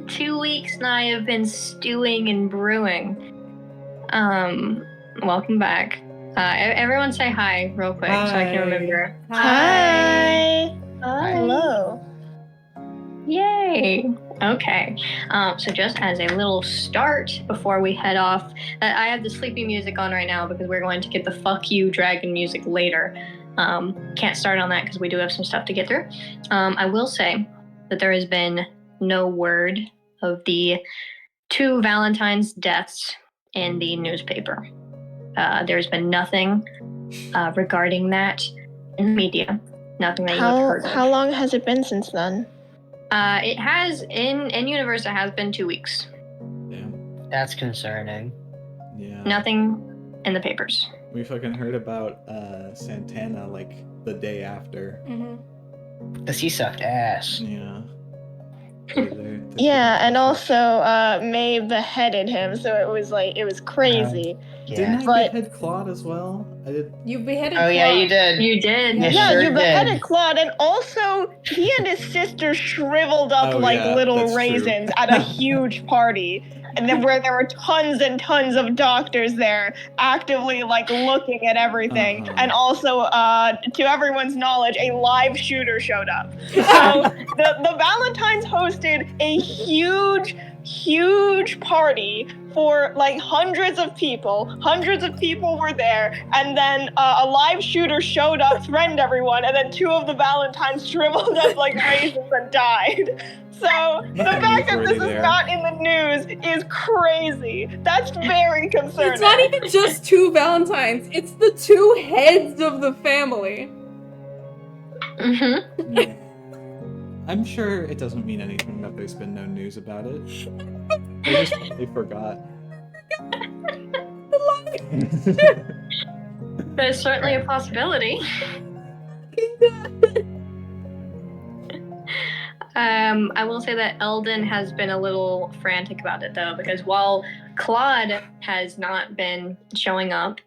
2 weeks and I have been stewing and brewing. Welcome back. Everyone say hi real quick so I can remember. Hi. Hi. Hello. Yay. Okay. So just as a little start before we head off, I have the sleepy music on right now because we're going to get the fuck you dragon music later. Can't start on that because we do have some stuff to get through. I will say that there has been no word of the 2 Valentine's deaths in the newspaper. There's been nothing regarding that in the media. Nothing that you have heard of. How long has it been since then? It has, in universe, it has been 2 weeks. Damn. That's concerning. Yeah. Nothing in the papers. We fucking heard about Santana like the day after. Mm-hmm. Because he sucked ass. Yeah. Yeah, and also May beheaded him, so it was crazy. Didn't I behead Claude as well? I did. You beheaded Claude. yeah, you did. You did. You beheaded Claude, and also he and his sister shriveled up little raisins at a huge party. And then where there were tons and tons of doctors there actively looking at everything. And also, to everyone's knowledge, a live shooter showed up. So the Valentines hosted a huge party for hundreds of people. Hundreds of people were there, and then a live shooter showed up, threatened everyone, and then 2 of the Valentines shriveled up like raisins and died. So the fact that this is not in the news is crazy. That's very concerning. It's not even just 2 Valentines. It's the 2 heads of the family. Mm-hmm. I'm sure it doesn't mean anything that there's been no news about it. They forgot. There's certainly a possibility. I will say that Eldon has been a little frantic about it, though, because while Claude has not been showing up,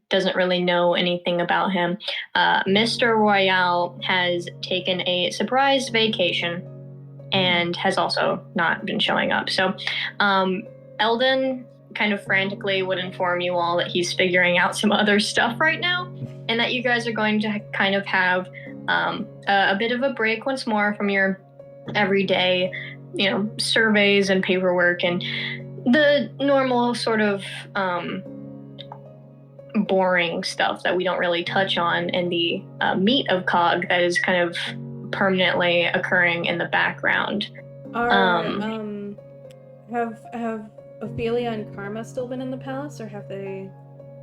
doesn't really know anything about him, Mr. Royale has taken a surprise vacation and has also not been showing up. So Eldon kind of frantically would inform you all that he's figuring out some other stuff right now, and that you guys are going to kind of have a bit of a break once more from your everyday, surveys and paperwork and the normal sort of boring stuff that we don't really touch on in the meat of COG that is kind of permanently occurring in the background. Have Ophelia and Karma still been in the palace, or have they?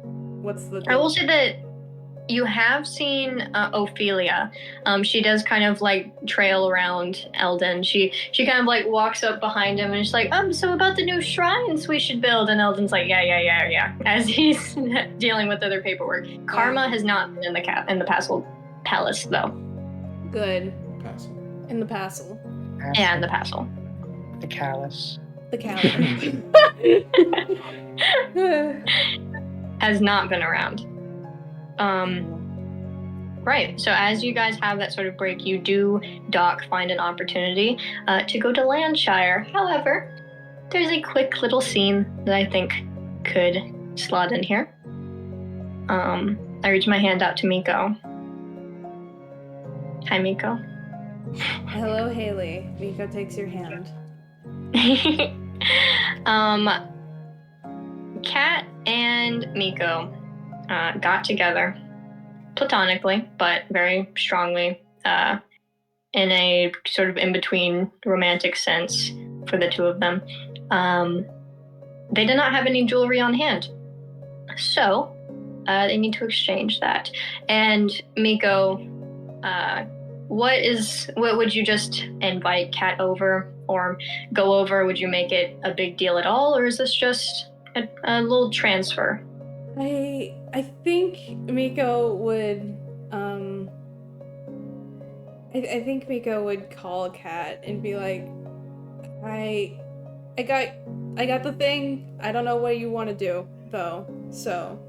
What's the deal? I will say that you have seen Ophelia. She does kind of trail around Eldon. She kind of walks up behind him and she's like, so about the new shrines we should build. And Eldon's like, yeah, as he's dealing with other paperwork. Karma has not been in the palace though. Good. Passel. In the Passel. Yeah, in the Passel. The callus. The callus. Has not been around. Right, so as you guys have that sort of break, you do, Doc, find an opportunity to go to Landshire. However, there's a quick little scene that I think could slot in here. I reach my hand out to Miko. Hi, Miko. Hello, Haley. Miko takes your hand. Kat and Miko got together platonically, but very strongly, in a sort of in-between romantic sense for the 2 of them. They did not have any jewelry on hand, so they need to exchange that. And Miko, what would you just invite Kat over or go over? Would you make it a big deal at all, or is this just a little transfer? I think Miko would I think Miko would call Kat and be like, I got the thing. I don't know what you want to do though. So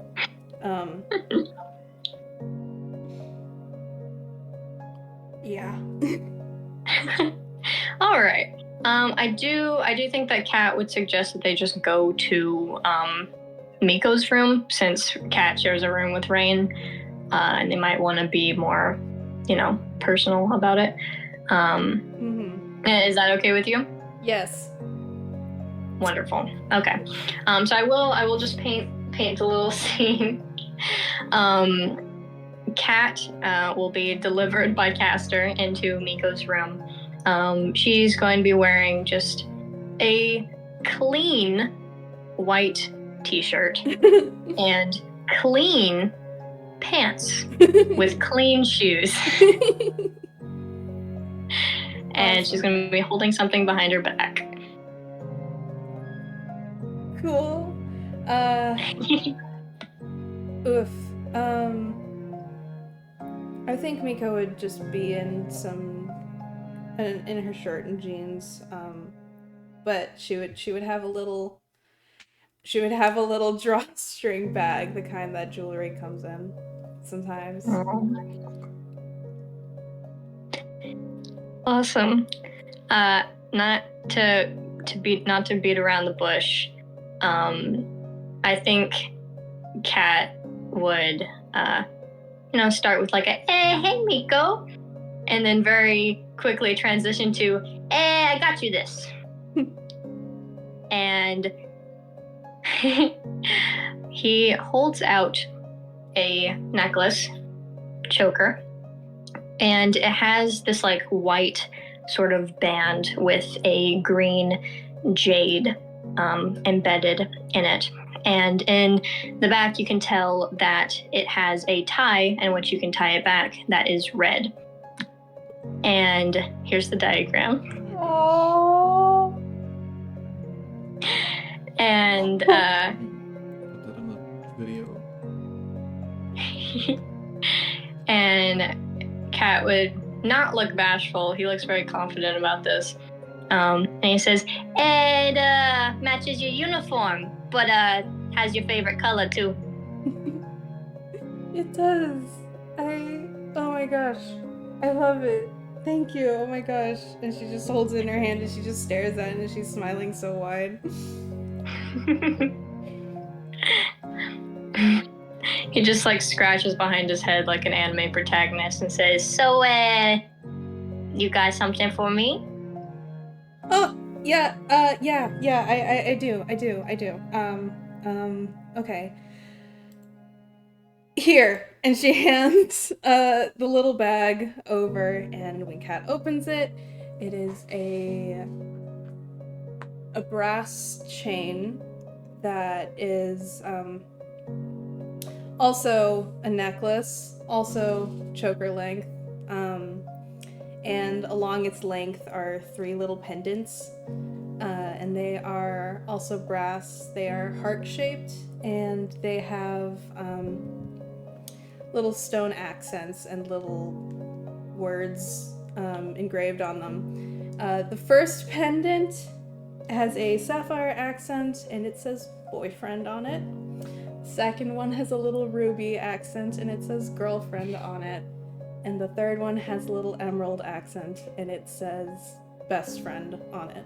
yeah. All right. I do think that Kat would suggest that they just go to Miko's room, since Kat shares a room with Rain, and they might want to be more, personal about it. Is that okay with you? Yes. Wonderful. Okay. So I will just paint a little scene. Kat will be delivered by Castor into Miko's room. She's going to be wearing just a clean white t-shirt and clean pants with clean shoes. And Awesome. she's going to be holding something behind her back. Cool. Oof. I think Miko would just be in her shirt and jeans. But she would have a little drawstring bag, the kind that jewelry comes in sometimes. Awesome. Not to beat around the bush. I think Kat would start with like a hey Miko, and then very quickly transition to I got you this. And he holds out a necklace choker, and it has this like white sort of band with a green jade embedded in it. And in the back, you can tell that it has a tie, and once you can tie it back, that is red. And here's the diagram. Aww. And Put that on the video. and Kat would not look bashful. He looks very confident about this. And he says, it matches your uniform, but has your favorite color too. It does. Oh my gosh. I love it. Thank you. Oh my gosh. And she just holds it in her hand and she just stares at it and she's smiling so wide. He just like scratches behind his head like an anime protagonist and says, so, you got something for me? Oh, yeah, I do. Okay. Here, and she hands the little bag over, and when Kat opens it, it is a brass chain that is also a necklace, also choker length, and along its length are 3 little pendants, and they are also brass. They are heart-shaped, and they have little stone accents and little words engraved on them. The first pendant has a sapphire accent, and it says boyfriend on it. Second one has a little ruby accent, and it says girlfriend on it. And the third one has a little emerald accent, and it says best friend on it.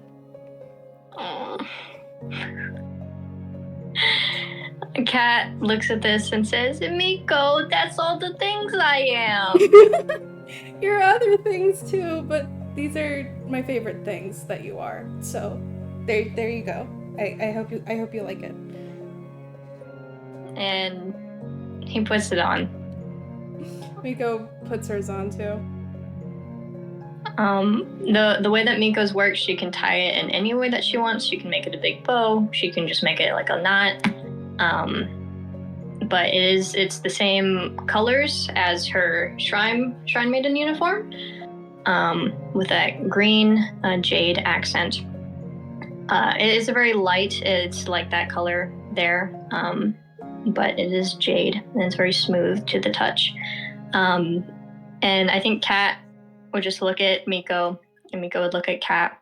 Kat looks at this and says, Miko, that's all the things I am. You're other things too, but these are my favorite things that you are. So there you go. I hope you like it. And he puts it on. Miko puts hers on too. The way that Miko's works, she can tie it in any way that she wants. She can make it a big bow. She can just make it like a knot. But it's the same colors as her shrine maiden uniform, with that green jade accent. It is a very light. It's like that color there, but it is jade, and it's very smooth to the touch. And I think Kat would just look at Miko, and Miko would look at Kat,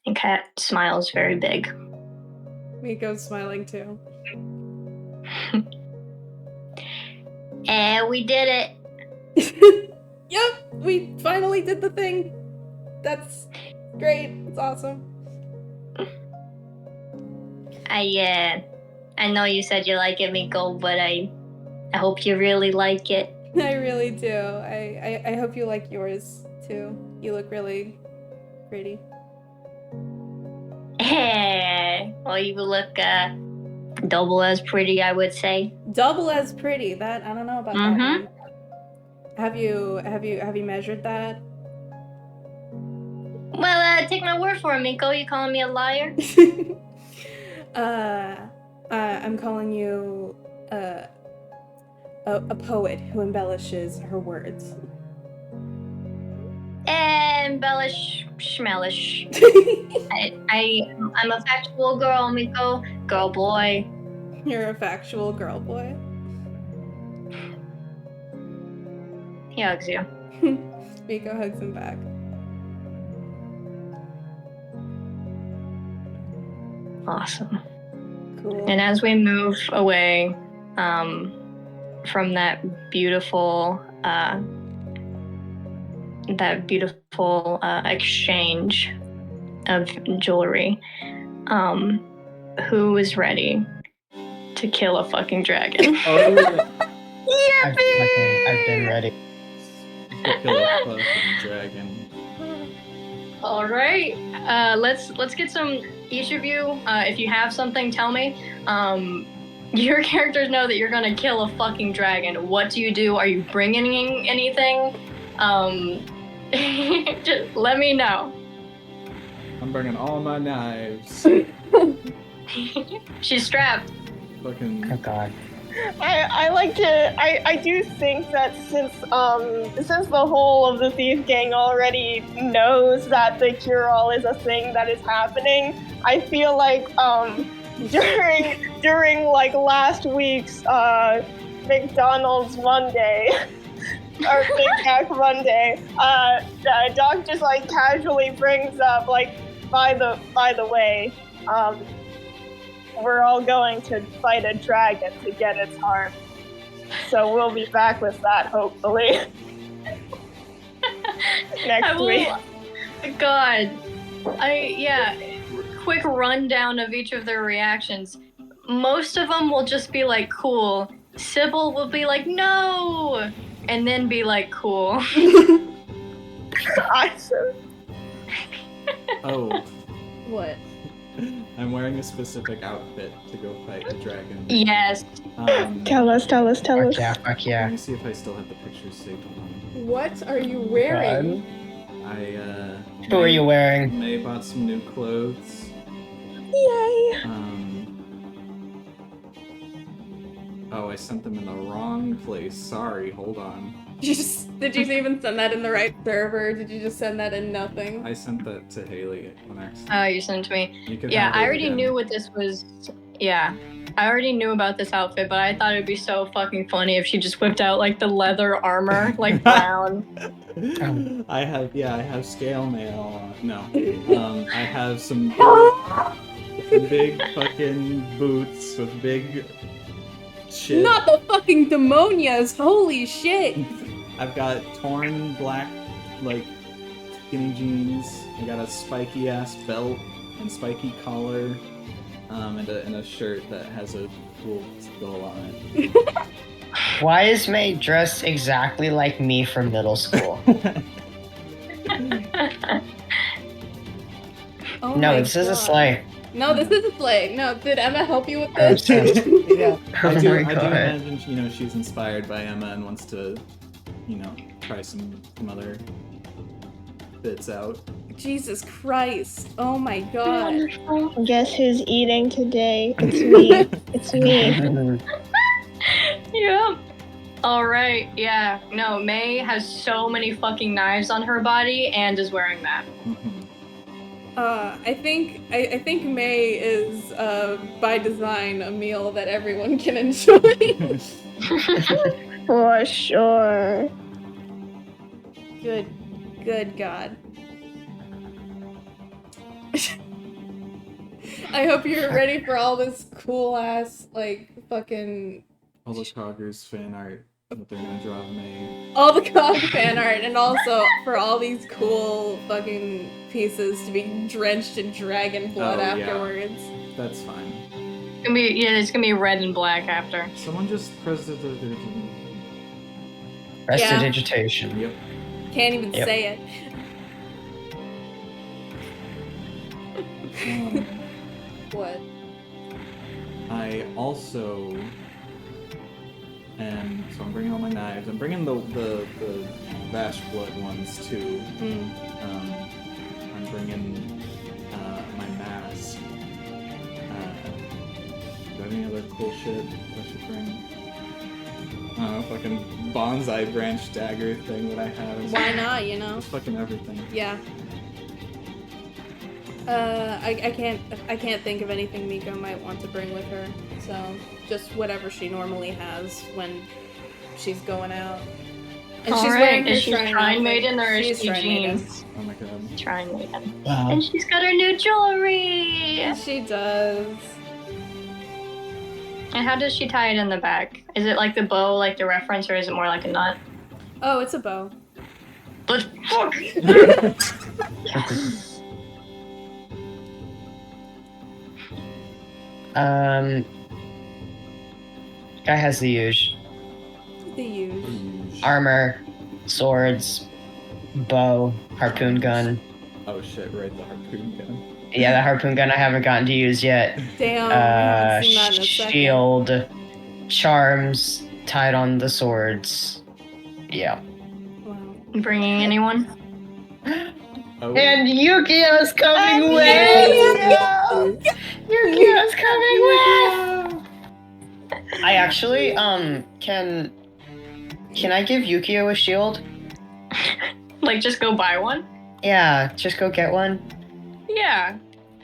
and Kat smiles very big. Miko's smiling too. We did it. Yep, we finally did the thing. That's Great. It's awesome. I know you said you like it, Miko, but I hope you really like it. I really do. I hope you like yours too. You look really pretty. Well, you look double as pretty, I would say. Double as pretty. That I don't know about that one. Have you measured that? Well, take my word for it, Miko. You calling me a liar? I'm calling you a poet who embellishes her words. Embellish, schmellish. I'm a factual girl, Miko. Girl, boy. You're a factual girl boy. He hugs you. Miko hugs him back. Awesome. Cool. And as we move away from that beautiful exchange of jewelry, who is ready to kill a fucking dragon? I've been ready. To kill a fucking dragon. All right. Let's get some. Each of you, if you have something, tell me. Your characters know that you're gonna kill a fucking dragon. What do you do? Are you bringing anything? Just let me know. I'm bringing all my knives. She's strapped. Fucking. Oh god. I do think that since the whole of the thief gang already knows that the cure-all is a thing that is happening, I feel like during like last week's McDonald's Monday or Big Mac Monday, Doc just like casually brings up like by the way, we're all going to fight a dragon to get its heart. So we'll be back with that, hopefully. Next week. God. Quick rundown of each of their reactions. Most of them will just be like, cool. Sybil will be like, no! And then be like, cool. Awesome. Oh. What? I'm wearing a specific outfit to go fight the dragon. Yes. Tell us. Fuck yeah, fuck Let yeah. me see if I still have the pictures saved on. What are you wearing? Who are you wearing? May bought some new clothes. Yay. Oh, I sent them in the wrong place. Sorry, hold on. Did you even send that in the right server? Did you just send that in nothing? I sent that to Haley on accident. Oh, you sent it to me. You can Yeah, have it I already again. knew what this was. Yeah. I already knew about this outfit, but I thought it would be so fucking funny if she just whipped out like the leather armor, like brown. I have scale mail on. No. I have some big fucking boots with big shit. Not the fucking demonias! Holy shit! I've got torn black, like, skinny jeans. I got a spiky ass belt and spiky collar, and a shirt that has a cool skull on it. Why is May dressed exactly like me from middle school? Oh No, my this is a God. sleigh. No, this is a sleigh. No, did Emma help you with this? Yeah, Oh I do my God. imagine, she's inspired by Emma and wants to, try some other bits out. Jesus Christ. Oh my God. Guess who's eating today? It's me. It's me. Yeah. All right. Yeah. No, May has so many fucking knives on her body and is wearing that. I think May is by design a meal that everyone can enjoy. For sure. Good God. I hope you're ready for all this cool ass like fucking All the Coggers fan art what they're gonna draw of me. All the comic fan art, and also for all these cool fucking pieces to be drenched in dragon blood Oh, yeah. afterwards. That's fine. It's gonna be red and black after. Someone just press the. Prestidigitation. Yep. Can't even Yep. say it. What? I also am. So I'm bringing all my knives. I'm bringing the Vash blood ones too. I'm bringing my mask. Do I have any other cool shit I should bring? I don't know, fucking bonsai branch dagger thing that I have. Why not, you know? Just fucking everything. Yeah. I can't think of anything Miko might want to bring with her. So just whatever she normally has when she's going out. And she's wearing her is she shrine Shrine outfit. Maiden or is She's she Shrine Maiden. jeans? Oh my god. Shrine Maiden. Wow. And she's got her new jewelry! She does. And how does she tie it in the back? Is it like the bow, like the reference, or is it more like a knot? Oh, it's a bow. But fuck! Guy has the use. The use. Armor, swords, bow, harpoon gun. Oh shit, right, the harpoon gun. Yeah, the harpoon gun I haven't gotten to use yet. Damn, I haven't seen that in a second. Shield, charms tied on the swords. Yeah. Wow. Bringing anyone? Oh. And Yukio's coming with! Yukio's coming with! I actually, can I give Yukio a shield? Like, just go buy one? Yeah, just go get one. Yeah.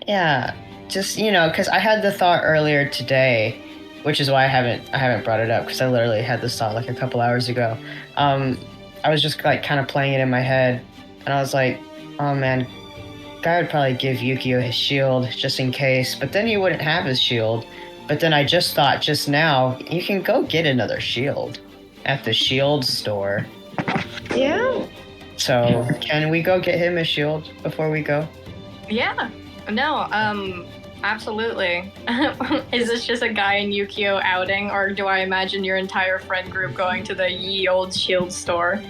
Yeah, just, because I had the thought earlier today, which is why I haven't brought it up, because I literally had this thought like a couple hours ago. I was just like kind of playing it in my head, and I was like, oh man, Guy would probably give Yukio his shield just in case, but then he wouldn't have his shield. But then I just thought just now, you can go get another shield at the shield store. Yeah. So can we go get him a shield before we go? Yeah. No, absolutely. Is this just a Guy and Yukio outing, or do I imagine your entire friend group going to the ye old shield store?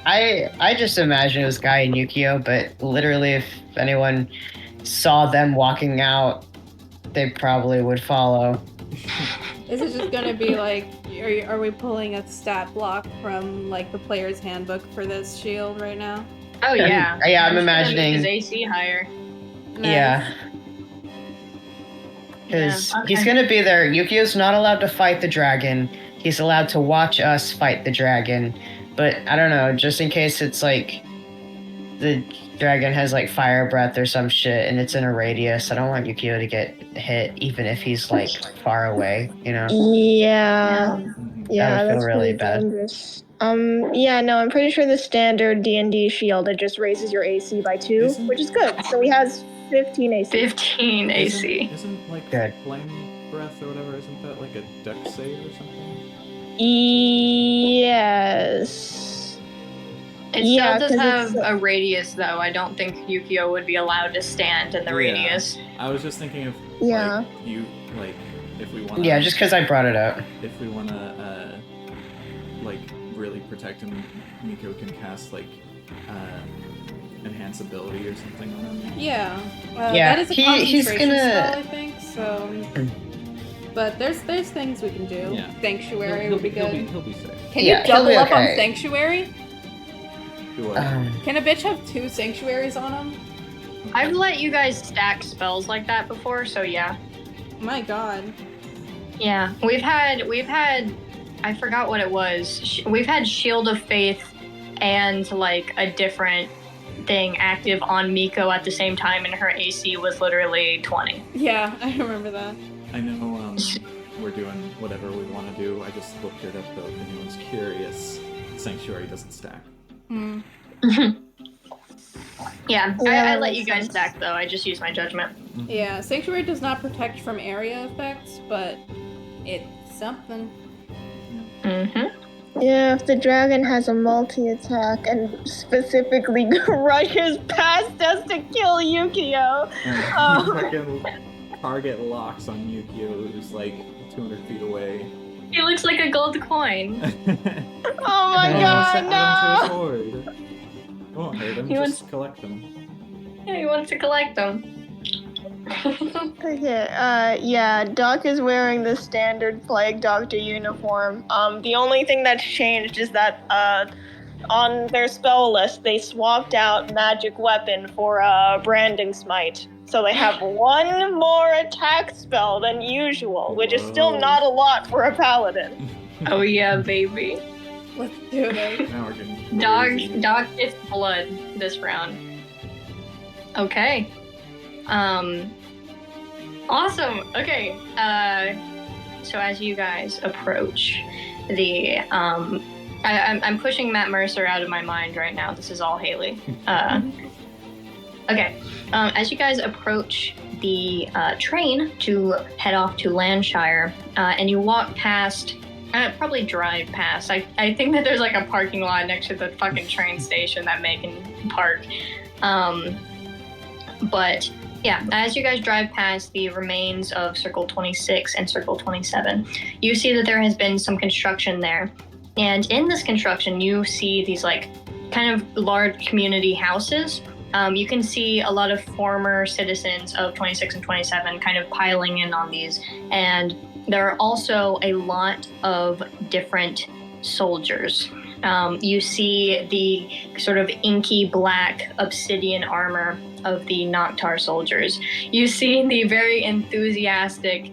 I just imagine it was Guy and Yukio, but literally if anyone saw them walking out, they probably would follow. Is it just gonna be like, are we pulling a stat block from like the player's handbook for this shield right now? Oh yeah. Yeah, I'm just gonna imagining- make his AC higher. Nice. Yeah. Because Yeah, okay. he's gonna be there. Yukio's not allowed to fight the dragon. He's allowed to watch us fight the dragon. But I don't know, just in case it's like the dragon has like fire breath or some shit and it's in a radius, I don't want Yukio to get hit even if he's like far away, Yeah. Mhm. Yeah, That would feel that's really really bad. dangerous. Yeah, no, I'm pretty sure the standard D&D shield, it just raises your AC by 2, Isn't- which is good. So he has 15 AC. 15 AC. Isn't like Good. flame breath or whatever, isn't that like a dex save or something? Yes. It Yeah, still does 'cause have it's- a radius, though. I don't think Yukio would be allowed to stand in the Yeah. radius. I was just thinking if Yeah. like you like if we want Yeah, just because I brought it up. if we want to like really protect him, Miko can cast like enhance ability or something on him. Yeah. Yeah, That is a he's concentration gonna- spell, I think. So, but there's things we can do. Yeah. Sanctuary would be good. He'll be safe. Can Yeah, you he'll be double up on okay. Sanctuary? Do what? Can a bitch have 2 Sanctuaries on him? I've let you guys stack spells like that before, so yeah. My god. Yeah, we've had I forgot what it was. We've had Shield of Faith and like a different thing active on Miko at the same time, and her AC was literally 20. Yeah, I remember that. I know we're doing whatever we want to do. I just looked it up though if anyone's curious. Sanctuary doesn't stack. Hmm. Yeah, Yeah, I let makes you guys sense. stack though. I just use my judgment. Yeah, Sanctuary does not protect from area effects, but it's something. Mm-hmm. Yeah, if the dragon has a multi-attack and specifically rushes past us to kill Yukio. Fucking target locks on Yukio, who's like 200 feet away. He looks like a gold coin. Oh my god, Add him to his no! hoard. It won't hurt him, He just collect them. Yeah, he wants to collect them. Okay, yeah, Doc is wearing the standard Plague Doctor uniform. The only thing that's changed is that, on their spell list, they swapped out Magic Weapon for, Branding Smite. So they have one more attack spell than usual, which is still not a lot for a paladin. Oh yeah, baby. Let's do this. Now we're getting crazy. Dog gets blood this round. Okay. Awesome. Okay. So as you guys approach the I'm pushing Matt Mercer out of my mind right now. This is all Haley. Okay. As you guys approach the train to head off to Landshire, and you walk past, probably drive past. I think that there's like a parking lot next to the fucking train station that May can park. But yeah, as you guys drive past the remains of Circle 26 and Circle 27, you see that there has been some construction there. And in this construction, you see these like kind of large community houses. You can see a lot of former citizens of 26 and 27 kind of piling in on these. And there are also a lot of different soldiers. You see the sort of inky black obsidian armor of the Noctar soldiers. You see the very enthusiastic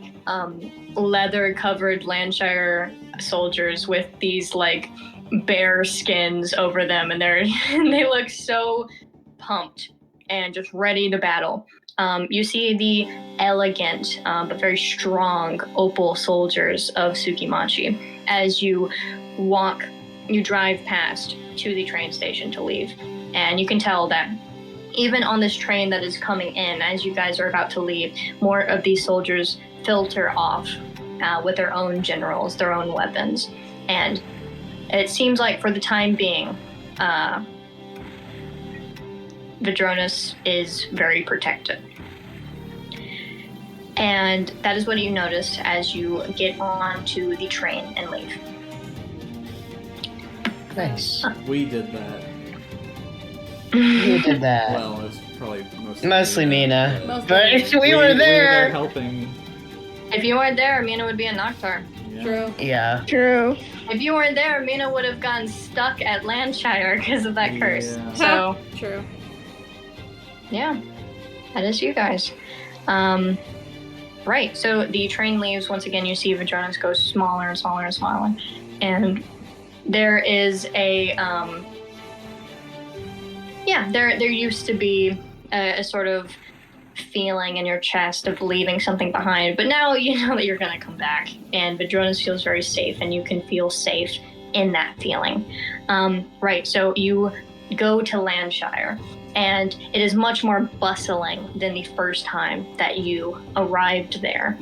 leather-covered Landshire soldiers with these like bear skins over them, and they look so pumped and just ready to battle. You see the elegant but very strong opal soldiers of Tsukimachi as you drive past to the train station to leave. And you can tell that even on this train that is coming in, as you guys are about to leave, more of these soldiers filter off with their own generals, their own weapons. And it seems like for the time being, Vadronis is very protected. And that is what you notice as you get onto the train and leave. Nice. We did that. You did that. Well, it's probably Mostly Mina. Mostly But Mina. we were there. helping. If you weren't there, Mina would be a Noctar. Yeah. True. Yeah. True. If you weren't there, Mina would have gotten stuck at Landshire because of that curse. Yeah. So, True. yeah, that is you guys. Right, so the train leaves. Once again, you see Vadronis go smaller and smaller and smaller. And there is a, there used to be a sort of feeling in your chest of leaving something behind, but now you know that you're going to come back, and Vadronis feels very safe, and you can feel safe in that feeling. Right, so you go to Landshire, and it is much more bustling than the first time that you arrived there,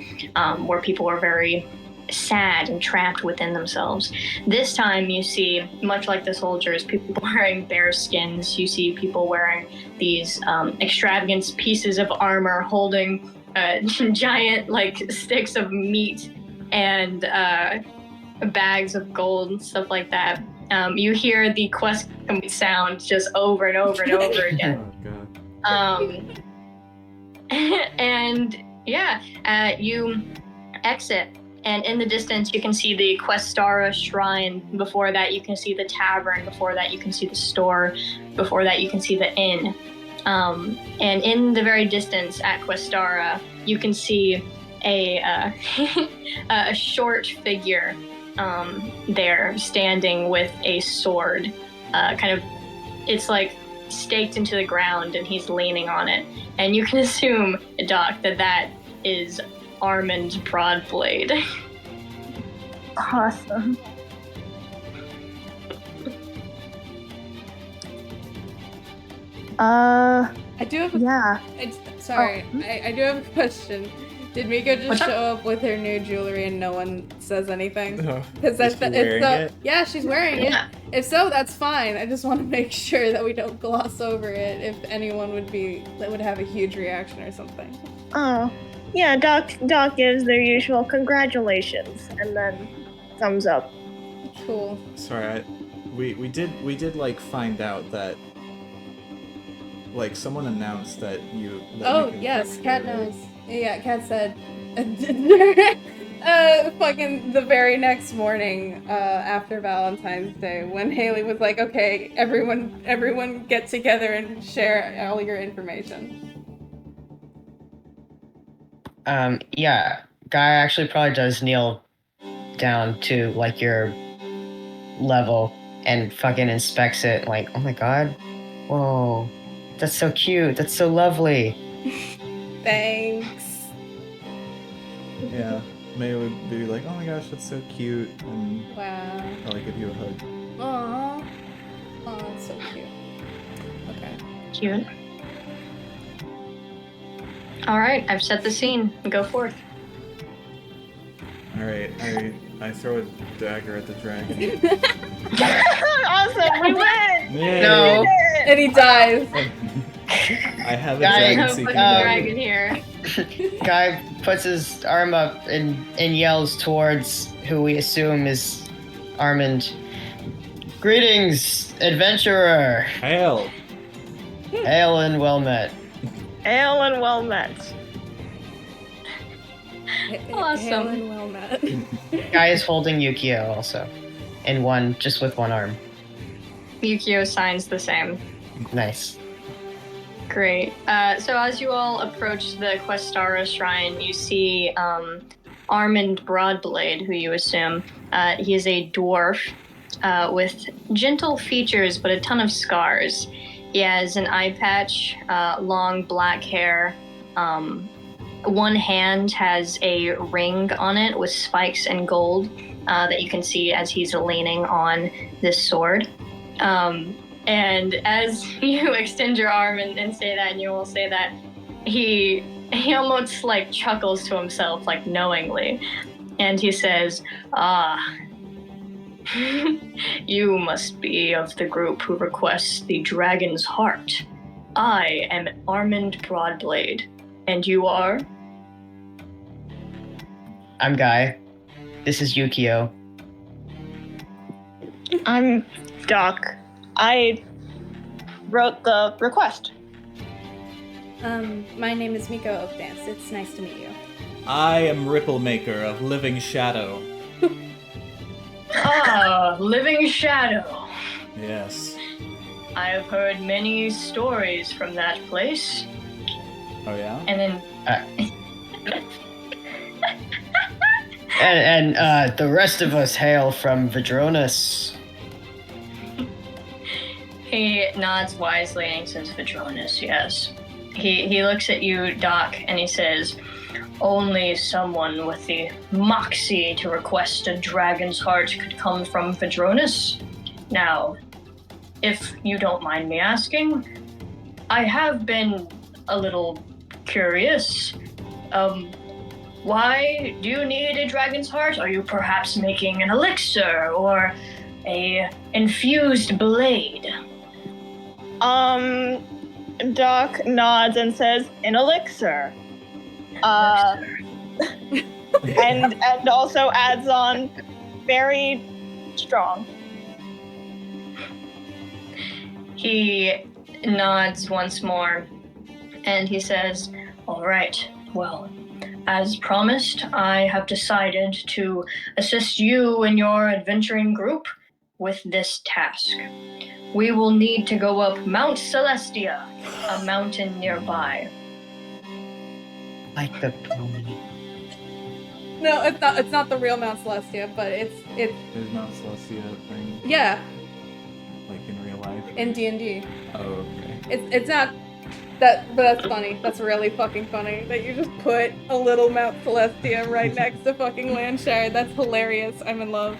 where people were very sad and trapped within themselves. This time you see, much like the soldiers, people wearing bear skins. You see people wearing these extravagant pieces of armor, holding giant like sticks of meat and bags of gold and stuff like that. You hear the quest sound just over and over and over again. Oh god. And yeah, you exit. And in the distance, you can see the Questara shrine. Before that, you can see the tavern. Before that, you can see the store. Before that, you can see the inn. And in the very distance at Questara, you can see a short figure there standing with a sword. It's like staked into the ground, and he's leaning on it. And you can assume, Doc, that is Armand Broadblade. Awesome. I do have a Yeah. I do have a question. Did Miko just What's show up? up with her new jewelry and no one says anything? No. Because Is she wearing it? Yeah, she's wearing Yeah. it. If so, that's fine. I just want to make sure that we don't gloss over it if anyone would have a huge reaction or something. Oh, yeah. Doc gives their usual congratulations and then thumbs up. Cool. Sorry, we did like find out that like someone announced that you. That Oh, you can yes, text Kat her, right? knows. Yeah, Kat said. Fucking the very next morning, after Valentine's Day, when Haley was like, "Okay, everyone get together and share all your information." Yeah, Guy actually probably does kneel down to like your level and fucking inspects it like, oh my god, whoa, that's so cute, that's so lovely. Thanks. Yeah, May would be like, oh my gosh, that's so cute, and Wow. probably give you a hug. Aww. Oh, that's so cute. Okay. Cute. All right, I've set the scene. Go forth. All right, I throw a dagger at the dragon. Awesome, we win! Yay! No. And he dies. I have a Guy, dragon No seeking fucking dagger. dragon here. Guy puts his arm up and yells towards who we assume is Armand. Greetings, adventurer. Hail! Hail and well met. Hail and well met. Awesome. Hail and well met. Guy is holding Yukio also, just with one arm. Yukio signs the same. Nice. Great. So as you all approach the Questara Shrine, you see Armand Broadblade, who you assume. He is a dwarf with gentle features but a ton of scars. He has an eye patch, long black hair. One hand has a ring on it with spikes and gold that you can see as he's leaning on this sword. And as you extend your arm and say that, and you will say that, he almost like chuckles to himself, like knowingly, and he says, "Ah, you must be of the group who requests the dragon's heart. I am Armand Broadblade, and you are?" I'm Guy. This is Yukio. I'm Doc. I wrote the request. My name is Miko Oakdance. It's nice to meet you. I am Ripple Maker of Living Shadow. Ah, Living Shadow. Yes. I have heard many stories from that place. Oh yeah? And then And the rest of us hail from Vadronis. he nods wisely and he says, "Vadronis, yes." He looks at you, Doc, and he says, "Only someone with the moxie to request a dragon's heart could come from Vadronis. Now, if you don't mind me asking, I have been a little curious. Why do you need a dragon's heart? Are you perhaps making an elixir or a infused blade?" Doc nods and says, "An elixir." And also adds on, "very strong." He nods once more and he says, "All right, well, as promised, I have decided to assist you and your adventuring group with this task. We will need to go up Mount Celestia, a mountain nearby." Like the pony. No, it's not the real Mount Celestia, but it's There's Mount Celestia thing, yeah, like in real life. in D&D. Oh, okay. It's not that, but that's funny. That's really fucking funny that you just put a little Mount Celestia right next to fucking Landshire. That's hilarious. I'm in love.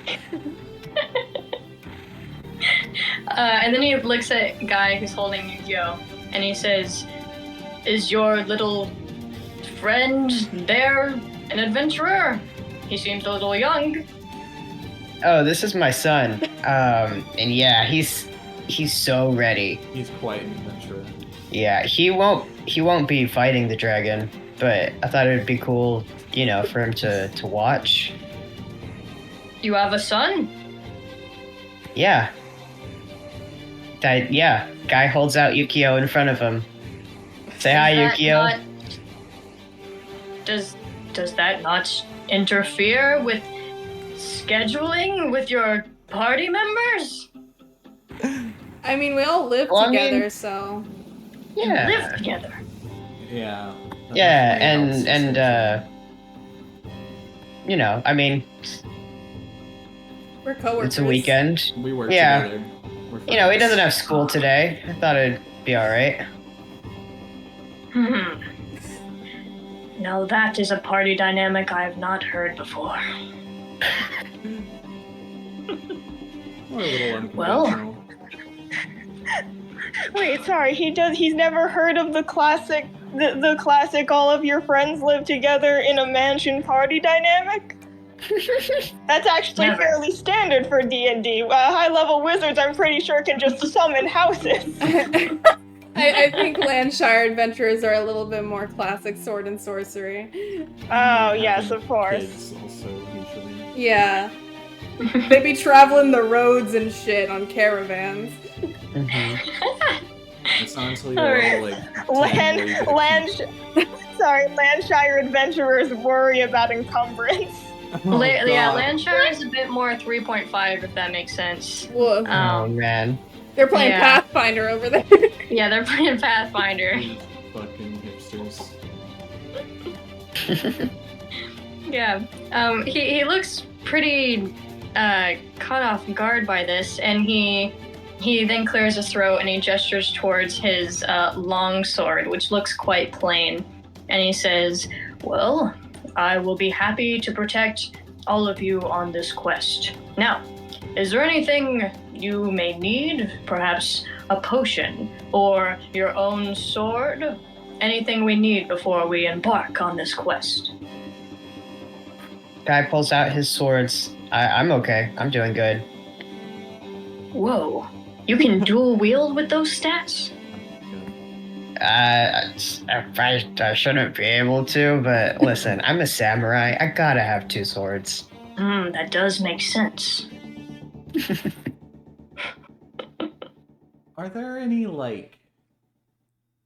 And then he looks at a guy who's holding Yu-Gi-Oh! And he says, "Is your little friend there, an adventurer. He seems a little young. Oh, this is my son. And yeah, he's so ready. He's quite an adventurer. Yeah, he won't be fighting the dragon, but I thought it'd be cool, for him to watch. You have a son? Yeah. Guy holds out Yukio in front of him. Say hi, Yukio. Does that not interfere with scheduling with your party members? I mean, we all live together, so... Yeah. Live together. Yeah. Yeah, and I mean, We're coworkers. it's a weekend. We work Yeah. together. We're He friends. doesn't have school today. I thought it'd be alright. Now that is a party dynamic I have not heard before. We're a little Well. unconventional. Wait, sorry, he's never heard of the classic all of your friends live together in a mansion party dynamic? That's actually Never. fairly standard for D&D. High-level wizards, I'm pretty sure, can just summon houses. I think Landshire adventurers are a little bit more classic sword and sorcery. Oh, yes, of course. Kids also usually. Yeah. They be traveling the roads and shit on caravans. Mhm. It's not until you're Alright. all like 10 where you get a Landshire adventurers worry about encumbrance. Oh, Yeah, God. Landshire is a bit more 3.5, if that makes sense. Whoa. Oh man. They're playing yeah. Pathfinder over there. Yeah, they're playing Pathfinder. These fucking hipsters. Yeah. He looks pretty caught off guard by this, and he then clears his throat and he gestures towards his long sword, which looks quite plain, and he says, "Well, I will be happy to protect all of you on this quest. Now, is there anything you may need? Perhaps a potion or your own sword? Anything we need before we embark on this quest?" Guy pulls out his swords. I'm okay. I'm doing good. Whoa. You can dual wield with those stats? I shouldn't be able to, but listen, I'm a samurai. I gotta have two swords. That does make sense. Are there any like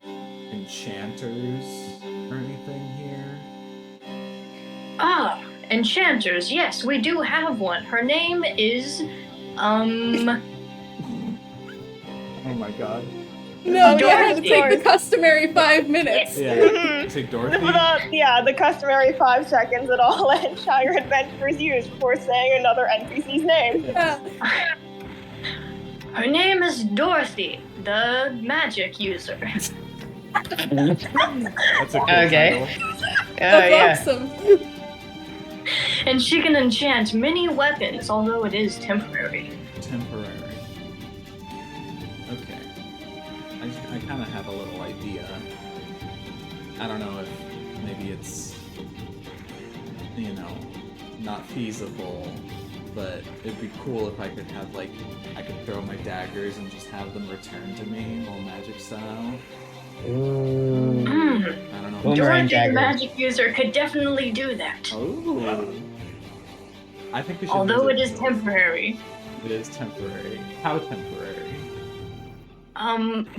enchanters or anything here? Ah, enchanters. Yes, we do have one. Her name is, Oh my god. No, you have to Dorothy. take the customary 5 minutes. Yeah. Mhm. Say Dorothy. The customary 5 seconds that all Landshire adventurers use before saying another NPC's name. Yeah. her name is Dorothy, the magic user. That's a cool Okay. title. That's awesome. And she can enchant many weapons, although it is temporary. Temporary. Okay. I kind of have a little idea. I don't know if maybe it's, not feasible, but it'd be cool if I could have, I could throw my daggers and just have them return to me, all magic style. Ooh. Hmm. I don't know. Boomerang Dorothy, the dagger. magic user, could definitely do that. Oh. I think we should. Although it visit is Dorothy. temporary. It is temporary. How temporary?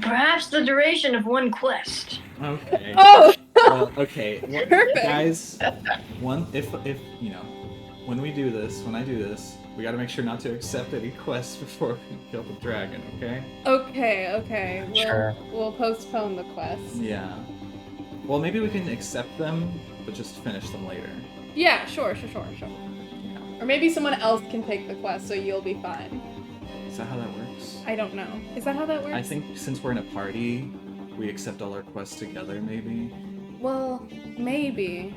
Perhaps the duration of one quest. Okay. Oh! Well, okay. Well, Perfect. guys, when I do this, we gotta make sure not to accept any quests before we kill the dragon, okay? Okay. Sure. We'll postpone the quest. Yeah. Well, maybe we can accept them, but just finish them later. Yeah, sure. Yeah. Or maybe someone else can take the quest so you'll be fine. Is that how that works? I don't know. Is that how that works? I think since we're in a party, we accept all our quests together, maybe? Well, maybe.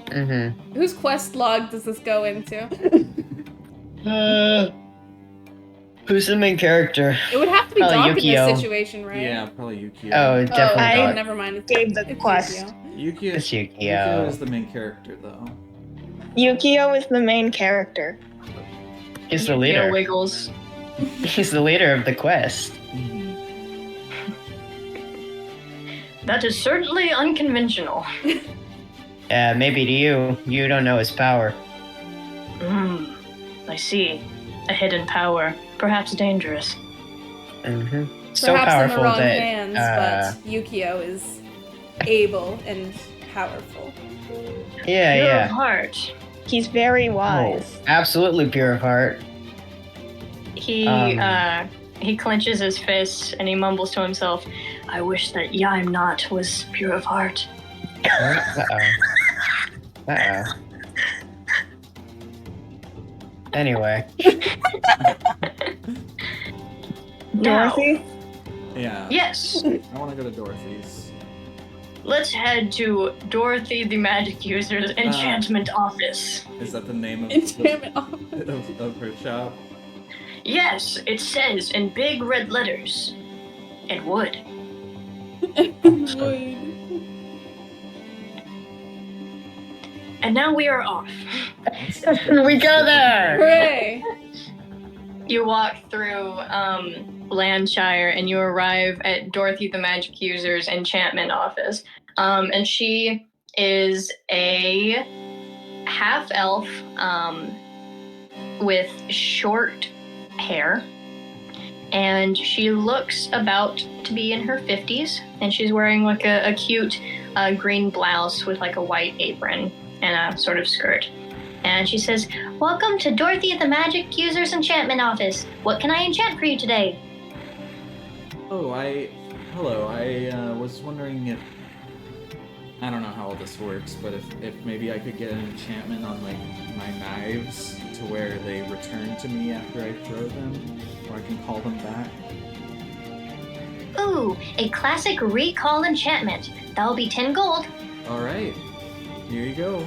Mm-hmm. Whose quest log does this go into? Who's the main character? It would have to be Probably Doc in Yukio. this situation, right? Yeah, probably Yukio. Oh, definitely I- Doc. Never mind. Gave the It's quest. Yukio. It's Yukio Yukio. is the main character, though. Yukio is the main character. He's the Yukio leader. wiggles. He's the leader of the quest. That is certainly unconventional. Maybe to you. You don't know his power. I see. A hidden power. Perhaps dangerous. Mm-hmm. So Perhaps in powerful the wrong that hands, but Yukio is able and powerful. yeah, Pure yeah. of heart. He's very Oh, wise. absolutely pure of heart. He clenches his fists and he mumbles to himself, I wish that I'm not was pure of heart. Uh-oh. Anyway. Now, Dorothy? Yeah. yes, I want to go to Dorothy's. let's head to Dorothy the Magic User's enchantment office. Is that the name of, Enchantment of her shop? Yes, it says in big red letters. It would. Wood. And now we are off. We go there! Hooray! You walk through Landshire and you arrive at Dorothy the Magic User's enchantment office. And she is a half elf with short hair. And she looks about to be in her 50s. And she's wearing like a cute green blouse with like a white apron and a sort of skirt. And she says, Welcome to Dorothy the Magic User's enchantment office. What can I enchant for you today? Oh, hello. I was wondering if, I don't know how all this works, but if maybe I could get an enchantment on like my knives to where they return to me after I throw them, or I can call them back. Ooh, a classic recall enchantment. That'll be 10 gold. All right, here you go.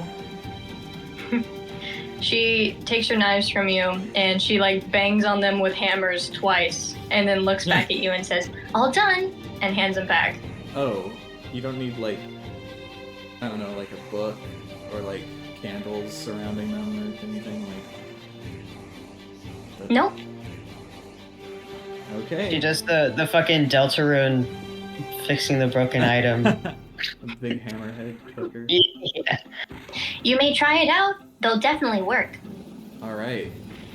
She takes her knives from you and she like bangs on them with hammers twice and then looks back at you and says, All done, and hands them back. Oh, you don't need like, I don't know, like a book or like candles surrounding them or anything like. Nope. Okay. She does the fucking Deltarune fixing the broken item. A big hammerhead cooker. Yeah. You may try it out. They'll definitely work. All right,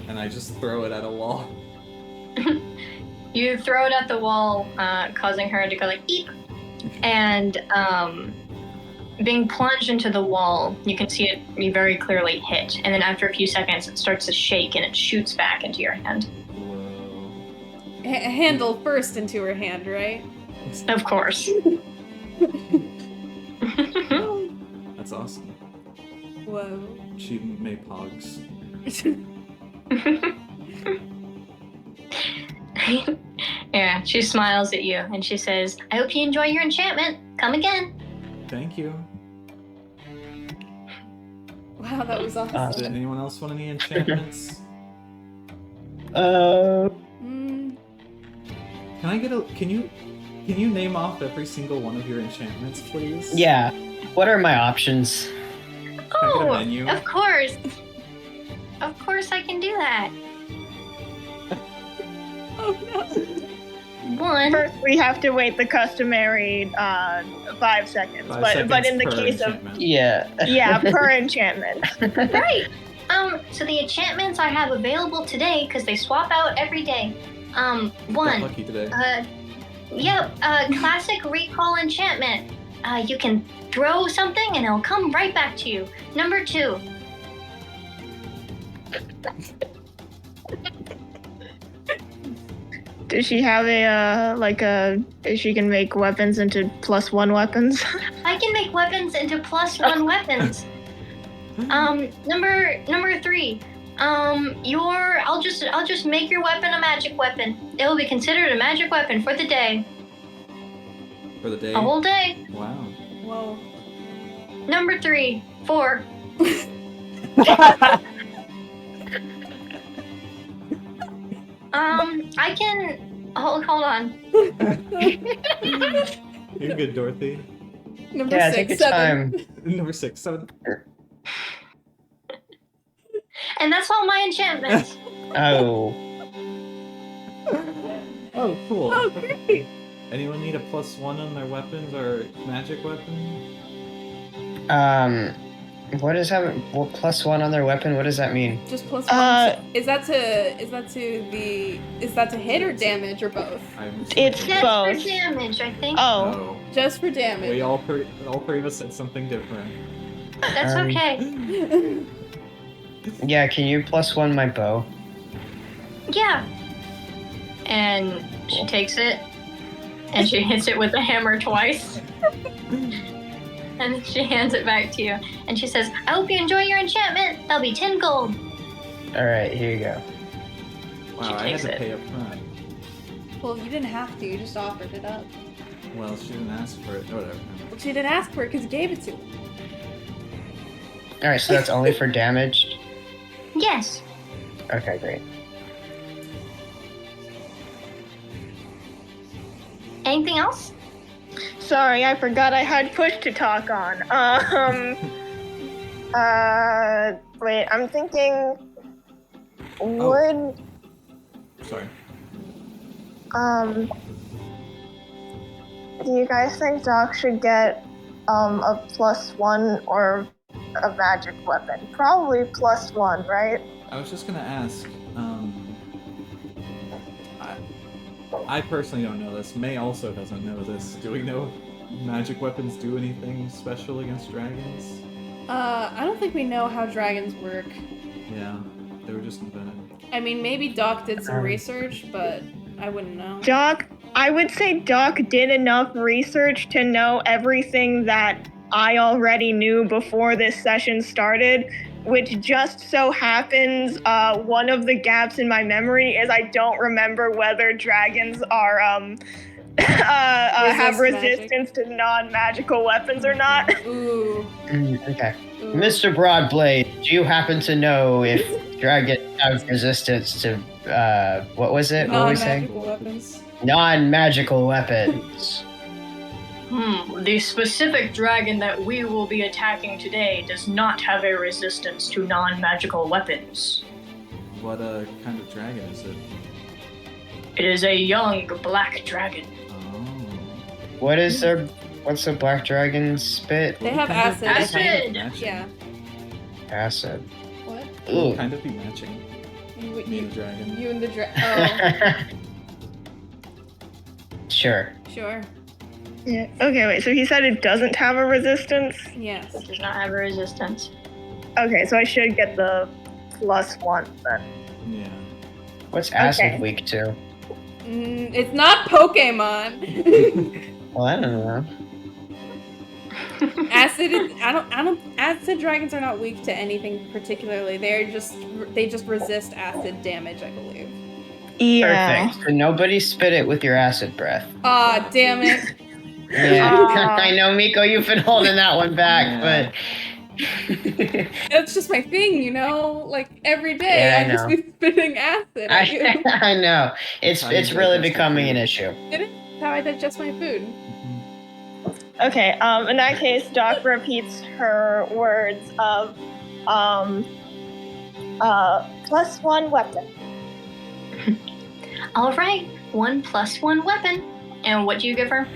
and I just throw it at a wall. You throw it at the wall, causing her to go like, eep. And being plunged into the wall, you can see it be very clearly hit. And then after a few seconds, it starts to shake and it shoots back into your hand. Whoa. Handle first into her hand, right? Of course. That's awesome. Whoa. She made pogs. Yeah, she smiles at you and she says, I hope you enjoy your enchantment. Come again. Thank you. Wow, that was awesome. Did anyone else want any enchantments? Mm, Can I get a? Can you name off every single one of your enchantments, please? Yeah. What are my options? Can I get a menu? Of course. Of course I can do that. oh no. One. First, we have to wait the customary 5 seconds. 5 but in the per case enchantment. Yeah. of yeah, per enchantment. Right. So the enchantments I have available today, because they swap out every day. Got One. lucky today. Classic recall enchantment. You can throw something and it'll come right back to you. Number 2. Does she have she can make weapons into +1 weapons? I can make weapons into +1 weapons. Number 3. I'll just make your weapon a magic weapon. It will be considered a magic weapon for the day. For the day. A whole day. Wow. Whoa. Number 4. I can hold on. You're good, Dorothy. Number Yeah, 6, take your 7. time. Number 6, 7. And that's all my enchantments. Oh. Oh, cool. Oh, great! Anyone need a +1 on their weapons or magic weapon? What does that? Well, +1 on their weapon. What does that mean? Just +1. Is that to hit or damage or both? It's That's both. for damage, I think. Oh. Just for damage. We all three of us said something different. That's okay. Yeah, can you +1 my bow? Yeah. And she takes it, and she hits it with the hammer twice. And she hands it back to you, and she says, I hope you enjoy your enchantment. That'll be 10 gold. Alright, here you go. Wow, I had to pay up front. Well, you didn't have to. You just offered it up. Well, she didn't ask for it. Whatever. Well, she didn't ask for it because you gave it to her. Alright, so that's only for damage? Yes. Okay, great. Anything else? Sorry, I forgot I had push to talk on. Wait, I'm thinking. Would. Sorry. Do you guys think Doc should get a +1 or a magic weapon? Probably +1, right? I was just gonna ask, I personally don't know this. May also doesn't know this. Do we know if magic weapons do anything special against dragons? I don't think we know how dragons work. Yeah, they were just invented. I mean, maybe Doc did some research, but I wouldn't know. I would say Doc did enough research to know everything that I already knew before this session started, which just so happens one of the gaps in my memory is I don't remember whether dragons are have resistance to non-magical weapons or not. Ooh. Okay. Ooh. Mr. Broadblade, do you happen to know if dragons have resistance to, what was it? What were we saying? Non-magical weapons. Non-magical weapons. The specific dragon that we will be attacking today does not have a resistance to non-magical weapons. What kind of dragon is it? It is a young black dragon. Oh. What's a black dragon spit? They have Kind of- acid. kind of matching. Yeah. Acid. What? Will Ooh. kind of be matching. Me and the dragon. You and the dragon. Sure. Oh, sure. Yeah. Okay, wait, so he said it doesn't have a resistance? Yes. It does not have a resistance. Okay, so I should get the +1 then. Yeah. What's acid Okay. weak to? It's not Pokemon. Well, I don't know. Acid is, acid dragons are not weak to anything particularly. They just resist acid damage, I believe. Yeah. Perfect. So nobody spit it with your acid breath. Ah, damn it. Yeah. Aw. I know, Miko, you've been holding that one back, but That's just my thing, you know? Like, every day Yeah, I I just know. be spitting acid at you. I know. It's How you really digest becoming your an food. issue. It is how I digest my food. Okay, in that case, Doc repeats her words of, +1 weapon. All right, 1 + 1 weapon. And what do you give her?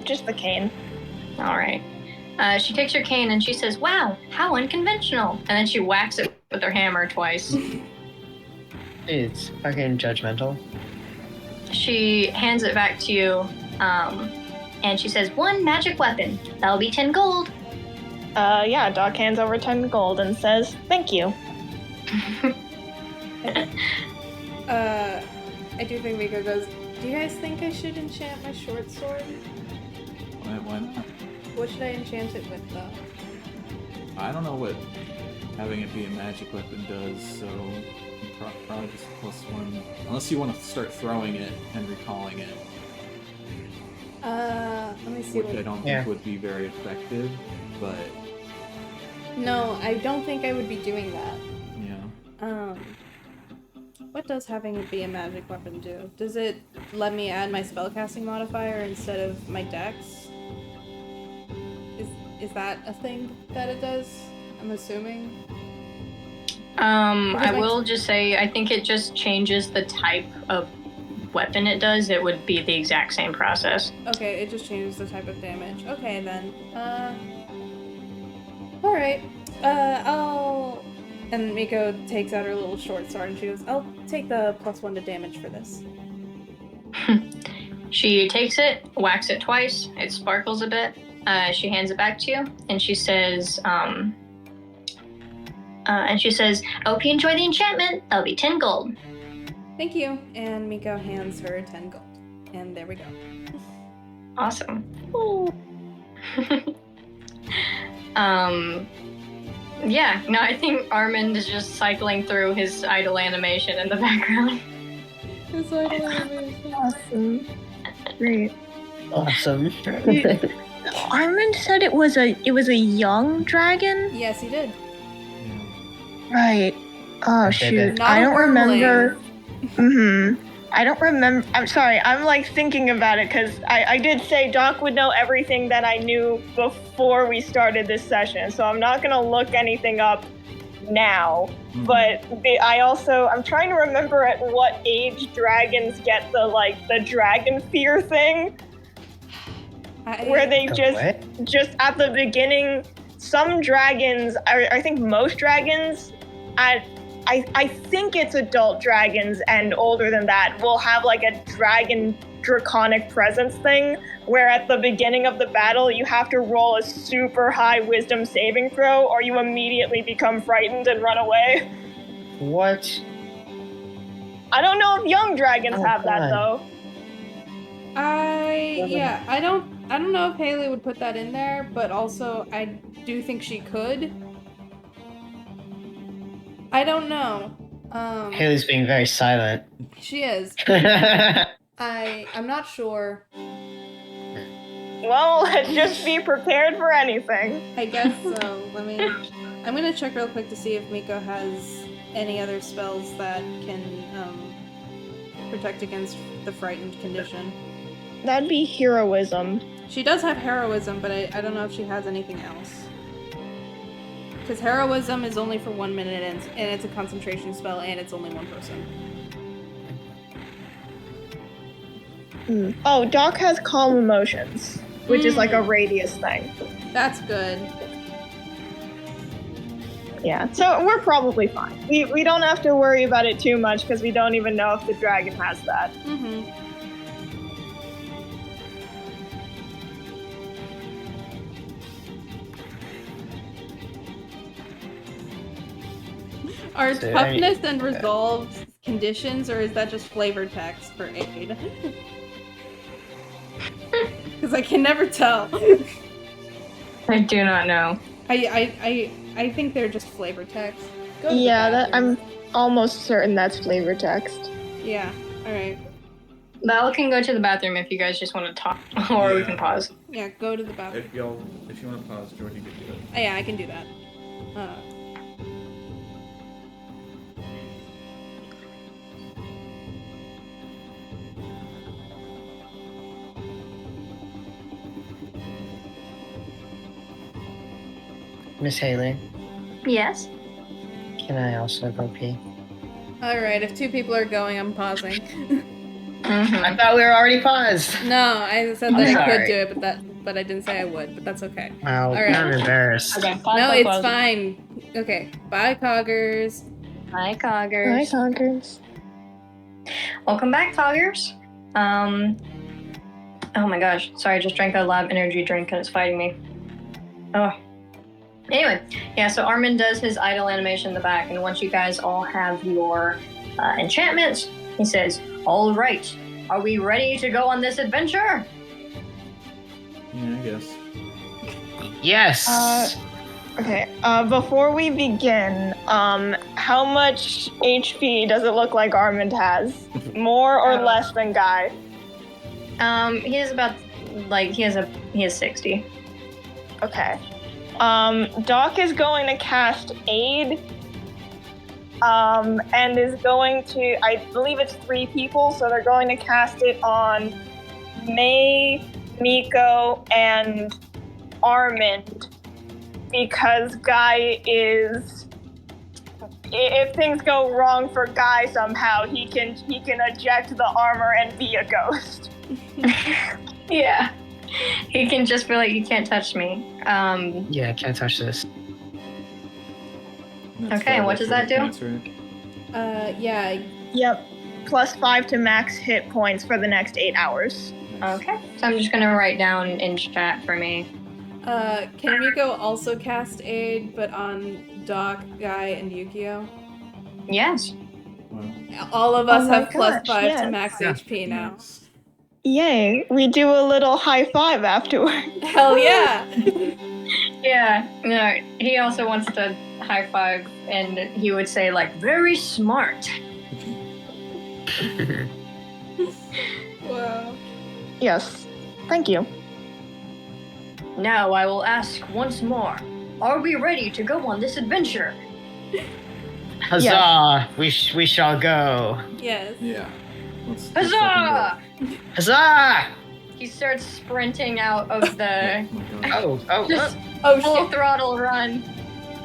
Just the cane. All right. She takes your cane and she says, wow, how unconventional. And then she whacks it with her hammer twice. It's fucking judgmental. She hands it back to you, and she says, 1 magic weapon. That'll be 10 gold. Yeah, Doc hands over 10 gold and says, thank you. I do think Miko goes, do you guys think I should enchant my short sword? Why not? What should I enchant it with, though? I don't know what having it be a magic weapon does, so probably just +1. Unless you want to start throwing it and recalling it, Let me see which I don't Yeah. think would be very effective, but No, I don't think I would be doing that. yeah. What does having it be a magic weapon do? Does it let me add my spellcasting modifier instead of my dex? Is that a thing that it does? I'm assuming. I will just say, I think it just changes the type of weapon it does. It would be the exact same process. Okay, it just changes the type of damage. Okay, then. Alright. I'll... And Miko takes out her little short sword and she goes, I'll take the +1 to damage for this. She takes it, whacks it twice, it sparkles a bit. She hands it back to you, and she says, I hope you enjoy the enchantment. That'll be 10 gold. Thank you. And Miko hands her 10 gold. And there we go. Awesome. Yeah, no, I think Armand is just cycling through his idle animation in the background. His idle animation. Awesome. Great. Awesome. Armand said it was a young dragon? Yes, he did. Right. Oh shoot. Not I a don't remember. wormling. I don't remember. I'm sorry. I'm like thinking about it because I did say Doc would know everything that I knew before we started this session. So I'm not gonna look anything up now. But I'm trying to remember at what age dragons get the dragon fear thing. Where they just at the beginning, some dragons, I think most dragons, I think it's adult dragons and older than that, will have like a dragon draconic presence thing, where at the beginning of the battle, you have to roll a super high wisdom saving throw, or you immediately become frightened and run away. What? I don't know if young dragons have that, though. I don't know if Haley would put that in there, but also I do think she could. I don't know. Haley's being very silent. She is. I'm not sure. Well, let's just be prepared for anything. I guess so. I'm gonna check real quick to see if Miko has any other spells that can protect against the frightened condition. That'd be heroism. She does have heroism, but I don't know if she has anything else. Because heroism is only for 1 minute, and it's a concentration spell, and it's only one person. Oh, Doc has calm emotions, which is like a radius thing. That's good. Yeah, so we're probably fine. We don't have to worry about it too much because we don't even know if the dragon has that. Mm-hmm. Are toughness and resolve conditions, or is that just flavor text for aid? Because I can never tell. I do not know. I think they're just flavor text. Yeah, I'm almost certain that's flavor text. Yeah, alright. Val can go to the bathroom if you guys just want to talk, or we can pause. Yeah, go to the bathroom. If you want to pause, Jordan can do it. Oh, yeah, I can do that. Miss Haley, Yes? can I also go pee? Alright, if two people are going, I'm pausing. I thought we were already paused. No, I said that I could sorry. do it, but I didn't say I would, but that's okay. Wow, All right. I'm embarrassed. Okay, No, it's fine. Okay, bye, Coggers. Hi, Coggers. Hi, Conkers. Welcome back, Coggers. Oh my gosh. Sorry, I just drank a lab energy drink and it's fighting me. Oh. Anyway, yeah, so Armin does his idle animation in the back, and once you guys all have your enchantments, he says, all right, are we ready to go on this adventure? Yeah, I guess. Yes. Okay, before we begin, how much HP does it look like Armand has? More or less than Guy? He has about, he has 60. Okay. Doc is going to cast Aid and is going to, I believe it's 3 people, so they're going to cast it on May, Miko, and Armand, because Guy is, if things go wrong for Guy somehow, he can eject the armor and be a ghost. Yeah. He can just be like, you can't touch me. Yeah, I can't touch this. Okay, what does that do? Yeah. Yep. +5 to max hit points for the next 8 hours. Okay. So I'm just gonna write down in chat for me. Can Miko also cast Aid, but on Doc, Guy, and Yukio? Yes. Wow. All of us Oh my have +5 gosh, yes. to max HP now. Nice. Yay, we do a little high five afterwards. Hell yeah! Yeah. No, he also wants to high five, and he would say like, very smart. Wow. Yes, thank you. Now I will ask once more. Are we ready to go on this adventure? Huzzah! We shall go. Yes. Yeah. Let's Huzzah! Huzzah! He starts sprinting out of the Oh my god. just Oh full shit. throttle run.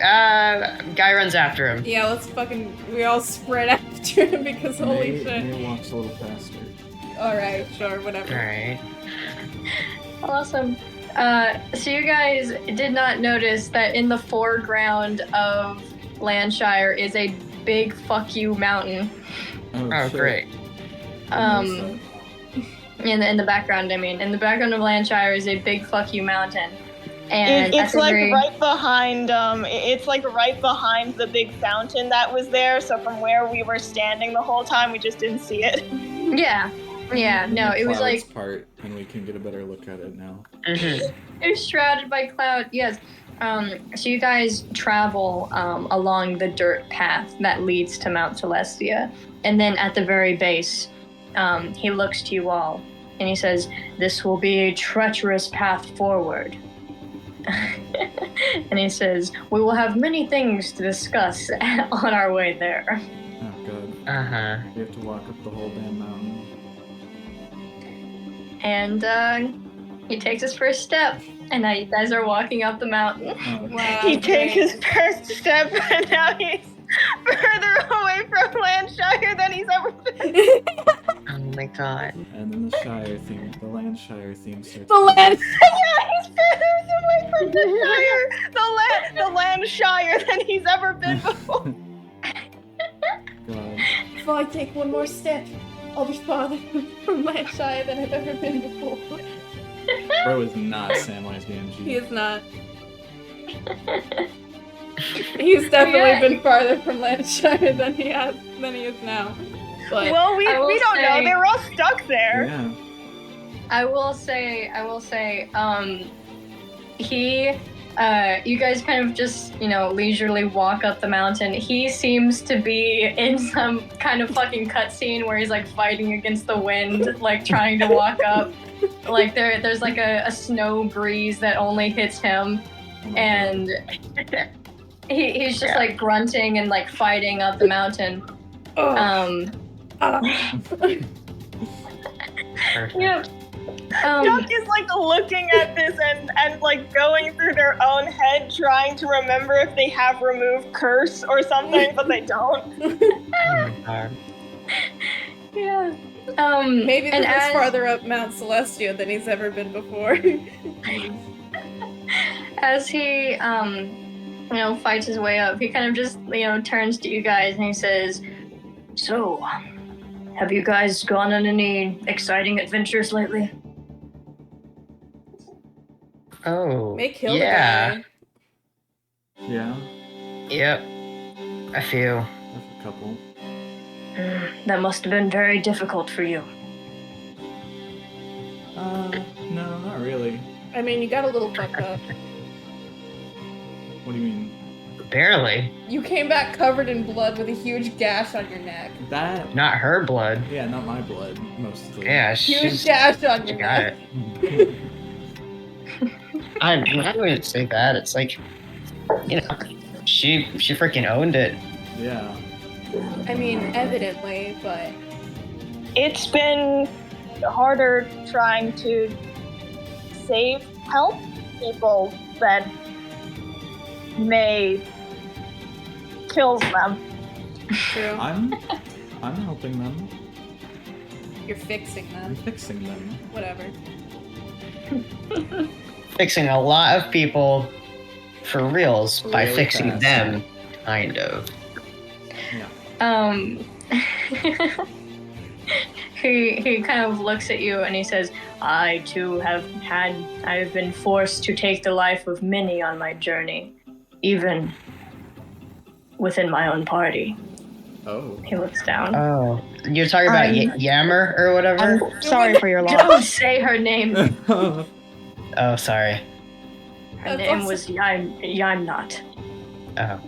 Guy runs after him. Yeah, let's fucking. We all sprint after him because holy shit. May walks a little faster. Alright, sure, whatever. Alright. Awesome. So you guys did not notice that in the foreground of Landshire is a big fuck you mountain. Oh, shit. great. In the background, I mean, in the background of Landshire is a big fuck you mountain, and It's like right behind. It's like right behind the big fountain that was there. So from where we were standing the whole time, we just didn't see it. Yeah. No, The it was clouds like part, and we can get a better look at it now. it was shrouded by cloud. Yes. So you guys travel along the dirt path that leads to Mount Celestia, and then at the very base, he looks to you all, and he says, "This will be a treacherous path forward." And he says, "We will have many things to discuss on our way there." Oh god. Uh-huh. We have to walk up the whole damn mountain. And he takes his first step, and now you guys are walking up the mountain. Oh, Wow. He takes great. his first step, and now he's further away from Landshire than he's ever been. Oh my god. and then the Shire theme, the Landshire theme starts. The land. Yeah, he's further away from the Shire, the Landshire than he's ever been before. God. If I take one more step, I'll be farther from Landshire than I've ever been before. Bro is not Samwise Gamgee. He is not. He's definitely Yeah. been farther from Landshire than he is now. But Well, we I will don't know. say- They were all stuck there. Yeah. I will say, you guys kind of just, leisurely walk up the mountain. He seems to be in some kind of fucking cutscene where he's like fighting against the wind, like trying to walk up. Like there's like a snow breeze that only hits him, Oh my and he's just like grunting and like fighting up the mountain. Perfect. Yeah. Duck is like looking at this and like going through their own head, trying to remember if they have removed curse or something, but they don't. Oh my god. Yeah. maybe and this is as- farther up Mount Celestia than he's ever been before. As he, fights his way up, he kind of just, turns to you guys and he says, "So, have you guys gone on any exciting adventures lately?" Oh. May kill yeah. the guy. Yeah. Yep. I feel. That's a couple. That must have been very difficult for you. No, not really. I mean, you got a little fucked up. What do you mean? Barely. You came back covered in blood with a huge gash on your neck. That? Not her blood. Yeah, not my blood, mostly. Yeah, Huge she's gash on she your got neck. it. I wouldn't say that. It's like, she freaking owned it. Yeah. I mean, evidently, but It's been harder trying to help people that may kill them. true. I'm helping them. You're fixing I'm them. fixing them. Whatever. Fixing a lot of people for reals by Really fixing fast. them, kind of. Yeah. He kind of looks at you and he says, I too have been forced to take the life of many on my journey, even within my own party. Oh. He looks down. Oh, you're talking about Yammer or whatever? I'm sorry for your loss. Don't say her name. Oh, sorry. Her That's name awesome. was Yamnat. Oh.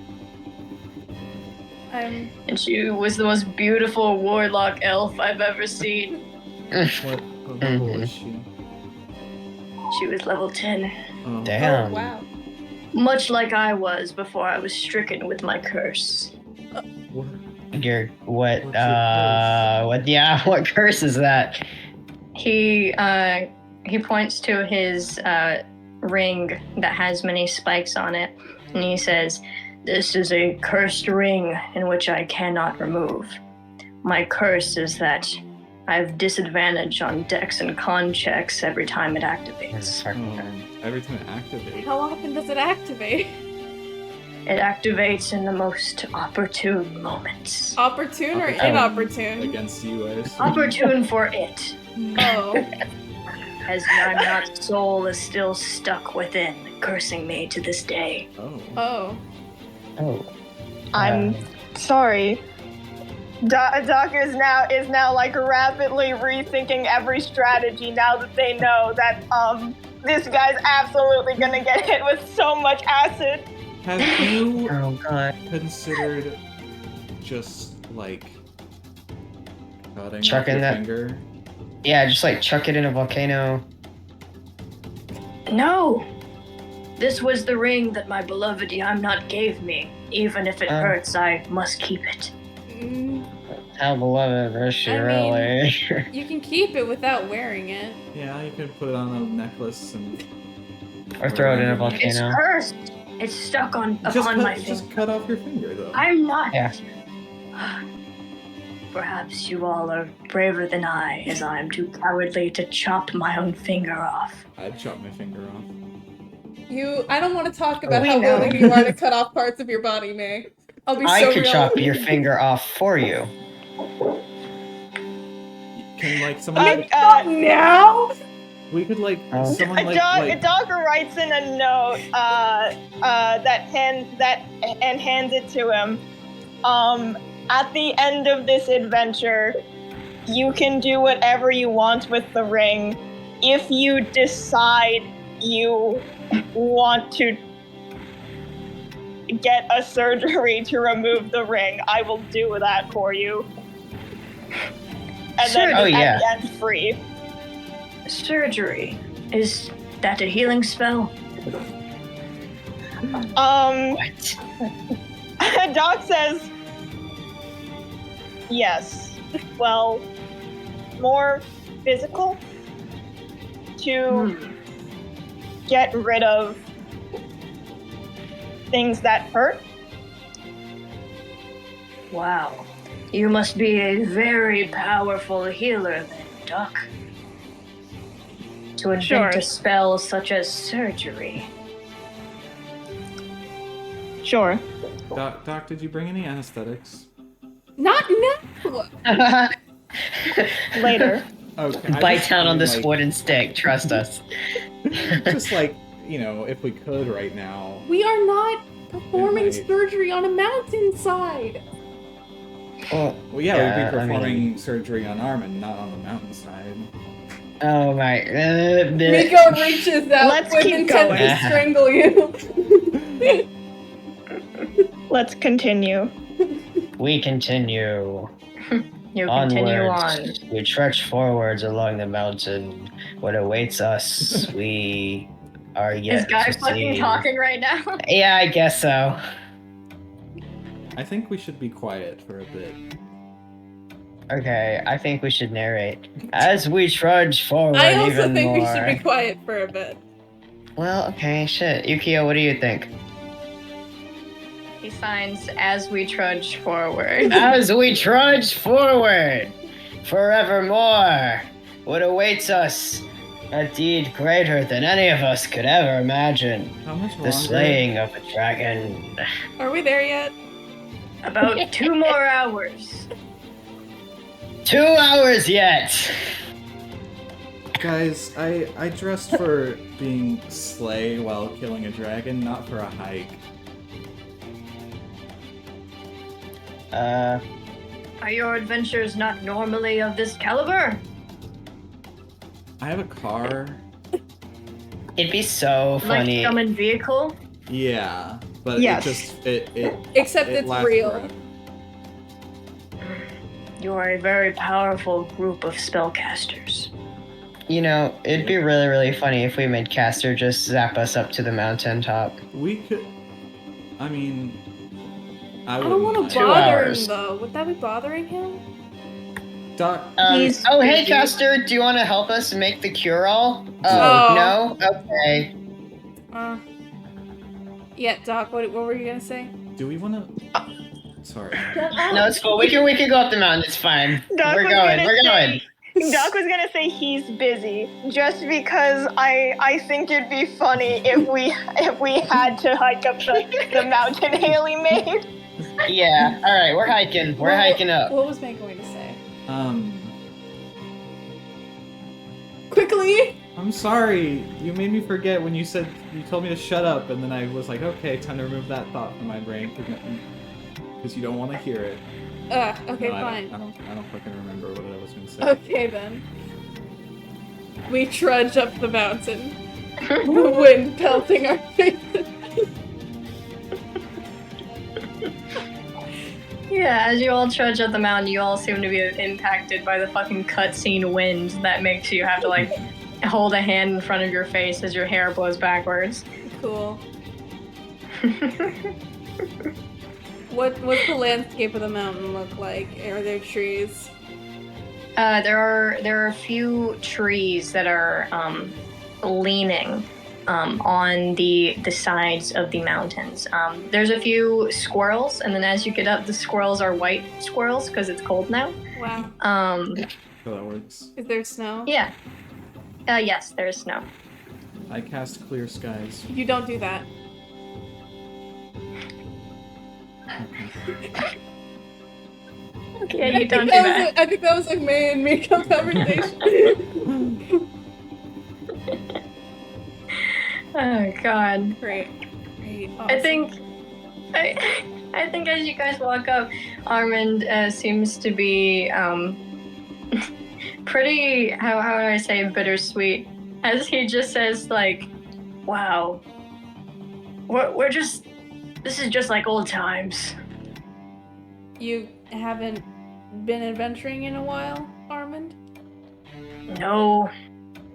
And she was the most beautiful warlock elf I've ever seen. What level is she? She was level 10. Oh. Damn. Oh, wow. Much like I was before I was stricken with my curse. What? What's your curse? What curse is that? He points to his ring that has many spikes on it, and he says, "This is a cursed ring in which I cannot remove. My curse is that I have disadvantage on dex and con checks every time it activates. Every time it activates. How often does it activate? It activates in the most opportune moments. Opportune or Opportune. inopportune? Against you, I assume. Opportune for it, Oh. as Yamnat's soul is still stuck within, cursing me to this day." Oh. Oh. Oh. I'm sorry. Doc is now like rapidly rethinking every strategy now that they know that this guy's absolutely gonna get hit with so much acid. Have you Oh god. considered just like cutting off Chucking your that- finger? Yeah, just like chuck it in a volcano. No! This was the ring that my beloved Yamnat gave me. Even if it hurts, I must keep it. Mm, How beloved is she I mean- really? you can keep it without wearing it. Yeah, you could put it on a necklace and Or throw it in a It's volcano. cursed! It's stuck upon my finger. just cut off your finger though. I'm not. Yeah. Perhaps you all are braver than I, as I am too cowardly to chop my own finger off. I'd chop my finger off. I don't want to talk about We how know. willing you are to cut off parts of your body, May. I'll be I so could real. chop your finger off for you. Can like someone Now? we could like Oh. someone like Doc writes in a note and hands it to him. At the end of this adventure, you can do whatever you want with the ring. If you decide you want to get a surgery to remove the ring, I will do that for you. And then Oh, yeah. at the end, free. Surgery. Is that a healing spell? What? Doc says, yes. Well, more physical to get rid of things that hurt. Wow. You must be a very powerful healer then, Doc. To invent Sure. a spell such as surgery. Sure. Doc, did you bring any anesthetics? Not now! Later. Okay. I Bite just down on mean, this like, wooden stick, trust us. Just like, if we could right now. We are not performing Right. surgery on a mountainside! Well, Well, yeah, Yeah, we'd be I performing mean- surgery on Armin, not on the mountainside. oh my. Miko reaches out Let's with keep intent going. to strangle you. Let's continue. We continue. You continue on. Onwards. We trudge forwards along the mountain. What awaits us, we are yet Is Guy to fucking see. talking right now? Yeah, I guess so. I think we should be quiet for a bit. Okay, I think we should narrate. As we trudge forward I also even think more. we should be quiet for a bit. Well, okay, shit. Yukio, what do you think? He signs as we trudge forward. As we trudge forward, forevermore, what awaits us? A deed greater than any of us could ever imagine. How much longer? The slaying of a dragon. Are we there yet? About 2 more hours. 2 hours yet! Guys, I dressed for being slay while killing a dragon, not for a hike. Are your adventures not normally of this caliber? I have a car. It'd be so funny. Like summon vehicle? Yeah, but Yes. it Except it it's lasts real. forever. You are a very powerful group of spellcasters. You know, it'd be really, really funny if we made Caster just zap us up to the mountaintop. We could. I mean, I I don't want wouldn't to mind. bother hours. him though. Would that be bothering him? Doc, He's oh, hey, busy. Caster, do you want to help us make the cure-all? Oh. No? Okay. Yeah, Doc. What were you gonna say? do we want to? Sorry. No, it's cool. We can go up the mountain. It's fine. Doc We're was going. gonna We're say- going. Doc was gonna say he's busy, just because I think it'd be funny if we had to hike up the mountain Haley made. Yeah. All right. We're hiking. We're hiking up. What was May going to say? Quickly! I'm sorry. You made me forget when you told me to shut up, and then I was like, okay, time to remove that thought from my brain because you don't want to hear it. Okay, No, fine. I don't fucking remember what I was gonna say. Okay then. We trudge up the mountain. The wind pelting our faces. Yeah, as you all trudge up the mountain, you all seem to be impacted by the fucking cutscene wind that makes you have to like hold a hand in front of your face as your hair blows backwards. Cool. What's the landscape of the mountain look like? Are there trees? There are a few trees that are leaning on the sides of the mountains. There's a few squirrels, and then as you get up, the squirrels are white squirrels because it's cold now. Wow. So that works. Is there snow? Yeah. Yes, there's snow. I cast clear skies. You don't do that. Yeah, you don't do that. I think that was like May and Miko conversation. Oh god. Great. Awesome. I think as you guys walk up, Armand seems to be pretty, how would I say, bittersweet, as he just says like, wow, this is just like old times. You haven't been adventuring in a while, Armand? No,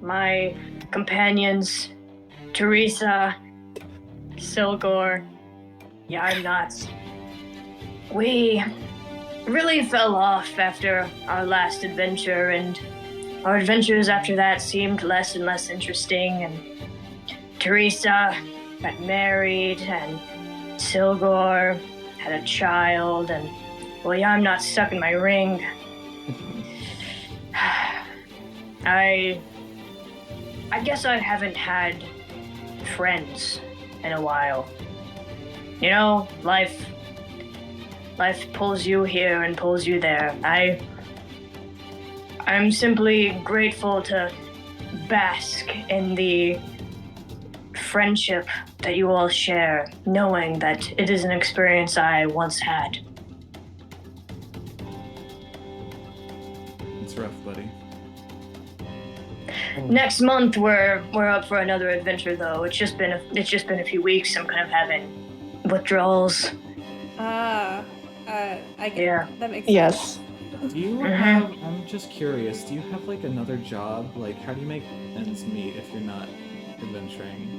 my companions, Teresa, Silgor, yeah, I'm not. We really fell off after our last adventure, and our adventures after that seemed less and less interesting, and Teresa got married, and Silgor had a child, and well, yeah, I'm not stuck in my ring. I guess I haven't had friends in a while. You know, life pulls you here and pulls you there. I'm simply grateful to bask in the friendship that you all share, knowing that it is an experience I once had. It's rough, buddy. Next month we're up for another adventure though. It's just been a few weeks. I'm kind of having withdrawals. I get Yeah. that makes sense. Yes. Do you have? I'm just curious. Do you have like another job? Like, how do you make ends meet if you're not adventuring?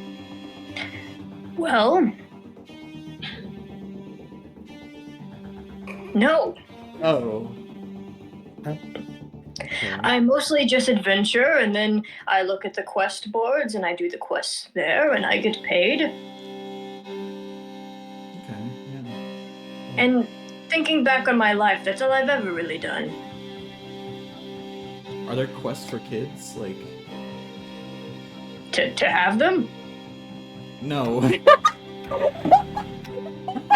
Well, No, Oh. Okay. I mostly just adventure, and then I look at the quest boards, and I do the quests there, and I get paid. Okay. Yeah. And thinking back on my life, that's all I've ever really done. Are there quests for kids? Like, To have them? no.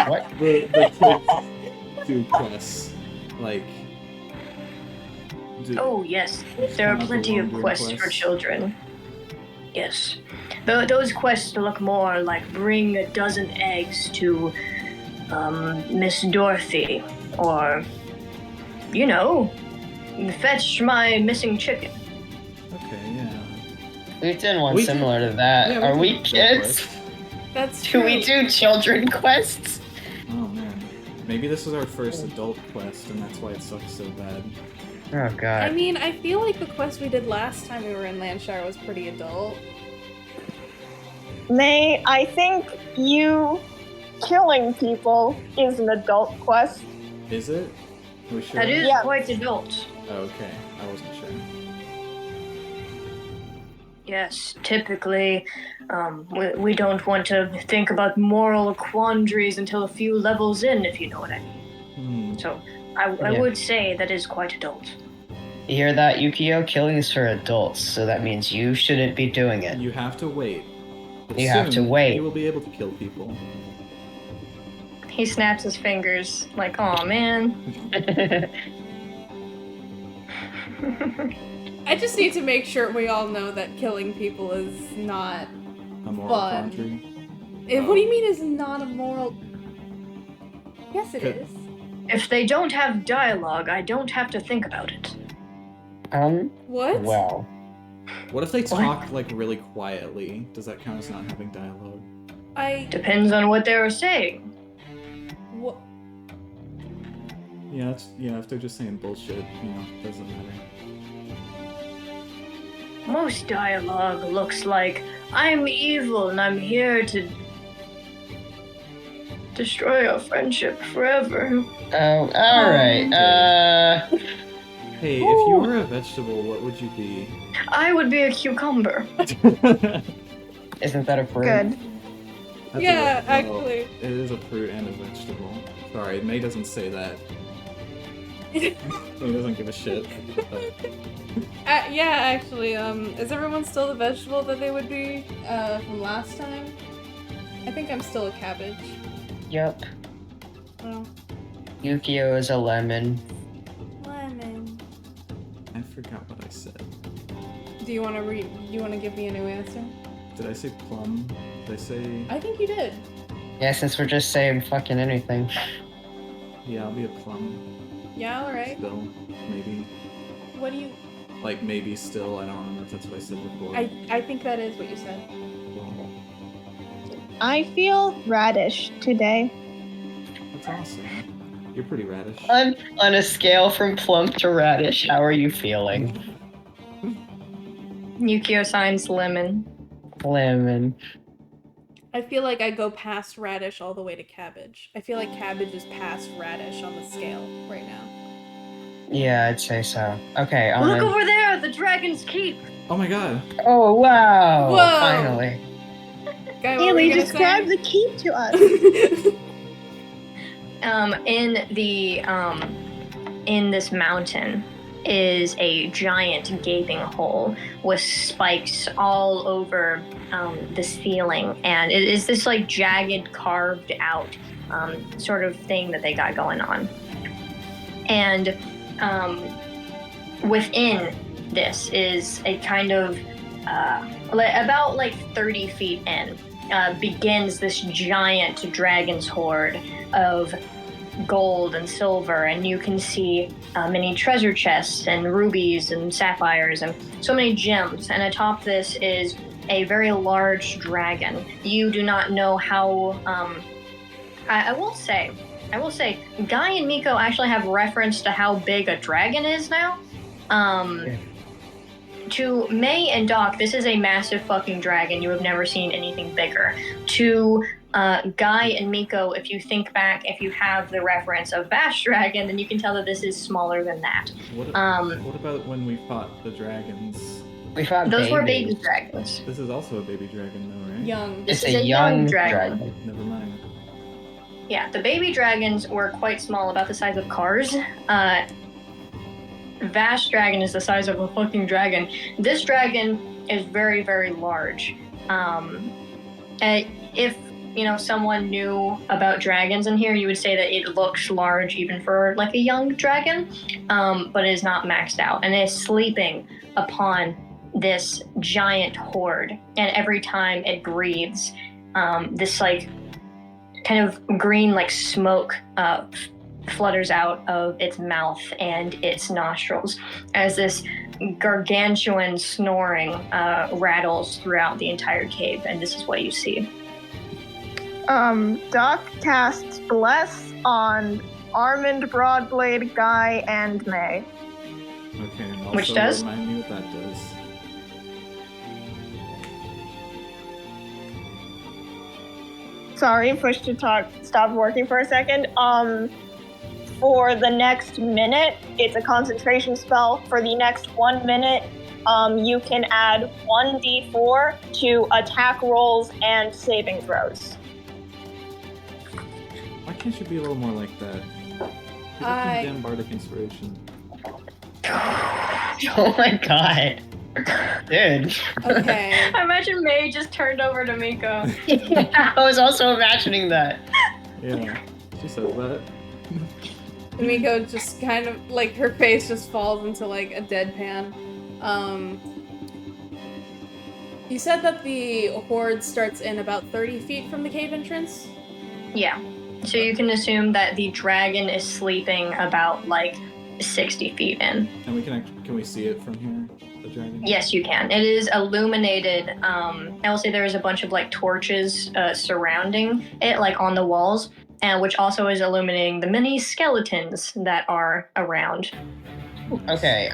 What? the kids do quests. Like. Oh, yes. Just There are come out plenty of alone doing quests for quests? children. Yes. Those quests look more like bring a dozen eggs to Miss Dorothy, or, you know, fetch my missing chicken. Okay, yeah. We've done one We similar to that. Yeah, Are we can do kids? quests. That's Do true. we do children quests? Oh man. Maybe this was our first adult quest, and that's why it sucks so bad. Oh I god. mean, I feel like the quest we did last time we were in Landshire was pretty adult. May, I think you killing people is an adult quest. Is it? Are we sure? That is Yeah. quite adult. Oh, okay. I wasn't sure. Yes, typically, we don't want to think about moral quandaries until a few levels in, if you know what I mean. Hmm. So, I Yeah. would say that is quite adult. You hear that, Yukio? Killing is for adults, so that means you shouldn't be doing it. You have to wait. But You have to soon, wait. You will be able to kill people. He snaps his fingers, like, "Aw, man." I just need to make sure we all know that killing people is not. A moral Fun. quandary. What do you mean is not a moral? Yes, it Good. is. If they don't have dialogue, I don't have to think about it. What? Well. What if they talk like really quietly? Does that count as not having dialogue? Depends on what they were saying. What? Yeah, if they're just saying bullshit, it doesn't matter. Most dialogue looks like, I'm evil and I'm here to destroy our friendship forever. Oh, alright. Hey, if you were a vegetable, what would you be? I would be a cucumber. Isn't that a fruit? Good. That's Yeah, well, actually. It is a fruit and a vegetable. Sorry, May doesn't say that. May doesn't give a shit. But Yeah, actually, is everyone still the vegetable that they would be from last time? I think I'm still a cabbage. Yep. Oh, Yukio is a lemon. lemon. I forgot what I said. Do you want to give me a new answer? Did I say plum? Did I say... I think you did. Yeah, since we're just saying fucking anything. Yeah, I'll be a plum. Yeah, alright. Still. Maybe. What do you... Like, maybe still. I don't remember if that's what I said before. I think that is what you said. I feel radish today. That's awesome. You're pretty radish. On a scale from plum to radish, how are you feeling? Yukio signs lemon. Lemon. I feel like I go past radish all the way to cabbage. I feel like cabbage is past radish on the scale right now. Yeah, I'd say so. Okay, Look over there, the Dragon's Keep. Oh my god. Oh, wow! Whoa! Finally. Guy, what were Haley, you gonna describe say? the keep to us. In this mountain is a giant gaping hole with spikes all over the ceiling, and it is this like jagged, carved out sort of thing that they got going on. And within this is a kind of about like 30 feet in begins this giant dragon's hoard of gold and silver, and you can see many treasure chests and rubies and sapphires and so many gems. And atop this is a very large dragon. You do not know how. I will say, Guy and Miko actually have reference to how big a dragon is now. To May and Doc, this is a massive fucking dragon. You have never seen anything bigger. To Guy and Miko, if you think back, if you have the reference of Bash Dragon, then you can tell that this is smaller than that. What about when we fought the dragons? We fought Those were babies. baby dragons. This is also a baby dragon, though, right? Young. It's This is a a young young dragon. dragon. Never mind. Yeah, the baby dragons were quite small, about the size of cars. Vash Dragon is the size of a fucking dragon. This dragon is very, very large. If someone knew about dragons in here, you would say that it looks large even for like a young dragon, but it is not maxed out, and it is sleeping upon this giant horde. And every time it breathes, this like kind of green like smoke flutters out of its mouth and its nostrils as this gargantuan snoring rattles throughout the entire cave, and this is what you see. Doc casts Bless on Armand, Broadblade, Guy, and May. Okay, and also Which does? remind me what that does. Sorry, push to talk stopped working for a second. For the next minute, it's a concentration spell. For the next 1 minute, you can add 1d4 to attack rolls and saving throws. Why can't you be a little more like that? Give us some damn bardic inspiration. Oh my god. Dude. Okay. I imagine May just turned over to Miko. I was also imagining that. Yeah, she says that. Miko just kind of, like, her face just falls into, like, a deadpan. You said that the horde starts in about 30 feet from the cave entrance? Yeah. So you can assume that the dragon is sleeping about like 60 feet in. And can we see it from here? The dragon? Yes, you can. It is illuminated. I will say there is a bunch of like torches surrounding it, like on the walls, and which also is illuminating the many skeletons that are around. Okay,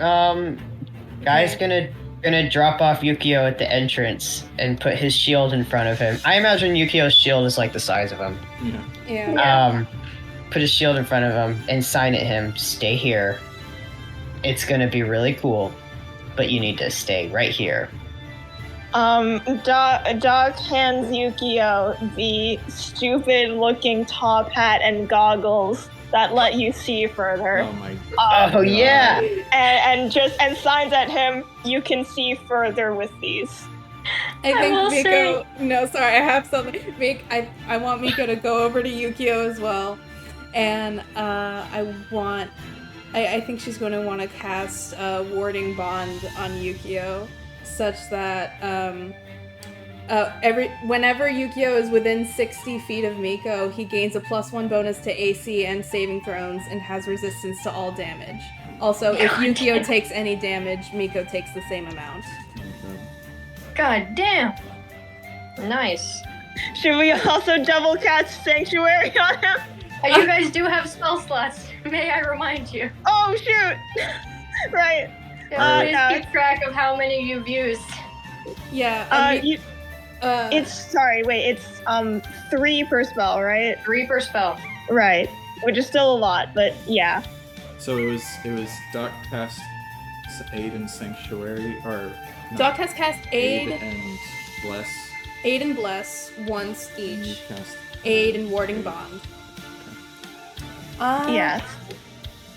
Guy's gonna drop off Yukio at the entrance and put his shield in front of him. I imagine Yukio's shield is like the size of him. Yeah. Yeah. Put his shield in front of him and sign at him, stay here. It's gonna be really cool, but you need to stay right here. Doc hands Yukio the stupid-looking top hat and goggles that let you see further. Oh my god. Oh yeah! And signs at him, you can see further with these. I think will Miko. say- No, sorry, I have something. I want Miko to go over to Yukio as well, and I think she's going to want to cast Warding Bond on Yukio, such that whenever Yukio is within 60 feet of Miko, he gains a +1 bonus to AC and saving throws and has resistance to all damage. Also, if Yukio takes any damage, Miko takes the same amount. God damn. Nice. Should we also double cast Sanctuary on him? You guys do have spell slots. May I remind you? Oh shoot! Right. Please no. keep track of how many you've used. Yeah. It's 3 per spell, right? 3 per spell. Right. Which is still a lot, but yeah. So it was Doc cast Aid and Sanctuary, or no, Doc has cast Aid and Bless. Aid and Bless once And you each. cast Aid and Warding Bond. Yeah.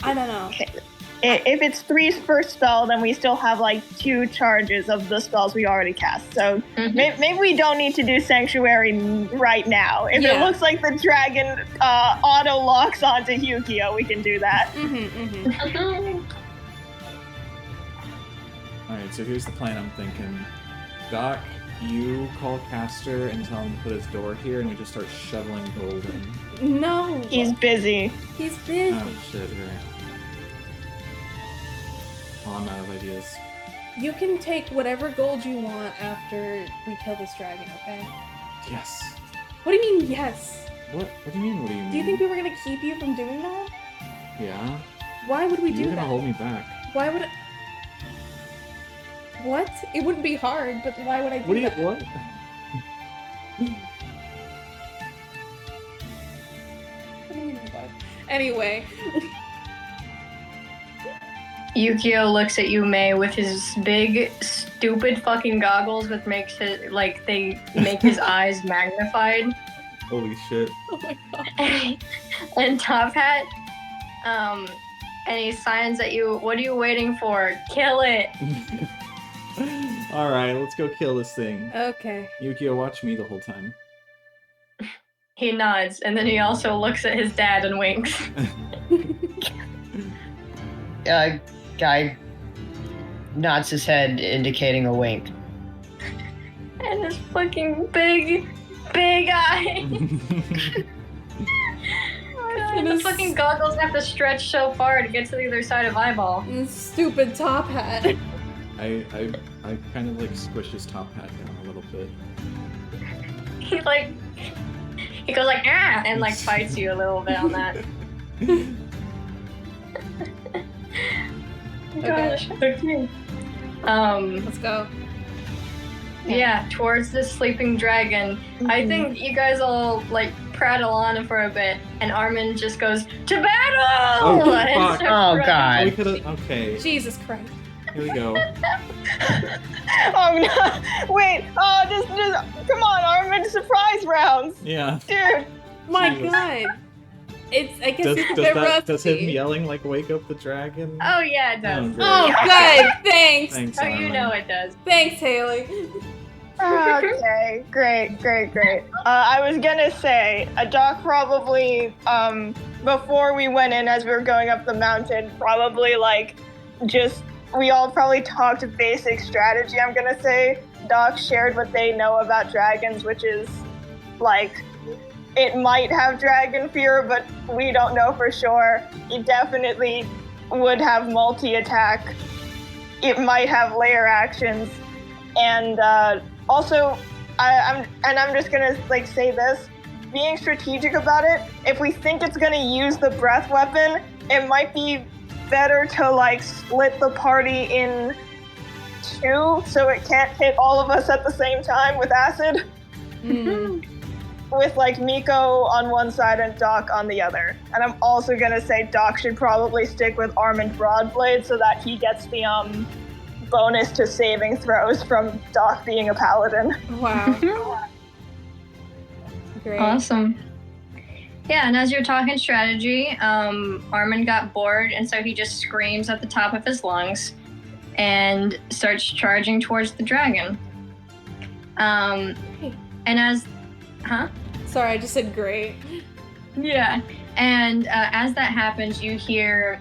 I don't know. Okay. If it's 3 per spell, then we still have like 2 charges of the spells we already cast. So maybe we don't need to do Sanctuary right now. If it looks like the dragon auto locks onto Yukio, we can do that. Alright, so here's the plan I'm thinking. Doc, you call Caster and tell him to put his door here, and we just start shoveling gold in. No. He's busy. He's busy. Oh shit, you're right. Oh, I'm out of ideas. You can take whatever gold you want after we kill this dragon, okay? Yes. What do you mean, yes? What do you mean? What do you mean? Do you think we were gonna keep you from doing that? Yeah. Why would we You do were gonna that? hold me back. Why would it... What? It wouldn't be hard, but why would I do What do you that? what? happening in my body. Anyway. Yukio looks at you, May, with his big, stupid fucking goggles, which makes it like they make his eyes magnified. Holy shit. Oh my god. And Top Hat, and he signs at you. What are you waiting for? Kill it! Alright, let's go kill this thing. Okay. Yukio, watch me the whole time. He nods, and then he also looks at his dad and winks. Guy nods his head, indicating a wink. And his fucking big eye. God, the fucking goggles have to stretch so far to get to the other side of eyeball. Stupid Top Hat. I kind of like squish his top hat down a little bit. He goes like, ah, and like fights you a little bit on that. Gosh, okay. Let's go. Yeah, towards this sleeping dragon. I think you guys all like prattle on for a bit, and Armin just goes to battle. Oh, and fuck. starts Oh, running. God. We could've. Okay. Jesus Christ. Here we go. Oh no! Wait! Oh, just come on, Armin! Surprise rounds, Yeah. dude. My Jesus. God. I guess it's a bit rusty. Does him yelling like wake up the dragon? Oh yeah, it does. great. Oh, good. Thanks. Thanks, Oh, you Armin. know it does. Thanks, Haley. Okay, great. I was gonna say, Doc probably, before we went in, as we were going up the mountain, probably like, we all probably talked basic strategy. I'm gonna say Doc shared what they know about dragons, which is like, it might have dragon fear, but we don't know for sure. It definitely would have multi-attack. It might have layer actions, and also, I'm just gonna like say this: being strategic about it. If we think it's gonna use the breath weapon, it might be better to like split the party in two, so it can't hit all of us at the same time with acid. With like Miko on one side and Doc on the other. And I'm also gonna say Doc should probably stick with Armin Broadblade so that he gets the bonus to saving throws from Doc being a paladin. Wow. Great. Awesome. Yeah, and as you're talking strategy, Armin got bored, and so he just screams at the top of his lungs and starts charging towards the dragon. And as... Huh? Sorry, I just said great. Yeah. And as that happens, you hear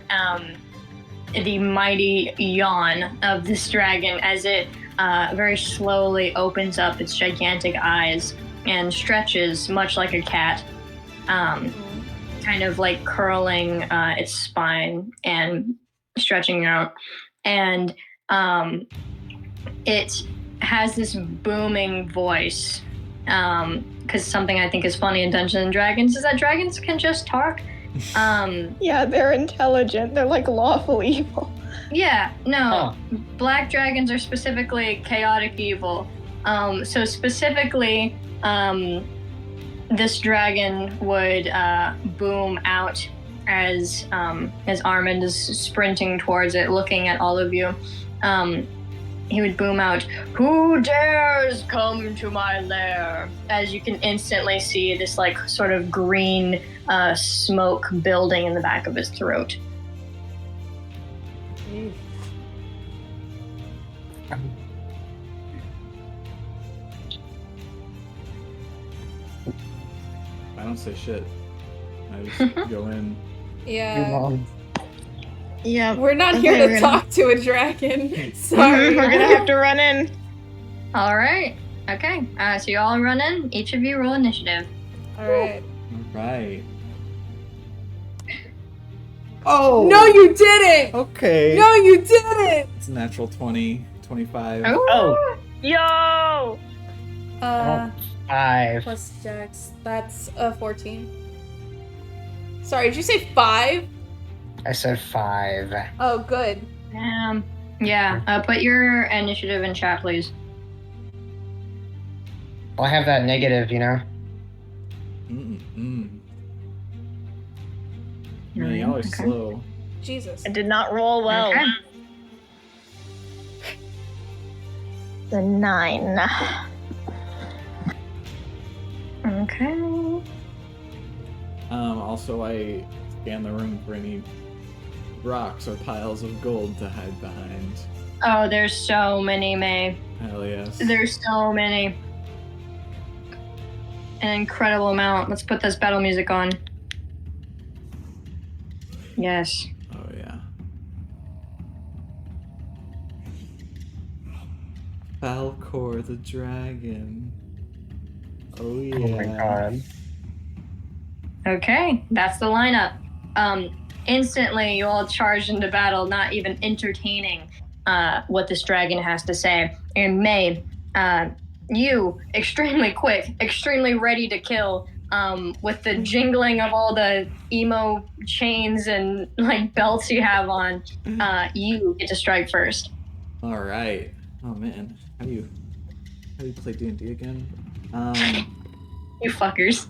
the mighty yawn of this dragon as it very slowly opens up its gigantic eyes and stretches much like a cat, kind of like curling its spine and stretching out. And it has this booming voice. Because something I think is funny in Dungeons and Dragons is that dragons can just talk. Yeah, they're intelligent. They're like lawful evil. Yeah, no. Black dragons are specifically chaotic evil. So specifically, this dragon would boom out as Armand is sprinting towards it, looking at all of you. He would boom out, "Who dares come to my lair?" As you can instantly see this like sort of green smoke building in the back of his throat. I don't say shit. I just go in. Yeah. Yeah. We're not here to talk to a dragon. Sorry. We're gonna have to run in. All right. Okay. So you all run in. Each of you roll initiative. All right. Alright. Oh! No, you didn't! Okay. No, you didn't! It's a natural 20, 25. Oh, Yo! 5. Plus Jax. That's 14. Sorry, did you say 5? I said 5. Oh, good. Yeah. Put your initiative in chat, please. Well, I have that negative, you know? Man, y'all are Okay. slow. Jesus. I did not roll well. Okay. The 9. Okay. Also, I scan the room for any rocks or piles of gold to hide behind. Oh, there's so many, May. Hell yes. There's so many. An incredible amount. Let's put this battle music on. Yes. Oh yeah. Falcor the dragon. Oh yeah. Oh my god. Okay, that's the lineup. Instantly, you all charge into battle, not even entertaining what this dragon has to say. And May, you, extremely quick, extremely ready to kill, with the jingling of all the emo chains and like belts you have on, you get to strike first. All right. Oh man, how do you play D&D again? You fuckers.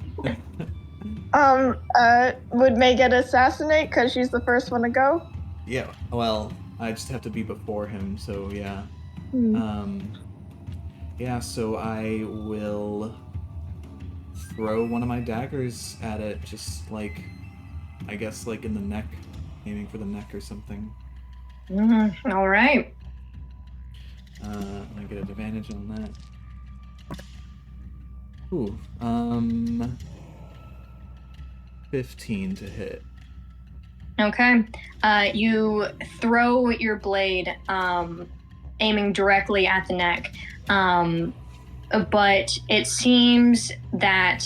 Would May get assassinate because she's the first one to go? Yeah. Well, I just have to be before him, so yeah. Yeah. So I will throw one of my daggers at it, just like, I guess, like in the neck, aiming for the neck or something. All right. I get an advantage on that. Ooh, 15 to hit. Okay. You throw your blade, aiming directly at the neck. But it seems that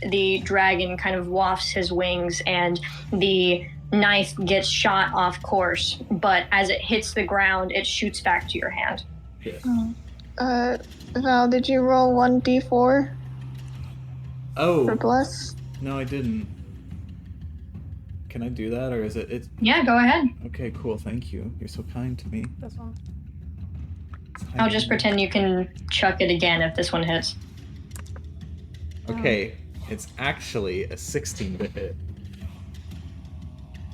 the dragon kind of wafts his wings and the knife gets shot off course. But as it hits the ground, it shoots back to your hand. Yeah. Val, did you roll 1d4 for Oh, bless? no, I didn't. Can I do that, or is it? Yeah, go ahead. Okay, cool. Thank you. You're so kind to me. That's one. I'll just pretend you can chuck it again if this one hits. Okay, it's actually a 16 to hit.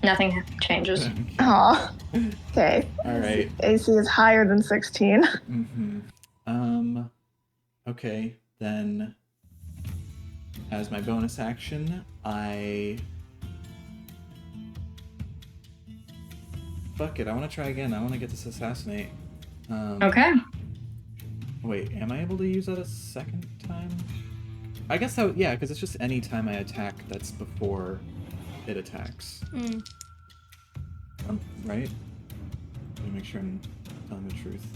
Nothing changes. Aw. Okay. All right. AC is higher than 16. Okay, then as my bonus action, fuck it, I want to try again. I want to get this assassinate. Okay. Wait, am I able to use that a second time? I guess that, yeah, because it's just any time I attack that's before it attacks. Right? Let me make sure I'm telling the truth.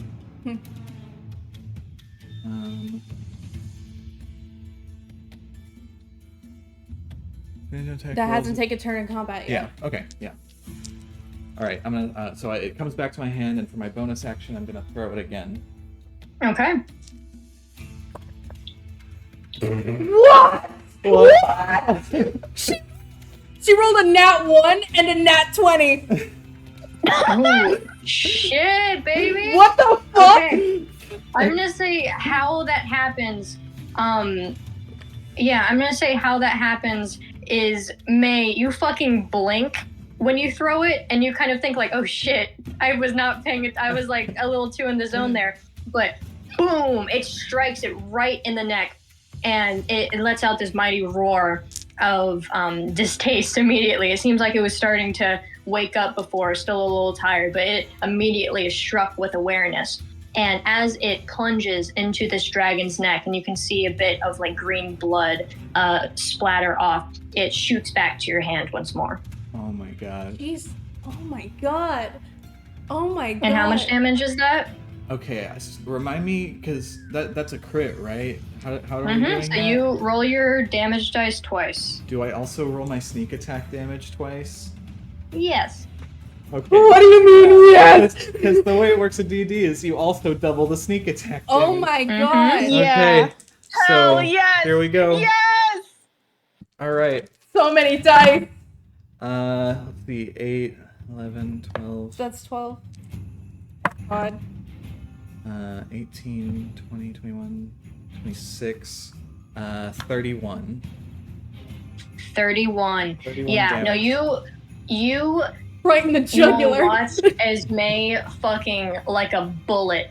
That hasn't taken a turn in combat yet. Yeah, okay, yeah. Alright, I'm gonna, so it comes back to my hand, and for my bonus action, I'm gonna throw it again. Okay. What? She rolled a nat 1 and a nat 20. Oh, shit, baby. What the fuck? Okay. I'm gonna say how that happens. Yeah, I'm gonna say how that happens is May, you fucking blink when you throw it, and you kind of think like, oh shit, I was not paying it. I was like a little too in the zone there. But boom, it strikes it right in the neck, and it lets out this mighty roar of distaste immediately. It seems like it was starting to wake up before, still a little tired, but it immediately is struck with awareness. And as it plunges into this dragon's neck, and you can see a bit of like green blood splatter off, it shoots back to your hand once more. Oh my god. Jeez. Oh my god. Oh my god. And how much damage is that? Okay, remind me, because that's a crit, right? How are we doing So that? you roll your damage dice twice. Do I also roll my sneak attack damage twice? Yes. Okay. What do you mean, yes? Because the way it works in D&D is you also double the sneak attack damage. Oh my god. Yeah. Okay, so Hell yes! here we go. Yes! Alright. So many dice. Let's see, 8, 11, 12, That's 12. God. 18, 20, 21, 26, 31. 31. 31 Yeah, no, damage. you Right in the will jugular. watch as May fucking like a bullet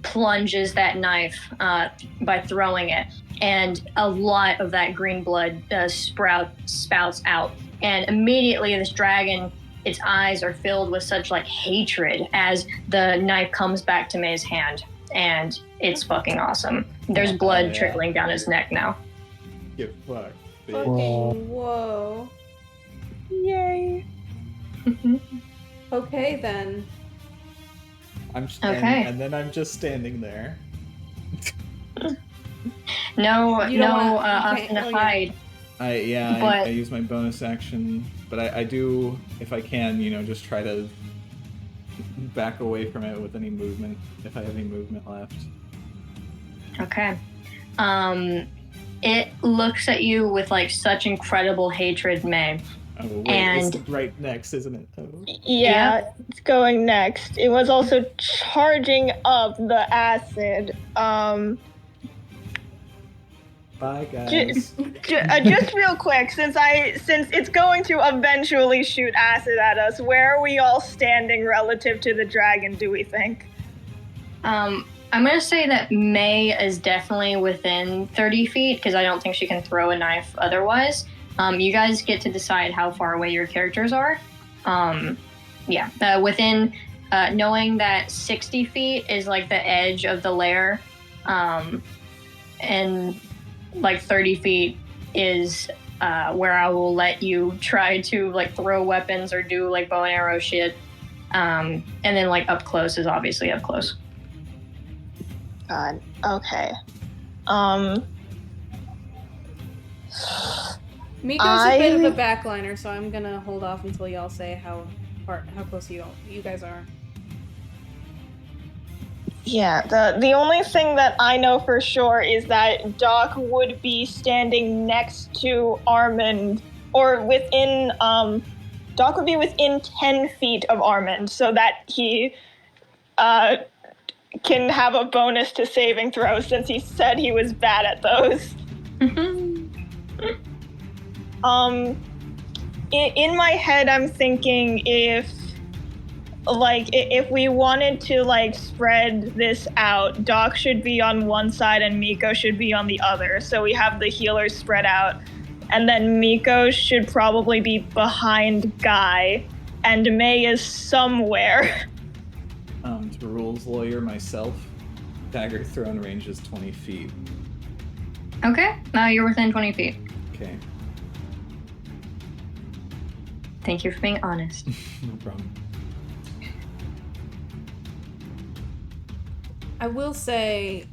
plunges that knife by throwing it, and a lot of that green blood spouts out, and immediately this dragon, its eyes are filled with such like hatred as the knife comes back to May's hand, and it's fucking awesome. There's blood trickling down his neck now. Get fucked, bitch. Fucking whoa. Yay. Okay then. Okay. And then I'm just standing there. No You don't wanna- you option can't- to oh, yeah. hide. I use my bonus action, but I do, if I can, just try to back away from it with any movement, if I have any movement left. Okay. It looks at you with like such incredible hatred, May. Oh, wait, And- it's right next, isn't it? Oh. Yeah, it's going next. It was also charging up the acid. Bye, guys. Just real quick, since it's going to eventually shoot acid at us, where are we all standing relative to the dragon, do we think? I'm gonna say that May is definitely within 30 feet because I don't think she can throw a knife otherwise. You guys get to decide how far away your characters are. Within knowing that 60 feet is like the edge of the lair, and like 30 feet is where I will let you try to like throw weapons or do like bow and arrow shit. And then like up close is obviously up close. God. Okay. Miko's a bit of a backliner, so I'm gonna hold off until y'all say how close you guys are. Yeah, the only thing that I know for sure is that Doc would be standing next to Armand, or within, Doc would be within 10 feet of Armand, so that he, can have a bonus to saving throws since he said he was bad at those. In my head, I'm thinking if we wanted to like spread this out, Doc should be on one side and Miko should be on the other. So we have the healers spread out, and then Miko should probably be behind Guy, and May is somewhere. To rules lawyer myself, dagger thrown range is 20 feet. Okay, you're within 20 feet. Okay. Thank you for being honest. No problem. I will say,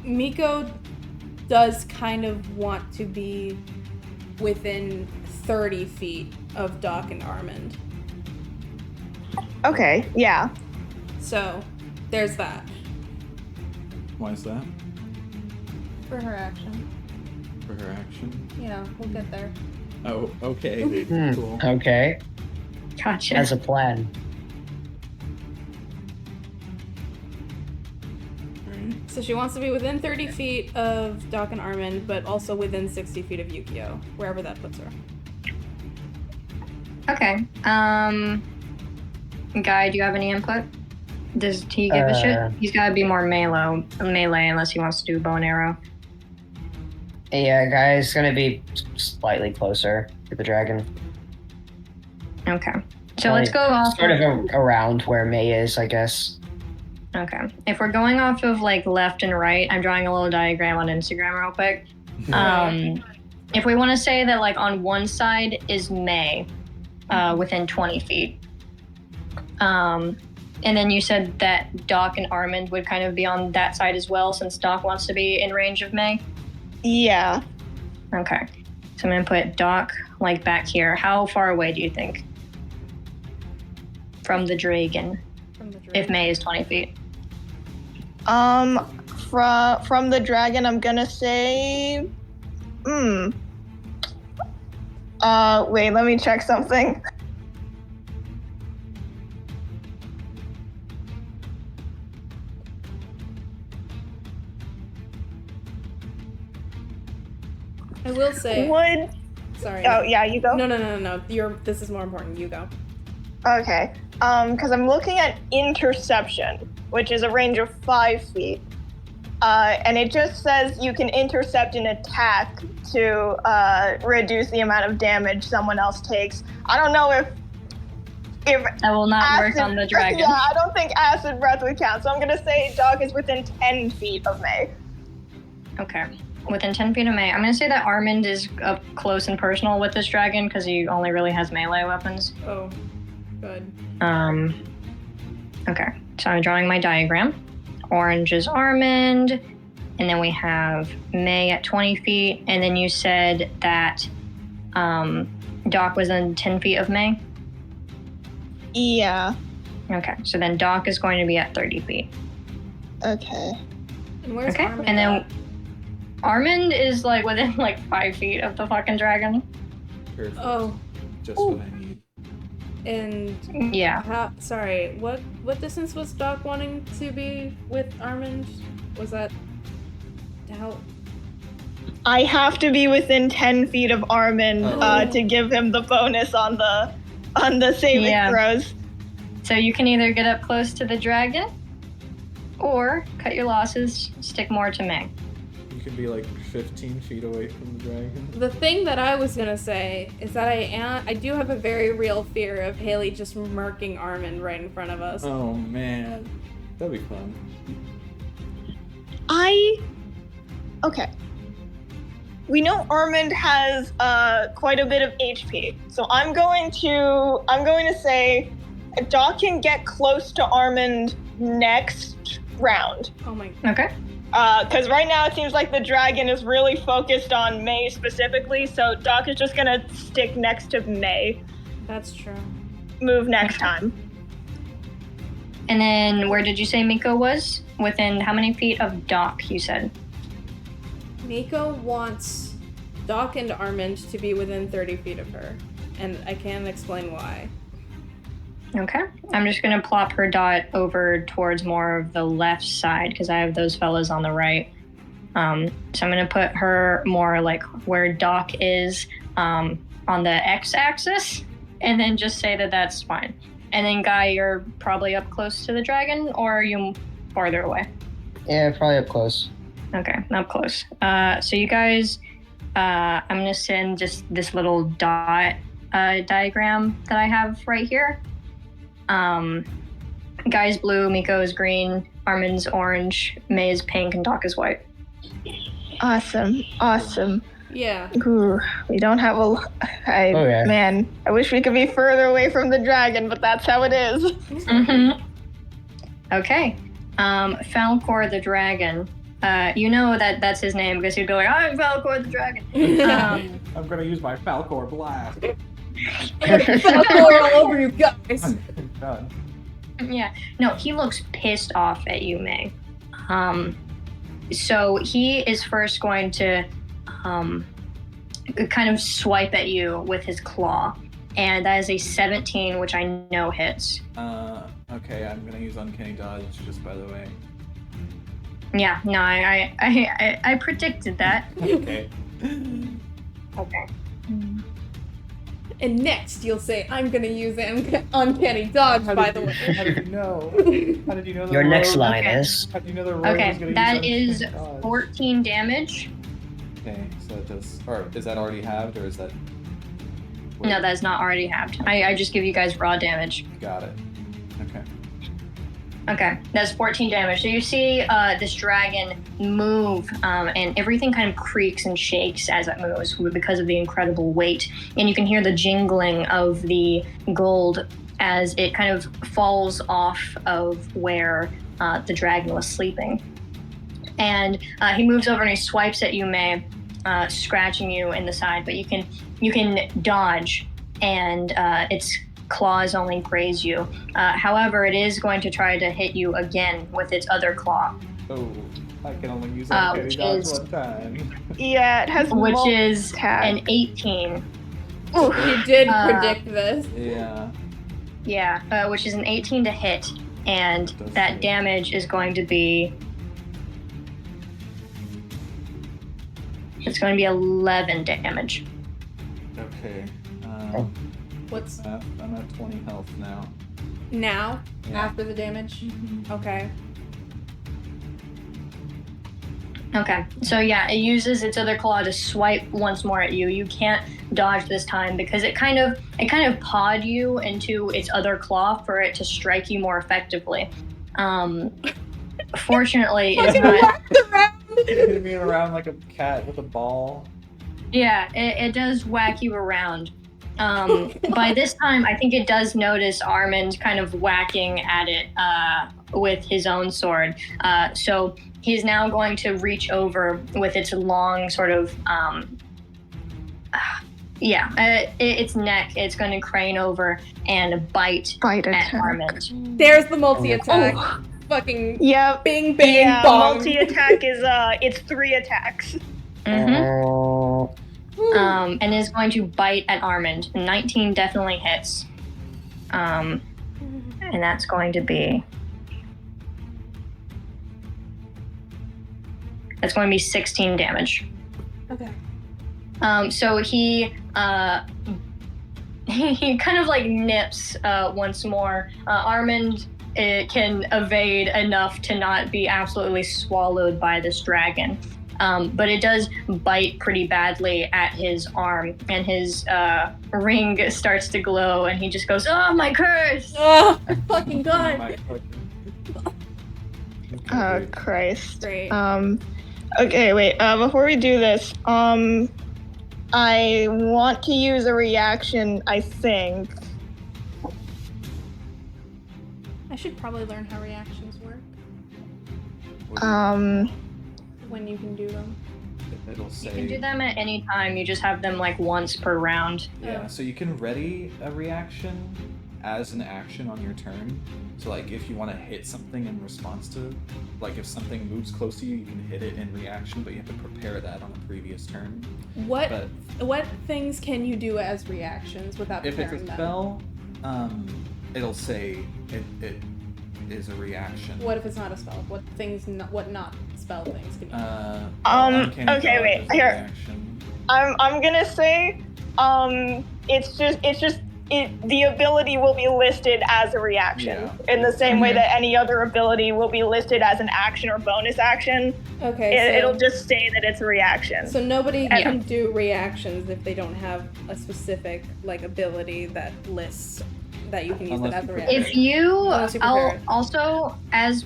Miko does kind of want to be within 30 feet of Doc and Armand. Okay, yeah. So, there's that. Why is that? For her action. For her action? Yeah, we'll get there. Oh, okay. Cool. Okay, Gotcha. as a plan. Alright. So she wants to be within 30 feet of Doc and Armand, but also within 60 feet of Yukio, wherever that puts her. Okay. Guy, do you have any input? Does he give a shit? He's got to be more melee unless he wants to do bow and arrow. Yeah, Guy's gonna be slightly closer to the dragon. Okay. So let's go off. Sort of around where May is, I guess. Okay. If we're going off of like left and right, I'm drawing a little diagram on Instagram real quick. If we want to say that like on one side is May, within 20 feet. And then you said that Doc and Armand would kind of be on that side as well, since Doc wants to be in range of May. Yeah. Okay. So I'm going to put Doc like back here. How far away do you think? From the dragon, if May is 20 feet. From the dragon, I'm gonna say, wait, let me check something. will say. Sorry. Oh yeah, you go. No. This is more important. You go. Okay. Because I'm looking at interception, which is a range of 5 feet. And it just says you can intercept an attack to reduce the amount of damage someone else takes. I don't know if that will not work on the dragon. Yeah, I don't think acid breath would count. So I'm gonna say Doc is within 10 feet of May. Okay. Within 10 feet of May. I'm gonna say that Armand is up close and personal with this dragon because he only really has melee weapons. Oh, good. Okay. So I'm drawing my diagram. Orange is Armand, and then we have May at 20 feet, and then you said that Doc was in 10 feet of May? Yeah. Okay, so then Doc is going to be at 30 feet. Okay. And where's Okay, Armand and then at? Armand is like within like 5 feet of the fucking dragon. Perfect. Oh, Just what I need. and Yeah. sorry, what distance was Doc wanting to be with Armand? Was that how? I have to be within 10 feet of Armand to give him the bonus on the saving throws. So you can either get up close to the dragon, or cut your losses, stick more to May. You can be like 15 feet away from the dragon. The thing that I was gonna say is that I do have a very real fear of Haley just murking Armand right in front of us. Oh man, that'd be fun. Okay. We know Armand has quite a bit of HP, so I'm going to say Doc can get close to Armand next round. Oh my. Okay. Because right now it seems like the dragon is really focused on May specifically, so Doc is just gonna stick next to May. That's true. Move next time. And then where did you say Miko was? Within how many feet of Doc, you said? Miko wants Doc and Armand to be within 30 feet of her, and I can't explain why. Okay. I'm just going to plop her dot over towards more of the left side because I have those fellas on the right. So I'm going to put her more like where Doc is on the x-axis and then just say that that's fine. And then Guy, you're probably up close to the dragon, or are you farther away? Yeah, probably up close. Okay, up close. So you guys, I'm going to send just this little dot diagram that I have right here. Guy's blue, Miko is green, Armand's orange, May is pink, and Doc is white. Awesome. Yeah. Ooh, we don't have man, I wish we could be further away from the dragon, but that's how it is. Mm-hmm. Okay. Falcor the dragon. You know that's his name because he'd be like, I'm Falcor the dragon. I'm gonna use my Falcor blast. Falcor all over you guys. God. Yeah. No, he looks pissed off at you, May. So he is first going to kind of swipe at you with his claw. And that is a 17, which I know hits. Okay, I'm gonna use Uncanny Dodge, just by the way. Yeah, no, I predicted that. Okay. Okay. And next, you'll say, I'm gonna use Uncanny Dodge, by the way. How did you know? How did you know? Your next line is. How did you know the rogue was Okay, gonna that use is Uncanny Dodge? 14 damage. Okay, so it does. Or is that already halved, or is that? No, that is not already halved. I just give you guys raw damage. Got it. Okay. Okay, that's 14 damage. So you see this dragon move, and everything kind of creaks and shakes as it moves because of the incredible weight. And you can hear the jingling of the gold as it kind of falls off of where the dragon was sleeping. And he moves over and he swipes at you, May, scratching you in the side. But you can dodge, and its claws only graze you. However, it is going to try to hit you again with its other claw. Oh, I can only use Uncanny which Dodge is- one time. Yeah, it has Which multiple is attacks. an 18. You did predict this. Yeah. Yeah, which is an 18 to hit, and that damage is going to be... it's going to be 11 damage. Okay. What's I'm at 20 health now. now? Yeah. After the damage? Okay. Okay, so yeah, it uses its other claw to swipe once more at you. You can't dodge this time because it kind of pawed you into its other claw for it to strike you more effectively. Fortunately, it's not. Hitting me around like a cat with a ball. Yeah, it does whack you around. By this time, I think it does notice Armand kind of whacking at it with his own sword. So he's now going to reach over with its long sort of, its neck. It's going to crane over and bite at attack. Armand. There's the multi-attack. Fucking Yep. bing, bang, Yeah, bong. multi-attack is, it's 3 attacks. Mm-hmm. And is going to bite at Armand. 19 definitely hits. And that's going to be... That's going to be 16 damage. Okay. So he kind of like nips once more. Armand can evade enough to not be absolutely swallowed by this dragon. But it does bite pretty badly at his arm, and his ring starts to glow, and he just goes, "Oh, my curse!" Oh, fucking god. My Oh, Christ. Great. Okay, wait, before we do this, I want to use a reaction, I think. I should probably learn how reactions work. When you can do them. It'll You say. can do them at any time. You just have them like once per round. Yeah, so you can ready a reaction as an action on your turn. So like if you want to hit something in response to, like if something moves close to you, you can hit it in reaction, but you have to prepare that on a previous turn. What But what things can you do as reactions without if it's preparing a them? spell, it'll say it is a reaction. What if it's not a spell? What not spell things can you do? Uncanny okay, Dodge wait, is a here. reaction. I'm gonna say, the ability will be listed as a reaction in the same way that any other ability will be listed as an action or bonus action. Okay, It'll just say that it's a reaction. so nobody can do reactions if they don't have a specific like ability that lists that you can use Unless that as a you reaction. If you, Unless you I'll prepare it. also as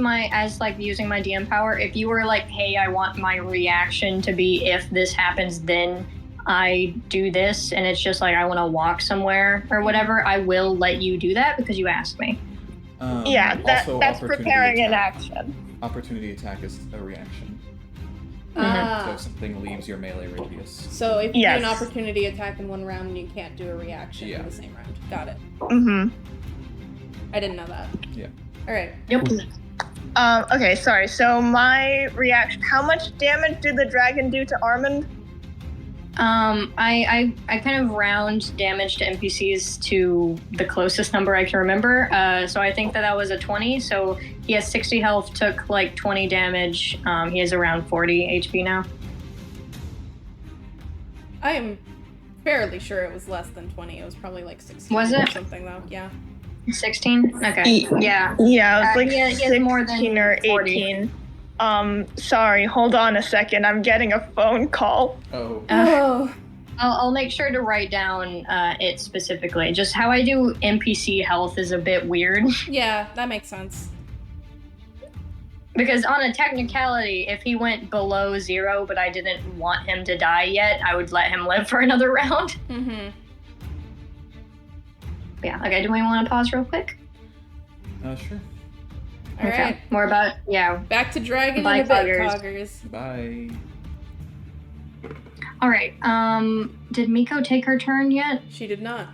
like using my DM power. If you were like, hey, I want my reaction to be if this happens, then I do this, and it's just like I want to walk somewhere or whatever, I will let you do that because you asked me. That's opportunity preparing an attack. action. Opportunity attack is a reaction. So Ah, if something leaves your melee radius. so if you do an Yes. opportunity attack in one round, you can't do a reaction in the same round. Got it. Mm-hmm. I didn't know that. Yeah. All right. Yep. Okay, sorry. So my reaction, how much damage did the dragon do to Armand? I kind of round damage to NPCs to the closest number I can remember. So I think that was a 20. So he has 60 health, took like 20 damage. He has around 40 HP now. I am fairly sure it was less than 20. It was probably like 16 Was or it? something though. Yeah. 16? Okay. Yeah. Yeah, it was like he has 16 more than or 40. 18. Sorry, hold on a second. I'm getting a phone call. Oh. Oh. I'll make sure to write down it specifically. Just how I do NPC health is a bit weird. Yeah, that makes sense. Because on a technicality, if he went below 0, but I didn't want him to die yet, I would let him live for another round. Mm-hmm. Yeah, okay, do we want to pause real quick? Sure. All right. More about, Back to dragon Bye, in a bit, coggers. coggers. Bye. All right, did Miko take her turn yet? She did not.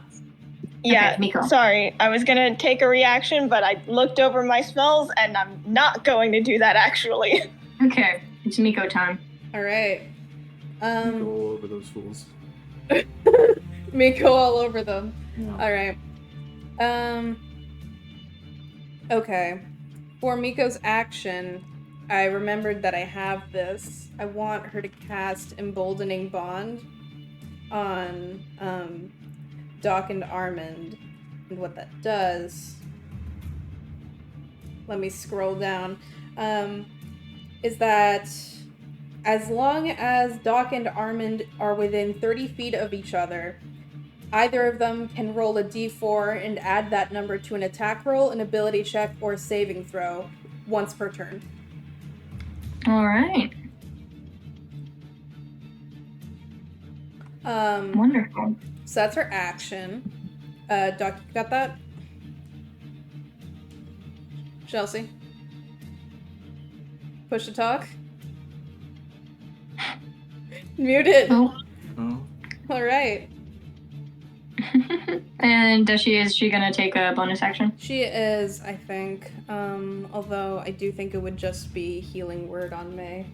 Yeah, Okay, Miko. sorry. I was gonna take a reaction, but I looked over my spells, and I'm not going to do that, actually. Okay, it's Miko time. All right. Go over those fools. Miko all over them. Yeah. All right. Okay. For Miko's action, I remembered that I have this. I want her to cast Emboldening Bond on Doc and Armand. And what that does, let me scroll down, is that as long as Doc and Armand are within 30 feet of each other, either of them can roll a d4 and add that number to an attack roll, an ability check, or saving throw once per turn. All right. Wonderful. So that's her action. Doc, you got that? Chelsea? Push to talk? Muted. Oh. Oh. Alright. And is she gonna take a bonus action? She is, I think. Although I do think it would just be Healing Word on May.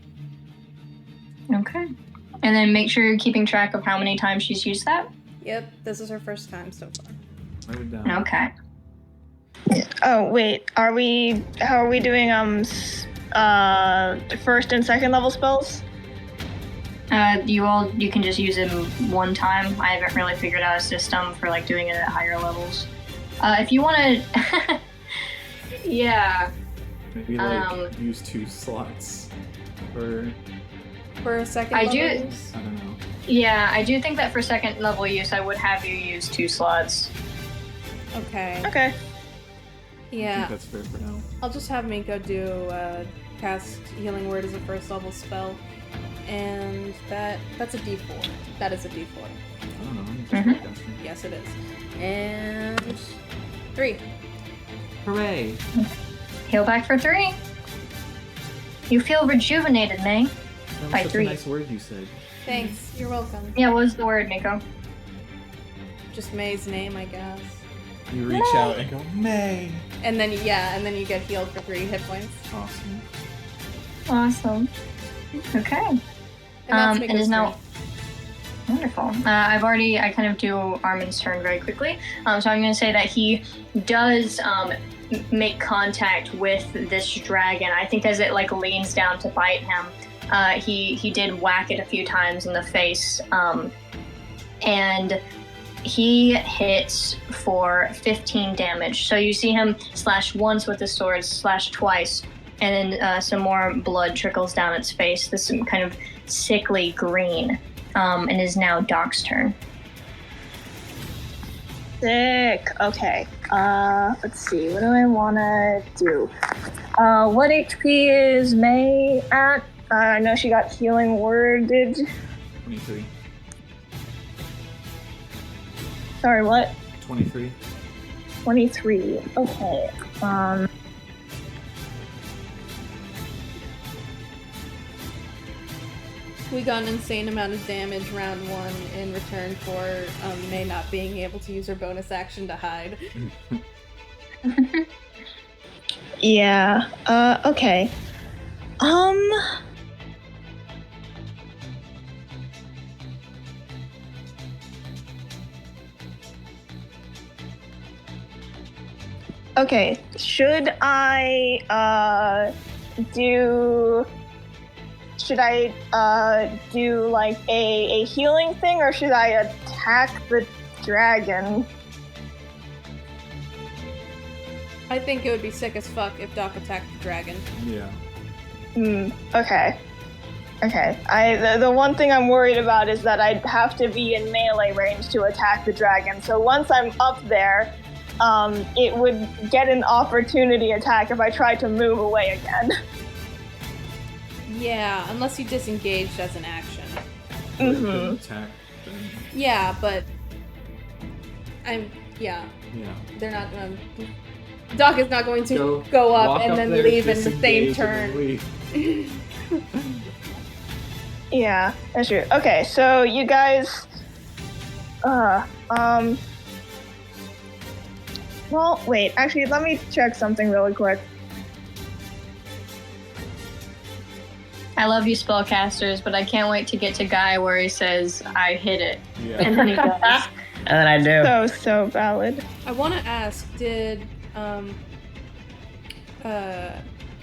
Okay. And then make sure you're keeping track of how many times she's used that. Yep, this is her first time so far. Write it down. Okay. Oh wait, how are we doing first and second level spells? You can just use them one time. I haven't really figured out a system for like doing it at higher levels. If you want to, yeah. Maybe like use 2 slots for For a second I level do- use? I don't know. Yeah, I do think that for second level use, I would have you use 2 slots. Okay. Okay. I think Yeah, that's fair for now. I'll just have Miko do cast Healing Word as a first level spell. And that's a d4. That is a d4. I don't know. I'm just Mhm. guessing. Yes, it is. And 3. Hooray! Heal back for 3. You feel rejuvenated, May. That By was such 3. a nice word you said. Thanks. You're welcome. Yeah, what was the word, Miko? Just May's name, I guess. You reach out and go, May! And then you get healed for 3 hit points. Awesome. Awesome. Okay. And that's It Miko's is now turn. wonderful. I kind of do Armin's turn very quickly. So I'm going to say that he does make contact with this dragon. I think as it like leans down to bite him, he did whack it a few times in the face, and he hits for 15 damage. So you see him slash once with the sword, slash twice, and then some more blood trickles down its face. This kind of sickly green, and is now Doc's turn. Sick. Okay. Let's see. What do I want to do? What HP is May at? I know she got healing worded. 23. Sorry, what? 23. 23. Okay. We got an insane amount of damage round 1 in return for May not being able to use her bonus action to hide. Yeah. Okay. Okay. Should I do like a healing thing, or should I attack the dragon? I think it would be sick as fuck if Doc attacked the dragon. Yeah. Okay. Okay. The one thing I'm worried about is that I'd have to be in melee range to attack the dragon. So once I'm up there, it would get an opportunity attack if I tried to move away again. Yeah, unless you disengaged as an action. Mm-hmm. Attack. Then, Yeah, but yeah. they're not. Doc is not going to go up walk and then there, leave in the same disengage, and then turn. leave. Yeah, that's true. Okay, so you guys, well, wait, actually, let me check something really quick. I love you spellcasters, but I can't wait to get to Guy where he says, I hit it. Yeah. And then he does. And then I do. So valid. I want to ask, did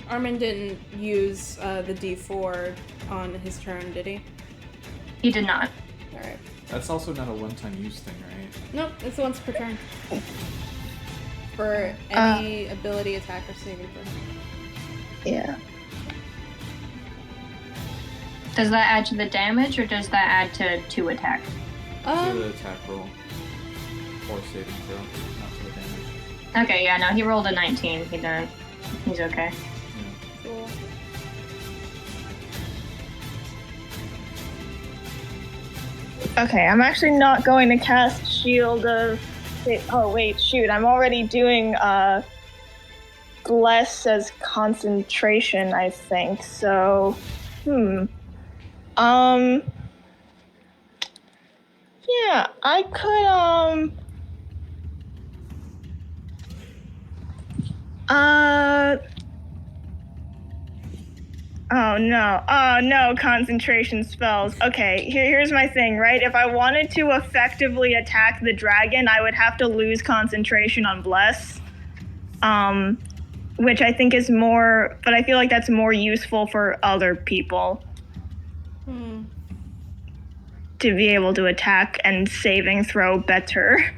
Armin didn't use the D4 on his turn, did he? He did not. Alright. That's also not a one-time use thing, right? Nope, it's once per turn. For any ability, attack, or saving throw. Yeah. Does that add to the damage, or does that add to attack? To the attack roll. Or saving throw, not to the damage. Okay, yeah, no, he rolled a 19. He didn't. He's okay. Cool. Okay, I'm actually not going to cast Shield of... Oh, wait, shoot. I'm already doing Bless as concentration, I think. So, yeah, I could, Oh no, concentration spells. Okay, here's my thing, right? If I wanted to effectively attack the dragon, I would have to lose concentration on Bless. Which I think is more, but I feel like that's more useful for other people. To be able to attack and saving throw better.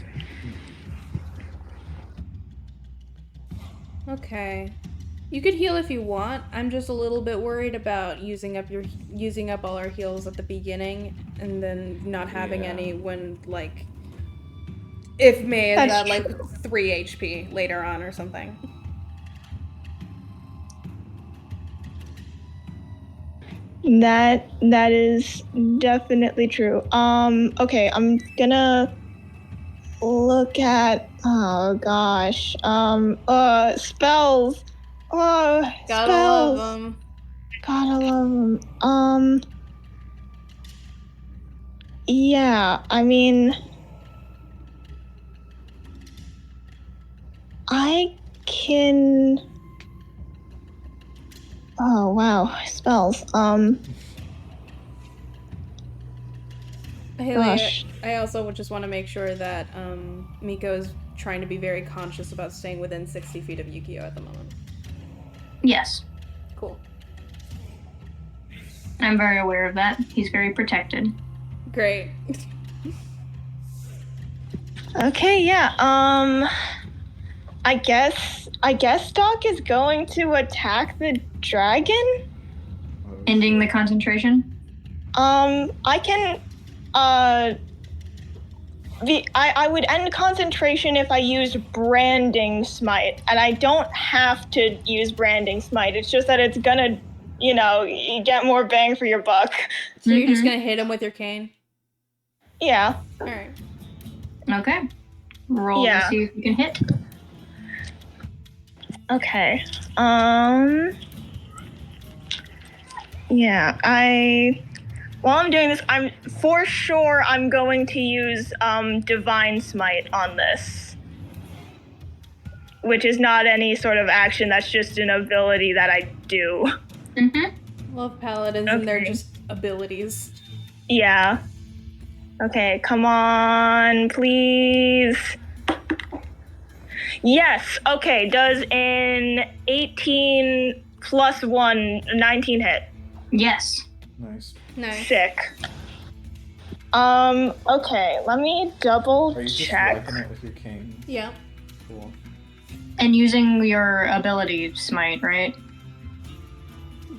Okay. You could heal if you want. I'm just a little bit worried about using up all our heals at the beginning and then not having any when like if May is at like 3 HP later on or something. That is definitely true. Okay, I'm gonna look at spells. Gotta Spells. love them. Gotta love them. Yeah, I mean, I can. Oh wow, spells. Haley, Gosh. I also just want to make sure that Miko is trying to be very conscious about staying within 60 feet of Yukio at the moment. Yes. Cool. I'm very aware of that. He's very protected. Great. Okay, yeah. I guess Doc is going to attack the dragon. Ending the concentration? I can I would end concentration if I used branding smite, and I don't have to use branding smite. It's just that it's gonna, you get more bang for your buck. So you're just gonna hit him with your cane? Yeah. Alright. Okay. Roll to see if you can hit. Okay. Yeah, while I'm doing this, I'm going to use Divine Smite on this. Which is not any sort of action, that's just an ability that I do. Love paladins and they're just abilities. Yeah. Okay, come on, please. Yes, okay, does an 18 plus 1, 19 hit? Yes. Nice. Sick. Okay, let me double Are you just check. whacking it with your cane? Yeah. Cool. And using your ability smite, right?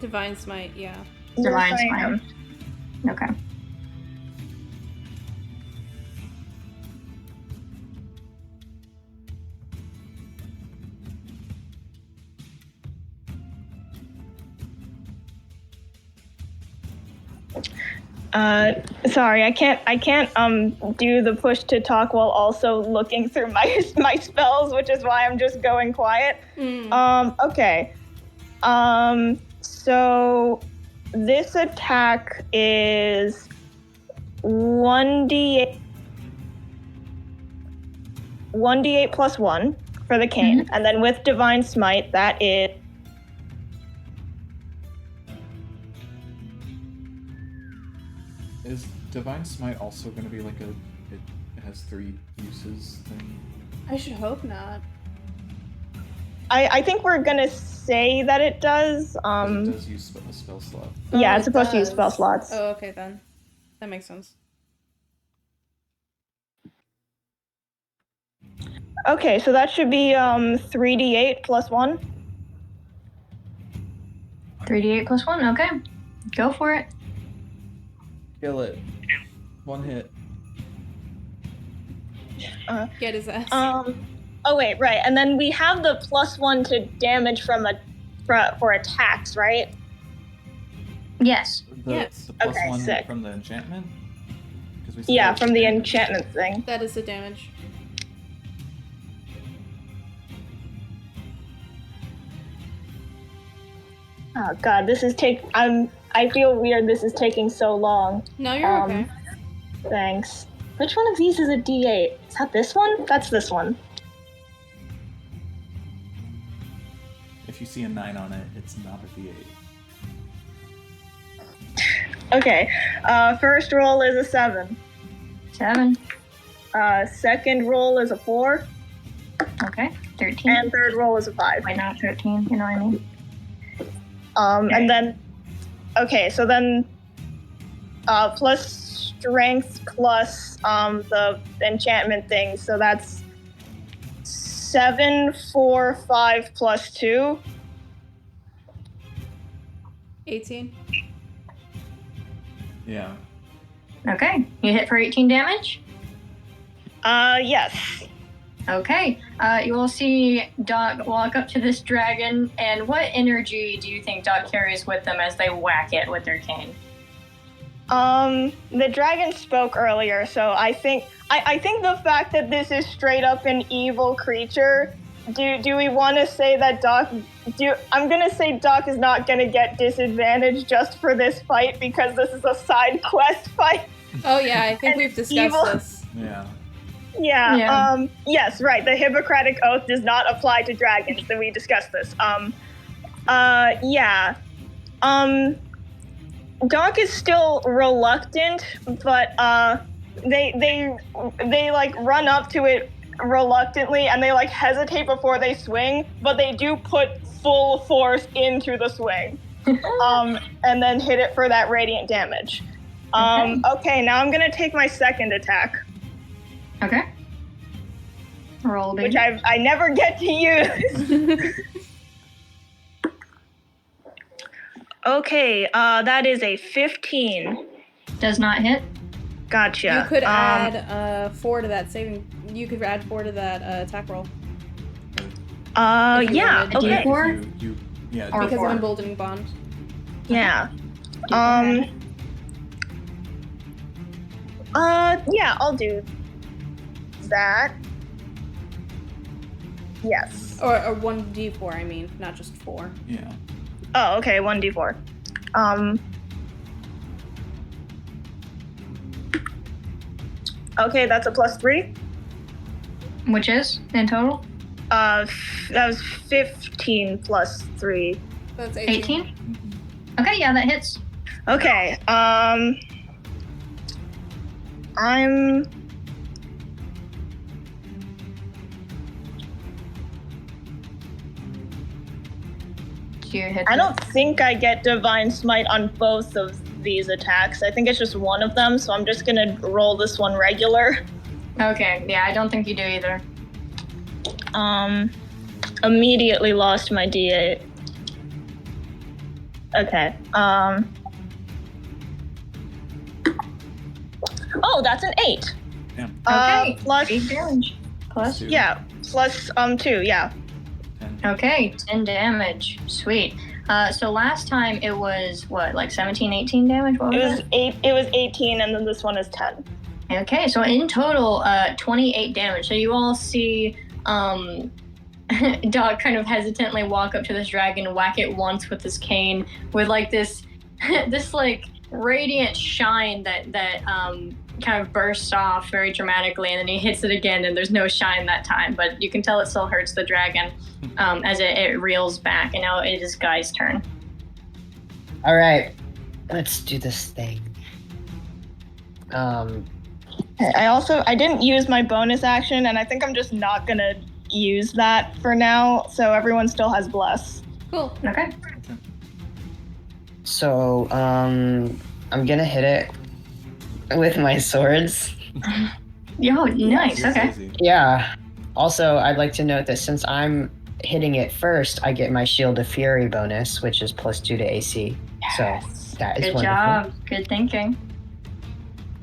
Divine Smite, yeah. Divine Yes, I smite. am. Okay. Sorry, I can't do the push to talk while also looking through my spells, which is why I'm just going quiet. Okay. So this attack is 1d8 plus 1 for the cane, and then with Divine Smite, that is Is Divine Smite also going to be like it has 3 uses thing? I should hope not. I think we're gonna say that it does. But it does use a spell slot. Yeah, Oh, it's supposed to use does. spell slots. Oh, okay then. That makes sense. Okay, so that should be 3d8 plus 1. 3d8 plus 1, okay. Go for it. Kill it. 1 hit. Get his ass. Oh wait, right. And then we have the +1 to damage for attacks, right? Yes. Yes. The plus Okay, 1 sick. from the enchantment? 'Cause we said Yeah, that was from the damage. enchantment thing. That is the damage. Oh god, I feel weird this is taking so long. No, you're okay. Thanks. Which one of these is a D8? Is that this one? That's this one. If you see a 9 on it, it's not a D8. Okay. First roll is a 7. 7. Second roll is a 4. Okay. 13. And third roll is a 5. Wait, not 13, you know what I mean? And then, okay, so then, plus strength plus the enchantment thing, so that's 7, 4, 5 plus 2. 18. Yeah. Okay. You hit for 18 damage? Yes. Okay. You will see Doc walk up to this dragon, and what energy do you think Doc carries with them as they whack it with their cane? The dragon spoke earlier, so I think the fact that this is straight up an evil creature, do we want to say that I'm gonna say Doc is not gonna get disadvantage just for this fight because this is a side quest fight. Oh yeah, I think we've discussed evil. this. Yeah. Yeah, yes, right. The Hippocratic Oath does not apply to dragons, and we discussed this. Yeah. Doc is still reluctant, but they like run up to it reluctantly, and they like hesitate before they swing, but they do put full force into the swing, and then hit it for that radiant damage. Okay, now I'm gonna take my second attack. Okay. Roll, baby. Which I never get to use. Okay, that is a 15. Does not hit. Gotcha. You could add 4 to that saving. You could add 4 to that attack roll. if you Yeah, wanted. okay. D4? Yeah. Or Because four. of emboldening bond. Yeah. Yeah, I'll do that. Yes. Or 1d4, I mean, not just 4. Yeah. Oh, okay, 1d4. Okay, that's a +3. Which is in total? That was 15 plus 3. That's 18? Mhm. Okay, yeah, that hits. Okay, I'm... Do you hit I don't think I get Divine Smite on both of these attacks. I think it's just one of them, so I'm just gonna roll this one regular. Okay, yeah, I don't think you do either. Immediately lost my D8. Okay, Oh, that's an 8. Yeah. Okay, Plus... 8 damage. Plus? 2. Yeah, plus 2, yeah. 10. Okay, 10 damage. Sweet. So last time it was, what, like 17, 18 damage? What was it? It was 18, and then this one is 10. Okay, so in total, 28 damage. So you all see Doc kind of hesitantly walk up to this dragon, whack it once with his cane, with like this like radiant shine that kind of bursts off very dramatically, and then he hits it again, and there's no shine that time, but you can tell it still hurts the dragon as it reels back, and now it is Guy's turn. All right, let's do this thing. I didn't use my bonus action, and I think I'm just not gonna use that for now, so everyone still has bless. Cool. Okay. So, I'm gonna hit it with my swords. Yo, nice. It's Okay. easy. Yeah. Also, I'd like to note that since I'm hitting it first, I get my Shield of Fury bonus, which is +2 to AC. So that is Good wonderful. job. Good thinking.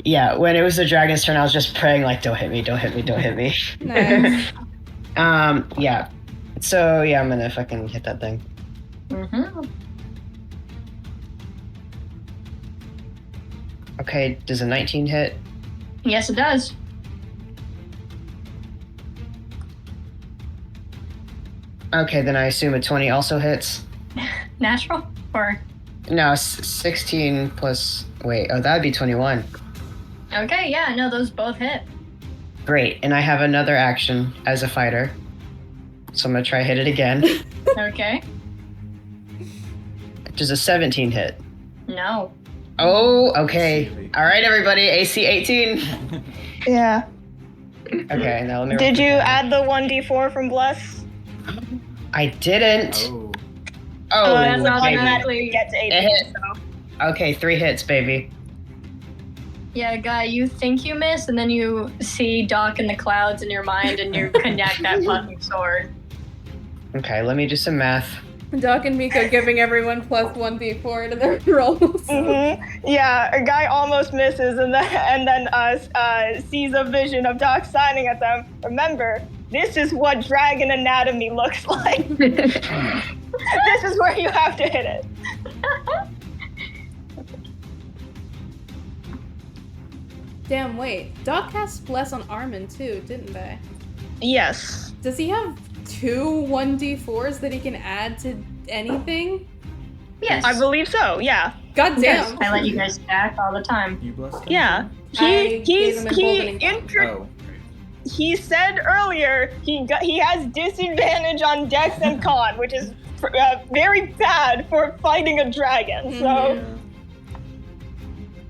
Yeah, when it was the dragon's turn, I was just praying like, don't hit me, don't hit me, don't hit me. Nice. Yeah. So yeah, I'm gonna fucking hit that thing. Mm-hmm. Okay, does a 19 hit? Yes, it does. Okay, then I assume a 20 also hits. Natural? Or... No, 16 plus. Wait, oh, that'd be 21. Okay, yeah, no, those both hit. Great, and I have another action as a fighter. So I'm gonna try hit it again. Okay. Does a 17 hit? No. Oh, okay. All right, everybody, AC 18. Yeah. Okay, now let me. Did you add the 1d4 from bless? I didn't. Oh. Oh, that's Would automatically- baby. automatically get to 18. It hit. Okay, 3 hits, baby. Yeah, Guy, you think you miss, and then you see Doc in the clouds in your mind, and you connect that fucking sword. Okay, let me do some math. Doc and Miko giving everyone +1d4 to their rolls. Yeah, a guy almost misses and then sees a vision of Doc signing at them. Remember, this is what dragon anatomy looks like. This is where you have to hit it. Damn, wait. Doc cast Bless on Armin too, didn't they? Yes. Does he have 2 1d4s that he can add to anything? Yes. I believe so, yeah. God Yes, damn. I let you guys stack all the time. You blessed him? Yeah. I gave him emboldening bomb. Oh. He said earlier he has disadvantage on Dex and Con, which is very bad for fighting a dragon. So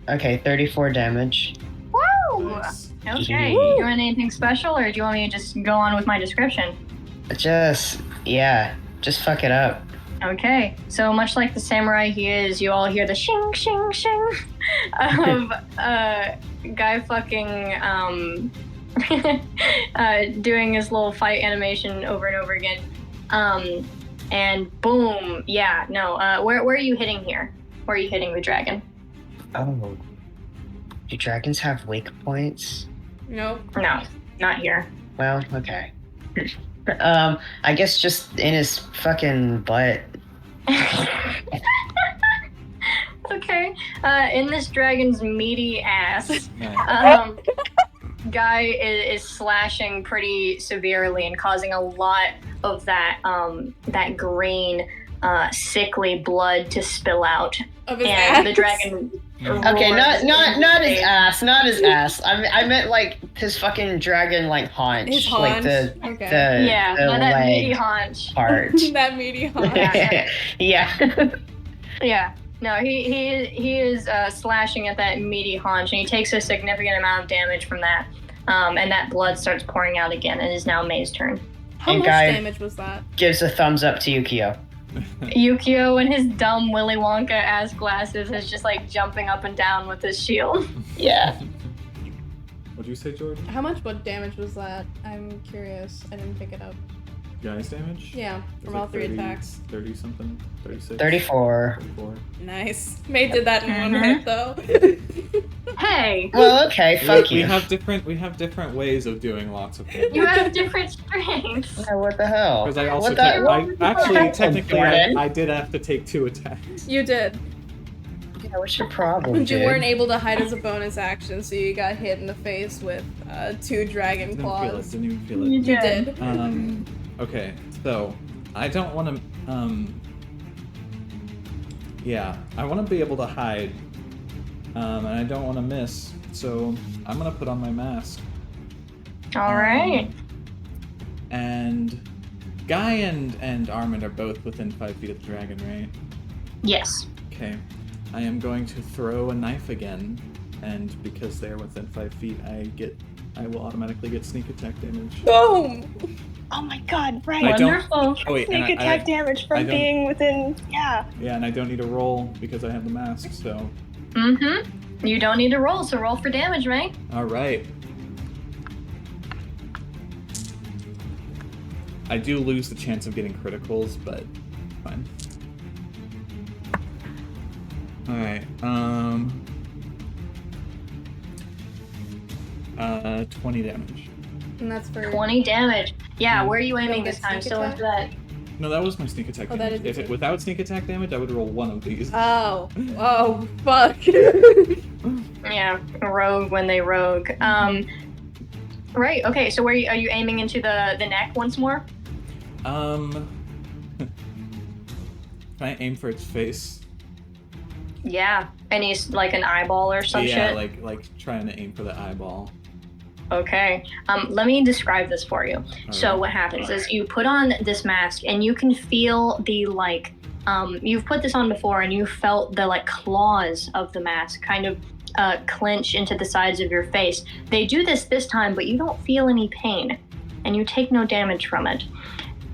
Okay, 34 damage. Woo! Nice. Okay, Woo. you doing anything special, or do you want me to just go on with my description? Just fuck it up. Okay, so much like the samurai he is, you all hear the shing, shing, shing of Guy fucking doing his little fight animation over and over again. And boom, yeah, no, where are you hitting here? Where are you hitting the dragon? Oh. Do dragons have wake points? Nope. No, not here. Well, okay. I guess just in his fucking butt. Okay, in this dragon's meaty ass, Nice. Guy is slashing pretty severely and causing a lot of that that green, sickly blood to spill out. Of his And ass. the dragon. Okay, roars not his in ass, not his ass. I meant like his fucking dragon like haunch. His Like haunch. the Okay. Yeah, the no, that meaty leg haunch. part. That meaty haunch. Yeah. Yeah. No, he is slashing at that meaty haunch, and he takes a significant amount of damage from that. And that blood starts pouring out again, and it is now May's turn. How And much Guy- damage was that? Gives a thumbs up to Yukio. Yukio and his dumb Willy Wonka ass glasses is just like jumping up and down with his shield. Yeah. What'd you say, Jordan? How much what damage was that? I'm curious. I didn't pick it up. Guy's damage? Yeah, It was from like all 3 attacks. 30 something? 36? 34. 34. Nice. May did that in one Mhm. hit though. Hey, Well, okay, fuck we you. have different ways of doing lots of things. you have different strengths. Yeah, what the hell? Because I also What the- actually technically Jordan? I did have to take 2 attacks. You did. Yeah, what's your problem, But you dude? weren't able to hide as a bonus action, so you got hit in the face with 2 dragon Didn't feel it. claws. Didn't even feel it. You You did. did. Okay, so I don't want to. Yeah, I want to be able to hide, and I don't want to miss. So I'm gonna put on my mask. All right. And Guy and Armin are both within 5 feet of the dragon, right? Yes. Okay. I am going to throw a knife again, and because they're within 5 feet, I get I will automatically get sneak attack damage. Boom! Oh my god, right. I don't- Wonderful. Oh wait, Sneak and attack damage I from don't- being within. Yeah. Yeah, and I don't need to roll because I have the mask. So. Mm-hmm. You don't need to roll, so roll for damage, right? All right. I do lose the chance of getting criticals, but fine. All right. 20 damage. And that's for 20 damage. Yeah, Mhm. where are you aiming Oh, this that's time? sneak Still attack? into that. No, that was my sneak attack Oh, that damage. is If it without sneak attack damage, I would roll one of these. Oh. Oh, fuck. Yeah, rogue when they rogue. Right. Okay. So are you aiming into the neck once more? Can I aim for its face? Yeah. And he's like an eyeball or some Yeah, shit. like trying to aim for the eyeball. Okay. Let me describe this for you. So Alright. what happens is you put on this mask and you can feel the you've put this on before and you felt the like claws of the mask kind of clench into the sides of your face. They do this time, but you don't feel any pain and you take no damage from it.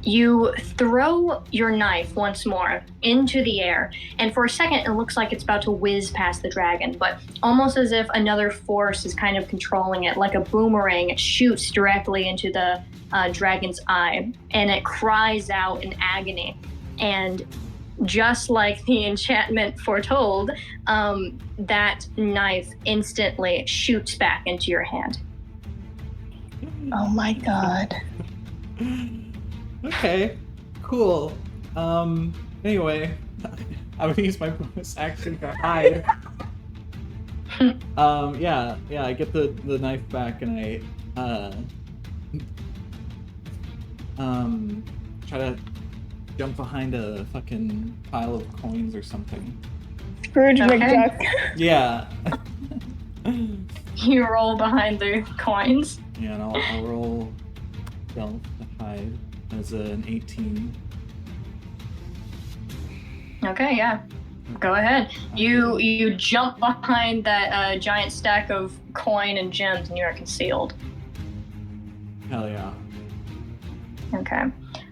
You throw your knife once more into the air, and for a second it looks like it's about to whiz past the dragon, but almost as if another force is kind of controlling it, like a boomerang, it shoots directly into the dragon's eye, and it cries out in agony. And just like the enchantment foretold, that knife instantly shoots back into your hand. Oh my god. Okay, cool. Anyway, I'm gonna use my bonus action to hide. Yeah, I get the knife back and I try to jump behind a fucking pile of coins or something. Scrooge Okay. McDuck. Yeah. You roll behind the coins. Yeah, and I'll roll stealth to hide as an 18. Okay, yeah. Go ahead. You jump behind that giant stack of coin and gems, and you are concealed. Hell yeah. Okay.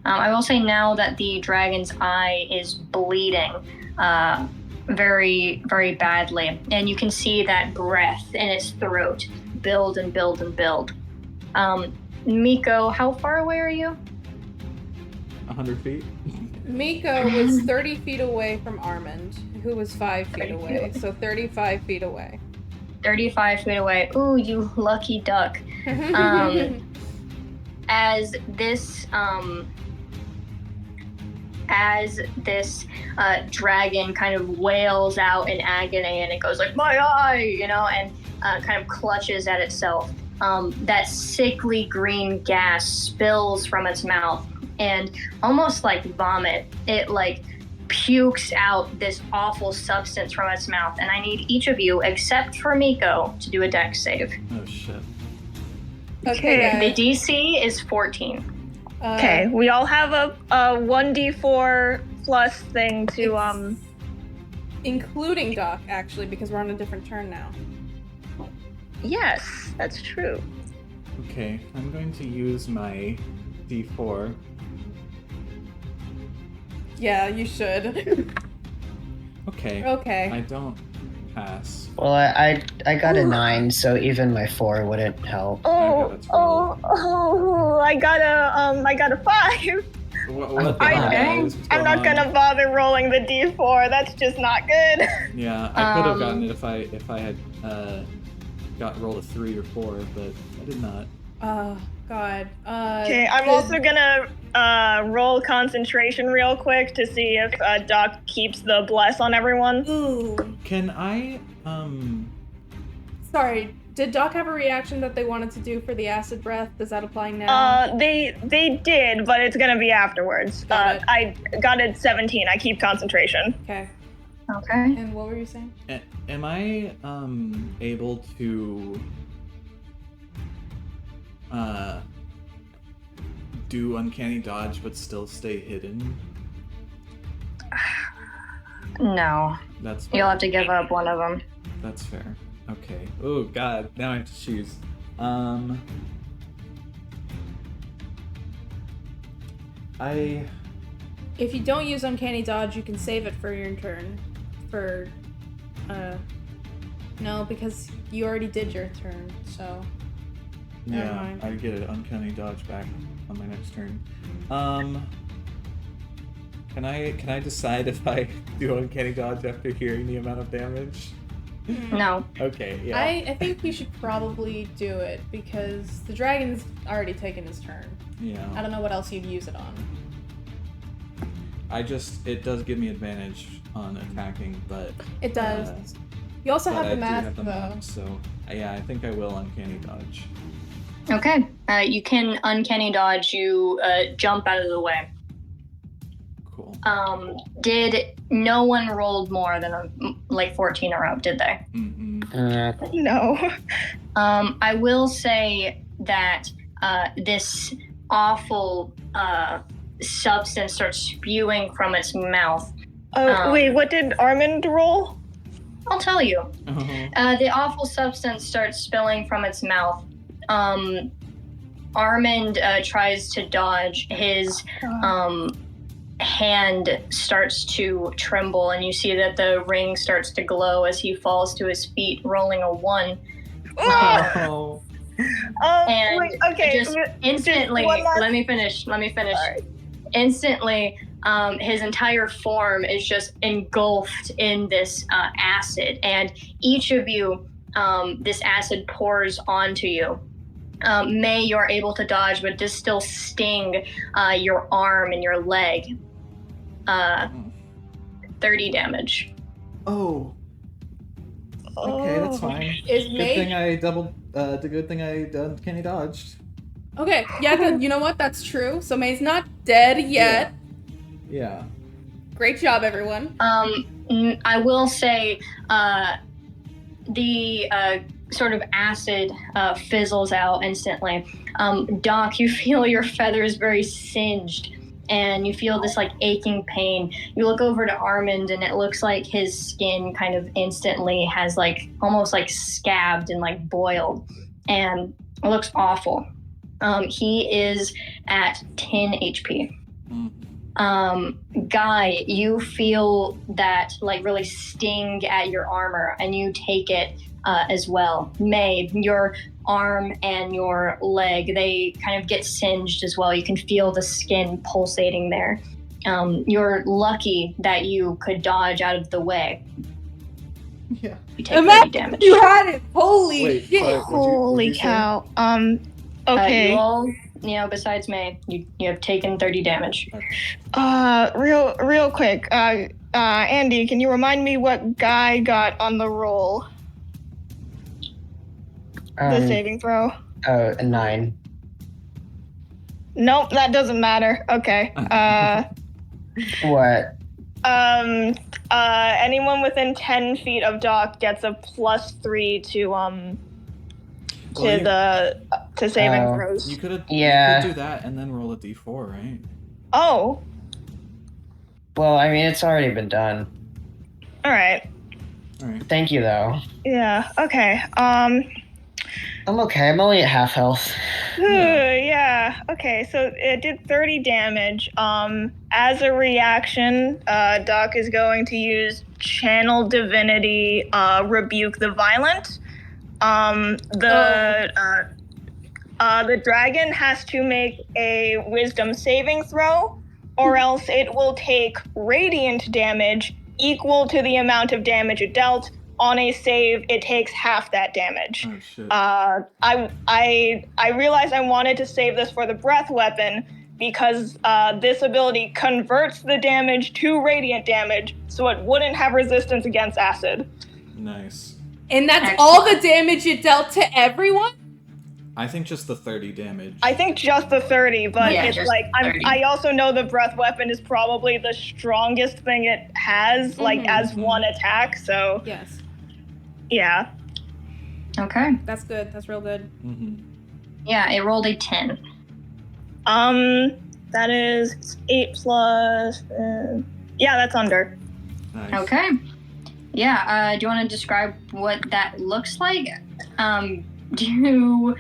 I will say now that the dragon's eye is bleeding very, very badly, and you can see that breath in its throat build and build and build. Miko, how far away are you? 100 feet. Miko was 30 feet away from Armand, who was 5 feet 30 away, so 35 feet away. 35 feet away. Ooh, you lucky duck. As this dragon kind of wails out in agony, and it goes like, my eye, and kind of clutches at itself. That sickly green gas spills from its mouth, and almost like vomit, it like pukes out this awful substance from its mouth. And I need each of you, except for Miko, to do a dex save. Oh shit. Okay, The guys. DC is 14. Okay, we all have a 1d4 plus thing to It's- Including Doc, actually, because we're on a different turn now. Yes, that's true. Okay, I'm going to use my D4. Yeah, you should. Okay. Okay. I don't pass. Well, I got a 9, so even my 4 wouldn't help. Oh, that's roll. I got a 5. What the I- hell is I'm going not on? gonna bother rolling the d4. That's just not good. Yeah, I could have Um, gotten it if I had rolled a 3 or 4, but I did not. Oh, God. Okay, I'm also gonna roll concentration real quick to see if Doc keeps the bless on everyone. Ooh. Can I Sorry, did Doc have a reaction that they wanted to do for the acid breath? Does that apply now? They did, but it's gonna be afterwards. Got it. I got it 17. I keep concentration. Okay. Okay. And what were you saying? am I able to do uncanny dodge but still stay hidden? No. That's You'll have to give up one of them. That's fair. Okay. Oh god, now I have to choose. If you don't use Uncanny Dodge, you can save it for your turn. No, because you already did your turn, so... Never mind. I get an Uncanny Dodge back on my next turn. Can I decide if I do Uncanny Dodge after hearing the amount of damage? No. Okay, yeah. I think we should probably do it, because the dragon's already taken his turn. Yeah. I don't know what else you'd use it on. It does give me advantage on attacking, but... It does. You also have the math, though. Math, so, yeah, I think I will Uncanny Dodge. Okay. You can Uncanny Dodge. You jump out of the way. Cool. Did no one rolled more than 14 in a row, did they? No. I will say that this awful substance starts spewing from its mouth. Wait, what did Armand roll? I'll tell you. The awful substance starts spilling from its mouth. Armand tries to dodge. His hand starts to tremble, and you see that the ring starts to glow as he falls to his feet, rolling a 1. And wait, okay. just instantly, let me finish. Right. Instantly, his entire form is just engulfed in this acid, and each of you, this acid pours onto you. May, you're able to dodge, but it does still sting your arm and your leg. 30 damage. Oh. Okay, that's fine. Is Good May... thing I Uncanny Dodged. Okay, yeah, you know what? That's true. So May's not dead yet. Yeah. Great job, everyone. I will say, the sort of acid fizzles out instantly. Doc, you feel your feathers very singed, and you feel this aching pain. You look over to Armand, and it looks like his skin kind of instantly has almost scabbed and boiled, and it looks awful. He is at 10 HP. Guy, you feel that really sting at your armor, and you take it as well. May, your arm and your leg, they kind of get singed as well. You can feel the skin pulsating there. You're lucky that you could dodge out of the way. Yeah. You take 30 damage. You had it! Holy shit! Holy cow. Okay. You all, besides May, you have taken 30 damage. Real quick. Andy, can you remind me what Guy got on the roll? The saving throw? Oh, a 9. Nope, that doesn't matter. Okay. What? Anyone within 10 feet of Doc gets a +3 to saving throws. You could do that and then roll a d4, right? Oh. Well, I mean, it's already been done. All right. Thank you, though. Yeah. Okay. I'm okay. I'm only at half health. Yeah. Okay. So it did 30 damage. As a reaction, Doc is going to use Channel Divinity, Rebuke the Violent. The dragon has to make a Wisdom saving throw, or else it will take radiant damage equal to the amount of damage it dealt. On a save, it takes half that damage. Oh, shit. I realized I wanted to save this for the breath weapon because this ability converts the damage to radiant damage, so it wouldn't have resistance against acid. Nice. And that's all the damage it dealt to everyone? I think just the 30 damage. I think just the 30, but Yeah, it's just 30. I also know the breath weapon is probably the strongest thing it has, as one attack, so... Yes. Yeah. Okay. That's good. That's real good. Mm-hmm. Yeah, it rolled a 10. That is 8 plus... yeah, that's under. Nice. Okay. Yeah, do you want to describe what that looks like? Do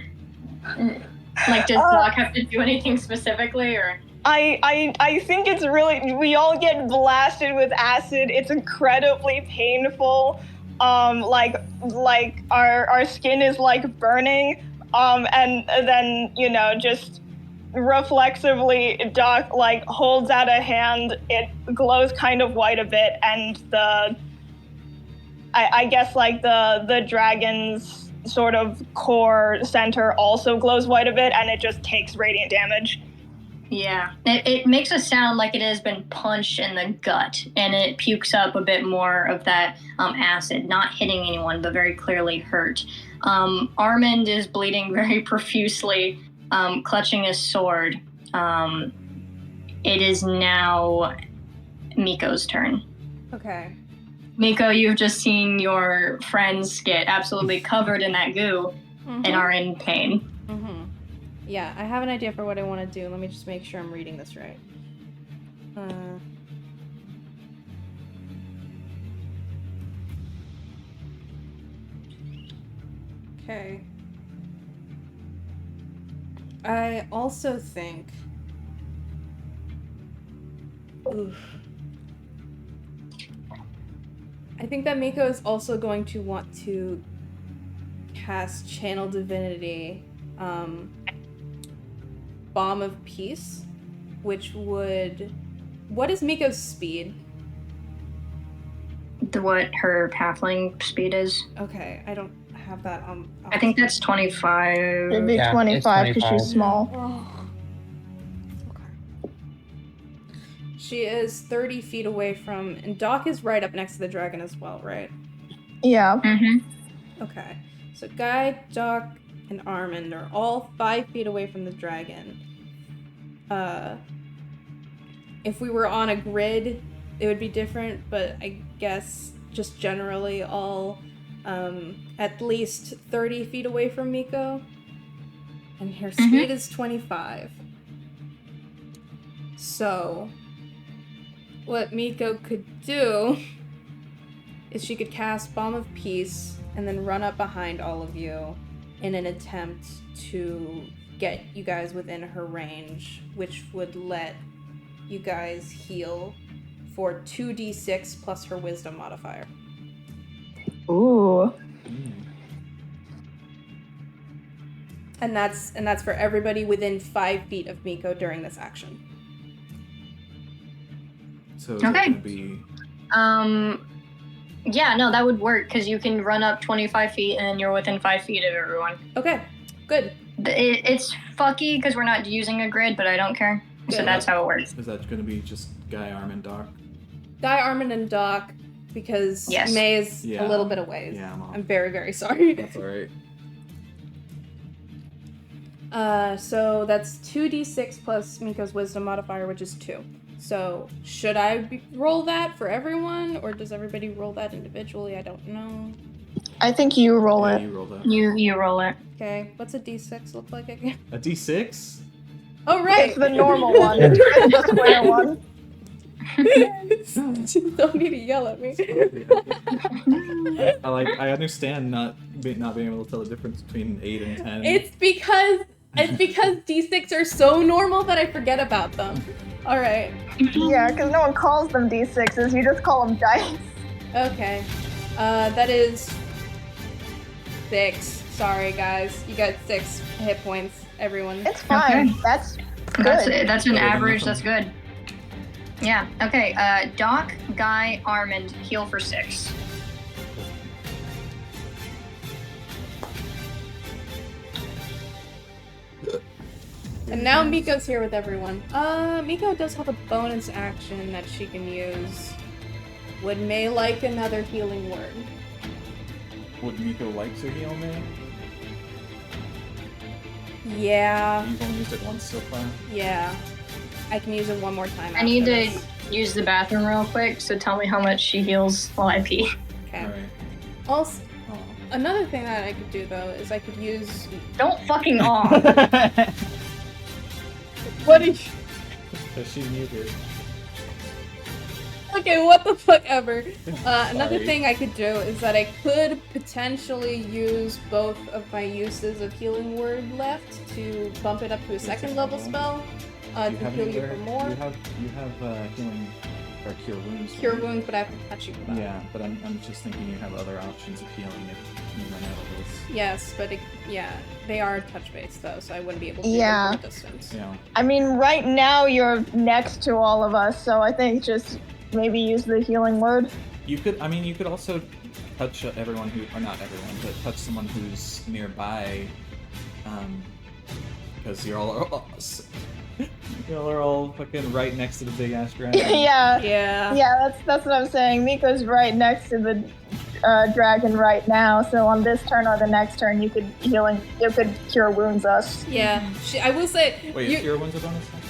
Like, does Doc have to do anything specifically, or? I think it's really, we all get blasted with acid. It's incredibly painful. Like our skin is like burning. And then, you know, just reflexively Doc like holds out a hand. It glows kind of white a bit, and I guess like the dragon's sort of core center also glows white a bit, and it just takes radiant damage. Yeah, it makes a sound like it has been punched in the gut, and it pukes up a bit more of that acid, not hitting anyone, but very clearly hurt. Armand is bleeding very profusely, clutching his sword. It is now Miko's turn. Okay. Miko, you've just seen your friends get absolutely covered in that goo and are in pain. Mm-hmm. Yeah, I have an idea for what I want to do. Let me just make sure I'm reading this right. Okay. I also think... Oof. I think that Miko is also going to want to cast Channel Divinity, Bomb of Peace, which would... What is Miko's speed? What her halfling speed is? Okay, I don't have that on... I think that's 25. It'd be Yeah, 25 it's because 25. she's small. Oh. Okay. She is 30 feet away from... And Doc is right up next to the dragon as well, right? Yeah. Mm-hmm. Okay. So Guy, Doc, and Armand are all 5 feet away from the dragon. If we were on a grid, it would be different, but I guess just generally all at least 30 feet away from Miko. And her speed is 25. So, what Miko could do is she could cast Bomb of Peace and then run up behind all of you in an attempt to get you guys within her range, which would let you guys heal for 2d6 plus her wisdom modifier. Ooh. And that's for everybody within 5 feet of Miko during this action. So is it Okay. gonna be... Yeah, no, that would work, because you can run up 25 feet and then you're within 5 feet of everyone. Okay, good. It's fucky because we're not using a grid, but I don't care. So Good. that's how it works. Is that gonna be just Guy, Armand, Doc? Guy, Armand, and Doc, because Yes. May is Yeah. a little bit away. Yeah, I'm off. I'm very, very sorry. That's alright. So that's 2d6 plus Miko's wisdom modifier, which is 2. So should I roll that for everyone, or does everybody roll that individually? I don't know. I think you roll Yeah, it. you roll that. You roll it. Okay, what's a d6 look like again? A D6? Oh, right! It's the normal one. It's the square one. Don't need to yell at me. I understand not being able to tell the difference between 8 and 10. It's because d6 are so normal that I forget about them. Alright. Yeah, because no one calls them D6s. You just call them dice. Okay. That is 6. Sorry, guys. You got 6 hit points, everyone. It's fine. Okay. That's good. That's an Better than average. nothing. That's good. Yeah. Okay. Doc, Guy, Armand, heal for 6. And now Miko's here with everyone. Miko does have a bonus action that she can use. Would May like another healing word? Would Miko like to heal me? Yeah. You've only used it once so far. Yeah. I can use it one more time. I need after to this. use the bathroom real quick, so tell me how much she heals while I pee. Okay. Alright. Also, another thing that I could do though is I could use. Don't fucking awe. What did you? Because she's muted. Okay, what the fuck ever. Another Sorry. thing I could do is that I could potentially use both of my uses of Healing Word left to bump it up to a second level spell. You To have heal you anywhere- for more. You have healing or cure wounds. Cure right? wounds, but I have to touch you for that. Yeah, but I'm just thinking you have other options of healing if you run out of this. Yes, but they are touch-based though, so I wouldn't be able to do Yeah. them from a distance. Yeah. I mean, right now you're next to all of us, so I think just maybe use the healing word. You could also touch everyone who, or not everyone, but touch someone who's nearby, because y'all are all fucking right next to the big ass dragon. Yeah, Yeah. that's what I'm saying. Miko's right next to the dragon right now, so on this turn or the next turn, you could cure wounds us. Yeah. I will say, Wait, is cure wounds a bonus action?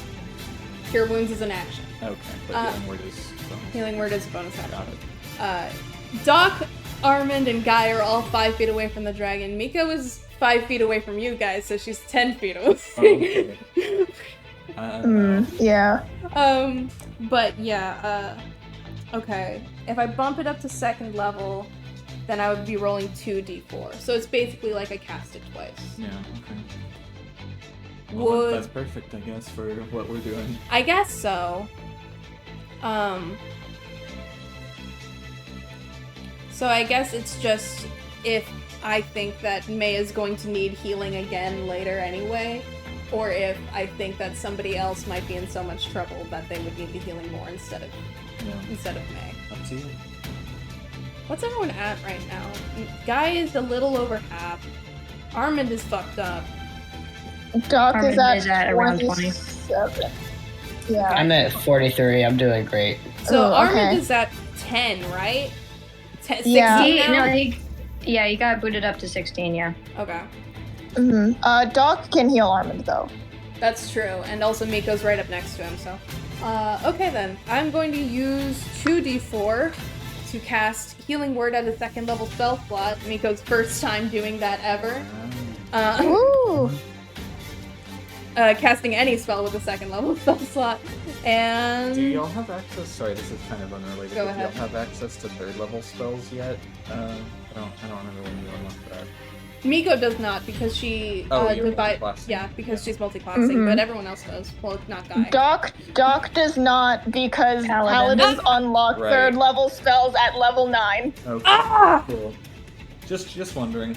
Cure Wounds is an action. Okay, but healing word is bonus. Healing Word is a bonus action. Got it. Doc, Armand, and Guy are all 5 feet away from the dragon. Miko is 5 feet away from you guys, so she's 10 feet away. Okay. Yeah. But yeah, okay. If I bump it up to second level, then I would be rolling 2d4. So it's basically like I cast it twice. Yeah, okay. Well, Would that's perfect, I guess, for what we're doing. I guess so. So I guess it's just if I think that May is going to need healing again later anyway, or if I think that somebody else might be in so much trouble that they would need the healing more instead of May. Up to you. What's everyone at right now? Guy is a little over half. Armand is fucked up. Doc Armin is at around 20. 27. Yeah. I'm at 43. I'm doing great. So Oh, Armand okay. is at 10, right? 16 Yeah. now? He got booted up to 16, yeah. Okay. Doc can heal Armand though. That's true, and also Miko's right up next to him, so. Okay then. I'm going to use 2d4 to cast Healing Word at a second level spell slot. Miko's first time doing that ever. Ooh. Casting any spell with a second level spell slot. And... Do y'all have access? Sorry, this is kind of unrelated. Go but ahead. Do y'all have access to third level spells yet? I don't remember when you unlocked that. Miko does not because she You're multiclassing. Yeah, because Yeah. she's multiclassing, Mhm. but everyone else does. Well, not Guy. Doc does not because Paladin. Paladins unlock Right. third level spells at level 9. Okay. Ah! Cool. Just wondering.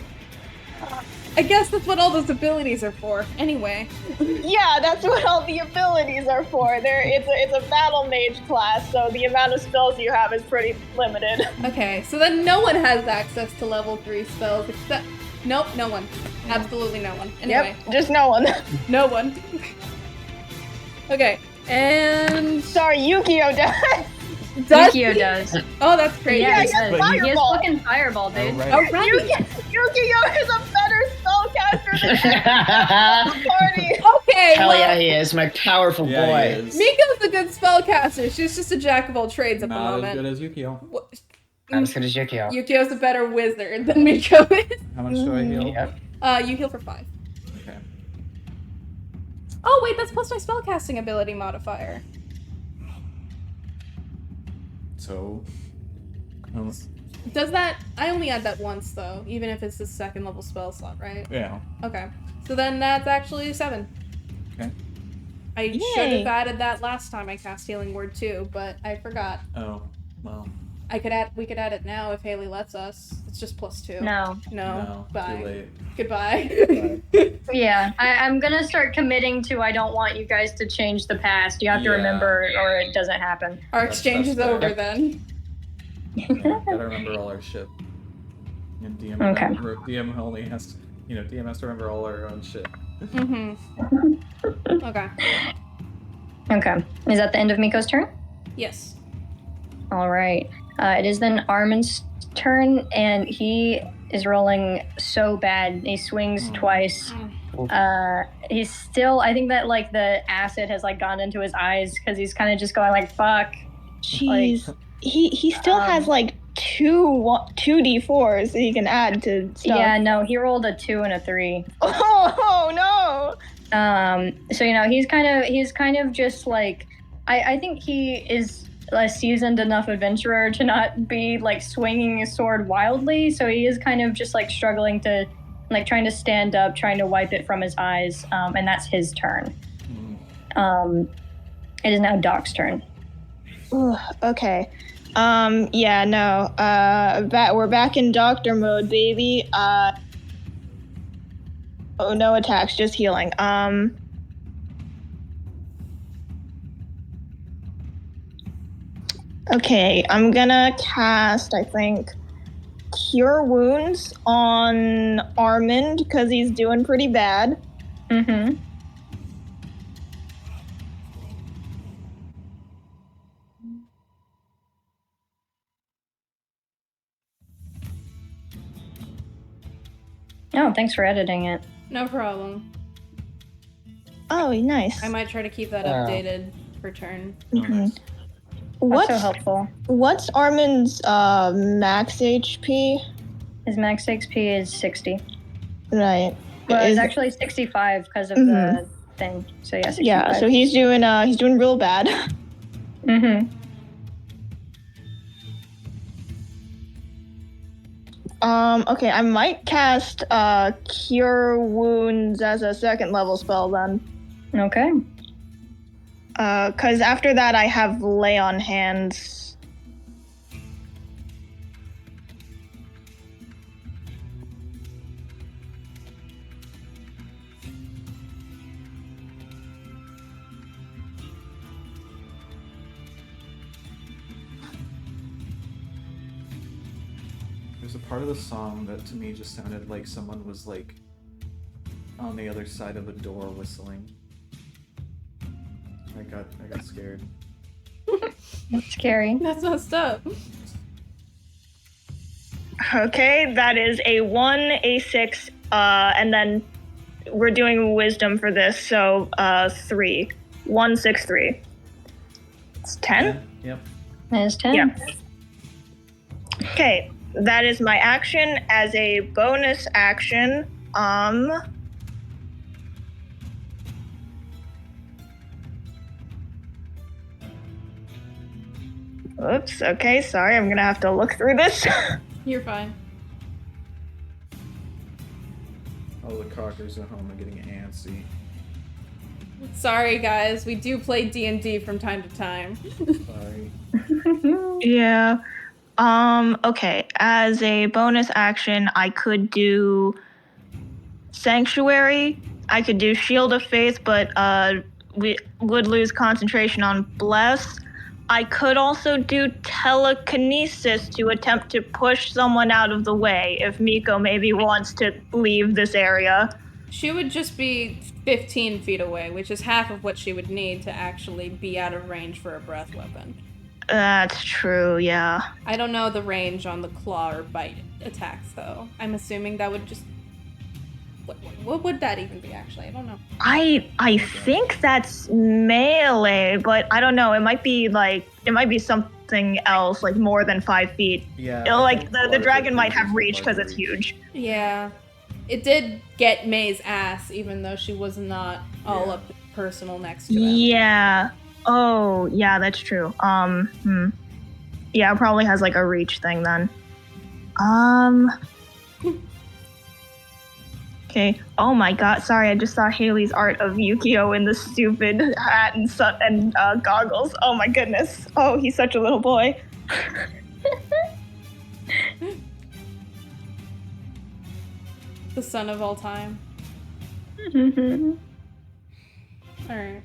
I guess that's what all those abilities are for. Anyway. Yeah, that's what all the abilities are for. It's a battle mage class, so the amount of spells you have is pretty limited. Okay, so then no one has access to level 3 spells except... Nope, no one. Absolutely no one. Anyway, Yep, just no one. no one. Okay, and... Sorry, Yukio does. Does Yukio he? does. Oh, that's great. Yeah, he he has does. He has fireball. fucking fireball, dude. Oh, Oh, right. right. Yukio is a better spellcaster than Hell the party. Okay, well, yeah, he is. My powerful Yeah, boy. he is. Miko's a good spellcaster. She's just a jack of all trades at the Not as moment. good as Yukio. What- Not as good as Yukio. Yukio's a better wizard than Miko is. How much do I heal? Yep. You heal for 5. Okay. Oh wait, that's plus my spellcasting ability modifier. So. Does that? I only add that once though, even if it's the second level spell slot, right? Yeah. Okay. So then that's actually 7. Okay. I should have added that last time I cast Healing Word too, but I forgot. Oh. Well. We could add it now if Haley lets us. It's just plus 2. No. No. Bye. Too late. Goodbye. Yeah, I'm gonna start committing to I don't want you guys to change the past. You have to Yeah. remember or it doesn't happen. Our That's- exchange is that's fair. over then. Yeah, gotta remember all our shit. And DM, Okay. DM only has to, DM has to remember all our own shit. Mm-hmm. Okay. Okay. Is that the end of Miko's turn? Yes. All right. It is then Armin's turn, and he is rolling so bad. He swings twice. He's still, I think that like the acid has like gone into his eyes because he's kind of just going like, fuck. Jeez. He still has like two d4s that he can add to stuff. Yeah, no, he rolled a 2 and a 3. Oh no. So he's kind of just like, I think he is a seasoned enough adventurer to not be like swinging his sword wildly, so he is kind of just like struggling to, like trying to stand up, trying to wipe it from his eyes, and that's his turn. It is now Doc's turn. Ooh, okay. Yeah, no. We're back in doctor mode, baby. Oh, no attacks, just healing. Okay, I'm gonna cast, I think, Cure Wounds on Armand, because he's doing pretty bad. Mm-hmm. Oh, thanks for editing it. No problem. Oh, nice. I might try to keep that updated per turn. Nice. That's so helpful. What's Armand's max HP? His max XP is 60. Right. Well, it's actually 65 because of the thing. So yeah, 65. Yeah, so he's doing real bad. Mm-hmm. Okay, I might cast Cure Wounds as a second level spell then. Okay. Cause after that I have Lay on Hands. There's a part of the song that to me just sounded like someone was like on the other side of a door whistling. I got scared. That's scary. That's messed up. Okay, that is a 1, a 6, and then we're doing wisdom for this, so 3. 1, 6, 3. It's 10? Yep. That is 10. Yep. Okay, that is my action. As a bonus action, oops, okay, sorry, I'm gonna have to look through this. You're fine. All the cockers at home are getting antsy. Sorry, guys. We do play D&D from time to time. Sorry. Yeah. Okay, as a bonus action, I could do Sanctuary. I could do Shield of Faith, but we would lose concentration on Bless. I could also do Telekinesis to attempt to push someone out of the way if Miko maybe wants to leave this area. She would just be 15 feet away, which is half of what she would need to actually be out of range for a breath weapon. That's true, yeah. I don't know the range on the claw or bite attacks, though. I'm assuming that would just... What would that even be, actually? I don't know. I think that's melee, but I don't know. It might be something else, like more than 5 feet. Yeah. Like the dragon might have reach because it's huge. Yeah. It did get May's ass, even though she was not all up personal next to him. Yeah. Oh, yeah, that's true. Yeah, it probably has like a reach thing then. Okay. Oh my god, sorry, I just saw Haley's art of Yukio in the stupid hat and goggles. Oh my goodness. Oh, he's such a little boy. The son of all time. Alright.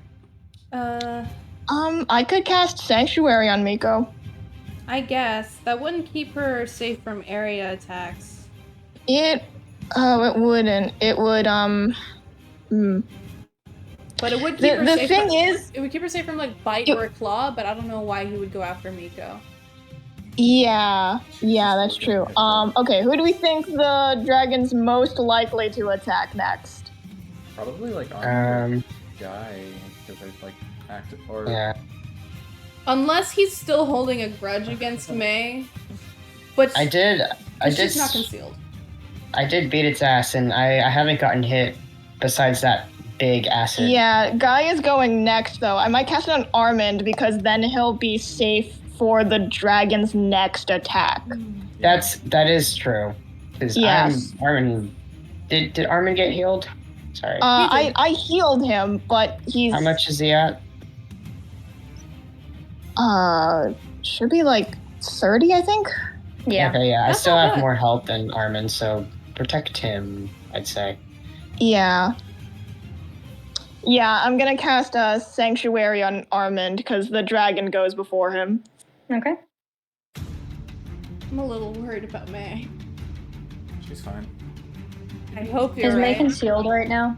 I could cast Sanctuary on Miko. I guess. That wouldn't keep her safe from area attacks. It wouldn't. It would, But it would keep her safe. The thing is... It would keep her safe from, like, bite or claw, but I don't know why he would go after Miko. Yeah, that's true. Okay, who do we think the dragon's most likely to attack next? Probably like guy, because I like active or Yeah. Unless he's still holding a grudge against May, but she's not concealed. I did beat its ass, and I haven't gotten hit besides that big acid. Yeah, Guy is going next, though. I might cast it on Armand because then he'll be safe for the dragon's next attack. That is true. Because Yes. Armin. Did Armin get healed? Sorry. I healed him, but he's... How much is he at? Should be like 30, I think. Yeah. Okay, yeah. I That's still not have bad. more health than Armin, so protect him, I'd say. Yeah. Yeah, I'm gonna cast a Sanctuary on Armand because the dragon goes before him. Okay. I'm a little worried about May. She's fine. I hope you're Is May right. concealed right now?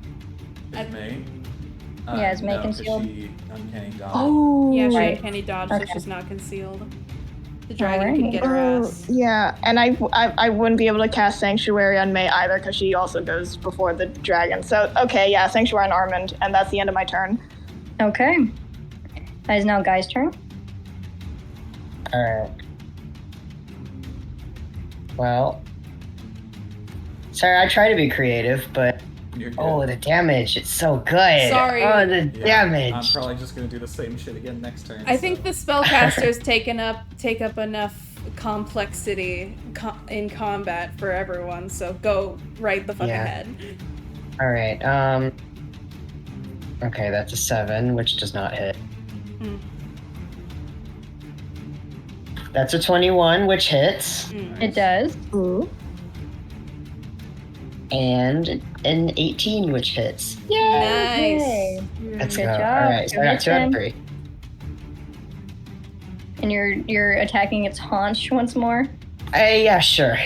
Is May? Yeah, is May no, 'cause concealed? she uncanny dodge. Oh. Yeah, she Right. uncanny dodge, so Okay. she's not concealed. The dragon Alright. can get her ass. Yeah, and I wouldn't be able to cast Sanctuary on May either because she also goes before the dragon. So, okay, yeah, Sanctuary on Armand, and that's the end of my turn. Okay. That is now Guy's turn. Alright. Well. Sorry, I try to be creative, but You're good. oh, the damage, it's so good. Sorry. Oh, the Yeah, damage. I'm probably just gonna do the same shit again next turn. I so. think the spellcasters take up enough complexity in combat for everyone, so go right the fuck Yeah. ahead. Alright, okay, that's a 7, which does not hit. Hmm. That's a 21, which hits. It does. Ooh. And an 18, which hits. Nice. Let's Good go. job. Alright, so I got 2 out of 3. And you're attacking its haunch once more. Yeah, sure.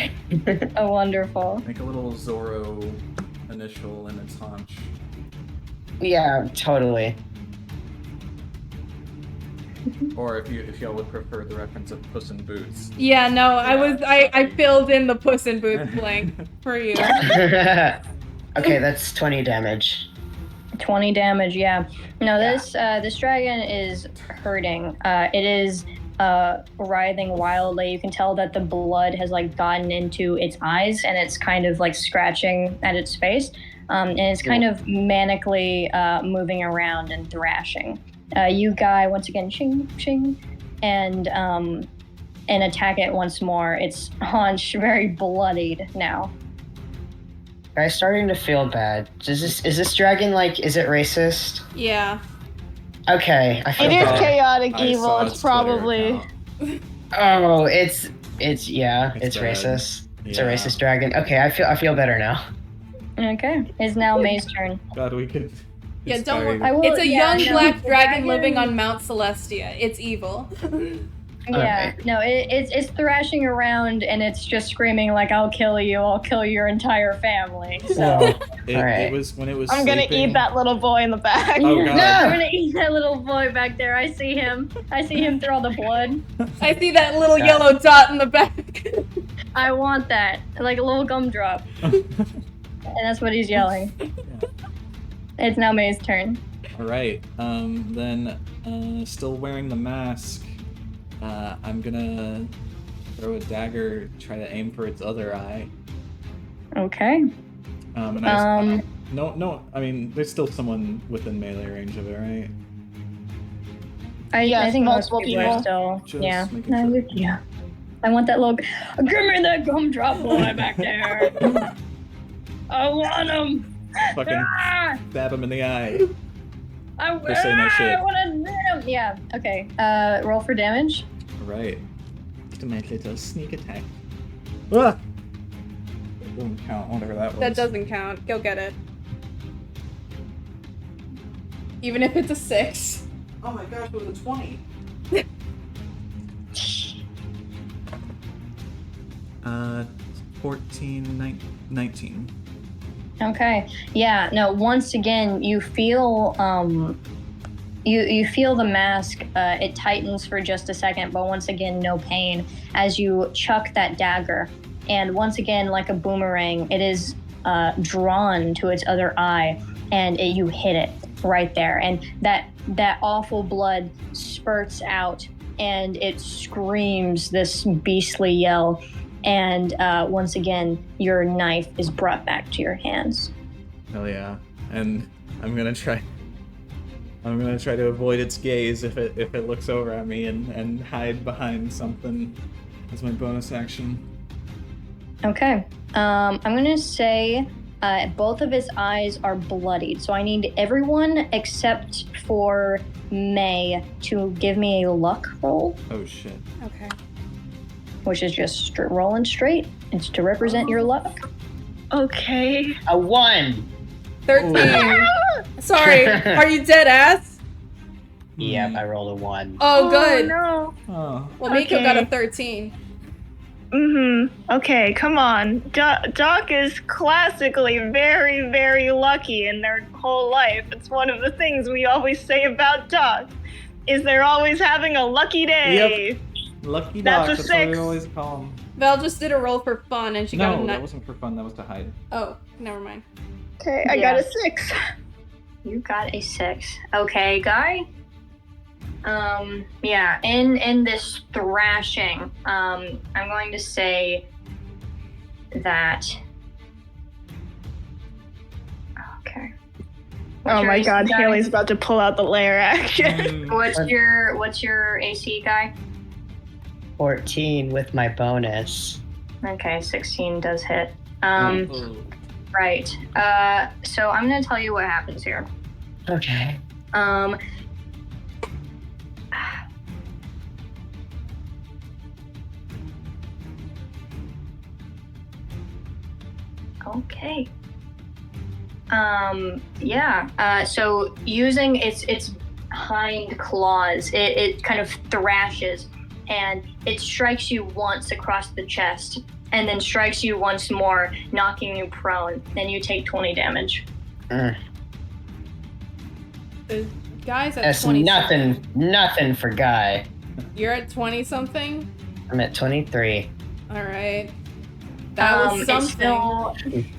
Oh, wonderful. Make a little Zorro initial in its haunch. Yeah, totally. Or if y'all would prefer the reference of Puss in Boots. Yeah, no, I filled in the Puss in Boots blank for you. Okay, that's 20 damage. 20 damage. Yeah. No, this dragon is hurting. It is writhing wildly. You can tell that the blood has like gotten into its eyes, and it's kind of like scratching at its face. And it's kind of manically moving around and thrashing. You Guy once again ching ching and attack it once more. Its haunch very bloodied now. I'm starting to feel bad. Is this dragon is it racist? Yeah. Okay, I feel It is bad. chaotic I evil. saw It's its Twitter probably... account. Oh, it's It's bad. racist. It's a Yeah. racist dragon. Okay, I feel better now. Okay, it's now May's turn. God, we could. Yeah, don't worry. I will, It's a young no, black the dragon living on Mount Celestia. It's evil. Yeah, Alright. no, it's thrashing around and it's just screaming like, "I'll kill your entire family." So Well, It Alright. was when it was. I'm gonna sleeping- eat that little boy in the back. Oh god. I'm gonna eat that little boy back there. I see him through all the blood. I see that little Yeah. yellow dot in the back. I want that, like a little gumdrop. And that's what he's yelling. It's now May's turn. All right. Then, still wearing the mask, I'm gonna throw a dagger, try to aim for its other eye. Okay. And I no. I mean, there's still someone within melee range of it, right? I think most multiple people are people. still. Just Yeah. making No, sure. yeah. I want that little. Give me that gumdrop boy back there. I want him. Fucking Ah! stab him in the eye. I, say no shit. I want to hit him. Yeah. Okay. Roll for damage. All right. To make it a sneak attack. Ah! It doesn't count. Whatever that was. That doesn't count. Go get it. Even if it's a 6. Oh my gosh! It was a 20. 14, 19. Okay. Yeah. No. Once again, you feel you feel the mask. It tightens for just a second, but once again, no pain as you chuck that dagger. And once again, like a boomerang, it is drawn to its other eye, and you hit it right there. And that awful blood spurts out, and it screams this beastly yell. And once again, your knife is brought back to your hands. Hell yeah. And I'm gonna try to avoid its gaze if it looks over at me and hide behind something as my bonus action. Okay. I'm gonna say both of his eyes are bloodied, so I need everyone except for May to give me a luck roll, Oh shit. Okay. which is just rolling straight. It's to represent your luck. Okay. A 1. 13. Sorry, are you dead ass? Yep, I rolled a 1. Oh, good. No. Oh. Well, Miko got a Okay. 13. Okay, come on. Doc is classically very, very lucky in their whole life. It's one of the things we always say about Doc, is they're always having a lucky day. Lucky That's Doc, a that's what we 6. always call him. Val just did a roll for fun and she got a No, 9. that wasn't for fun, that was to hide. Oh, never mind. Okay, I got a 6. You got a 6. Okay, Guy. Yeah, in this thrashing, I'm going to say that. Okay. Oh my AC, god, Guy? Haley's about to pull out the lair action. What's your AC, Guy? 14 with my bonus. Okay, 16 does hit. Oh. Right. So I'm gonna tell you what happens here. Okay. Okay. Yeah. So using its hind claws, it kind of thrashes, and it strikes you once across the chest, and then strikes you once more, knocking you prone. Then you take 20 damage. The guy's at That's 20. nothing for Guy. You're at 20 something? I'm at 23. Alright. That was It's something.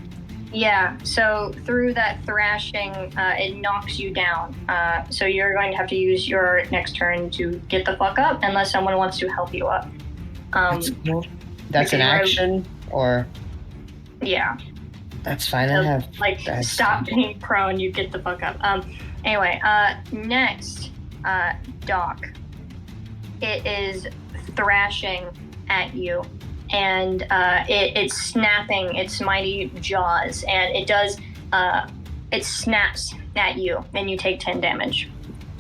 Yeah, so through that thrashing, it knocks you down. So you're going to have to use your next turn to get the fuck up, unless someone wants to help you up. That's cool. That's an action, or Yeah. that's fine. I have Like, that's- stop being prone, you get the fuck up. Anyway, next, Doc. It is thrashing at you, and it's snapping its mighty jaws, and it does, it snaps at you, and you take 10 damage.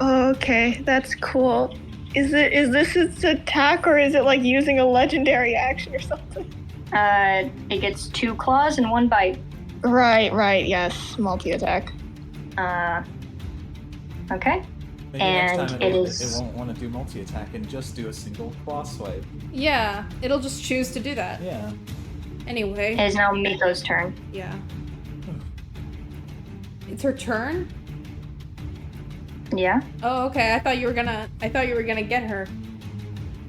Okay, that's cool. Is this its attack, or is it like using a legendary action or something? It gets 2 claws and 1 bite. Right, yes. Multi-attack. Okay. Maybe And next time it it is- won't want to do multi-attack and just do a single cross swipe. Yeah, it'll just choose to do that. Yeah. Anyway, It is now Miko's turn. yeah. It's her turn? Yeah? Oh, okay. I thought you were gonna get her.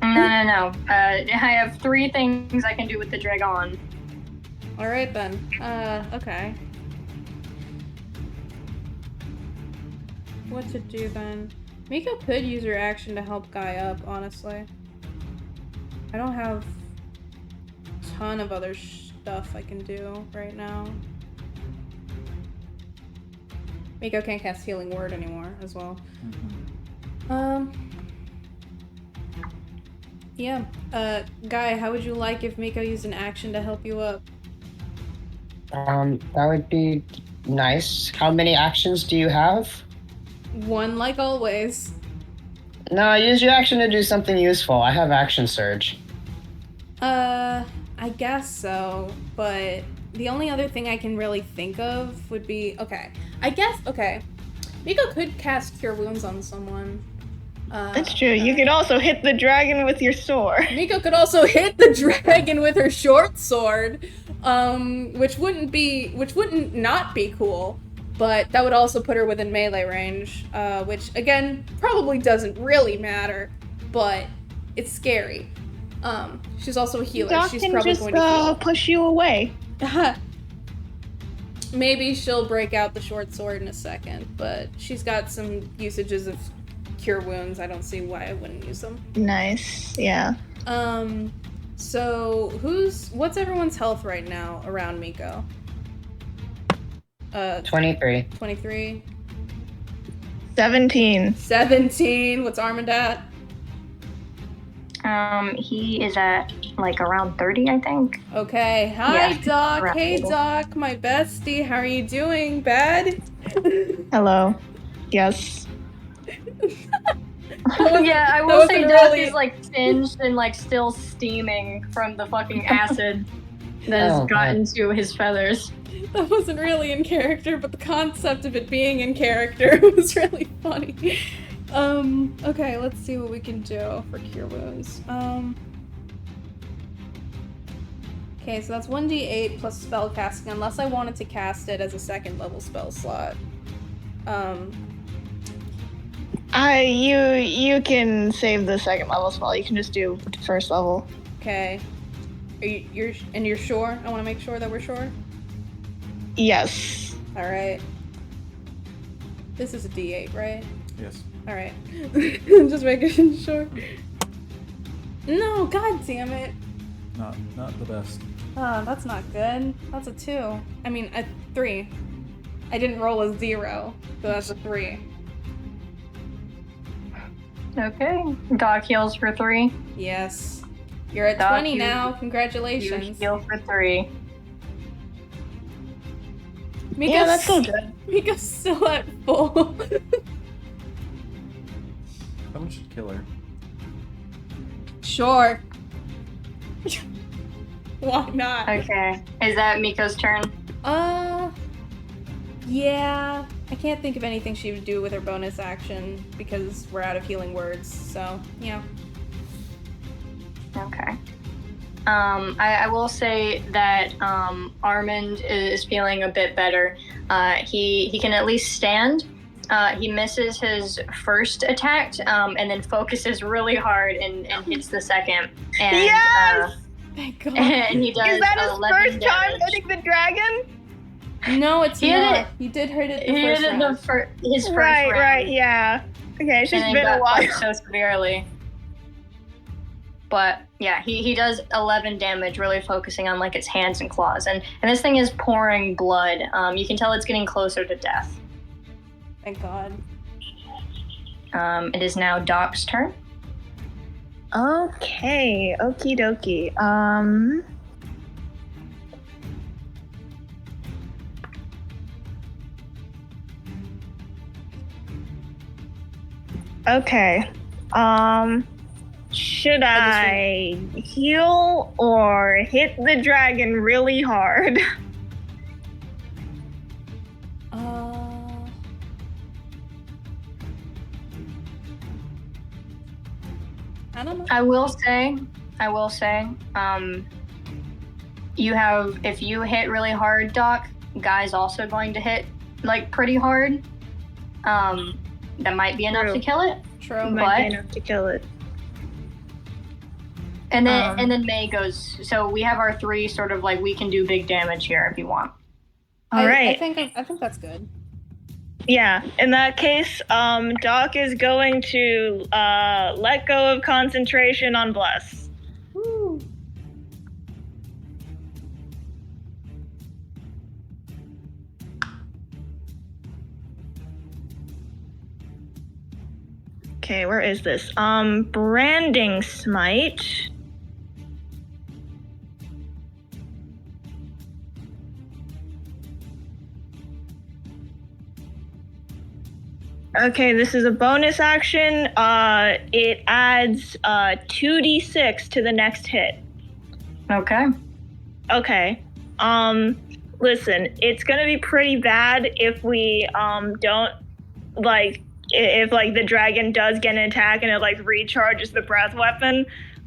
No. I have 3 things I can do with the Dragon. Alright then. Okay. What to do then? Miko could use her action to help Guy up, honestly. I don't have a ton of other stuff I can do right now. Miko can't cast Healing Word anymore as well. Yeah. Guy, how would you like if Miko used an action to help you up? That would be nice. How many actions do you have? 1 like always. No, use your action to do something useful. I have action surge. I guess so, but the only other thing I can really think of would be, okay. Miko could cast Cure Wounds on someone. That's true. You could also hit the dragon with your sword. Miko could also hit the dragon with her short sword, which wouldn't not be cool, but that would also put her within melee range, which again probably doesn't really matter, but it's scary. She's also a healer. Doc She's can probably just going to heal. push you away. Maybe she'll break out the short sword in a second, but she's got some usages of Cure Wounds. I don't see why I wouldn't use them. Nice. Yeah. So what's everyone's health right now around Miko? 23. 23. 17. 17. What's Armand at? He is at like around 30, I think. Okay. Hi, Yeah, Doc. around Hey, 30. Doc, my bestie. How are you doing? Bad? Hello. Yes. Yeah, I will say Doc is like singed and like still steaming from the fucking acid that has gotten to his feathers. That wasn't really in character, but the concept of it being in character was really funny. Okay, let's see what we can do for cure wounds. Okay, so that's 1d8 plus spell casting, unless I wanted to cast it as a second level spell slot. You can save the second level spell. You can just do first level. Okay. You're sure? I want to make sure that we're sure. Yes. All right. This is a D8, right? Yes. All right. Just making sure. No, god damn it. Not the best. Oh, that's not good. That's a 2. I mean, a 3. I didn't roll a 0, so that's a 3. Okay. Doc heals for 3. Yes. You're at Doc, 20 you- now. You Congratulations. heal for 3. Yeah, that's still good. Mika's still at full. Someone should kill her. Sure. Why not? Okay. Is that Miko's turn? Yeah. I can't think of anything she would do with her bonus action because we're out of healing words, so, yeah. Okay. I will say that Armand is feeling a bit better. He can at least stand. He misses his first attack and then focuses really hard and hits the second. And, Yes! Thank God. And he does Is that his 11 first time damage. hitting the dragon? No, it's He hit not. it. You did hurt it He the hit first it round. his first Right, round. right, yeah. Okay, it's And just then been a got while. fucked so severely. But yeah, he does 11 damage, really focusing on like its hands and claws, and this thing is pouring blood. You can tell it's getting closer to death. Thank God. It is now Doc's turn. Okay, okie dokie. Okay. Should I heal or hit the dragon really hard? I don't know. I will say, you have, if you hit really hard, Doc, Guy's also going to hit like pretty hard. That might be enough True. to kill it. True. Might be enough to kill it. And then May goes. So we have our 3 sort of like we can do big damage here if you want. All right. I think that's good. Yeah, in that case, Doc is going to let go of concentration on Bless. Woo. Okay, where is this? Branding Smite. Okay, this is a bonus action. It adds 2d6 to the next hit. Okay. Okay. Listen, it's gonna be pretty bad if we don't like if like the dragon does get an attack and it like recharges the breath weapon.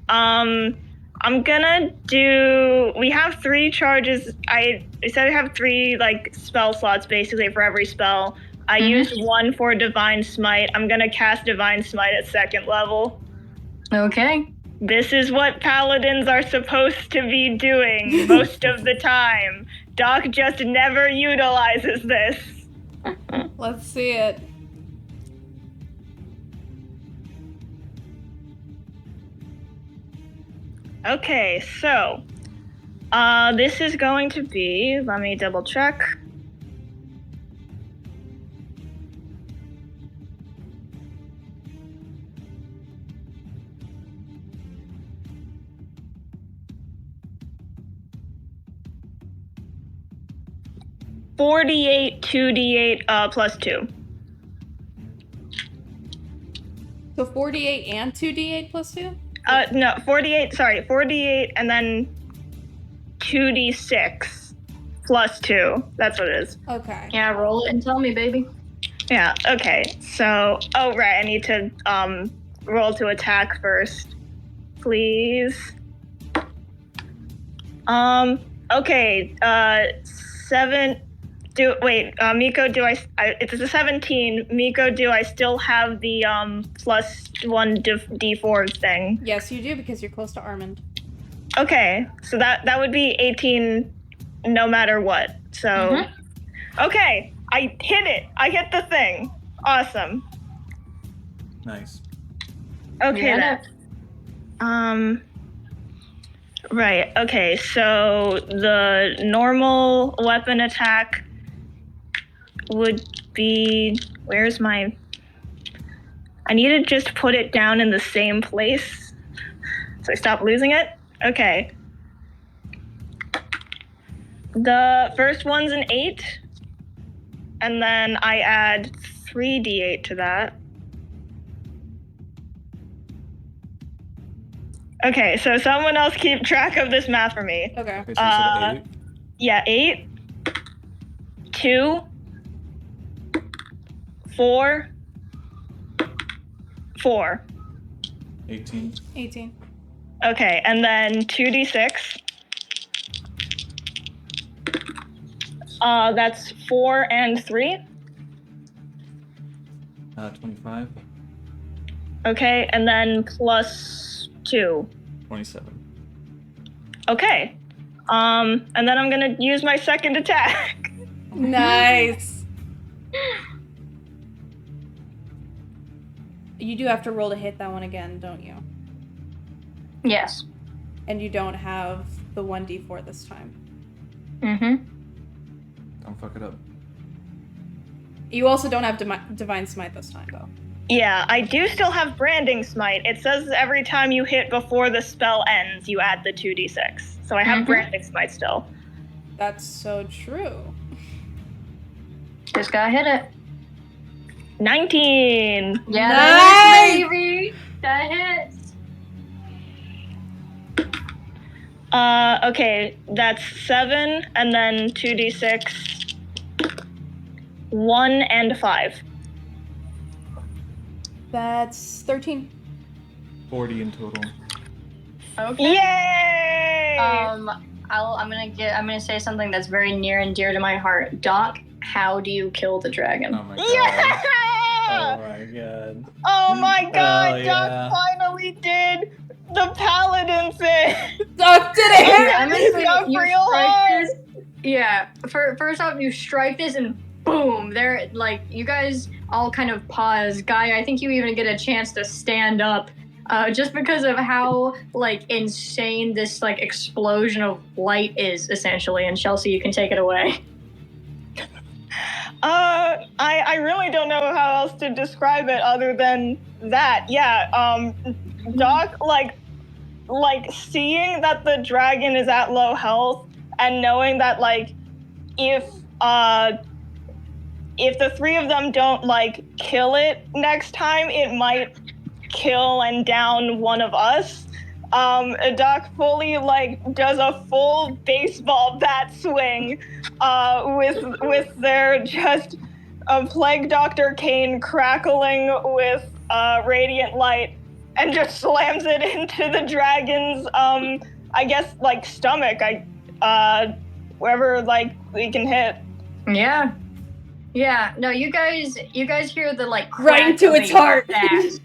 I'm gonna do. We have 3 charges. I said I have 3 like spell slots basically for every spell. I used 1 for Divine Smite. I'm gonna cast Divine Smite at 2nd level. Okay. This is what paladins are supposed to be doing most of the time. Doc just never utilizes this. Let's see it. Okay, so this is going to be, let me double check. 48 2d8 plus 2. So 48 and 2d8 plus 2? No, 48 and then 2d6 plus 2. That's what it is. Okay. Yeah, roll it and tell me, baby. Yeah, okay. So, oh, right, I need to roll to attack first. Please. Okay, 7. Miko, it's a 17. Miko, do I still have the plus 1 d4 thing? Yes, you do, because you're close to Armand. Okay, so that would be 18 no matter what. So, Okay, I hit it. I hit the thing. Awesome. Nice. Okay, then. Right, okay, so the normal weapon attack would be... Where's my... I need to just put it down in the same place so I stop losing it. Okay. The first one's an 8, and then I add 3d8 to that. Okay, so someone else keep track of this math for me. Okay. Okay, so you said 8. Yeah, 8, 2, 4, 4. 18. 18. Okay, and then 2d6. That's 4 and 3. 25. Okay, and then plus 2. 27. Okay. And then I'm gonna use my second attack. Nice. You do have to roll to hit that one again, don't you? Yes. And you don't have the 1d4 this time. Mm-hmm. Don't fuck it up. You also don't have Divine Smite this time, though. Yeah, I do still have Branding Smite. It says every time you hit before the spell ends, you add the 2d6. So I have Branding Smite still. That's so true. Just gotta hit it. 19! Yeah, Nice! that hits, baby! That hits! Okay, that's 7, and then 2d6, 1 and 5. That's 13. 40 in total. Okay. Yay! I'm gonna say something that's very near and dear to my heart. Doc, how do you kill the dragon? Oh my god. Yeah! Oh my god. Oh my god, Oh, Doc yeah. finally did the paladin thing! Doc did it! Okay, I'm gonna say Got you real strike hard. this. Yeah. First off, you strike this and boom! There, like you guys all kind of pause. Guy, I think you even get a chance to stand up, just because of how like insane this like explosion of light is essentially. And Chelsea, you can take it away. I really don't know how else to describe it other than that. Yeah, Doc, like seeing that the dragon is at low health and knowing that, like, if the three of them don't, like, kill it next time, it might kill and down one of us. Doc fully, like, does a full baseball bat swing, with their just Plague Dr. Kane crackling with radiant light, and just slams it into the dragon's, I guess, like, stomach, wherever, like, we can hit. Yeah. Yeah. No, you guys hear the like crack Right into of its a heart. bat.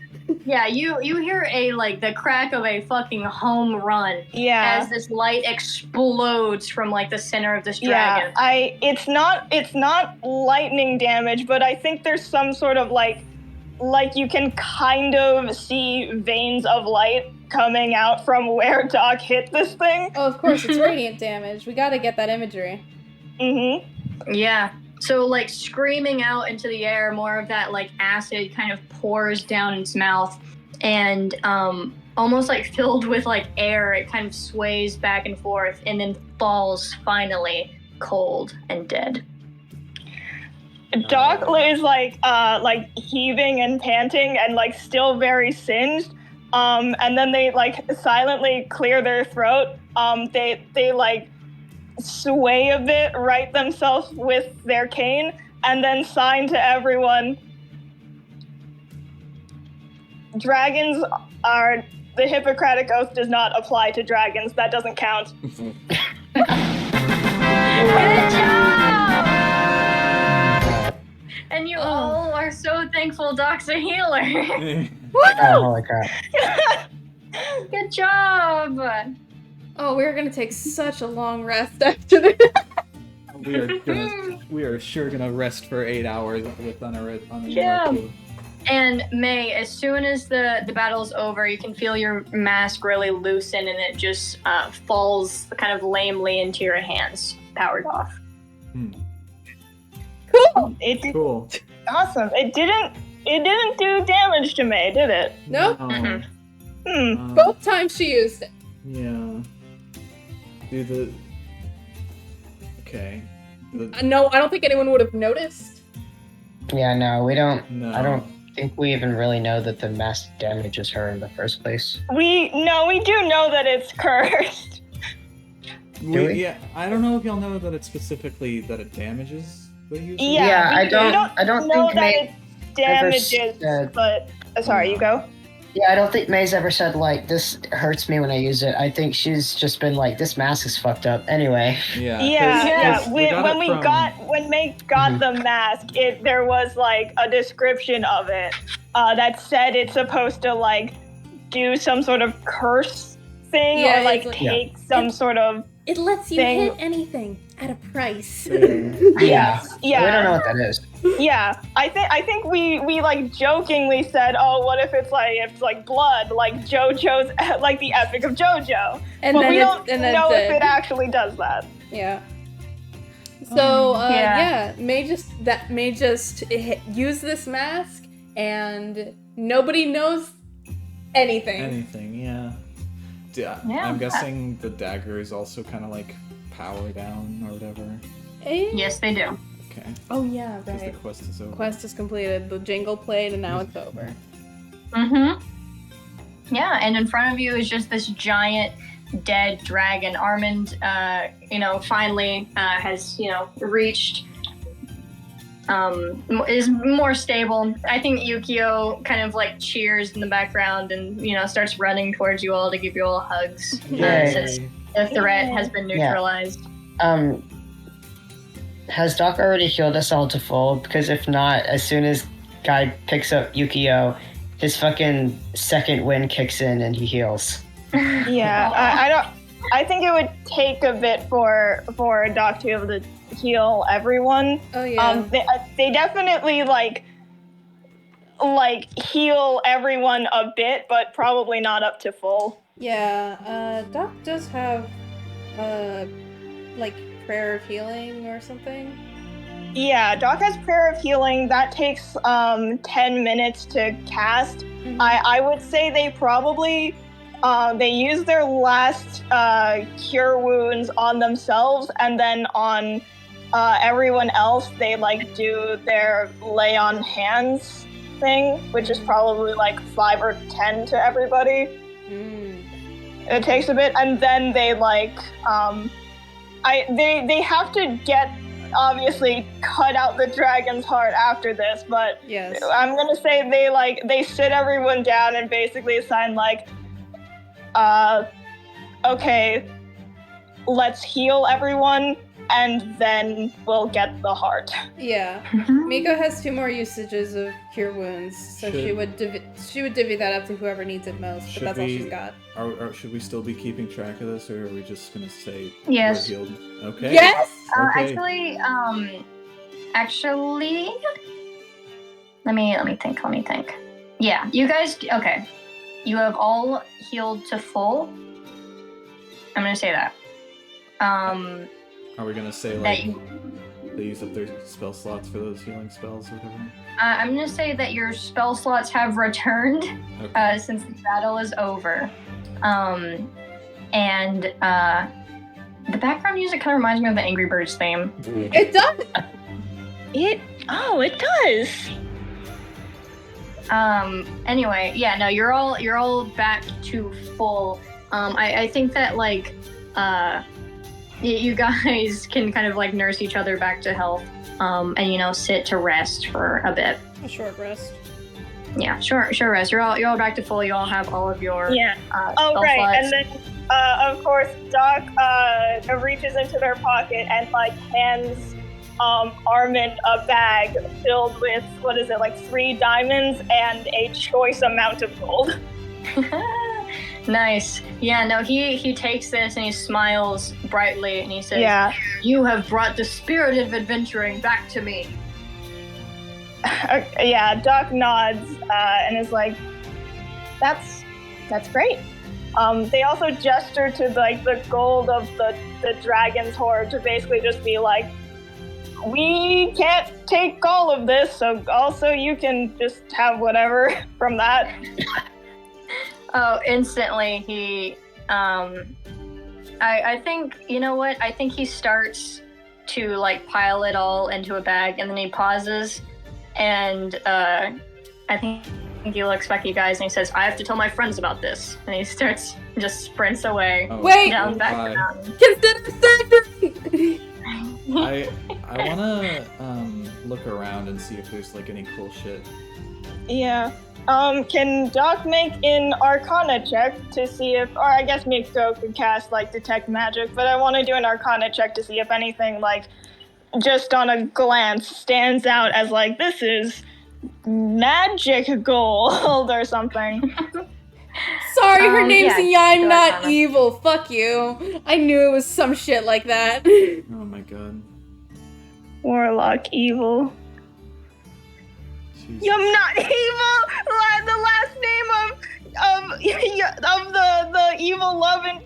Yeah, you hear the crack of a fucking home run Yeah. as this light explodes from like the center of this dragon. Yeah, it's not lightning damage, but I think there's some sort of like you can kind of see veins of light coming out from where Doc hit this thing. Oh, of course, it's radiant damage. We gotta get that imagery. Mm-hmm. Yeah. So like screaming out into the air, more of that like acid kind of pours down its mouth, and almost like filled with like air, it kind of sways back and forth and then falls finally cold and dead. Doc is like heaving and panting and like still very singed. And then they like silently clear their throat. They like sway a bit, right themselves with their cane, and then sign to everyone. Dragons are the Hippocratic Oath does not apply to dragons. That doesn't count. Good job! And you all are so thankful Doc's a healer. Oh, holy crap. Good job! Oh, we're gonna take such a long rest after this. We are sure gonna rest for 8 hours with uninterrupted. Yeah. And May, as soon as the battle's over, you can feel your mask really loosen and it just falls kind of lamely into your hands, powered off. Cool. Cool. Awesome. It didn't do damage to May, did it? Nope. Both times she used it. Yeah. Okay. No, I don't think anyone would have noticed. Yeah, no, we don't. No. I don't think we even really know that the mask damages her in the first place. We do know that it's cursed. Yeah, I don't know if y'all know that it's specifically that it damages the user. Yeah, I don't know think that May it damages, said- but sorry, you go. Yeah, I don't think May's ever said, like, this hurts me when I use it. I think she's just been like, this mask is fucked up. Anyway. Yeah. When May got the mask, there was, like, a description of it that said it's supposed to, like, do some sort of curse thing or, like, take some sort of It lets you thing. hit anything at a price. Yeah. We don't know what that is. Yeah, I think we like jokingly said, oh, what if it's like blood, like JoJo's, like the Epic of JoJo, And but then we don't and then know if it actually does that. Yeah. So May just use this mask and nobody knows anything. Yeah. I'm guessing the dagger is also kind of like power down or whatever. Yes, they do. Okay. Oh yeah, Because the right. quest is over. Quest is completed. The jingle played, and now it's over. Yeah, and in front of you is just this giant dead dragon. Armand, finally has, reached, is more stable. I think Yukio kind of like cheers in the background and, starts running towards you all to give you all hugs. Since the threat has been neutralized. Has Doc already healed us all to full? Because if not, as soon as Guy picks up Yukio, his fucking second wind kicks in and he heals. Yeah, I think it would take a bit for Doc to be able to heal everyone. Oh yeah. They definitely like heal everyone a bit, but probably not up to full. Yeah. Doc does have prayer of healing or something. Yeah, Doc has prayer of healing. That takes 10 minutes to cast. Mm-hmm. I would say they probably they use their last cure wounds on themselves, and then on everyone else they do their lay on hands thing, which is probably 5 or 10 to everybody. It takes a bit, and then they they have to obviously cut out the dragon's heart after this, but yes. I'm gonna say they sit everyone down and basically assign okay, let's heal everyone and then we'll get the heart. Yeah. Miko has 2 more usages of cure wounds, so she would divvy that up to whoever needs it most, but that's all she's got. Should we still be keeping track of this, or are we just gonna say yes? We're healed? Okay. Yes. Okay. Actually, let me think. Yeah, you guys. Okay, you have all healed to full. I'm gonna say that. Are we gonna say they use up their spell slots for those healing spells or whatever? I'm gonna say that your spell slots have returned since the battle is over. And the background music kind of reminds me of the Angry Birds theme. It does. It Oh, it does. Anyway, yeah, no, you're all back to full. I think that like you guys can kind of like nurse each other back to health, and sit to rest for a bit. A short rest. Yeah, sure rest. You're all back to full. You all have all of your Oh, right, slots. and then of course Doc reaches into their pocket and like hands Armin a bag filled with what is it, like 3 diamonds and a choice amount of gold. Nice. Yeah, no, he takes this and he smiles brightly and he says, Yeah. "You have brought the spirit of adventuring back to me." Yeah, Doc nods and is like, that's great. They also gesture to like the gold of the dragon's hoard to basically just be like, we can't take all of this, so also you can just have whatever from that. Oh, instantly he I think, you know what? I think he starts to like pile it all into a bag and then he pauses and I think he looks back at you guys and he says, "I have to tell my friends about this." And he just sprints away down back the mountain. Consider surgery! I wanna look around and see if there's like any cool shit. Yeah. Can Doc make an Arcana check to see if, or I guess Miko could cast like Detect Magic, but I want to do an Arcana check to see if anything like just on a glance stands out as like, this is magic gold or something. Sorry, her name's I'm Not Arcana. Evil. Fuck you. I knew it was some shit like that. Oh my god. Warlock evil. Jesus. I'm not evil. The last name of the evil love and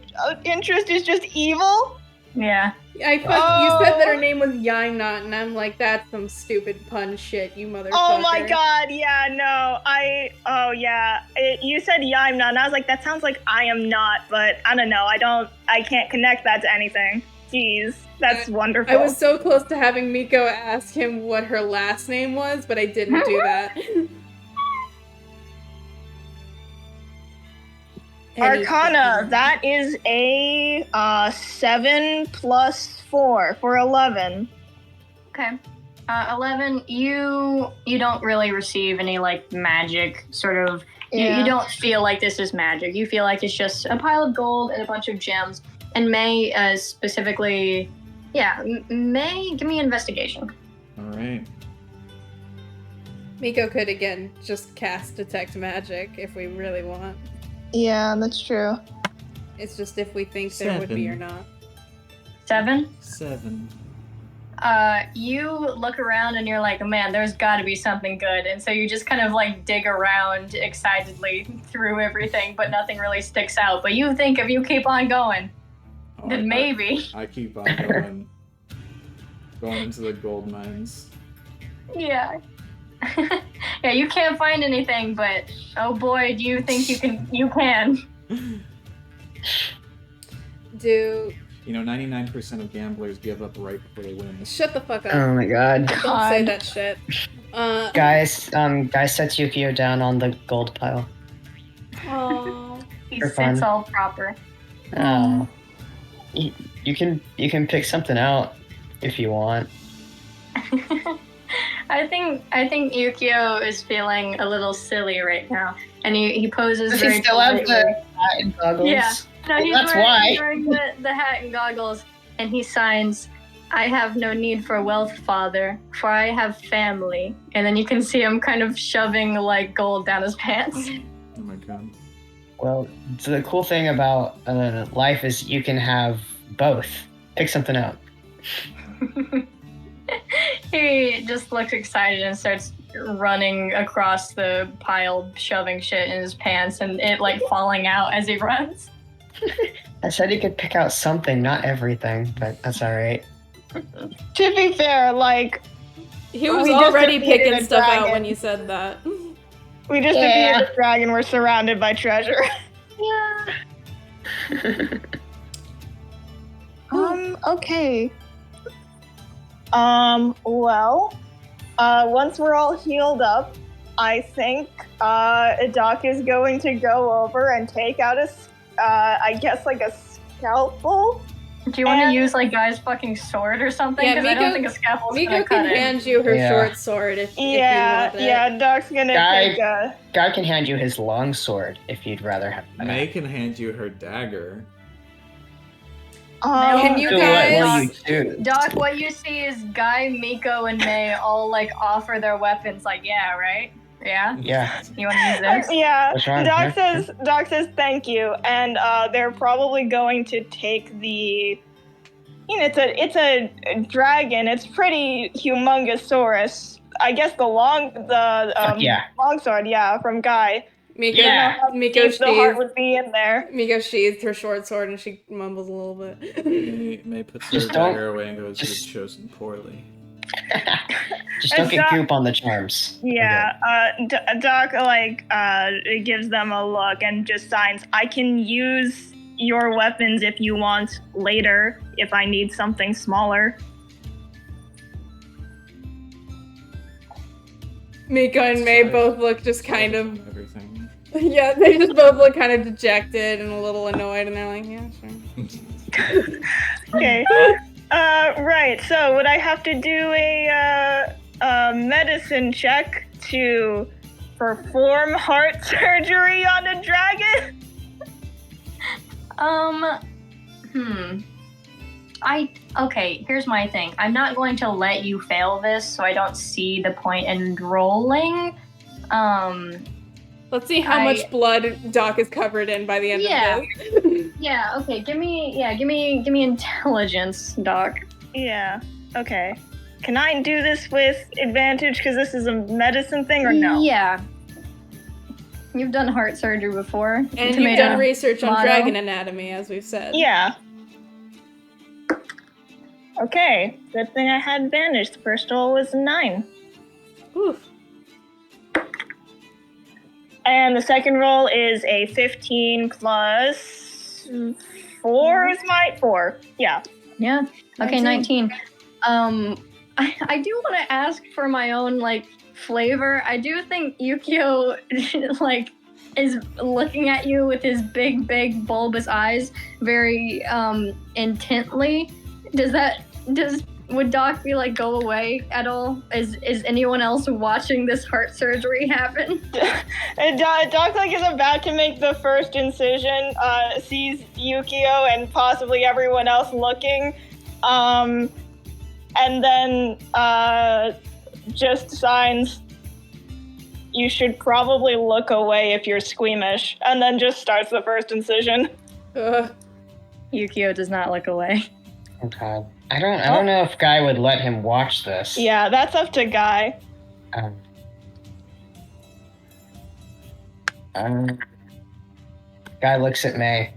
interest is just evil. Yeah. You said that her name was I'm Not, and I'm like, that's some stupid pun shit, you motherfucker. Oh my god, yeah, no, you said I'm Not, and I was like, that sounds like I am not, but I don't know, I can't connect that to anything. Jeez, that's wonderful. I was so close to having Miko ask him what her last name was, but I didn't do that. Arcana, that is a 7 plus 4 for 11. Okay. 11, you don't really receive any like magic sort of. Yeah. You don't feel like this is magic. You feel like it's just a pile of gold and a bunch of gems. And May specifically, May, give me an investigation. Alright. Miko could again just cast Detect Magic if we really want. Yeah, that's true. It's just if we think there would be or not. 7? 7. You look around and you're like, man, there's gotta be something good. And so you just kind of like dig around excitedly through everything, but nothing really sticks out. But you think if you keep on going, then maybe. I keep on going into the gold mines. Yeah. Yeah, you can't find anything, but oh boy, do you think you can. Do 99% of gamblers give up right before they win. shut the fuck up. Oh my god. Don't say that shit. Guys, set Yukio down on the gold pile. Aww. He For sits fun. all proper. Oh. You can pick something out if you want. I think Yukio is feeling a little silly right now, and he poses Does very he still have politely. the hat and goggles? Yeah. No, he's That's wearing why. the hat and goggles, and he signs, "I have no need for wealth, father, for I have family." And then you can see him kind of shoving like gold down his pants. Oh my god. Well, so the cool thing about life is you can have both. Pick something out. He just looks excited and starts running across the pile, shoving shit in his pants, and it like falling out as he runs. I said you could pick out something, not everything, but that's alright. To be fair, like, He was We just already defeated picking a stuff out dragon. when you said that. we just defeated the dragon, we're surrounded by treasure. Yeah. Okay. Well, Once we're all healed up, I think Doc is going to go over and take out I guess like a scalpel. Do you want to use like Guy's fucking sword or something? Yeah, Because I don't think a scalpel's Miko gonna cut can it. hand you her Yeah. short sword if you want it. Yeah, Doc's gonna take a... Guy can hand you his long sword if you'd rather have that. May can hand you her dagger. Can you So guys... what do you do? Doc, what you see is Guy, Miko, and May all like offer their weapons. Like, yeah, right? Yeah. Yeah. You want to use this? Yeah, What's wrong? Doc says thank you, and they're probably going to take the... it's a dragon. It's pretty humongousaurus. I guess the longsword, from Guy. Miko, Yeah. Miko The heart sheathed, would be in there. Miko sheathed her short sword and she mumbles a little bit. May puts her Just don't- dagger away and goes, "You've chosen poorly." Just don't get Doc- goop on the charms. Yeah, Doc gives them a look and just signs, I can use your weapons if you want later, if I need something smaller. Miko and May both look just kind of... Everything. Yeah, they just both look kind of dejected and a little annoyed and they're like, yeah, sure. Okay. Right, so would I have to do a medicine check to perform heart surgery on a dragon? Okay, here's my thing. I'm not going to let you fail this, so I don't see the point in rolling. Let's see how much blood Doc is covered in by the end of this. Yeah, okay, give me intelligence, Doc. Yeah, okay. Can I do this with advantage because this is a medicine thing or no? Yeah. You've done heart surgery before. And Tomato. you've done research on Tomato. dragon anatomy, as we've said. Yeah. Okay, good thing I had advantage. The first roll was a 9. Oof. And the second roll is a 15 plus 4 is my 4. Yeah. Yeah. Okay, 19. I do want to ask for my own flavor. I do think Yukio is looking at you with his big bulbous eyes very intently. Would Doc be go away at all? Is anyone else watching this heart surgery happen? And Doc is about to make the first incision, sees Yukio and possibly everyone else looking, and then just signs, you should probably look away if you're squeamish, and then just starts the first incision. Yukio does not look away. Oh God. I don't know if Guy would let him watch this. Yeah, that's up to Guy. Guy looks at May.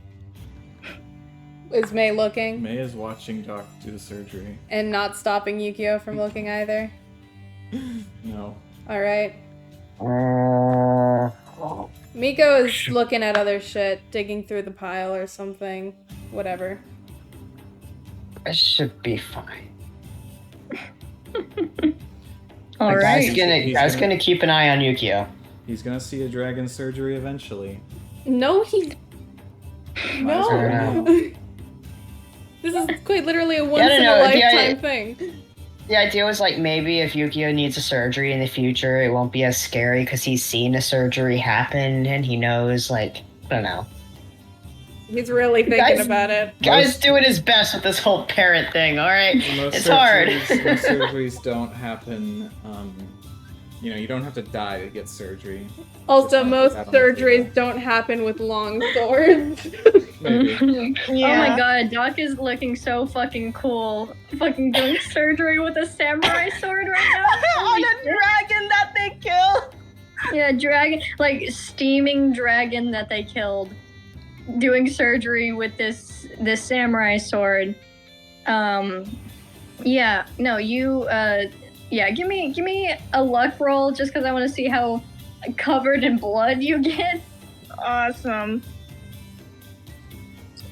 Is May looking? May is watching Doc do the surgery. And not stopping Yukio from looking either? No. Alright. Miko is looking at other shit, digging through the pile or something. Whatever. This should be fine. All right. Guy's gonna keep an eye on Yukio. He's gonna see a dragon surgery eventually. No, he... Might as well No! now. This is quite literally a once-in-a-lifetime thing. The idea was maybe if Yukio needs a surgery in the future, it won't be as scary because he's seen a surgery happen and he knows, I don't know. He's really thinking about it. Guy's doing his best with this whole parent thing, alright? Most It's hard. most surgeries don't happen, you don't have to die to get surgery. Also, Just most like that on the surgeries table. don't happen with long swords. Maybe. Oh my god, Doc is looking so fucking cool. Fucking doing surgery with a samurai sword right now. On a dragon that they kill! Yeah, dragon, steaming dragon that they killed. Doing surgery with this samurai sword. Yeah, no, you, give me a luck roll just because I want to see how covered in blood you get. Awesome.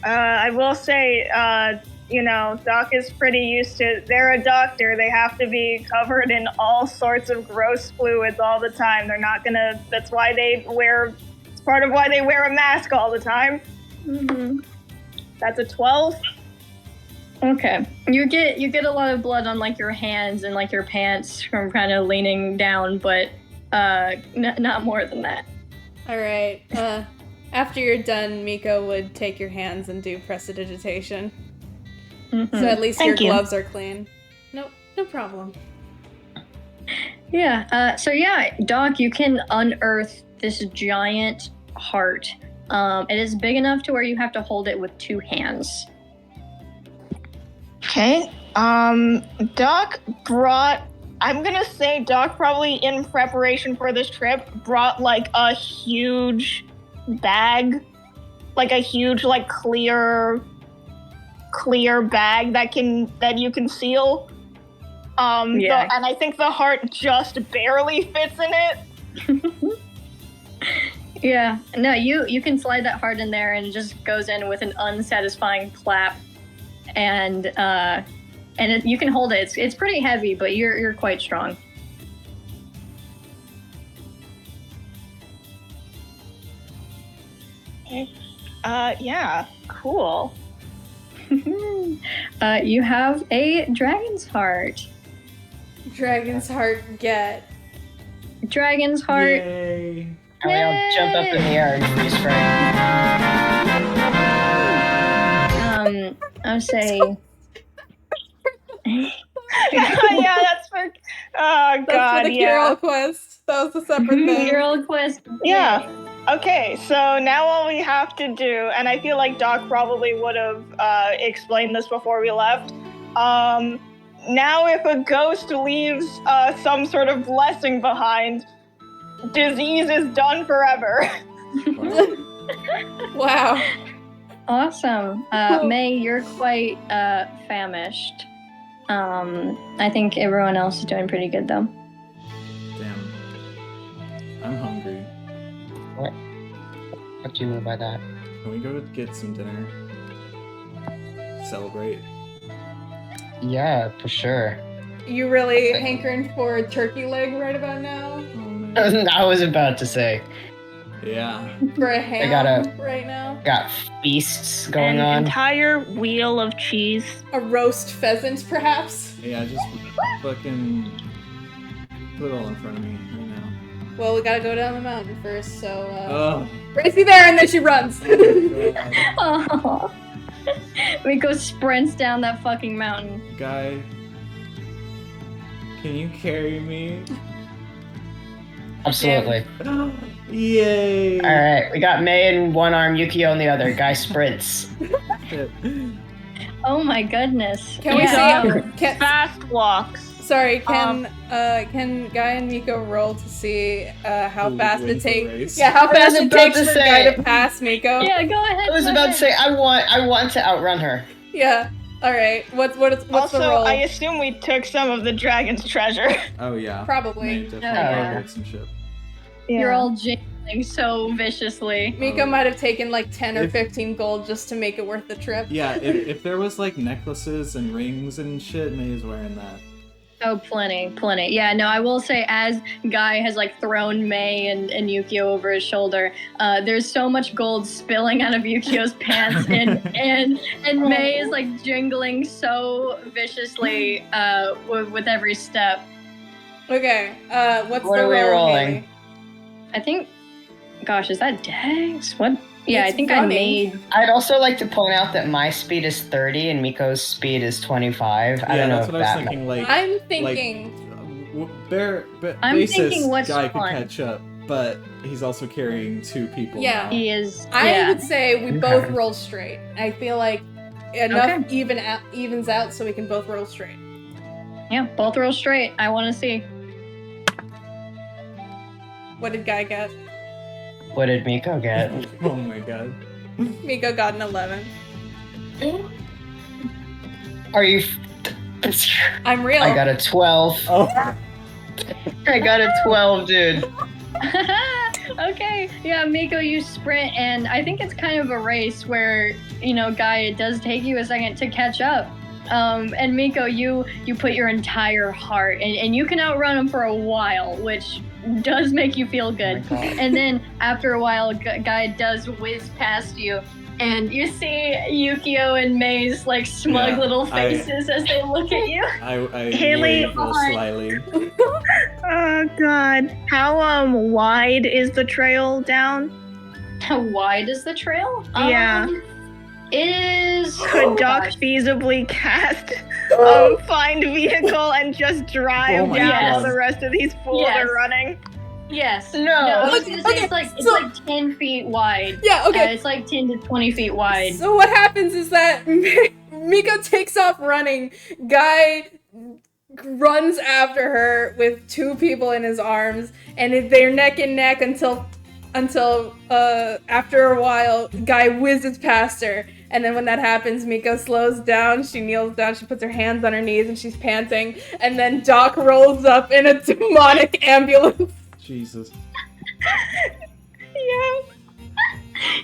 I will say, Doc is pretty used to, they're a doctor. They have to be covered in all sorts of gross fluids all the time. They're not gonna, that's why it's part of why they wear a mask all the time. Mm-hmm. That's a 12. Okay. You get a lot of blood on like your hands and like your pants from kind of leaning down, but not more than that. All right. After you're done, Miko would take your hands and do prestidigitation. Mm-hmm. So at least Thank your you. gloves are clean. No problem. Yeah. So yeah, Doc, you can unearth this giant heart. It is big enough to where you have to hold it with 2 hands. Okay. Doc brought, I'm gonna say Doc probably in preparation for this trip brought like a huge bag, like a huge like clear bag that you can seal. Yeah. And I think the heart just barely fits in it. Yeah. No, you can slide that heart in there and it just goes in with an unsatisfying clap. And you can hold it. It's pretty heavy, but you're quite strong. Okay. Yeah, cool. You have a dragon's heart. Dragon's heart get. Dragon's heart. Yay! And we all jump up in the air and freeze frame. I'll say. Yeah, that's for. Oh That's God, for the yeah. Carol quest. That was a separate thing. Hero quest. Yeah. Okay, so now all we have to do, and I feel like Doc probably would have explained this before we left. Now, if a ghost leaves some sort of blessing behind, disease is done forever. Wow. Awesome. May, you're quite famished. I think everyone else is doing pretty good though. Damn. I'm hungry. What do you mean by that? Can we go get some dinner? Celebrate. Yeah, for sure. You really hankering for a turkey leg right about now? Oh, man. I was about to say, Yeah. For a ham gotta- right now? got feasts going An on. entire wheel of cheese. A roast pheasant, perhaps? Yeah, just fucking put it all in front of me right now. Well, we gotta go down the mountain first, so, Oh, Racy there, and then she runs! God. Oh. Miko sprints down that fucking mountain. Guy, can you carry me? Absolutely. Yay! Alright, we got May in one arm, Yukio in the other. Guy sprints. Shit. Oh my goodness. Can we Yeah. see? Can, Fast walks. sorry, can Guy and Miko roll to see how Who fast it wins the takes? race? Yeah, how fast was it about takes to for say. Guy to pass Miko? Yeah, go ahead. I was go about to ahead. say, I want to outrun her. Yeah. All right. What's Also, the roll? I assume we took some of the dragon's treasure. Oh yeah. Probably. May definitely yeah. break some shit. You're all jingling so viciously. Miko Oh. might have taken like 10 or If- 15 gold just to make it worth the trip. Yeah, if there was like necklaces and rings and shit, May is wearing that. Oh, plenty. Yeah, no, I will say as Guy has like thrown May and Yukio over his shoulder, there's so much gold spilling out of Yukio's pants and May is like jingling so viciously with every step. Okay. What's What the are we roll, rolling? Haley? I think, gosh, is that Dex? What? Yeah, It's I think running. I made. I'd also like to point out that my speed is 30 and Miko's speed is 25. I Yeah, don't know that's if what I was that thinking. Like, I'm thinking. I'm basis, thinking what's Guy could fun. catch up, but he's also carrying 2 people. Yeah. now. He is. I yeah. would say we Okay. both roll straight. I feel like enough Okay. evens out so we can both roll straight. Yeah, both roll straight. I want to see. What did Guy get? What did Miko get? Oh my god. Miko got an 11. Are you? I'm real. I got a 12. Oh. I got a 12, dude. Okay, yeah, Miko, you sprint, and I think it's kind of a race where, Guy, it does take you a second to catch up. And Miko, you put your entire heart, and you can outrun him for a while, which does make you feel good. Oh my God. And then after a while, Guy does whiz past you, and you see Yukio and May's like smug little faces as they look at you. I Haley- wave slyly. Oh God. How wide is the trail down? How wide is the trail? Yeah. It is. Could Doc feasibly cast find vehicle and just drive Oh my down God. while the rest of these fools Yes. are running? Yes. No. I was gonna say Okay, it's so- like 10 feet wide. Yeah, okay. It's like 10 to 20 feet wide. So what happens is that Miko takes off running. Guy runs after her with two people in his arms, and they're neck and neck until after a while, Guy whizzes past her. And then when that happens, Miko slows down, she kneels down, she puts her hands on her knees, and she's panting. And then Doc rolls up in a demonic ambulance. Jesus. Yeah.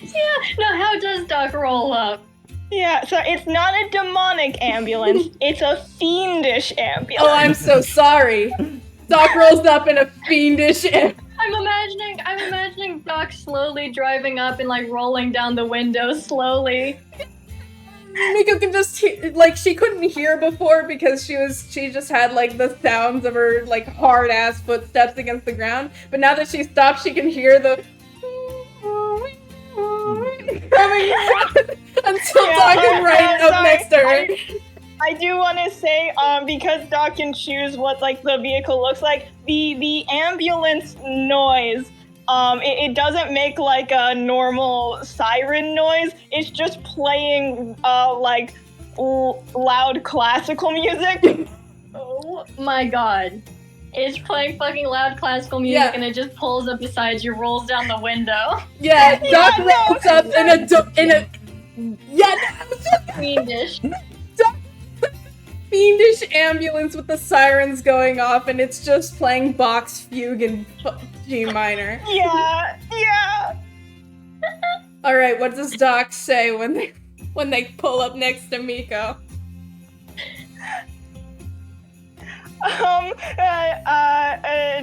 Yeah. No, how does Doc roll up? Yeah, so it's not a demonic ambulance, it's a fiendish ambulance. Oh, I'm so sorry. Doc rolls up in a fiendish ambulance. I'm imagining Doc slowly driving up and like rolling down the window slowly. Miko can just she couldn't hear before because she just had like the sounds of her like hard ass footsteps against the ground. But now that she stopped, she can hear the coming until Doc is right up next to her. I do want to say, because Doc can choose what like the vehicle looks like, the ambulance noise, it doesn't make like a normal siren noise. It's just playing like loud classical music. Oh my god. It's playing fucking loud classical music Yeah. and it just pulls up beside you, rolls down the window. Yeah, Doc no. rolls up in a Fiendish. fiendish ambulance with the sirens going off, and it's just playing Bach's fugue in G minor. Yeah. All right, what does Doc say when they pull up next to Miko?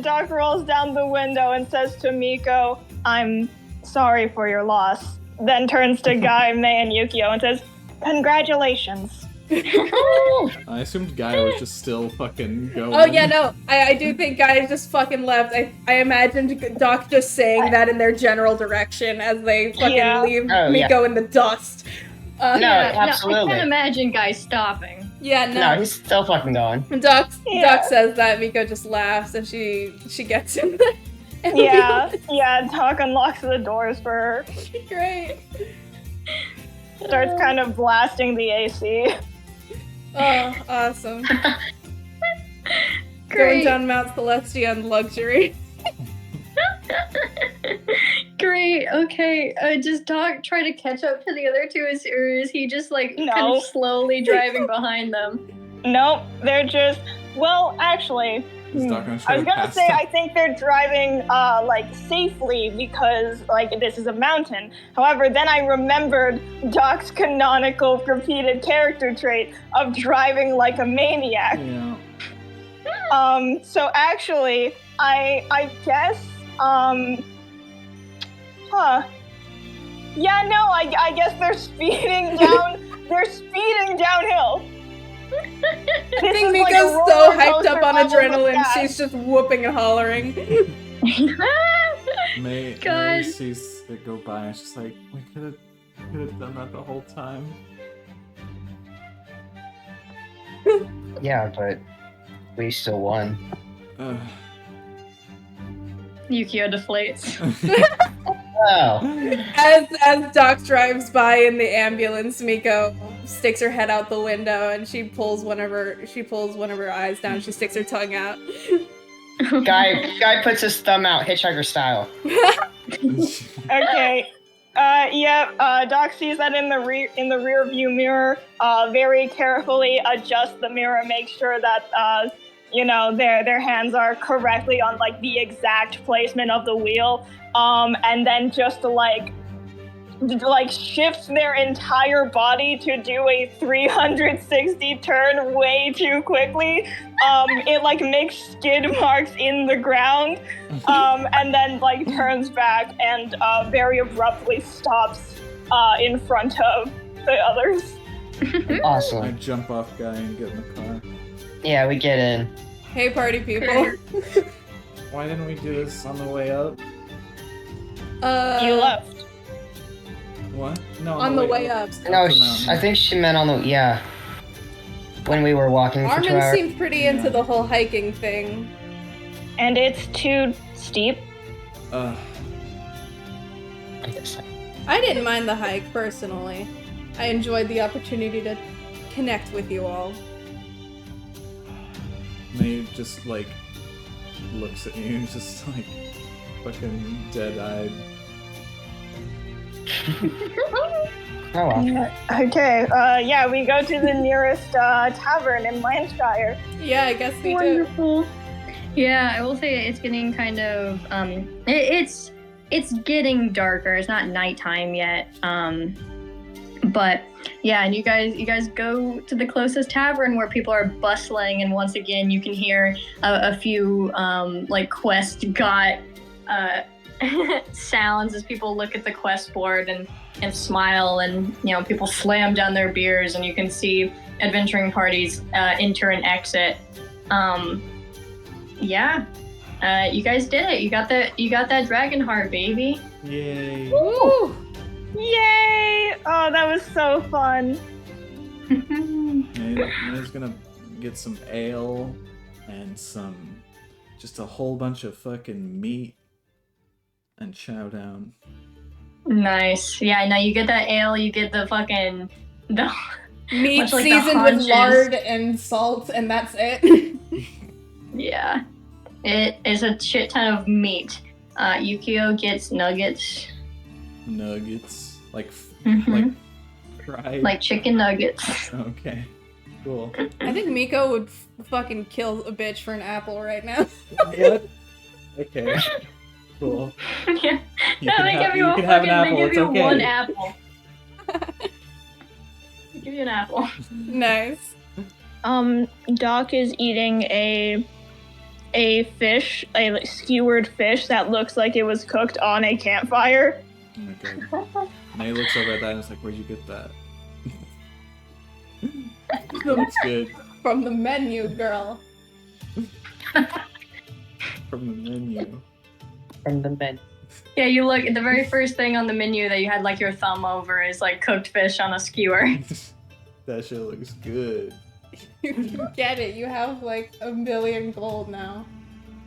Doc rolls down the window and says to Miko, "I'm sorry for your loss." Then turns to Guy, May, and Yukio and says, "Congratulations." I assumed Guy was just still fucking going. Oh yeah, no, I do think Guy just fucking left. I imagined Doc just saying that in their general direction as they fucking leave Oh, Miko in the dust. No, I absolutely. can't imagine guys stopping. Yeah, No, he's still fucking going. And Doc Yeah. says that, Miko just laughs and she gets him. Yeah, Doc unlocks the doors for her. Great. Starts kind of blasting the AC. Oh, awesome. Going Great. down Mount Celestia in luxury. Great. Okay. Does Doc try to catch up to the other two, or is he just like kind No. of slowly driving behind them? Nope, they're just, well, actually, Is Doc gonna I try was to gonna pass say them? I think they're driving like safely because like this is a mountain. However, then I remembered Doc's canonical repeated character trait of driving like a maniac. Yeah. So actually, I guess yeah, no, I guess they're speeding down. They're speeding downhill. I think is like Miko's a so roller hyped up coaster on level of adrenaline, gas. she's just whooping and hollering. May God. sees it go by and it's just like, we could have done that the whole time. Yeah, but we still won. Ugh. Yukio deflates. Oh. As Doc drives by in the ambulance, Miko sticks her head out the window and she pulls one of her eyes down. She sticks her tongue out. Guy puts his thumb out, hitchhiker style. Okay. Doc sees that in the rear view mirror. Very carefully adjusts the mirror, make sure that their hands are correctly on like the exact placement of the wheel, and then just like shifts their entire body to do a 360 turn way too quickly. It like makes skid marks in the ground, and then like turns back and very abruptly stops in front of the others. I Awesome. jump off guy and get in the car. Yeah, we get in. Hey, party people. Why didn't we do this on the way up? You left. What? No, On the way up. No, the mountain. I think she meant on the when we were walking for 2 Armin hours. seemed pretty into the whole hiking thing. And it's too steep. Uh, I guess. I didn't mind the hike, personally. I enjoyed the opportunity to connect with you all. May just like looks at you, just like fucking dead-eyed. Oh well. Okay, yeah, we go to the nearest tavern in Lancashire. Yeah, I guess we do. Wonderful. Yeah, I will say it's getting kind of it's getting darker. It's not nighttime yet. But yeah, and you guys go to the closest tavern where people are bustling, and once again you can hear a few like quest got sounds as people look at the quest board and smile, and people slam down their beers, and you can see adventuring parties enter and exit. Yeah, you guys did it. You got that dragon heart, baby. Yay! Woo! Yay! Oh, that was so fun. May's gonna get some ale and just a whole bunch of fucking meat and chow down. Nice. Yeah, now you get that ale, you get the fucking Meat much like the seasoned with haunches. lard and salt, and that's it. Yeah, it is a shit ton of meat. Yukio gets nuggets. Nuggets, like Mhm. fried. Like chicken nuggets. Okay, cool. I think Miko would fucking kill a bitch for an apple right now. What? Okay, cool. Yeah. You No, can they have- give you you a can have an fucking, apple, they give it's you okay. one apple. They give you an apple. Nice. Doc is eating a fish, a skewered fish that looks like it was cooked on a campfire. Oh my god. May looks over at that and is like, "Where'd you get that?" That's good. From the menu, girl. From the menu. From the bed. Yeah, you look at the very first thing on the menu that you had like your thumb over is like cooked fish on a skewer. That shit looks good. You get it. You have like 1 million gold now.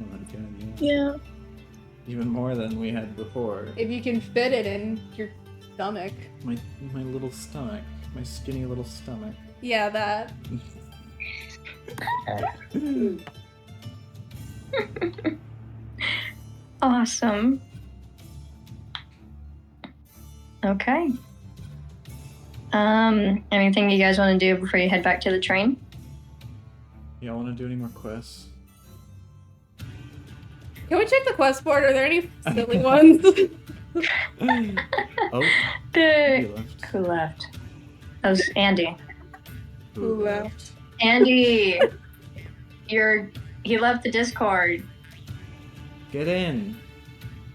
Oh my god, yeah. Yeah. Even more than we had before. If you can fit it in your stomach. My little stomach. My skinny little stomach. Yeah, that. Awesome. Okay. Anything you guys want to do before you head back to the train? Y'all wanna do any more quests? Can we check the quest board? Are there any silly ones? Oh, The he left. who left? That was Andy. Who left? Andy, he left the Discord. Get in.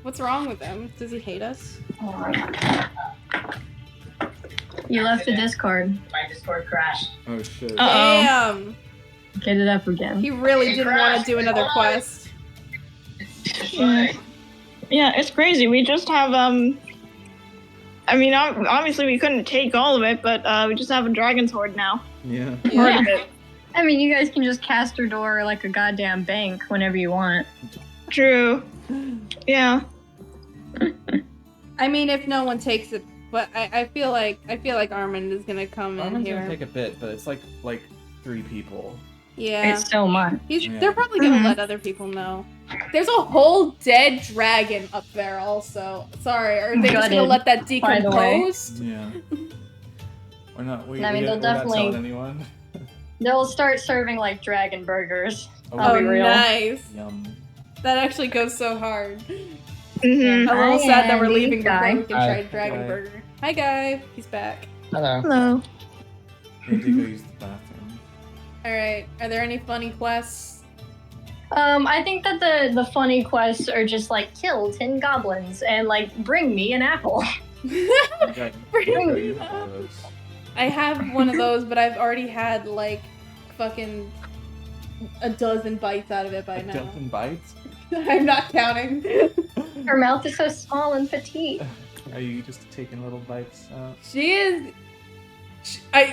What's wrong with him? Does he hate us? You left the Discord. My Discord crashed. Oh shit. Damn! Get it up again. He really didn't want to do another quest. It's fine. Yeah, it's crazy. We just have I mean, obviously we couldn't take all of it, but we just have a dragon's horde now. Yeah. Part of it. I mean, you guys can just cast your door like a goddamn bank whenever you want. True. Yeah. I mean, if no one takes it, but I feel like Armin is gonna come in Armin's here. gonna take a bit, but it's like 3 people. Yeah. It's so much. Yeah. They're probably gonna Mhm. let other people know. There's a whole dead dragon up there also. Sorry, are they just gonna Gutted, let that by the way. decompose? Yeah. We're not. I mean, they'll we're not telling definitely- anyone. They'll start serving like dragon burgers. I'll be real. Nice. Yum. That actually goes so hard. Mm-hmm. I'm a little sad that we're Hi, leaving before Guy. we can Hi. try Dragon Hi. Burger. Hi, Guy. He's back. Hello. Hello. I need to go use the bathroom. Alright, are there any funny quests? I think that the funny quests are just like kill 10 goblins and like bring me an apple. Okay. Bring I have one of those, but I've already had like fucking a dozen bites out of it by A now. dozen bites? I'm not counting. Her mouth is so small and petite. Are you just taking little bites out? She is.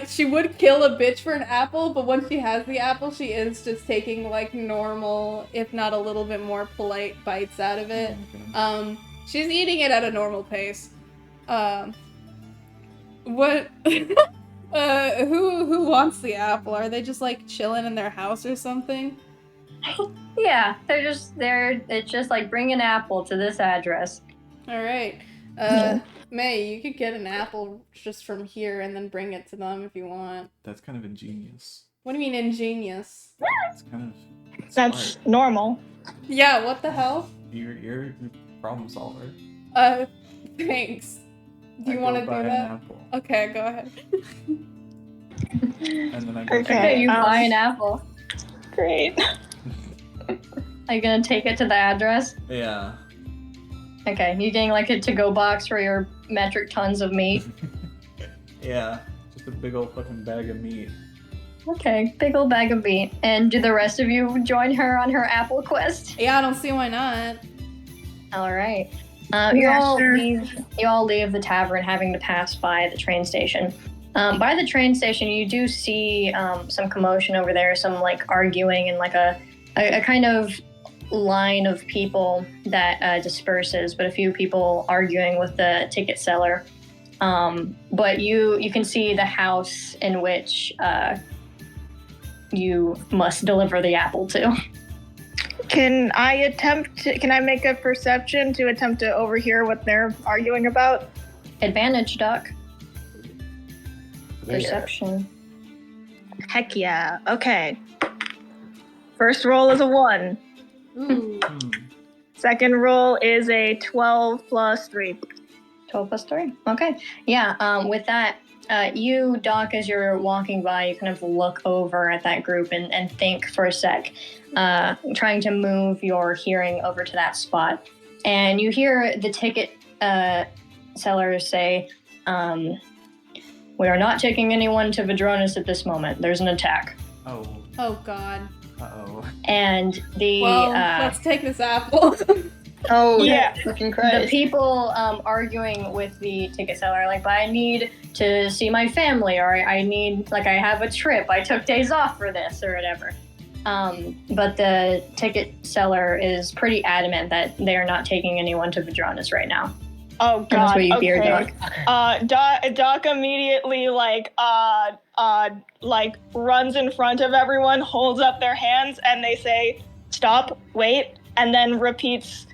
She would kill a bitch for an apple, but once she has the apple, she is just taking like normal, if not a little bit more polite bites out of it. Okay. She's eating it at a normal pace. What? Who wants the apple? Are they just like chilling in their house or something? Yeah, it's just like bring an apple to this address. All right. May, you could get an apple just from here and then bring it to them if you want. That's kind of ingenious. What do you mean ingenious? It's kind of That's smart. normal. Yeah, what the hell? You're a problem solver. Thanks. Do you I want to go do buy an that? apple, Okay, go ahead. and then I go Okay. Okay, you buy an apple. Great. Are you gonna take it to the address? Yeah. Okay, you getting like a to-go box for your metric tons of meat? Yeah. Just a big old fucking bag of meat. Okay, big old bag of meat. And do the rest of you join her on her apple quest? Yeah, I don't see why not. All right. Yeah, You all leave the tavern, having to pass by the train station. By the train station, you do see some commotion over there, some like arguing and like a kind of line of people that disperses, but a few people arguing with the ticket seller. But you can see the house in which you must deliver the apple to. Can I make a perception to attempt to overhear what they're arguing about? Advantage, Duck. Perception. Heck yeah. Okay. First roll is a 1. Ooh. Second roll is a 12 plus 3. 12 plus 3. Okay. Yeah, with that, you, Doc, as you're walking by, you kind of look over at that group and think for a sec, trying to move your hearing over to that spot. And you hear the ticket sellers say, we are not taking anyone to Vadronis at this moment. There's an attack. Oh. Oh God. Uh-oh. And the Well, let's take this apple. Oh, Yeah. Fucking the Christ. people arguing with the ticket seller, like, but I need to see my family, or I need, like, I have a trip, I took days off for this, or whatever. But the ticket seller is pretty adamant that they are not taking anyone to Vadronis right now. Oh And that's god. what you Okay. hear, Doc. Doc immediately like runs in front of everyone, holds up their hands, and they say, "Stop, wait," and then repeats,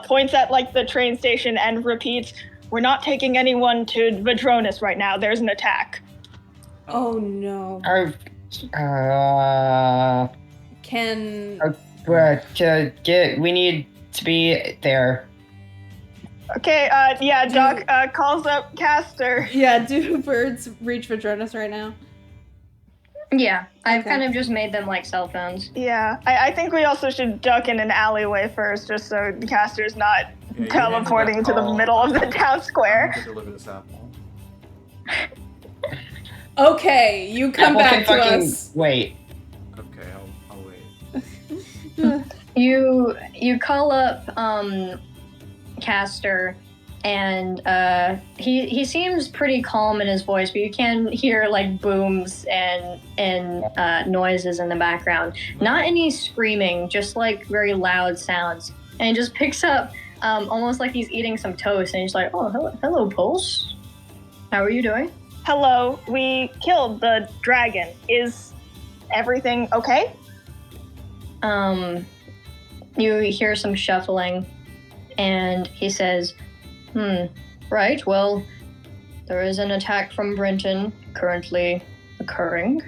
points at like the train station and repeats, "We're not taking anyone to Vadronis right now. There's an attack." Oh no. Can We need to be there. Okay. Yeah. Doc calls up Caster. do birds reach Vadronis right now? Yeah, I've Okay. kind of just made them like cell phones. Yeah. I think we also should duck in an alleyway first, just so Caster's not Yeah, you teleporting handle to that the call. middle of the town I'm square. going to deliver this apple. Okay, you come Apple back can to fucking us. wait. Okay, I'll wait. You call up Caster, and he seems pretty calm in his voice, but you can hear like booms and noises in the background. Not any screaming, just like very loud sounds. And he just picks up almost like he's eating some toast, and he's like, "Oh, hello, Pulse. How are you doing?" Hello, we killed the dragon. Is everything okay? You hear some shuffling, and he says, right, well, there is an attack from Brenton currently occurring.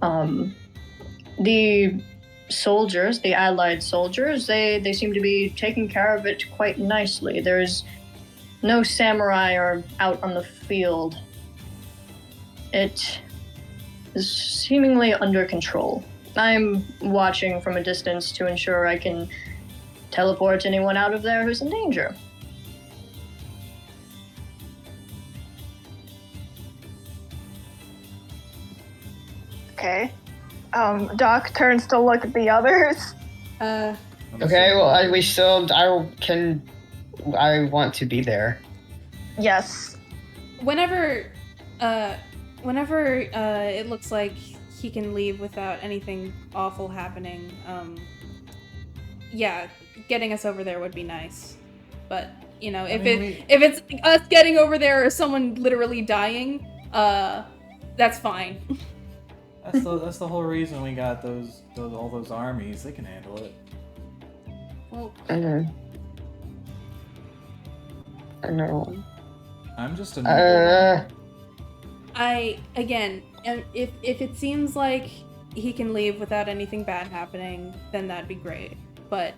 The soldiers, the Allied soldiers, they seem to be taking care of it quite nicely. There's no samurai are out on the field. It is seemingly under control. I'm watching from a distance to ensure I can teleport anyone out of there who's in danger. Okay. Doc turns to look at the others. Okay, well, I want to be there. Yes. Whenever it looks like he can leave without anything awful happening, yeah, getting us over there would be nice. But, you know, if it's us getting over there or someone literally dying, that's fine. That's the whole reason we got all those armies. They can handle it. Well, I know. I'm just a again, if it seems like he can leave without anything bad happening, then that'd be great. But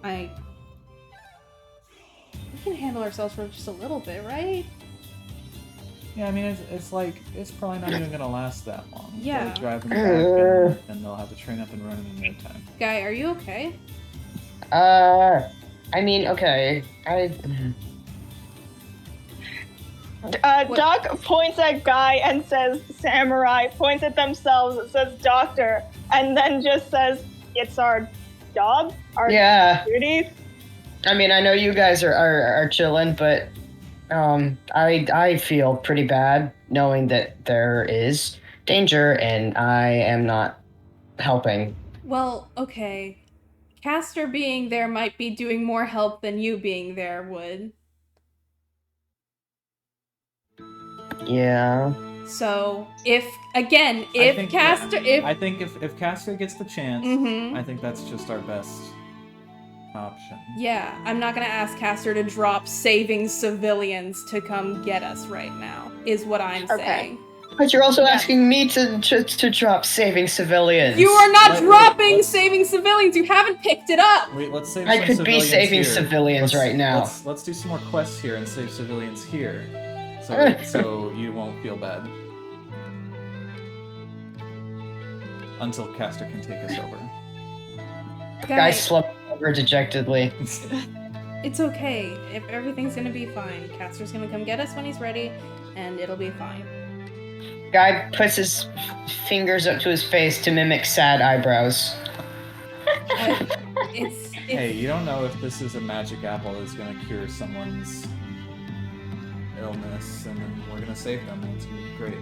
we can handle ourselves for just a little bit, right? Yeah, I mean, it's probably not even gonna last that long. Yeah. They'll drive them back and they'll have the train up and running in no time. Guy, are you okay? I mean, okay. Doc points at Guy and says samurai, points at themselves and says doctor, and then just says, it's our job, our duty. I mean, I know you guys are chilling, but I feel pretty bad knowing that there is danger and I am not helping. Well, okay. Castor being there might be doing more help than you being there would. Yeah. So, if Castor gets the chance, Mhm. I think that's just our best option. Yeah, I'm not gonna ask Castor to drop saving civilians to come get us right now, is what I'm saying. But you're also asking me to drop saving civilians. You are not dropping saving civilians, you haven't picked it up! Wait, let's save I some could be civilians saving here. civilians right now. Let's do some more quests here and save civilians here. So you won't feel bad. Until Castor can take us over. Guy slumped over dejectedly. It's okay. If everything's gonna be fine. Castor's gonna come get us when he's ready, and it'll be fine. Guy puts his fingers up to his face to mimic sad eyebrows. Hey, you don't know if this is a magic apple that's gonna cure someone's illness, and then we're gonna save them. It's gonna be great.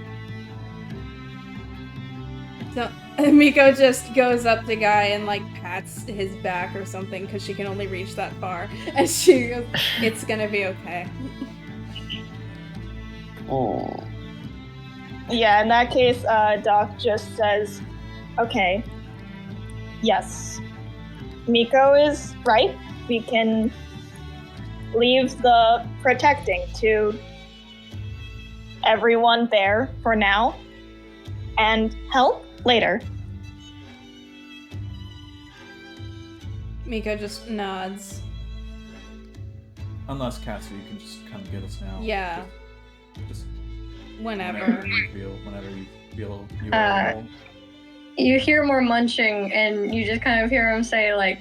So Miko just goes up to Guy and like pats his back or something because she can only reach that far, and she goes, "It's gonna be okay." Oh. Yeah, in that case, Doc just says, okay, yes, Miko is right. We can leave the protecting to everyone there for now and help later. Miko just nods. Unless Castor, you can just come get us now. Yeah. Just Whenever. whenever you feel you are able. You hear more munching, and you just kind of hear him say, like,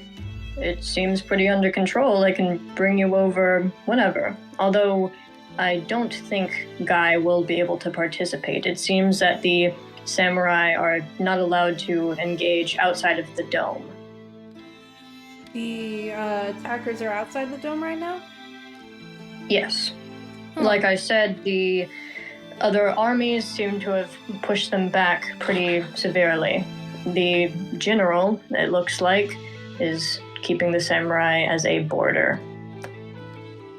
it seems pretty under control. I can bring you over whenever. Although I don't think Guy will be able to participate. It seems that the samurai are not allowed to engage outside of the dome. The attackers are outside the dome right now? Yes. Like I said, the other armies seem to have pushed them back pretty severely. The general, it looks like, is keeping the samurai as a border.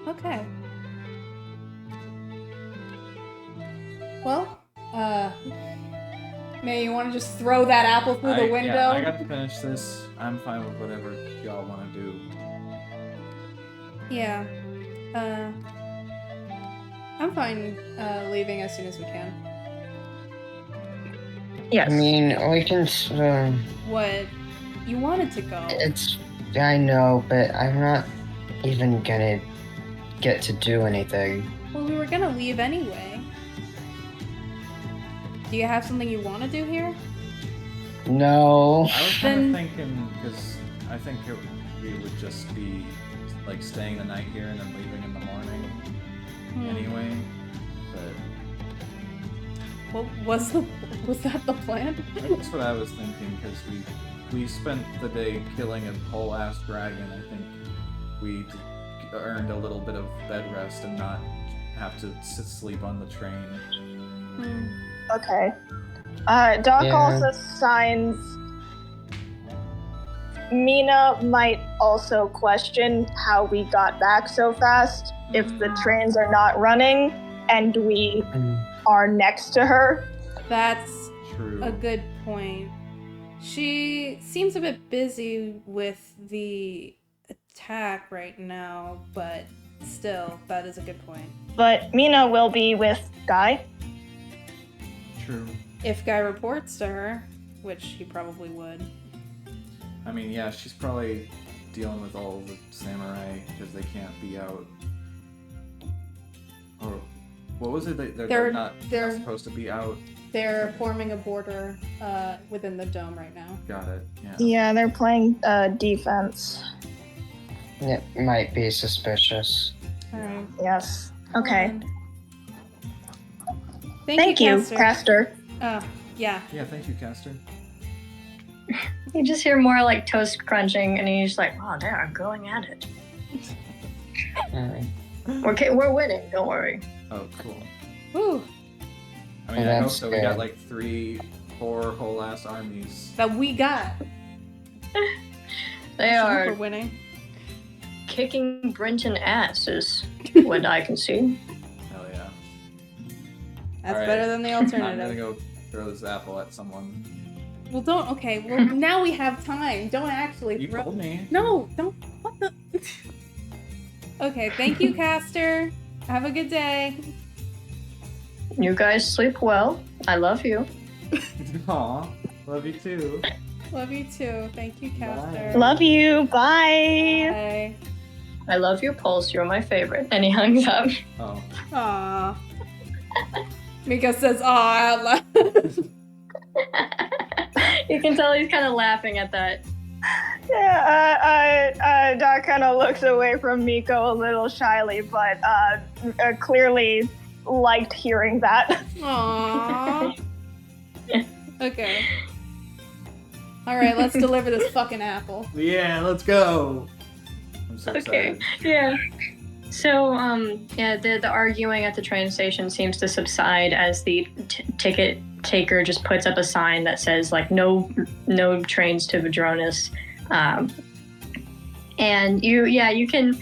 Okay. Well, May, you want to just throw that apple through the window? Yeah, I got to finish this. I'm fine with whatever y'all want to do. Yeah. I'm fine leaving as soon as we can. Yes. I mean, we can. What? You wanted to go. I know, but I'm not even gonna get to do anything. Well, we were gonna leave anyway. Do you have something you want to do here? No. I was Then- kind of thinking, because I think we would just be like staying the night here and then leaving in the morning anyway. But Was that the plan? that's what I was thinking, because we spent the day killing a whole ass dragon. I think we earned a little bit of bed rest and not have to sleep on the train. Okay. Doc Yeah. also signs. Mina might also question how we got back so fast if the trains are not running and we are next to her. That's True. a good point. She seems a bit busy with the attack right now, but still, that is a good point. But Mina will be with Guy. True. If Guy reports to her, which he probably would. I mean, yeah, she's probably dealing with all the samurai because they can't be out. Or what was it? They're not supposed to be out. They're forming a border within the dome right now. Got it. Yeah. Yeah, they're playing defense. It might be suspicious. Alright. Yes. Okay. Thank you, Caster. Caster. Yeah. Yeah. Thank you, Caster. You just hear more like toast crunching, and he's like, "Wow, they are going at it. Okay, we're winning. Don't worry." Oh, cool. Woo. I mean, Oh, I hope that's so. We good. got like 4 whole ass armies. That we got. They We're are winning. kicking Brenton ass, is what I can see. Hell yeah. That's Alright. better than the I'm gonna alternative. go throw this apple at someone. Well, don't. Okay. Well, now we have time. Don't actually You throw. told me. No, don't. What the? Okay. Thank you, Caster. Have a good day. You guys sleep well. I love you. Aw, love you too. Love you too. Thank you, Caster. Bye. Love you. Bye. Bye. I love your pulse. You're my favorite. And he hangs up. Oh. Aww. Miko says, "Aw," out loud. You can tell he's kind of laughing at that. Yeah, Doc kind of looks away from Miko a little shyly, but clearly liked hearing that. Aww. Okay. Alright, let's deliver this fucking apple. Yeah, let's go. I'm so Okay. excited. Yeah. So, the arguing at the train station seems to subside as the ticket taker just puts up a sign that says, like, no trains to Vadronis. And you can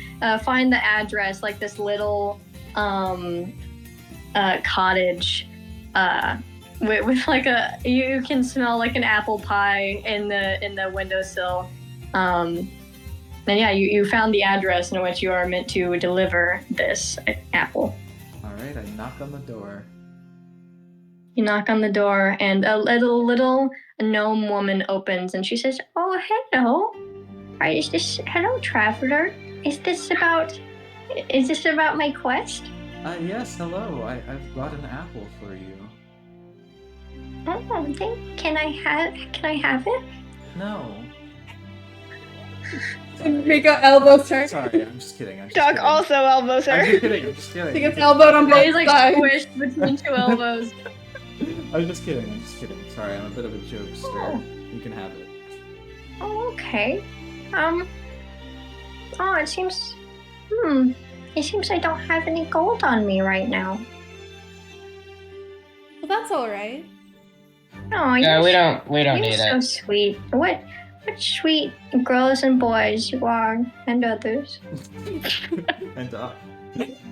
find the address, like this little cottage with like you can smell like an apple pie in the windowsill. And yeah, you found the address in which you are meant to deliver this apple. Alright, I knock on the door. You knock on the door, and a little gnome woman opens, and she says, "Oh, hello. Hello, traveler? Is this about my quest?" Yes, hello. I've brought an apple for you. Oh, can I have it? No. Miko elbows her. Sorry, I'm just kidding. I'm just Doc kidding. also elbows I'm her. just kidding. I'm just kidding. She gets elbowed on both He's like sides. squished between two elbows. I'm just kidding. I'm just kidding. Sorry, I'm a bit of a jokester. Oh. You can have it. Oh, okay. It seems I don't have any gold on me right now. Well, that's alright. Oh, Yeah, we you're don't need so it. sweet. What sweet girls and boys you are, and others. And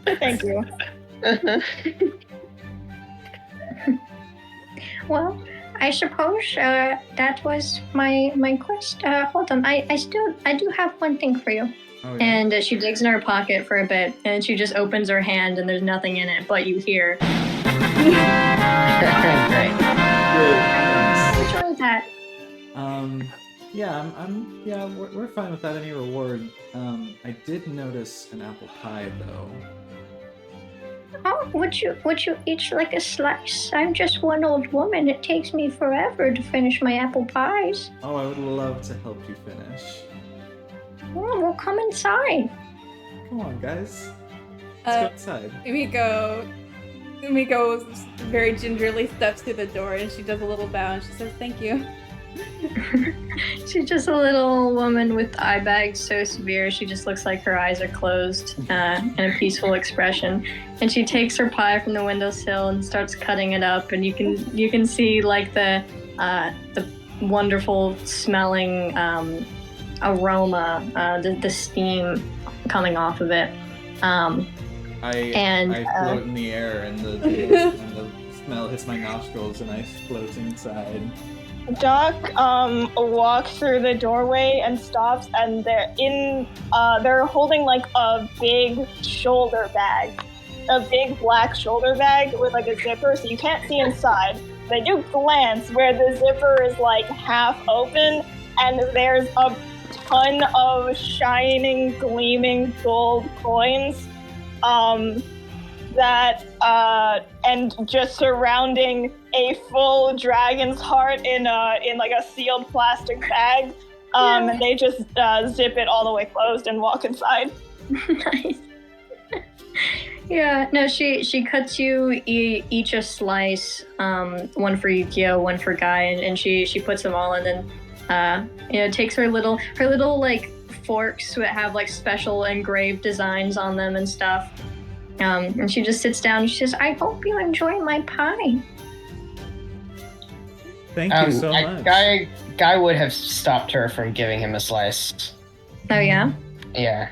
Thank you. Well, I suppose that was my quest. Hold on, I do have one thing for you. oh, yeah. And she digs in her pocket for a bit, and she just opens her hand, and there's nothing in it, but you hear. Great. Good. Enjoy that. Yeah, we're fine without any reward. I did notice an apple pie though. Oh, would you each like a slice? I'm just one old woman. It takes me forever to finish my apple pies. Oh, I would love to help you finish. Oh, we'll come inside. Come on, guys. Let's go inside. Miko very gingerly steps through the door and she does a little bow and she says, "Thank you." She's just a little woman with eye bags so severe she just looks like her eyes are closed and a peaceful expression. And she takes her pie from the windowsill and starts cutting it up, and you can see like the wonderful smelling aroma, the steam coming off of it. I float in the air and the smell hits my nostrils and I float inside. Doc walks through the doorway and stops, and they're holding like a big shoulder bag, a big black shoulder bag with like a zipper, so you can't see inside. They do glance where the zipper is like half open, and there's a ton of shining, gleaming gold coins. And just surrounding a full dragon's heart in like a sealed plastic bag. And they just zip it all the way closed and walk inside. Nice. Yeah, no, she cuts you each a slice, one for Yukio, one for Guy, and she puts them all, and then takes her little like forks that have like special engraved designs on them and stuff. And she just sits down and she says, "I hope you enjoy my pie." Thank you so much. Guy would have stopped her from giving him a slice. Oh yeah? Yeah.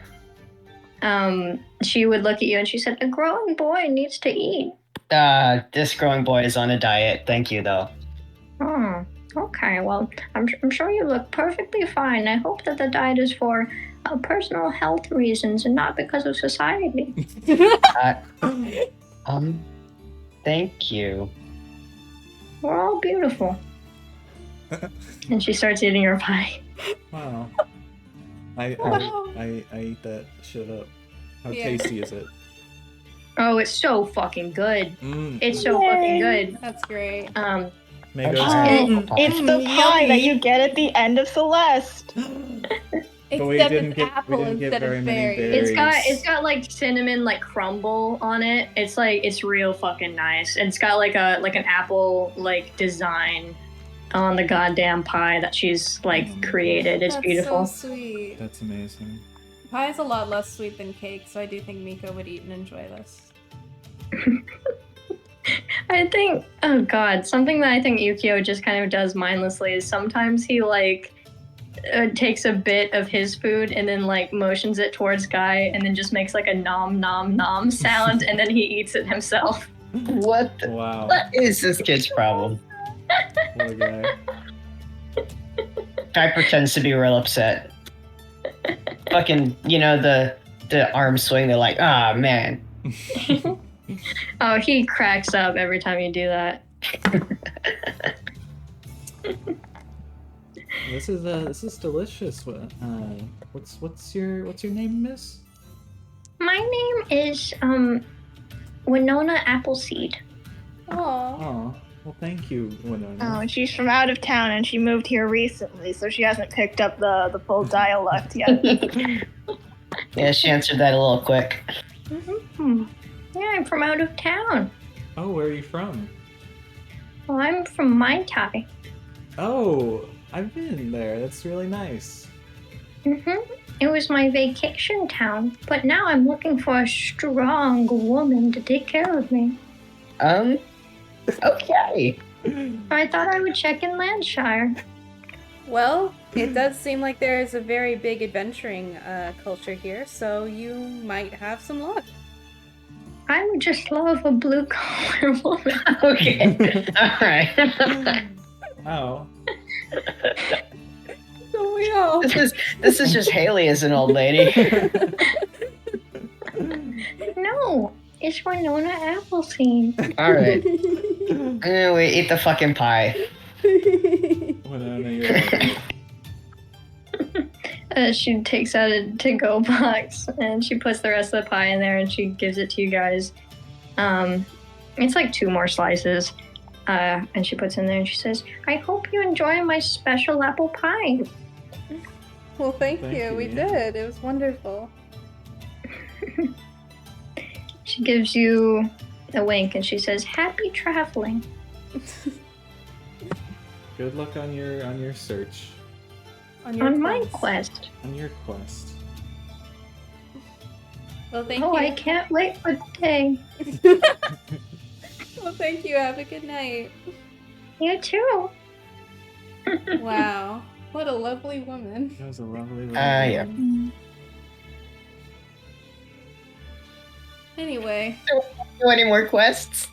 She would look at you and she said, "A growing boy needs to eat." This growing boy is on a diet. Thank you, though. Oh, okay. Well, I'm sure you look perfectly fine. I hope that the diet is for personal health reasons and not because of society. Thank you. We're all beautiful. And she starts eating her pie. Wow. I eat that shit up. How Yeah. tasty is it? Oh, it's so fucking good. Mm. It's so fucking good. That's great. Mangoes. It's the pie that you get at the end of Celeste. But we Except didn't it's get apple very instead of many berries. berries. It's got like cinnamon like crumble on it. It's real fucking nice. And it's got like an apple like design on the goddamn pie that she's like created. It's That's beautiful. so sweet. That's amazing. Pie is a lot less sweet than cake, so I do think Miko would eat and enjoy this. I think, oh god, something that I think Yukio just kind of does mindlessly is sometimes he like takes a bit of his food and then like motions it towards Guy and then just makes like a nom nom nom sound and then he eats it himself. What? Wow. What is this kid's problem? What a guy. Guy pretends to be real upset. Fucking, the arm swing. They're like, ah, man. Oh, he cracks up every time you do that. This is delicious. What's your name, Miss? My name is Winona Appleseed. Aww. Oh, well, thank you, Winona. Oh, she's from out of town and she moved here recently, so she hasn't picked up the full dialect yet. Yeah, she answered that a little quick. Mm-hmm. Yeah, I'm from out of town. Oh, where are you from? Well, I'm from Mai Tai. Oh, I've been there. That's really nice. Mm-hmm. It was my vacation town, but now I'm looking for a strong woman to take care of me. Okay. I thought I would check in Landshire. Well, it does seem like there is a very big adventuring culture here, so you might have some luck. I would just love a blue-collar woman. Okay. Alright. Wow. Don't we all? This is just Haley as an old lady. No, it's Winona Appleseed. Alright. Anyway, eat the fucking pie. Winona, you're welcome. She takes out a to-go box and she puts the rest of the pie in there and she gives it to you guys. It's like 2 more slices. And she puts in there and she says, I hope you enjoy my special apple pie. Well, thank Thank you. you, We yeah. did. It was wonderful. She gives you a wink and she says, happy traveling. Good luck on your search. On my quest. On your quest. Well, thank Oh, you. I can't wait for the day. Well, thank you. Have a good night. You too. Wow. What a lovely woman. That was a lovely little Yeah. Anyway. Do any more quests?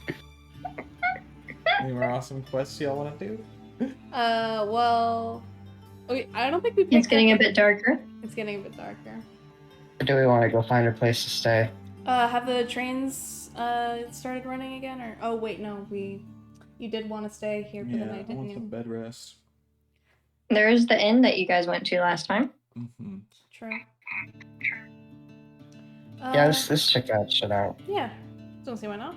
Any more awesome quests y'all want to do? Well... Wait, I don't think we picked It's getting a up- bit darker. It's getting a bit darker. Or do we want to go find a place to stay? Have the trains, started running again, or... Oh, wait, no, You did want to stay here for the Yeah, night, I didn't want some you? bed rest. There is the inn that you guys went to last time. Mm-hmm. True. Yeah, let's check that shit out. Yeah. Don't see why not.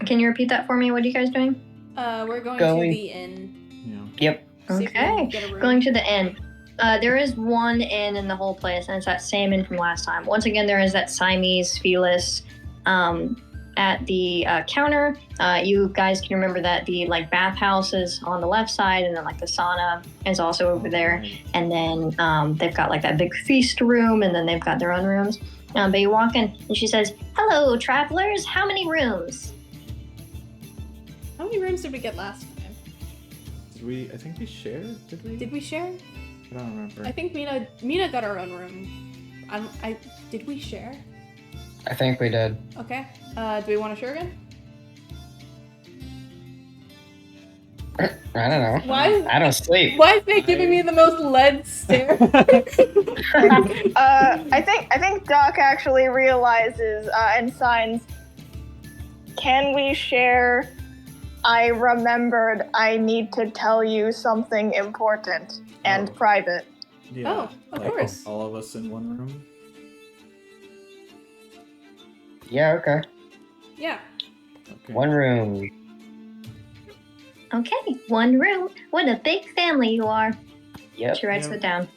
Can you repeat that for me? What are you guys doing? We're going Going. to the inn. Yeah. Yep. See if we can Okay. get a room. Going to the inn. There is one inn in the whole place, and it's that same inn from last time. Once again, there is that Siamese Felis at the counter. You guys can remember that the bathhouse is on the left side, and then the sauna is also over there. Right. And then they've got that big feast room, and then they've got their own rooms. But you walk in, and she says, "Hello, travelers. How many rooms?" How many rooms did we get last time? I think we shared, did we? Did we share? I don't remember. I think Mina got her own room. Did we share? I think we did. Okay. Do we want to share again? I don't know. Why? I don't sleep. Why is Nick giving me the most lead stare? I think Doc actually realizes and signs. Can we share? I remembered I need to tell you something important and Oh. private. Yeah, Oh, of course. All of us in one room. Yeah, okay. Yeah. Okay. One room. Okay, one room. What a big family you are. Yep. She writes Yeah. it down.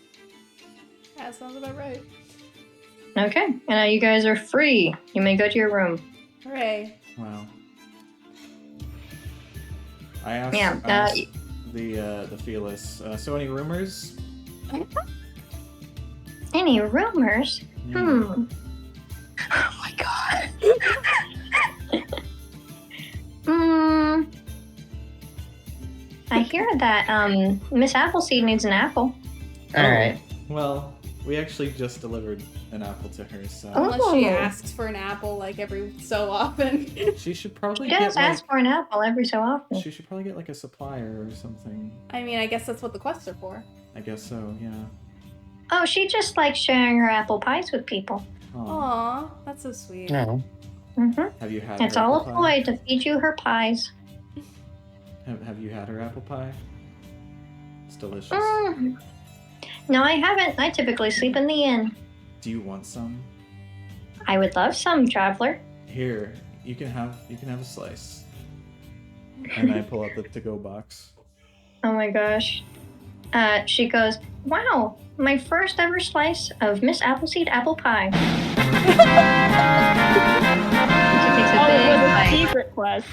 That sounds about right. Okay, and now you guys are free. You may go to your room. Hooray. Wow. I asked, Yeah, I asked the Felis. So any rumors? Any rumors? Yeah. Oh my god. Hmm. I hear that Miss Appleseed needs an apple. All right. Well, we actually just delivered an apple to her, so Unless she Oh. asks for an apple every so often. she should probably She does get ask for an apple every so often. she should probably get a supplier or something. I mean, I guess that's what the quests are for. I guess so. Yeah. Oh, she just likes sharing her apple pies with people. Oh. Aw, that's so sweet. No. Have you had? It's her all a apple pie? ploy to feed you her pies. Have you had her apple pie? It's delicious. Mm. No, I haven't. I typically sleep in the inn. Do you want some? I would love some, traveler. Here, you can have a slice. And I pull out the to-go box. Oh my gosh. She goes, wow, my first ever slice of Miss Appleseed apple pie. She takes a Oh, big it was a bite. secret quest.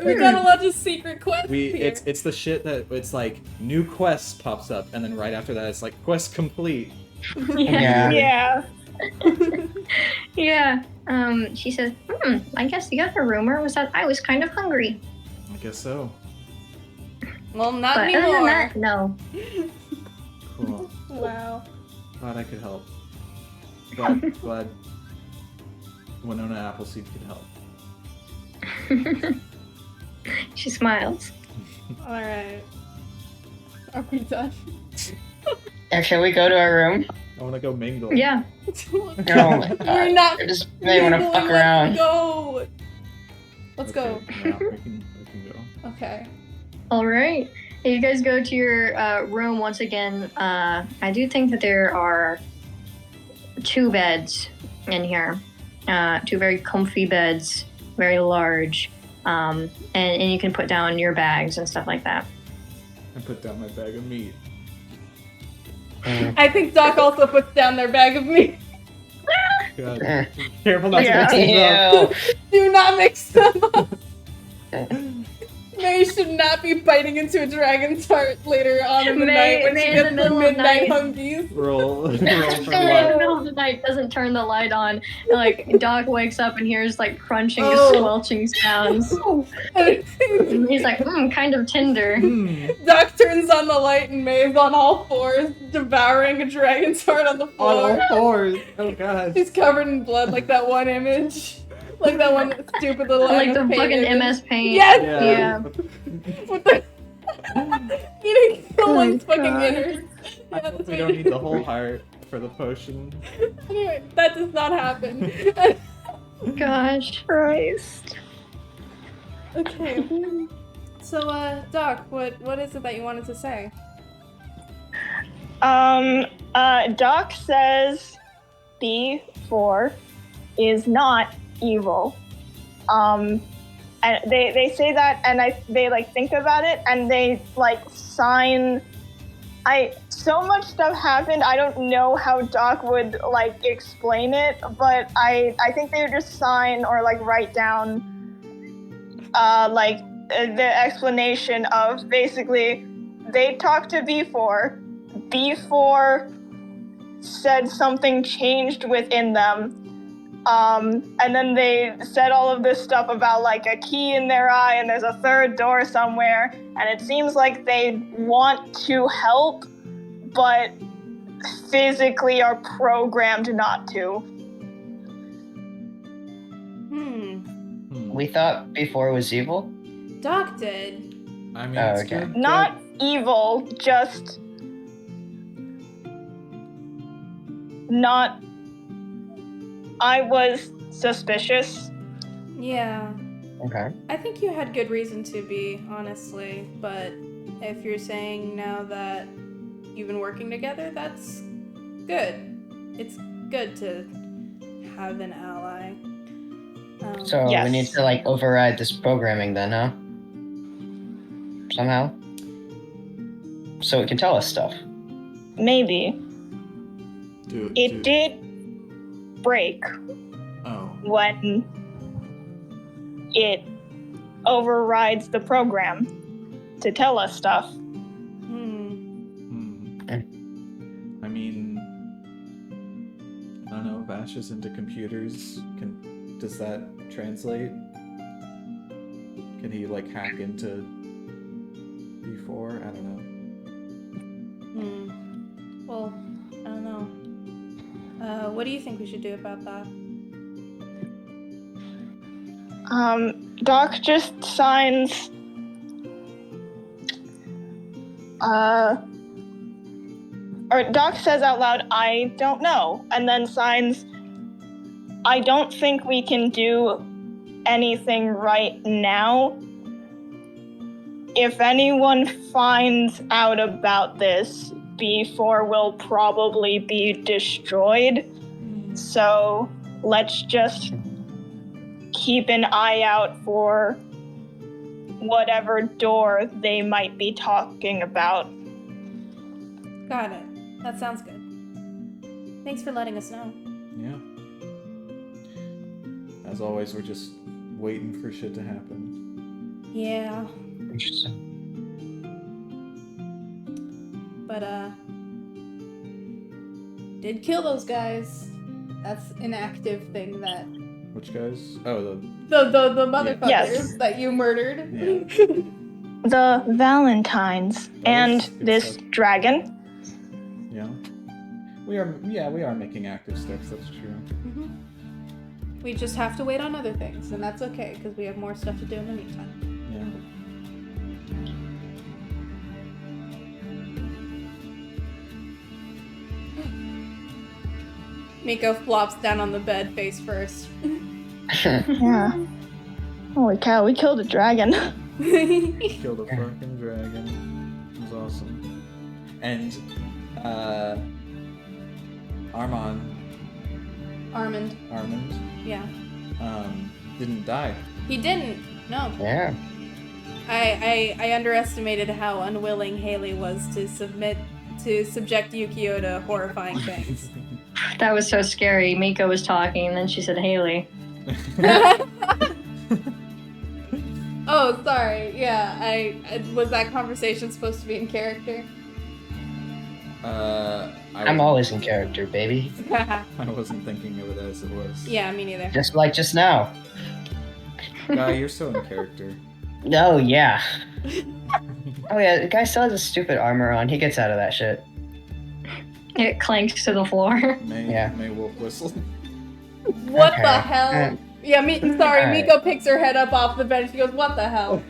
We got a lot of secret quests here. It's the shit that it's new quest pops up, and then right after that it's quest complete. Yeah. Yeah. Yeah. She says, I guess the other rumor was that I was kind of hungry. I guess so. Well, not But other than anymore. that, no. Cool. Wow. Glad I could help. Glad Winona Appleseed could help. She smiles. Alright. Are we done? Yeah, can we go to our room? I want to go mingle. Yeah. Oh my god. We're not I just may want to mingling, fuck around. Let's go. Let's go. Okay, yeah, we can go. Okay. All right. You guys go to your room once again. I do think that there are 2 beds in here. 2 very comfy beds, very large. And you can put down your bags and stuff like that. I put down my bag of meat. I think Doc also puts down their bag of meat. God. Careful not to Yeah. mix these up. Do not mix them up. May should not be biting into a dragon's heart later on in the night when she May in gets the the middle of midnight night. hungies. Roll for In the luck. middle of the night, doesn't turn the light on. And, like, Doc wakes up and hears like crunching, Oh. squelching sounds. And he's like, kind of tender. Doc turns on the light and May's on all fours, devouring a dragon's heart on the On floor. all fours. Oh god. She's covered in blood like that one image. Like that one stupid little Like the MS Paint fucking image. MS Paint. Yes! Yeah. With the eating someone's fucking God. innards. I Yeah, hope that's we what don't you- need the whole heart for the potion. Anyway, that does not happen. Gosh. Christ. Okay. So, Doc, what is it that you wanted to say? Doc says B4 is not evil. And they say that, and they like think about it, and they like sign. So much stuff happened. I don't know how Doc would like explain it, but I think they would just sign or like write down the explanation of basically they talked to B4. B4 said something changed within them. And then they said all of this stuff about like a key in their eye and there's a third door somewhere, and it seems like they want to help, but physically are programmed not to. We thought before it was evil. Doc did. I mean, Oh, it's okay. good. Not evil, just not. I was suspicious. Yeah. Okay. I think you had good reason to be, honestly, but if you're saying now that you've been working together, that's good. It's good to have an ally. So Yes. we need to like override this programming then, huh? Somehow. So it can tell us stuff. Maybe. It do- did break Oh. when it overrides the program to tell us stuff. I mean, I don't know. Vash is into computers. Does that translate? Can he like hack into B4? I don't know. Well, I don't know. What do you think we should do about that? Doc just signs or Doc says out loud, I don't know, and then signs, I don't think we can do anything right now. If anyone finds out about this, B4 will probably be destroyed. So let's just keep an eye out for whatever door they might be talking about. Got it. That sounds good. Thanks for letting us know. Yeah. As always, we're just waiting for shit to happen. Yeah, Interesting. but did kill those guys. That's an active thing that Which guys? Oh, the motherfuckers Yes. that you murdered. Yeah. The Valentines and good this stuff. dragon. yeah. We are making active steps. That's true. Mhm. We just have to wait on other things, and that's okay because we have more stuff to do in the meantime. Yeah. Miko flops down on the bed face first. Yeah. Holy cow, we killed a dragon. Killed a fucking dragon. And Armand, Yeah. didn't die. He didn't. No. Yeah. I underestimated how unwilling Haley was to subject Yukio to horrifying things. That was so scary. Miko was talking, and then she said Haley. Oh, sorry. Yeah, I was that conversation supposed to be in character? I'm always in character, baby. I wasn't thinking of it as it was. Yeah, me neither. Just like just now. Guy, you're so in character. Oh, yeah. Oh, yeah, the guy still has a stupid armor on. He gets out of that shit. It clanks to the floor. May Wolf whistle. What Okay. the hell? Yeah, sorry, Alright. Miko picks her head up off the bench. She goes, what the hell?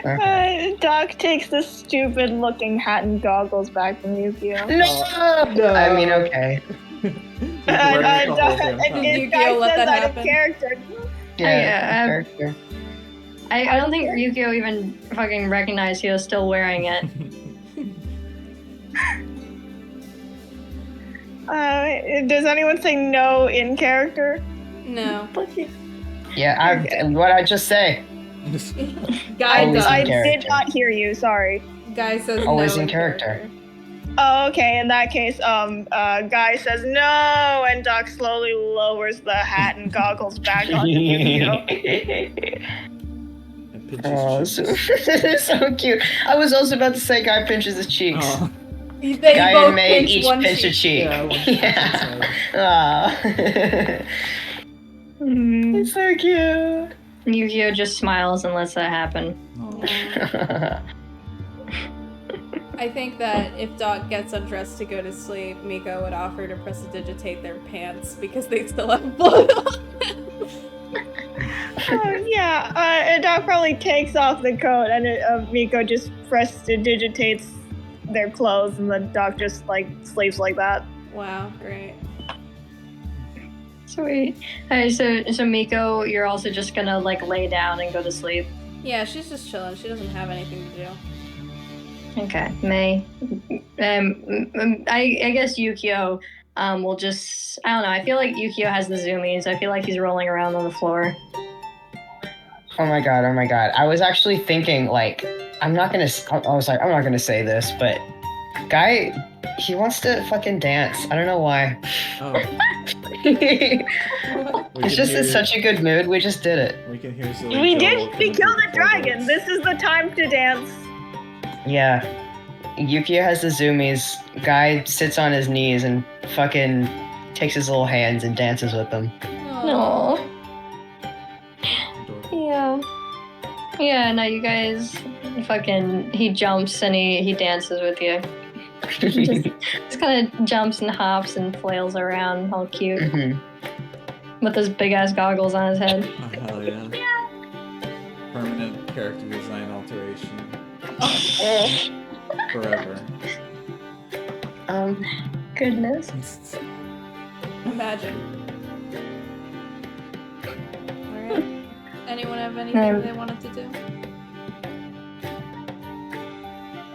Okay. Doc takes the stupid looking hat and goggles back from Yukio. No! I mean, okay. He's wearing it the whole damn time. Yukio Guy let says that out of happen? character. Yeah, yeah, character. I don't think Ryukio even fucking recognized he was still wearing it. Does anyone say no in character? No. Yeah, what I just say? Guy Always does. in I character. did not hear you, sorry. Guy says Always no in character. Oh, okay, in that case, Guy says no, and Doc slowly lowers the hat and goggles back onto Yukio. And pinches Oh, cheeks. so cute. I was also about to say Guy pinches his cheeks. Aw. They Guy both and May pinch each one pinch a cheek. cheek. Yeah, one Yeah. side. Aw. Mm. It's so cute. Yukio just smiles and lets that happen. Aw. I think that if Doc gets undressed to go to sleep, Miko would offer to prestidigitate their pants because they still have blood on them. Yeah, Doc probably takes off the coat, and Miko just prestidigitates their clothes, and then Doc just, sleeps like that. Wow, great. Sweet. Alright, so Miko, you're also just gonna lay down and go to sleep. Yeah, she's just chilling. She doesn't have anything to do. Okay, May. I guess Yukio will just, I don't know, I feel like Yukio has the zoomies. I feel like he's rolling around on the floor. Oh my god. I was actually thinking, I'm not gonna say this, but Guy, he wants to fucking dance. I don't know why. Oh, It's just in such a good mood. We just did it. We can hear Zoe We Joel did! We coming killed through a the dragon! floorboards. This is the time to dance! Yeah. Yukio has the zoomies. Guy sits on his knees and fucking takes his little hands and dances with them. No. Adorable. Yeah. Yeah, no, you guys he jumps and he dances with you. Just kind of jumps and hops and flails around, all cute, Mhm. with those big ass goggles on his head. Oh, hell yeah. Permanent character design alteration. Forever. Goodness. Imagine. Alright. Anyone have anything they wanted to do?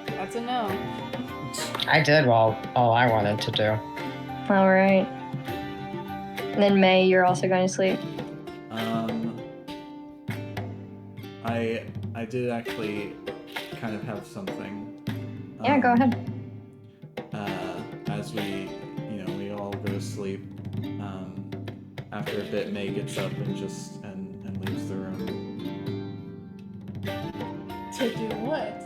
That's a no. I did all I wanted to do. All right. And then May, you're also going to sleep. I did actually kind of have something. Yeah, go ahead. As we all go to sleep. After a bit, May gets up and leaves the room. To do what?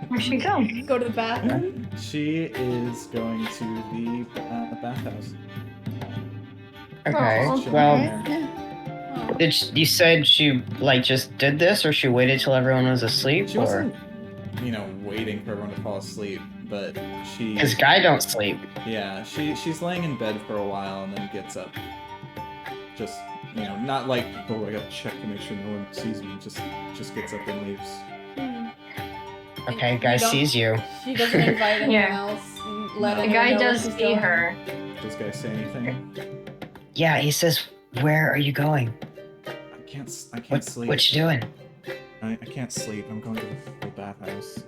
Where'd she go? Go to the bathroom? She is going to the bathhouse. Okay. Oh, She's Well, chilling there. Oh. you said she just did this, or she waited till everyone was asleep, She or? wasn't, waiting for everyone to fall asleep, but she. Because Guy don't sleep. Yeah, she's laying in bed for a while and then gets up. Just not like, oh, I gotta check to make sure no one sees me. Just gets up and leaves. Okay, You Guy don't- sees you. She doesn't invite anyone Yeah. else. And let No. The anyone guy know where does she's see going. her. Does guy say anything? Yeah, he says, "Where are you going? I can't What sleep. what you doing?" I can't sleep. I'm going to the bathhouse.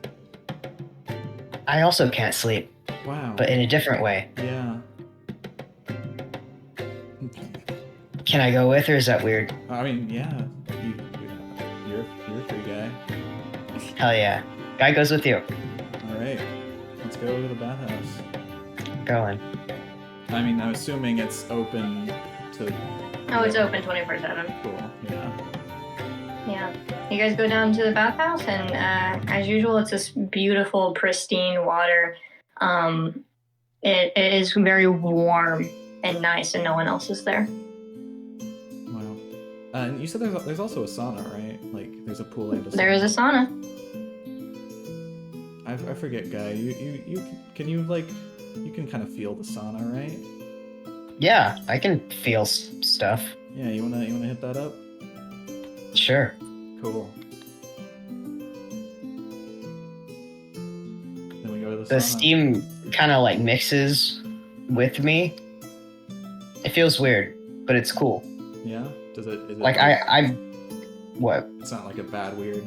I also can't sleep, Wow. but in a different way. Yeah. Can I go with, or is that weird? I mean, yeah. You're a free guy. Hell yeah. Guy goes with you. All right. Let's go to the bathhouse. Going. I mean, I'm assuming it's open to. Oh, it's open 24/7. Cool. Yeah. Yeah. You guys go down to the bathhouse, and as usual, it's this beautiful, pristine water. It is very warm and nice, and no one else is there. Wow. And you said there's also a sauna, right? Like there's a pool and a sauna. There is a sauna. I forget, Guy. You can kind of feel the sauna, right? Yeah, I can feel stuff. Yeah. You wanna hit that up? Sure. Cool. Then we go to the The sauna. steam kind of like mixes with me. It feels weird, but it's cool. Yeah. Is it Like what? It's not like a bad weird.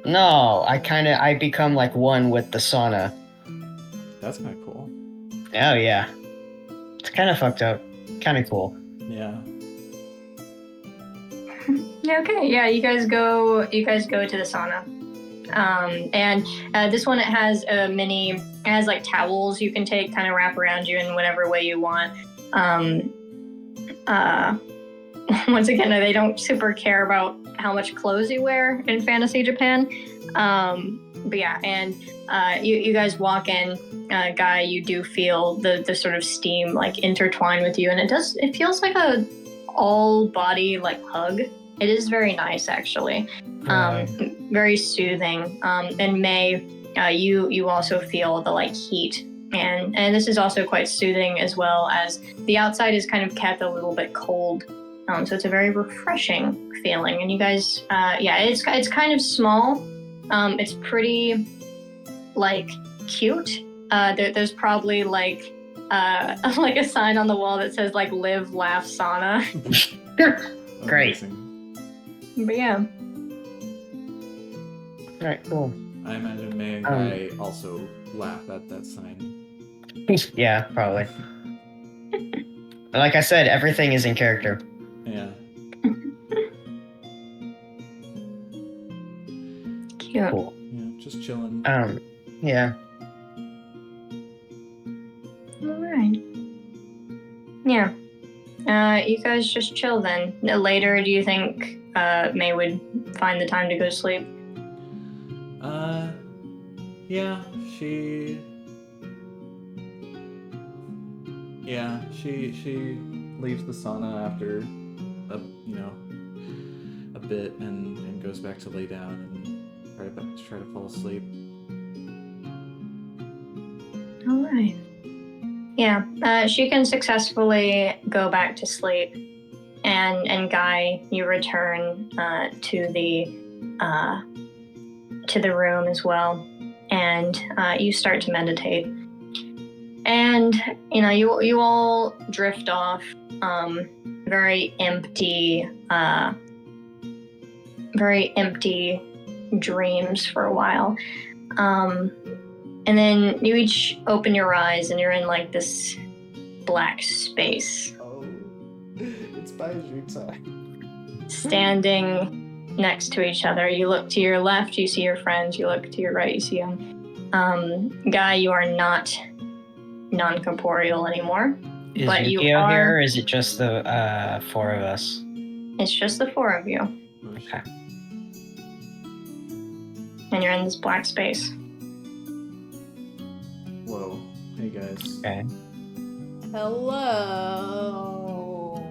No, I become like one with the sauna. That's kind of cool. Oh yeah. It's kind of fucked up. Kind of cool. Yeah. Yeah, okay. Yeah, you guys go to the sauna. And this one, it has like towels you can take, kind of wrap around you in whatever way you want. Once again, they don't super care about how much clothes you wear in fantasy Japan. But yeah, and you guys walk in, Guy, you do feel the sort of steam like intertwine with you, and it feels like a all body like hug. It is very nice, actually. Very soothing. And May, you also feel the like heat, and this is also quite soothing, as well as the outside is kind of kept a little bit cold. So it's a very refreshing feeling. And you guys, it's kind of small. It's pretty like cute. There's probably like like a sign on the wall that says like "Live, Laugh, Sauna." Great. Amazing. But yeah. All right, cool. I imagine May and Guy also laugh at that sign. Yeah, probably. Like I said, everything is in character. Yeah. Cute. Cool. Yeah. Just chilling. Yeah. All right. Yeah. You guys just chill then. Later, do you think May would find the time to go to sleep? Yeah. She leaves the sauna after a bit and goes back to lay down and try to fall asleep. All right. Yeah, she can successfully go back to sleep, and Guy, you return to the room as well, and you start to meditate, and you all drift off, very empty dreams for a while. And then you each open your eyes, and you're in like this black space. Oh, it's Baiju time. Standing next to each other. You look to your left, you see your friends. You look to your right, you see him. Guy, you are not non-corporeal anymore. Is But you Yu-Gi-Oh are- here, or is it just the four of us? It's just the four of you, Okay. and you're in this black space. Whoa. Hey guys. Okay. Hello.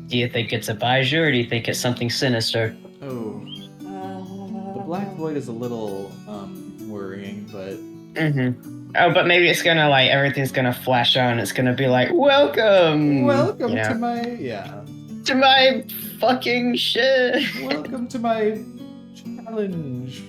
Do you think it's a Baiju, or do you think it's something sinister? Oh, the black void is a little worrying, but Mm-hmm. Oh, but maybe it's gonna like everything's gonna flash on. It's gonna be like, welcome, welcome you know, to my to my fucking shit. welcome to my challenge.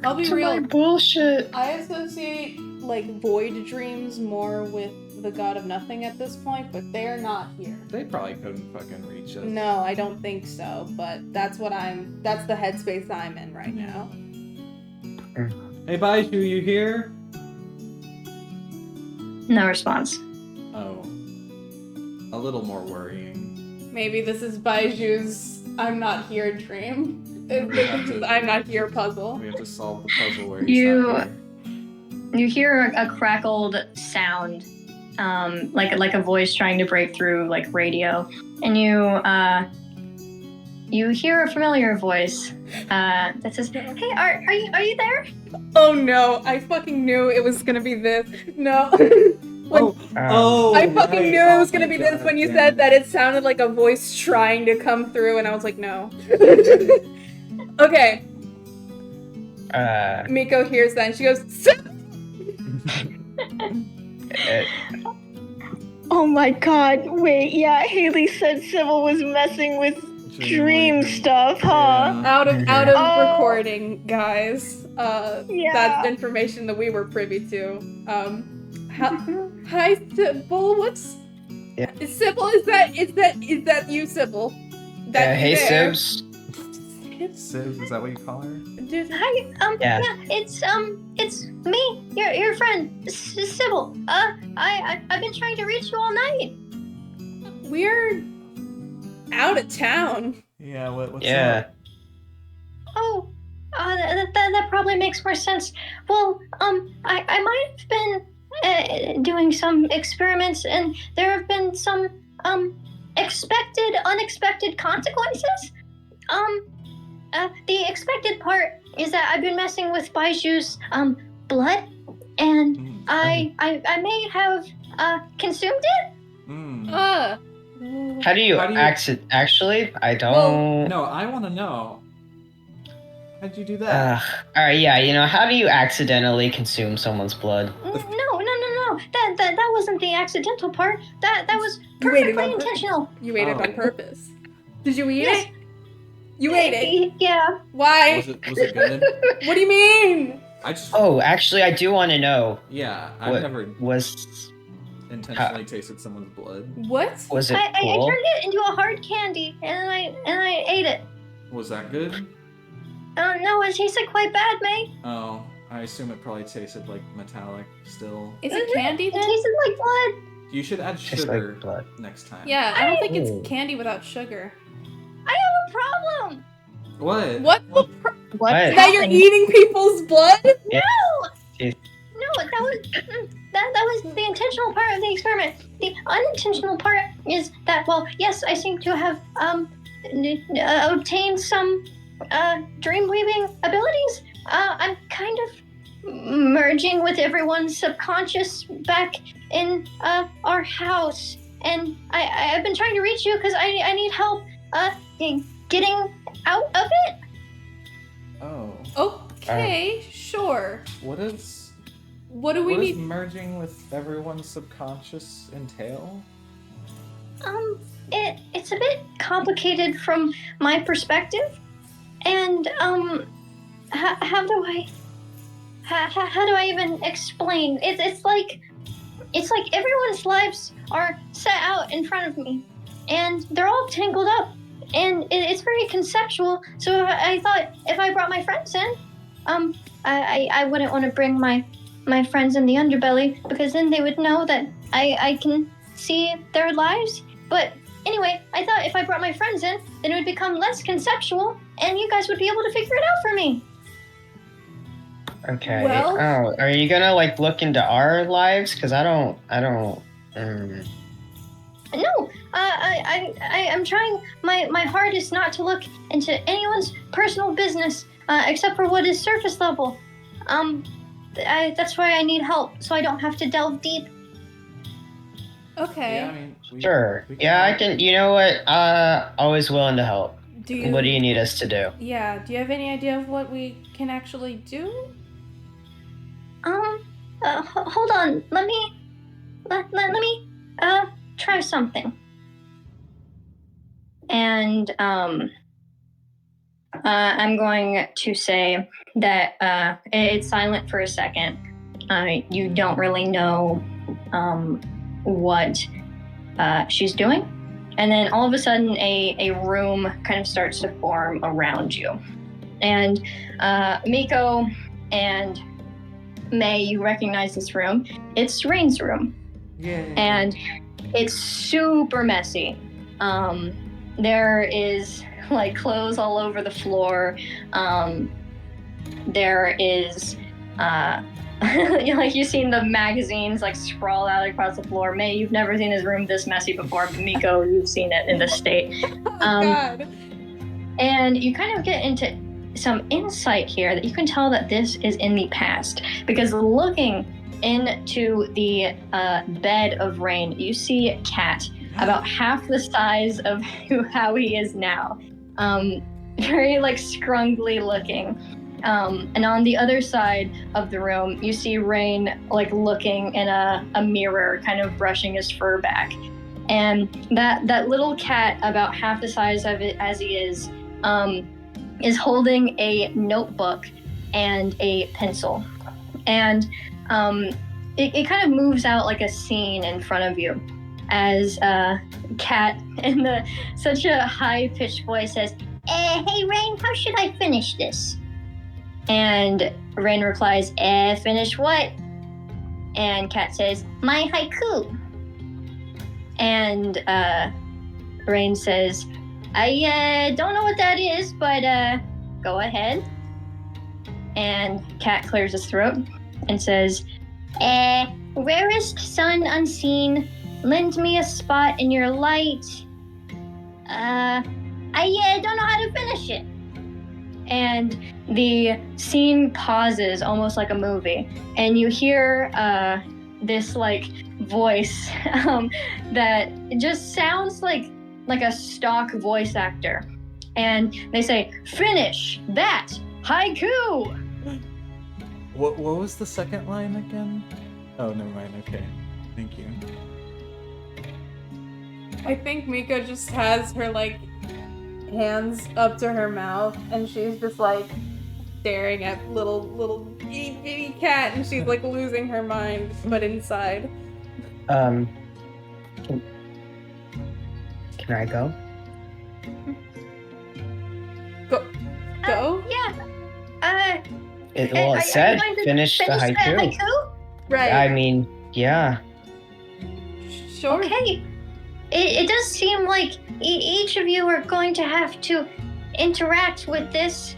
I'll be to real. my bullshit. I associate like void dreams more with the god of nothing at this point, but they're not here. They probably couldn't fucking reach us. No, I don't think so, but that's the headspace I'm in right now. Hey Baiju, you here? No response. Oh. A little more worrying. Maybe this is Baiju's I'm not here dream. We have This is to- I'm not here puzzle. We have to solve the puzzle where he's not here. You hear a crackled sound, like a voice trying to break through like radio, and you hear a familiar voice that says, "Hey, are you there?" Oh no, I fucking knew it was gonna be this. No. I fucking knew it was gonna be this when you said that it sounded like a voice trying to come through, and I was like, no. Okay. Miko hears that and she goes, Oh my god, wait, yeah, Haley said Sybil was messing with dream stuff, huh? Yeah. out of Oh. recording, guys. Yeah. That's information that we were privy to. Hi, Sybil. What's Yeah. Sybil? Is that you, Sybil? That Hey, you there? Sibs. Sibs, is that what you call her? Dude, Hi, Yeah. it's me, your friend, Sybil. I've been trying to reach you all night. we're out of town. Yeah, what's Yeah. up? Oh, that probably makes more sense. Well, I might have been doing some experiments, and there have been some unexpected consequences. The expected part is that I've been messing with Baiju's blood, and I may have consumed it. Mm. How do you How do you- actually? I don't. No, I want to know. How'd you do that? Alright, yeah, how do you accidentally consume someone's blood? No. That wasn't the accidental part. That was You waited perfectly on purpose. intentional. You ate it Oh. on purpose. Did you eat Yes. it? You ate it. Yeah. Why? Was it good? What do you mean? I just. Oh, actually, I do want to know. Yeah, I've What never was intentionally tasted someone's blood. What? was it I cool? turned it into a hard candy, and I ate it. Was that good? No, it tasted quite bad, mate. Oh, I assume it probably tasted like metallic still. Is it candy It then? tasted like blood. You should add Tastes sugar like blood. next time. Yeah, I don't think Ooh. it's candy without sugar. I have a problem. What? What? What? That you're eating people's blood? Yeah. No, that was the intentional part of the experiment. The unintentional part is that, well, yes, I seem to have obtained some dream weaving abilities. I'm kind of merging with everyone's subconscious back in our house, and I've been trying to reach you because I need help getting out of it. Oh. Okay, sure. What is What do we what does need? merging with everyone's subconscious entail? It's a bit complicated from my perspective, and how do I even explain? It's like everyone's lives are set out in front of me, and they're all tangled up, and it's very conceptual. So I thought if I brought my friends in, I wouldn't want to bring my friends in the underbelly, because then they would know that I can see their lives. But anyway, I thought if I brought my friends in, then it would become less conceptual, and you guys would be able to figure it out for me. Okay. Well- Oh, are you gonna look into our lives? Because I don't. No, I'm trying my hardest not to look into anyone's personal business, except for what is surface level. That's why I need help, so I don't have to delve deep. Okay. Yeah, I mean, Sure. we Yeah, I help. can. You know what? Always willing to help. Do you? What do you need us to do? Yeah. Do you have any idea of what we can actually do? Hold on. Let me try something. And I'm going to say that it's silent for a second. You don't really know what she's doing, and then all of a sudden a room kind of starts to form around you, and Miko and May, you recognize this room. It's Rain's room. Yeah. And it's super messy. There is like clothes all over the floor. There is like you've seen the magazines like sprawl out across the floor. May, you've never seen his room this messy before, but Miko, you've seen it in this state. God. And you kind of get into some insight here that you can tell that this is in the past, because looking into the bed of Rain, you see a cat about half the size of how he is now. Very like scrungly looking. And on the other side of the room, you see Rain like looking in a mirror, kind of brushing his fur back. And that little cat, about half the size of it as he is holding a notebook and a pencil. And it kind of moves out like a scene in front of you as Cat in such a high-pitched voice says, hey Rain, how should I finish this? And Rain replies, finish what? And Cat says, my haiku. And Rain says, I don't know what that is, but go ahead. And Cat clears his throat and says, rarest sun unseen, lend me a spot in your light. I don't know how to finish it. And the scene pauses almost like a movie, and you hear this like voice that just sounds like a stock voice actor, and they say, finish that haiku. What was the second line again? Oh, never mind. Okay, thank you. I think Miko just has her like hands up to her mouth, and she's just like staring at little itty bitty cat, and she's like losing her mind, but inside. Can I go? Go? Yeah. It said finish the haiku. Right. I mean, yeah. Sure. Okay. It does seem like each of you are going to have to interact with this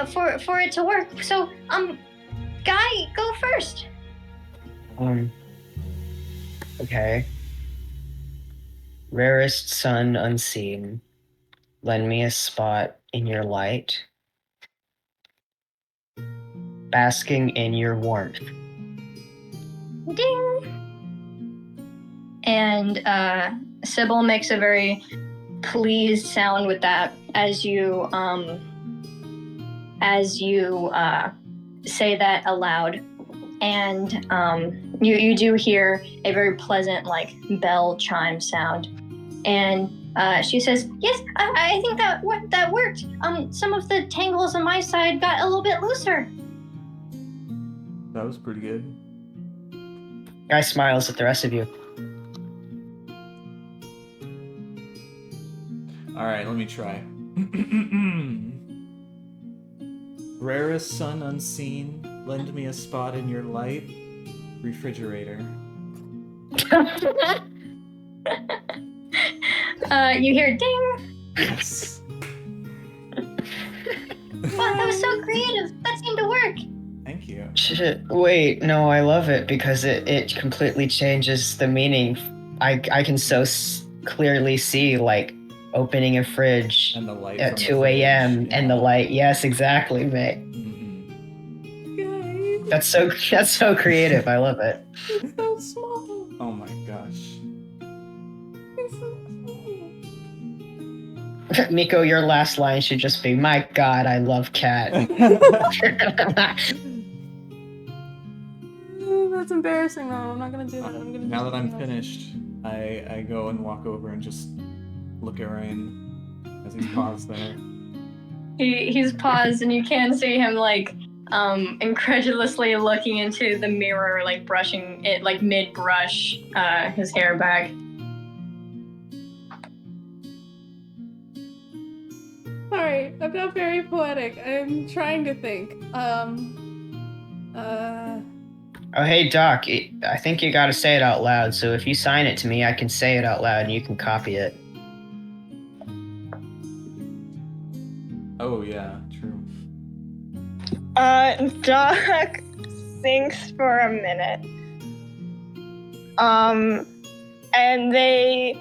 for it to work. So, Guy, go first. Okay. Rarest sun unseen, lend me a spot in your light, basking in your warmth. Ding. And Sybil makes a very pleased sound with that as you say that aloud. And you do hear a very pleasant like bell chime sound. And she says, yes, I think that worked. Some of the tangles on my side got a little bit looser. That was pretty good. Guy smiles at the rest of you. Alright, let me try. Rarest sun unseen, lend me a spot in your light, refrigerator. You hear ding. Yes. Wow, that was so creative. That seemed to work. Thank you. Shit, wait, no, I love it because it completely changes the meaning. I can so clearly see like opening a fridge And the light at from the 2 a.m. fridge, and the light. Yes, exactly, mate. Mm-hmm. Guys, That's so creative. I love it. it's so small. Oh my gosh. It's so small. Miko, your last line should just be, "My God, I love cat." That's embarrassing though. I'm not gonna do that. I'm gonna Now do that I'm something else. finished, I go and walk over and just look at Rain as he's paused there. He's paused, and you can see him like incredulously looking into the mirror, like brushing it, like mid brush his hair back. Sorry, I'm not very poetic. I'm trying to think. Oh, hey, Doc, I think you gotta say it out loud, so if you sign it to me, I can say it out loud and you can copy it. Oh yeah, true. Doc thinks for a minute. And they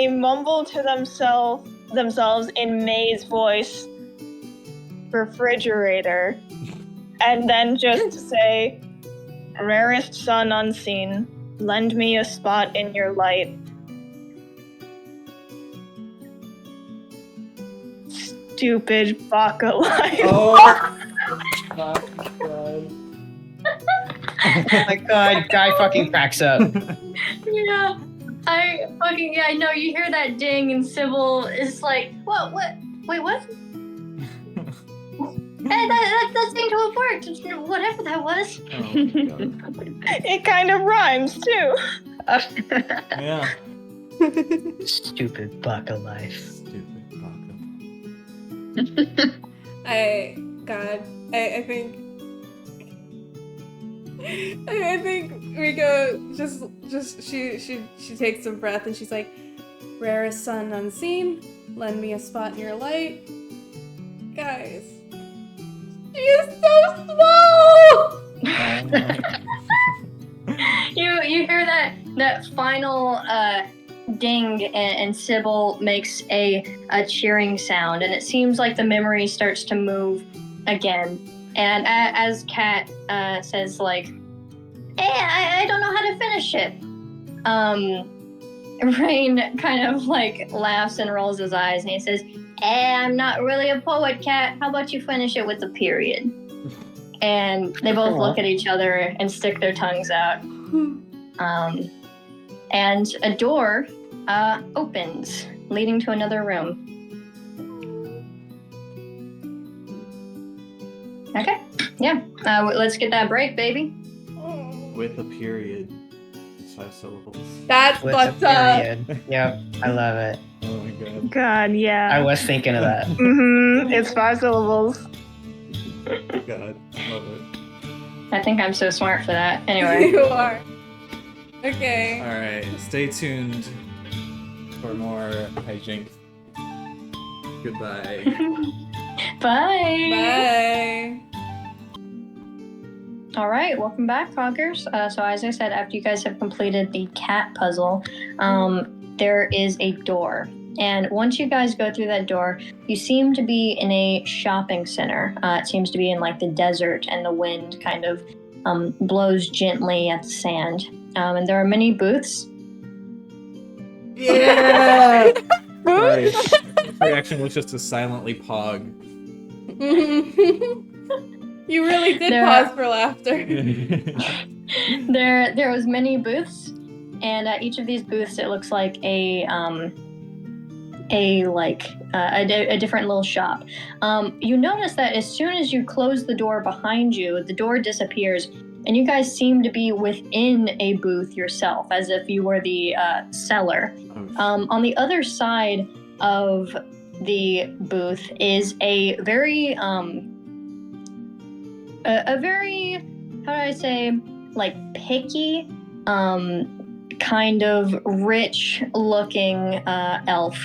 mumble to themselves in May's voice, refrigerator, and then just say, rarest sun unseen, lend me a spot in your light. Stupid baka life. Oh god. Oh my god, guy fucking cracks up. Yeah. I know you hear that ding and Sybil is like, what? Wait, what? Hey, that seemed to have worked. Whatever that was. Oh my god. It kind of rhymes too. Yeah. Stupid baka life. Stupid baka. I think Rico just she takes a breath and she's like, rarest sun unseen, lend me a spot in your light. Guys, she is so slow. Oh my. You hear that final ding and Sybil makes a cheering sound, and it seems like the memory starts to move again. And as Kat says, like, hey, I don't know how to finish it. Rain kind of like laughs and rolls his eyes, and he says, I'm not really a poet, Kat. How about you finish it with a period? And they both look at each other and stick their tongues out. And a door opens, leading to another room. Okay, yeah. Let's get that break, baby. With a period. 5 syllables. That's With what's a up. period. Yep, I love it. Oh my god. God, yeah. I was thinking of that. It's 5 syllables. God. Love it. I think I'm so smart for that. Anyway. You are. Okay. Alright, stay tuned for more hijinks. Goodbye. Bye. Bye. All right, welcome back, Hoggers. So as I said, after you guys have completed the cat puzzle, there is a door. And once you guys go through that door, you seem to be in a shopping center. It seems to be in like the desert, and the wind kind of blows gently at the sand. And there are many booths. Yeah! Sorry. His reaction was just to silently pog. You really did There- pause for laughter. There was many booths, and at each of these booths, it looks like a different little shop. You notice that as soon as you close the door behind you, the door disappears, and you guys seem to be within a booth yourself, as if you were the seller. On the other side of the booth is a very how do I say, like picky, kind of rich looking elf.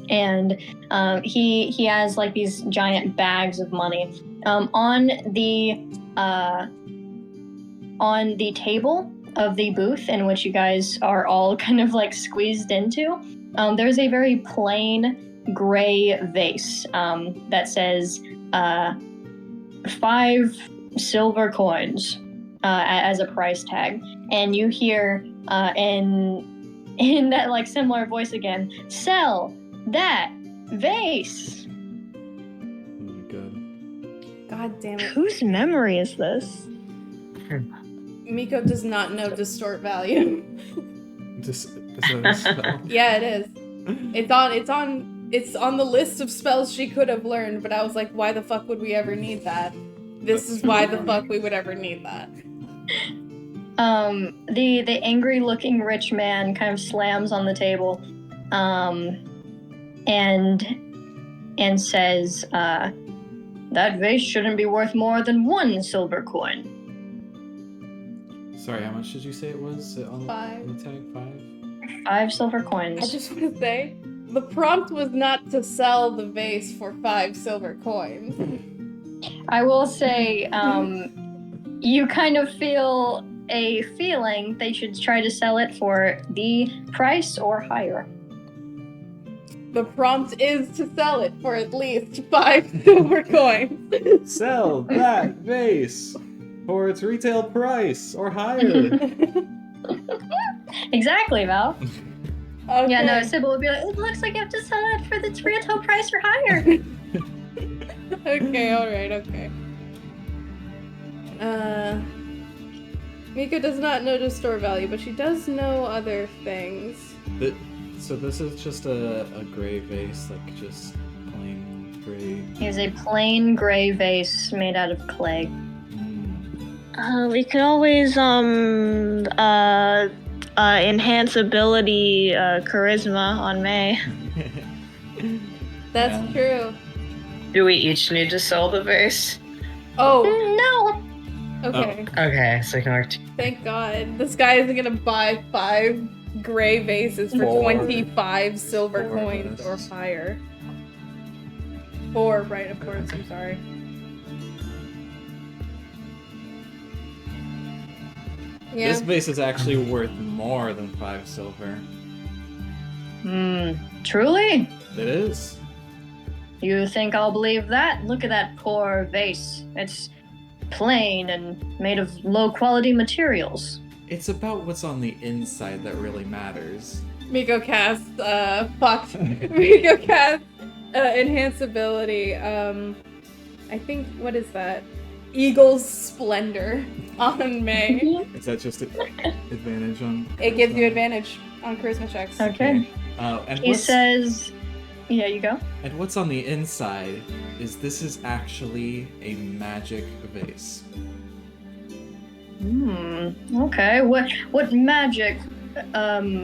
And he has like these giant bags of money. On the table of the booth in which you guys are all kind of like squeezed into, there's a very plain gray vase that says 5 silver coins as a price tag. And you hear in that like similar voice again, sell that vase. Oh my god. God damn it. Whose memory is this? Miko does not know distort value. Just is that a spell? Yeah, it is. It's on the list of spells she could have learned, but I was like, why the fuck would we ever need that? This is why the fuck we would ever need that. The angry looking rich man kind of slams on the table and says, that vase shouldn't be worth more than 1 silver coin. Sorry, how much did you say it was on 5. the tag? 5? 5 silver coins. I just want to say, the prompt was not to sell the vase for 5 silver coins. I will say, you kind of feel a feeling they should try to sell it for the price or higher. The prompt is to sell it for at least 5 silver coins. Sell that vase for its retail price or higher. Exactly, Val. Okay. Yeah, no, Sybil would be like, it looks like you have to sell it for the retail price or higher. Okay, alright, okay. Mika does not know the store value, but she does know other things. So this is just a gray vase, like just plain gray. He has a plain gray vase made out of clay. We could always enhance ability charisma on May. That's true. Do we each need to sell the vase? Oh, No. okay. Okay, so we can work. Thank God. This guy isn't gonna buy 5 gray vases for 25 silver Four coins or vests. higher. 4, right, of course, I'm sorry. Yeah. This vase is actually worth more than 5 silver. Truly? It is. You think I'll believe that? Look at that poor vase. It's plain and made of low-quality materials. It's about what's on the inside that really matters. Miko casts, Miko casts, enhance ability, I think, what is that? Eagle's Splendor on May. Is that just an advantage on? It gives you advantage on charisma checks. Okay. And He says, yeah, you go. And what's on the inside is this is actually a magic vase. Okay. What magic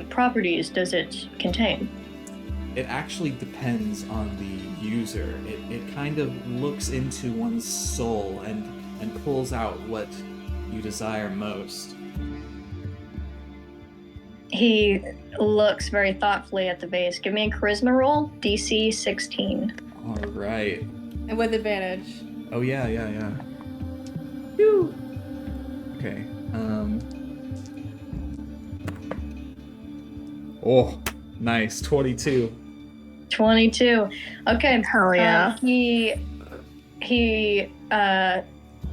properties does it contain? It actually depends on the user. It kind of looks into one's soul and pulls out what you desire most. He looks very thoughtfully at the vase. Give me a charisma roll, DC 16. All right. And with advantage. Oh yeah. Whew. Okay. Oh, nice. 22. 22. Okay. Hell yeah. He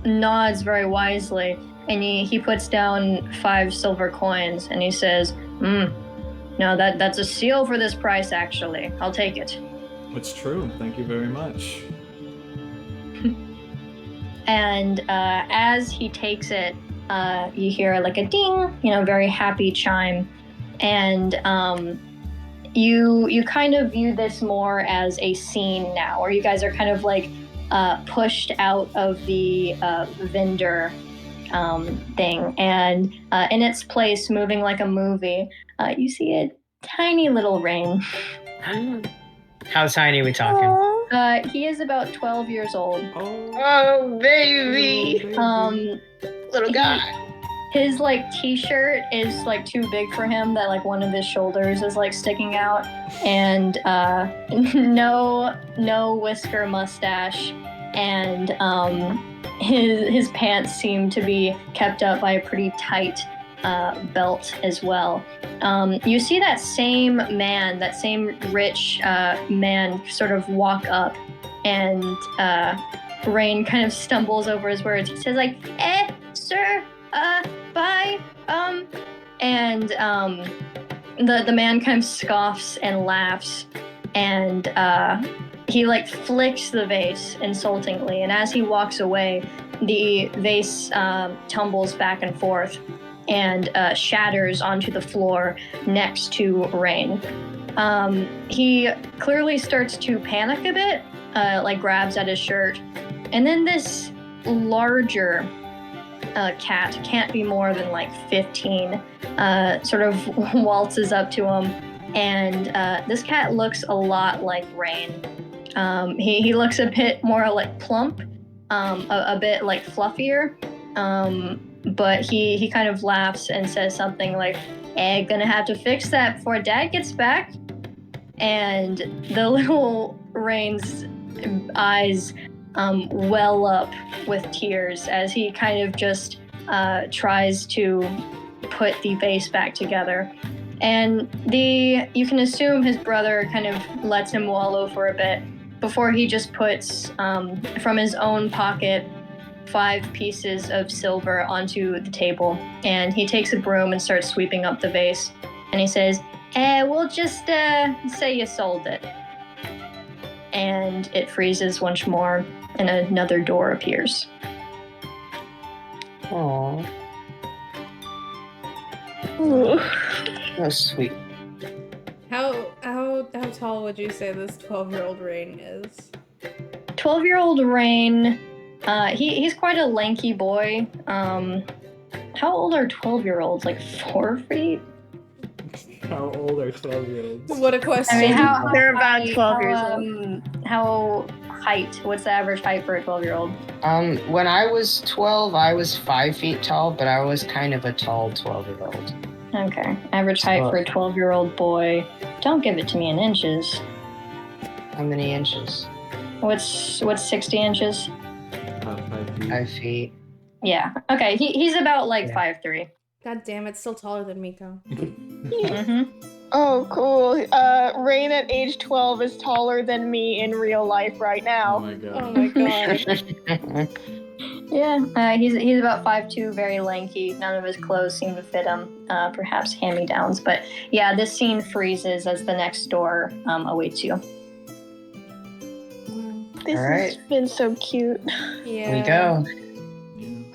nods very wisely, and he puts down 5 silver coins, and he says, no, that's a seal for this price, actually. I'll take it. It's true. Thank you very much. And as he takes it, you hear like a ding, very happy chime. And you kind of view this more as a scene now, where you guys are kind of like pushed out of the vendor thing. And in its place, moving like a movie, you see a tiny little Rain. How tiny are we talking? He is about 12 years old. Oh, baby! Little guy. His t-shirt is too big for him, that one of his shoulders is sticking out, and no whisker mustache, and his pants seem to be kept up by a pretty tight belt as well. You see that same man, that same rich man, sort of walk up, and Rain kind of stumbles over his words. He says sir, bye, and the man kind of scoffs and laughs, and he flicks the vase insultingly, and as he walks away, the vase tumbles back and forth and shatters onto the floor next to Rain. He clearly starts to panic a bit, grabs at his shirt, and then this larger cat, can't be more than 15, sort of waltzes up to him, and this cat looks a lot like Rain. He looks a bit more plump, a bit fluffier, but he kind of laughs and says something like, gonna have to fix that before Dad gets back. And the little Rain's eyes well up with tears as he kind of just tries to put the vase back together. And you can assume his brother kind of lets him wallow for a bit before he just puts from his own pocket 5 pieces of silver onto the table. And he takes a broom and starts sweeping up the vase. And he says, we'll just say you sold it. And it freezes once more, and another door appears. Aww. Oh, sweet. How tall would you say this 12-year-old Rain is? 12-year-old Rain, he's quite a lanky boy. How old are 12-year-olds? Like 4 feet? How old are 12-year-olds? What a question. I mean, They're about 12 years old. How height? What's the average height for a 12-year-old? When I was 12, I was 5 feet tall, but I was kind of a tall 12-year-old. Okay. Average height for a 12-year-old boy. Don't give it to me in inches. How many inches? What's 60 inches? 5 feet. 5 feet. Yeah. Okay. He's about like 5'3". God damn it, still taller than Miko. Mm-hmm. Oh, cool. Rain at age 12 is taller than me in real life right Oh now. my god. Oh my god. Yeah. He's about 5'2", very lanky. None of his clothes seem to fit him. Perhaps hand-me-downs. But yeah, this scene freezes as the next door awaits you. This All right. has been so cute. Yeah. We go.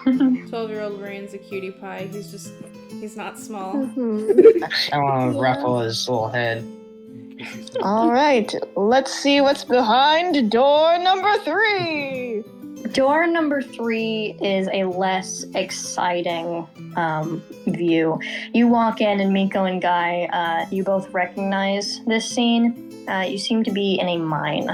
12-year-old Rain's a cutie pie. He's not small. I want to ruffle his little head. All right, let's see what's behind door number 3. Door number 3 is a less exciting view. You walk in, and Miko and Guy, you both recognize this scene. You seem to be in a mine.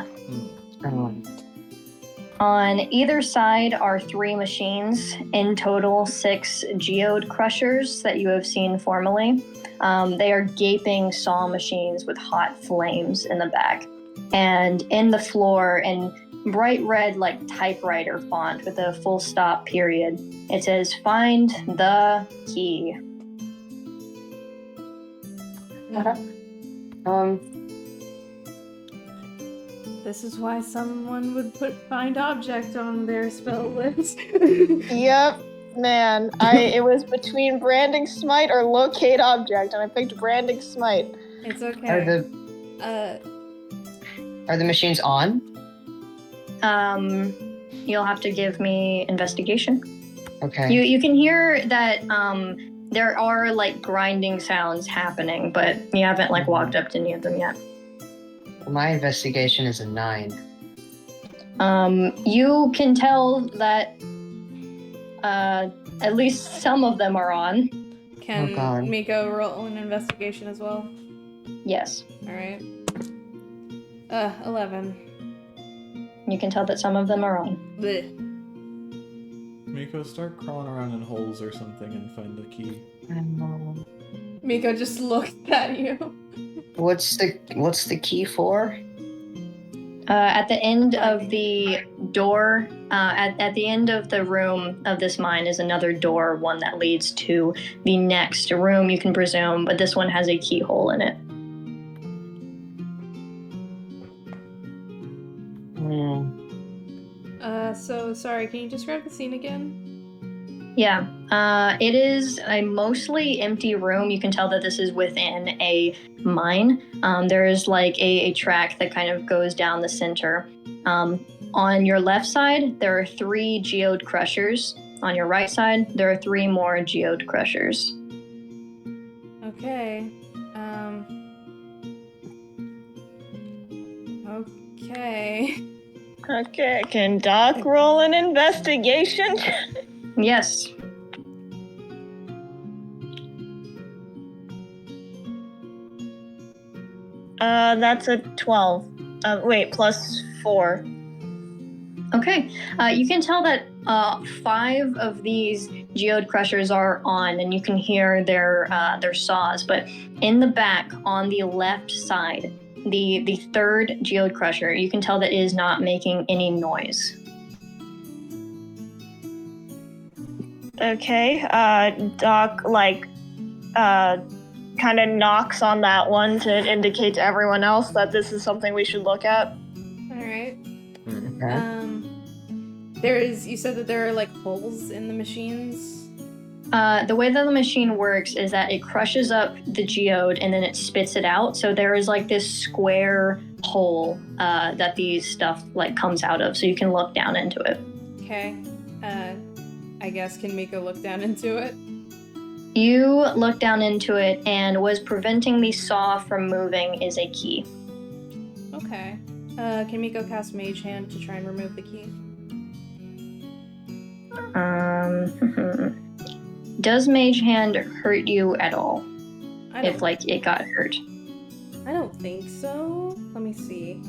On either side are 3 machines, in total 6 geode crushers that you have seen formerly. They are gaping saw machines with hot flames in the back. And in the floor, in bright red like typewriter font with a full stop period, it says, "Find the key." This is why someone would put find object on their spell list. Yep, man. It was between branding smite or locate object, and I picked branding smite. It's okay. Are the machines on? You'll have to give me investigation. Okay. You can hear that there are like grinding sounds happening, but you haven't like walked up to any of them yet. My investigation is a 9. You can tell that at least some of them are on. Can Oh, God. Miko roll an investigation as well? Yes. Alright. 11. You can tell that some of them are on. Blech. Miko, start crawling around in holes or something and find the key. Miko just looked at you. What's the key for? At the end of the door, at the end of the room of this mine is another door, one that leads to the next room, you can presume, but this one has a keyhole in it. So sorry, can you describe the scene again? Yeah, it is a mostly empty room. You can tell that this is within a mine. There is like a track that kind of goes down the center. On your left side, there are 3 geode crushers. On your right side, there are 3 more geode crushers. Okay. Okay. Okay, can Doc roll an investigation? Yes. That's a 12. Wait, plus 4. Okay. You can tell that 5 of these geode crushers are on, and you can hear their saws. But in the back, on the left side, the third geode crusher, you can tell that it is not making any noise. Okay. Doc kind of knocks on that one to indicate to everyone else that this is something we should look at. All right. Okay. You said that there are like holes in the machines. The way that the machine works is that it crushes up the geode and then it spits it out. So there is like this square hole that these stuff like comes out of, so you can look down into it. Okay. I guess can Miko look down into it? You look down into it, and what's preventing the saw from moving is a key. Okay. Can Miko cast Mage Hand to try and remove the key? Does Mage Hand hurt you at all? I don't, If like it got hurt? I don't think so. Let me see.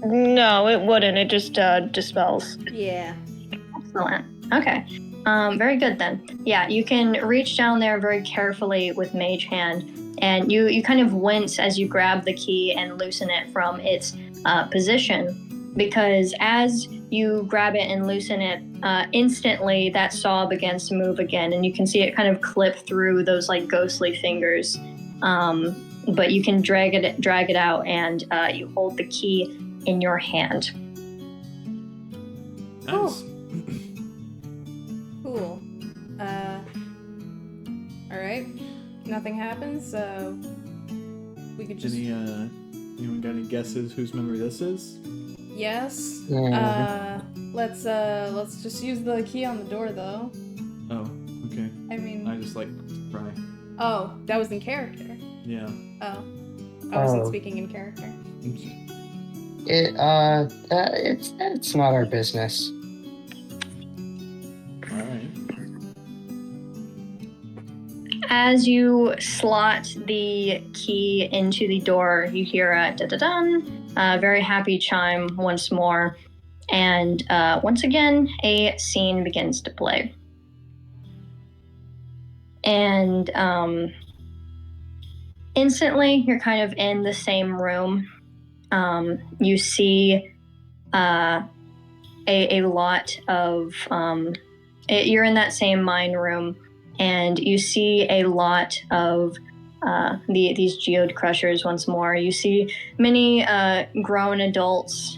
No, it wouldn't. It just dispels. Yeah. Excellent. Okay. Very good then. Yeah, you can reach down there very carefully with Mage Hand, and you kind of wince as you grab the key and loosen it from its position, because as you grab it and loosen it, instantly that saw begins to move again, and you can see it kind of clip through those like ghostly fingers. But you can drag it out, and you hold the key in your hand. Nice. Cool. Alright. Nothing happens, so we could just... Anyone got any guesses whose memory this is? Yes. Yeah. Let's just use the key on the door, though. Oh, okay. I mean... I just like to try. Oh, that was in character. Yeah. Oh. I wasn't Oh. speaking in character. It's not our business. Alright. As you slot the key into the door, you hear a da-da-dun, a very happy chime once more, and once again, a scene begins to play. And instantly, you're kind of in the same room. You see a lot of... you're in that same mine room, and you see a lot of these geode crushers once more. You see many grown adults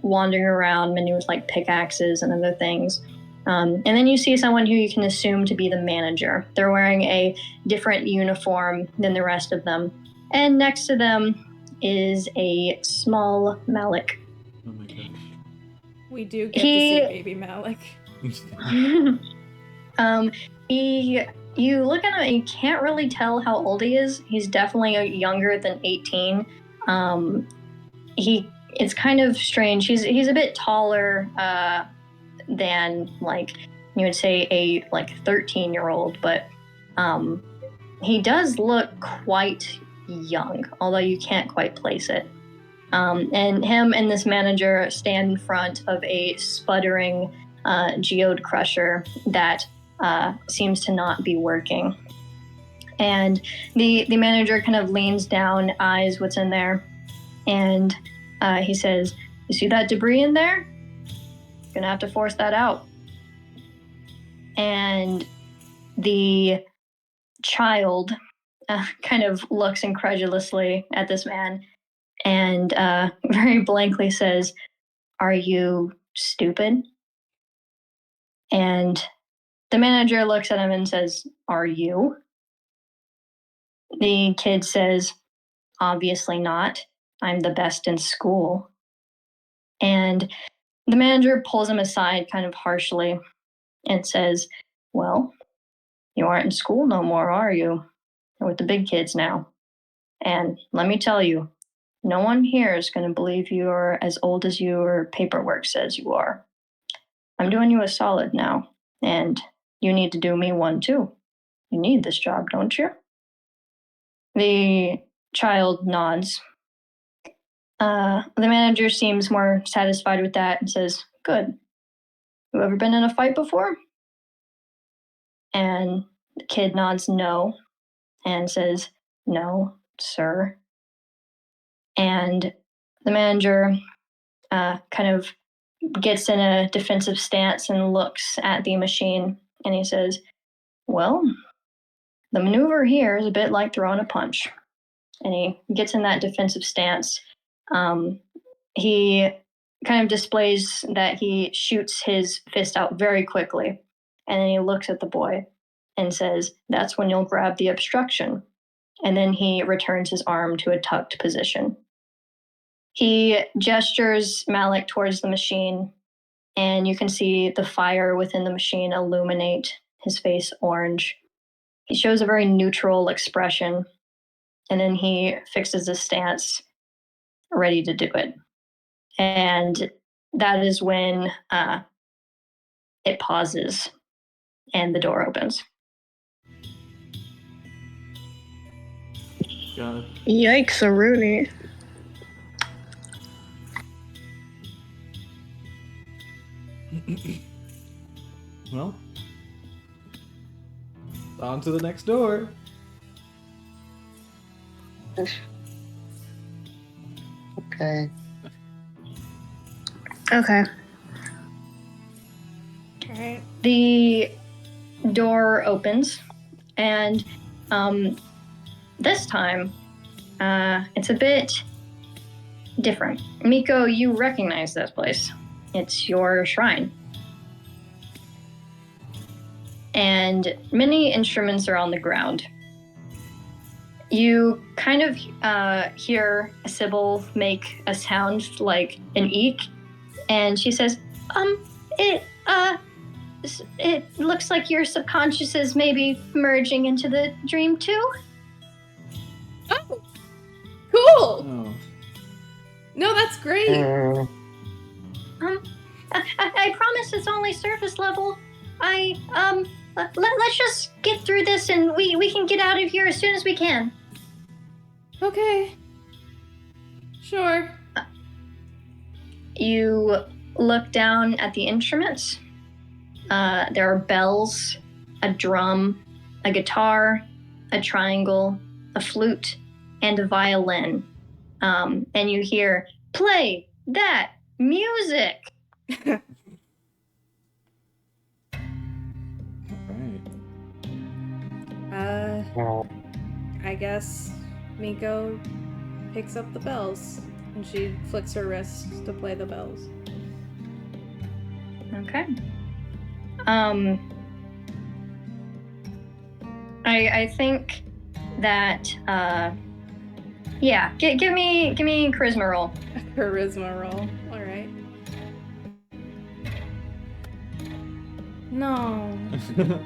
wandering around, many with like pickaxes and other things. And then you see someone who you can assume to be the manager. They're wearing a different uniform than the rest of them. And next to them is a small Malik. Oh my gosh. We do get to see baby Malik. You look at him and you can't really tell how old he is. He's definitely younger than 18. It's kind of strange. He's a bit taller than like you would say a like 13-year-old, but he does look quite young, although you can't quite place it. And him and this manager stand in front of a sputtering geode crusher that seems to not be working. And the manager kind of leans down, eyes what's in there, and he says, "You see that debris in there? You're gonna have to force that out." And the child kind of looks incredulously at this man and very blankly says, "Are you stupid?" And the manager looks at him and says, "Are you?" The kid says, "Obviously not. I'm the best in school." And the manager pulls him aside kind of harshly and says, "Well, you aren't in school no more, are you? You're with the big kids now. And let me tell you, no one here is going to believe you're as old as your paperwork says you are. I'm doing you a solid now, and you need to do me one too. You need this job, don't you?" The child nods. The manager seems more satisfied with that and says, "Good. You ever been in a fight before? And the kid nods no and says, no, sir. And the manager kind of gets in a defensive stance and looks at the machine, and he says, well, the maneuver here is a bit like throwing a punch. And he gets in that defensive stance. He kind of displays that he shoots his fist out very quickly. And then he looks at the boy and says, that's when you'll grab the obstruction. And then he returns his arm to a tucked position. He gestures Malik towards the machine, and you can see the fire within the machine illuminate his face orange. He shows a very neutral expression, and then he fixes his stance, ready to do it. And that is when it pauses and the door opens. God. Yikes, a Rooney. Well, on to the next door. Okay. Okay. Alright. The door opens, and this time it's a bit different. Miko, you recognize this place. It's your shrine. And many instruments are on the ground. You kind of hear Sybil make a sound like an eek, and she says, it looks like your subconscious is maybe merging into the dream too. Oh, cool! Oh. No, that's great. I promise it's only surface level. Let's just get through this and we can get out of here as soon as we can. Okay. Sure. You look down at the instruments. There are bells, a drum, a guitar, a triangle, a flute, and a violin. And you hear, play that music! Right. I guess Miko picks up the bells and she flicks her wrist to play the bells. Okay. I think that yeah, give me a charisma roll. Charisma roll. All right. No. No.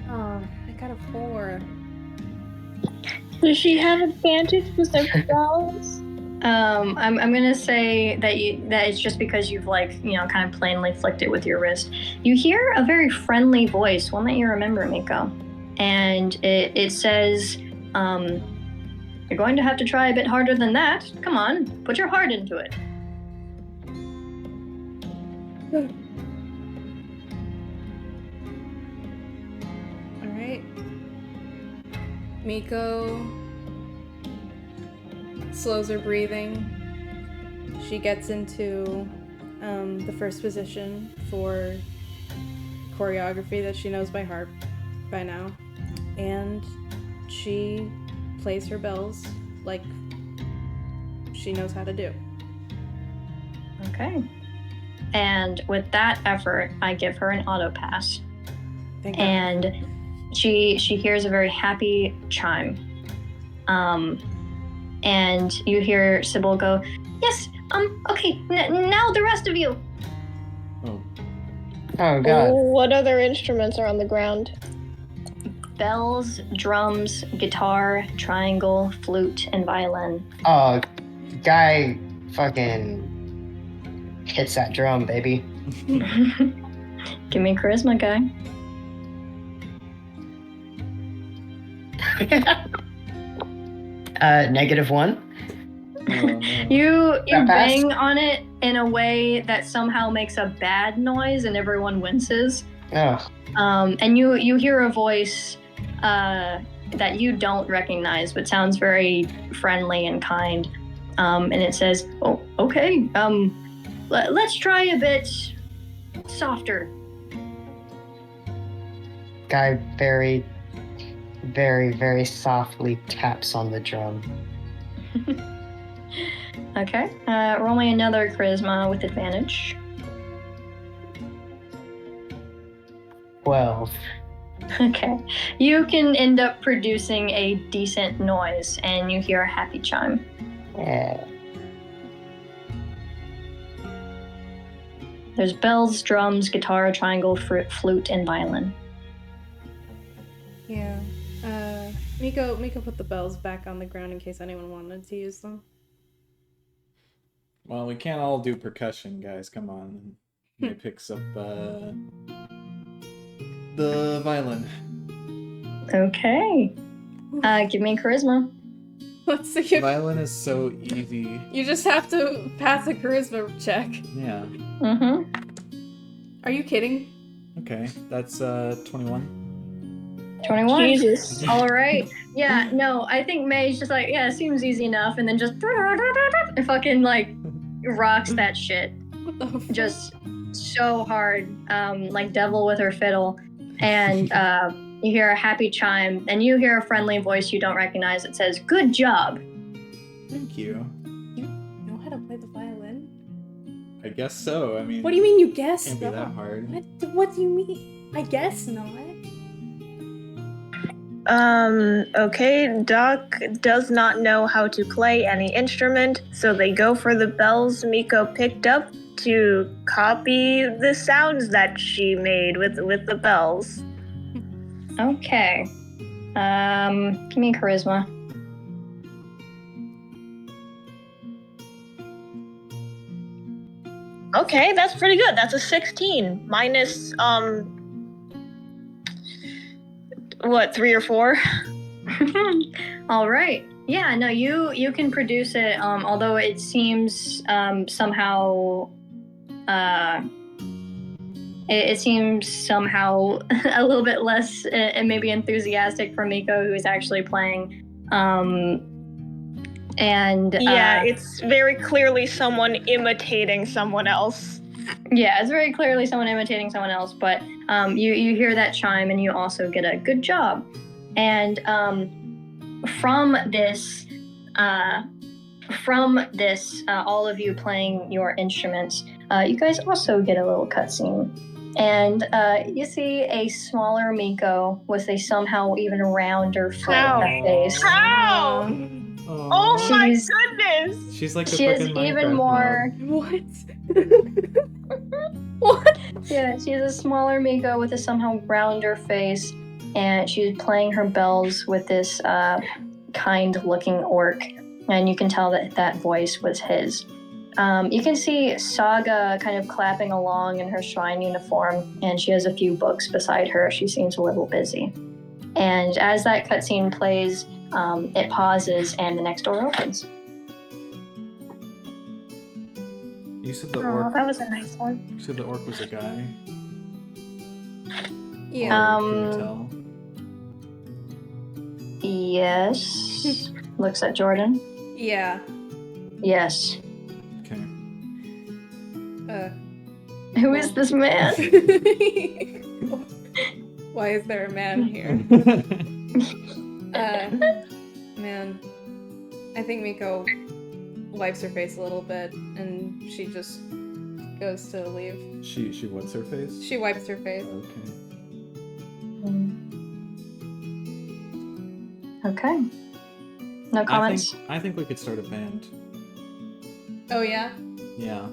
Oh, I got a 4. Does she have advantage with their bells? I'm gonna say that it's just because you've kind of plainly flicked it with your wrist. You hear a very friendly voice, one that you remember, Miko, and it says, "You're going to have to try a bit harder than that. Come on, put your heart into it." All right. Miko slows her breathing. She gets into the first position for choreography that she knows by heart by now, and she plays her bells like she knows how to do. Okay. And with that effort, I give her an auto pass. Thank God. And she hears a very happy chime. And you hear Sybil go, "Yes, okay, now the rest of you." Oh. Oh god. What other instruments are on the ground? Bells, drums, guitar, triangle, flute, and violin. Oh, the guy fucking hits that drum, baby. Give me charisma, guy. -1. Oh, no. You That pass? bang on it in a way that somehow makes a bad noise and everyone winces. Oh, And you hear a voice that you don't recognize, but sounds very friendly and kind. And it says, "Oh, okay. Let's try a bit softer." guy very, very, very softly taps on the drum. Okay. Roll me another charisma with advantage. 12. Okay. You can end up producing a decent noise, and you hear a happy chime. Yeah. There's bells, drums, guitar, triangle, flute, and violin. Yeah. Miko put the bells back on the ground in case anyone wanted to use them. Well, we can't all do percussion, guys. Come on. He picks up the violin. Okay. Give me charisma. Let's see if Violin is so easy. you just have to pass a charisma check. Yeah. Mm-hmm. Are you kidding? Okay, that's 21. 21. Jesus. All right. Yeah, no, I think May's just like, yeah, it seems easy enough, and then just fucking like rocks that shit. What the fuck? Just so hard, like devil with her fiddle. And you hear a happy chime, and you hear a friendly voice you don't recognize that says, "Good job." Thank you. You know how to play the violin? I guess so. I mean, What do you mean you guess? can't be that hard. What do you mean? I guess not. Okay, Doc does not know how to play any instrument, so they go for the bells Miko picked up to copy the sounds that she made with the bells. Okay. Give me charisma. Okay, that's pretty good. That's a 16 minus what, 3 or 4? All right. Yeah, no, you can produce it, although it seems somehow it seems somehow a little bit less and maybe enthusiastic for Miko, who is actually playing. Yeah, it's very clearly someone imitating someone else. Yeah, it's very clearly someone imitating someone else, but you hear that chime and you also get a good job. And from this, all of you playing your instruments, you guys also get a little cutscene. And you see a smaller Miko with a somehow even rounder face. How? Oh my goodness! She's like the She is fucking even Minecraft more. What? What? Yeah, she's a smaller Miko with a somehow rounder face, and she's playing her bells with this kind-looking orc, and you can tell that voice was his. You can see Saga kind of clapping along in her shrine uniform, and she has a few books beside her. She seems a little busy. And as that cutscene plays, it pauses, and the next door opens. You said the Oh, orc. that was a nice one. You said the orc was a guy. Yeah. Or can you tell? Yes. Looks at Jordan. Yeah. Yes. Okay. Who is this man? Why is there a man here? Man, I think Miko wipes her face a little bit, and she just goes to leave. She what's her face? She wipes her face. Okay. Okay. No comments? I think we could start a band. Oh yeah? Yeah.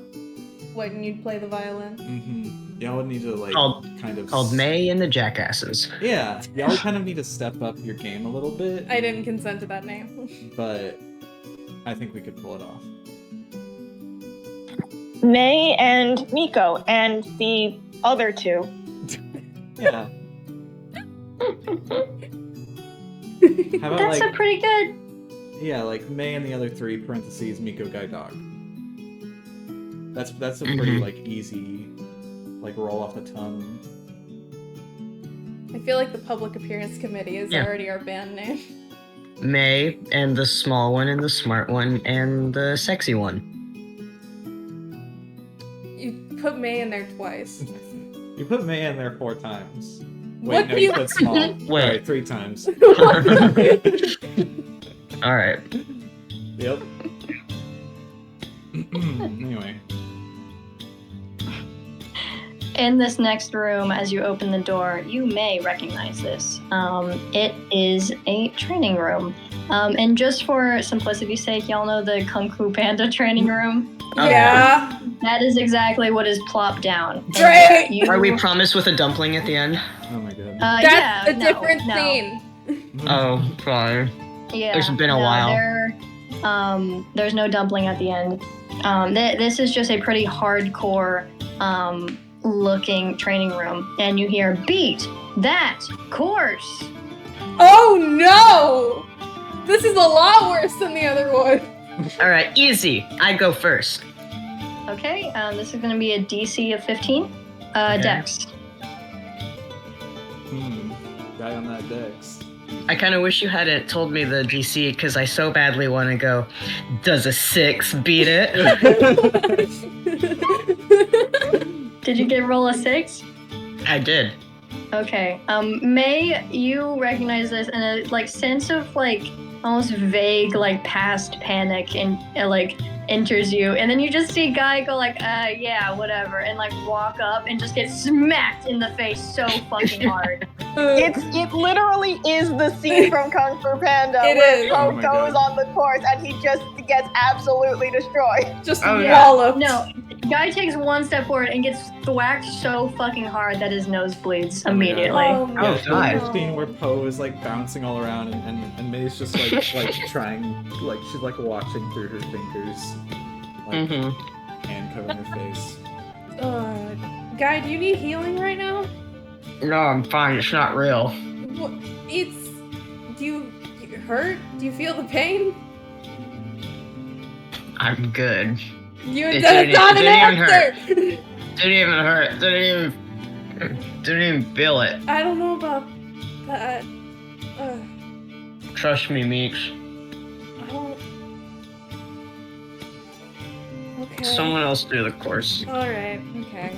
What, and you'd play the violin? Mm-hmm. Y'all would need to like kind of Called May and the Jackasses. Yeah. Y'all kind of need to step up your game a little bit. I didn't consent to that name. But I think we could pull it off. May and Miko and the other two. Yeah. How about That's like a pretty good. yeah, like May and the other three (Miko Guy Dog). That's a pretty like easy, like roll off the tongue. I feel like the Public Appearance Committee is already our band name. May, and the small one, and the smart one, and the sexy one. You put May in there twice. You put May in there 4 times. What Wait, no, do you you- put small. Wait. Sorry, 3 times. Alright. Yep. Anyway. In this next room, as you open the door, you may recognize this. It is a training room. And just for simplicity's sake, y'all know the Kung Fu Panda training room? Yeah. That is exactly what is plopped down. Great! You- Are we promised with a dumpling at the end? Oh my god. That's a no, different no. scene. Oh, fine. Yeah, It's been a while. There's no dumpling at the end. This is just a pretty hardcore looking training room, and you hear beat that course. Oh no! This is a lot worse than the other one. Alright, easy. I go first. Okay, this is going to be a DC of 15. Dex. Guy on that Dex. I kind of wish you hadn't told me the DC because I so badly want to go, does a 6 beat it? Did you get roll a 6? I did. Okay. May, you recognize this in a like sense of like almost vague like past panic and like enters you, and then you just see Guy go like, yeah, whatever, and like walk up and just get smacked in the face so fucking hard. It literally is the scene from Kung Fu Panda It where is. Poe Oh my goes God. on the course and he just gets absolutely destroyed. Just Oh, yeah. walloped. No, Guy takes one step forward and gets thwacked so fucking hard that his nose bleeds Oh my God. immediately. Oh, Yeah, Oh, the God. scene where Poe is like bouncing all around and May's just like trying, like she's like watching through her fingers, like hand covering her face. Guy, do you need healing right now? No, I'm fine. It's not real. What? It's. Do you hurt? Do you feel the pain? I'm good. You It that's didn't- not it an didn't even hurt. answer. Didn't even hurt. Didn't even feel it. I don't know about that. Trust me, Meeks. I don't. Okay. Someone else do the course. All right. Okay.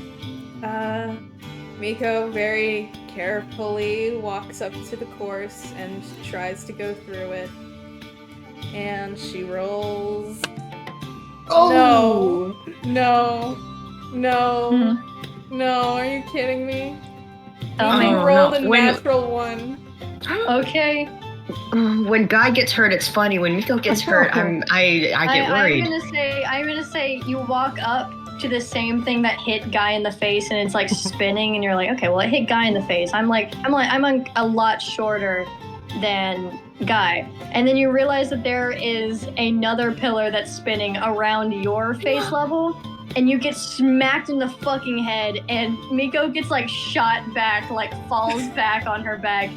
Miko very carefully walks up to the course and tries to go through it. And she rolls. Oh! No. No. Mhm. No. Are you kidding me? Oh, She no. rolled a When- natural 1. Okay. When Guy gets hurt, it's funny. When Miko gets hurt, I get worried. I'm gonna say you walk up to the same thing that hit Guy in the face, and it's like spinning, and you're like, okay, well, it hit Guy in the face. I'm a lot shorter than Guy, and then you realize that there is another pillar that's spinning around your face level, and you get smacked in the fucking head, and Miko gets like shot back, like falls back on her back,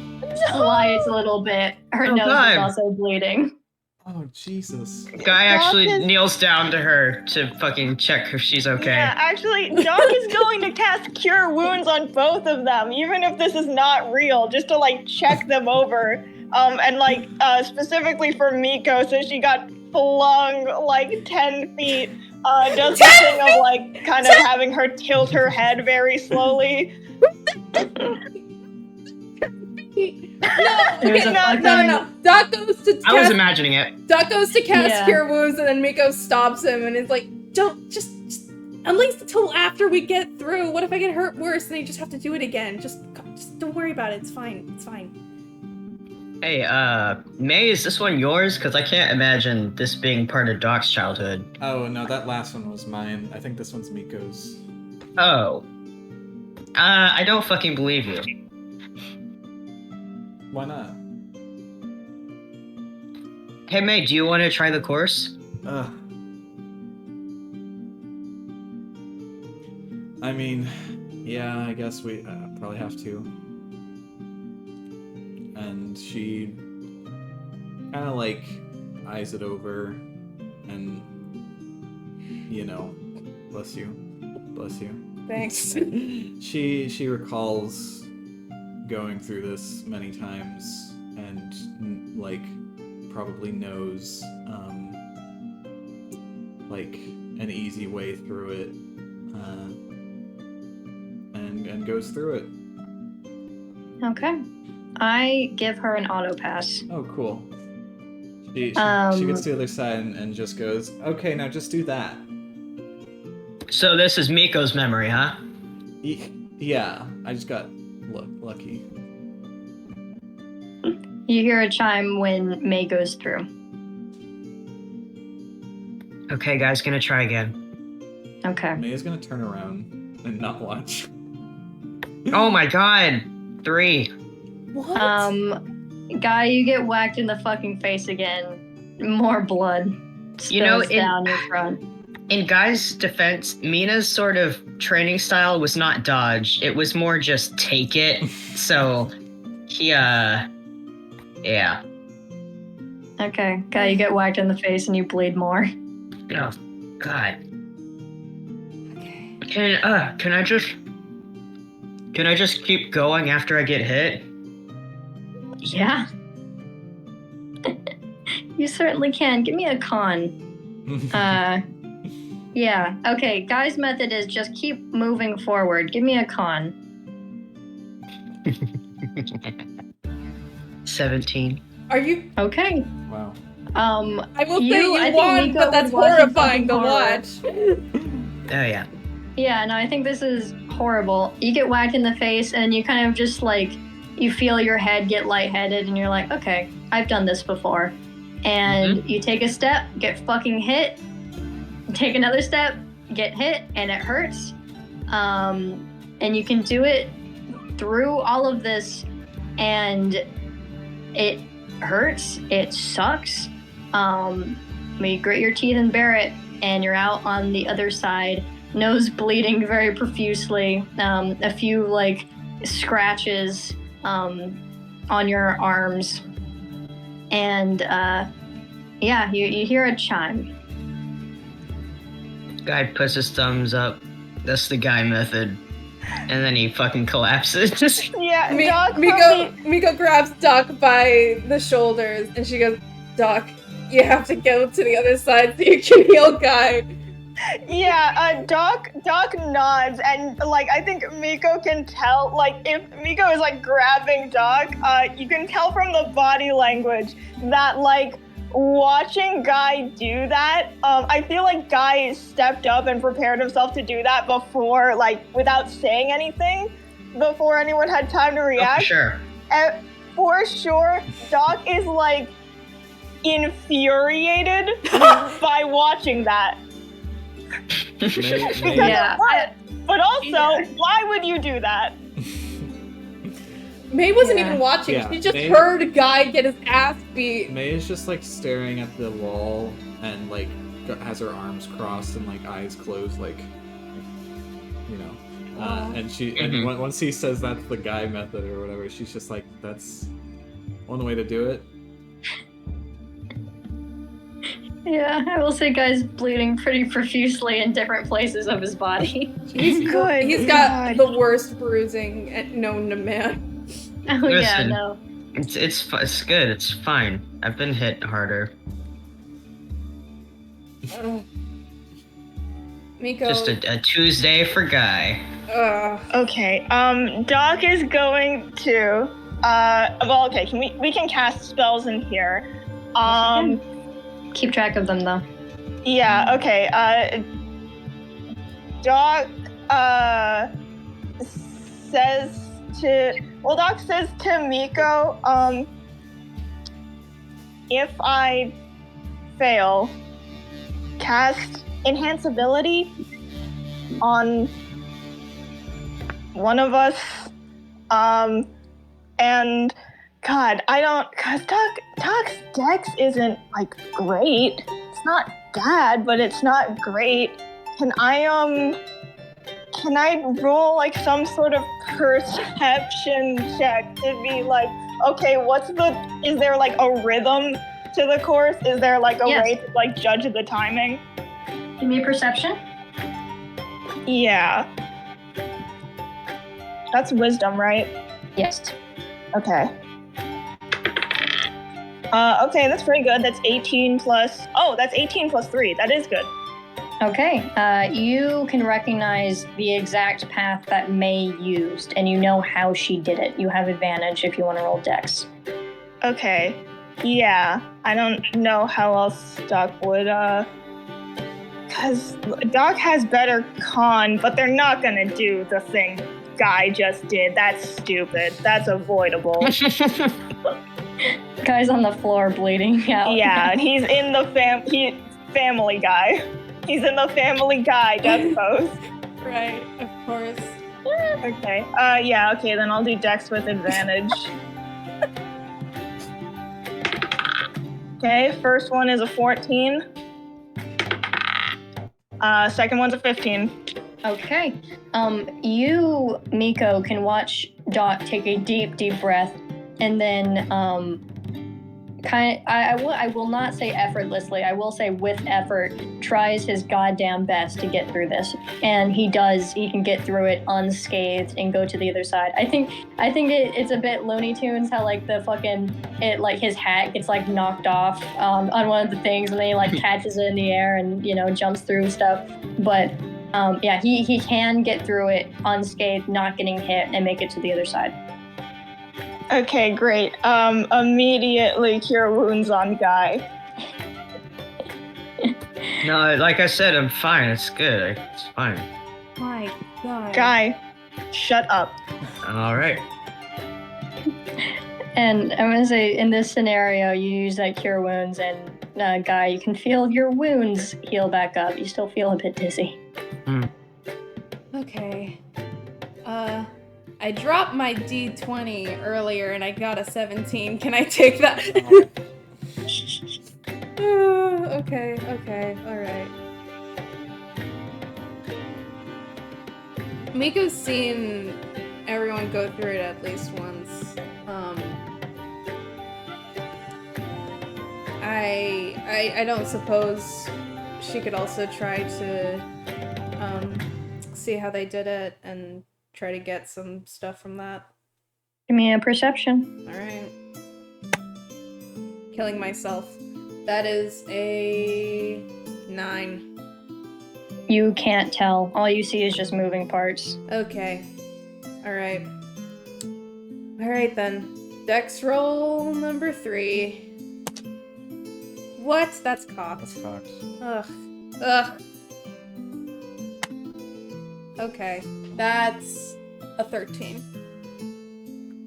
slides a little bit. Her Oh, nose God. is also bleeding. Oh Jesus. Guy actually Doc is- kneels down to her to fucking check if she's okay. Yeah, actually, Doc is going to cast Cure Wounds on both of them, even if this is not real, just to like check them over. And like specifically for Miko, so she got flung like 10 feet. Does the thing of like kind of having her tilt her head very slowly. There's a No, No. Doc goes to I was cast, imagining it. Doc goes to cast Yeah. Cure Wounds, and then Miko stops him and is like, "Don't just at least until after we get through. What if I get hurt worse and you just have to do it again? Just don't worry about it. It's fine. It's fine." Hey, May, is this one yours? Because I can't imagine this being part of Doc's childhood. Oh no, that last one was mine. I think this one's Miko's. Oh. I don't fucking believe you. Why not? Hey, May, do you want to try the course? I mean, yeah, I guess we probably have to. And she kind of like eyes it over and, you know, Bless you. Bless you. Thanks. She recalls going through this many times and like probably knows like an easy way through it and goes through it. Okay. I give her an auto pass. Oh, cool. She gets to the other side and just goes, okay, now just do that. So this is Miko's memory, huh? Yeah, I just got lucky. You hear a chime when May goes through. Okay, guys, gonna try again. Okay. May is gonna turn around and not watch. Oh my god! 3. What? Guy, you get whacked in the fucking face again. More blood spills down your front. In Guy's defense, Mina's sort of training style was not dodge. It was more just take it. So, he, yeah. Okay, Guy, you get whacked in the face and you bleed more. Oh, God. Okay. Can I just keep going after I get hit? Yeah. You certainly can. Give me a con. Yeah. Okay, Guy's method is just keep moving forward. Give me a con. 17. Are you? Okay. Wow. I will say you I think won, Miko but that's would watch horrifying to fucking horror. watch. Oh, yeah. Yeah, no, I think this is horrible. You get whacked in the face and you kind of just like, you feel your head get lightheaded and you're like, okay, I've done this before. And you take a step, get fucking hit, take another step, get hit, and it hurts. And you can do it through all of this and it hurts, it sucks. But you grit your teeth and bear it and you're out on the other side. Nose bleeding very profusely, a few like scratches on your arms, and yeah, you hear a chime. Guy puts his thumbs up. That's the Guy method. And then he fucking collapses. Yeah, Doc Miko grabs Doc by the shoulders and she goes, Doc, you have to go to the other side so you can heal Guy. Yeah, Doc nods, and like I think Miko can tell. Like if Miko is like grabbing Doc, you can tell from the body language that like watching Guy do that. I feel like Guy stepped up and prepared himself to do that before, like without saying anything, before anyone had time to react. Oh, sure. For sure, Doc is like infuriated by watching that. Yeah. But also, why would you do that? May wasn't even watching. Yeah, She just May- heard a guy get his ass beat. May is just like staring at the wall and like has her arms crossed and like eyes closed, like you know. And she and once he says that's the Guy method or whatever, she's just like, that's one way to do it. Yeah, I will say Guy's bleeding pretty profusely in different places of his body. He's Good He's got God. the worst bruising known to man. Oh yeah, Listen. no. It's good. It's fine. I've been hit harder. Miko. Just a Tuesday for Guy. Okay, Doc is going to, well, okay, we can cast spells in here. Keep track of them though. Yeah, okay, Doc, Doc says to Miko, if I fail, cast Enhanceability on one of us, and God, cause Doc's dex isn't like great. It's not bad, but it's not great. Can I roll like some sort of perception check to be like, okay, is there like a rhythm to the course? Is there like a Yes. way to like judge the timing? Give me a perception. Yeah. That's wisdom, right? Yes. Okay. Okay, that's pretty good. That's 18 plus... Oh, that's 18 plus 3. That is good. Okay, you can recognize the exact path that May used, and you know how she did it. You have advantage if you want to roll dex. Okay. Yeah. I don't know how else Doc would, Because Doc has better con, but they're not gonna do the thing Guy just did. That's stupid. That's avoidable. Guy's on the floor bleeding out. Yeah, and he's in the Family Guy. He's in the Family Guy death pose. Right, of course. Okay. Yeah, okay, then I'll do dex with advantage. Okay, first one is a 14. Second one's a 15. Okay. You, Miko, can watch Doc take a deep, deep breath, and then I will not say effortlessly. I will say with effort, tries his goddamn best to get through this, and he does. He can get through it unscathed and go to the other side. I think it's a bit Looney Tunes how like his hat gets like knocked off on one of the things, and then he like catches it in the air and jumps through stuff. But yeah, he can get through it unscathed, not getting hit, and make it to the other side. Okay, great. Immediately cure wounds on Guy. No, like I said, I'm fine. It's good. It's fine. My God. Guy, shut up. All right. And I'm gonna say in this scenario, you use that cure wounds, and Guy, you can feel your wounds heal back up. You still feel a bit dizzy. Okay. I dropped my D20 earlier and I got a 17. Can I take that? Okay, alright. Miko's seen everyone go through it at least once. I don't suppose she could also try to see how they did it and try to get some stuff from that. Give me a perception. Alright. Killing myself. That is a 9. You can't tell. All you see is just moving parts. Okay. Alright. Alright then. Dex roll number 3. What? That's cocked. That's cocked. Ugh. Okay. That's a 13.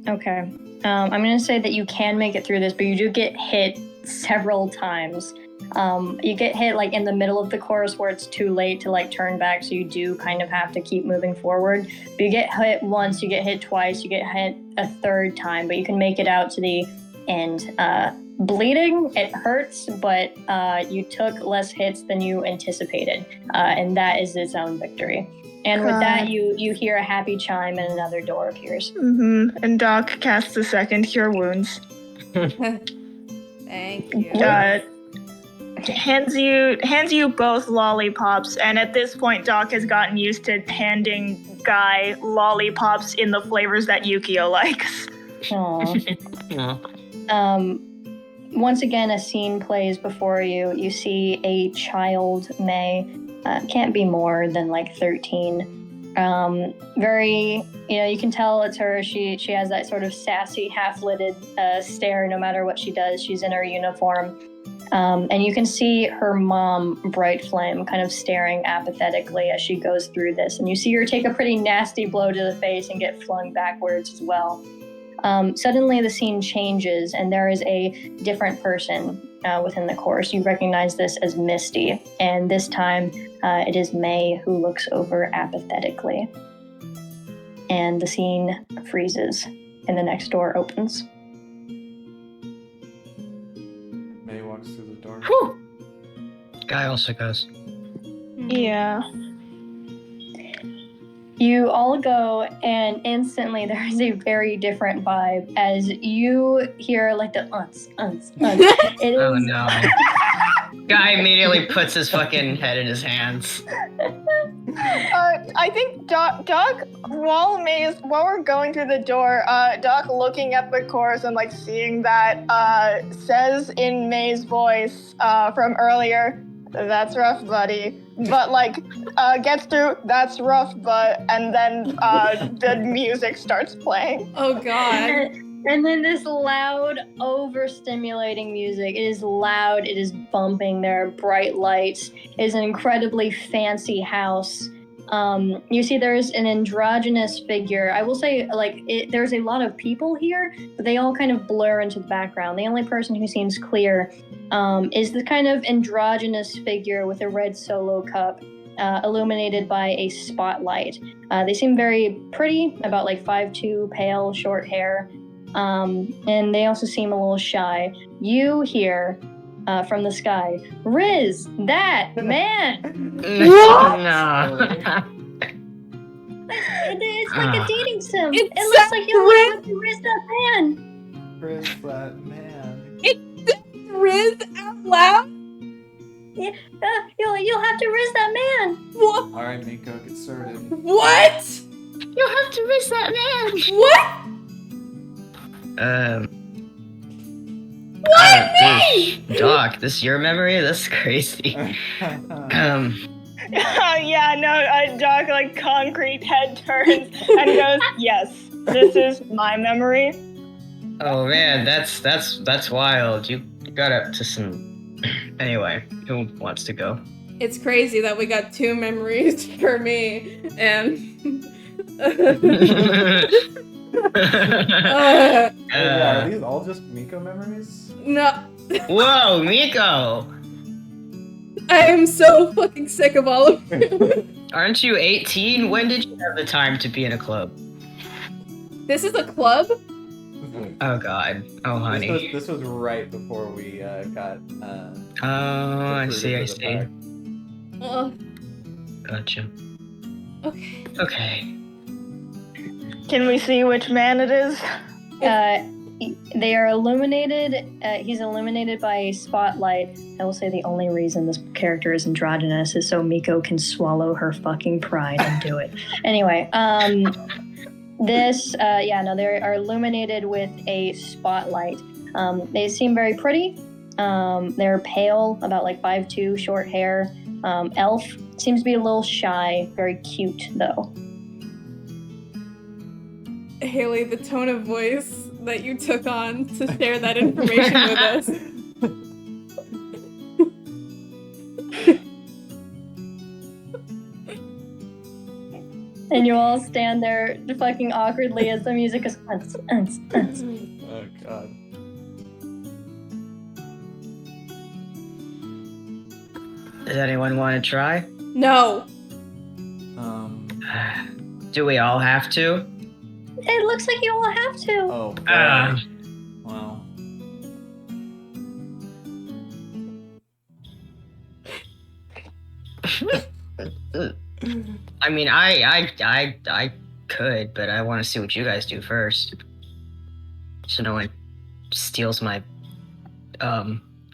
Okay. I'm gonna say that you can make it through this, but you do get hit several times. You get hit like in the middle of the course where it's too late to like turn back, so you do kind of have to keep moving forward. But you get hit once, you get hit twice, you get hit a third time, but you can make it out to the end. Bleeding, it hurts, but you took less hits than you anticipated, and that is its own victory. And with that, you hear a happy chime and another door appears. Mm-hmm. And Doc casts a second cure wounds. Thank you. Hands you both lollipops, and at this point, Doc has gotten used to handing Guy lollipops in the flavors that Yukio likes. Aww. Once again, a scene plays before you. You see a child, May. Can't be more than like 13. Very, you can tell it's her. She has that sort of sassy, half-lidded stare no matter what she does. She's in her uniform. And you can see her mom, Bright Flame, kind of staring apathetically as she goes through this. And you see her take a pretty nasty blow to the face and get flung backwards as well. Suddenly the scene changes and there is a different person within the course. You recognize this as Misty, and this time it is May who looks over apathetically. And the scene freezes and the next door opens. May walks through the door. Whew. Guy also goes. Yeah. You all go, and instantly there is a very different vibe as you hear like the unts. It is. Oh no. Guy immediately puts his fucking head in his hands. I think Doc, while we're going through the door, Doc looking at the chorus and like seeing that says in May's voice from earlier, "That's rough, buddy," but like gets through, "That's rough, but," and then the music starts playing. Oh god. And then this loud, overstimulating music. It is loud, it is bumping, there are bright lights. It is an incredibly fancy house. You see there's an androgynous figure. I will say, there's a lot of people here, but they all kind of blur into the background. The only person who seems clear is the kind of androgynous figure with a red solo cup, illuminated by a spotlight. They seem very pretty, about like 5'2", pale, short hair. And they also seem a little shy. You hear from the sky, "Riz, that man!" What? It's like a dating sim. It It looks like you'll Riz. have to Riz that man. Riz that man. Riz out loud? You'll have to Riz that man. What? All right, Miko, get started. What? You'll have to miss that man. What? Why me? Doc, this your memory? That's crazy. Yeah, no, Doc like concrete head turns and goes, "Yes, this is my memory." Oh man, that's wild. You got up to some. Anyway, who wants to go? It's crazy that we got 2 memories for me, and Yeah, are these all just Miko memories? no, Whoa, Miko! I am so fucking sick of all of you. Aren't you 18? When did you have the time to be in a club? This is a club? Oh god. Oh honey. This was right before we got. Oh, I recruited see. I for the see. pack. Oh, Gotcha. okay. Okay. Can we see which man it is? They are illuminated. He's illuminated by a spotlight. I will say the only reason this character is androgynous is so Miko can swallow her fucking pride and do it. Anyway, they are illuminated with a spotlight. They seem very pretty. They're pale, about like 5'2", short hair. Elf seems to be a little shy, very cute though. Haley, the tone of voice that you took on to share that information with us. And you all stand there fucking awkwardly as the music is. Oh god. Does anyone want to try? No. Do we all have to? It looks like you all have to. Oh god. Wow. I mean, I could, but I want to see what you guys do first, so no one steals my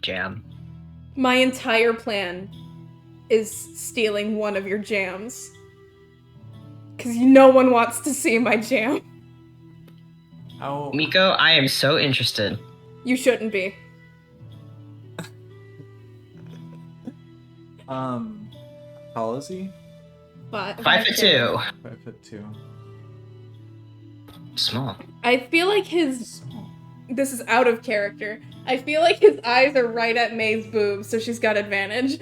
jam. My entire plan is stealing one of your jams. Because no one wants to see my jam. How? Miko, I am so interested. You shouldn't be. Tall is he? But 5'2". 5'2". Small. I feel like his... Small. This is out of character. I feel like his eyes are right at May's boobs, so she's got advantage.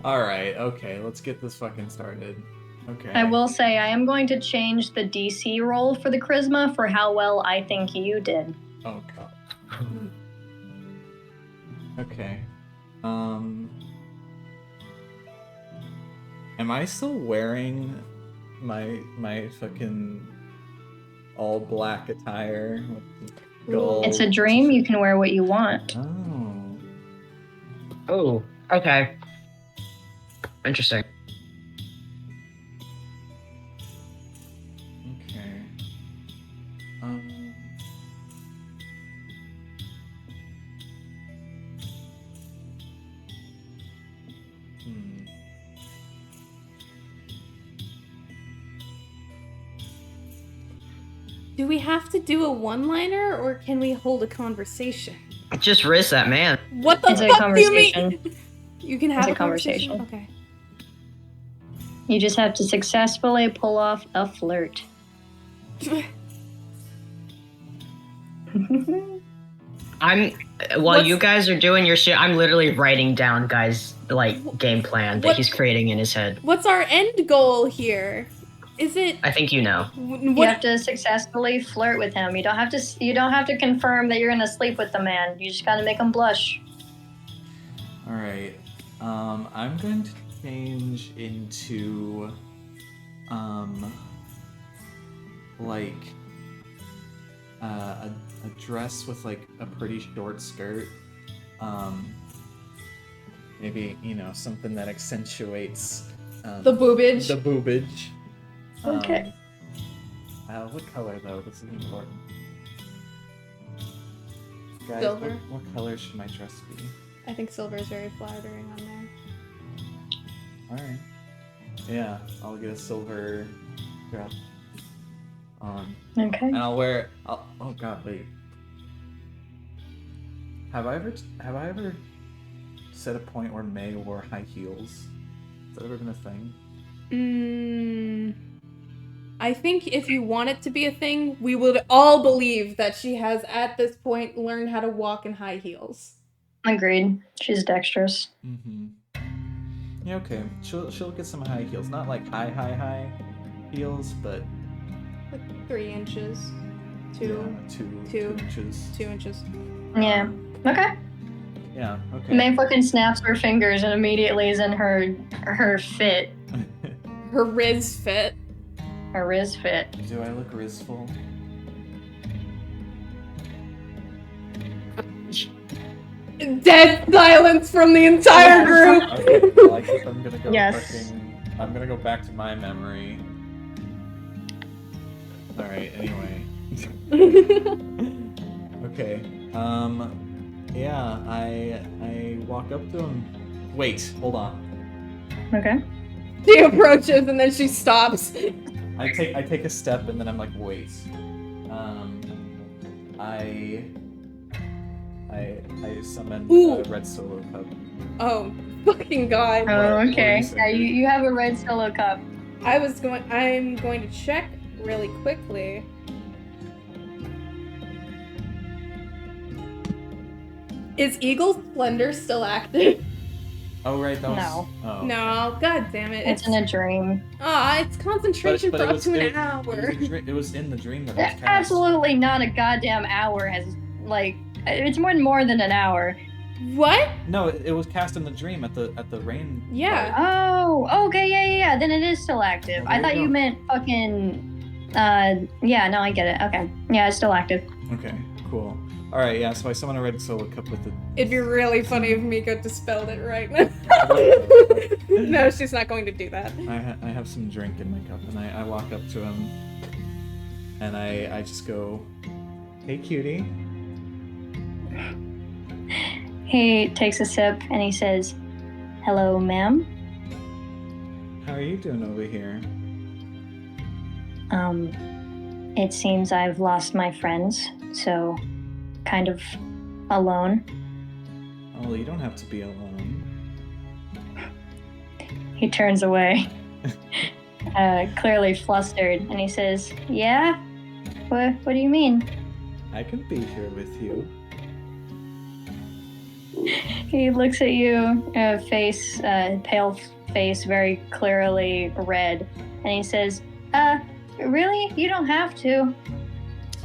Alright, okay, let's get this fucking started. Okay. I will say I am going to change the DC roll for the charisma for how well I think you did. Oh god. Okay. Am I still wearing my fucking all black attire with the gold? It's a dream. You can wear what you want. Oh. Oh, okay. Interesting. Okay. Do we have to do a one-liner, or can we hold a conversation? Just risk that man. What the It's a fuck do you mean? conversation. You can have It's a a conversation. Okay. You just have to successfully pull off a flirt. While you guys are doing your shit, I'm literally writing down guys' game plan that he's creating in his head. What's our end goal here? Is it? I think you know. You have to successfully flirt with him. You don't have to confirm that you're gonna sleep with the man. You just gotta make him blush. All right. I'm going to change into a dress with like a pretty short skirt. Maybe something that accentuates the boobage. The boobage. Okay. What color though? This is important. Guys, Silver. What color should my dress be? I think silver is very flattering on there. All right. Yeah, I'll get a silver dress. Okay. And I'll wear. Oh God, wait. Have I ever set a point where May wore high heels? Has that ever been a thing? I think if you want it to be a thing, we would all believe that she has at this point learned how to walk in high heels. Agreed. She's dexterous. Mm-hmm. Yeah, okay. She'll get some high heels. Not like high heels, but Like 3 inches. Two inches. 2 inches. Yeah. Okay. Yeah, okay. May fucking snaps her fingers and immediately is in her fit. Her Riz fit. Her Riz fit. Do I look rizful? Dead silence from the entire group. Okay, well, I guess I'm gonna go Yes. I'm gonna go back to my memory. Alright, anyway. Okay. Yeah, I walk up to him. Wait, hold on. Okay. She approaches and then she stops. I take a step and then I'm like, wait. I summon a red solo cup. Oh, fucking god. Oh, okay. What Yeah, you have a red solo cup. I'm going to check really quickly. Is Eagle Splendor still active? Oh right, that was No. Oh, okay. No, god damn it. It's in a dream. It's concentration But for it up was- to an it- hour. It was in the dream that it was cast. Absolutely not a goddamn hour has, like, it's more than an hour. What? No, it was cast in the dream at the rain. Yeah. part. Oh, okay, yeah. Then it is still active. Well, I there thought you you go. meant fucking, yeah, no, I get it. Okay. Yeah, it's still active. Okay, cool. All right, yeah. So I summon a red solo cup with the. It'd be really funny if Miko dispelled it right now. No, she's not going to do that. I have some drink in my cup, and I walk up to him, and I just go, "Hey, cutie." He takes a sip and he says, "Hello, ma'am. How are you doing over here? It seems I've lost my friends, so kind of alone." Oh, you don't have to be alone. He turns away, clearly flustered, and he says, "Yeah? What do you mean?" I can be here with you. He looks at you, pale face, very clearly red, and he says, really? You don't have to."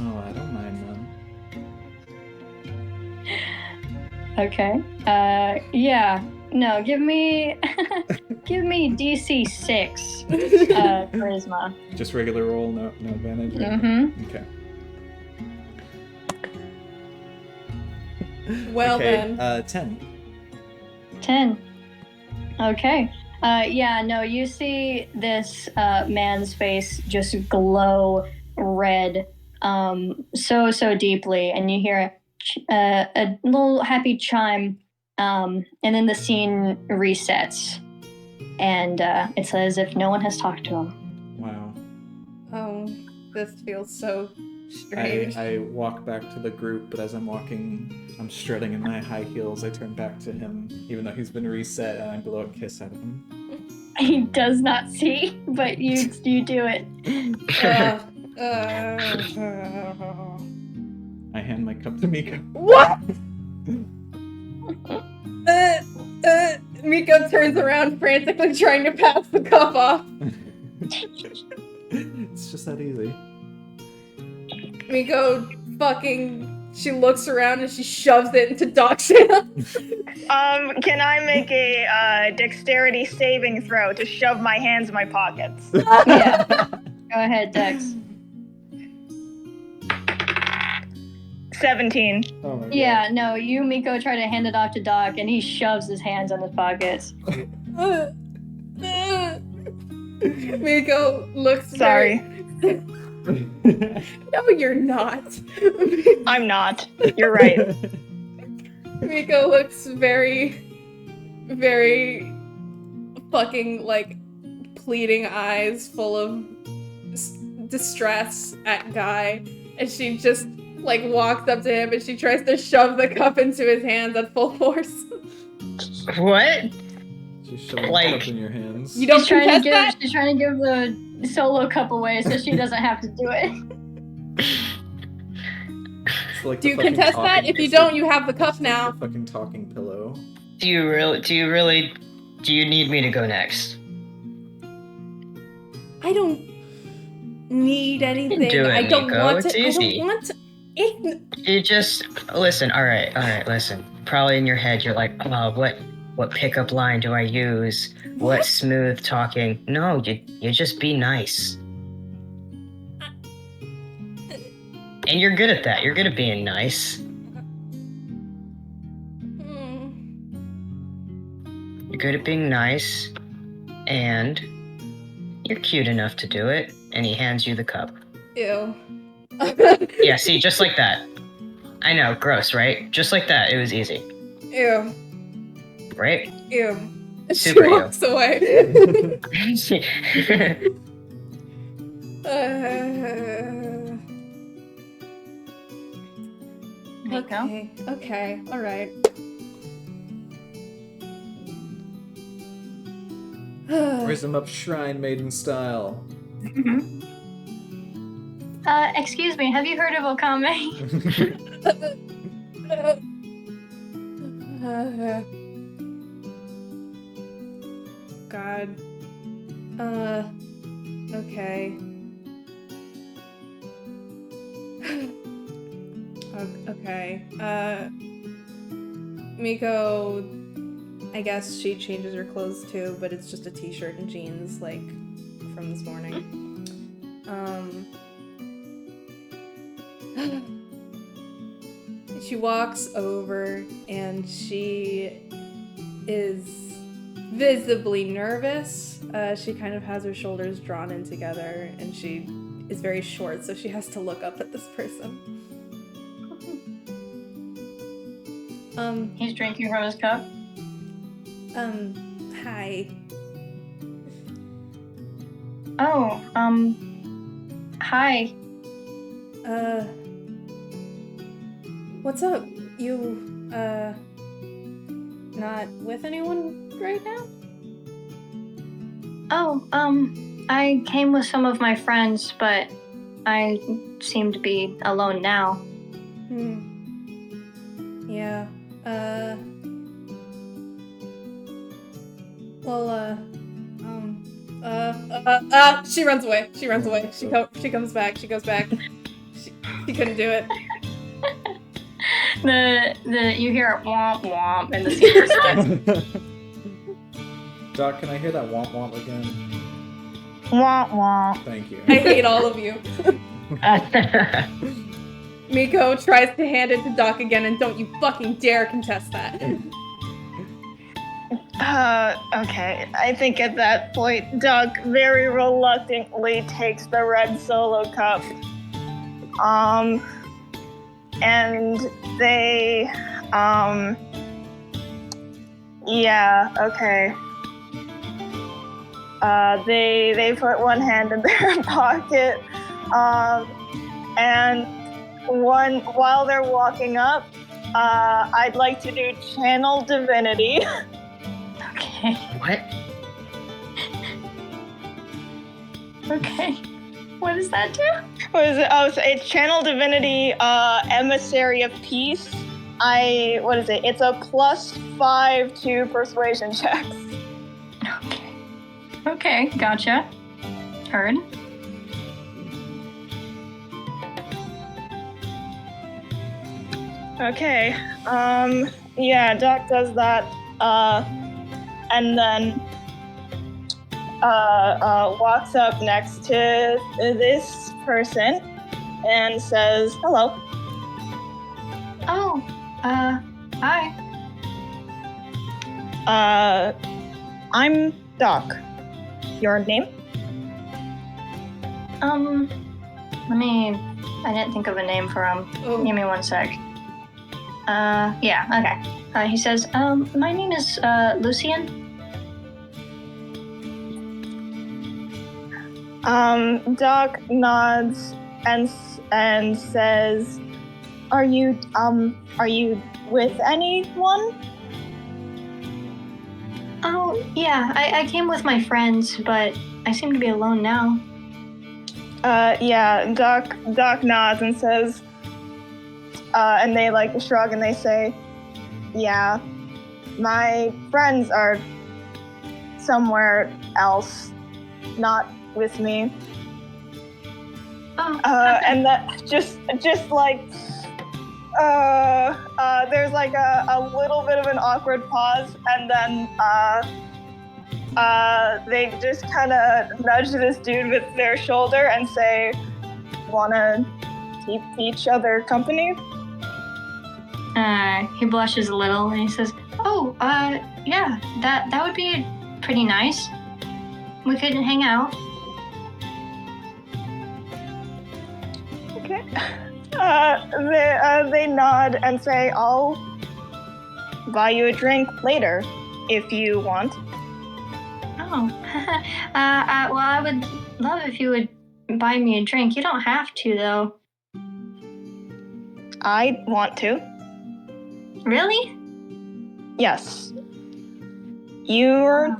Oh, I don't mind them. Okay. Yeah. No, give me DC 6 charisma. Just regular roll, no advantage. Mm-hmm. Okay. Well okay, then. 10. 10. Okay. Yeah, no, you see this man's face just glow red so deeply, and you hear a little happy chime, and then the scene resets. and it says if no one has talked to him. Wow. Oh, this feels so strange. I walk back to the group, but as I'm walking, I'm strutting in my high heels. I turn back to him, even though he's been reset, and I blow a kiss at him. He does not see, but you do it. I hand my cup to Miko. What? Miko turns around frantically trying to pass the cup off. It's just that easy. Miko she looks around and she shoves it into Doc's hand. Can I make a dexterity saving throw to shove my hands in my pockets? Yeah. Go ahead, Dex. 17. Oh my god. Yeah, no, you, Miko, try to hand it off to Doc, and he shoves his hands in his pockets. Miko looks Sorry. No, you're not. I'm not. You're right. Miko looks very, very fucking, like, pleading eyes full of distress at Guy. And she just, like, walks up to him and she tries to shove the cup into his hands at full force. What? She's shoving Like- the cup in your hands. You don't She's trying contest to that? she's trying to give the solo cup away so she doesn't have to do it. It's like Do the you fucking contest that? talking- If you it's don't, the- you have the cup it's like now. the fucking talking pillow. Do you need me to go next? I don't need anything. do it, I don't Miko. want to. It's I easy. don't want to. You just listen. All right, listen. Probably in your head, you're like, oh, what pickup line do I use? What smooth talking? No, you just be nice. And you're good at that. You're good at being nice. You're good at being nice, and you're cute enough to do it. And he hands you the cup. Ew. Yeah, see, just like that. I know, gross, right? Just like that, it was easy, Ew. right? Ew. Super She ew. walks away. Miko? Okay, alright. Raise them up shrine maiden style. Excuse me, have you heard of Okame? God. Okay. Okay. Miko, I guess she changes her clothes too, but it's just a t-shirt and jeans, like, from this morning. She walks over and she is visibly nervous. She kind of has her shoulders drawn in together and she is very short, so she has to look up at this person. He's drinking from his cup. Hi. Oh, hi. What's up? You, not with anyone right now? Oh, I came with some of my friends, but I seem to be alone now. Yeah, she runs away. She runs away. She comes back. She goes back. She couldn't do it. You hear it womp womp and the secret side. Doc, can I hear that womp womp again? Wah wah. Thank you. I hate all of you. Miko tries to hand it to Doc again, and don't you fucking dare contest that. Okay. I think at that point, Doc very reluctantly takes the red solo cup. And they, yeah, okay. They put one hand in their pocket, and while they're walking up, I'd like to do channel divinity. Okay. What? Okay. What does that do? What is it? Oh, so it's channel divinity, emissary of peace. What is it? It's a +5 to persuasion checks. Okay. Okay, gotcha. Heard. Okay. Yeah, Doc does that. And then walks up next to this person and says, "Hello." Oh, hi. I'm Doc. Your name? I didn't think of a name for him. Oh. Give me one sec. Yeah, okay. He says, my name is, Lucian. Doc nods and says, "Are you with anyone?" Oh, yeah, I came with my friends, but I seem to be alone now. Yeah, Doc nods and says, and they like shrug and they say, "Yeah, my friends are somewhere else, not with me." Oh, And that just like there's like a little bit of an awkward pause, and then they just kind of nudge this dude with their shoulder and say, "Wanna keep each other company?" he blushes a little and he says, "Oh, yeah, that would be pretty nice. We could hang out." Okay. They nod and say, "I'll buy you a drink later, if you want." Oh, well, I would love if you would buy me a drink. You don't have to, though. I want to. Really? Yes. You're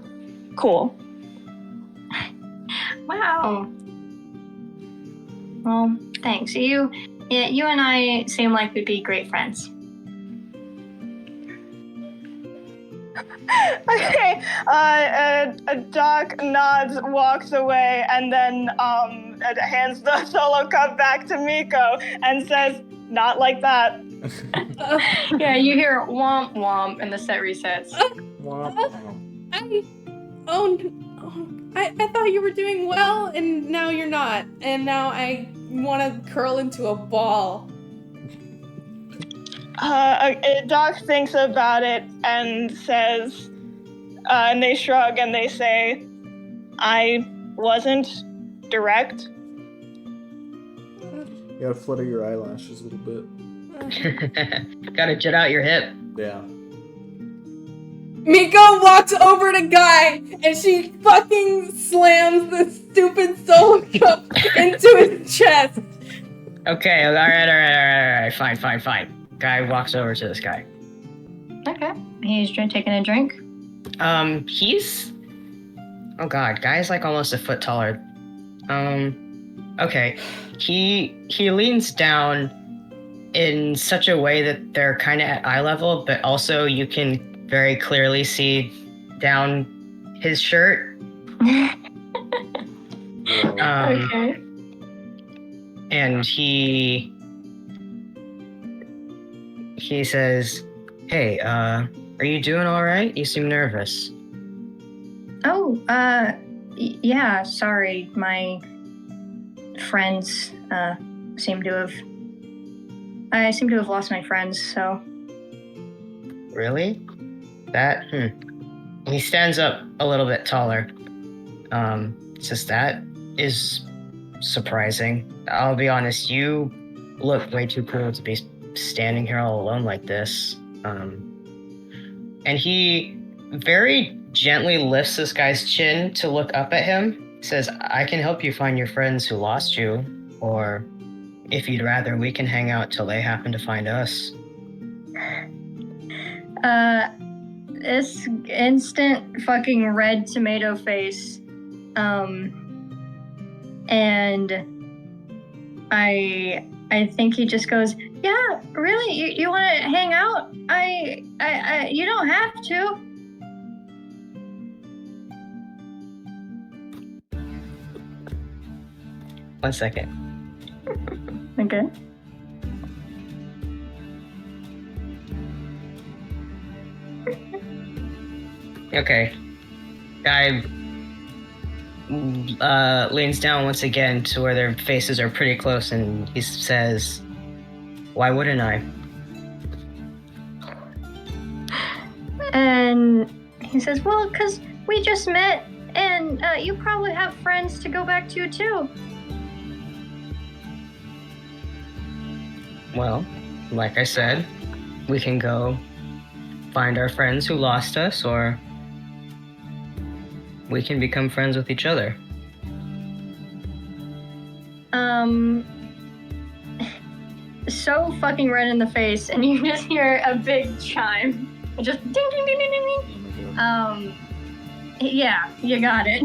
cool. Wow. Well, thanks. You and I seem like we'd be great friends. Okay. Doc nods, walks away, and then hands the solo cup back to Miko and says, "Not like that." Yeah, you hear womp womp and the set resets. I thought you were doing well, and now you're not. And now I want to curl into a ball. Doc thinks about it and says, and they shrug and they say, "I wasn't direct." You gotta flutter your eyelashes a little bit. Gotta jet out your hip. Yeah. Miko walks over to Guy, and she fucking slams the stupid solo cup into his chest. Okay, alright. Fine. Guy walks over to this guy. Okay. He's taking a drink. He's... Oh god, Guy's like almost a foot taller. Okay. He leans down in such a way that they're kind of at eye level, but also you can very clearly see down his shirt. Okay. And he says, "Hey, are you doing all right? You seem nervous." Oh, yeah, sorry. My friends, I seem to have lost my friends, so. Really? That? He stands up a little bit taller. Says, "That is surprising. I'll be honest, you look way too cool to be standing here all alone like this." And he very gently lifts this guy's chin to look up at him, says, I can help you find your friends who lost you, or if you'd rather, we can hang out till they happen to find us. This instant fucking red tomato face, and I think he just goes, yeah, really, you want to hang out? I you don't have to. One second. Okay. Okay. Guy leans down once again to where their faces are pretty close, and he says, why wouldn't I? And he says, well, because we just met, and you probably have friends to go back to, too. Well, like I said, we can go find our friends who lost us, or we can become friends with each other. So fucking red in the face, and you just hear a big chime. Just ding, ding, ding, ding, ding, ding. Yeah, you got it.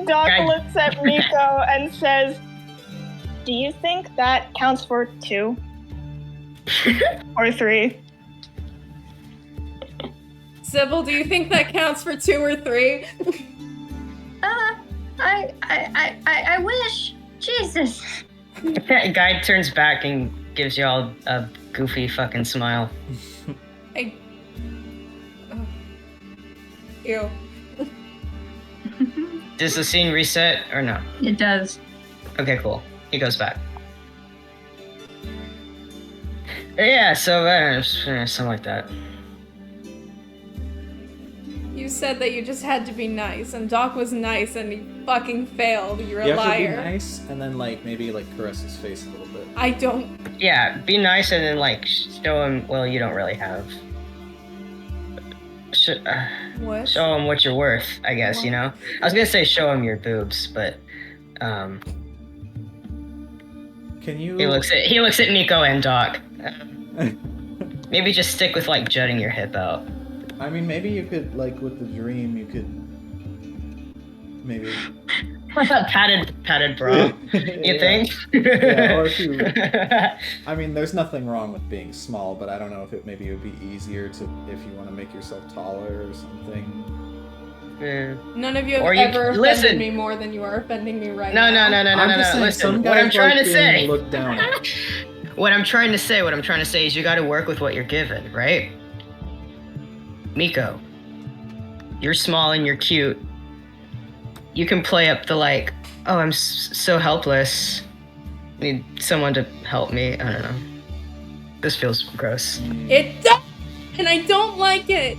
Doc looks at Miko and says, do you think that counts for 2? Or 3? Sybil, do you think that counts for 2 or 3? I wish. Jesus. Guy turns back and gives y'all a goofy fucking smile. Ew. Does the scene reset or no? It does. Okay, cool. He goes back. Yeah, so something like that. You said that you just had to be nice, and Doc was nice, and he fucking failed. You're a You have liar. to be nice, and then maybe caress his face a little bit. I don't. Yeah, be nice and then show him. Well, you don't really have. What? Show him what you're worth, I guess. You know. I was gonna say show him your boobs, but Can you? He looks at Nico and Doc. Maybe just stick with jutting your hip out. I mean, maybe you could with the dream, you could maybe padded bra. You think? Yeah, or if you. I mean, there's nothing wrong with being small, but I don't know if it would be easier if you want to make yourself taller or something. None of you have ever offended me more than you are offending me right now. I'm just saying, Listen, what I'm trying to say. Looked down at. What I'm trying to say is you got to work with what you're given, right? Miko, you're small and you're cute. You can play up the oh, I'm so helpless. Need someone to help me. I don't know. This feels gross. It does, and I don't like it.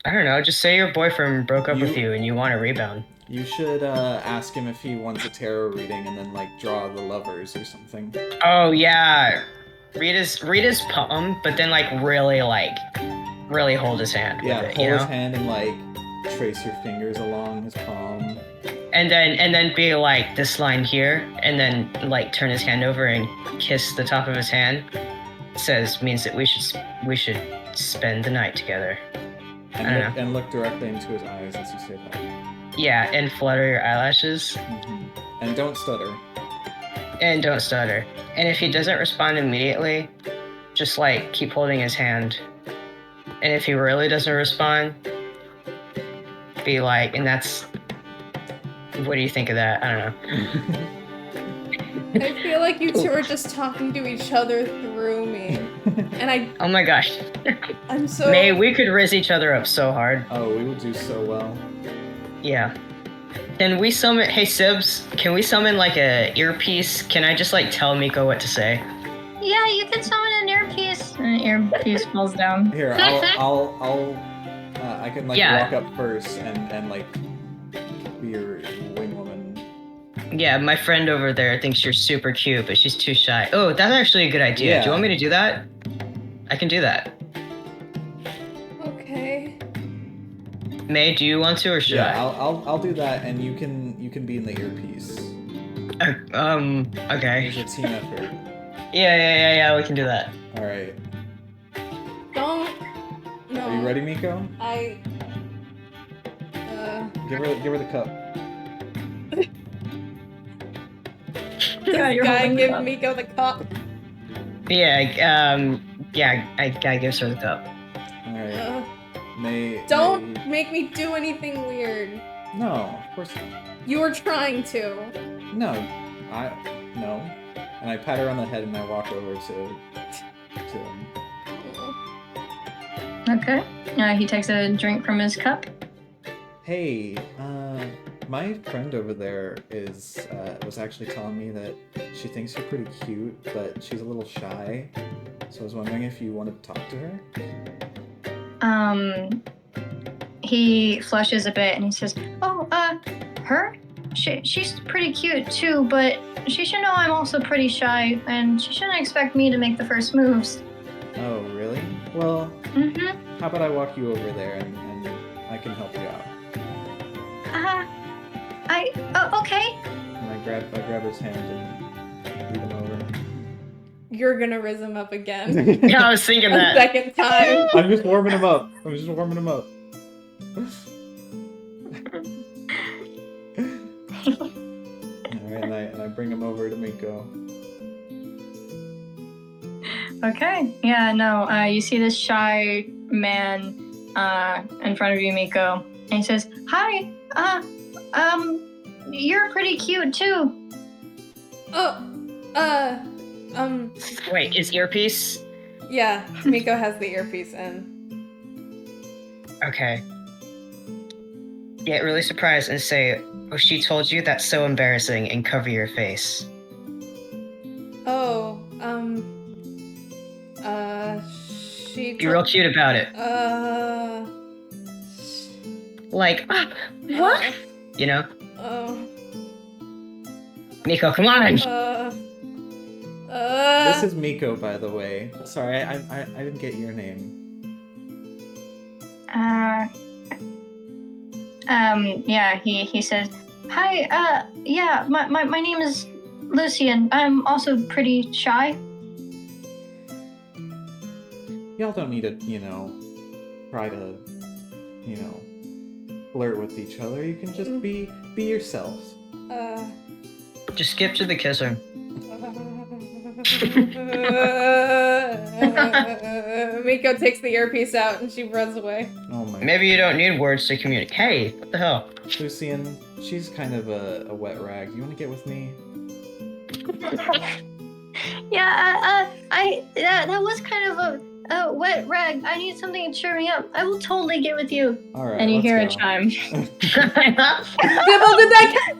I don't know. Just say your boyfriend broke up with you and you want a rebound. You should ask him if he wants a tarot reading and then draw the lovers or something. Oh yeah. Read his poem, but then really hold his hand. Yeah, with it, hold his hand and trace your fingers along his palm. And then be this line here, and then turn his hand over and kiss the top of his hand. Means that we should spend the night together. And look directly into his eyes as you say that. Yeah, and flutter your eyelashes. Mm-hmm. And don't stutter. And if he doesn't respond immediately, just keep holding his hand. And if he really doesn't respond, be and that's. What do you think of that? I don't know. I feel like you two are just talking to each other through me. And Oh my gosh. I'm so... May, we could riz each other up so hard. Oh, we would do so well. Yeah. Can we summon... Hey, Sibs, can we summon, a earpiece? Can I just, tell Miko what to say? Yeah, you can summon an earpiece. An earpiece falls down. Here, I can, walk up first and be your wing woman. Yeah, my friend over there thinks you're super cute, but she's too shy. Oh, that's actually a good idea. Yeah. Do you want me to do that? I can do that. Okay. May, do you want to or should Yeah, I? I'll do that, and you can be in the earpiece. Okay. It's a team effort. Yeah, we can do that. All right. Don't. No. Are you ready, Miko? Give her the cup. Yeah, you're Guy holding give it up. Miko the cup. I guy gives her the cup. All right. Uh, May. don't make me do anything weird. No, of course not. You were trying to. No, no. And I pat her on the head and I walk over to him. Okay. He takes a drink from his cup. Hey, my friend over there was actually telling me that she thinks you're pretty cute, but she's a little shy. So I was wondering if you wanted to talk to her. He flushes a bit and he says, "Oh, her? She's pretty cute too, but she should know I'm also pretty shy, and she shouldn't expect me to make the first moves." Oh, really? Well, Mm-hmm. how about I walk you over there and I can help you out. Okay. And I grab his hand and lead him over. You're gonna riz him up again. Yeah, I was thinking A that. second time. I'm just warming him up. Alright, and I bring him over to Miko. Okay. Yeah, no, you see this shy man in front of you, Miko, and he says, "Hi, you're pretty cute too." Wait, is earpiece? Yeah, Miko has the earpiece in. Okay. Get really surprised and say, "Oh, she told you? That's so embarrassing," and cover your face. Oh, she. Be real cute about it. Like, what? You know? Miko, come on! This is Miko, by the way. Sorry, I didn't get your name. Yeah, he says, "Hi, yeah, my name is Lucian. I'm also pretty shy." Y'all don't need to, try to, flirt with each other. You can just be yourselves. Just skip to the kisser. Miko takes the earpiece out and she runs away. Oh my. Maybe you don't need words to communicate. Hey, what the hell? Lucian, she's kind of a wet rag. You want to get with me? Yeah, that was kind of a wet rag. I need something to cheer me up. I will totally get with you. All right. And you let's hear a go. chime. Dibble did that.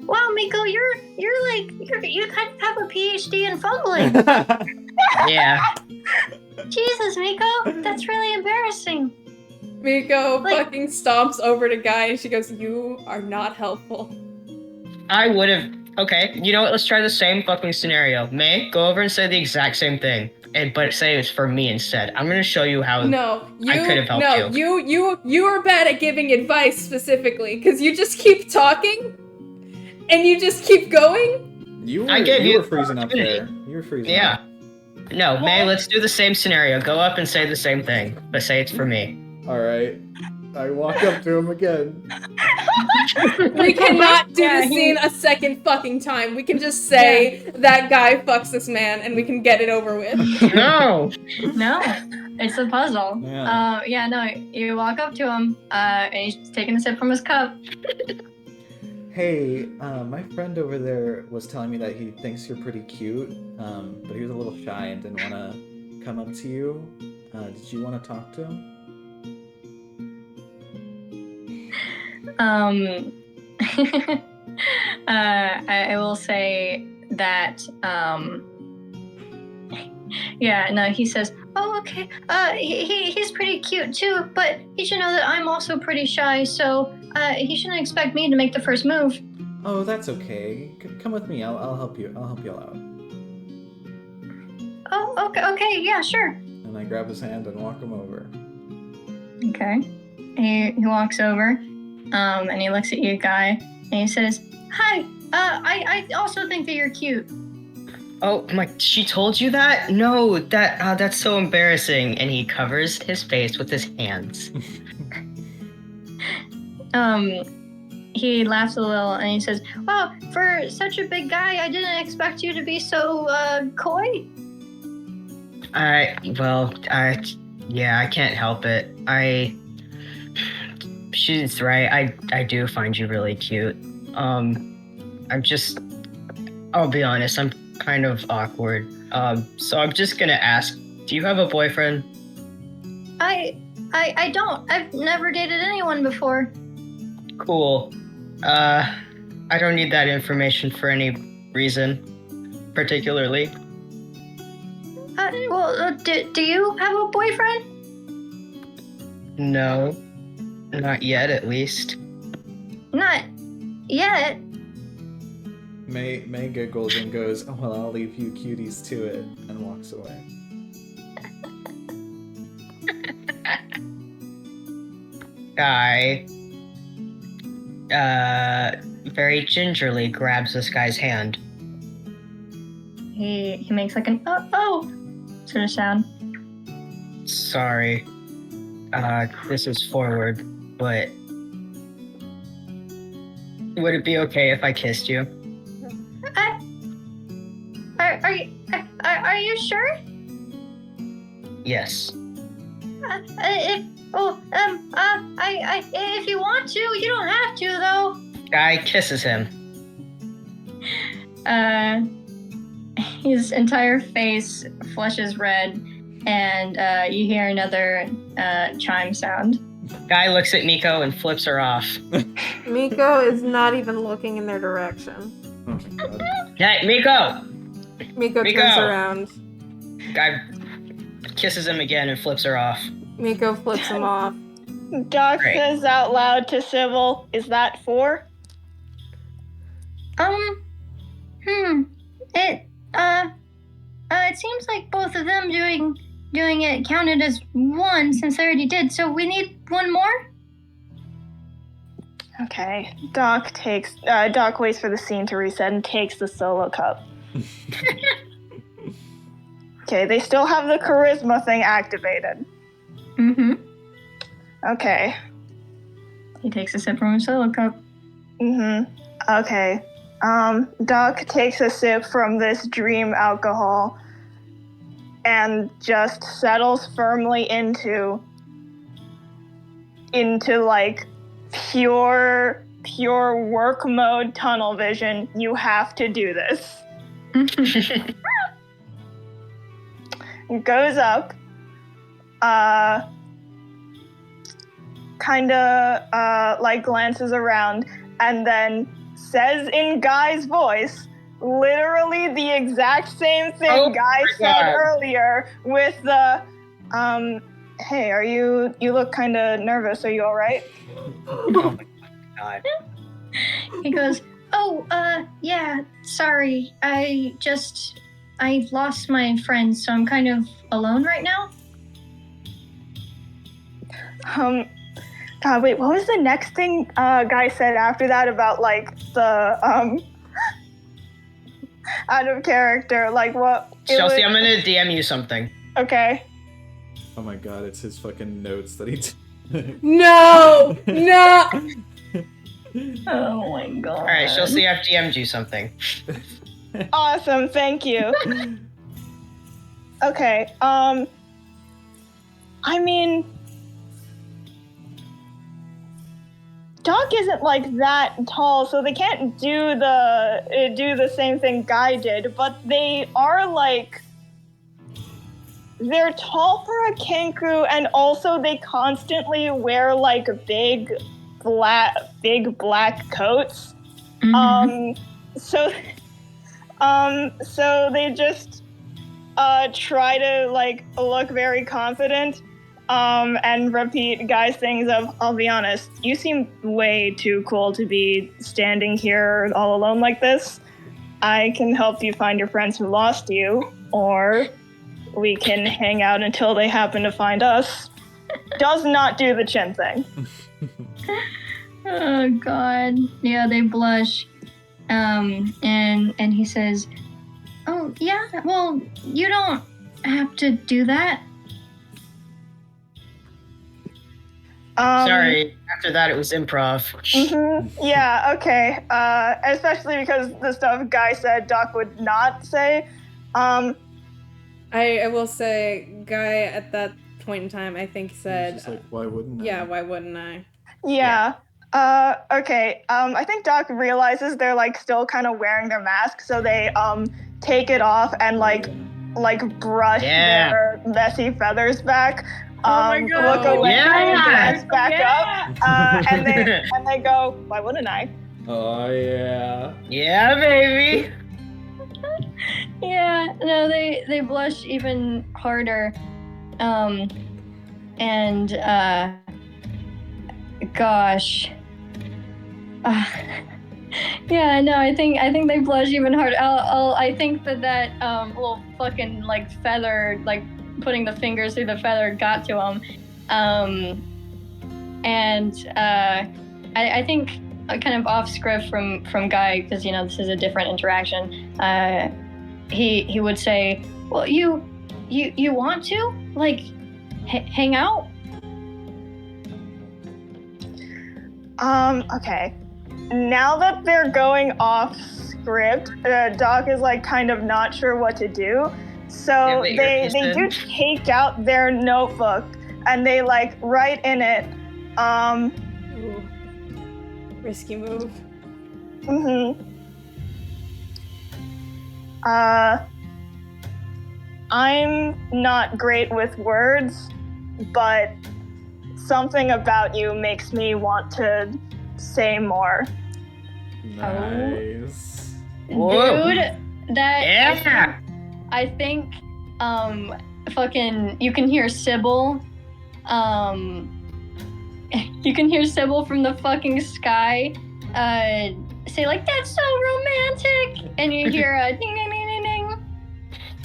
Wow, Miko, you kind of have a PhD in fumbling. Yeah. Jesus, Miko, that's really embarrassing. Miko Like- fucking stomps over to Guy and she goes, "You are not helpful." I would have. Okay, you know what? Let's try the same fucking scenario. May, go over and say the exact same thing, but say it's for me instead. I'm gonna show you how. No, you. I could have helped you are bad at giving advice specifically because you just keep talking, and you just keep going. You I were, gave you you were freezing up opportunity. there. You were freezing Yeah. up. No, May, let's do the same scenario. Go up and say the same thing, but say it's for me. All right. I walk up to him again. We cannot do Yeah, this scene a second fucking time. We can just say that Guy fucks this man, and we can get it over with. No. No, it's a puzzle. Yeah. No, you walk up to him, and he's taking a sip from his cup. Hey, my friend over there was telling me that he thinks you're pretty cute, but he was a little shy and didn't want to come up to you. Did you want to talk to him? I will say that, yeah, no, he says, "Oh, okay, he's pretty cute too, but he should know that I'm also pretty shy, so, he shouldn't expect me to make the first move." Oh, that's okay. Come with me. I'll help you. I'll help you all out. Oh, okay, yeah, sure. And I grab his hand and walk him over. Okay. He walks over, and he looks at you, Guy, and he says, "Hi. I also think that you're cute." Oh, she told you that? No, that's so embarrassing. And he covers his face with his hands. He laughs a little and he says, "Wow, for such a big guy, I didn't expect you to be so, coy." Yeah, I can't help it. She's right. I do find you really cute. I'll be honest, I'm kind of awkward. So I'm just gonna ask, do you have a boyfriend? I don't. I've never dated anyone before. Cool. I don't need that information for any reason, particularly. Do you have a boyfriend? No, not yet, at least. Not yet. May giggles and goes, "Oh, well, I'll leave you cuties to it," and walks away. Guy, very gingerly grabs this guy's hand. He makes like an oh sort of sound. Sorry. This is forward, but would it be okay if I kissed you? Are you sure? Yes. If you want to, you don't have to though. Guy kisses him. His entire face flushes red, and you hear another chime sound. Guy looks at Miko and flips her off. Miko is not even looking in their direction. Oh my god. Hey, Miko! Miko turns around. Guy kisses him again and flips her off. Miko flips him off. Doc Great. says out loud to Sybil, "Is that 4?" It seems like both of them doing it counted as 1 since they already did, so we need 1 more? Okay. Doc waits for the scene to reset and takes the solo cup. Okay, they still have the charisma thing activated. Mm-hmm. Okay. He takes a sip from his solo cup. Okay. Doc takes a sip from this dream alcohol and just settles firmly into like pure work mode tunnel vision. You have to do this. Goes up, like glances around, and then says in Guy's voice, literally the exact same thing Guy said earlier with the, hey, you look kind of nervous, are you alright? Oh my god. He goes, yeah, sorry, I lost my friend, so I'm kind of alone right now. God, wait, what was the next thing Guy said after that about, like, the, out of character, like, what? Chelsea, I'm gonna DM you something. Okay. Oh my god, it's his fucking notes that he No! Oh my god. Alright, Chelsea, I've DM'd you something. Awesome, thank you. Okay, I mean, Doc isn't like that tall, so they can't do the same thing Guy did, but they are like, they're tall for a Kenku, and also they constantly wear like big black coats. Mm-hmm. So they just try to like look very confident and repeat Guy's things of, I'll be honest, you seem way too cool to be standing here all alone like this. I can help you find your friends who lost you, or we can hang out until they happen to find us. Does not do the chin thing. Oh God. Yeah, they blush. And he says, "Oh yeah, well, you don't have to do that." Sorry, after that it was improv. Yeah, okay. Especially because the stuff Guy said Doc would not say. I will say, Guy at that point in time, I think said, Just like, why wouldn't I? yeah, why wouldn't I? Yeah. Okay. I think Doc realizes they're like still kind of wearing their mask, so they take it off and like brush their messy feathers back. Look away and dress back up. And they go, why wouldn't I? Oh yeah. Yeah, baby. Yeah, no, they blush even harder. Gosh. Yeah, no, I think they blush even harder. I think that little fucking like feather, like putting the fingers through the feather, got to him. I think kind of off script from Guy, because this is a different interaction. He would say, "Well, you want to like hang out?" Okay. Now that they're going off script, Doc is like kind of not sure what to do. So they do take out their notebook and they like write in it. Ooh. Risky move. I'm not great with words, but something about you makes me want to say more. Nice. Dude, that Yeah. I think fucking you can hear Sybil. You can hear Sybil from the fucking sky say like, "That's so romantic," and you hear a ding ding ding ding ding.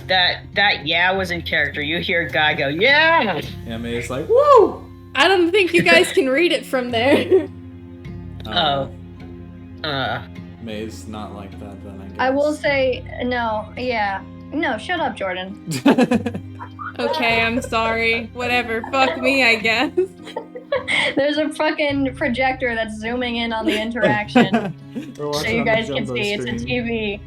That yeah was in character. You hear Guy go, yeah. Yeah, May's like, woo! I don't think you guys can read it from there. May's not like that then, I guess. I will say no. Yeah, no. Shut up, Jordan. Okay, I'm sorry. Whatever. Fuck me, I guess. There's a fucking projector that's zooming in on the interaction, so you guys can see. It's a TV.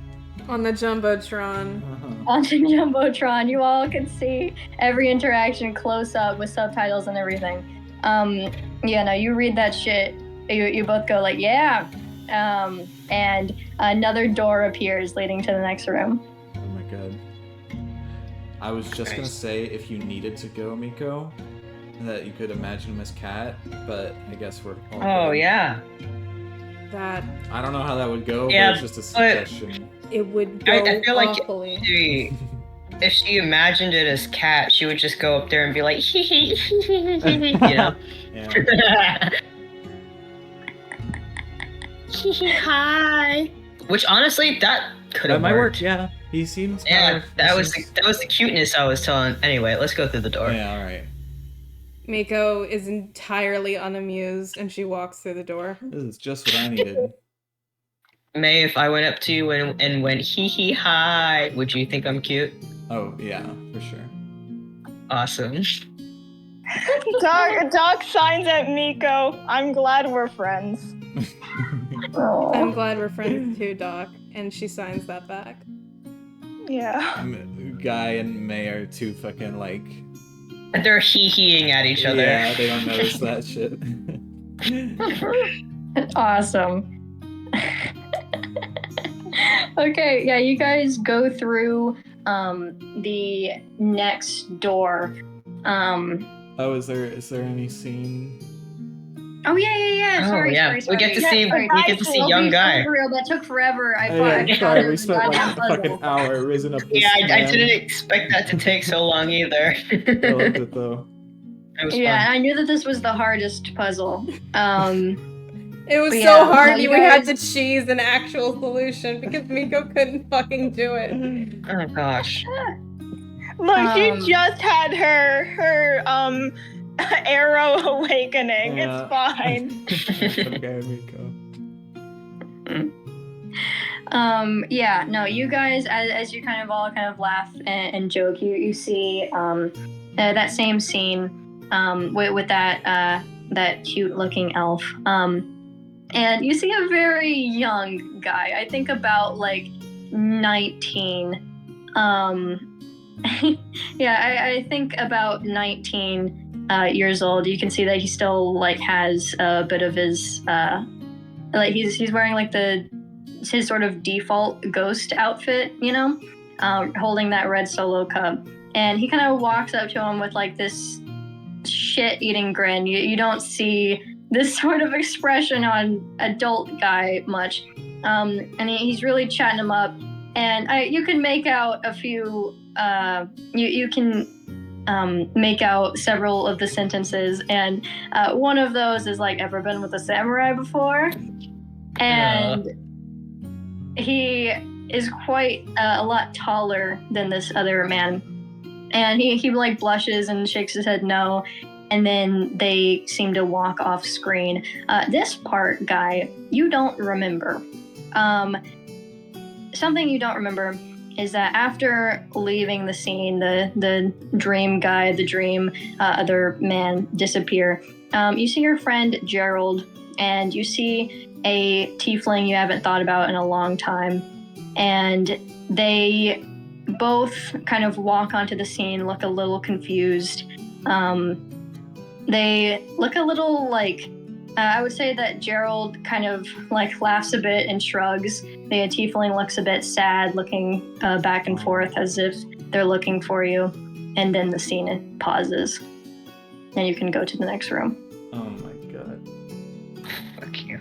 On the Jumbotron. On the Jumbotron, you all can see every interaction close up with subtitles and everything. Yeah, no, you read that shit. You both go like, yeah. And another door appears leading to the next room. Oh my god. I was just gonna say, if you needed to go, Miko, that you could imagine him as Cat, but I guess we're all good. Yeah. That I don't know how that would go, Yeah, but it's just a suggestion. it would go I feel like awfully. if she imagined it as Cat, she would just go up there and be like, hee hee hee hee hee, you know? Yeah. Hee hee hi. Which honestly, that could have might worked. work, yeah. He seems Yeah, that was the cuteness I was telling. Anyway, let's go through the door. Yeah, alright. Miko is entirely unamused and she walks through the door. This is just what I needed. May, if I went up to you and went hee hee hi, would you think I'm cute? Oh, yeah, for sure. Awesome. Doc signs at Miko. I'm glad we're friends. I'm glad we're friends too, Doc. And she signs that back. Yeah. Guy and May are two fucking, like... They're hee-heeing at each other. Yeah, they don't notice that shit. Awesome. Okay, yeah, you guys go through the next door. Oh, is there any scene? Oh yeah. Sorry. We get to see young Guy. For real, that took forever. Sorry, we spent like a fucking hour raising up this I didn't expect that to take so long either. I loved it though. It was Yeah, fun. I knew that this was the hardest puzzle. It was Yeah, so hard well, you we had to guys- choose an actual solution because Miko couldn't fucking do it. Oh gosh. Look, she just had her arrow awakening. Yeah. It's fine. Okay, Miko. Yeah, no, you guys, as you kind of all kind of laugh and joke, you see that same scene with that cute looking elf. And you see a very young guy, I think about like 19. Yeah, I think about 19 years old. You can see that he still like has a bit of his like he's wearing like his sort of default ghost outfit, you know, holding that red solo cup. And he kind of walks up to him with like this shit-eating grin. You don't see this sort of expression on adult guy much. And he's really chatting him up. And you can make out a few, you can make out several of the sentences. And one of those is like, ever been with a samurai before? And he is quite a lot taller than this other man. And he like blushes and shakes his head no. And then they seem to walk off screen. This part, guy, you don't remember. Something you don't remember is that after leaving the scene, the dream guy, the dream other man disappear. You see your friend Gerald, and you see a tiefling you haven't thought about in a long time. And they both kind of walk onto the scene, look a little confused. They look a little like, I would say that Gerald kind of like laughs a bit and shrugs. The tiefling looks a bit sad, looking back and forth as if they're looking for you. And then the scene pauses. And you can go to the next room. Oh my god. Fuck you.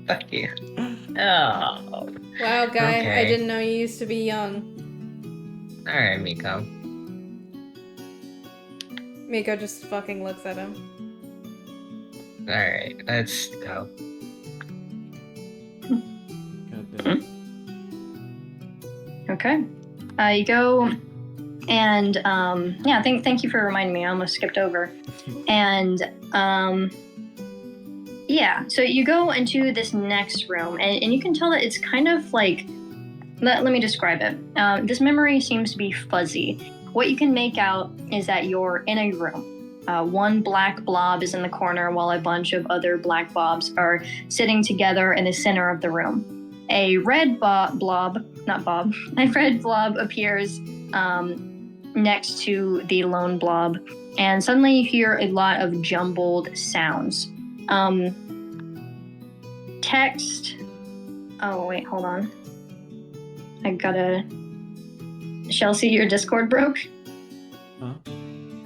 Fuck you. Oh. Wow, guy, Okay. I didn't know you used to be young. Alright, Miko. Miko just fucking looks at him. Alright, let's go. God damn. Okay. You go, and yeah, thank you for reminding me. I almost skipped over. And yeah, so you go into this next room, and you can tell that it's kind of like, let me describe it. This memory seems to be fuzzy. What you can make out is that you're in a room. One black blob is in the corner while a bunch of other black blobs are sitting together in the center of the room. A red a red blob appears next to the lone blob, and suddenly you hear a lot of jumbled sounds. Text. Oh, wait, hold on. I gotta. Chelsea, your Discord broke? Huh?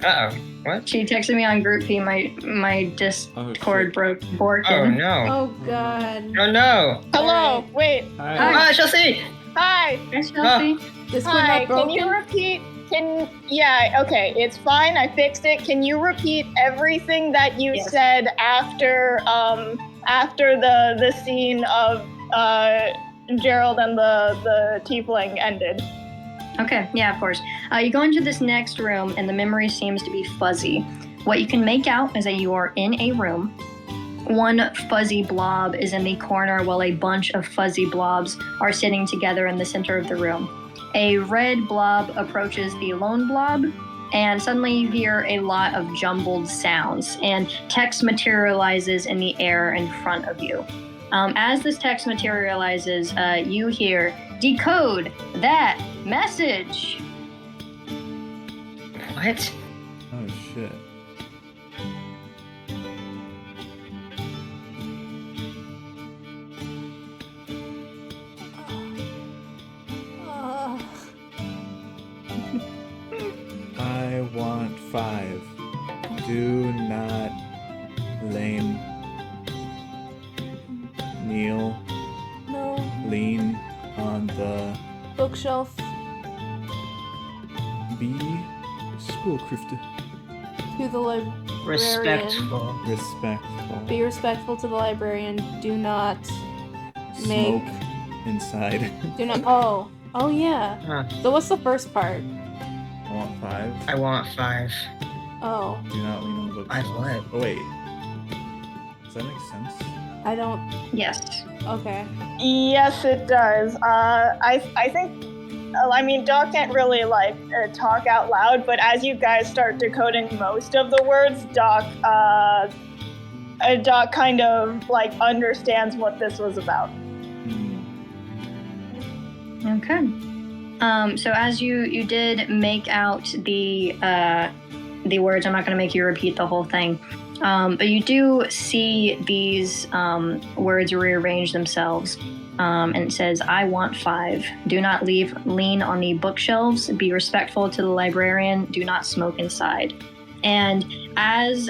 Uh-oh. What? She texted me on Group P, my Discord broke. Oh Borkin. no. Oh god. Oh no. Hello, wait. Hi. Hi, Chelsea! Hi. Hi, Chelsea. Discord Hi, not broken? can you repeat? Yeah, okay, it's fine. I fixed it. Can you repeat everything that you Yes. said after the scene of Gerald and the tiefling ended? Okay, yeah, of course. You go into this next room, and the memory seems to be fuzzy. What you can make out is that you are in a room. One fuzzy blob is in the corner while a bunch of fuzzy blobs are sitting together in the center of the room. A red blob approaches the lone blob, and suddenly you hear a lot of jumbled sounds, and text materializes in the air in front of you. As this text materializes, you hear, "Decode that message." What? Oh shit. Oh. I want 5. Do not lame. Kneel. No. Lean on the Bookshelf. be schoolcrifter. To the librarian. Respectful. Respectful. Be respectful to the librarian. Do not Smoke inside. do not. Oh. Oh yeah. Huh. So what's the first part? I want 5. I want 5. Oh, Do not lean on the book. I what? Oh wait. Does that make sense? I don't. Yes. Okay. Yes, it does. I think. I mean, Doc can't really talk out loud, but as you guys start decoding most of the words, Doc kind of understands what this was about. Okay. So as you did make out the words, I'm not going to make you repeat the whole thing, but you do see these words rearrange themselves, and it says, "I want 5. Do not lean on the bookshelves. Be respectful to the librarian. Do not smoke inside." And as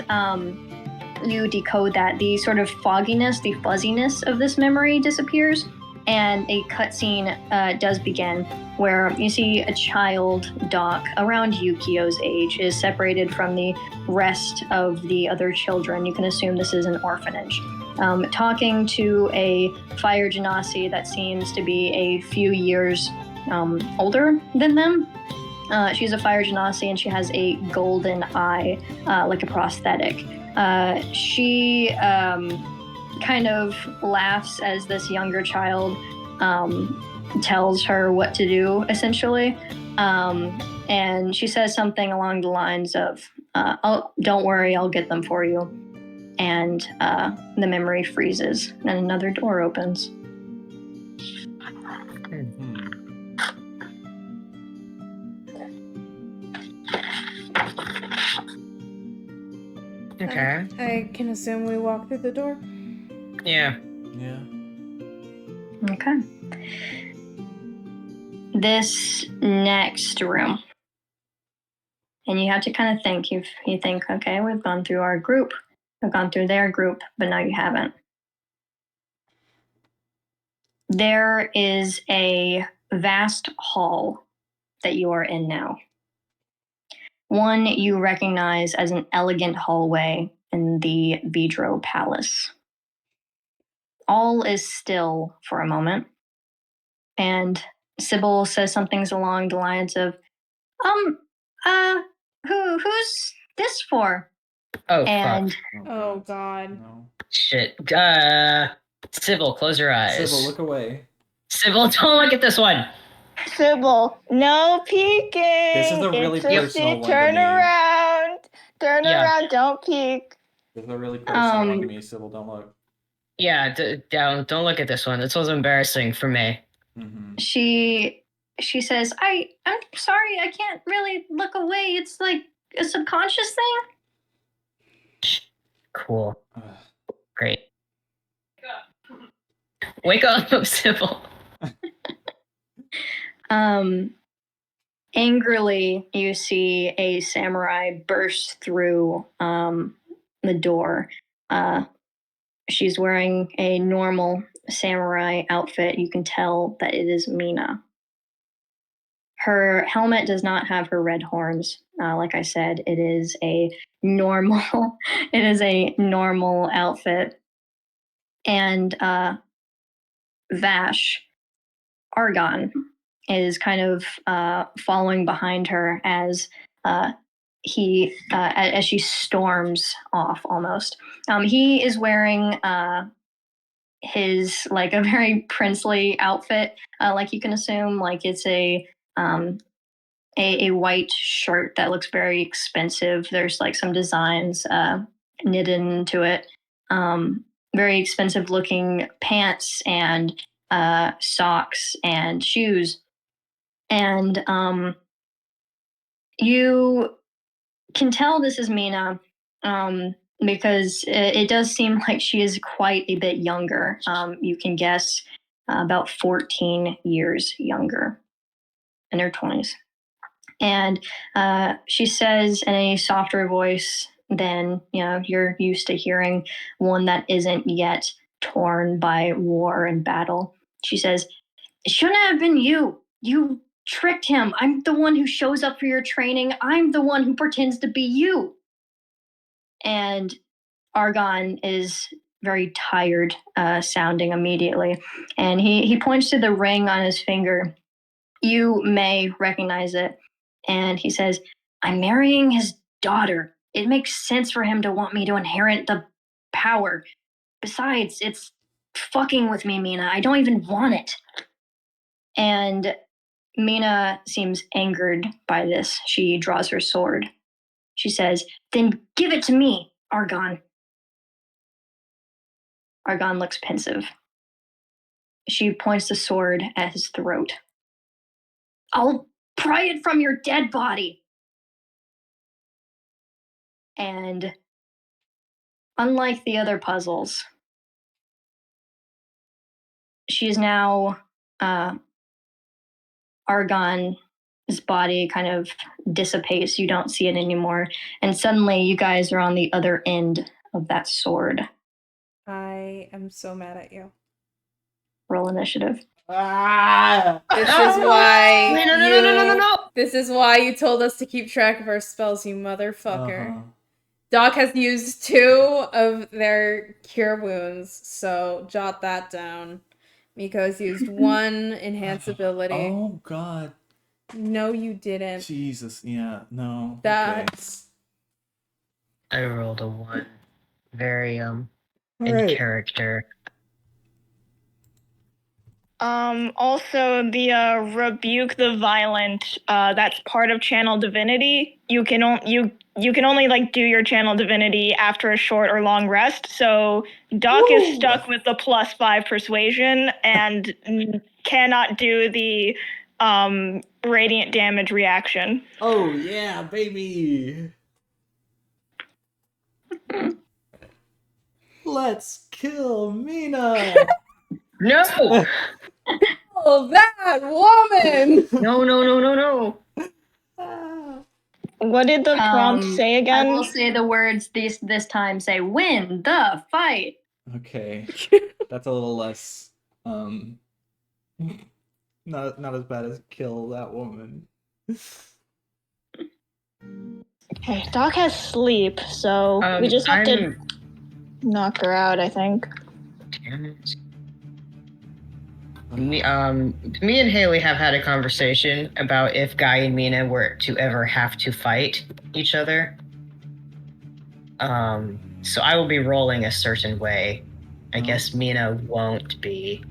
you decode that, the sort of fogginess, the fuzziness of this memory disappears, and a cutscene does begin, where you see a child, Doc, around Yukio's age, is separated from the rest of the other children. You can assume this is an orphanage. Talking to a fire genasi that seems to be a few years older than them. She's a fire genasi, and she has a golden eye, like a prosthetic. She kind of laughs as this younger child tells her what to do, essentially. And she says something along the lines of, "Don't worry, I'll get them for you." And the memory freezes, and another door opens. Okay. I can assume we walk through the door. Yeah. Yeah. Okay. This next room. And you have to kind of think. You think, okay, we've gone through our group. We've gone through their group, but now you haven't. There is a vast hall that you are in now. One you recognize as an elegant hallway in the Vidro Palace. All is still for a moment, and Sybil says some things along the lines of, who's this for? Oh, And fuck. Oh God. No. Shit. Sybil, close your eyes. Sybil, look away. Sybil, don't look at this one. Sybil, no peeking. This is a really it's personal one to turn me. around. Turn Yeah. around, don't peek. This is a really personal one to me, Sybil. Don't look. Yeah, don't look at this one. This one's embarrassing for me. Mm-hmm. she says, I'm sorry, I can't really look away. It's like a subconscious thing. Cool. Great. Wake up, Sybil. Angrily, you see a samurai burst through the door. She's wearing a normal samurai outfit. You can tell that it is Mina. Her helmet does not have her red horns. Like I said, it is a normal. It is a normal outfit. And Vash, Argon, is kind of following behind her as as she storms off almost. He is wearing his like a very princely outfit, like you can assume, like it's a white shirt that looks very expensive. There's like some designs knitted into it. Very expensive looking pants and socks and shoes. And you can tell this is Mina because it does seem like she is quite a bit younger. You can guess about 14 years younger, in her 20s. And she says in a softer voice than you're used to hearing, one that isn't yet torn by war and battle. She says, "It shouldn't have been you. You tricked him. I'm the one who shows up for your training. I'm the one who pretends to be you." And Argon is very tired sounding immediately. And he points to the ring on his finger You may recognize it. And he says, I'm marrying his daughter. It makes sense for him to want me to inherit the power. Besides, it's fucking with me, Mina. I don't even want it. And Mina seems angered by this. She draws her sword. She says, then give it to me, Argon. Argon looks pensive. She points the sword at his throat. I'll pry it from your dead body. And unlike the other puzzles, she is now Argon's body kind of dissipates. You don't see it anymore. And suddenly you guys are on the other end of that sword. I am so mad at you. Roll initiative. This is why No. This is why you told us to keep track of our spells, you motherfucker. Uh-huh. Doc has used 2 of their cure wounds, so jot that down. Miko's used 1 enhance ability. Oh god. No, you didn't. Jesus, yeah, no. Okay. That's I rolled a 1. Very in Alright. character. Also the rebuke the violent, that's part of channel divinity. You can only like do your channel divinity after a short or long rest. So Doc is stuck with the +5 persuasion and cannot do the radiant damage reaction. Oh yeah, baby. Let's kill Mina. No! oh, that woman. No. What did the prompt say again? I will say the words this time. Say, win the fight. Okay. That's a little less not as bad as kill that woman. Okay, Doc has sleep, so we just have to knock her out, I think. Damn it. Me and Haley have had a conversation about if Guy and Mina were to ever have to fight each other. So I will be rolling a certain way. I guess Mina won't be.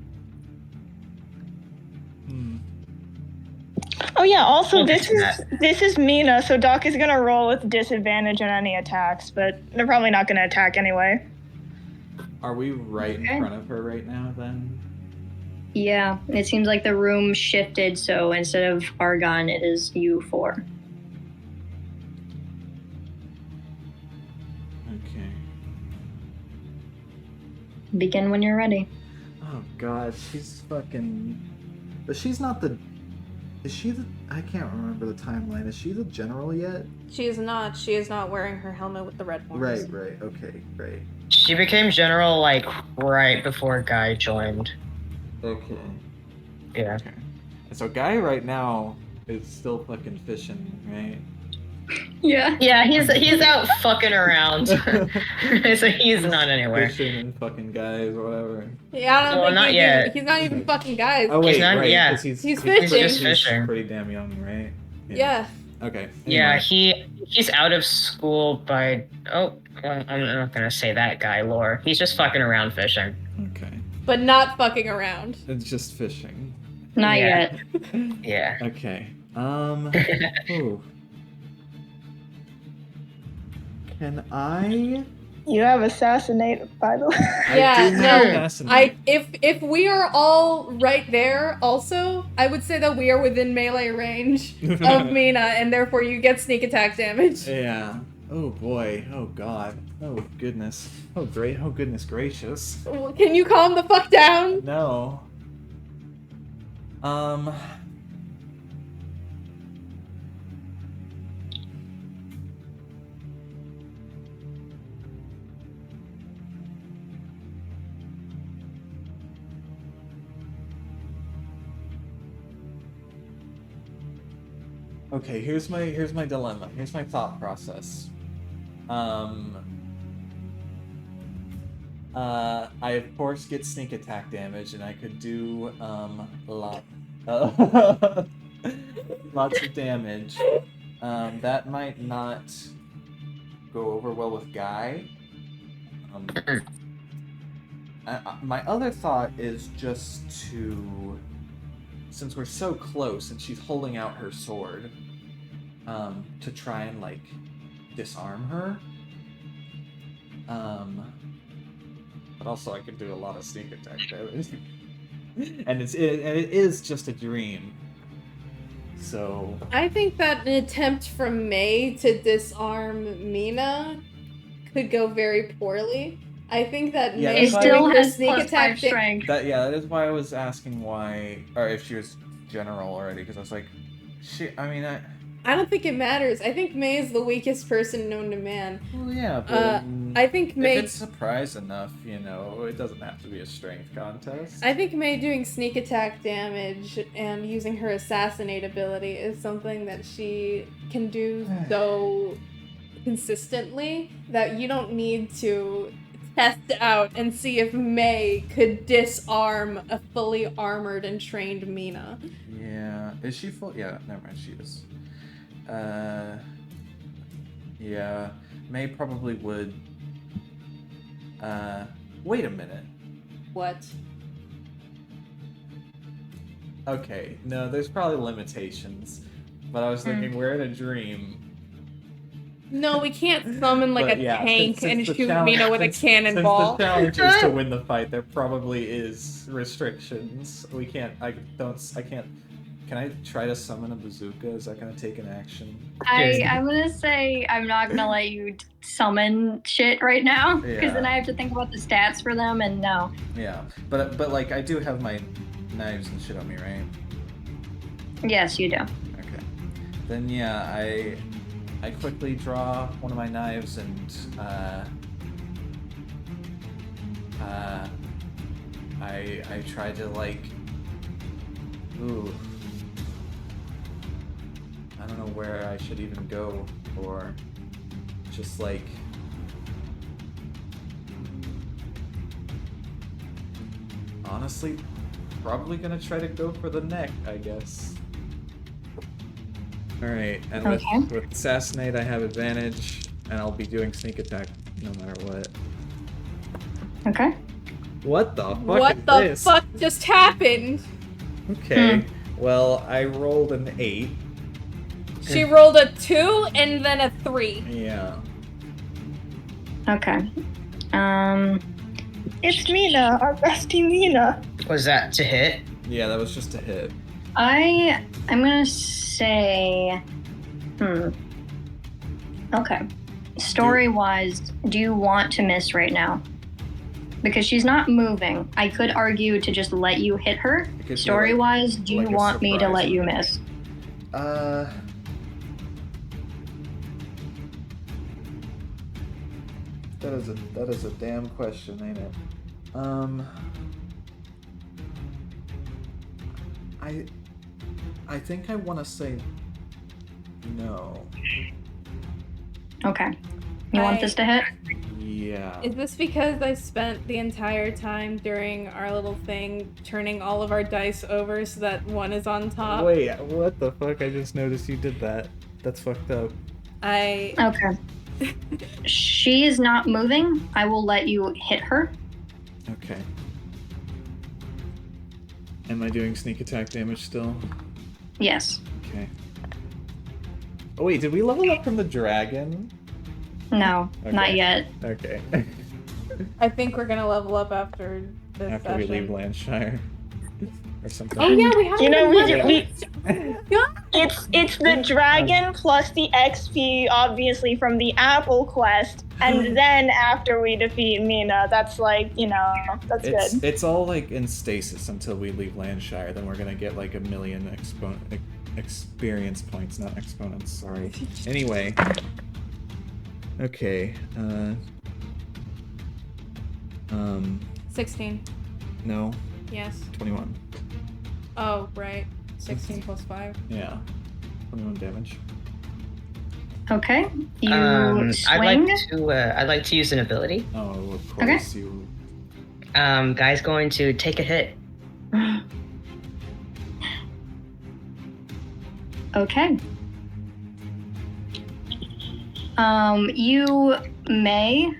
Oh yeah, also this is Mina, so Doc is gonna roll with disadvantage on any attacks, but they're probably not gonna attack anyway. Are we right in front of her right now then? Yeah, it seems like the room shifted, so instead of Argon, it is you 4. Okay. Begin when you're ready. Oh god, she's fucking... But she's not the... Is she the... I can't remember the timeline. Is she the general yet? She is not. She is not wearing her helmet with the red horns. Right. Okay, right. She became general like right before Guy joined. Okay. Yeah. Okay. So Guy right now is still fucking fishing, right? Yeah. Yeah, he's out fucking around. So he's not anywhere. Fishing and fucking guys or whatever. Yeah, I don't think not yet. He's not even fucking guys. Oh wait, He's not- right? yeah. 'Cause He's he's fishing. He's fishing. pretty damn young, right? Yeah. Okay. Yeah, anyway. he's out of school by I'm not gonna say that guy lore. He's just fucking around fishing. Okay. But not fucking around. It's just fishing. Not Yeah. yet. Yeah. Okay. Ooh. Can I? You have assassinate, by the way. Yeah, do have no. fascinate. If we are all right there also, I would say that we are within melee range of Mina, and therefore you get sneak attack damage. Yeah. Oh boy. Oh god. Oh goodness. Oh great. Oh goodness gracious. Can you calm the fuck down? No. Okay, here's my dilemma. Here's my thought process. I of course get sneak attack damage, and I could do Lots of damage. That might not go over well with Guy. My other thought is just to, since we're so close and she's holding out her sword, to try and like disarm her. But also I could do a lot of sneak attack damage. and it is just a dream. So I think that an attempt from May to disarm Mina could go very poorly. I think that Yeah, May that's why- Still doing her has sneak plus attack 5 strength. that is why I was asking why, or if she was general already, because I was like, I don't think it matters. I think May is the weakest person known to man. well, yeah, but I think May. if it's surprise enough, it doesn't have to be a strength contest. I think May doing sneak attack damage and using her assassinate ability is something that she can do so consistently that you don't need to test out and see if May could disarm a fully armored and trained Mina. Yeah, is she full? Yeah, never mind, she is. Yeah, May probably would. Wait a minute. What? Okay, no, there's probably limitations, but I was thinking we're in a dream. No, we can't summon like But a yeah, tank since and the shoot challenge- Mina with a since cannonball. the challenge is to win the fight, there probably is restrictions. We can't. I can't. Can I try to summon a bazooka? Is that gonna take an action? I'm gonna say I'm not gonna let you summon shit right now, because Yeah. then I have to think about the stats for them, and no. Yeah, but like I do have my knives and shit on me, right? Yes, you do. Okay. Then yeah, I quickly draw one of my knives and I try to like, ooh, I don't know where I should even go, or just like, honestly, probably gonna try to go for the neck, I guess. Alright, and Okay. with Assassinate I have advantage, and I'll be doing sneak attack no matter what. Okay. What the fuck What is the this? fuck just happened? Okay, well, I rolled an 8. She rolled a 2 and then a 3. Yeah. Okay. It's Mina, our bestie Mina. Was that to hit? Yeah, that was just a hit. I'm gonna say, Okay. Story-wise, do you want to miss right now? Because she's not moving. I could argue to just let you hit her. It could be Story-wise, do like you a want me to surprise. let you miss? That is a damn question, ain't it? I think I want to say no. Okay. You want this to hit? Yeah. Is this because I spent the entire time during our little thing turning all of our dice over so that one is on top? Wait, what the fuck? I just noticed you did that. That's fucked up. Okay. She is not moving. I will let you hit her. Okay. Am I doing sneak attack damage still? Yes. Okay. Oh wait, did we level up from the dragon? No, not Okay. yet. Okay. I think we're gonna level up after this After we session. leave Landshire. Or something. Oh yeah, we have. You know, another we level. it's the dragon plus the XP, obviously from the Apple quest, and then after we defeat Mina, that's like, that's good. It's all like in stasis until we leave Landshire. Then we're gonna get like 1 million experience points, not exponents. Sorry. Anyway. Okay. 16. No. Yes. 21. Oh right. 16 plus 5. Yeah. 21 damage. Okay. You I'd swing. like to use an ability. Oh, of course you. Guy's going to take a hit. Okay. You may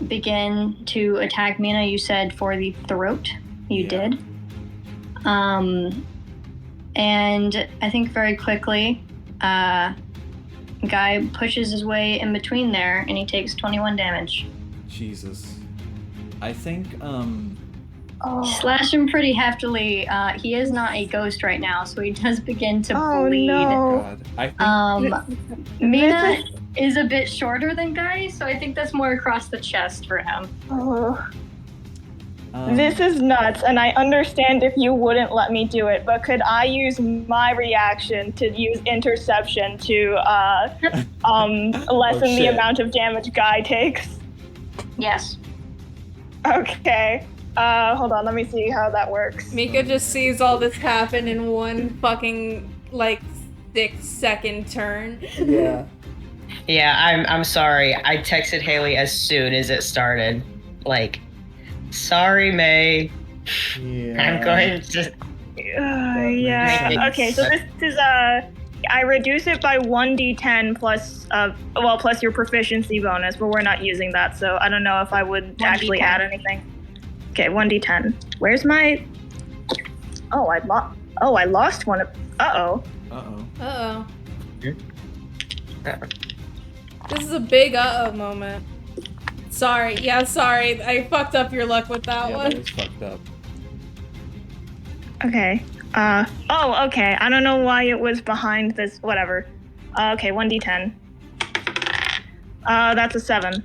begin to attack Mina. You said for the throat. You did. And I think very quickly, guy pushes his way in between there, and he takes 21 damage. Jesus. I think, Slash him pretty heftily. He is not a ghost right now, so he does begin to bleed. No. God. I think, Mina is a bit shorter than Guy, so I think that's more across the chest for him. This is nuts, and I understand if you wouldn't let me do it, but could I use my reaction to use interception to lessen the amount of damage Guy takes? Yes. Okay. Hold on, let me see how that works. Mika just sees all this happen in one fucking, 6-second turn. yeah. Yeah, I'm sorry. I texted Haley as soon as it started. Sorry, May. Yeah. I'm going to... Yeah. Okay, so this is I reduce it by 1d10 plus plus your proficiency bonus, but we're not using that, so I don't know if I would actually add anything. Okay, 1d10. Where's my? Oh, I lost one. Uh-oh. Uh-oh. This is a big uh-oh moment. Sorry. I fucked up your luck with that one. That was fucked up. Okay. Okay. I don't know why it was behind this. Whatever. Okay, 1d10. That's a 7.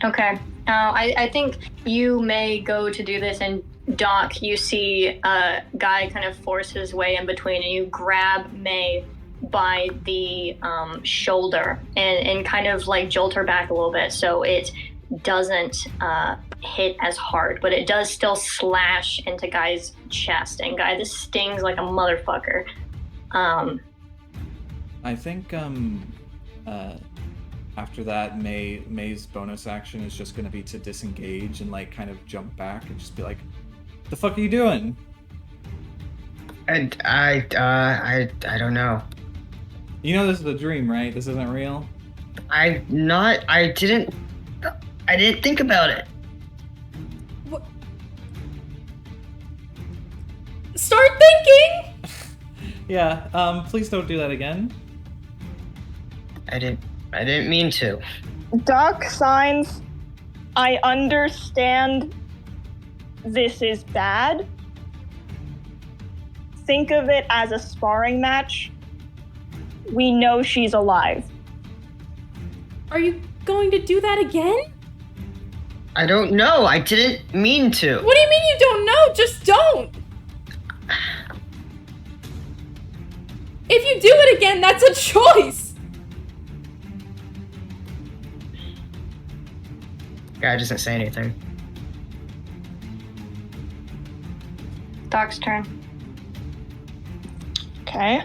Okay. I think you may go to do this, and Doc, you see Guy kind of force his way in between, and you grab May by the shoulder and kind of jolt her back a little bit, so it doesn't hit as hard, but it does still slash into Guy's chest, and Guy, this stings like a motherfucker. I think after that, May's bonus action is just going to be to disengage and kind of jump back and just be like, "The fuck are you doing?" And I don't know. You know this is a dream, right? This isn't real. I didn't think about it. What? Start thinking. Yeah. Please don't do that again. I didn't mean to. Doc signs. I understand this is bad. Think of it as a sparring match. We know she's alive. Are you going to do that again? I don't know. I didn't mean to. What do you mean you don't know? Just don't. If you do it again, that's a choice. Guy doesn't say anything. Doc's turn. Okay.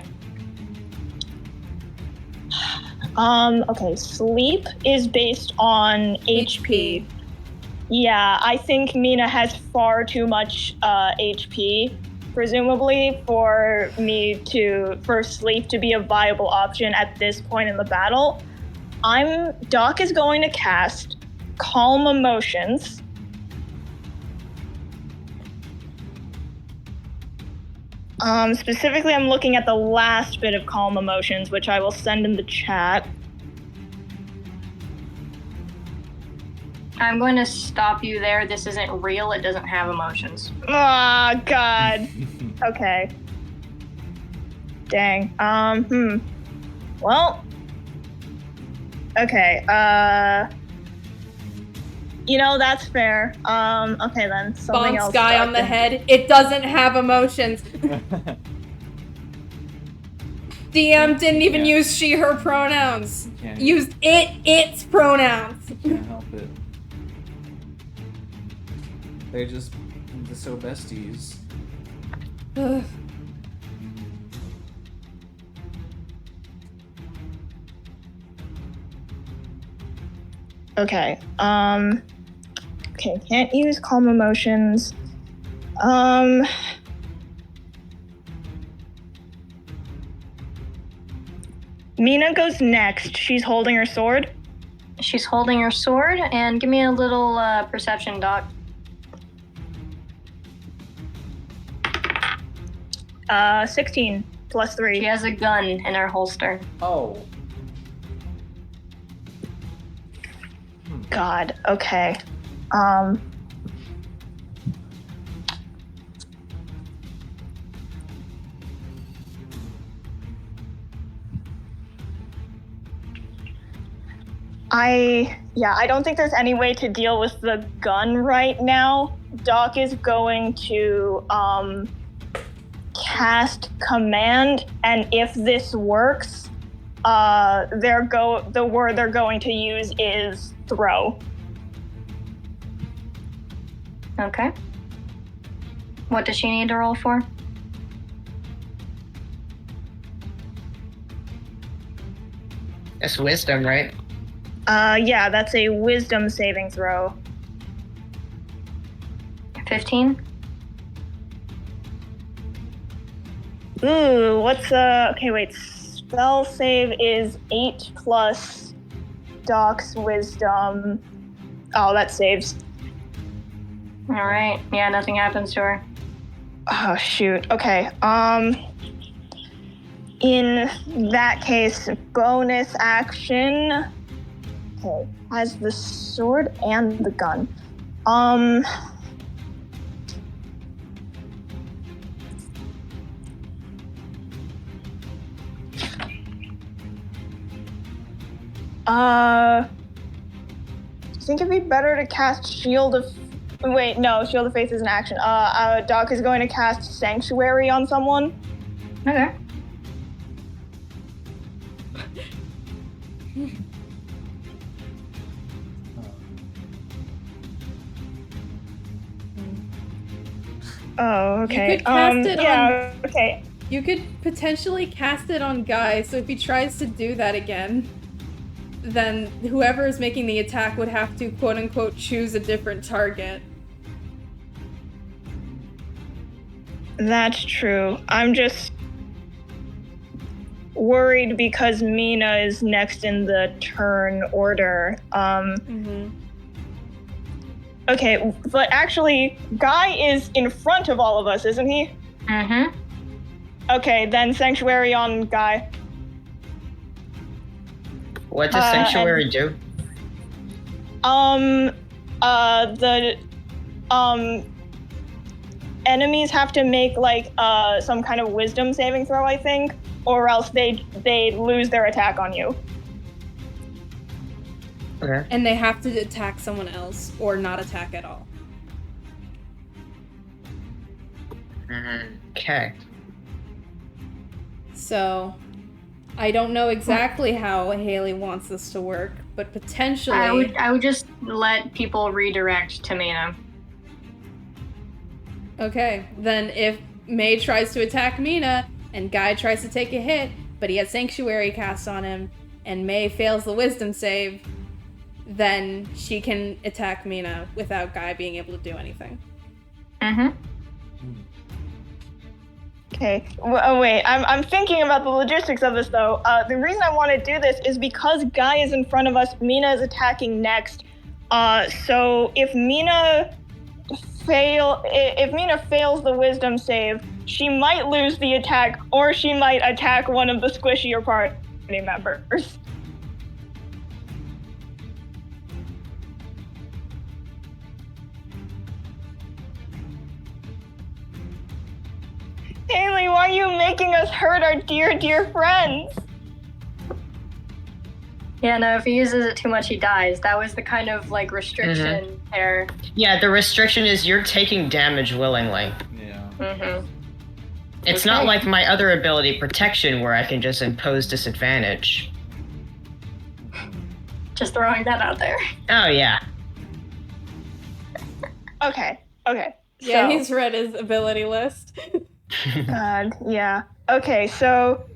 Okay, sleep is based on HP. Yeah, I think Mina has far too much HP, presumably, for sleep to be a viable option at this point in the battle. Doc is going to cast Calm Emotions. Specifically, I'm looking at the last bit of Calm Emotions, which I will send in the chat. I'm going to stop you there. This isn't real. It doesn't have emotions. Oh, God. Okay. Dang. Well. Okay. That's fair. Okay then. Something Bonks else. Guy on the head. It doesn't have emotions. DM didn't even use she, her pronouns. Used its pronouns. Can't help it. They're just so besties. Okay. Okay, can't use Calm Emotions. Mina goes next. She's holding her sword. She's holding her sword, and give me a little perception, Doc. 16 plus 3. She has a gun in her holster. Oh. God, okay. I don't think there's any way to deal with the gun right now. Doc is going to cast command, and if this works, the word they're going to use is throw. Okay. What does she need to roll for? That's wisdom, right? Yeah, that's a wisdom saving throw. 15? Ooh, what's okay, wait. Spell save is 8 plus Doc's wisdom. Oh, that saves. All right. Yeah, nothing happens to her. Oh, shoot. Okay. In that case, bonus action. Okay, has the sword and the gun. I think it'd be better to cast Shield of... Wait, no, Shield of Faith is an action. Doc is going to cast Sanctuary on someone. Okay. Oh, okay. You could cast it yeah, okay. You could potentially cast it on Guy, so if he tries to do that again, then whoever is making the attack would have to quote-unquote choose a different target. That's true. I'm just worried because Mina is next in the turn order. Okay, but actually, Guy is in front of all of us, isn't he? Mm-hmm. Okay, then Sanctuary on Guy. What does Sanctuary do? Enemies have to make like some kind of wisdom saving throw, I think, or else they lose their attack on you. Okay. And they have to attack someone else, or not attack at all. Okay. So, I don't know exactly how Haley wants this to work, but potentially... I would just let people redirect to Mina. Okay, then if May tries to attack Mina, and Guy tries to take a hit, but he has Sanctuary cast on him, and May fails the Wisdom save, then she can attack Mina without Guy being able to do anything. Mm-hmm. Okay. Oh, wait. I'm thinking about the logistics of this though. The reason I want to do this is because Guy is in front of us. Mina is attacking next. So if Mina fails the Wisdom save, she might lose the attack, or she might attack one of the squishier party members. Haley, why are you making us hurt our dear, dear friends? Yeah, no, if he uses it too much, he dies. That was the kind of, like, restriction there. Yeah, the restriction is you're taking damage willingly. Yeah. Mm-hmm. It's not like my other ability, Protection, where I can just impose disadvantage. Just throwing that out there. Oh, yeah. Okay. Yeah, So- he's read his ability list. God, yeah. Okay, so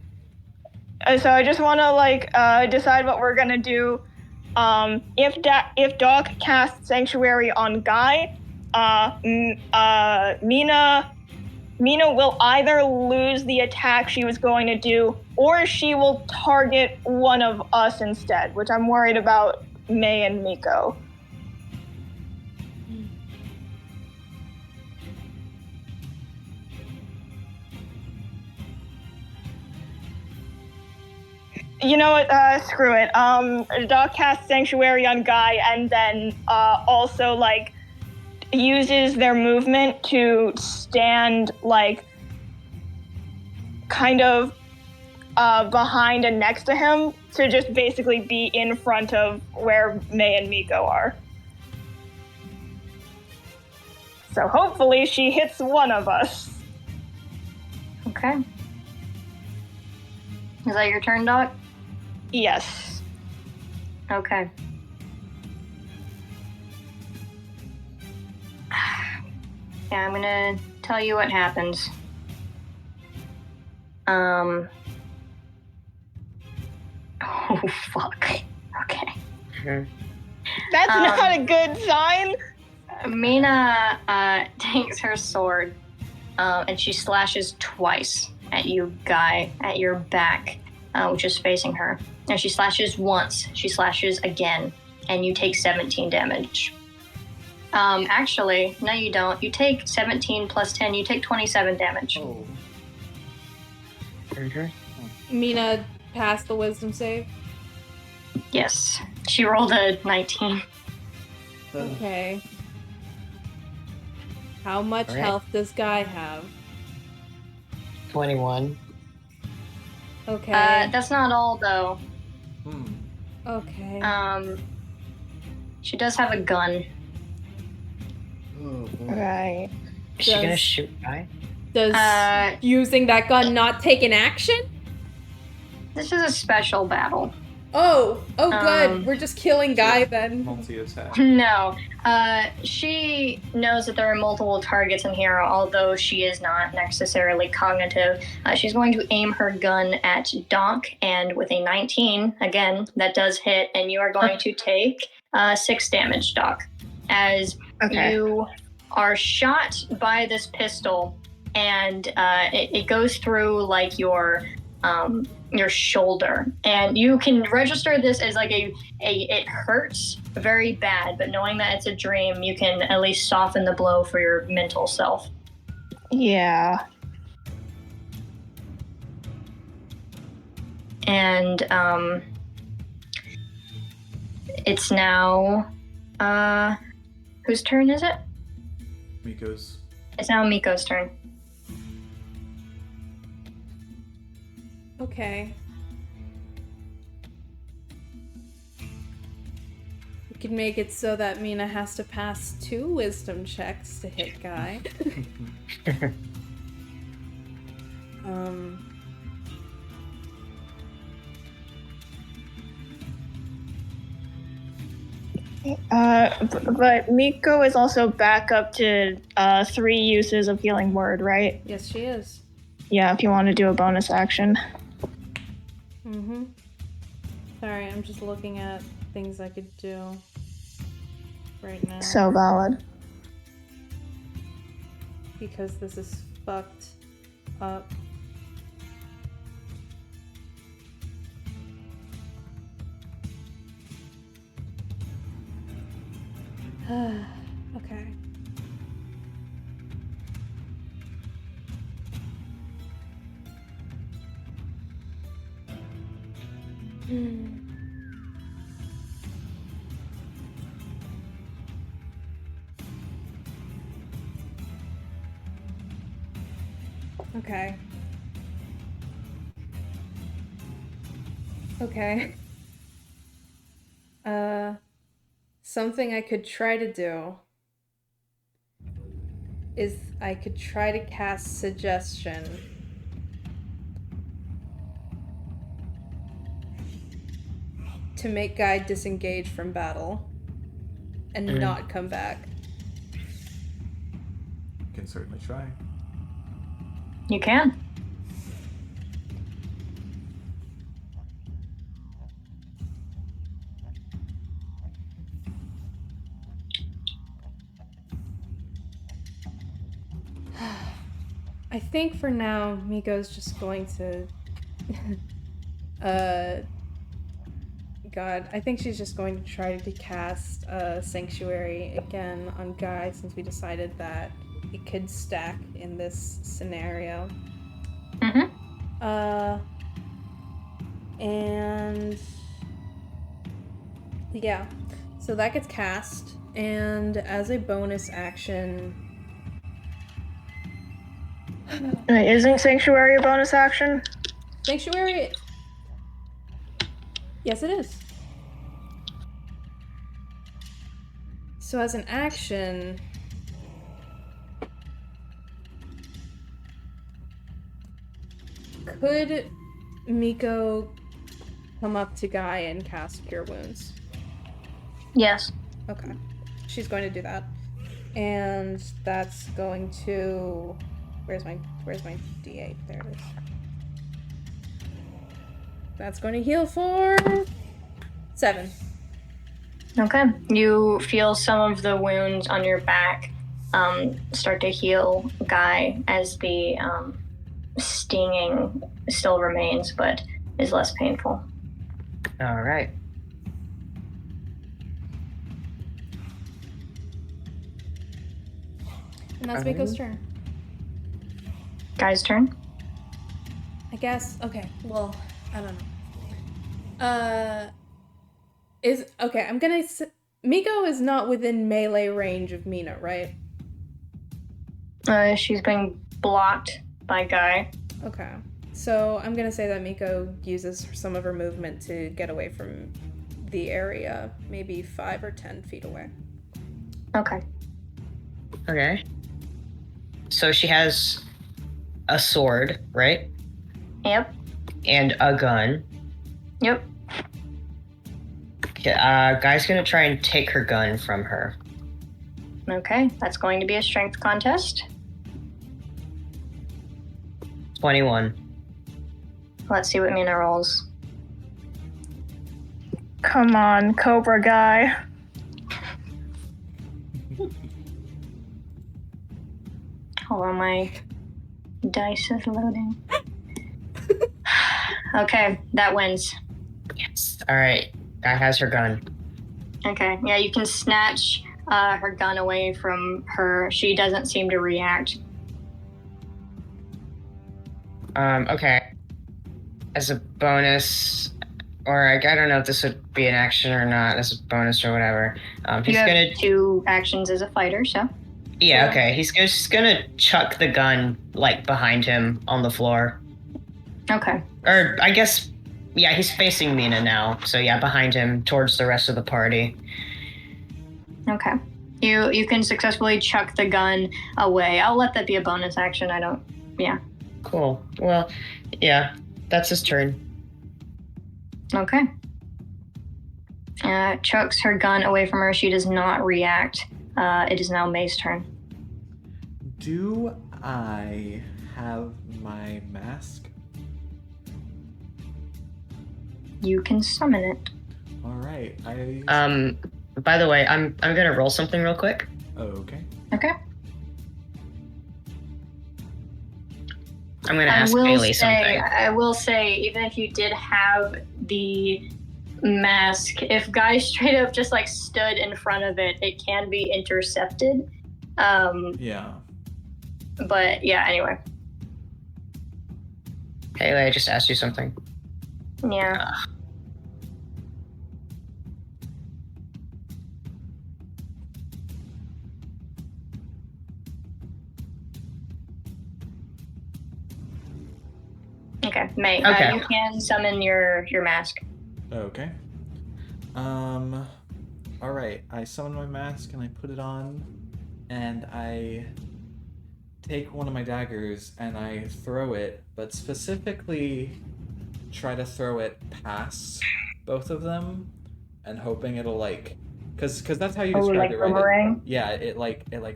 I just want to decide what we're gonna do. If Doc casts Sanctuary on Guy, Mina Mina will either lose the attack she was going to do, or she will target one of us instead, which I'm worried about May and Miko. You know what? Screw it. Doc casts Sanctuary on Guy, and then also like uses their movement to stand like kind of behind and next to him to just basically be in front of where May and Miko are. So hopefully she hits one of us. Okay. Is that your turn, Doc? Yes. Okay. Yeah, I'm gonna tell you what happens. Oh, fuck. Okay. That's not a good sign. Mina takes her sword and she slashes twice at you, Guy, at your back, which is facing her. And she slashes once, she slashes again, and you take 17 damage. Actually, no you don't. You take 17 plus 10, you take 27 damage. Oh. Mina passed the wisdom save. Yes. She rolled a 19. Okay. How much Alright. health does Guy have? 21. Okay. That's not all, though. Okay. She does have a gun. Oh, boy. Right. Is she gonna Does- shoot Guy? Does using that gun not take an action? This is a special battle. Oh, good. Um, We're just killing Guy then. Multi-attack. No. She knows that there are multiple targets in here, although she is not necessarily cognitive. She's going to aim her gun at Doc, and with a 19, again, that does hit, and you are going to take 6 damage, Doc, as you are shot by this pistol, and it goes through like your shoulder, and you can register this as like it hurts very bad, but knowing that it's a dream, you can at least soften the blow for your mental self. Yeah. And it's now whose turn is it? Miko's. It's now Miko's turn. Okay. We can make it so that Mina has to pass 2 wisdom checks to hit Guy. But Miko is also back up to 3 uses of Healing Word, right? Yes, she is. Yeah, if you want to do a bonus action. Mm-hmm. Sorry, I'm just looking at things I could do right now. So valid. Because this is fucked up. Okay. Okay. Okay. Something I could try to do is I could try to cast Suggestion. To make Guy disengage from battle and not come back. Can certainly try. You can. I think for now, Miko's just going to... God, I think she's just going to try to cast Sanctuary again on Guy, since we decided that it could stack in this scenario. And... yeah. So that gets cast, and as a bonus action... Isn't Sanctuary a bonus action? Sanctuary... Yes, it is. So as an action... could Miko come up to Guy and cast Cure Wounds? Yes. Okay. She's going to do that. And that's going to... Where's my D8? There it is. That's going to heal for 7. Okay. You feel some of the wounds on your back start to heal Guy as the stinging still remains, but is less painful. All right. And that's Miko's turn. Guy's turn. I guess. Okay. Well, I don't know. I'm gonna. Miko is not within melee range of Mina, right? She's being blocked by Guy. Okay. So I'm gonna say that Miko uses some of her movement to get away from the area, maybe 5 or 10 feet away. Okay. Okay. So she has a sword, right? Yep. And a gun. Yep. Okay, Guy's gonna try and take her gun from her. Okay. That's going to be a strength contest. 21. Let's see what Mina rolls. Come on, Cobra Guy. Hold on, my dice is loading. Okay, that wins. Yes. All right. Guy has her gun. Okay, yeah, you can snatch her gun away from her. She doesn't seem to react. Okay. As a bonus, or I don't know if this would be an action or not, as a bonus or whatever. He's you have gonna 2 actions as a fighter, so. Yeah, okay. He's just gonna chuck the gun, like, behind him on the floor. Okay. Or, I guess, yeah, he's facing Mina now. So, yeah, behind him, towards the rest of the party. Okay. You can successfully chuck the gun away. I'll let that be a bonus action. Yeah. Cool. Well, yeah, that's his turn. Okay. Chucks her gun away from her. She does not react. It is now May's turn. Do I have my mask? You can summon it. All right. By the way, I'm gonna roll something real quick. Okay. Okay. I'm gonna ask Haley something. I will say, even if you did have the mask, if Guy straight up just like stood in front of it, it can be intercepted. Yeah. But yeah, anyway. Haley, I just asked you something. Yeah. Okay, May. Okay. You can summon your mask. Okay. All right. I summon my mask and I put it on, and I take one of my daggers and I throw it, but specifically try to throw it past both of them, and hoping it'll like, cause that's how you described like it, right? boomerang? It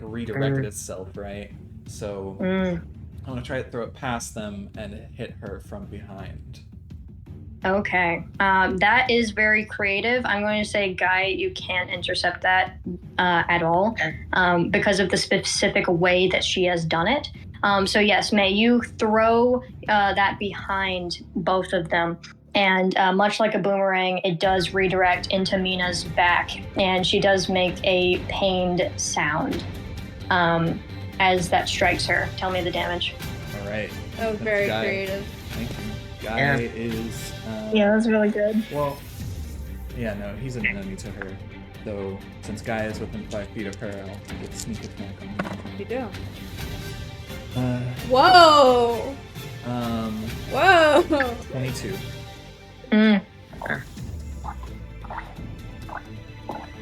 redirected itself, right? So I want to try to throw it past them and hit her from behind. Okay. That is very creative. I'm going to say, Guy, you can't intercept that at all because of the specific way that she has done it. So yes, May, you throw that behind both of them. And much like a boomerang, it does redirect into Mina's back, and she does make a pained sound as that strikes her. Tell me the damage. All right. That was very Guy. creative. Thank you. Guy Yeah. is. Yeah, that's really good. Well, yeah, no, he's an enemy to her. So since Guy is within 5 feet of her, I'll get sneak attack on him. You do. Uh, Whoa! Whoa! 22.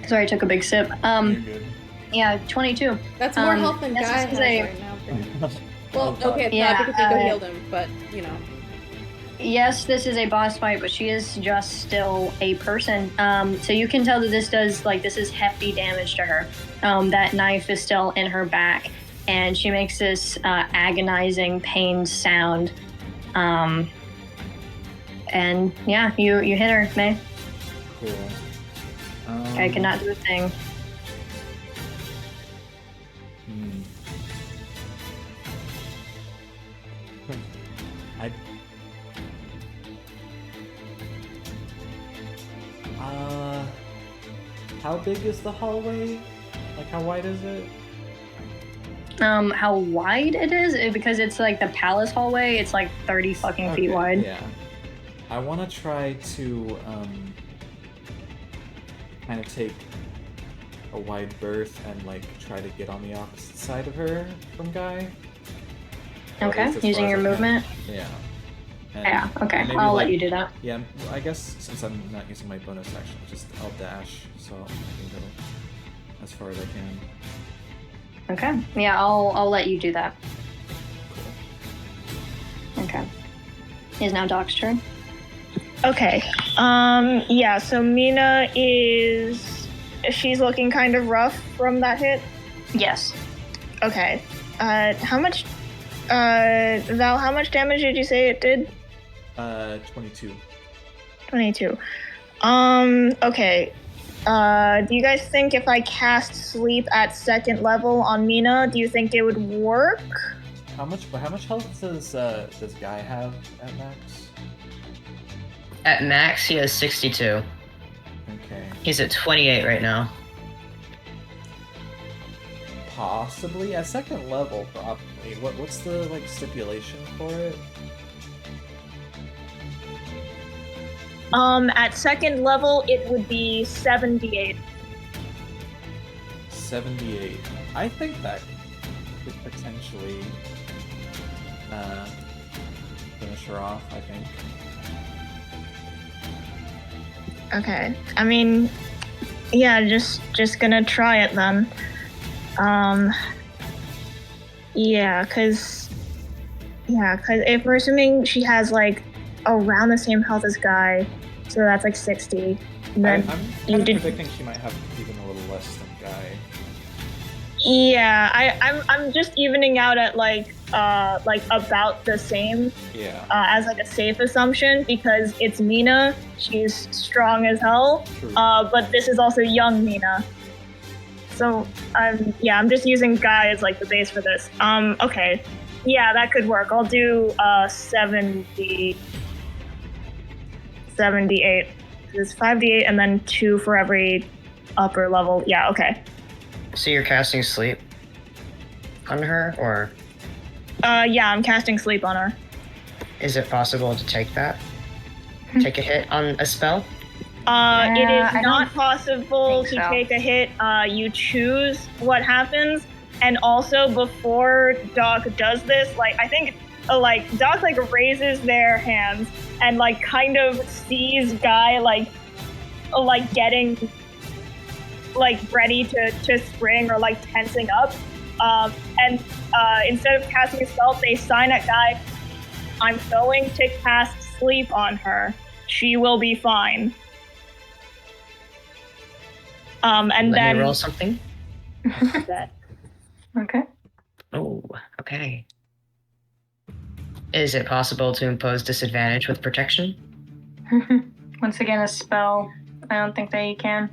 Sorry, I took a big sip. You're good. Yeah, 22. That's more Um, health than this Guy is has a- right now. Well, Oh, okay, it's Yeah, not because Nico healed him, but you know. Yes, this is a boss fight, but she is just still a person. So you can tell that this is hefty damage to her. That knife is still in her back, and she makes this agonizing pain sound. And yeah, you hit her, May. Cool. I cannot do a thing. Hmm. I. How big is the hallway? Like, how wide is it? How wide it is? Because it's like the palace hallway. It's like 30 fucking feet Okay, wide. Yeah. I want to try to kind of take a wide berth and like try to get on the opposite side of her from Guy. Or at Okay, least as far using as your I can. movement. Yeah. And Yeah. Okay, maybe, I'll let like- you do that. Yeah, I guess since I'm not using my bonus action, I'll dash, so I can go as far as I can. Okay. Yeah, I'll let you do that. Okay. Is now Doc's turn. Okay. Yeah, so Mina she's looking kind of rough from that hit. Yes. Okay. How much Val, how much damage did you say it did? 22. 22. Okay. Do you guys think if I cast sleep at 2nd level on Mina, do you think it would work? How much health does Guy have at max? At max, he has 62. Okay. He's at 28 right now. Possibly at 2nd level, probably. What's the like stipulation for it? At 2nd level, it would be 78. 78. I think that could potentially finish her off. I think. Okay. I mean, yeah, just gonna try it then. Yeah, cause if we're assuming she has like around the same health as Guy, so that's like 60. Then I'm you kind of did. predicting she might have even a little less than Guy. Yeah, I'm just evening out at like about the same Yeah. as like a safe assumption because it's Mina. She's strong as hell. True. But this is also young Mina. So I'm just using Guy as like the base for this. Okay. Yeah, that could work. I'll do 78. It's 5d8 and then 2 for every upper level. Yeah, okay. So you're casting sleep on her, or Yeah, I'm casting sleep on her. is it possible to take that? Take a hit on a spell? It I is don't not possible think to so. take a hit. You choose what happens, and also before Doc does this, like I think, Doc like raises their hands and like kind of sees Guy like getting like ready to spring or like tensing up, and instead of casting a spell, they sign at Guy. I'm going to cast sleep on her. She will be fine. And Let then me roll something. Okay. Oh, okay. Is it possible to impose disadvantage with protection? Once again, a spell. I don't think that you can.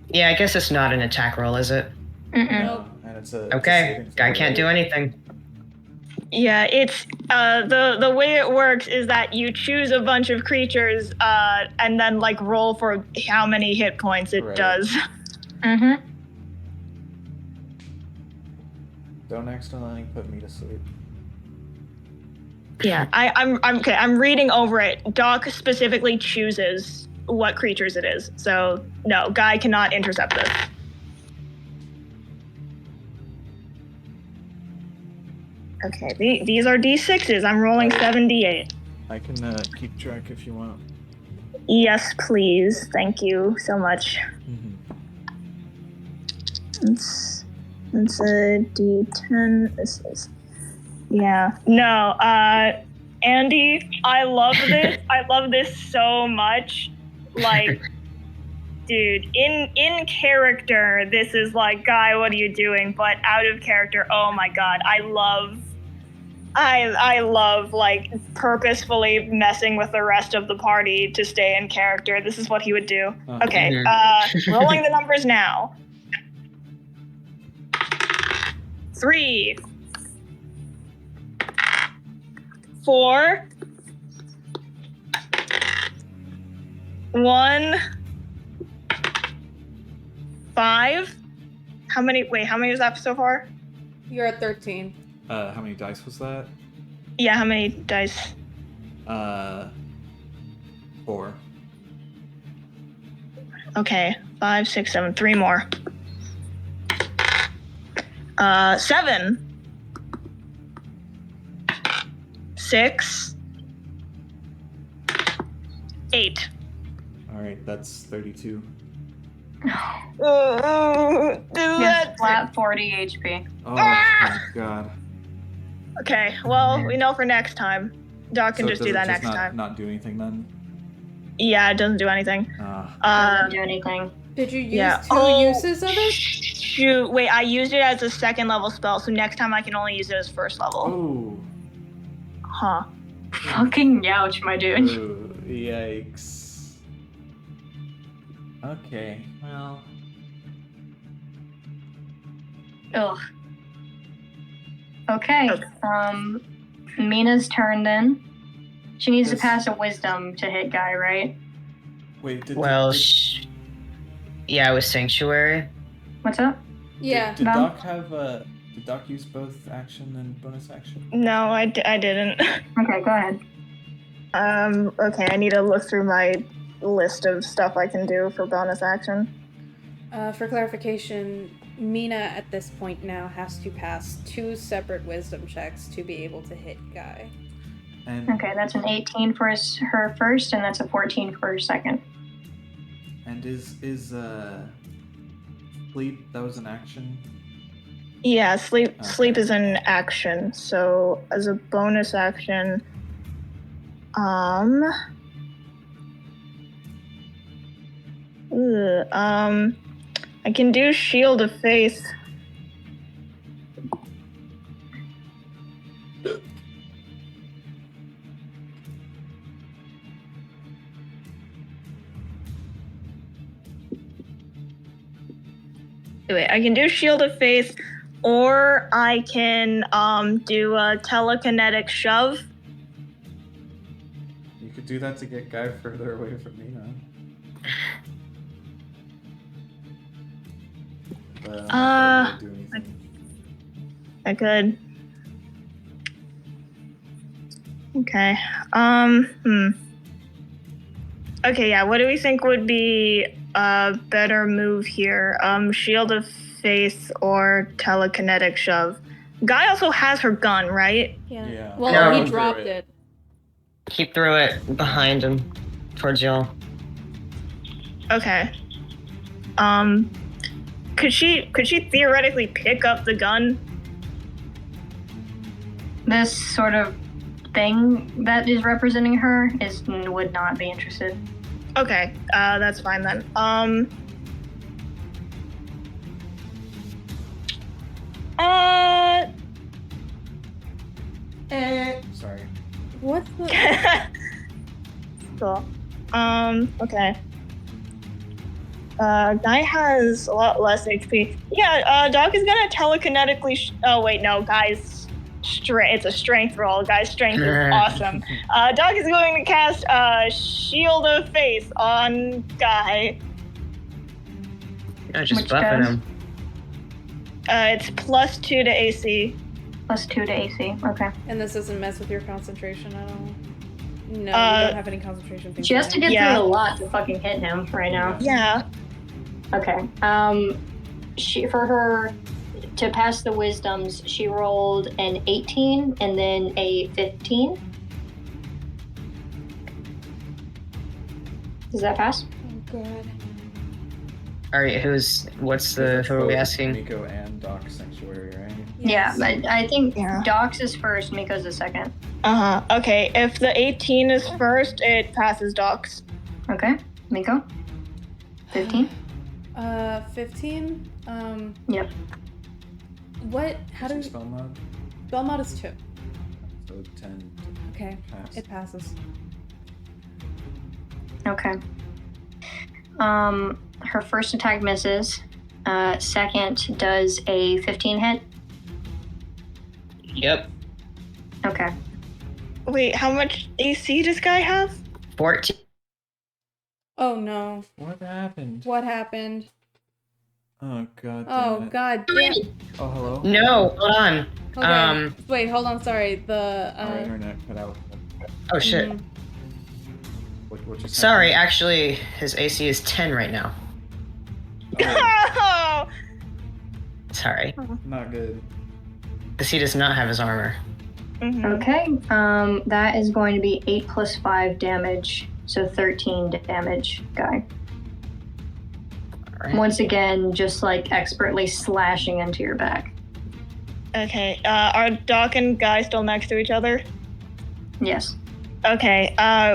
Yeah, I guess it's not an attack roll, is it? Mm-mm. Nope. And it's a Okay, saving Guy throw, can't do right? anything. Yeah, it's the way it works is that you choose a bunch of creatures and then like roll for how many hit points it does. Mm-hmm. Don't accidentally put me to sleep. Yeah, I'm okay. I'm reading over it. Doc specifically chooses what creatures it is, so no, Guy cannot intercept this. Okay, these are D6s. I'm rolling 7d8. I can keep track if you want. Yes, please. Thank you so much. It's a D10. This is No, Andy, I love this. I love this so much. Like, dude, in character, this is like, Guy, what are you doing? But out of character, oh my god, I love like purposefully messing with the rest of the party to stay in character. This is what he would do. Okay, rolling the numbers now. 3, 4, 1, 5. How many is that so far? You're at 13. How many dice was that? Yeah, how many dice? 4. Okay, 5, 6, 7, 3 more. 7, 6, 8. All right, that's 32. Yes, flat 40 HP. Oh my god. Okay, well, we know for next time. Doc can just do that next time. Not do anything then? Yeah, it doesn't do anything. Doesn't do anything. Did you use 2 uses of it? Shoot, wait, I used it as a 2nd level spell, so next time I can only use it as 1st level. Oh. Huh. Fucking youch, my dude. Oh, yikes. Okay, well. Ugh. Okay. Mina's turn then. She needs to pass a wisdom to hit Guy, right? Wait, Yeah, with Sanctuary. What's up? Yeah. Did No. Doc have did Doc use both action and bonus action? No, I didn't. Okay, go ahead. Okay, I need to look through my list of stuff I can do for bonus action. For clarification, Mina at this point now has to pass 2 separate wisdom checks to be able to hit Guy. And Okay, that's an 18 for her first, and that's a 14 for her second. And is sleep, that was an action? Yeah, sleep Okay. is an action. So as a bonus action, I can do Shield of Faith. Wait, I can do Shield of Faith, or I can do a telekinetic shove. You could do that to get Guy further away from me, man. But I'm not gonna do anything. I could. Okay. Okay, yeah, what do we think would be a better move here? Shield of Faith or telekinetic shove? Guy also has her gun, right? Yeah. Well, No. he dropped it. He threw it behind him, towards y'all. Okay. Could she theoretically pick up the gun? This sort of thing that is representing her would not be interested. Okay, that's fine then. Sorry. What the? Cool. Okay. Guy has a lot less HP. Yeah, Doc is gonna telekinetically. Oh wait, no, Guy's It's a strength roll, guys. Strength is awesome. Doc is going to cast Shield of Faith on Guy. You're just Which buffing does? him. It's +2 to AC. +2 to AC. Okay. And this doesn't mess with your concentration at all? No, you don't have any concentration things. She has to get Yeah. through a lot to fucking hit him right now. Yeah. Okay. To pass the wisdoms, she rolled an 18 and then a 15. Does that pass? Oh, God. All right, who are we asking? Miko and Doc Sanctuary, right? Yeah, but I think Yeah. Docs is first, Miko's the second. Okay, if the 18 is first, it passes Doc's. Okay. Miko? 15? 15? Yep. How do we... Spell mod? Spell mod is 2. So 10. Okay, Pass. it passes. Okay. Her first attack misses. Second does a 15 hit. Yep. Okay. Wait, how much AC does Guy have? 14. Oh, no. What happened? What happened? Oh god. Oh, damn it. God damn. Oh hello. No, hold on. Okay. Wait, hold on, sorry. Our internet cut out. Oh shit. mhm. What just Sorry, actually, his AC is 10 right now. happened? Oh! Sorry. Oh, not good. Because he does not have his armor. Mhm. Okay. That is going to be 8 plus 5 damage. So 13 damage, Guy. Alright. Once again, just like expertly slashing into your back. Okay, are Doc and Guy still next to each other? Yes. Okay,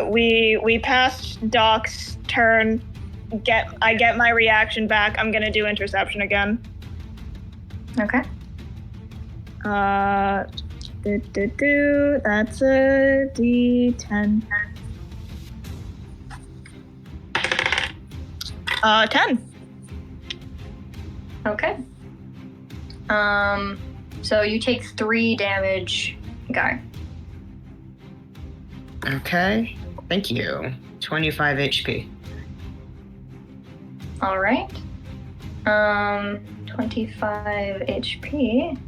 we passed Doc's turn. I get my reaction back. I'm gonna do interception again. Okay. That's a D10. 10. Okay. So you take 3 damage, Guy. Okay. Thank you. 25 HP. All right. 25 HP.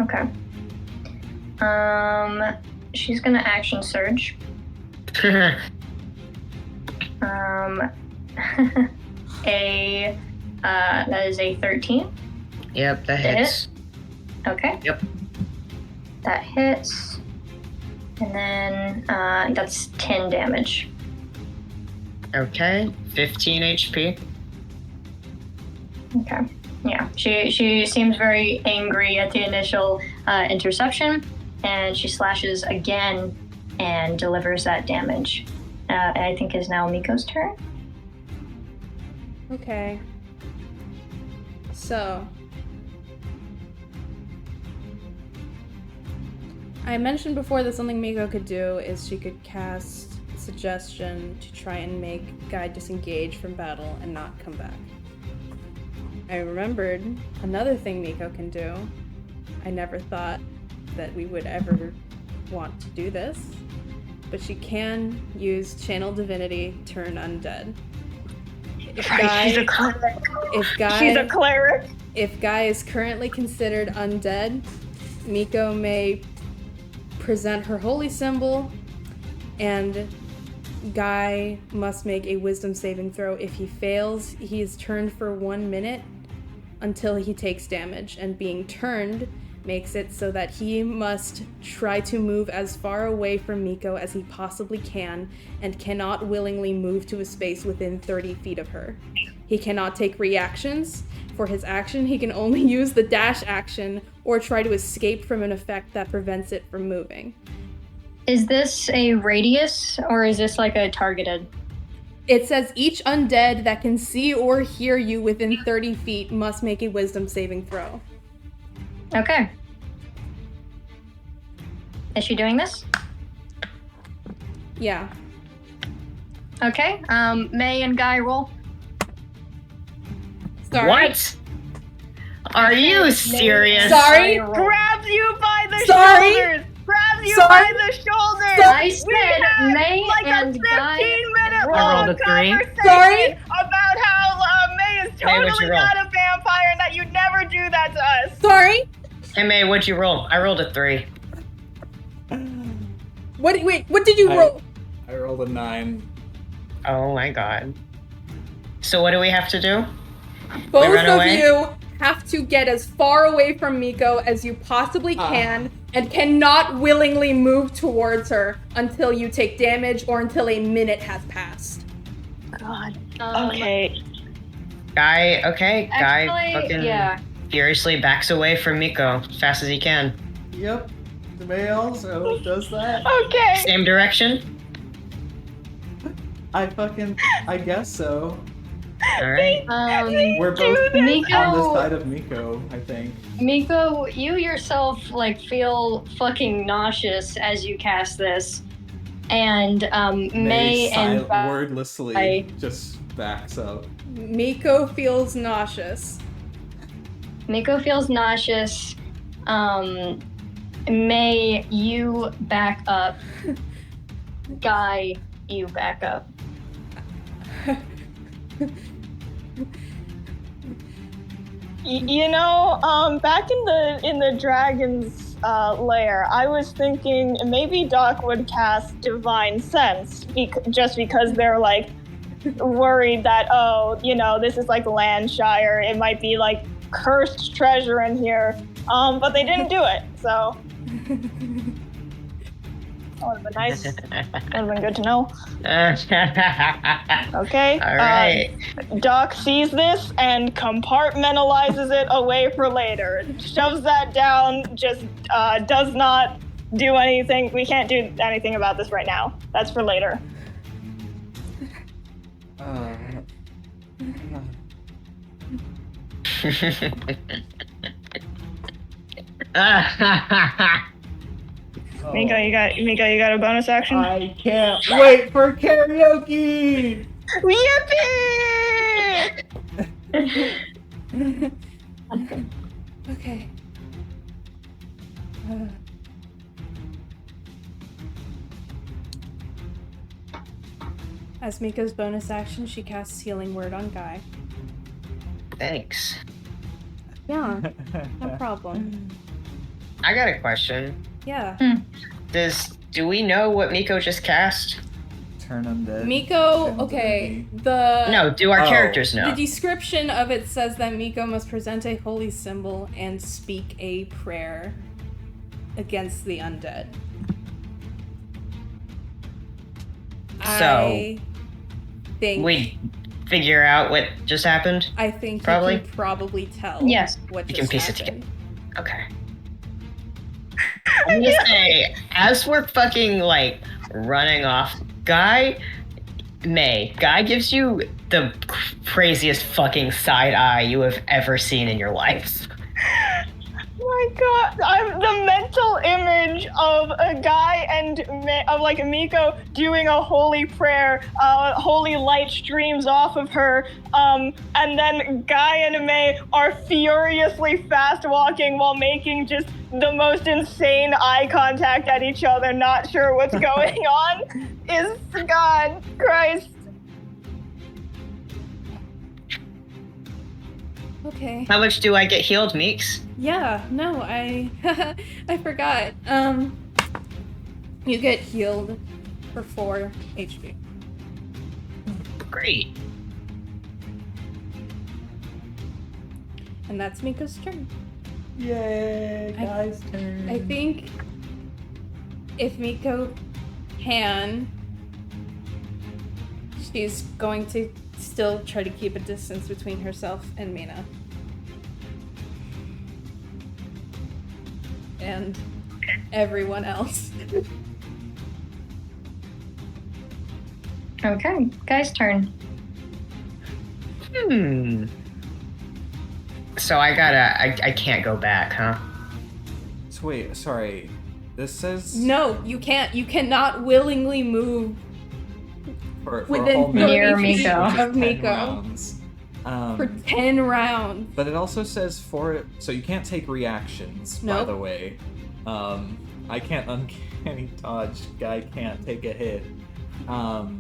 Okay. She's gonna action surge. That is a 13. Yep, that Hit? hits. Okay. Yep. That hits. And then that's 10 damage. Okay. 15 HP. Okay. Yeah. She seems very angry at the initial interception, and she slashes again and delivers that damage. I think is now Miko's turn. Okay. So, I mentioned before that something Miko could do is she could cast Suggestion to try and make Guy disengage from battle and not come back. I remembered another thing Miko can do. I never thought that we would ever want to do this, but she can use Channel Divinity, turn undead. If She's a cleric. She's a cleric. If Guy is currently considered undead, Miko may present her holy symbol, and Guy must make a wisdom saving throw. If he fails, he is turned for 1 minute until he takes damage, and being turned makes it so that he must try to move as far away from Miko as he possibly can and cannot willingly move to a space within 30 feet of her. He cannot take reactions. For his action, he can only use the dash action or try to escape from an effect that prevents it from moving. Is this a radius or is this like a targeted? It says each undead that can see or hear you within 30 feet must make a wisdom saving throw. Okay. Is she doing this? Yeah. Okay. May and Guy roll. Sorry. What? Are you serious? Sorry? Grabs you by the Sorry? shoulders. Grabs you Sorry? by the shoulders. I We said had May like and a Guy 15-minute roll. I long rolled a 3. conversation Sorry? about how May is May, what'd totally you roll? not a vampire and that you never do that to us. Sorry? Hey May, what'd you roll? I rolled a 3. Wait, what did you roll? I rolled a 9. Oh my god. So what do we have to do? Both run of away? you have to get as far away from Miko as you possibly can and cannot willingly move towards her until you take damage or until a minute has passed. God. Um, Okay. Guy, okay. Guy Actually, fucking yeah. furiously backs away from Miko as fast as he can. Yep. The May also does that. Okay. Same direction? I guess so. Alright. We're both Miko, on the side of Miko, I think. Miko, you yourself like feel fucking nauseous as you cast this, and May and wordlessly just backs up. Miko feels nauseous. Miko feels nauseous. May, you back up. Guy, you back up. You know, back in the dragon's lair, I was thinking maybe Doc would cast Divine Sense, just because they're like worried that, oh, you know, this is like Landshire, it might be like cursed treasure in here, but they didn't do it, so that would have been nice. Would have been good to know. Okay. Alright. Doc sees this and compartmentalizes it away for later. Shoves that down, just does not do anything. We can't do anything about this right now. That's for later. Mika, you got a bonus action? I can't wait for karaoke! Yippee! Okay. As Miko's bonus action, she casts Healing Word on Guy. Thanks. Yeah, no problem. I got a question. Yeah. Do we know what Miko just cast? Turn undead. Miko, Turn okay, undead. No, do our Oh. characters The know? description of it says that Miko must present a holy symbol and speak a prayer against the undead. I think We figure out what just happened? I think Probably? you can probably tell Yes. what You just can piece it happened. Okay. I'm gonna say, as we're fucking, like, running off, Guy gives you the craziest fucking side eye you have ever seen in your life. Oh my god, I'm the mental image of a guy and of like Miko doing a holy prayer, holy light streams off of her, and then Guy and May are furiously fast walking while making just the most insane eye contact at each other, not sure what's going on. Is God Christ. Okay. How much do I get healed, Meeks? Yeah, no, I I forgot. You get healed for 4 HP. Great. And that's Miko's turn. Yay, guys' turn. I think if Miko can, she's going to still try to keep a distance between herself and Mina. And everyone else. Okay, Guy's turn. So I can't go back, huh? So wait, sorry. This says No, you can't. You cannot willingly move for a Within whole minute, Near feet Miko. which is of 10 Miko. rounds. For 10 rounds. But it also says for it, so you can't take reactions, by Nope. the way. I can't uncanny dodge. Guy can't take a hit. But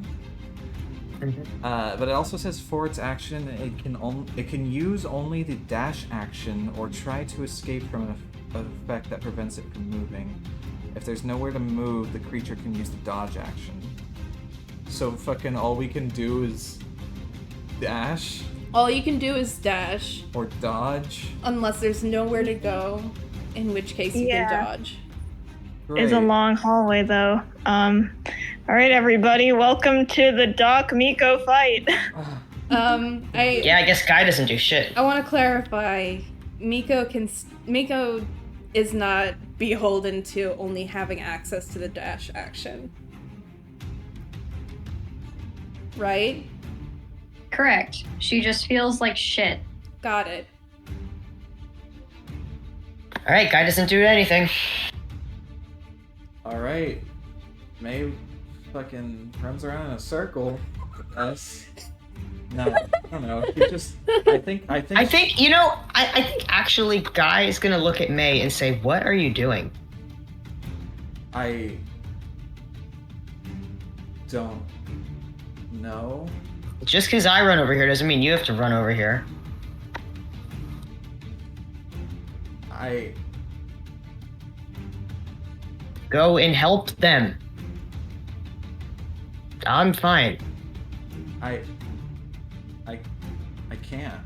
it also says for its action, it can use only the dash action or try to escape from an effect that prevents it from moving. If there's nowhere to move, the creature can use the dodge action. So fucking all we can do is dash All you can do is dash, or dodge. unless there's nowhere to go, in which case you can dodge. It's a long hallway, though. All right, everybody, welcome to the Doc Miko fight. I guess Guy doesn't do shit. I want to clarify. Miko is not beholden to only having access to the dash action. Right? Correct. She just feels like shit. Got it. All right, Guy doesn't do anything. All right, May fucking runs around in a circle. Us. No, I don't know. She just. I think. I think actually Guy is gonna look at May and say, "What are you doing?" I don't know. Just because I run over here doesn't mean you have to run over here. Go and help them. I'm fine. I can't.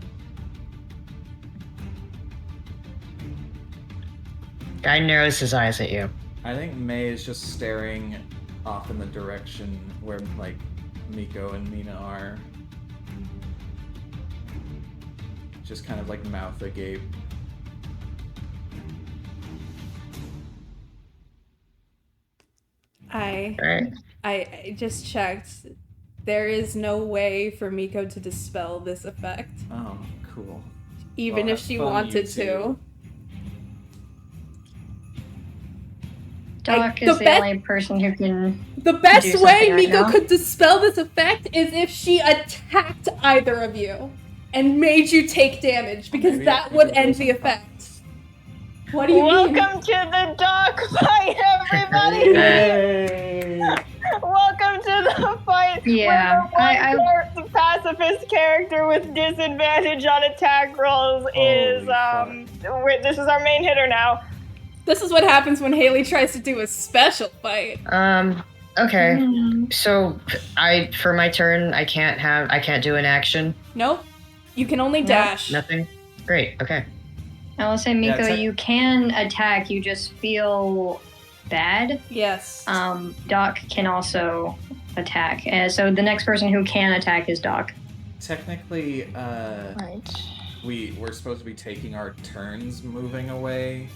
Guy narrows his eyes at you. I think May is just staring off in the direction where, like, Miko and Mina are. Just kind of, like, mouth agape. Alright. I just checked. There is no way for Miko to dispel this effect, Oh, cool. even Well, if she have fun, wanted you to. two. Doc is the the best- only person who can. The best Do way something right Miko now. could dispel this effect is if she attacked either of you and made you take damage, because Maybe- that maybe would it end was the some effect. What do you mean? Welcome to the Doc fight, everybody! Yay! Welcome to the fight. Yeah, where the pacifist character with disadvantage on attack rolls is Holy this is our main hitter now. This is what happens when Haley tries to do a special fight. Okay. So for my turn, I can't do an action. Nope. You can only dash. Nothing. Great. Okay. I will say, Miko, it's you can attack. You just feel bad. Yes. Doc can also attack. So the next person who can attack is Doc. Technically, Right. we're supposed to be taking our turns moving away,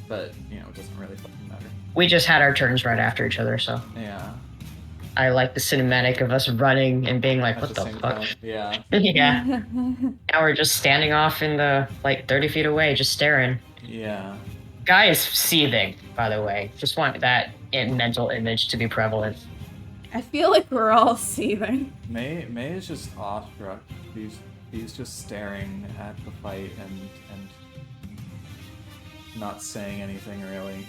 but, you know, it doesn't really fucking matter. We just had our turns right after each other, so Yeah. I like the cinematic of us running and being like, At "What the same fuck?" time. Yeah. Yeah. Now we're just standing off in the 30 feet away, just staring. Yeah. Guy is seething, by the way. Just want that mental image to be prevalent. I feel like we're all seething. May is just awestruck. He's just staring at the fight and not saying anything really.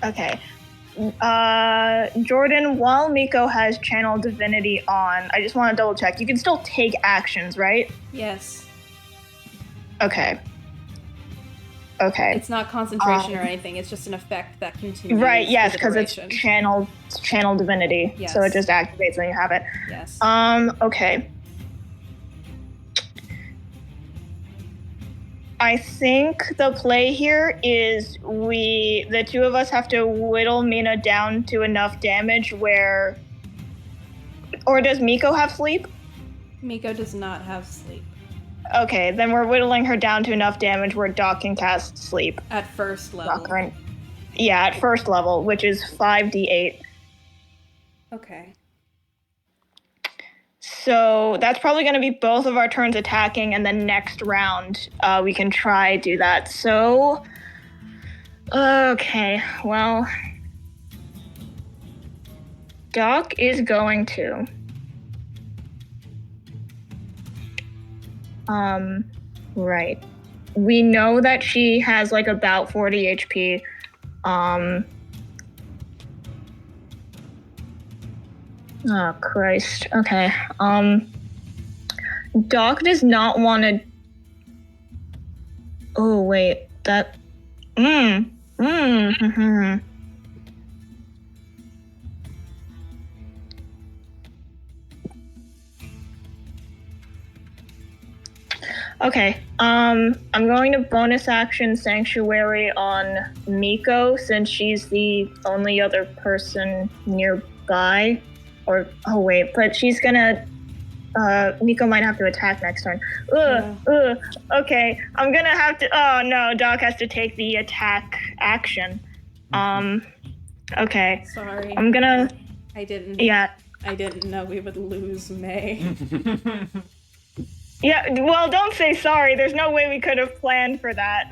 Okay. Jordan, while Miko has Channel Divinity on, I just want to double check. You can still take actions, right? Yes. Okay. Okay. It's not concentration or anything. It's just an effect that continues. Right, yes, for the because it's duration. channel divinity. Yes. So it just activates when you have it. Yes. Okay. I think the play here is the two of us have to whittle Mina down to enough damage where, or does Miko have sleep? Miko does not have sleep. Okay, then we're whittling her down to enough damage where Doc can cast sleep. At first level. Yeah, at first level, which is 5d8. Okay. So that's probably going to be both of our turns attacking, and then next round we can try do that. So, okay, well, Doc is going to right. We know that she has like about 40 HP. Oh Christ. Okay. Doc does not want to. Oh wait, that. Okay. I'm going to bonus action Sanctuary on Miko since she's the only other person nearby. Or oh wait, but she's gonna. Miko might have to attack next turn. Okay, I'm gonna have to. Oh no, Doc has to take the attack action. Okay. Sorry. I'm gonna. I didn't. Yeah. I didn't know we would lose May. Yeah. Well, don't say sorry. There's no way we could have planned for that.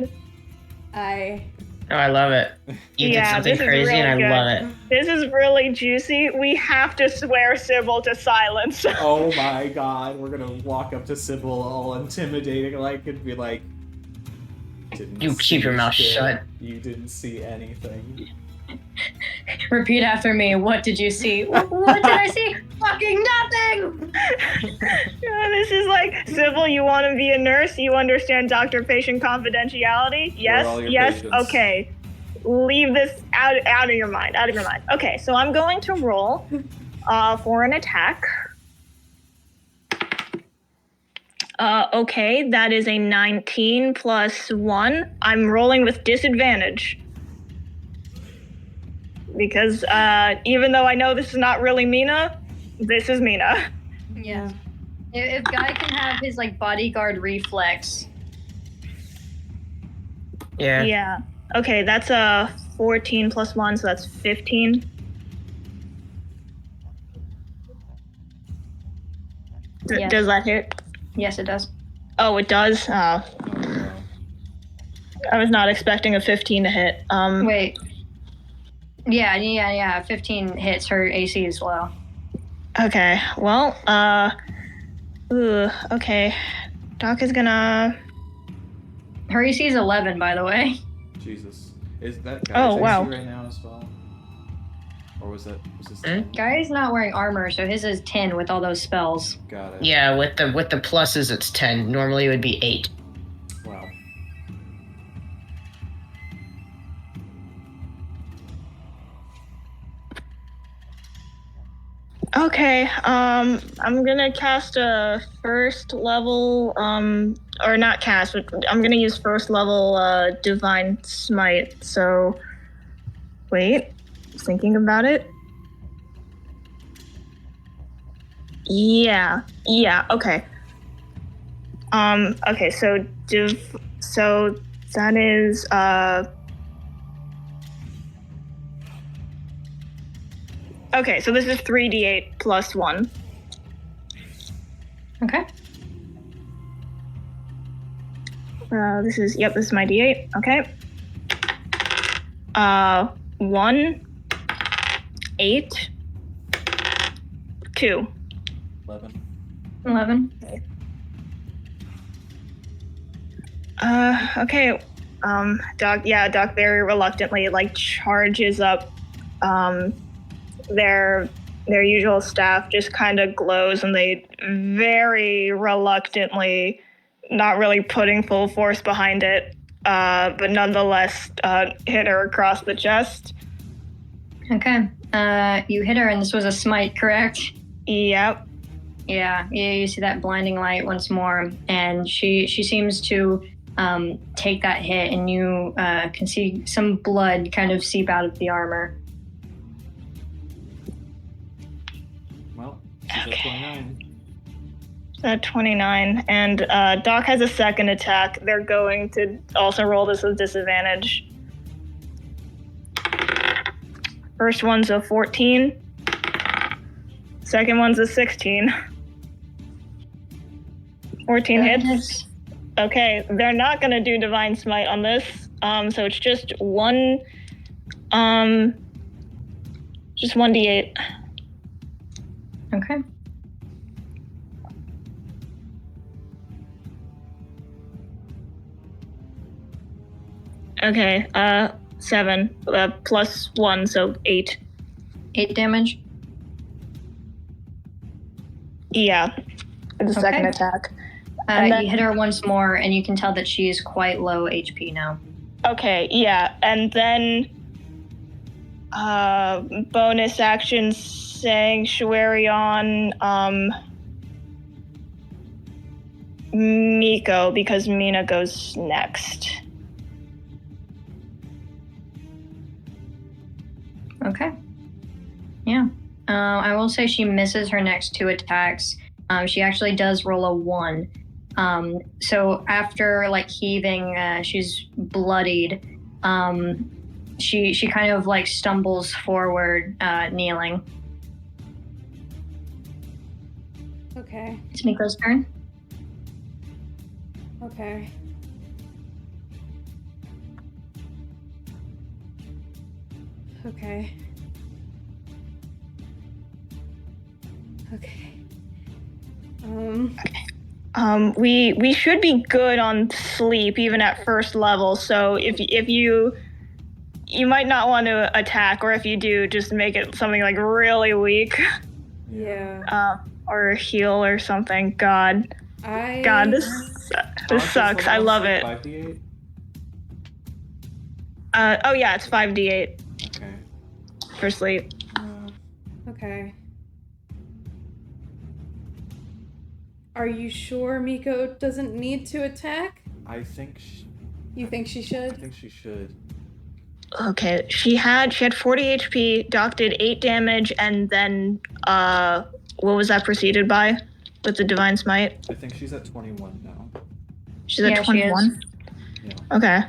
Oh, I love it. You did something crazy, really and I good. love it. This is really juicy. We have to swear Sybil to silence. Oh my god, we're gonna walk up to Sybil all intimidating like and be like, You keep your mouth shut. You didn't see anything. Repeat after me. What did you see? What did I see? Fucking nothing! This is like, Sybil, you want to be a nurse? You understand doctor-patient confidentiality? Yes, yes, patients. okay. Leave this out of your mind, out of your mind. Okay, so I'm going to roll for an attack. Okay, that is a 19 plus 1. I'm rolling with disadvantage. Because even though I know this is not really Mina, this is Mina. Yeah. If Guy can have his like bodyguard reflex. Yeah. Yeah. Okay, that's a 14 plus 1, so that's 15. Yes. Does that hit? Yes, it does. Oh, it does? I was not expecting a 15 to hit. Wait. Yeah. 15 hits. Her AC is low. Okay, well, okay. Doc is gonna... Her AC is 11, by the way. Jesus. Is that guy's AC wow. right now as well? Or was this 10? Guy's not wearing armor, so his is 10 with all those spells. Got it. Yeah, with the pluses, it's 10. Normally, it would be 8. Wow. Okay, I'm gonna cast a first level, or not cast, but I'm gonna use first level, Divine Smite, so, wait, thinking about it. Yeah, okay. Okay, so that is, okay, so this is 3d8 plus 1. Okay. This is my d8. Okay. 1, 8, 2. 11. Okay. Doc very reluctantly charges up. Their usual staff just kind of glows, and they very reluctantly, not really putting full force behind it, but nonetheless hit her across the chest. Okay. You hit her, and this was a smite, correct? Yep. Yeah, you see that blinding light once more, and she seems to take that hit, and you can see some blood kind of seep out of the armor. Well, she's at 29. At 29, and Doc has a second attack. They're going to also roll this with disadvantage. First one's a 14. Second one's a 16. 14 hits. Okay, they're not gonna do Divine Smite on this. So it's just 1d8. Okay. Okay, 7, plus 1, so 8. 8 damage. Yeah, the second Okay. attack. And then, You hit her once more, and you can tell that she's quite low HP now. Okay, yeah, and then bonus action sanctuary on Miko because Mina goes next. Okay. Yeah. I will say she misses her next 2 attacks. She actually does roll a 1. So after like heaving, she's bloodied. She kind of like stumbles forward, kneeling. Okay. It's Miko's turn. Okay. Okay. Okay. We should be good on sleep even at first level. So if you might not want to attack, or if you do, just make it something like really weak. Yeah. Or heal or something. God, this sucks. I love it. 5d8? Oh yeah, it's 5d8 Okay. for sleep. Okay. Are you sure Miko doesn't need to attack? I think You think she I should? think she should. Okay, she had 40 HP. Doc did 8 damage, and then what was that preceded by with the divine smite? I think she's at 21 now. She's at 21. Yeah. Okay.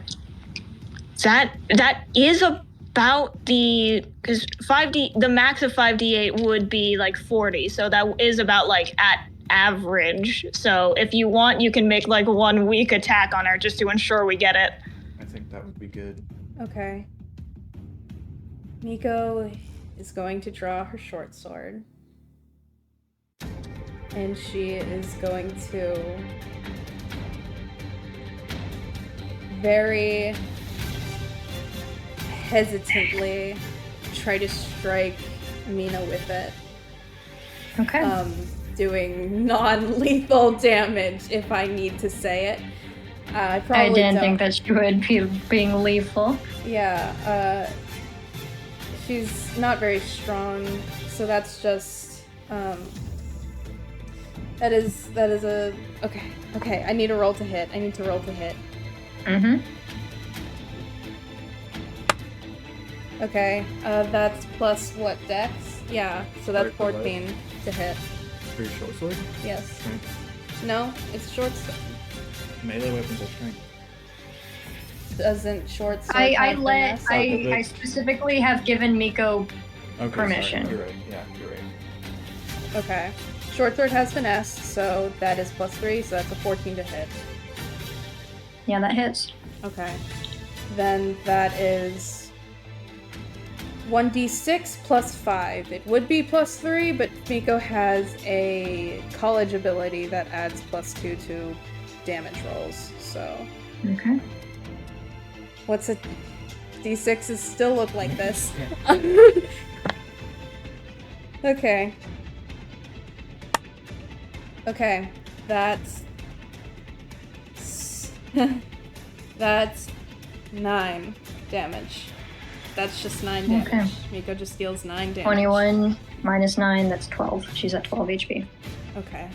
That is about because 5d the max of 5d8 would be like 40, so that is about like at average. So if you want, you can make like 1 weak attack on her just to ensure we get it. I think that would be good. Okay. Miko is going to draw her short sword. And she is going to very hesitantly try to strike Mina with it. Okay. Doing non-lethal damage, if I need to say it. I probably I didn't don't. think that she would be being lethal. Yeah, she's not very strong, so that's just, that is a, okay, I need to roll to hit. Mm-hmm. Okay, that's plus what, dex? Yeah, so that's Right, 14 to hit. For your short sword? Yes. Strength. No, it's short sword. Melee weapons are strength. Doesn't short sword I specifically have given Miko Okay, permission. Sorry. You're right. Yeah, you're right. Okay. Short sword has finesse, so that is plus 3, so that's a 14 to hit. Yeah, that hits. Okay. Then that is 1d6 plus 5. It would be plus 3, but Miko has a college ability that adds plus 2 to damage rolls, so... Okay. What's a... d6s still look like this. Okay. Okay. That's... That's 9 damage. That's just 9 damage. Okay. Miko just deals 9 damage. 21 minus 9, that's 12. She's at 12 HP. Okay.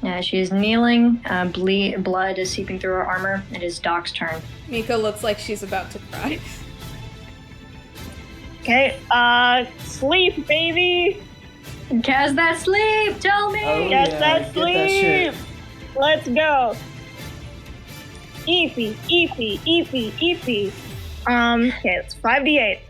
Yeah, she's kneeling. Blood is seeping through her armor. It is Doc's turn. Miko looks like she's about to cry. Okay, sleep, baby. Cast that sleep! Tell me! Oh, Yes, yeah, that's get that shit. sleep. Let's go. Eepy. Okay, it's 5d8.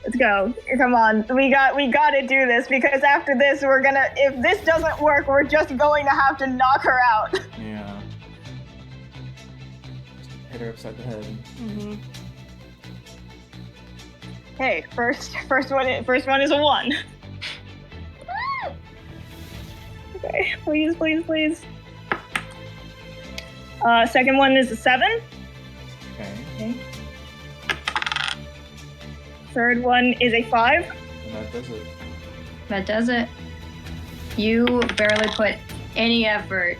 Let's go. Come on. We gotta do this because after this if this doesn't work, we're just going to have to knock her out. Yeah. Just hit her upside the head. Mm-hmm. Hey, first one is a 1. Okay, please. Second one is a 7. Okay. Third one is a 5. And that does it. That does it. You barely put any effort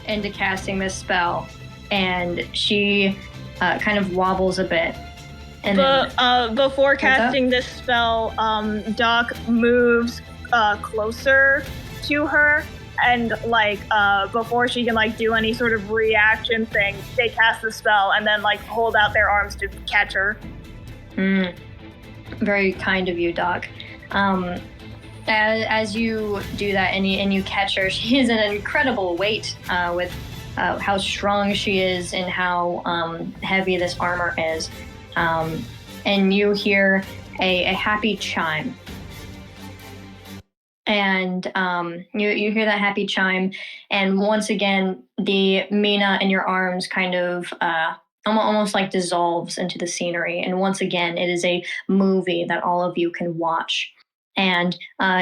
into casting this spell, and she kind of wobbles a bit. And before casting this spell, Doc moves closer to her, and before she can do any sort of reaction thing, they cast the spell and then hold out their arms to catch her. Very kind of you, Doc. As you do that and you catch her, she is an incredible weight with how strong she is and how heavy this armor is. And you hear a happy chime. And you hear that happy chime, and once again, the Mina in your arms kind of almost dissolves into the scenery. And once again, it is a movie that all of you can watch. And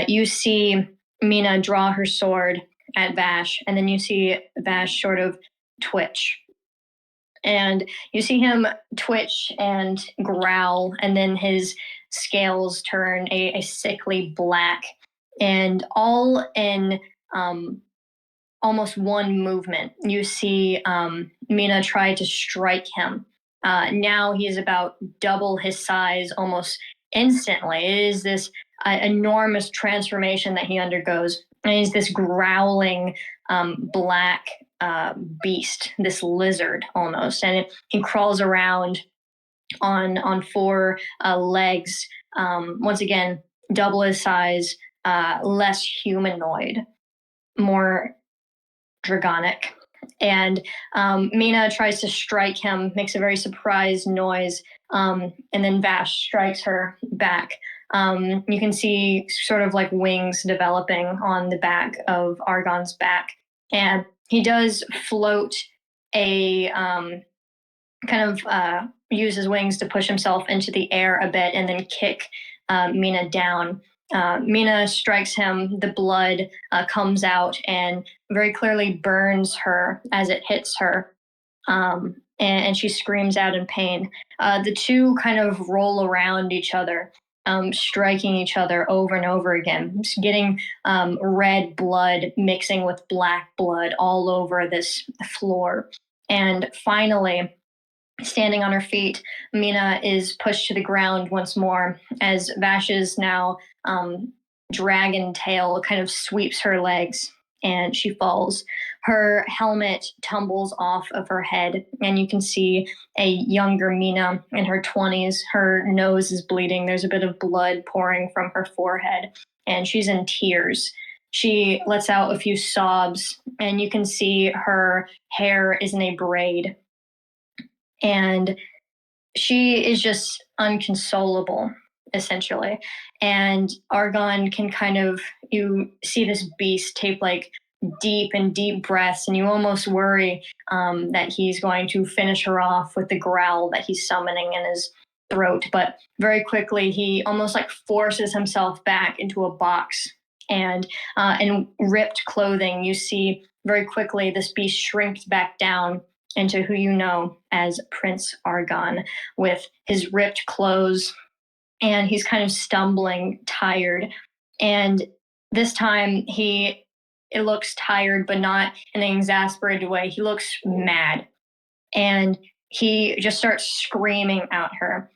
you see Mina draw her sword at Vash, and then you see Vash sort of twitch. And you see him twitch and growl, and then his scales turn a sickly black. And all in almost one movement, you see Mina try to strike him. Now he is about double his size almost instantly. It is this enormous transformation that he undergoes. And he's this growling black beast, this lizard almost. And he crawls around on 4 legs. Once again, double his size, less humanoid, more dragonic. And Mina tries to strike him, makes a very surprised noise, and then Vash strikes her back. You can see sort of wings developing on the back of Argon's back. And he does float a use his wings to push himself into the air a bit and then kick Mina down. Mina strikes him, the blood comes out and very clearly burns her as it hits her. And she screams out in pain. The two kind of roll around each other, striking each other over and over again, just getting red blood mixing with black blood all over this floor. And finally, standing on her feet, Mina is pushed to the ground once more as Vash's now dragon tail kind of sweeps her legs, and she falls. Her helmet tumbles off of her head, and you can see a younger Mina in her 20s. Her nose is bleeding. There's a bit of blood pouring from her forehead, and she's in tears. She lets out a few sobs, and you can see her hair is in a braid. And she is just unconsolable, essentially. And Argon can you see this beast take deep and deep breaths, and you almost worry that he's going to finish her off with the growl that he's summoning in his throat. But very quickly, he almost forces himself back into a box. And in ripped clothing, you see very quickly this beast shrinks back down into who you know as Prince Argon, with his ripped clothes, and he's kind of stumbling, tired. And this time it looks tired, but not in an exasperated way. He looks mad, and he just starts screaming at her.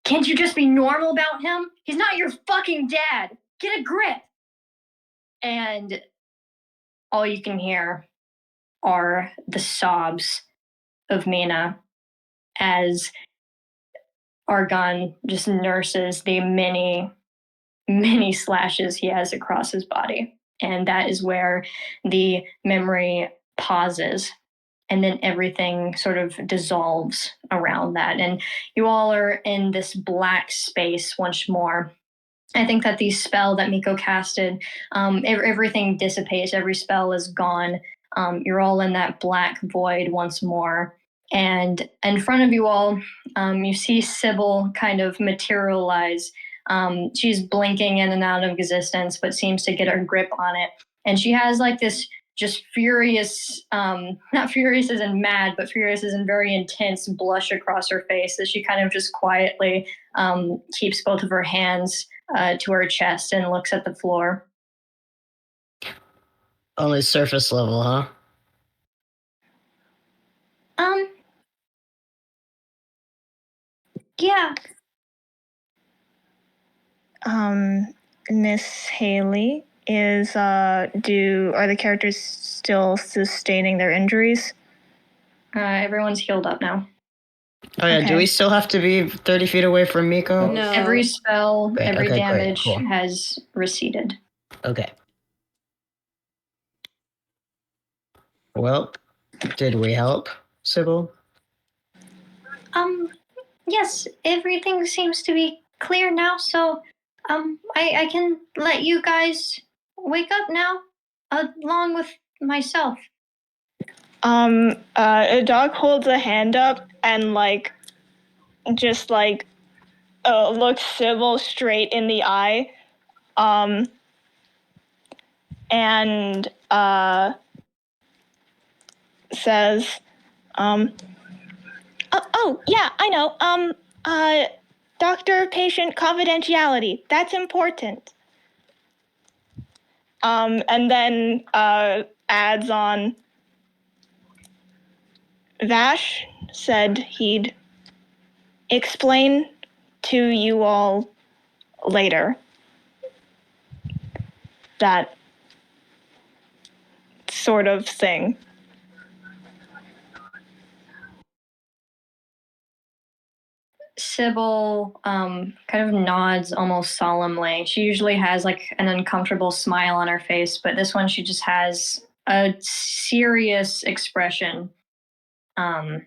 Can't you just be normal about him? He's not your fucking dad. Get a grip. And all you can hear are the sobs of Mina as Argon just nurses the many, many slashes he has across his body. And that is where the memory pauses, and then everything sort of dissolves around that. And you all are in this black space once more. I think that the spell that Miko casted, everything dissipates, every spell is gone. You're all in that black void once more. And in front of you all, you see Sybil kind of materialize. She's blinking in and out of existence, but seems to get her grip on it. and she has like this just furious, not furious as in mad, but furious as in very intense blush across her face as she kind of just quietly keeps both of her hands to her chest and looks at the floor. Only surface level, huh? Yeah. Miss Haley, are the characters still sustaining their injuries? Everyone's healed up now. Oh yeah, do Okay. we still have to be 30 feet away from Miko? No. Every spell, Great, every okay, great, damage cool. has receded. Okay. Well, did we help, Sybil? Yes, everything seems to be clear now, so I can let you guys wake up now, along with myself. Doc holds a hand up and just looks Sybil straight in the eye, and says, oh yeah, I know. Doctor-patient confidentiality. That's important. And then adds on, Vash said he'd explain to you all later. That sort of thing. Sybil kind of nods almost solemnly. She usually has like an uncomfortable smile on her face, but this one she just has a serious expression as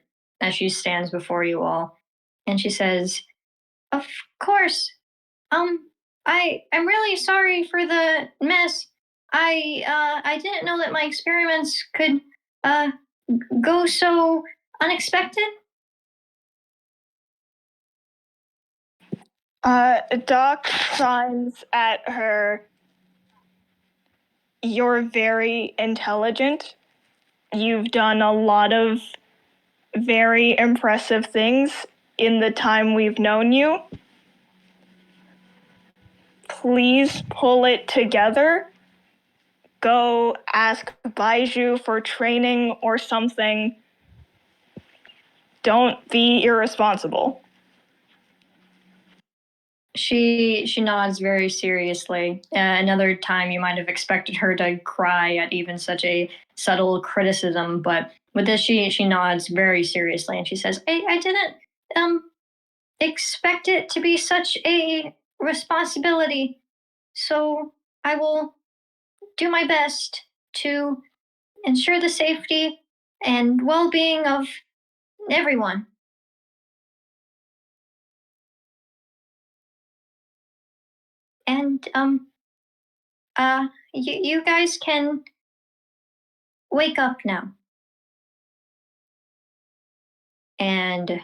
she stands before you all. And she says, "Of course. I'm really sorry for the mess. I didn't know that my experiments could go so unexpected." Doc signs at her. You're very intelligent. You've done a lot of very impressive things in the time we've known you. Please pull it together. Go ask Baiju for training or something. Don't be irresponsible. She nods very seriously. Another time you might have expected her to cry at even such a subtle criticism, but with this she nods very seriously and she says, I didn't expect it to be such a responsibility. So I will do my best to ensure the safety and well-being of everyone. And you guys can wake up now. And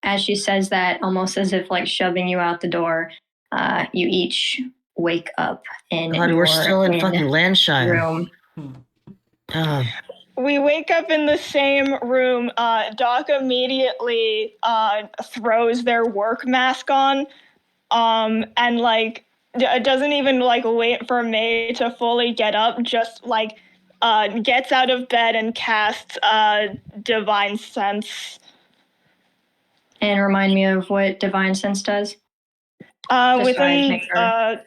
as she says that, almost as if like shoving you out the door, you each wake up in God, your we're still in fucking Landshire. room. We wake up in the same room. Doc immediately throws their work mask on, and doesn't even wait for May to fully get up. Just gets out of bed and casts Divine Sense. And remind me of what Divine Sense does. Within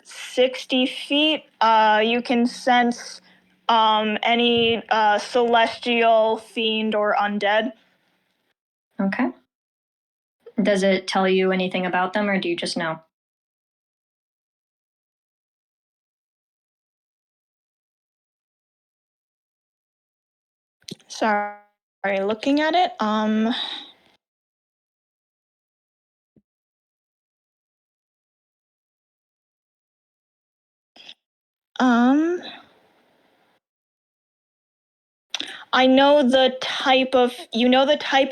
60 feet, you can sense any celestial, fiend, or undead. Okay. Does it tell you anything about them, or do you just know? Sorry, looking at it. I know the type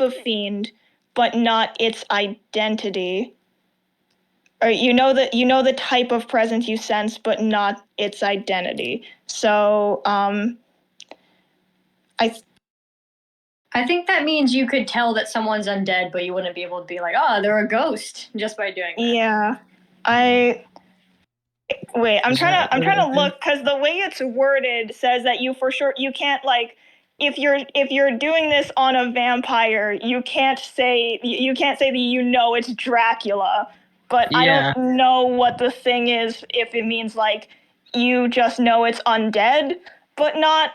of fiend, but not its identity. or you know the type of presence you sense, but not its identity. So, I think that means you could tell that someone's undead, but you wouldn't be able to be like, oh, they're a ghost just by doing that. yeah, Wait, I'm trying to look because the way it's worded says that you for sure you can't like if you're doing this on a vampire, you can't say that you know it's Dracula, but I don't know what the thing is if it means like you just know it's undead, but not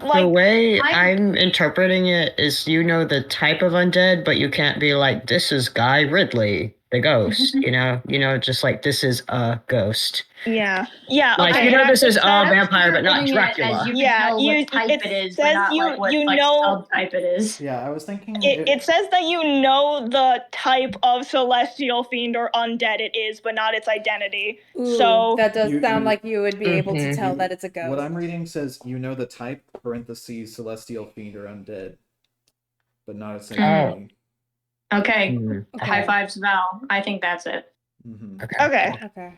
like the way I'm interpreting it is you know the type of undead, but you can't be like, this is Guy Ridley, the ghost, you know, just like this is a ghost. yeah. Like, Okay. you know, this is a That's vampire, but not interpreting it Dracula. as you can Yeah, tell what type it it is, but says not like what like subtype it is. Yeah, I was thinking. It says that you know the type of celestial fiend or undead it is, but not its identity. Ooh, So that does You- sound you- like you would be able to tell that it's a ghost. What I'm reading says you know the type (parentheses celestial fiend or undead), but not its identity. Okay. Okay. High fives, Val. I think that's it. Mm-hmm. okay. Okay.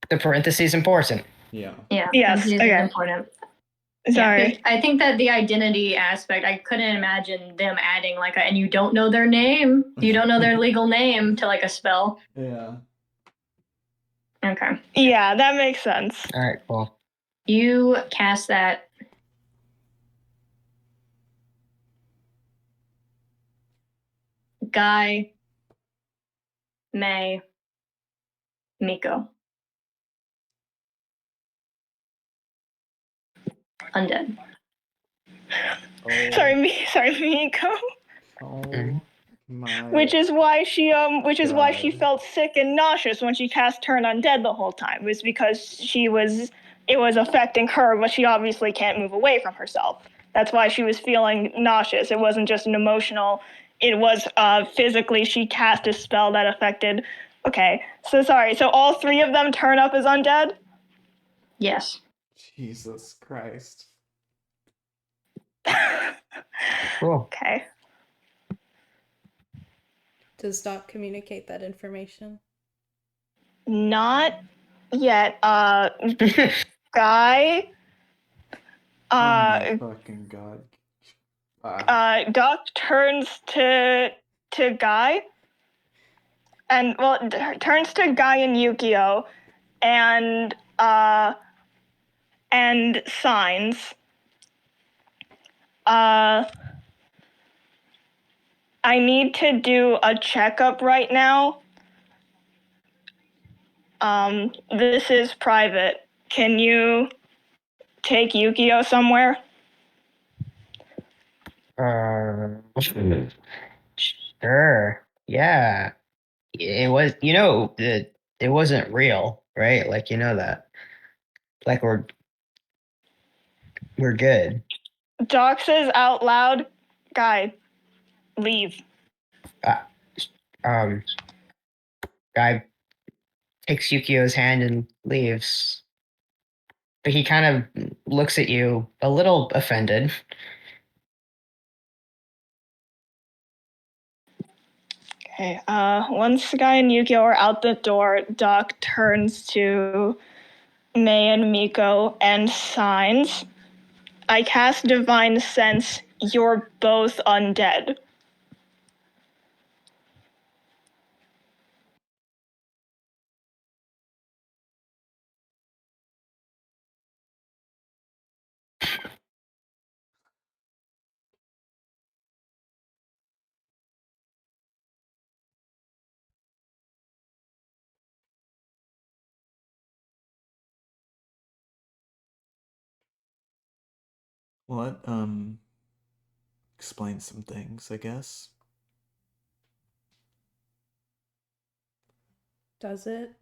The parentheses important. Yeah. Yeah. Yes, This is okay. important. Sorry. Yeah, I think that the identity aspect, I couldn't imagine them adding like and you don't know their name, you don't know their legal name to like a spell. Yeah. Okay. Yeah, that makes sense. All right, cool. You cast that. Guy, May, Miko. Undead. Oh. Sorry, Miko. Oh my. Which is why she God. felt sick and nauseous when she cast Turn Undead the whole time. It was because it was affecting her, but she obviously can't move away from herself. That's why she was feeling nauseous. It wasn't just an emotional, it was physically she cast a spell that affected. Okay, so sorry. So all three of them turn up as undead? Yes. Jesus Christ. Cool. Okay. Does Doc communicate that information? Not yet. Guy. Oh my fucking God. Doc turns to Guy, and turns to Guy and Yukio, and signs. I need to do a checkup right now. This is private. Can you take Yukio somewhere? Sure. Yeah. It was, it wasn't real, right? Like, you know that. Like, we're good. Doc says out loud, Guy, leave. Guy takes Yukio's hand and leaves. But he kind of looks at you a little offended. Okay, once Guy and Yukio are out the door, Doc turns to May and Miko and signs. I cast Divine Sense. You're both undead. Well, explains some things, I guess. Does it?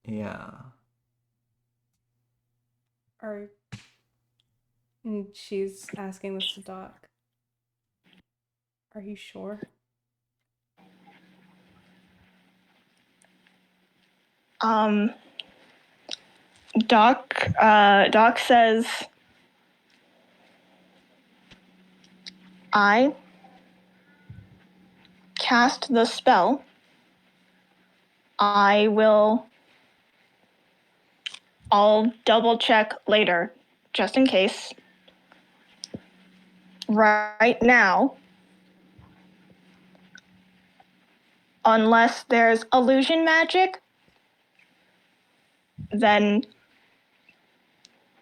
Yeah. And she's asking this to Doc. Are you sure? Doc says, I cast the spell. I'll double check later, just in case. Right now, unless there's illusion magic, then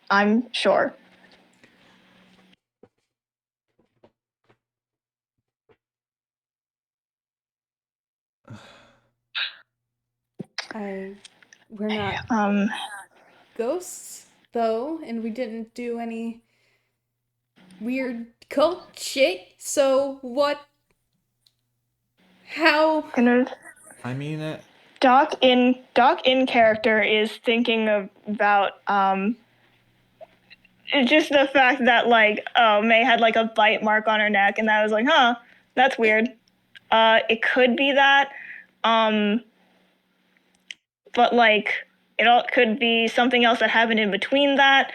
I'm sure. We're not ghosts, though, and we didn't do any weird cult shit, so what? How? I mean, Doc in character is thinking about just the fact that like May had like a bite mark on her neck, and that was like, huh, that's weird. It could be that, but like it all could be something else that happened in between that.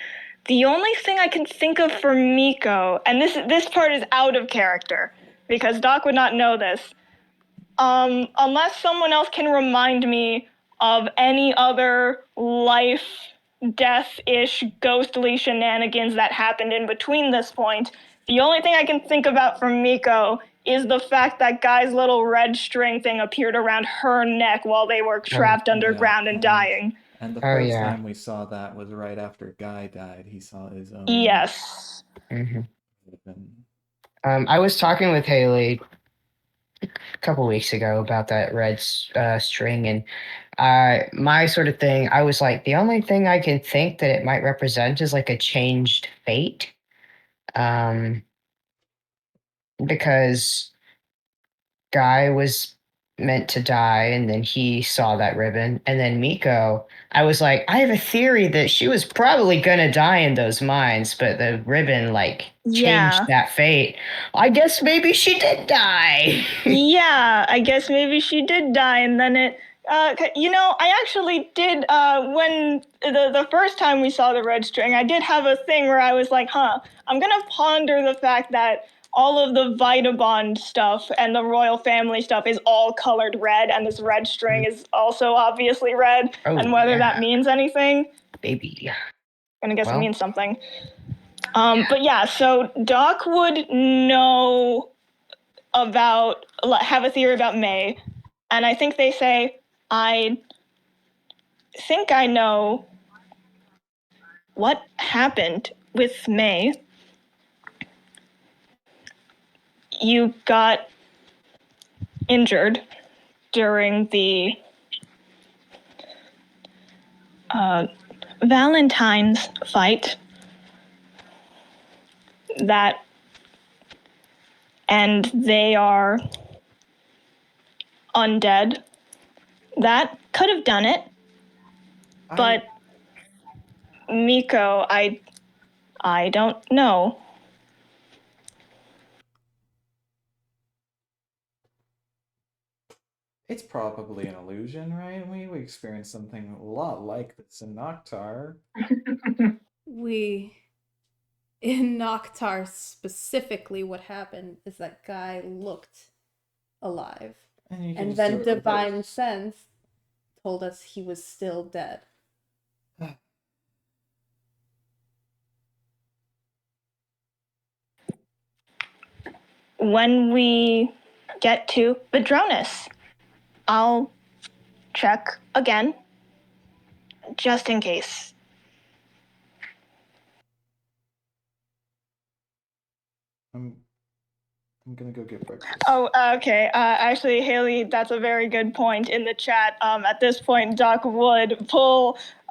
The only thing I can think of for Miko, and this part is out of character because Doc would not know this, unless someone else can remind me of any other life, death-ish, ghostly shenanigans that happened in between this point. The only thing I can think about from Miko is the fact that Guy's little red string thing appeared around her neck while they were trapped underground and dying. And the first time we saw that was right after Guy died. He saw his own. Yes. Mm-hmm. I was talking with Haley a couple weeks ago about that red string, and my sort of thing, I was like, the only thing I can think that it might represent is like a changed fate. Because Guy was meant to die, and then he saw that ribbon, and then Miko, I was like, I have a theory that she was probably gonna die in those mines, but the ribbon like changed that fate. I guess maybe she did die. Yeah, I guess maybe she did die, and then it I actually did when the first time we saw the red string, I did have a thing where I was like, I'm gonna ponder the fact that all of the Vitabond stuff and the royal family stuff is all colored red, and this red string is also obviously red, and whether that means anything. Baby. And I guess it means something. But yeah, so Doc would know have a theory about May, and I think they say, I think I know what happened with May. You got injured during the Valentine's fight. And they are undead. That could have done it. But Miko, I don't know. It's probably an illusion, right? We experienced something a lot like this in Noctar. In Noctar specifically, what happened is that Guy looked alive. And then Divine Sense told us he was still dead. When we get to Vadronis, I'll check again, just in case. I'm gonna go get breakfast. Oh, okay. Actually, Haley, that's a very good point in the chat. At this point, Doc would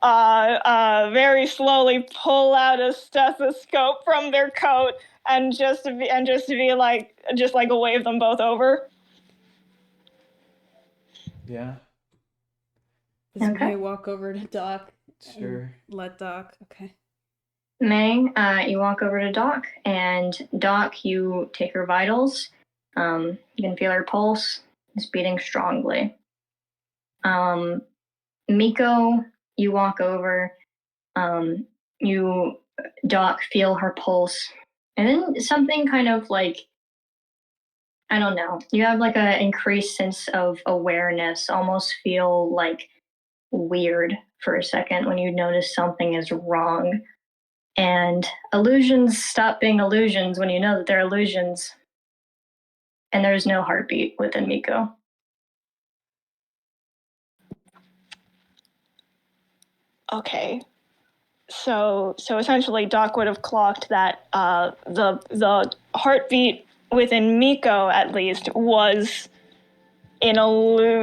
very slowly pull out a stethoscope from their coat and just wave them both over. Yeah. Does May walk over to Doc? Sure. Let Doc. Okay. May, you walk over to Doc, and Doc, you take her vitals. You can feel her pulse. It's beating strongly. Miko, you walk over. Doc, feel her pulse. And then something kind of like I don't know. You have like a increased sense of awareness, almost feel like weird for a second when you notice something is wrong. And illusions stop being illusions when you know that they're illusions. And there's no heartbeat within Miko. Okay. So essentially, Doc would have clocked that the heartbeat within Miko, at least, was in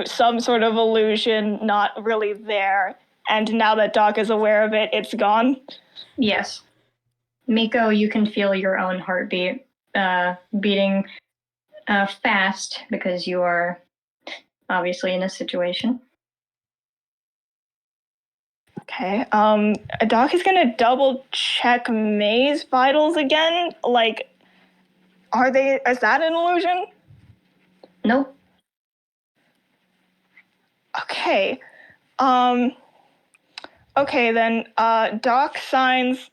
some sort of illusion, not really there. And now that Doc is aware of it, it's gone. Yes. Miko, you can feel your own heartbeat beating fast because you are obviously in a situation. Okay. Doc is gonna double check May's vitals again. Like, is that an illusion? Nope. Okay. Okay then, Doc signs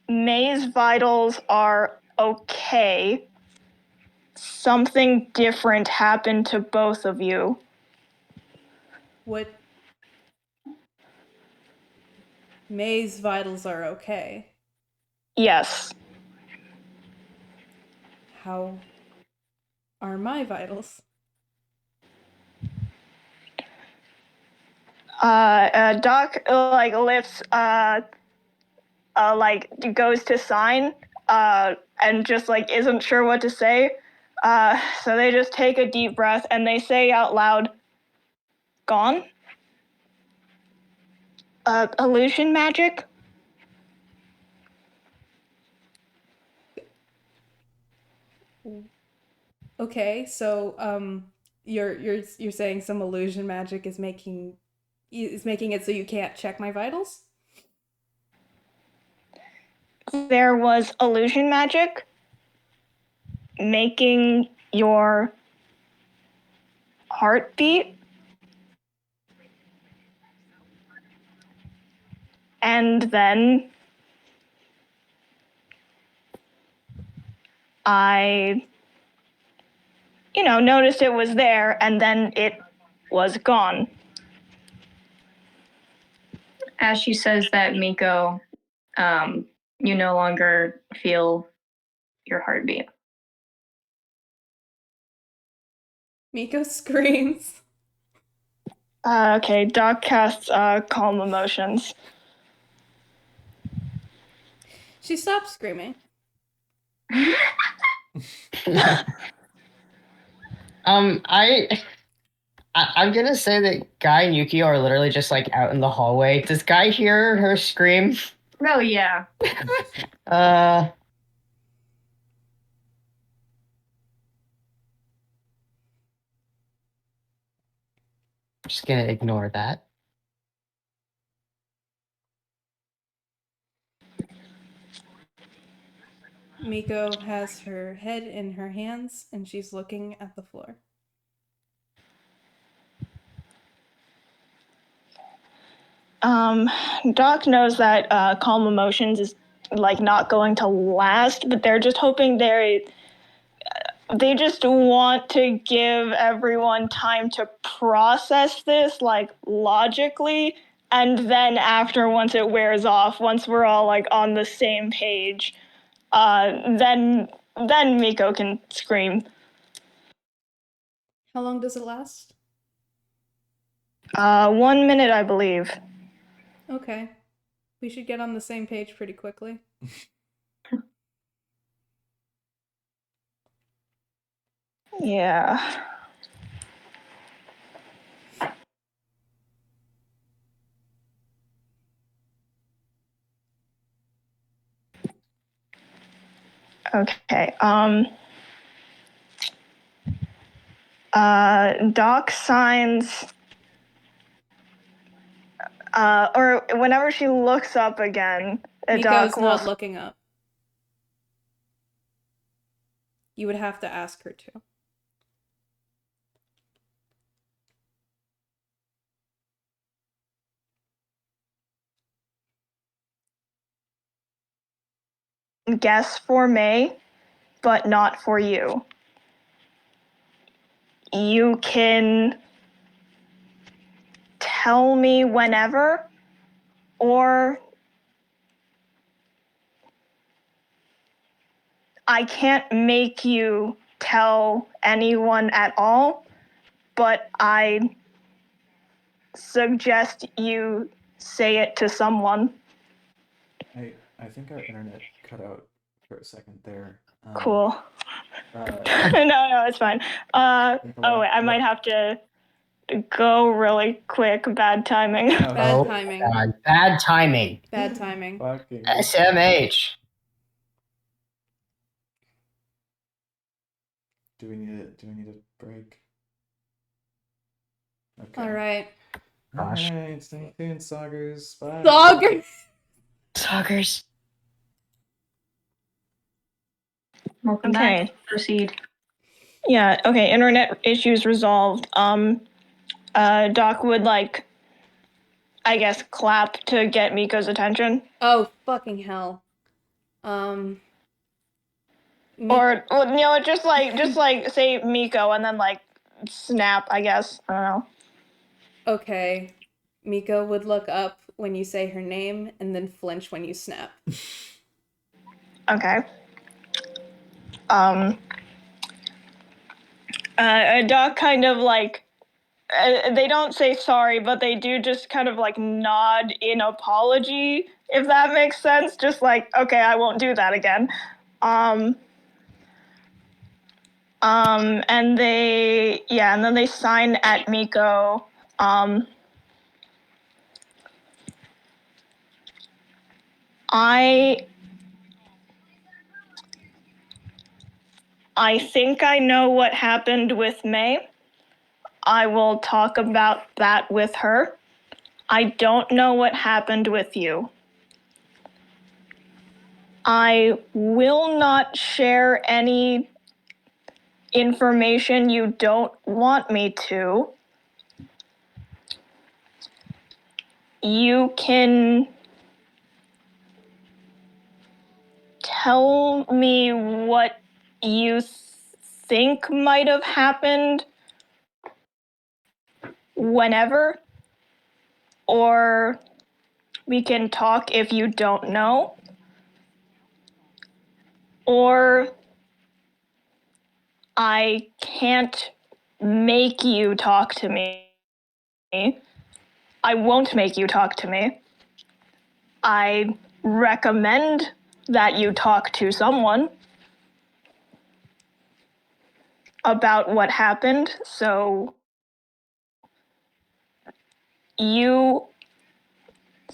May's vitals are okay. Something different happened to both of you. What? May's vitals are okay. Yes. How are my vitals? Doc like lifts like goes to sign and just like isn't sure what to say. So they just take a deep breath and they say out loud, "Gone? Illusion magic?" Okay, so you're saying some illusion magic is making it so you can't check my vitals? There was illusion magic making your heart beat, and then I noticed it was there, and then it was gone. As she says that, Miko, you no longer feel your heartbeat. Miko screams. Okay, Doc casts calm emotions. She stops screaming. I'm gonna say that Guy and Yuki are literally just like out in the hallway. Does Guy hear her scream? Oh, yeah. Just gonna ignore that. Miko has her head in her hands and she's looking at the floor. Doc knows that calm emotions is like not going to last, but they're just hoping they just want to give everyone time to process this like logically, and then once it wears off, once we're all like on the same page, then Miko can scream. How long does it last? 1 minute, I believe. Okay. We should get on the same page pretty quickly. Yeah. Okay. Doc signs, or whenever she looks up again, Miko's Doc will. not looking up. You would have to ask her to. Guess for May, but not for you. You can tell me whenever, or I can't make you tell anyone at all, but I suggest you say it to someone. I think our internet cut out for a second there. Cool. Uh, No, it's fine. Oh, wait, I might have to go really quick. Bad timing. Bad timing. God, bad timing. Bad timing. Fucking. SMH. Do we need a break? Okay. All right. Gosh. Alright, stay tuned, Saugers. Bye. Dogger. Suckers. Welcome Okay. back. Proceed. Yeah, okay, internet issues resolved. Doc would, like, I guess, clap to get Miko's attention. Oh, fucking hell. Or, well, you know, just like say Miko and then, like, snap, I guess. I don't know. Okay. Miko would look up when you say her name and then flinch when you snap. Okay. Doc kind of, like, they don't say sorry, but they do just kind of, like, nod in apology, if that makes sense. Just like, okay, I won't do that again. And then they sign at Miko. I think I know what happened with May. I will talk about that with her. I don't know what happened with you. I will not share any information you don't want me to. You can tell me what you think might have happened whenever, or we can talk if you don't know, or I can't make you talk to me. I won't make you talk to me. I recommend that you talk to someone about what happened, so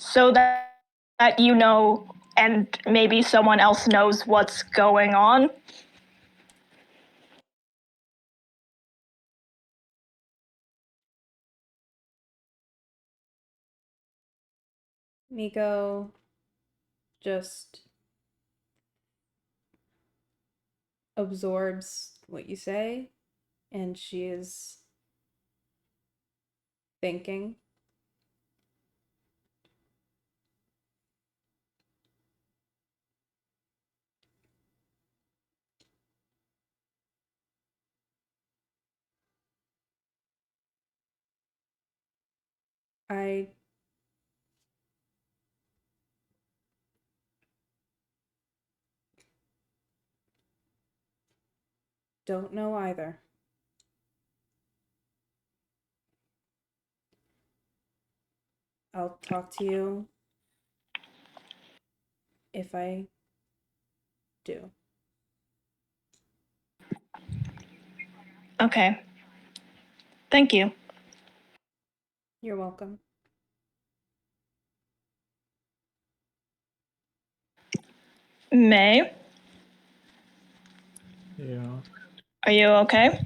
that you know and maybe someone else knows what's going on. Miko just absorbs what you say, and she is thinking. I don't know either. I'll talk to you if I do. Okay. Thank you. You're welcome. May, Yeah. are you okay?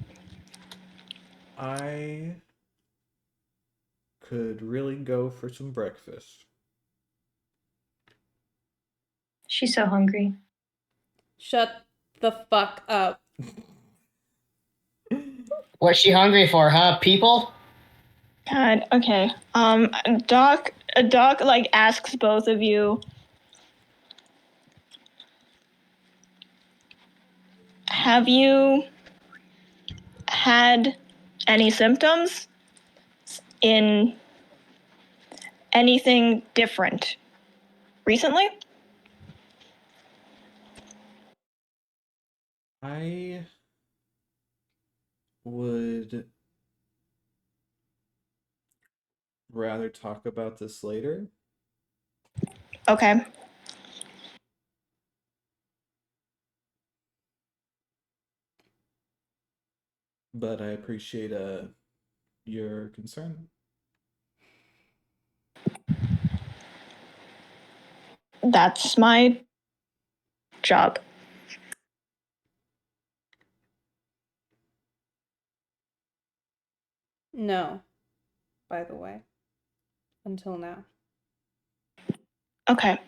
I could really go for some breakfast. She's so hungry. Shut the fuck up. What's she hungry for, huh? People? God, okay. Doc, like, asks both of you, have you had any symptoms in anything different recently? I would rather talk about this later. Okay. But I appreciate your concern. That's my job. No, by the way. Until now. Okay.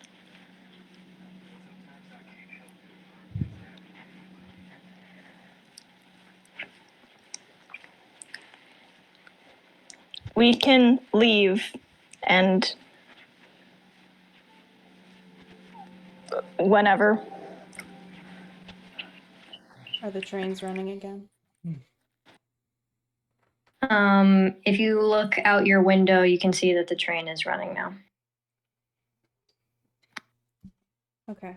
We can leave and whenever. Are the trains running again? If you look out your window, you can see that the train is running now. Okay.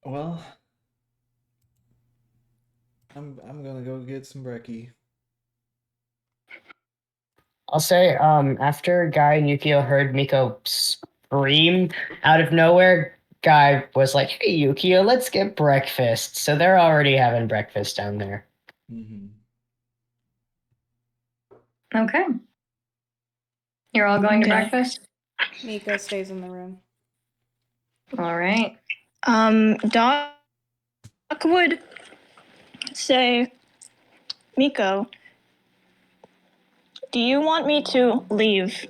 Well, I'm gonna go get some brekkie. I'll say, after Guy and Yukio heard Miko scream out of nowhere, Guy was like, "Hey, Yukio, let's get breakfast." So they're already having breakfast down there. Mm-hmm. Okay. You're all going to Okay. breakfast? Miko stays in the room. All right. Doc would say, Miko, do you want me to leave?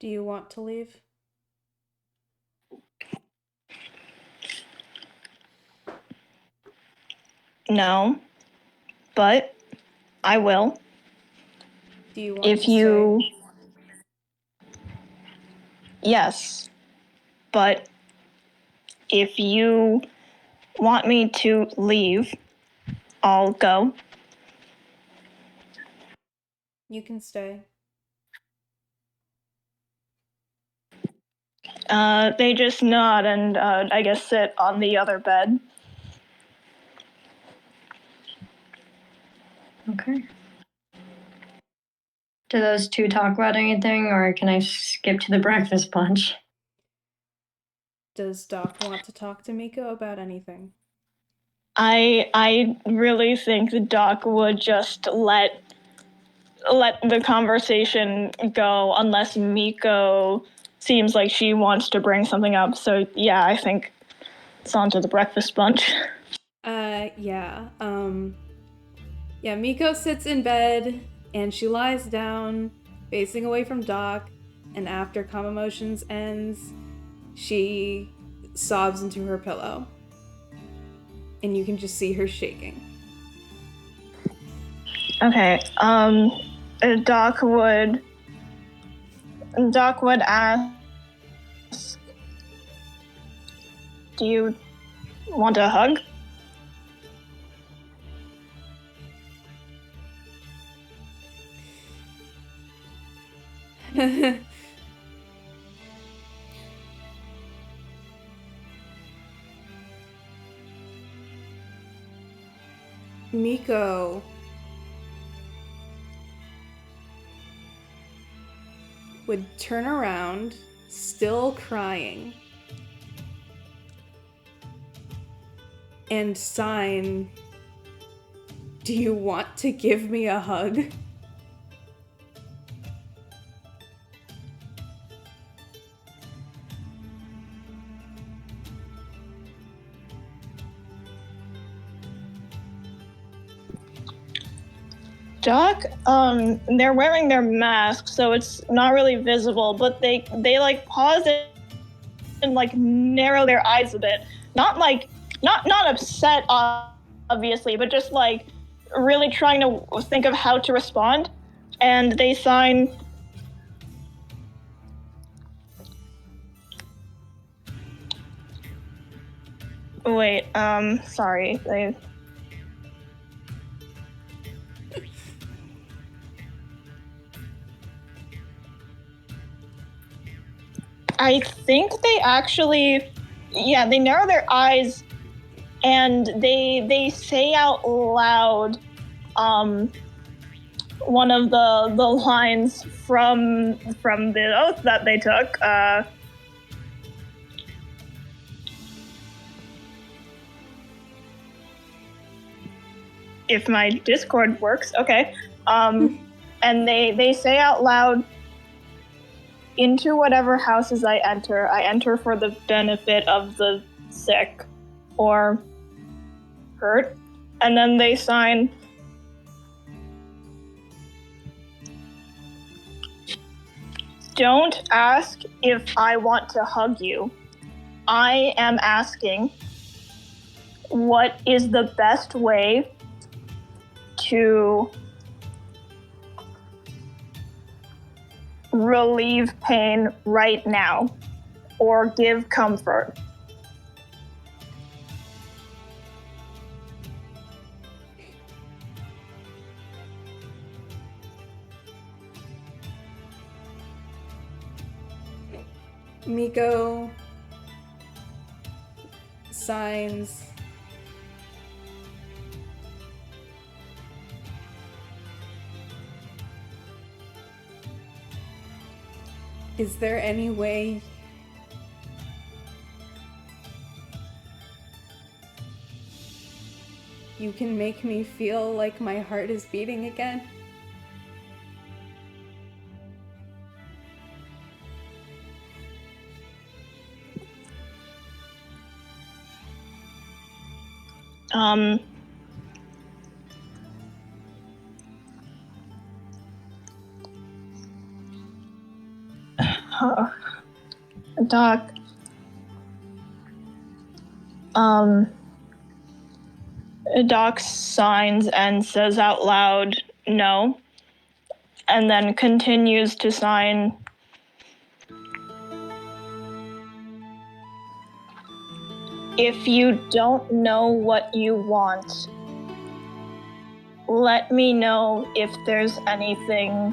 Do you want to leave? No, but I will. Do you want If to you. stay? Yes, but if you want me to leave, I'll go. You can stay. They just nod and I guess sit on the other bed. Okay. Do those two talk about anything, or can I skip to the breakfast bunch? Does Doc want to talk to Miko about anything? I really think the Doc would just let the conversation go unless Miko seems like she wants to bring something up. So yeah, I think it's on to the breakfast bunch. Yeah. Yeah, Miko sits in bed and she lies down, facing away from Doc, and after Calm Emotions ends, she sobs into her pillow. And you can just see her shaking. Okay. Doc would ask, do you want a hug? Miko would turn around, still crying, and sign, "Do you want to give me a hug?" Doc, they're wearing their masks, so it's not really visible, but they like pause and like narrow their eyes a bit. Not like, not upset, obviously, but just like really trying to think of how to respond. And they sign. Wait, sorry. I think they actually, yeah, they narrow their eyes and they say out loud one of the lines from the oath that they took. If my Discord works, okay. And they say out loud, into whatever houses I enter for the benefit of the sick or hurt. And then they sign, don't ask if I want to hug you. I am asking, what is the best way to relieve pain right now or give comfort? Miko signs. Is there any way you can make me feel like my heart is beating again? Doc, Doc signs and says out loud, no, and then continues to sign, if you don't know what you want, let me know if there's anything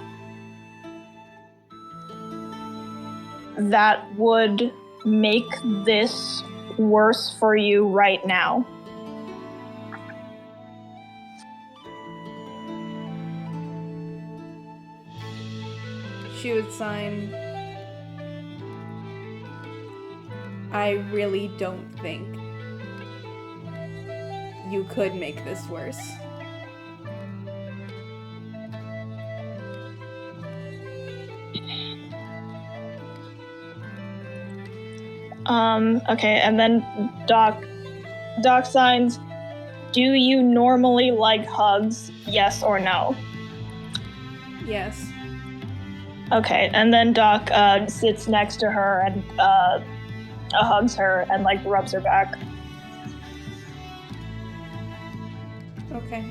that would make this worse for you right now. She would sign, I really don't think you could make this worse. Okay, and then Doc signs, do you normally like hugs, yes or no? Yes. Okay, and then Doc sits next to her and hugs her and like rubs her back. Okay.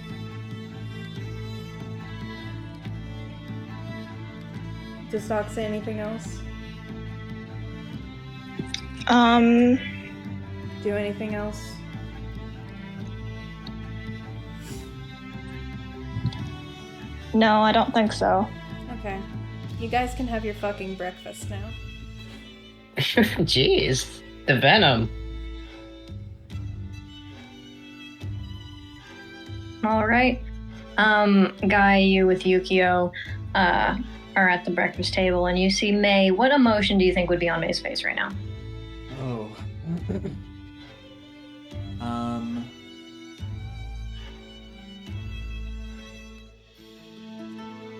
Does Doc say anything else? Do anything else? No, I don't think so. Okay. You guys can have your fucking breakfast now. Jeez, the venom. All right. Guy, you with Yukio are at the breakfast table, and you see May. What emotion do you think would be on May's face right now? Oh.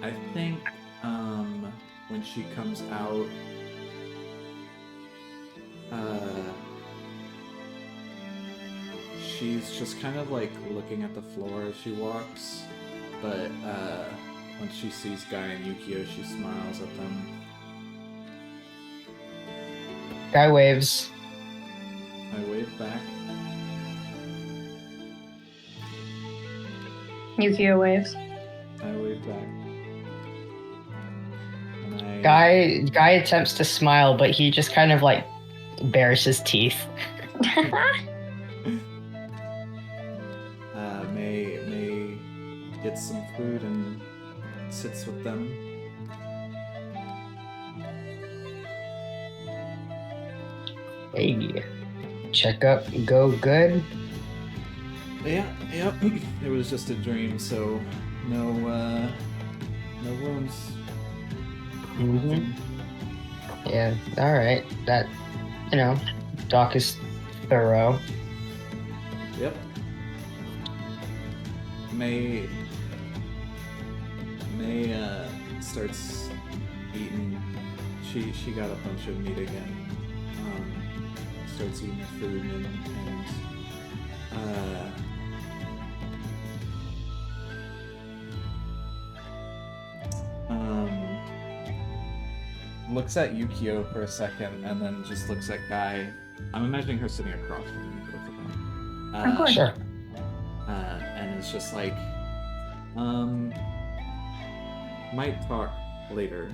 I think when she comes out, she's just kind of like looking at the floor as she walks, but once she sees Guy and Yukio, she smiles at them. Guy waves. I wave back. Yukio waves. I wave back. And Guy attempts to smile, but he just kind of like bares his teeth. May gets some food and sits with them. Hey, checkup go good? Yeah, yep. It was just a dream, so no wounds. Mm-hmm. Yeah, alright. That, Doc is thorough. Yep. May starts eating. She got a bunch of meat again. Starts eating her food and looks at Yukio for a second and then just looks at Guy. I'm imagining her sitting across from both of them. Of course. Sure. And it's just like, might talk later,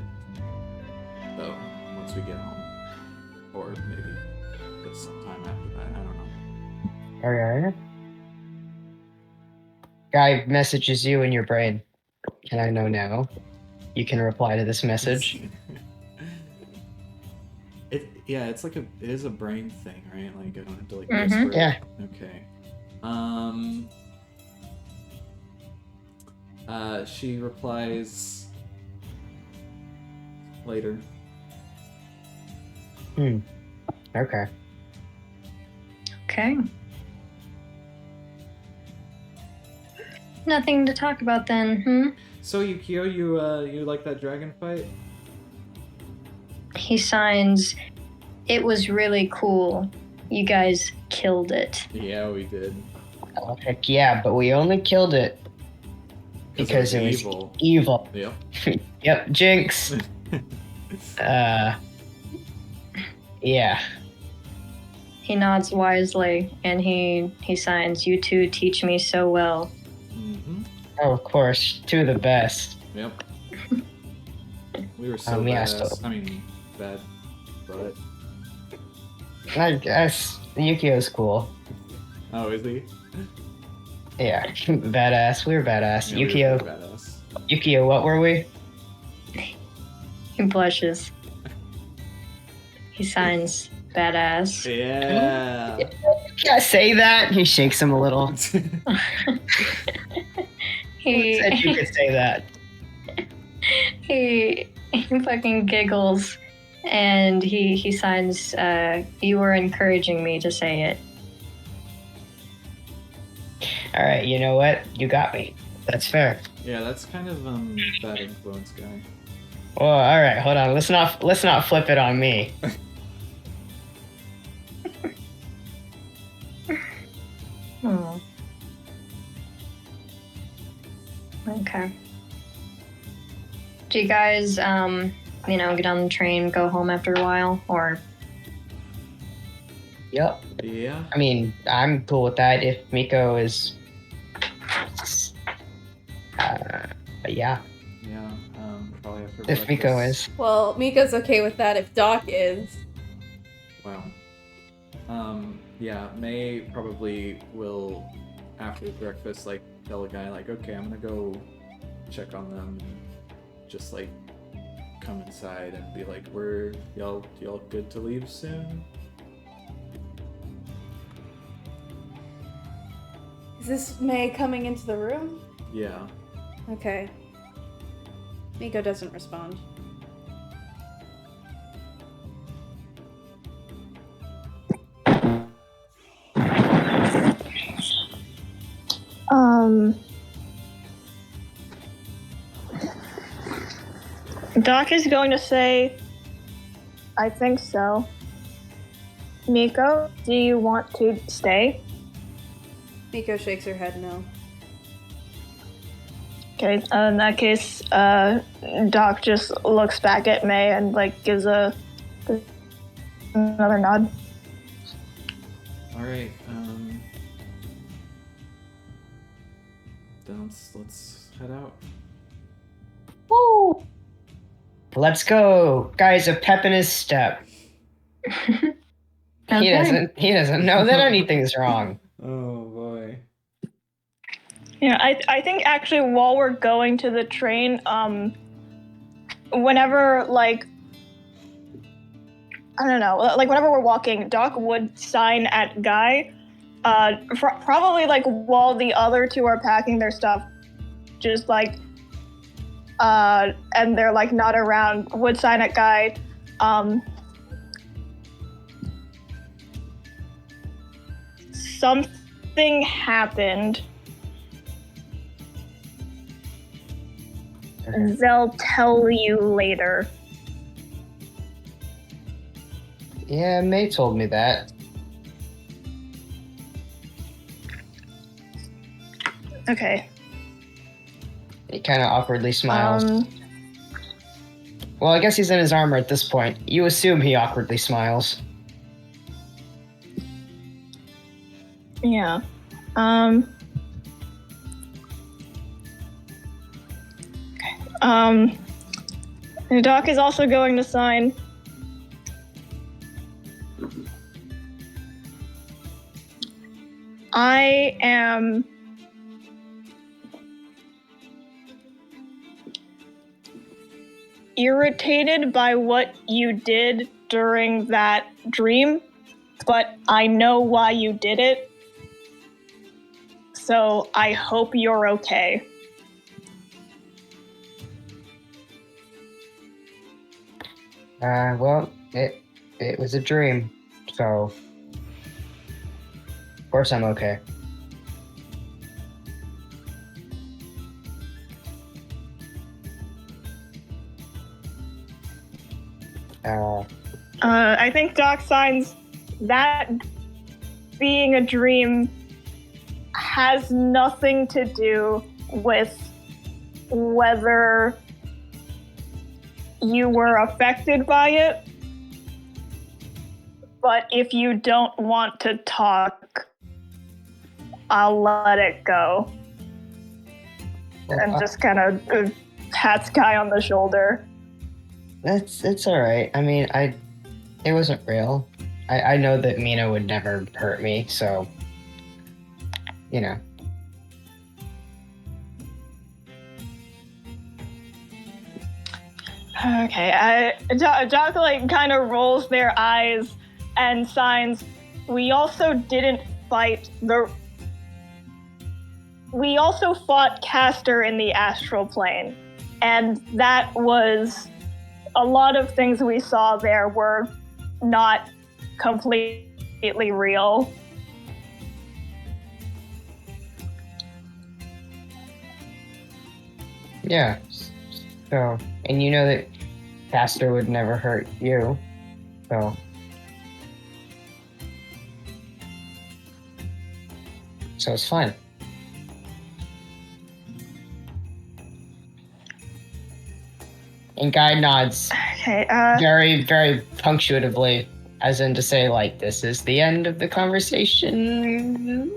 though, once we get home. Or maybe just sometime after that, I don't know. Alright. Guy messages you in your brain. Can I know now? You can reply to this message. It's like it is a brain thing, right? Like I don't have to like Mhm. whisper. Yeah. Okay. She replies later. Okay. Okay. Nothing to talk about then, So Yukio, you like that dragon fight? He signs, "It was really cool. You guys killed it." Yeah, we did. Oh, heck yeah, but we only killed it because it was evil. evil. Yep. Yep, Jinx. Yeah. He nods wisely and he signs, "You two teach me so well." Mm-hmm. Oh, of course, two of the best. Yep. We were so yeah, badass. I mean, bad, but I guess Yukio's cool. oh, is he? Yeah, badass. We were badass. Yeah, we were Yukio, pretty badass. Yukio, what were we? He blushes. He signs, "Badass." Yeah. Can I say that? He shakes him a little. Who said you could say that? he fucking giggles and he signs, "You were encouraging me to say it." All right, you know what? You got me. That's fair. Yeah, that's kind of bad influence guy. Well, all right, hold on. Let's not flip it on me. Oh. Okay. Do you guys, get on the train, go home after a while, or? Yep. Yeah. I mean, I'm cool with that if Miko is. But yeah, Yeah. Probably after if Miko breakfast. is. Well, Miko's okay with that if Doc is. Wow. Yeah, May probably will, after breakfast, like, tell a guy, like, okay, I'm gonna go check on them, and just, like, come inside and be like, y'all good to leave soon? Is this May coming into the room? Yeah. Okay. Miko doesn't respond. Doc is going to say, "I think so. Miko, do you want to stay?" Miko shakes her head no. Okay, in that case, Doc just looks back at May and like gives another nod. All right. Then let's head out. Woo! Let's go, guys! A pep in his step. He doesn't know that anything's wrong. Oh boy. Yeah, I think actually while we're going to the train, whenever like I don't know, like whenever we're walking, Doc would sign at Guy, probably like while the other two are packing their stuff, just like, and they're like not around, would sign at Guy, something happened. They'll tell you later. Yeah, May told me that. Okay. He kind of awkwardly smiles. Well, I guess he's in his armor at this point. You assume he awkwardly smiles. Yeah. The Doc is also going to sign. I am irritated by what you did during that dream, but I know why you did it. So I hope you're okay. Well, it was a dream, so of course I'm okay. I think Doc signs that being a dream has nothing to do with whether you were affected by it. But if you don't want to talk, I'll let it go. And just kind of pats Guy on the shoulder. It's all right. I mean, it wasn't real. I know that Mina would never hurt me, so you know. Okay, Doc like kind of rolls their eyes and signs. We also didn't fight We also fought Castor in the astral plane, and that was a lot of things we saw there were not completely real. Yeah. So, and you know that Castor would never hurt you, so. So it's fine. And Guy nods Okay, very, very punctuatively, as in to say, like, this is the end of the conversation.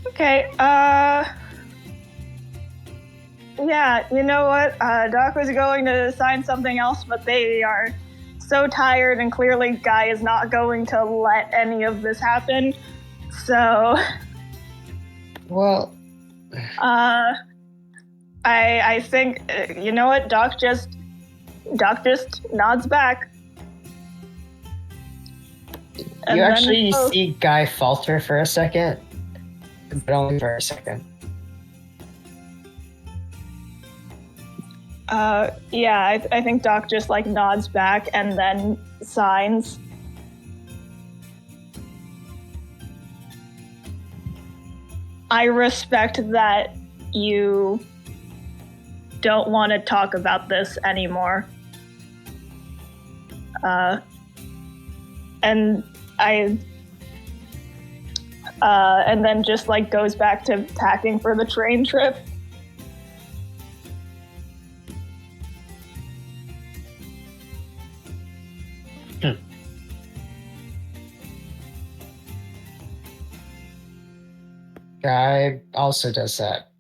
Okay, yeah, you know what? Doc was going to sign something else, but they are so tired, and clearly Guy is not going to let any of this happen. So, Well, I think, you know what? Doc just nods back. you actually see Guy falter for a second, but only for a second. Yeah, I think Doc just like nods back and then signs. I respect that you don't want to talk about this anymore. And and then just like goes back to packing for the train trip. Guy also does that.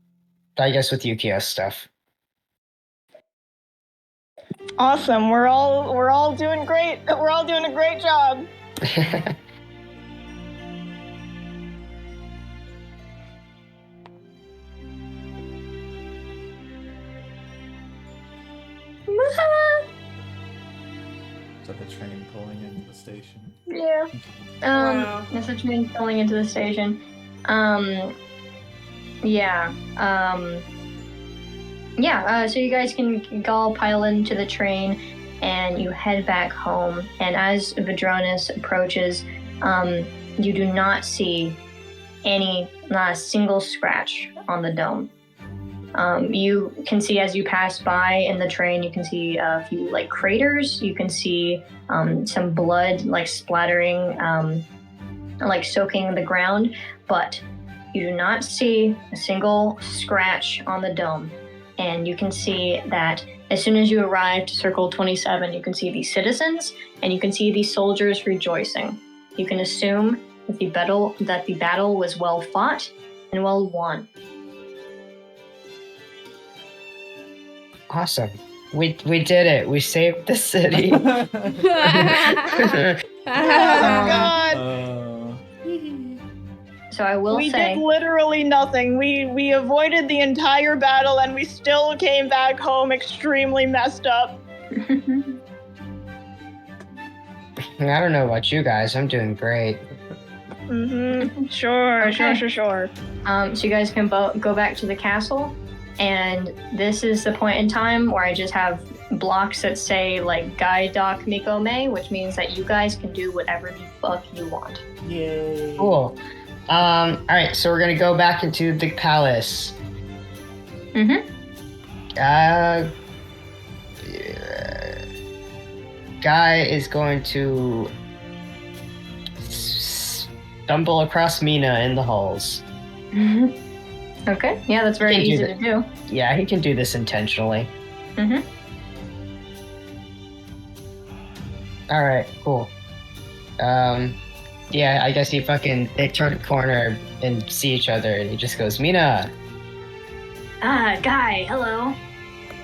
I guess with Yukio stuff. Awesome. We're all doing great. We're all doing a great job. Is that the train pulling into the station? Yeah. Wow. That's a train pulling into the station. Yeah. So you guys can all pile into the train and you head back home. And as Vadronis approaches, you do not see not a single scratch on the dome. You can see as you pass by in the train, you can see a few like craters. You can see some blood like splattering, like soaking the ground, but you do not see a single scratch on the dome. And you can see that as soon as you arrive to Circle 27, you can see the citizens and you can see the soldiers rejoicing. You can assume that the battle was well fought and well won. Awesome. We did it. We saved the city. Oh God. So I will We say, did literally nothing. We avoided the entire battle and we still came back home extremely messed up. I don't know about you guys. I'm doing great. Mm-hmm. Sure. so you guys can go back to the castle, and this is the point in time where I just have blocks that say like Gai Doc Miko Mei, which means that you guys can do whatever the fuck you want. Yay. Cool. Alright, so we're gonna go back into the palace. Guy is going to stumble across Mina in the halls. Okay, yeah, that's very easy to do. Yeah, he can do this intentionally. Alright, cool. Yeah, I guess they turn a corner and see each other, and he just goes, Mina! Guy, hello.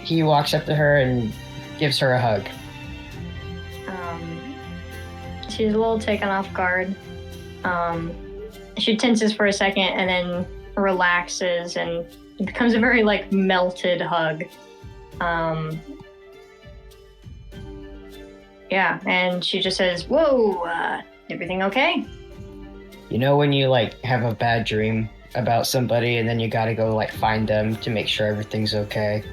He walks up to her and gives her a hug. She's a little taken off guard. She tenses for a second and then relaxes, and it becomes a very, like, melted hug. Yeah, and she just says, whoa, everything okay? You know when you, like, have a bad dream about somebody and then you gotta go, like, find them to make sure everything's okay?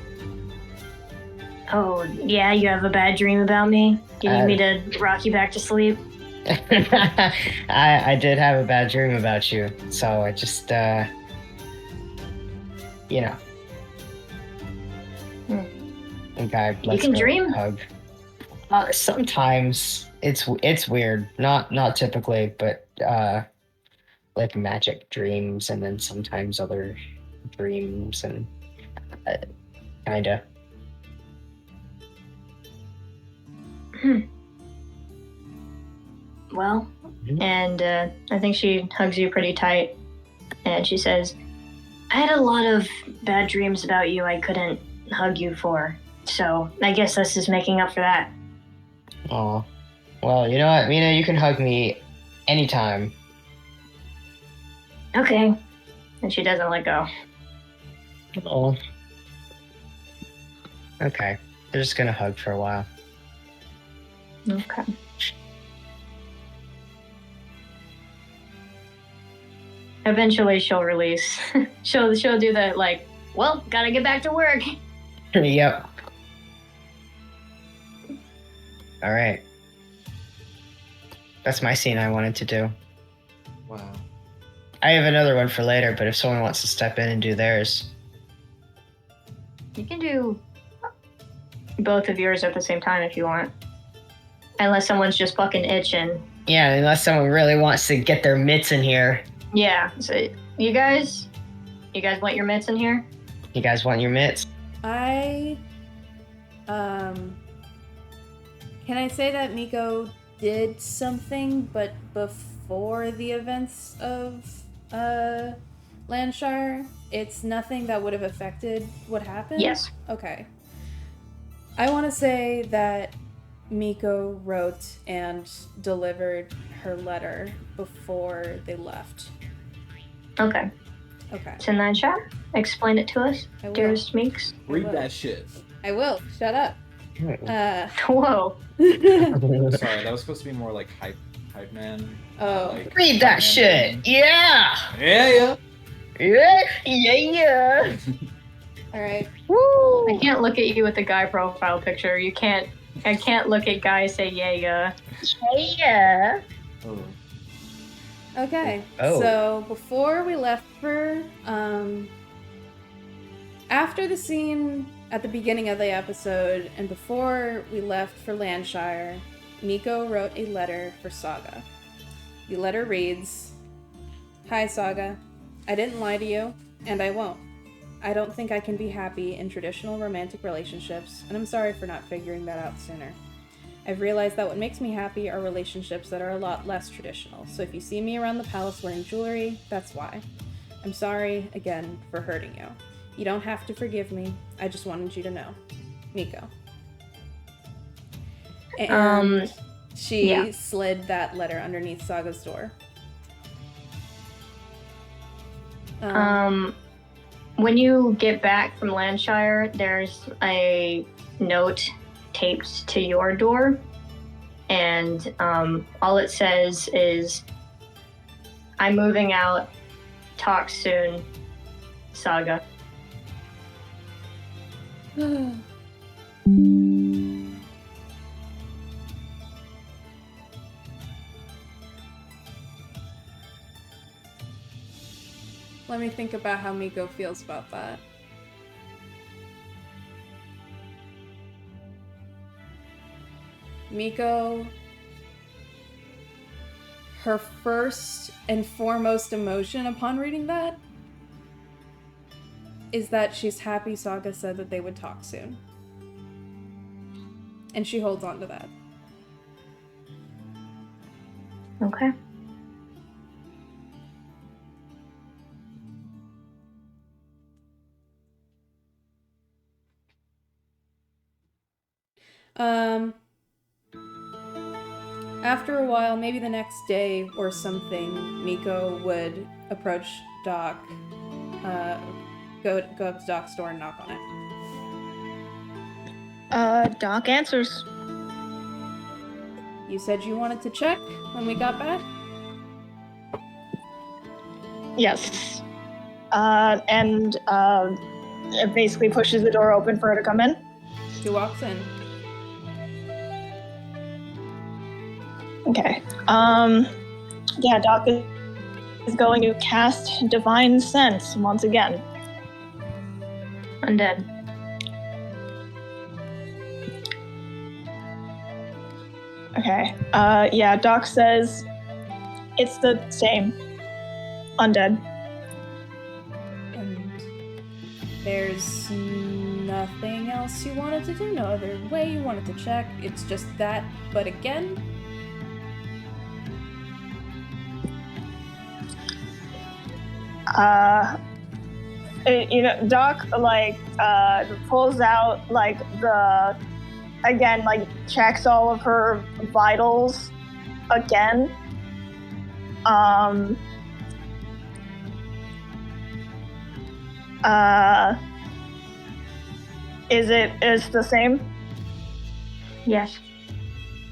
Oh, yeah, you have a bad dream about me? You need me to rock you back to sleep? I did have a bad dream about you, so I just, you know. And guy lets can go dream? hug. Sometimes it's weird. Not typically, but like magic dreams, and then sometimes other dreams, and kinda. Well, and I think she hugs you pretty tight, and she says, I had a lot of bad dreams about you I couldn't hug you for, so I guess this is making up for that. Oh, well, you know what, Mina, you can hug me anytime. Okay. And she doesn't let go. Oh. Okay, they're just gonna hug for a while. Okay. Eventually she'll release. she'll do that, like, well, gotta get back to work. Yep. All right. That's my scene I wanted to do. Wow. I have another one for later, but if someone wants to step in and do theirs. You can do both of yours at the same time if you want. Unless someone's just fucking itching. Yeah, unless someone really wants to get their mitts in here. Yeah. So you guys want your mitts in here? You guys want your mitts? Can I say that Miko did something, but before the events of Landshire? It's nothing that would have affected what happened? Yes. Okay. I want to say that Miko wrote and delivered her letter before they left. Okay. Okay. It's in that chat. Explain it to us, I will. dearest Meeks. Read that shit. I will. Shut up. Whoa. Sorry, that was supposed to be more like hype man. Oh. Like Read that hype shit. man. Yeah. Yeah. Yeah. All right. Woo! I can't look at you with the guy profile picture. I can't look at guy say yeah. Yeah. Oh. Okay. Oh. So before we left for after the scene at the beginning of the episode and before we left for Landshire, Miko wrote a letter for Saga. The letter reads, "Hi Saga, I didn't lie to you, and I won't. I don't think I can be happy in traditional romantic relationships, and I'm sorry for not figuring that out sooner. I've realized that what makes me happy are relationships that are a lot less traditional, so if you see me around the palace wearing jewelry, that's why. I'm sorry, again, for hurting you. You don't have to forgive me, I just wanted you to know. Miko." And she slid that letter underneath Saga's door. When you get back from Landshire, there's a note taped to your door, and all it says is, "I'm moving out. Talk soon, Saga." Let me think about how Miko feels about that. Miko, her first and foremost emotion upon reading that is that she's happy Saga said that they would talk soon. And she holds on to that. Okay. After a while, maybe the next day or something, Miko would approach Doc, go up to Doc's door and knock on it. Doc answers. You said you wanted to check when we got back? Yes. And it basically pushes the door open for her to come in. She walks in. Okay. Yeah, Doc is going to cast Divine Sense once again. Undead. Okay. Yeah, Doc says it's the same. Undead. And there's nothing else you wanted to do? No other way you wanted to check? It's just that, but again? Doc, pulls out, checks all of her vitals again. Is the same? Yes.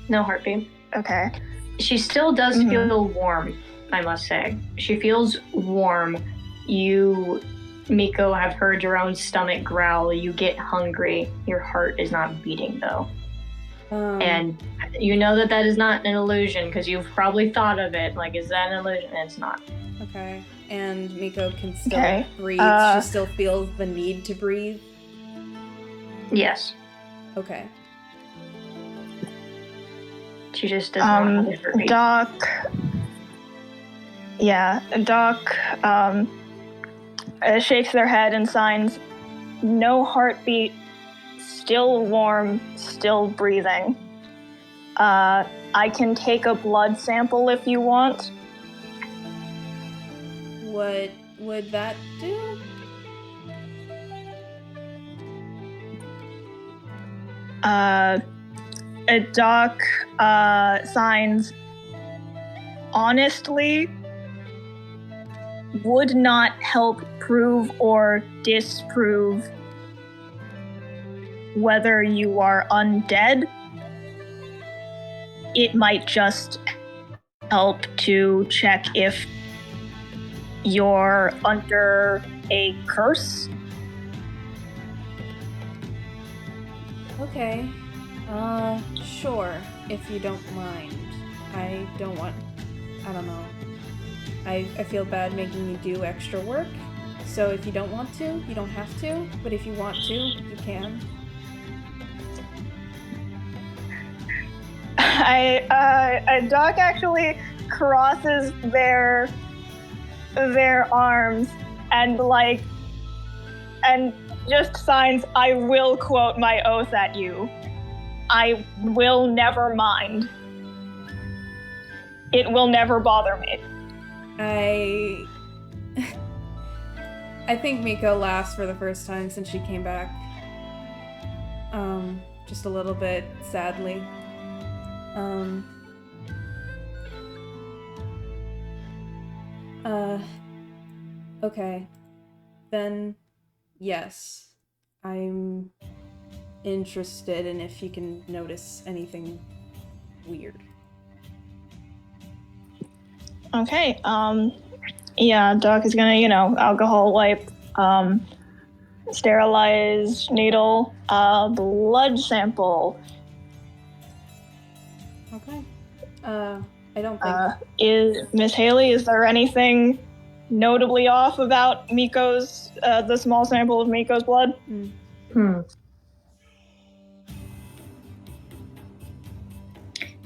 No heartbeat. Okay. She still does feel warm, I must say. She feels warm. You, Miko, have heard your own stomach growl. You get hungry. Your heart is not beating, though. And you know that is not an illusion, because you've probably thought of it. Like, is that an illusion? And it's not. Okay. And Miko can still breathe. She still feels the need to breathe? Yes. Okay. She just does not have a heartbeat. Doc Yeah, Doc shakes their head and signs, no heartbeat, still warm, still breathing. I can take a blood sample if you want. What would that do? Doc signs, honestly, would not help prove or disprove whether you are undead. It might just help to check if you're under a curse. Okay. Sure, if you don't mind. I don't know. I feel bad making you do extra work. So if you don't want to, you don't have to. But if you want to, you can. Doc actually crosses their arms and just signs, I will quote my oath at you. I will never mind. It will never bother me. I think Miko laughs for the first time since she came back. Just a little bit sadly. Okay. Then, yes. I'm interested in if you can notice anything weird. Okay, yeah, Doc is gonna, alcohol wipe, sterilize needle, blood sample. Okay. I don't think... Is Miss Haley, is there anything notably off about Miko's, the small sample of Miko's blood?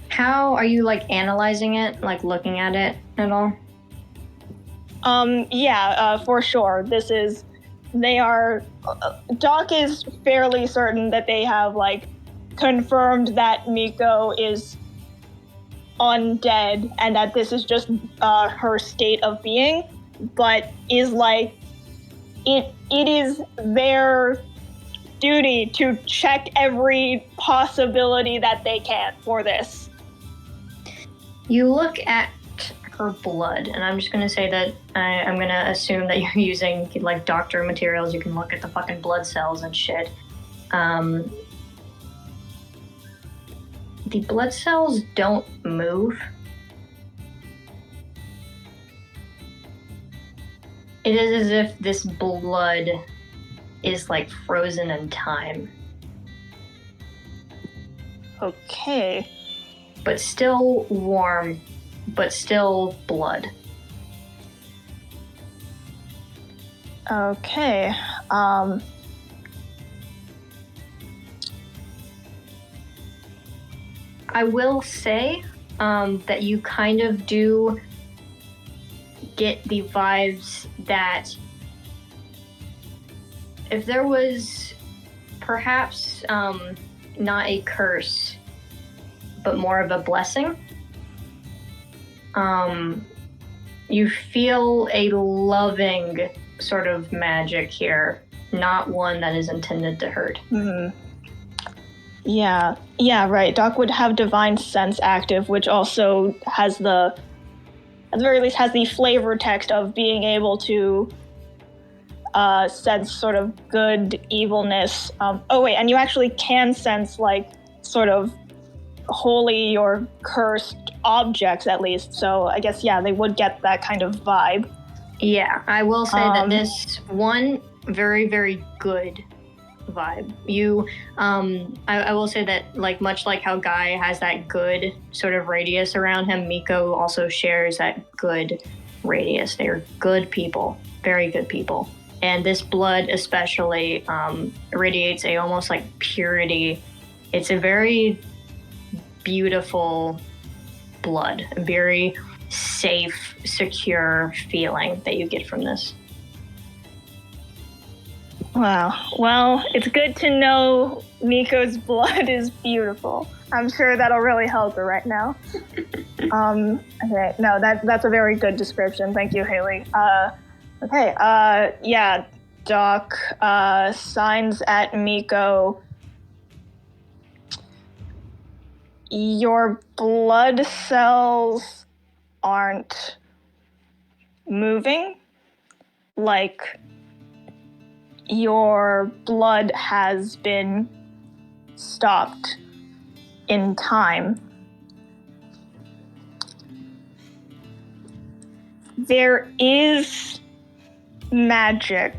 How are you, analyzing it, looking at it at all? Yeah, for sure. Doc is fairly certain that they have, confirmed that Miko is undead and that this is just her state of being, but is it is their duty to check every possibility that they can for this. You look at her blood, and I'm just going to say that I'm going to assume that you're using doctor materials. You can look at the fucking blood cells and shit. The blood cells don't move. It is as if this blood is frozen in time. Okay. But still warm, but still blood. Okay. I will say that you kind of do get the vibes that if there was perhaps not a curse, but more of a blessing, you feel a loving sort of magic here, not one that is intended to hurt. Mm-hmm. Yeah, right. Doc would have Divine Sense active, which also has at the very least, has the flavor text of being able to sense sort of good, evilness. And you actually can sense sort of holy or cursed objects at least. So I guess, yeah, they would get that kind of vibe. Yeah, I will say that this one very, very good vibe. I will say that much like how Guy has that good sort of radius around him, Miko also shares that good radius. They're good people, very good people. And this blood especially radiates a almost purity. It's a very beautiful blood, very safe, secure feeling that you get from this. Wow. Well, it's good to know Miko's blood is beautiful. I'm sure that'll really help her right now. Okay, no, that's a very good description. Thank you, Haley. Okay, yeah, Doc signs at Miko. Your blood cells aren't moving. Like, your blood has been stopped in time. There is magic.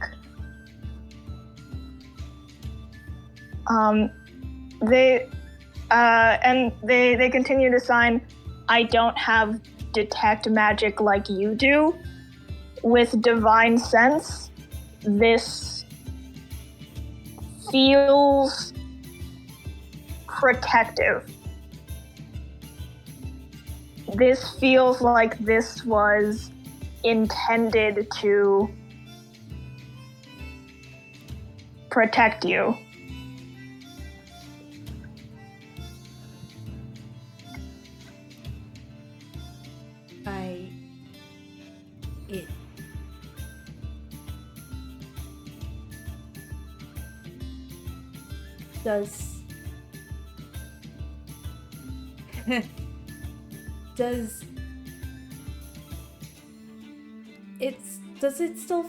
They continue to sign, I don't have detect magic like you do. With divine sense, this feels protective. This feels like this was intended to protect you. Does it still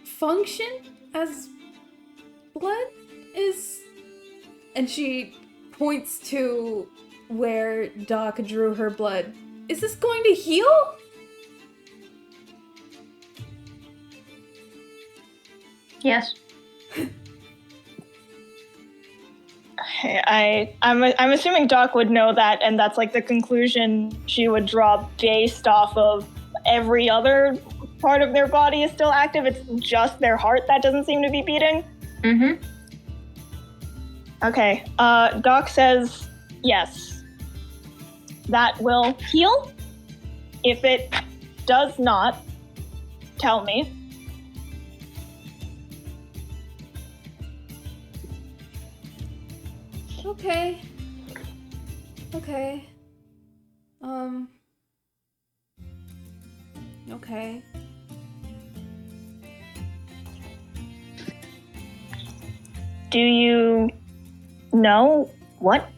function as blood? And she points to where Doc drew her blood. Is this going to heal? Yes. I'm assuming Doc would know that, and that's like the conclusion she would draw based off of every other part of their body is still active. It's just their heart that doesn't seem to be beating. Mm-hmm. Okay. Doc says yes. That will heal. If it does not, tell me. Okay. Okay. Do you know what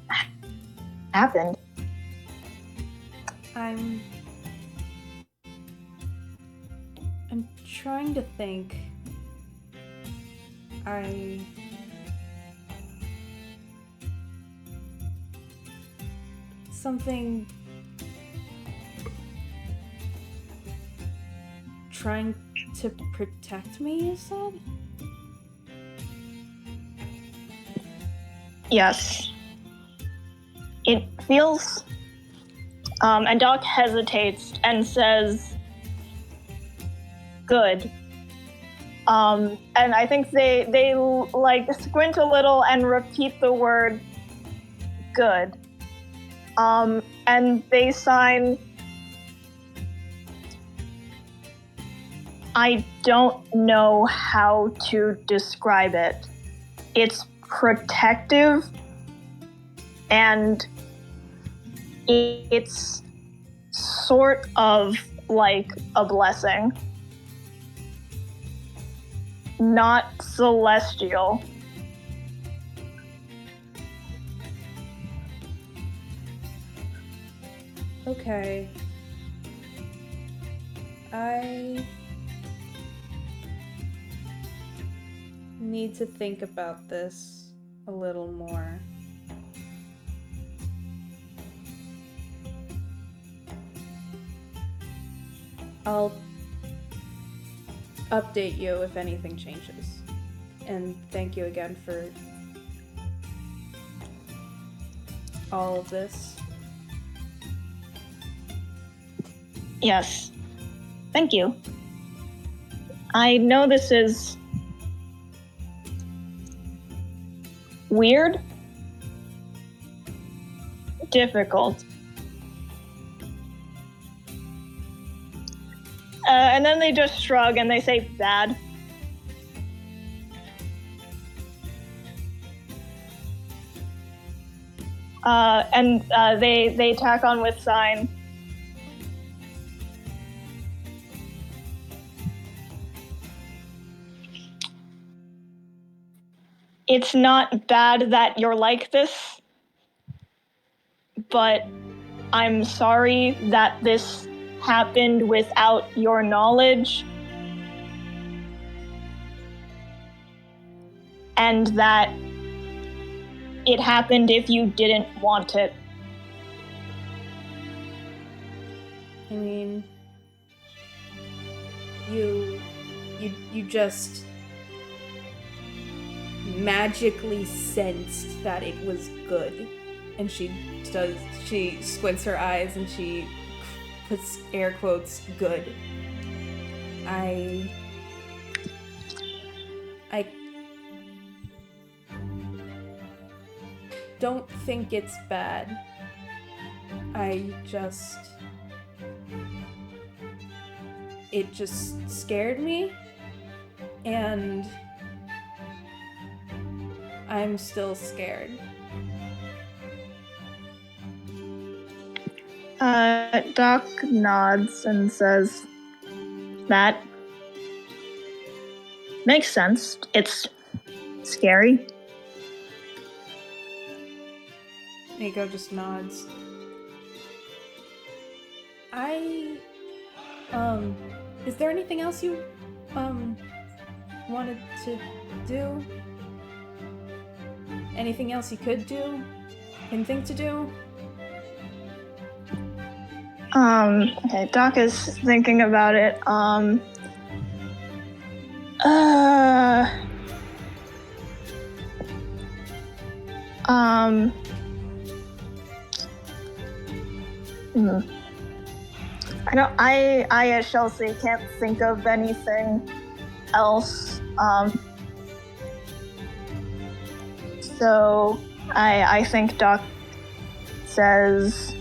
happened? I'm trying to think. Something trying to protect me, you said? Yes. It feels... and Doc hesitates and says, good. And I think they like squint a little and repeat the word good. And they sign, I don't know how to describe it. It's protective and it's sort of like a blessing. Not celestial. Okay. I need to think about this a little more. I'll update you if anything changes. And thank you again for all of this. Yes. Thank you. I know this is weird, difficult, And then they just shrug and they say, bad. And they tack on with sign. It's not bad that you're like this, but I'm sorry that this happened without your knowledge, and that it happened if you didn't want it. I mean, you just magically sensed that it was good. And she squints her eyes and she puts air quotes, good. I don't think it's bad. It just scared me, and I'm still scared. Doc nods and says, that makes sense. It's scary. Miko just nods. Is there anything else you, wanted to do? Anything else you could do? Can think to do? Okay, Doc is thinking about it. I as Chelsea can't think of anything else. So I think Doc says,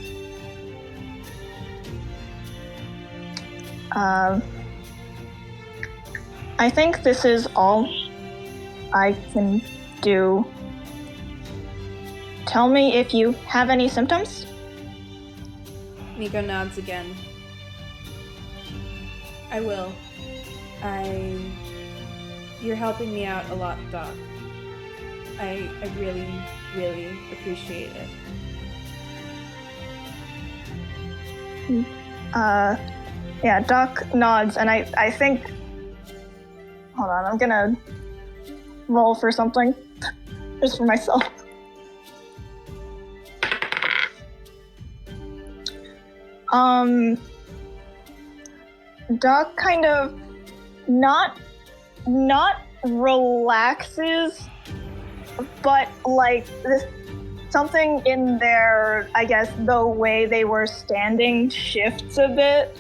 I think this is all I can do. Tell me if you have any symptoms. Miko nods again. I will. You're helping me out a lot, Doc. I really, really appreciate it. Yeah, Doc nods, and I think... Hold on, I'm gonna roll for something. Just for myself. Doc kind of not relaxes, but like this, something in their, I guess, the way they were standing shifts a bit.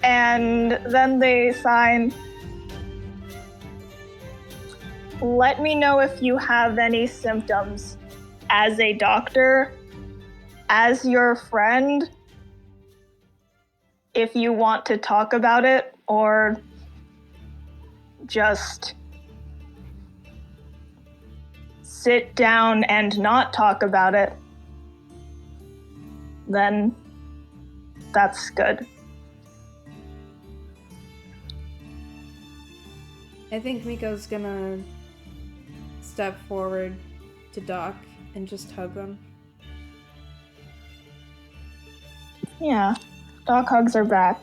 And then they sign, let me know if you have any symptoms. As a doctor, as your friend, if you want to talk about it, or just sit down and not talk about it, then that's good. I think Miko's gonna step forward to Doc and just hug him. Yeah, Doc hugs her back.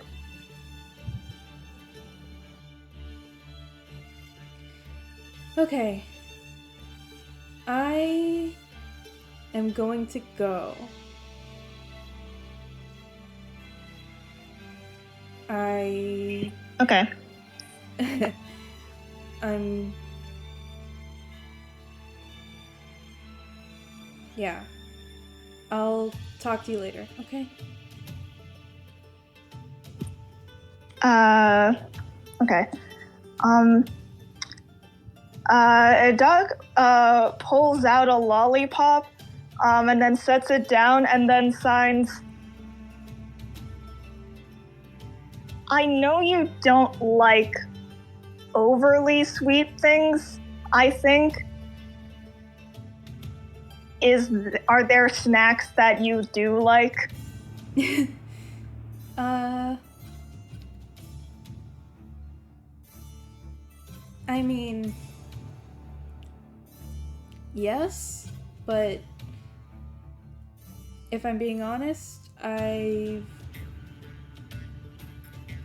Okay. I am going to go. Okay. Yeah. I'll talk to you later, okay? Okay. Doug pulls out a lollipop, and then sets it down, and then signs, I know you don't like overly sweet things, I think. Are there snacks that you do like? I mean, yes, but if I'm being honest, I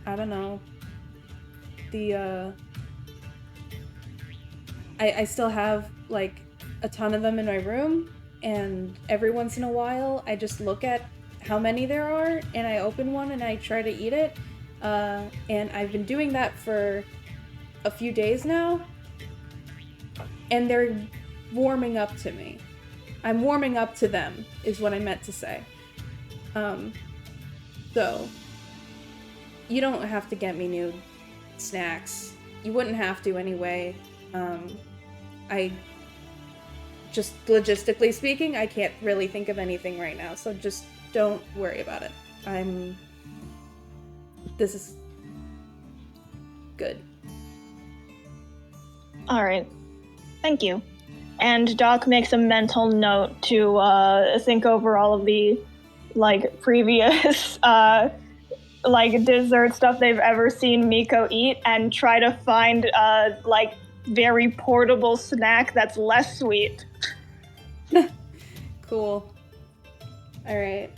don't know. I still have like a ton of them in my room, and every once in a while I just look at how many there are and I open one and I try to eat it. And I've been doing that for a few days now, and they're warming up to me. I'm warming up to them, is what I meant to say. So, you don't have to get me new snacks. You wouldn't have to anyway. I just logistically speaking, I can't really think of anything right now, so just don't worry about it. This is good. All right. Thank you. And Doc makes a mental note to think over all of the previous dessert stuff they've ever seen Miko eat and try to find very portable snack that's less sweet. Cool. All right.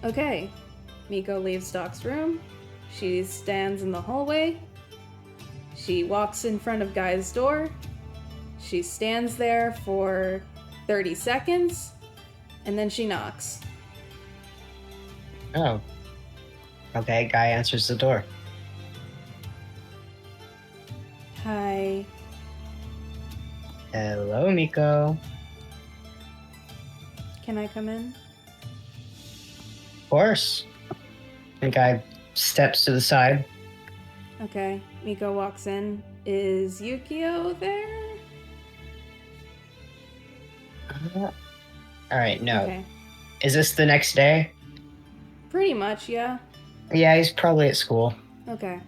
Okay. Miko leaves Doc's room. She stands in the hallway. She walks in front of Guy's door. She stands there for 30 seconds, and then she knocks. Oh. Okay, Guy answers the door. Hi. Hello, Miko. Can I come in? Of course. And Guy steps to the side. Okay. Miko walks in. Is Yukio there? Alright, no. Okay. Is this the next day? Pretty much, yeah. Yeah, he's probably at school. Okay.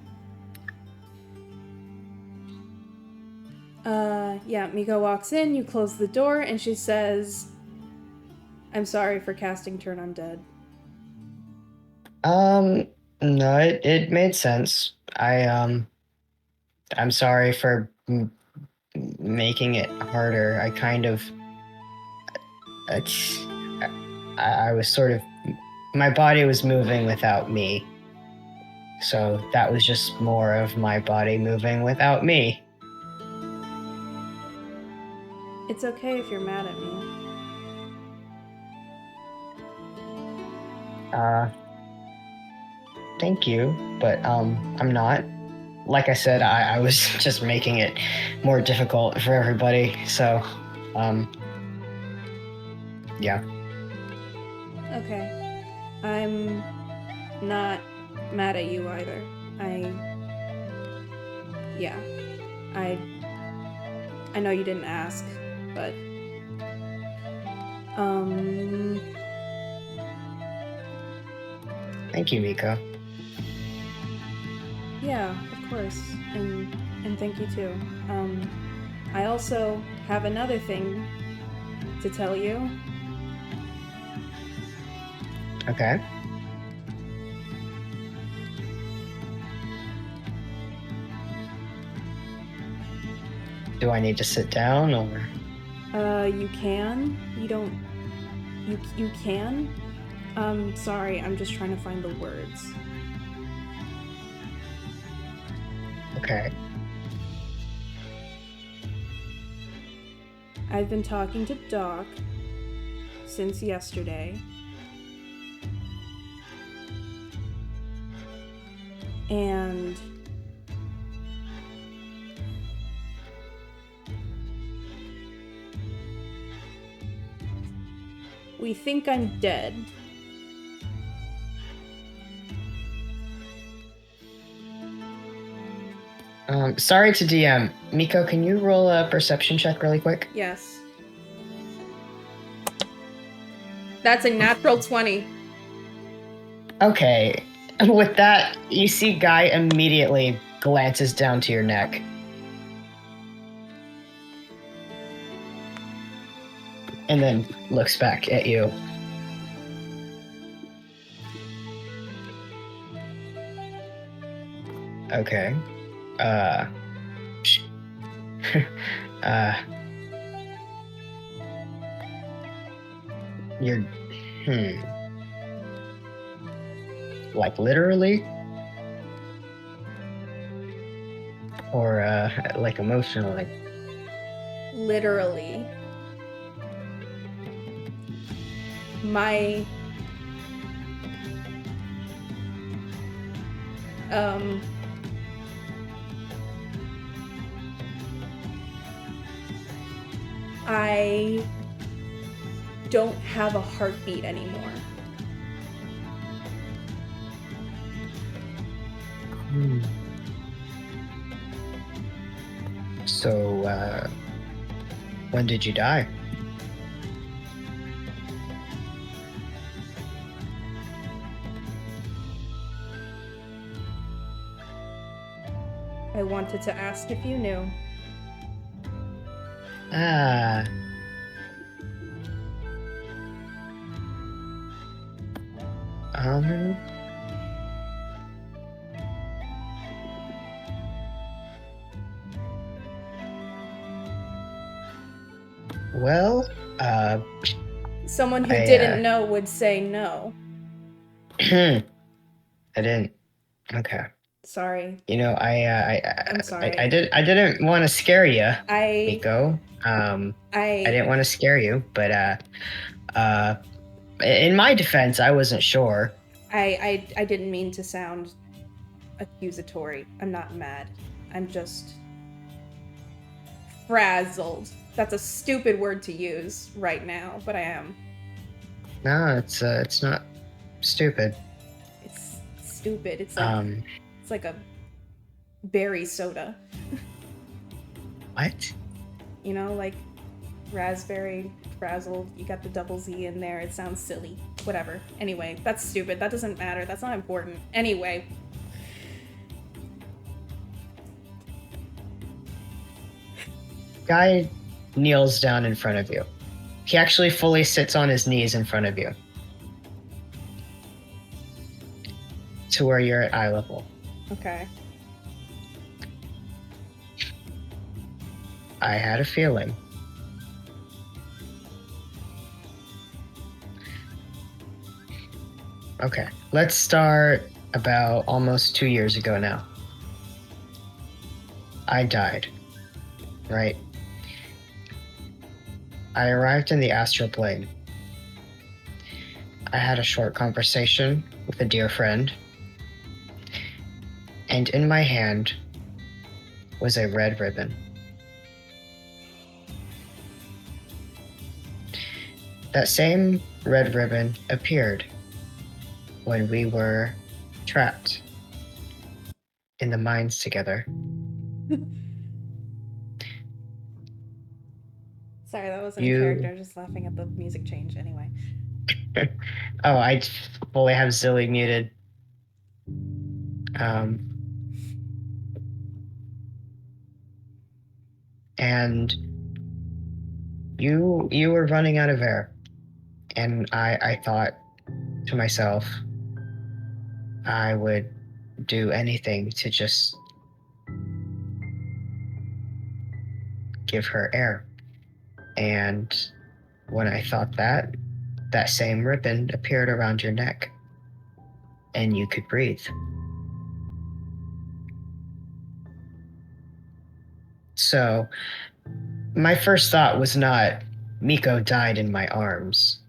Yeah, Miko walks in, you close the door, and she says, I'm sorry for casting Turn Undead. No, it made sense. I'm sorry for making it harder. I kind of, I was sort of, my body was moving without me. So that was just more of my body moving without me. It's okay if you're mad at me. Thank you, but I'm not. Like I said, I was just making it more difficult for everybody. So, yeah. Okay. I'm not mad at you either. I know you didn't ask, but Thank you, Miko. yeah, of course. And thank you too. I also have another thing to tell you. Okay. Do I need to sit down or? You can. You don't. You can. Sorry, I'm just trying to find the words. Okay. I've been talking to Doc since yesterday. And we think I'm dead. Sorry to DM. Miko, can you roll a perception check really quick? Yes. That's a natural 20. Okay. With that, you see Guy immediately glances down to your neck. And then looks back at you. Okay. uh, you're, like literally? Or, like emotionally? Literally. My I don't have a heartbeat anymore. So, when did you die? I wanted to ask if you knew. Ah. Um. Well, Someone who I didn't know would say no. I didn't. Okay. Sorry. You know, I'm sorry. I didn't want to scare you, I Miko. I didn't want to scare you, but in my defense, I wasn't sure. I didn't mean to sound accusatory. I'm not mad. I'm just frazzled. That's a stupid word to use right now, but I am. No, it's not stupid. It's stupid. It's like a berry soda. What? You know, like raspberry, frazzled. You got the double Z in there. It sounds silly. Whatever. Anyway, that's stupid. That doesn't matter. That's not important. Anyway. Guy kneels down in front of you. He actually fully sits on his knees in front of you. To where you're at eye level. Okay. I had a feeling. Okay, let's start about almost 2 years ago now. I died, right? I arrived in the astral plane. I had a short conversation with a dear friend, and in my hand was a red ribbon. That same red ribbon appeared when we were trapped in the mines together. Sorry, that wasn't in character. Just laughing at the music change anyway. Oh, I fully have Zilly muted. And you were running out of air. And I thought to myself, I would do anything to just give her air. And when I thought that, that same ribbon appeared around your neck. And you could breathe. So, my first thought was not, Miko died in my arms.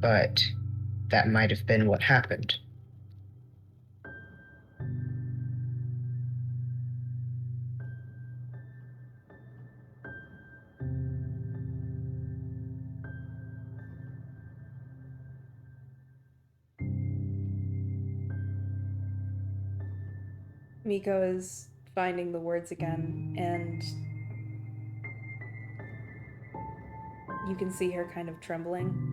But that might have been what happened. Miko is finding the words again, and you can see her kind of trembling.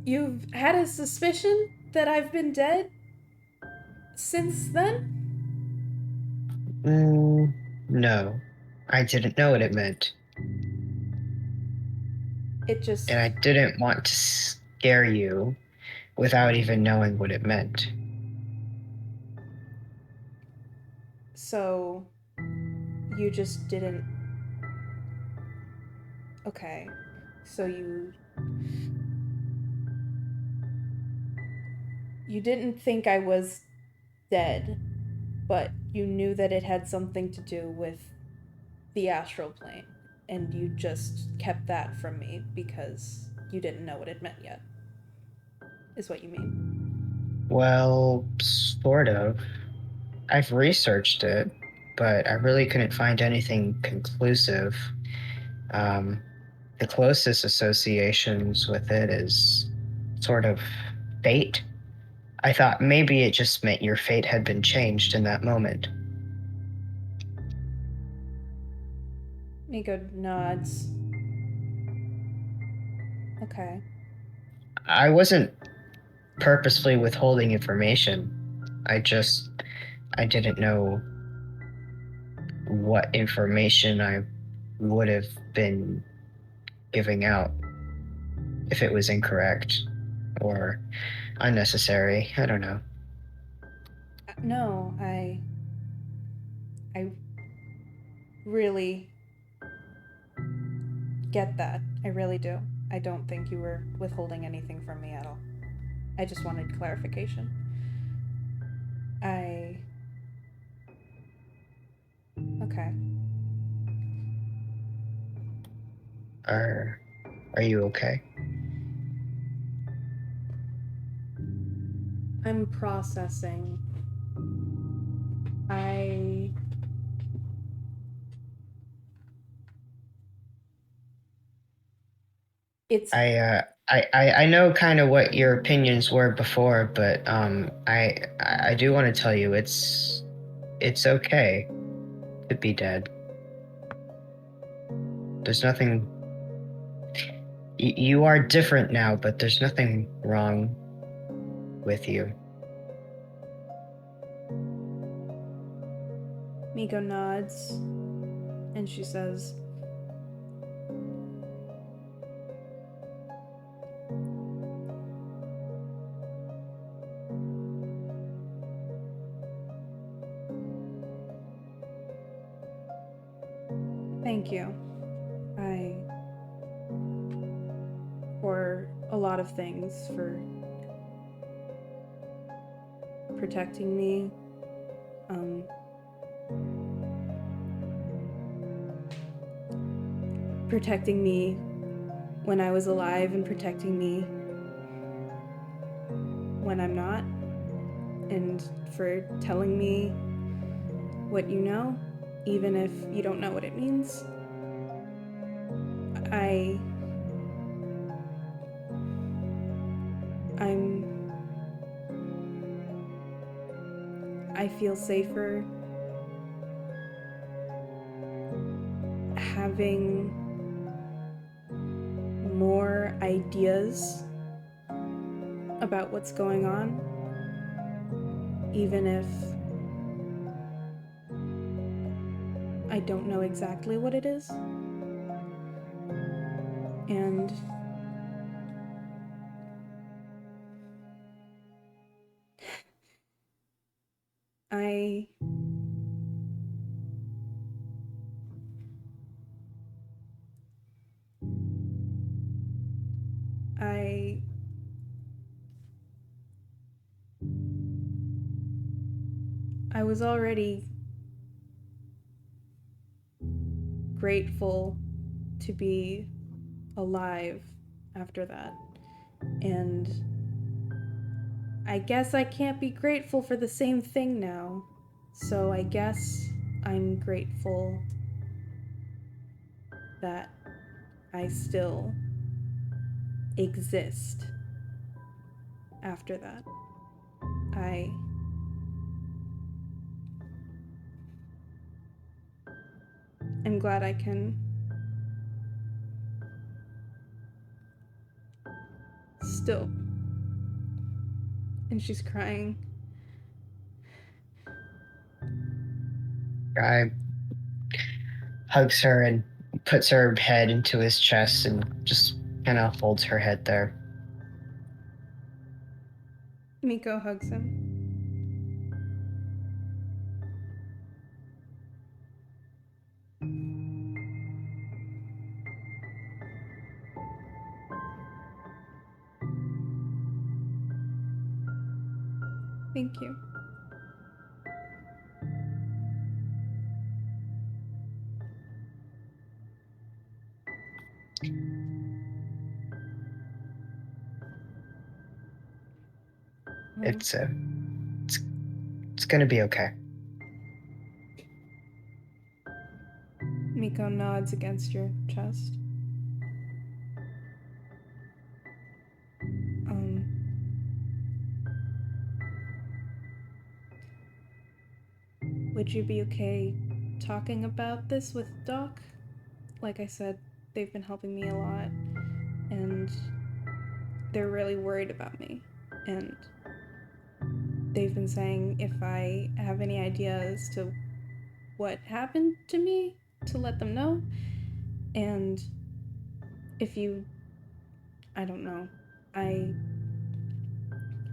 You've had a suspicion that I've been dead since then? No. I didn't know what it meant. It just... And I didn't want to scare you without even knowing what it meant. So, you just didn't... Okay. So you didn't think I was dead, but you knew that it had something to do with the astral plane, and you just kept that from me because you didn't know what it meant yet, is what you mean? Well, sort of. I've researched it, but I really couldn't find anything conclusive. The closest associations with it is sort of fate. I thought maybe it just meant your fate had been changed in that moment. Nico nods. Okay. I wasn't purposefully withholding information. I didn't know what information I would have been giving out if it was incorrect or unnecessary. I don't know. No, I really get that. I really do. I don't think you were withholding anything from me at all. I just wanted clarification. Okay. Are you okay? I'm processing. It's... I know kind of what your opinions were before, but I do want to tell you it's okay to be dead. There's nothing. You are different now, but there's nothing wrong with you. Miko nods, and she says, "Thank you. For a lot of things, for protecting me, protecting me when I was alive and protecting me when I'm not, and for telling me what you know, even if you don't know what it means. I feel safer having more ideas about what's going on, even if I don't know exactly what it is. And I was already grateful to be alive after that. And I guess I can't be grateful for the same thing now. So I guess I'm grateful that I still exist after that. I'm glad I can still. And she's crying. Guy hugs her and puts her head into his chest and just kind of holds her head there. Miko hugs him. Thank you. It's gonna be okay. Miko nods against your chest. Would you be okay talking about this with Doc? Like I said, they've been helping me a lot, and they're really worried about me. And they've been saying if I have any ideas to what happened to me, to let them know. And if you, I don't know, I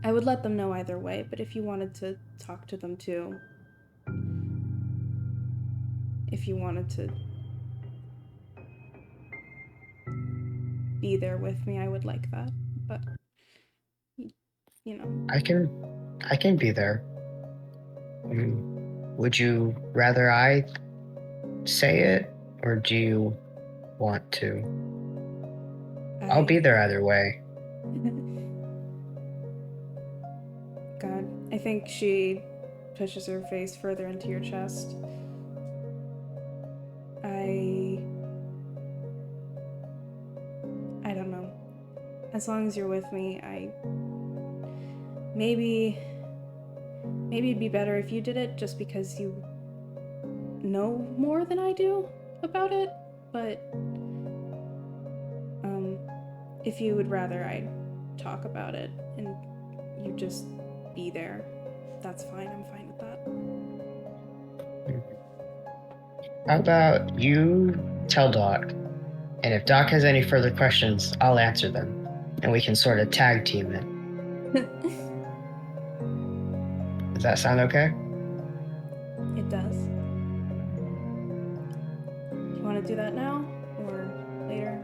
would let them know either way, but if you wanted to talk to them too, if you wanted to be there with me, I would like that. But you know, I can be there. Would you rather I say it, or do you want to? I'll be there either way. God, I think she pushes her face further into your chest. I don't know. As long as you're with me, maybe it'd be better if you did it just because you know more than I do about it, but if you would rather I talk about it and you just be there, that's fine. I'm fine with that. How about you tell Doc, and if Doc has any further questions, I'll answer them, and we can sort of tag team it. Does that sound okay? It does. You want to do that now or later?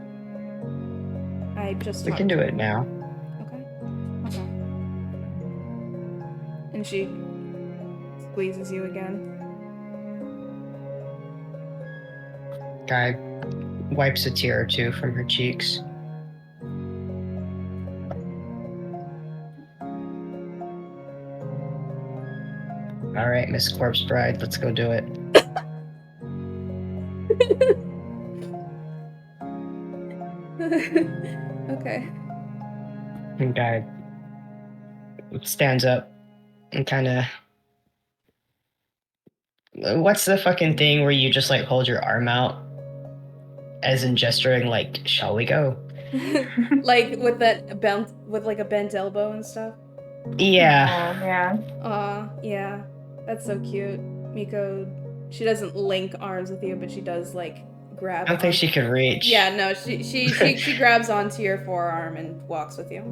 We can do it now. Okay. And she squeezes you again. Guy wipes a tear or two from her cheeks. All right, Miss Corpse Bride, let's go do it. Okay. And Guy stands up and kind of... What's the fucking thing where you just like hold your arm out? As in gesturing like, shall we go? Like with that bent, with like a bent elbow and stuff? Yeah. Yeah. That's so cute. Miko, she doesn't link arms with you, but she does like grab. I don't think she could reach. Yeah, no, she grabs onto your forearm and walks with you.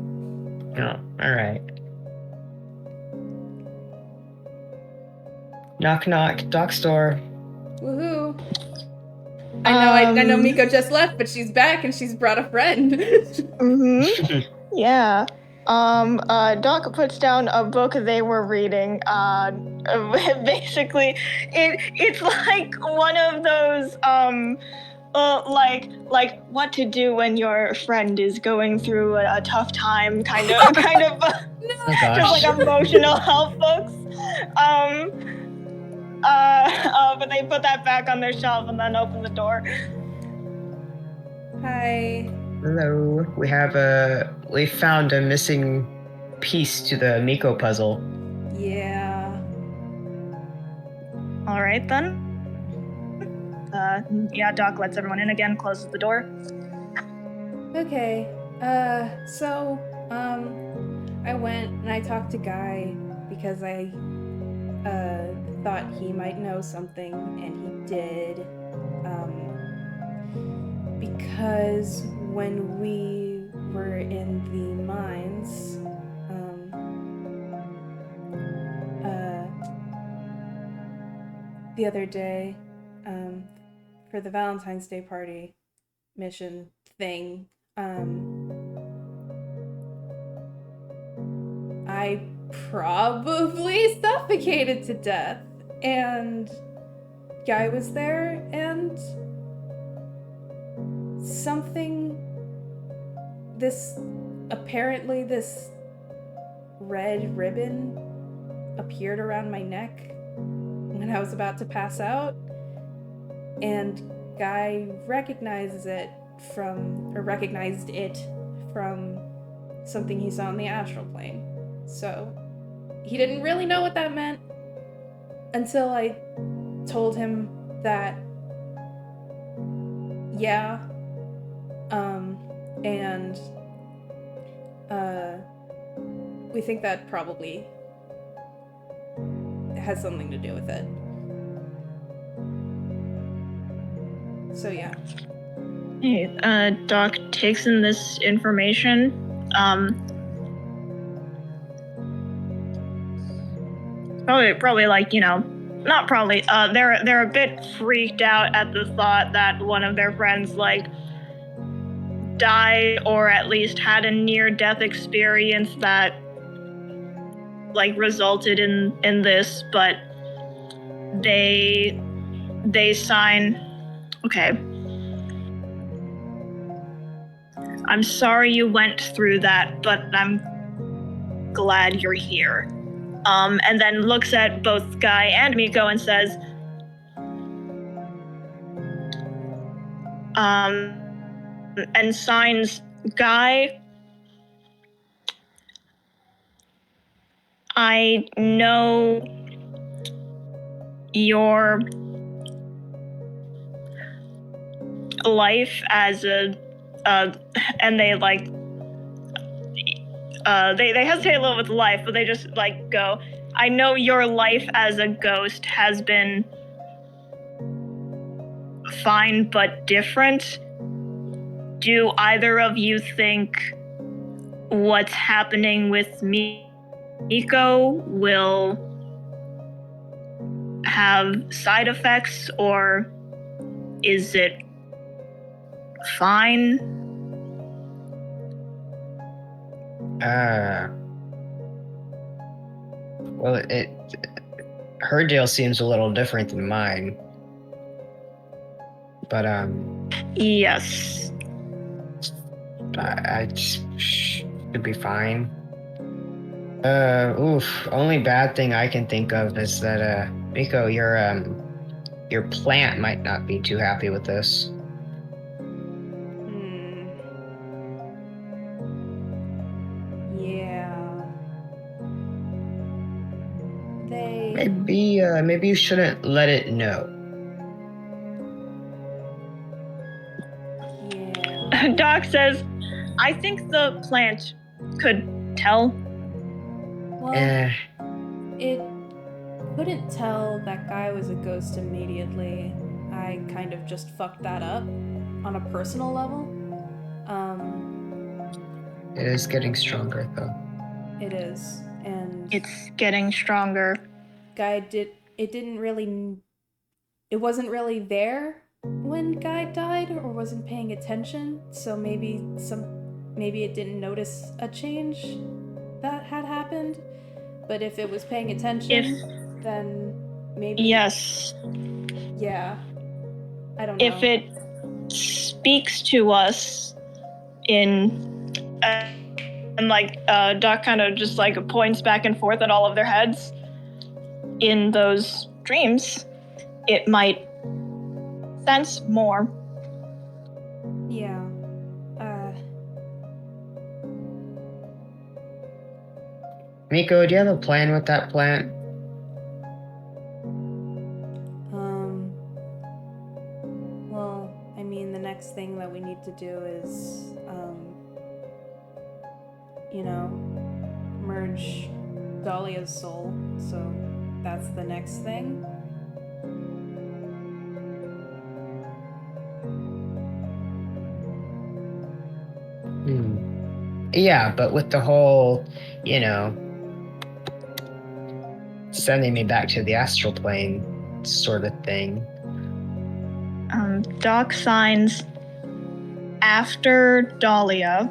Oh, alright. Knock knock, Doc's door. Woohoo. I know Miko just left, but she's back and she's brought a friend. Yeah. Doc puts down a book they were reading. Basically, it's like one of those like what to do when your friend is going through a tough time, kind of Oh, just like emotional health books. But they put that back on their shelf and then open the door. Hi. Hello. We found a missing piece to the Miko puzzle. Yeah. All right, then. Doc lets everyone in again, closes the door. Okay. I went and I talked to Guy because I thought he might know something, and he did. Because when we were in the mines, the other day, for the Valentine's Day party mission thing, I probably suffocated to death, and Guy was there, and this red ribbon appeared around my neck when I was about to pass out, and Guy recognized it from something he saw in the astral plane. So he didn't really know what that meant until I told him that, yeah, and we think that probably has something to do with it. So yeah. Hey, Doc takes in this information. Probably like, not probably. They're a bit freaked out at the thought that one of their friends like died or at least had a near-death experience that like resulted in this, but they sign. Okay. I'm sorry you went through that, but I'm glad you're here. And then looks at both Guy and Miko and says, and signs Guy. I know your life as a, and they like, they hesitate a little with life, but they just like go, I know your life as a ghost has been fine but different. Do either of you think what's happening with Miko will have side effects, or is it fine? Well, her deal seems a little different than mine. But, Yes. I should be fine. Only bad thing I can think of is that, Miko, your plant might not be too happy with this. Yeah. Maybe you shouldn't let it know. Yeah. Doc says, I think the plant could tell. Well, it couldn't tell that Guy was a ghost immediately. I kind of just fucked that up on a personal level. It is getting stronger, though. It is, and It's getting stronger. Guy it wasn't really there when Guy died, or wasn't paying attention, so maybe it didn't notice a change that had happened. But if it was paying attention, then maybe... Yes. Yeah. I don't know. If it speaks to us in... and like, Doc kind of just like points back and forth at all of their heads. In those dreams, it might sense more. Yeah. Miko, do you have a plan with that plant? Well, I mean, the next thing that we need to do is, merge Dahlia's soul. So that's the next thing. Yeah, but with the whole, sending me back to the astral plane sort of thing. Doc signs after Dahlia.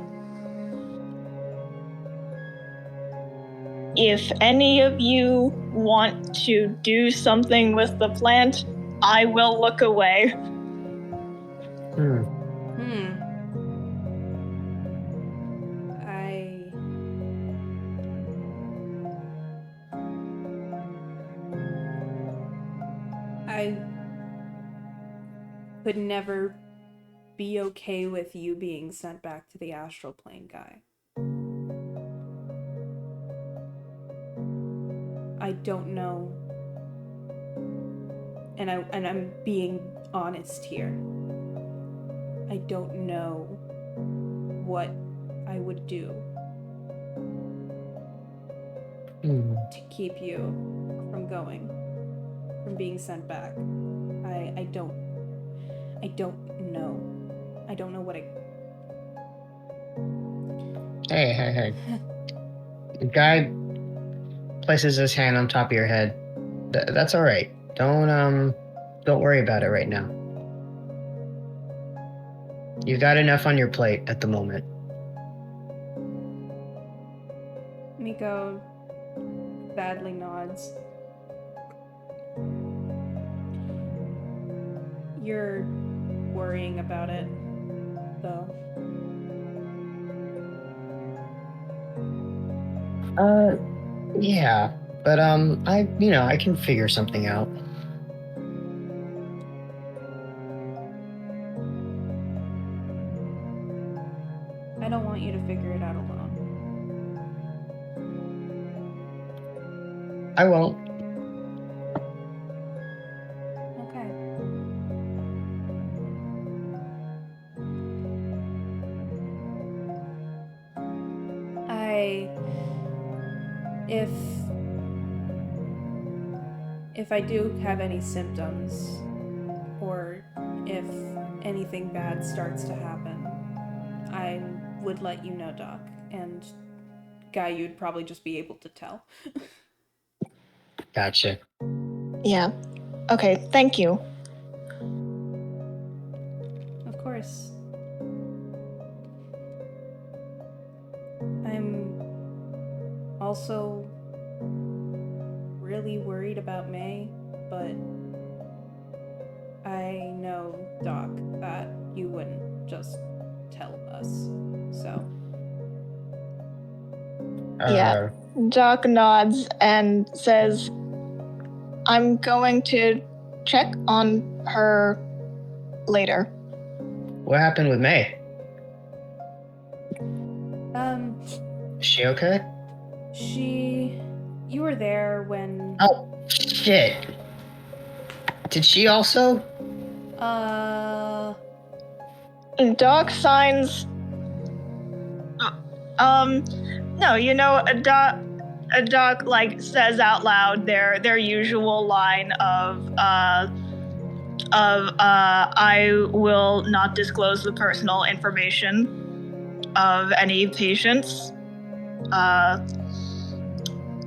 If any of you want to do something with the plant, I will look away. I could never be okay with you being sent back to the astral plane, Guy. I don't know. And I'm being honest here. I don't know what I would do to keep you from going, from being sent back. I don't know. I don't know what I... Hey. The guy places his hand on top of your head. That's all right. Don't worry about it right now. You've got enough on your plate at the moment. Miko sadly nods. You're worrying about it, though. Yeah, but I can figure something out. I don't want you to figure it out alone. I won't. Okay. If I do have any symptoms, or if anything bad starts to happen, I would let you know, Doc. And Guy, you'd probably just be able to tell. Gotcha. Yeah. Okay, thank you. Of course. I'm also really worried about May, but I know, Doc, that you wouldn't just tell us, so... Yeah. Doc nods and says, I'm going to check on her later. What happened with May? Is she okay? You were there when... Oh, shit. Did she also? Doc signs... No, a doc like says out loud their usual line of I will not disclose the personal information of any patients.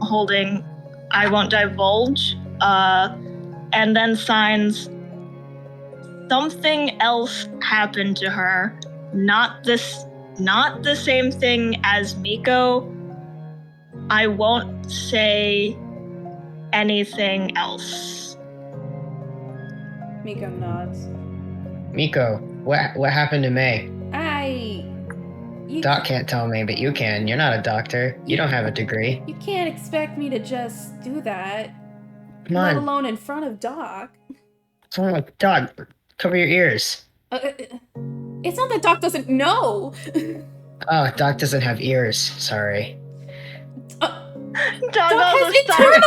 Holding I won't divulge. And then signs something else happened to her. Not the same thing as Miko. I won't say anything else. Miko nods. Miko, what happened to May? Doc can't tell me, but you can. You're not a doctor. You don't have a degree. You can't expect me to just do that. Come let on. alone in front of Doc. What's wrong with Doc? Cover your ears. It's not that Doc doesn't know. Oh, Doc doesn't have ears. Sorry. Doc has also internal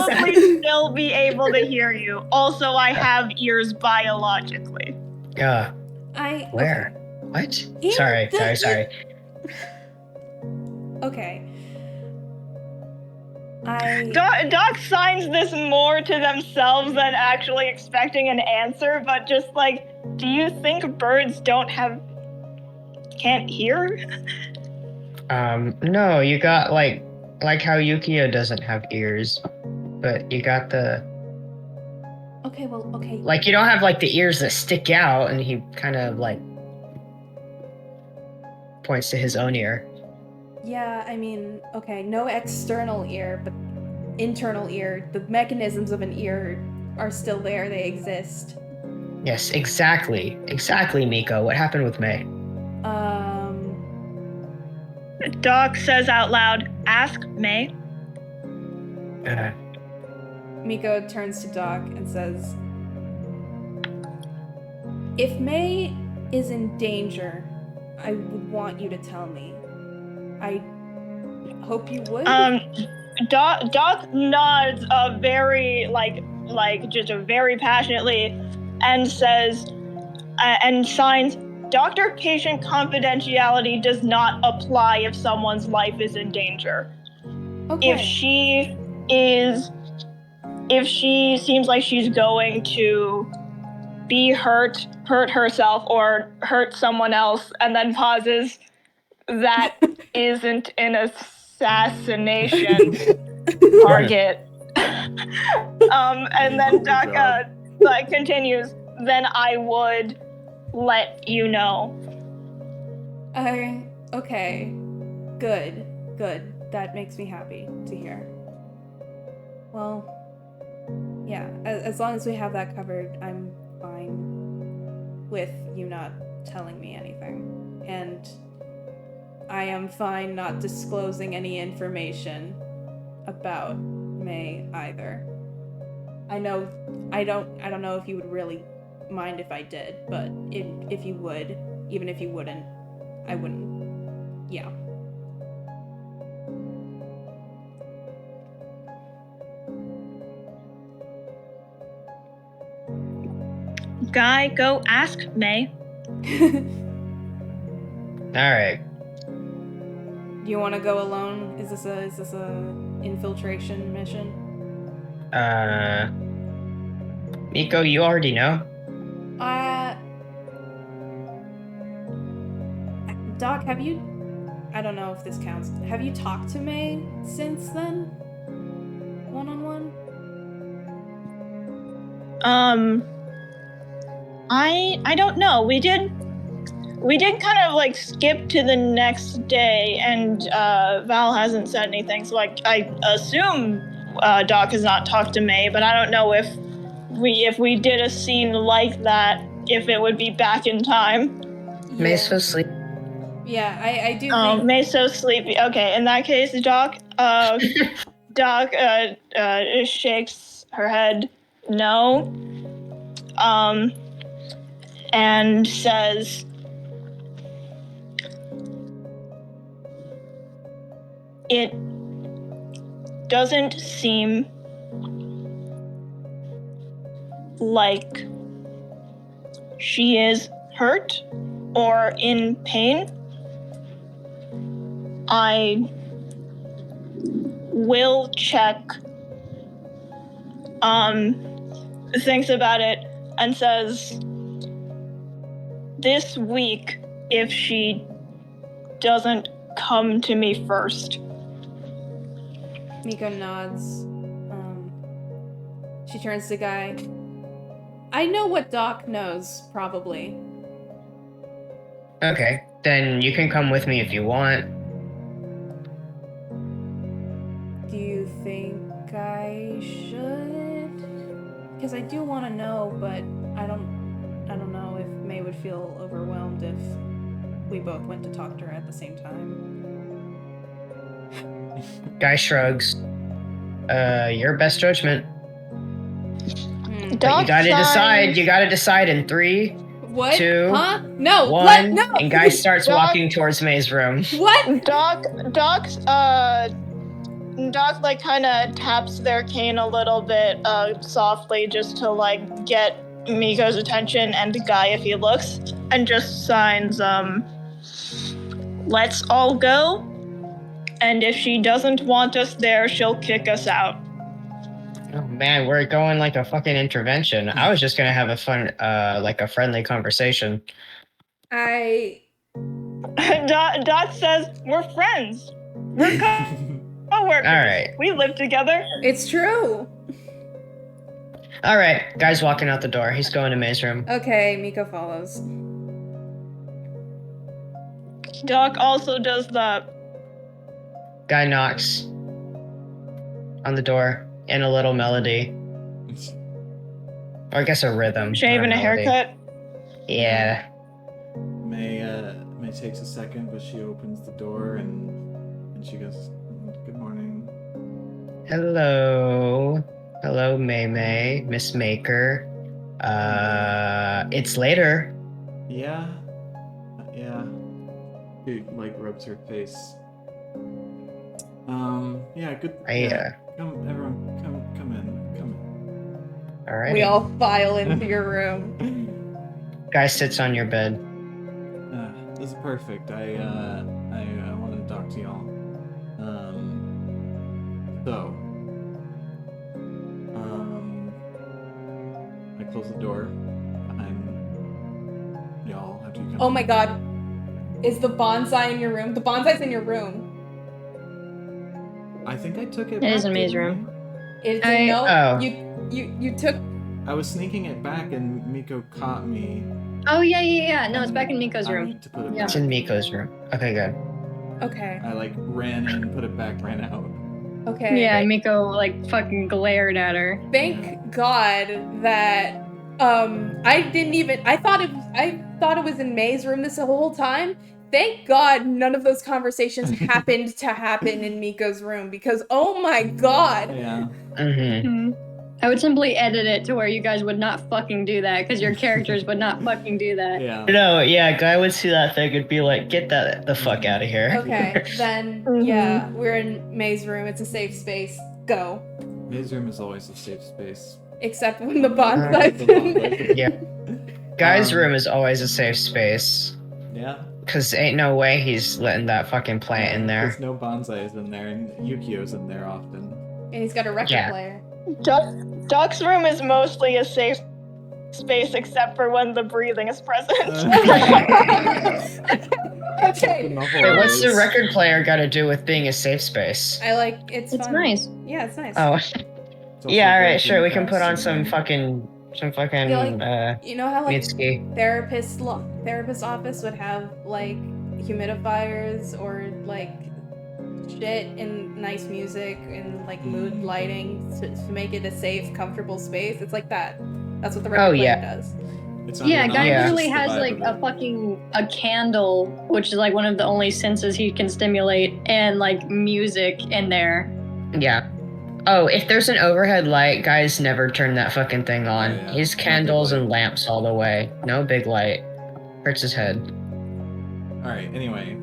probably ears! still be able to hear you. Also, I have ears biologically. Where? Okay. What? In Sorry. the- Okay. Doc signs this more to themselves than actually expecting an answer, but just like, do you think birds can't hear? No, you got like how Yukio doesn't have ears, but you got the Okay, well, okay. like you don't have like the ears that stick out, and he kind of like points to his own ear. Yeah, I mean, okay, no external ear, but internal ear. The mechanisms of an ear are still there, they exist. Yes, exactly, Miko. What happened with May? Doc says out loud, "Ask May." Miko turns to Doc and says, if May is in danger, I would want you to tell me. I hope you would. Doc nods very just very passionately and says and signs, doctor-patient confidentiality does not apply if someone's life is in danger. Okay. If she seems like she's going to be hurt herself or hurt someone else and then pauses, that isn't an assassination target. And then Doc continues, then I would let you know. Okay. Good. That makes me happy to hear. Well, yeah, as long as we have that covered, I'm fine with you not telling me anything. And I am fine not disclosing any information about May either. I don't know if you would really mind if I did, but if you would, even if you wouldn't, I wouldn't. Yeah. Guy, go ask May. All right. Do you want to go alone? Is this a infiltration mission? Miko, you already know. Doc, have you? I don't know if this counts. Have you talked to May since then? One-on-one? I don't know. We did kind of like skip to the next day, and Val hasn't said anything, so I assume Doc has not talked to May, but I don't know if we did a scene like that, if it would be back in time. Yeah. May's so sleepy. Yeah, I do Oh, think... May's so sleepy. Okay, in that case, Doc shakes her head no. And says, it doesn't seem like she is hurt or in pain. I will check. Thinks about it and says, this week, if she doesn't come to me first. Miko nods. She turns to Guy. I know what Doc knows, probably. Okay, then you can come with me if you want. Do you think I should? Because I do want to know, but I don't know if May would feel overwhelmed if we both went to talk to her at the same time. Guy shrugs. Your best judgment. But you gotta decide in 3, What? 2, Huh? No. 1, What? No. and Guy starts walking towards May's room. What? Doc's Doc like kind of taps their cane a little bit softly just to like get Miko's attention and Guy if he looks, and just signs let's all go, and if she doesn't want us there, she'll kick us out. Oh man, we're going like a fucking intervention. I was just gonna have a fun, like a friendly conversation. Doc says we're friends. We're co-workers. All right. We live together. It's true. All right, guy's walking out the door. He's going to May's room. Okay, Miko follows. Doc also does the Guy knocks on the door in a little melody. Or I guess a rhythm. shave and a not melody. haircut. Yeah. May takes a second, but she opens the door and she goes, "Good morning." Hello. Hello, May, Miss Maker. It's later. Yeah. She like rubs her face. Yeah, good. Come, everyone, come in. All right. We all file into your room. Guy sits on your bed. This is perfect. I wanted to talk to y'all. I close the door behind y'all after you come. Oh my god. Is the bonsai in your room? The bonsai's in your room. I think I took it. It back, is in May's didn't room. It's I- no. Oh. You took. I was sneaking it back and Miko caught me. Oh yeah. No, it's back in Miko's I room. need to put it Yeah. It's back. in Miko's room. Okay, good. Okay. I like ran in, put it back, ran out. Okay. Yeah, Miko like fucking glared at her. Thank God that I thought it was in May's room this whole time. Thank God none of those conversations happened to happen in Miko's room, because oh my God. Yeah. Mm-hmm. I would simply edit it to where you guys would not fucking do that, because your characters would not fucking do that. Yeah. No, yeah, Guy would see that thing and be like, get the fuck out of here. Okay, then yeah, we're in May's room. It's a safe space. Go. May's room is always a safe space. Except when the bonsai's in there. Yeah. Guy's room is always a safe space. Yeah. Cause ain't no way he's letting that fucking plant in there. There's no bonsais in there, and Yukio's in there often. And he's got a record Yeah. player. Doc's room is mostly a safe space except for when the breathing is present. Okay. Wait, what's the record player got to do with being a safe space? I like it's It's fun. nice. Yeah, it's nice. Oh, It's also yeah, very alright, sure, we can Dreamcast put on in some there. fucking, You know how like Mitsuki. therapist office would have like humidifiers or like shit and nice music and like mood lighting to make it a safe, comfortable space. It's like that. That's what the record player yeah. does. It's not Yeah, even Guy on, it's literally just the has vibe like of a it. fucking a candle, which is like one of the only senses he can stimulate, and like music in there. Yeah. Oh, if there's an overhead light, guys never turn that fucking thing on. Oh, yeah. He's Not big candles light. and lamps all the way. No big light. Hurts his head. Alright, anyway.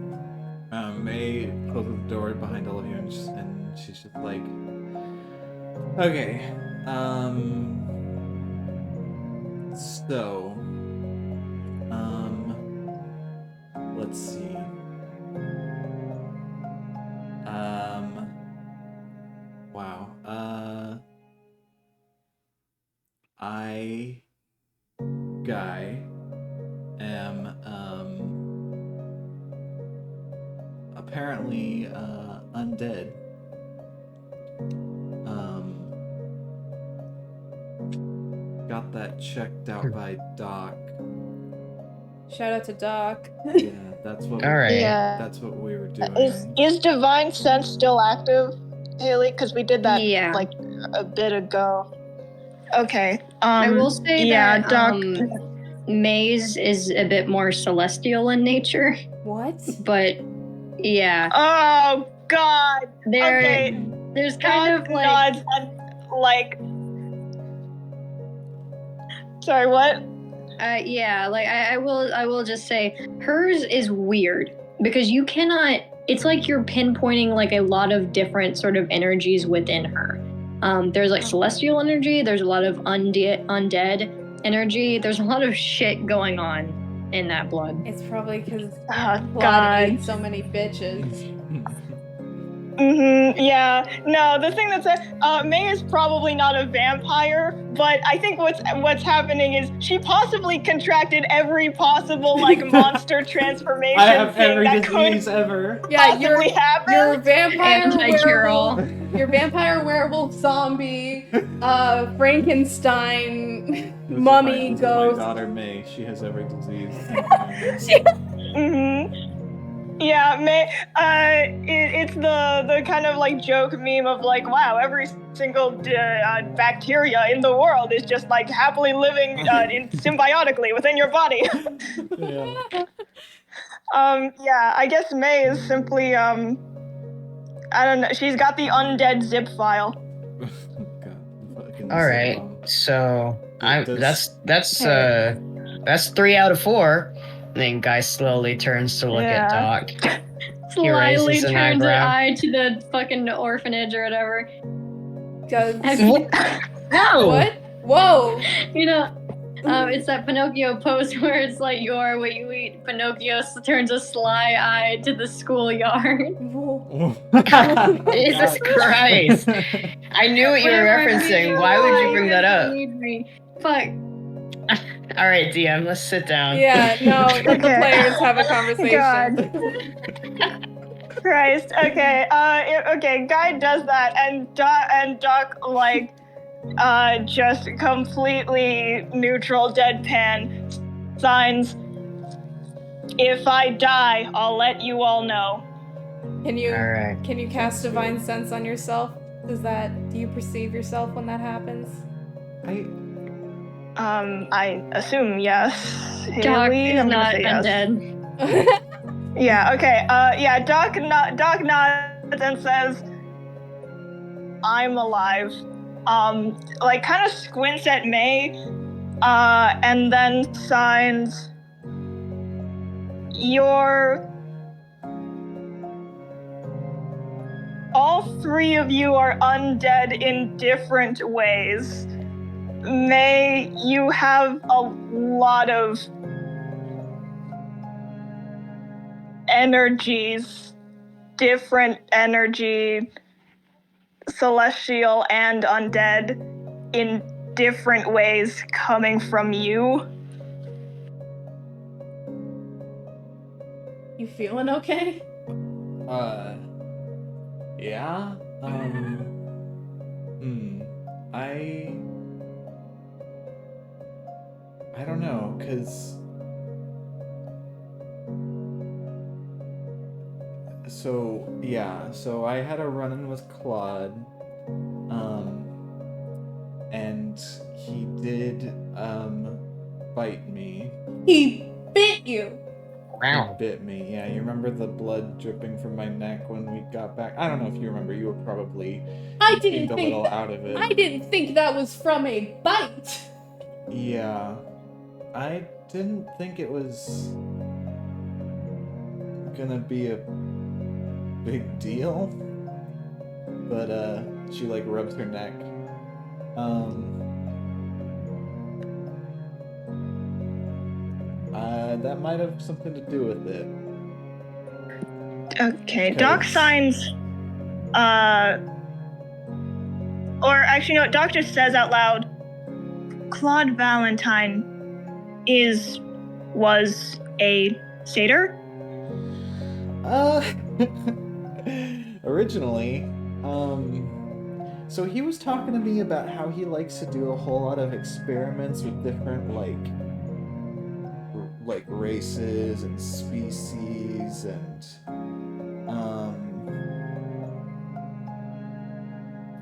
May closes the door behind all of you and she's just like, okay, so, let's see. Wow. I, Guy, am, apparently, undead. Got that checked out by Doc. Shout out to Doc. Yeah, that's what. Alright. That's what we were doing. Is Divine Sense still active, Haley? Because we did that Yeah. like a bit ago. Okay. I will say yeah, that Doc. Maze is a bit more celestial in nature, What? but yeah, Oh God. Okay. there's kind Doc of like nods and, like. Sorry, what? yeah, like I will just say hers is weird because you cannot it's like you're pinpointing like a lot of different sort of energies within her. There's like celestial energy, there's a lot of undead energy, there's a lot of shit going on in that blood. It's probably because Oh, Claude God. ate so many bitches. Yeah. No, the thing that's May is probably not a vampire, but I think what's happening is she possibly contracted every possible like monster transformation I have thing every that disease could ever. Yeah, possibly happen. your vampire Anti-cure-all. werewolf, your vampire werewolf zombie, Frankenstein, mummy This is ghost. my daughter May. She has every disease. Yeah, May. It's the kind of like joke meme of like, wow, every single bacteria in the world is just like happily living symbiotically within your body. Yeah. Yeah, I guess May is simply I don't know. She's got the undead zip file. God, fucking All right, bomb. so Does- that's 3 out of 4. And then Guy slowly turns to look at Yeah. Doc. Slyly raises an turns an eyebrow. eye to the fucking orphanage or whatever. Does Whoa! what? Whoa! You know, it's that Pinocchio pose where it's like, you are what you eat. Pinocchio turns a sly eye to the schoolyard. Jesus Christ! I knew what you were Whatever, I referencing. mean, Why would you you bring guys that up? don't need me. Fuck. All right, DM, let's sit down. Yeah, no, let the Okay. players have a conversation. God. Christ. Okay. Okay. Guy does that, and Doc like, just completely neutral, deadpan signs. If I die, I'll let you all know. Can you All right. can you cast divine sense on yourself? Do you perceive yourself when that happens? I assume yes. Doc Haley, is I'm gonna not say yes. undead. Yeah. Okay. Yeah. Doc nods and says, "I'm alive." Like kind of squints at May, and then signs. All three of you are undead in different ways. May, you have a lot of energies, different energy, celestial and undead, in different ways coming from you. You feeling okay? Yeah. I don't know, cause so I had a run-in with Claude, and he did bite me. He bit you. Wow. He bit me. Yeah, you remember the blood dripping from my neck when we got back? I don't know if you remember. You were probably I a didn't think little out of it. I didn't think that was from a bite. Yeah, I didn't think it was gonna be a big deal, but she like rubs her neck. That might have something to do with it. Okay, Doc signs, or actually no, Doc just says out loud, Claude Valentine was a satyr? Originally, so he was talking to me about how he likes to do a whole lot of experiments with different, like races and species and,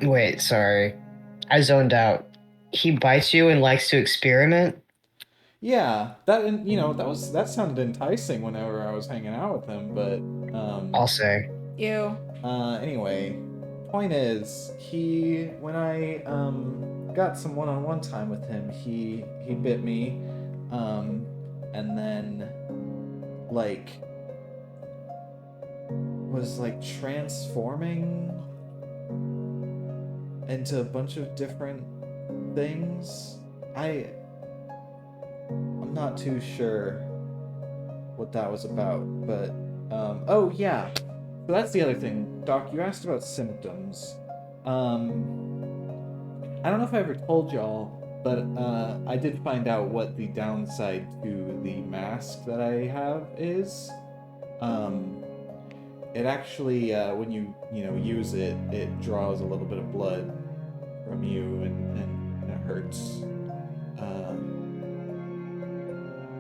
Wait, sorry. I zoned out. He bites you and likes to experiment? yeah, that sounded enticing whenever I was hanging out with him, but, I'll say. Ew. Anyway, point is, when I got some one-on-one time with him, he bit me, and then, like, was like transforming into a bunch of different things. I'm not too sure what that was about, but oh yeah. So that's the other thing. Doc, you asked about symptoms. I don't know if I ever told y'all, but I did find out what the downside to the mask that I have is. It actually, when you use it, it draws a little bit of blood from you, and it hurts.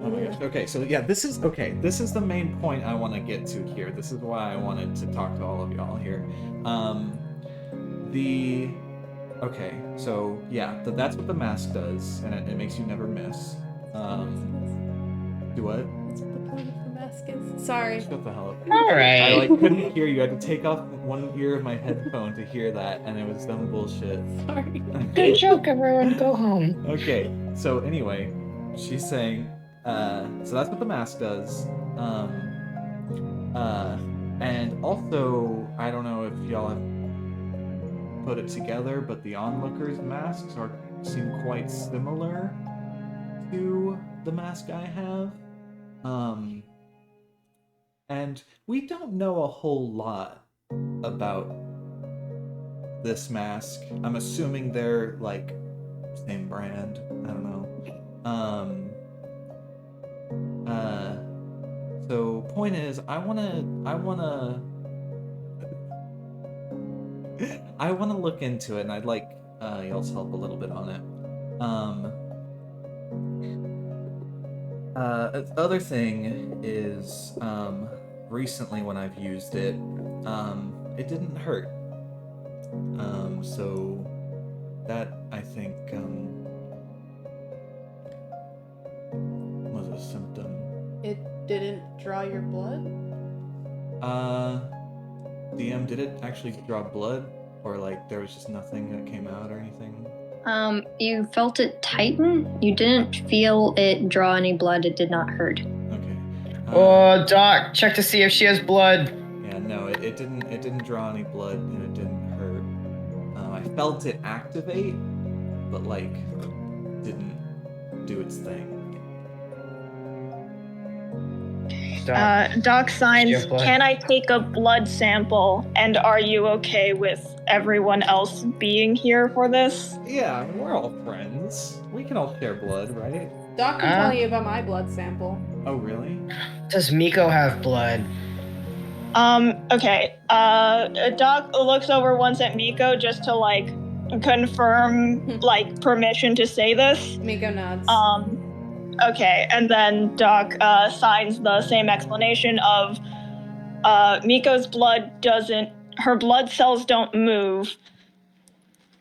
Oh my gosh. Okay, so yeah, this is the main point I want to get to here. This is why I wanted to talk to all of y'all here. Okay, so yeah, that's what the mask does, and it makes you never miss. Do what? That's what the point of the mask is. Sorry. Shut the hell up. All I right. couldn't hear you. I had to take off one ear of my headphone to hear that, and it was dumb bullshit. Sorry. Good joke, everyone. Go home. Okay, so anyway, she's saying, so that's what the mask does. And also, I don't know if y'all have put it together, but the onlookers' masks seem quite similar to the mask I have. And we don't know a whole lot about this mask. I'm assuming they're like same brand. I don't know. So point is, I wanna look into it, and I'd like y'all's help a little bit on it. Other thing is, recently when I've used it, it didn't hurt. So that, I think, was a symptom. It didn't draw your blood? DM, did it actually draw blood? Or like there was just nothing that came out or anything? You felt it tighten. You didn't feel it draw any blood. It did not hurt. Okay. Oh, Doc, check to see if she has blood. Yeah, no, it didn't draw any blood, and it didn't hurt. I felt it activate, but like didn't do its thing. Doc signs, Your blood. can I take a blood sample? And are you okay with everyone else being here for this? Yeah, I mean, we're all friends. We can all share blood, right? Doc can tell you about my blood sample. Oh, really? Does Miko have blood? Okay. Doc looks over once at Miko just to, like, confirm, like, permission to say this. Miko nods. Okay, and then Doc signs the same explanation of Miko's blood her blood cells don't move.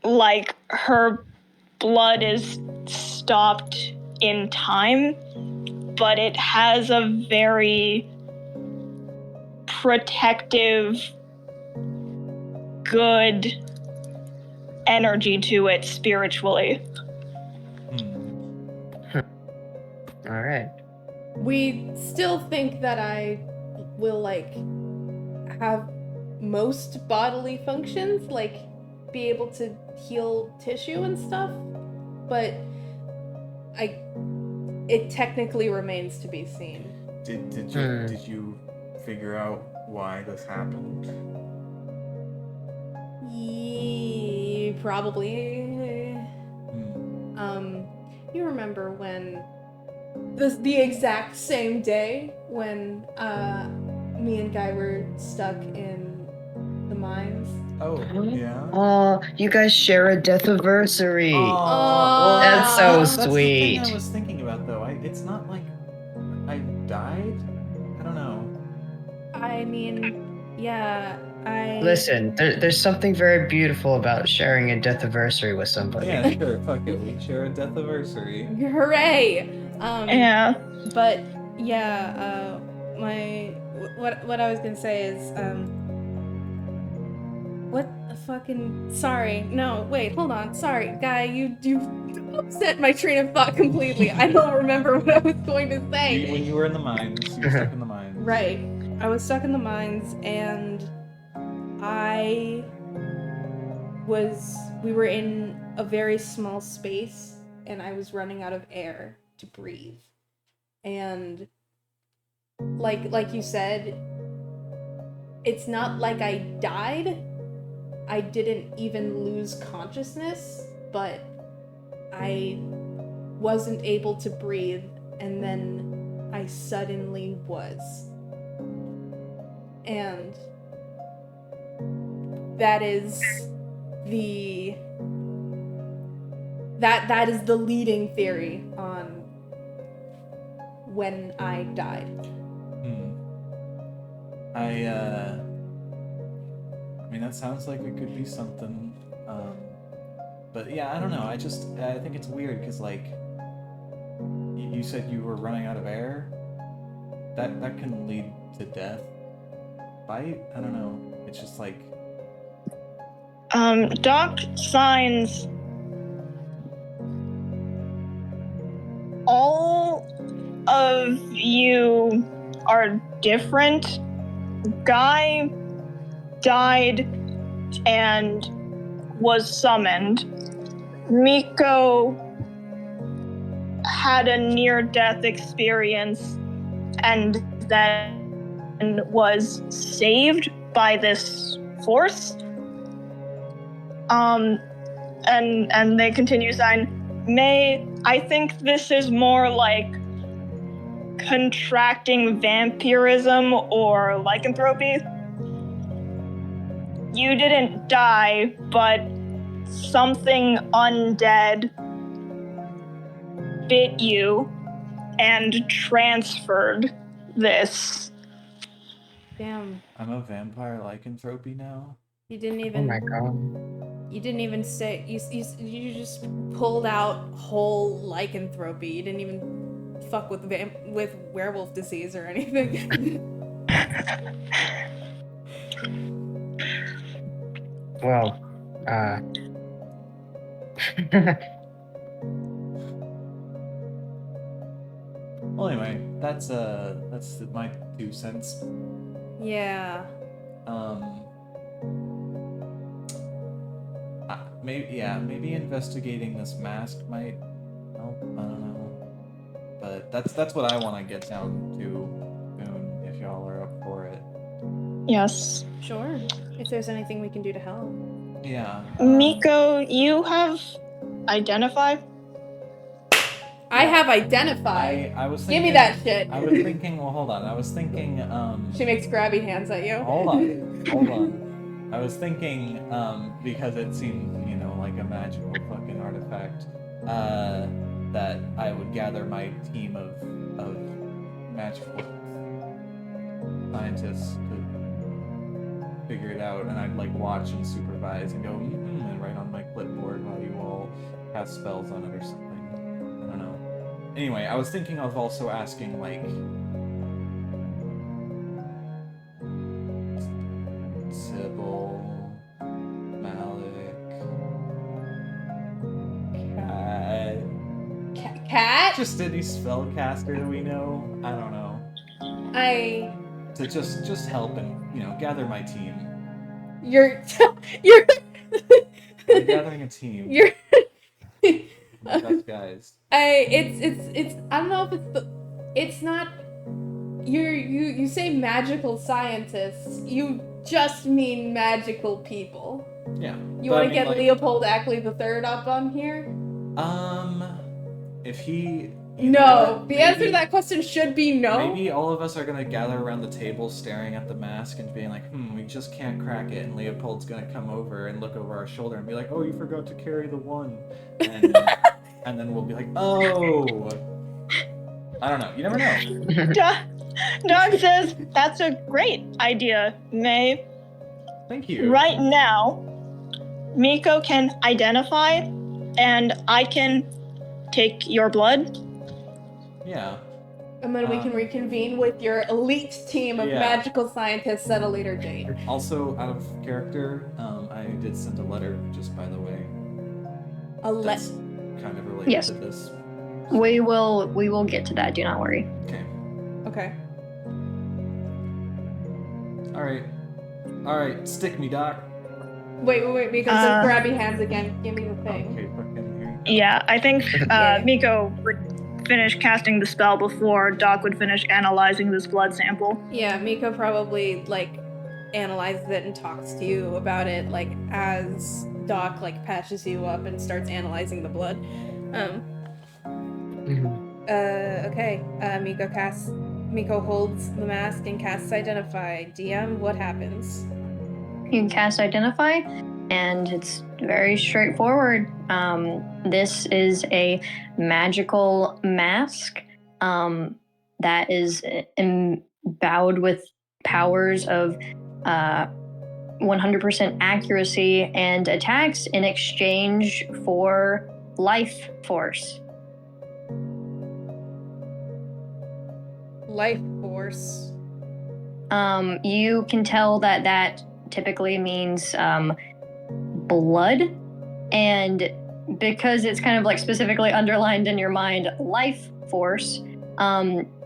Like, her blood is stopped in time, but it has a very protective, good energy to it spiritually. All right. We still think that I will, like, have most bodily functions, like be able to heal tissue and stuff, but it technically remains to be seen. Did you figure out why this happened? Probably. You remember when the exact same day when me and Guy were stuck in the mines? Oh, yeah. Oh, you guys share a death anniversary. Well, That's so that's sweet. the thing I was thinking about, though. It's not like I died. I don't know. I mean, yeah, Listen, there's something very beautiful about sharing a death anniversary with somebody. Yeah, sure. Fuck it. We share a death anniversary. Hooray! Yeah. But yeah, what I was gonna say is what the fucking sorry. No, wait, hold on. Sorry, Guy, you upset my train of thought completely. I don't remember what I was going to say. When you were in the mines, you were stuck in the mines. Right. I was stuck in the mines, and we were in a very small space, and I was running out of air to breathe. And like you said, it's not like I died. I didn't even lose consciousness, but I wasn't able to breathe, and then I suddenly was. And that is that is the leading theory on when I died. I mean, that sounds like it could be something. But yeah, I don't know. I think it's weird because, like, you said you were running out of air. That can lead to death. Bite? I don't know. It's just like. Doc signs. All of you are different. Guy died and was summoned. Miko had a near-death experience and then was saved by this force. And they continue sign. May, I think this is more like contracting vampirism or lycanthropy. You didn't die, but something undead bit you and transferred this. Damn. I'm a vampire lycanthropy now. You didn't Oh even. my god. You didn't even say. You just pulled out whole lycanthropy. You didn't even fuck with werewolf disease or anything. Well, Well, anyway, that's my 2 cents. Yeah. Maybe investigating this mask might help. I don't know, but that's what I want to get down to soon. If y'all are up for it. Yes. Sure. If there's anything we can do to help. Yeah. Miko, you have identify? I have identified. I was Give thinking, me that shit. I was thinking. Well, hold on. I was thinking. She makes grabby hands at you. Hold on. I was thinking, because it seemed, like a magical fucking artifact, that I would gather my team of magical scientists to figure it out, and I'd, like, watch and supervise and go, and write on my clipboard while you all cast spells on it or something. I don't know. Anyway, I was thinking of also asking, like, Sybil, Malik, Cat. Cat? Just any spellcaster we know. I don't know. To just help and gather my team. You're I'm gathering a team. You're My best guys. It's I don't know if it's not. You say magical scientists. You just mean magical people. Yeah. You want to get Leopold Ackley III up on here? If he. No. The answer to that question should be no. Maybe all of us are gonna gather around the table staring at the mask and being like, we just can't crack it, and Leopold's gonna come over and look over our shoulder and be like, oh, you forgot to carry the one. And, and then we'll be like, oh. I don't know. You never know. Doc says, that's a great idea, May. Thank you. Right now, Miko can identify, and I can take your blood. Yeah. And then we can reconvene with your elite team of magical scientists at a later date. Also, out of character, I did send a letter, just by the way. That's kind of related to this. We will get to that, do not worry. Okay. Okay. Alright, stick me, Doc. Wait, Miko says grab your hands again. Give me the thing. Okay, fucking here. Yeah, I think Yeah. Miko would finish casting the spell before Doc would finish analyzing this blood sample. Yeah, Miko probably, like, analyzes it and talks to you about it, like, as Doc, like, patches you up and starts analyzing the blood. Okay. Miko holds the mask and casts Identify. DM, what happens? You can cast Identify, and it's very straightforward. This is a magical mask that is endowed with powers of 100% accuracy and attacks in exchange for life force. Life force. You can tell that typically means blood, and because it's kind of like specifically underlined in your mind, life force,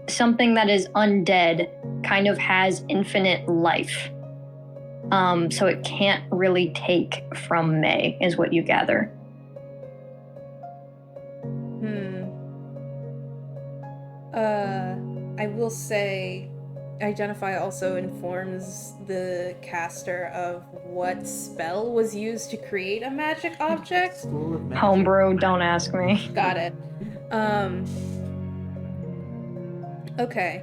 something that is undead kind of has infinite life. So it can't really take from May, is what you gather. I will say Identify also informs the caster of what spell was used to create a magic object. School of Magic. Homebrew, don't ask me. Got it. Okay.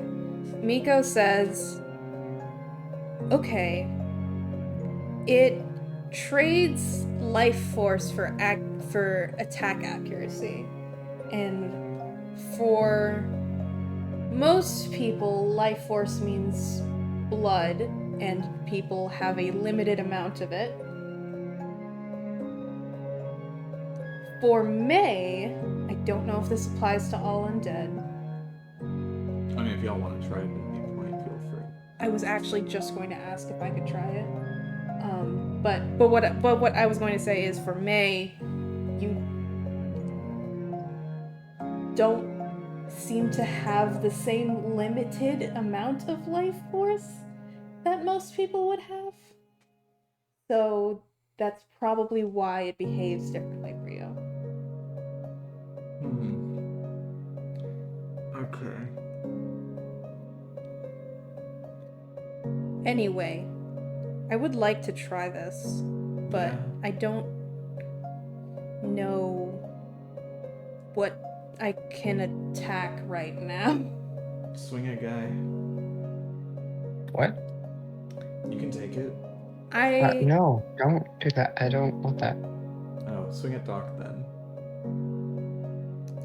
Miko says, okay, it trades life force for attack accuracy. And for most people, life force means blood, and people have a limited amount of it. For May, I don't know if this applies to all undead. I mean, if y'all want to try it at any point, feel free. I was actually just going to ask if I could try it. But what I was going to say is for May, you don't seem to have the same limited amount of life force that most people would have. So that's probably why it behaves differently for you. Okay. Anyway, I would like to try this, but Yeah. I don't know what I can attack right now. Swing a guy. What? You can take it. No, don't do that. I don't want that. Oh, swing at Doc then.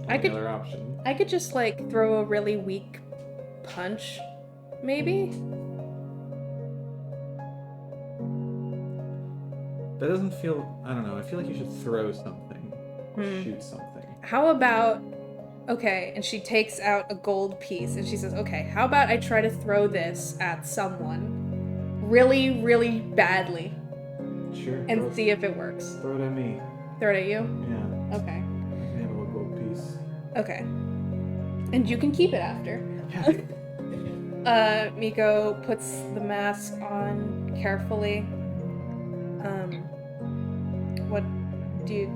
I could- Other option. I could just like throw a really weak punch, maybe? That doesn't feel. I don't know. I feel like you should throw something or shoot something. How about, okay, and she takes out a gold piece and she says, okay, how about I try to throw this at someone really, really badly Sure. and see if it works. Throw it at me. Throw it at you? Yeah. Okay. I can handle a gold piece. Okay. And you can keep it after. Yeah. Miko puts the mask on carefully.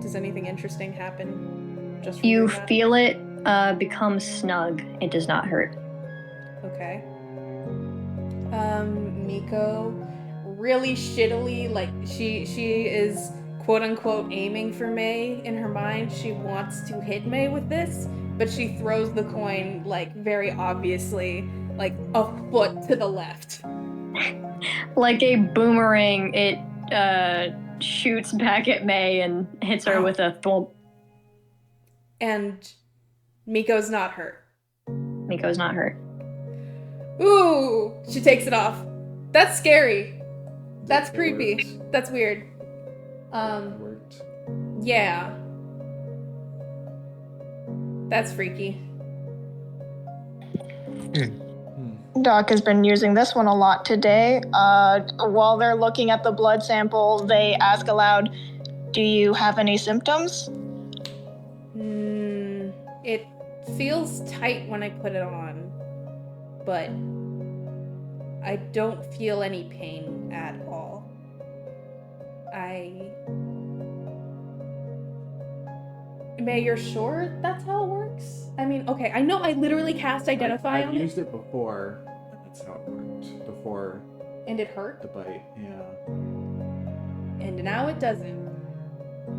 Does anything interesting happen just from You doing that? feel it become snug. It does not hurt. Okay. Miko really shittily, like she is quote unquote aiming for May in her mind. She wants to hit May with this, but she throws the coin like very obviously like a foot to the left. Like a boomerang, it shoots back at May and hits her with a thwomp. And Miko's not hurt. Miko's not hurt. Ooh, she takes it off. That's scary. That's It creepy. worked. That's weird. It worked. Yeah. That's freaky. Doc has been using this one a lot today. While they're looking at the blood sample, they ask aloud, "Do you have any symptoms?" It feels tight when I put it on, but I don't feel any pain at all. May, you're sure that's how it works? I mean, okay, I know I literally cast Identify I've on used it. it before, and that's how it worked. Before And it hurt? the bite, yeah. And now it doesn't.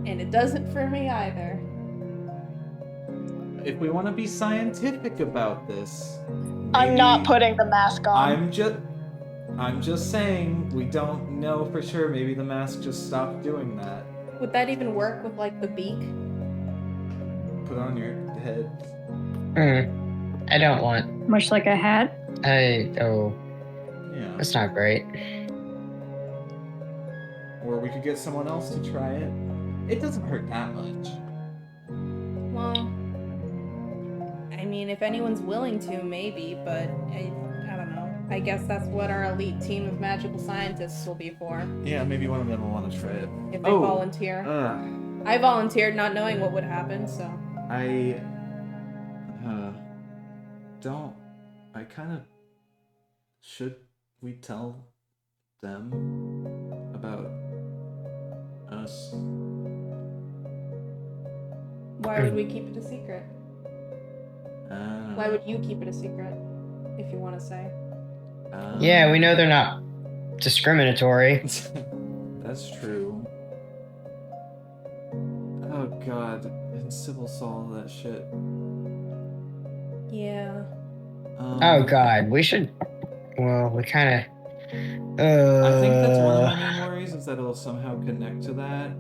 And it doesn't for me either. If we want to be scientific about this, I'm not maybe- putting the mask on. I'm just saying we don't know for sure. Maybe the mask just stopped doing that. Would that even work with, like, the beak? Put on your head. I don't want. Much like a hat. Oh, Yeah. that's not great. Or we could get someone else to try it. It doesn't hurt that much. Well, I mean, if anyone's willing to, maybe, but I don't know. I guess that's what our elite team of magical scientists will be for, Yeah, maybe one of them will want to try it. if they volunteer. I volunteered not knowing what would happen, so. I don't. I kind of. Should we tell them about us? Why would we keep it a secret? Why Uh, would you keep it a secret, if you want to say? Yeah, we know they're not discriminatory. That's true. Oh god, and Sybil saw all that shit. Yeah. Oh god, we should. Well, we kind of. I think that's one of my main worries, is that it'll somehow connect to that.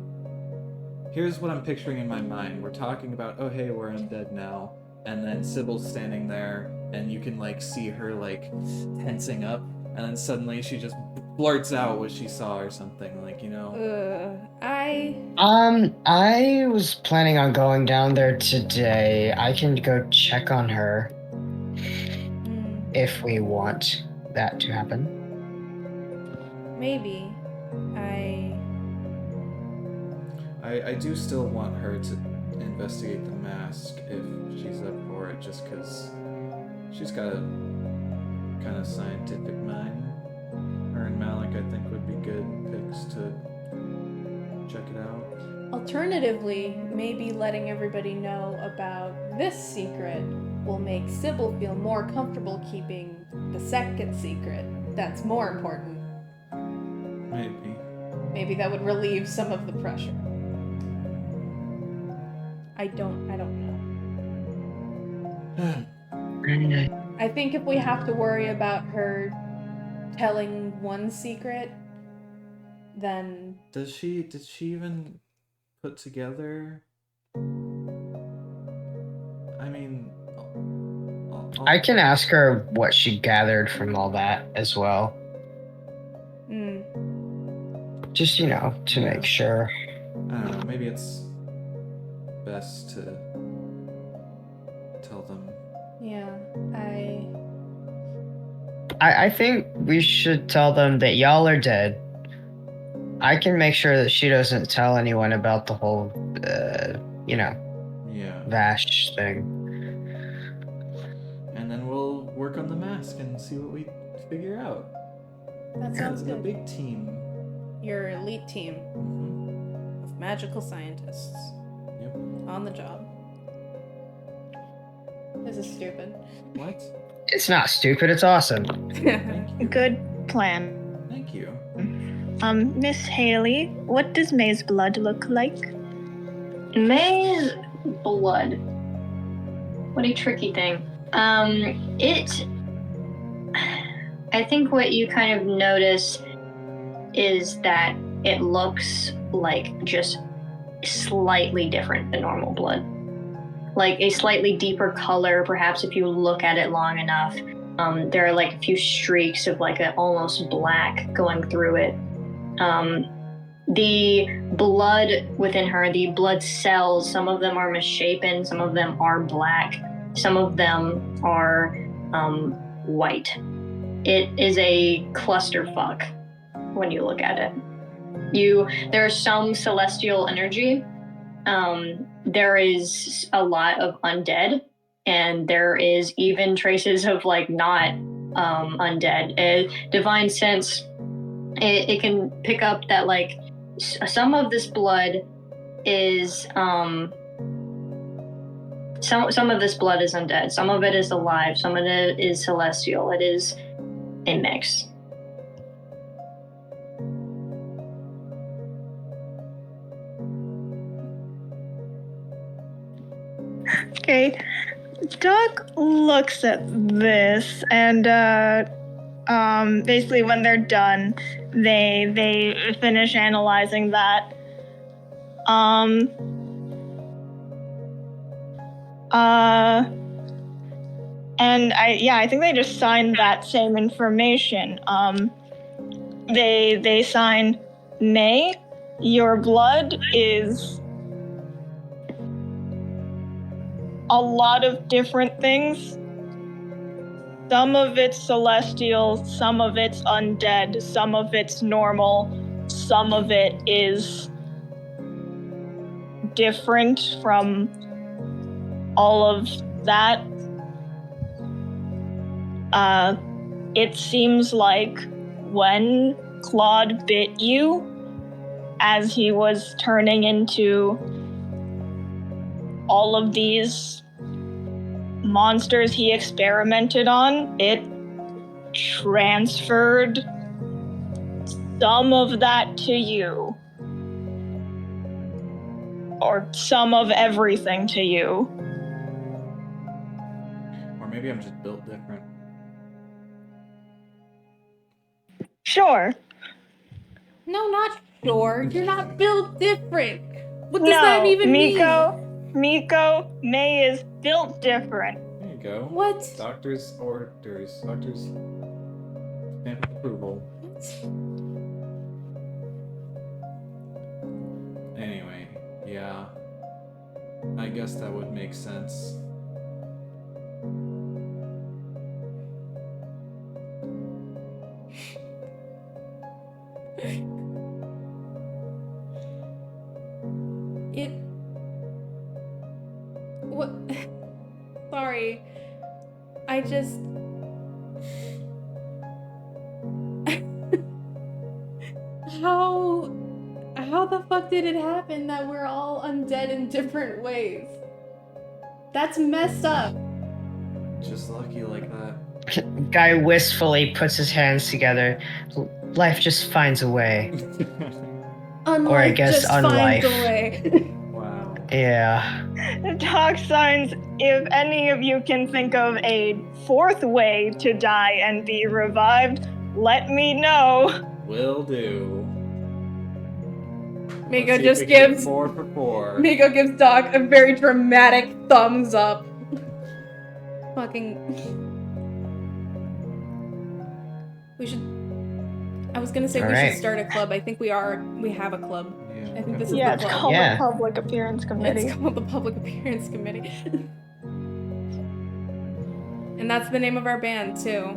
Here's what I'm picturing in my mind. We're talking about, oh hey, we're undead now, and then Sybil's standing there, and you can like see her like tensing up, and then suddenly she just blurts out what she saw or something, like, you know. I was planning on going down there today. I can go check on her if we want that to happen. Maybe. I do still want her to investigate the mask if she's up for it, just because she's got a kind of scientific mind. Her and Malik, I think, would be good picks to check it out. Alternatively, maybe letting everybody know about this secret will make Sybil feel more comfortable keeping the second secret that's more important. Maybe. Maybe that would relieve some of the pressure. I don't know. I think if we have to worry about her telling one secret, then... Did she even put together... I mean... I can ask her what she gathered from all that as well. Just, to make sure. I don't know, maybe it's best to tell them. Yeah, I think we should tell them that y'all are dead. I can make sure that she doesn't tell anyone about the whole, Vash thing. And then we'll work on the mask and see what we figure out. that sounds The good. big team. Your elite team of magical scientists. Yep. On the job. This is stupid. What? It's not stupid, it's awesome. Thank you. Good plan. Thank you. Miss Haley, what does May's blood look like? May's blood. What a tricky thing. I think what you kind of notice is that it looks like just slightly different than normal blood. Like a slightly deeper color, perhaps if you look at it long enough. There are like a few streaks of like an almost black going through it. The blood within her, the blood cells, some of them are misshapen, some of them are black, some of them are white. It is a clusterfuck when you look at it. There's some celestial energy. There is a lot of undead, and there is even traces of like not undead. Divine sense, it can pick up that like some of this blood is some of this blood is undead, some of it is alive, some of it is celestial. It is a mix. Okay. Doc looks at this and basically when they're done, they finish analyzing that. And I think they just signed that same information. They sign, May, your blood is a lot of different things. Some of it's celestial, some of it's undead, some of it's normal, some of it is different from all of that. It seems like when Claude bit you, as he was turning into all of these monsters he experimented on, it transferred some of that to you. Or some of everything to you. Or maybe I'm just built different. Sure. No, not sure. You're not built different. What does that even Miko, May is built different. There you go. What? Doctor's orders. Doctor's stamp of approval. Anyway, yeah. I guess that would make sense. What? Sorry. I just... How the fuck did it happen that we're all undead in different ways? That's messed up. Just lucky like that. Guy wistfully puts his hands together. Life just finds a way. Unlife Or I guess just unlife. finds a way. Wow. Yeah. Doc signs, if any of you can think of a fourth way to die and be revived, let me know. Will do. Miko Let's see just if we can get gives 4 for 4. Miko gives Doc a very dramatic thumbs up. Fucking. We should. I was gonna say we should start a club. I think we have a club. Yeah. I think this is Yeah, the it's club. called Yeah. the Public Appearance Committee. It's called the Public Appearance Committee. And that's the name of our band too.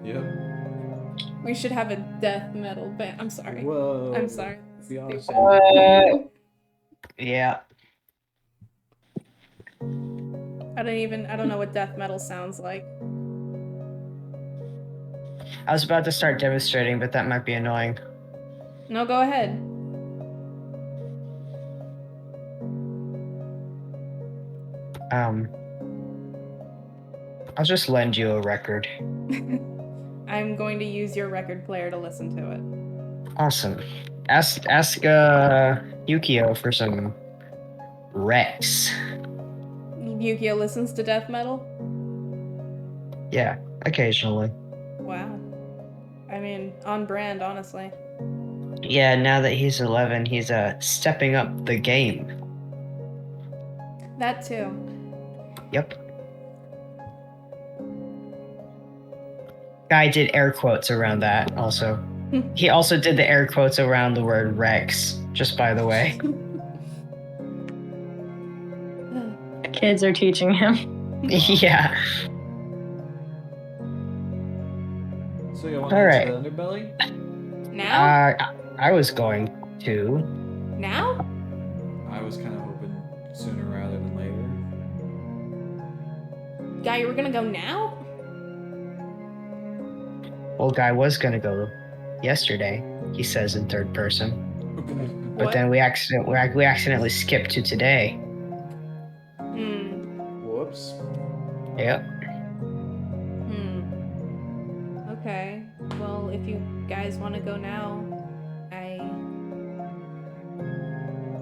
Yep. We should have a death metal band. I'm sorry. Whoa. I'm sorry. Be awesome. Yeah. I don't know what death metal sounds like. I was about to start demonstrating, but that might be annoying. No, go ahead. I'll just lend you a record. I'm going to use your record player to listen to it. Awesome. Ask Yukio for some Rex. Yukio listens to death metal? Yeah, occasionally. Wow. I mean, on brand, honestly. Yeah, now that he's 11, he's stepping up the game. That too. Yep. Guy did air quotes around that also. He also did the air quotes around the word Rex, just by the way. Kids are teaching him. Yeah. So you want All to right. the underbelly? Now? I was going to. Now? I was kind of hoping sooner rather than later. Guy, you were gonna go now? old guy was gonna go yesterday, he says in third person. But What? then we accidentally skipped to today. Whoops. Yep. Okay. Well, if you guys want to go now,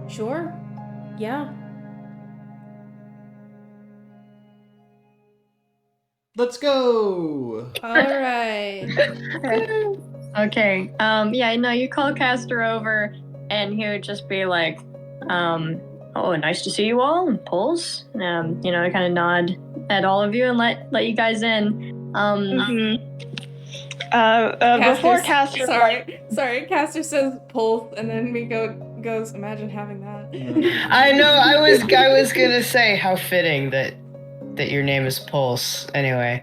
Sure. Yeah. Let's go! All right. Okay. Yeah, no, you call Castor over and he would just be like, oh, nice to see you all, Pulse. Kind of nod at all of you and let you guys in. Before Castor, Sorry, Castor says Pulse, and then we goes, imagine having that. I know, I was gonna say how fitting that your name is Pulse. Anyway.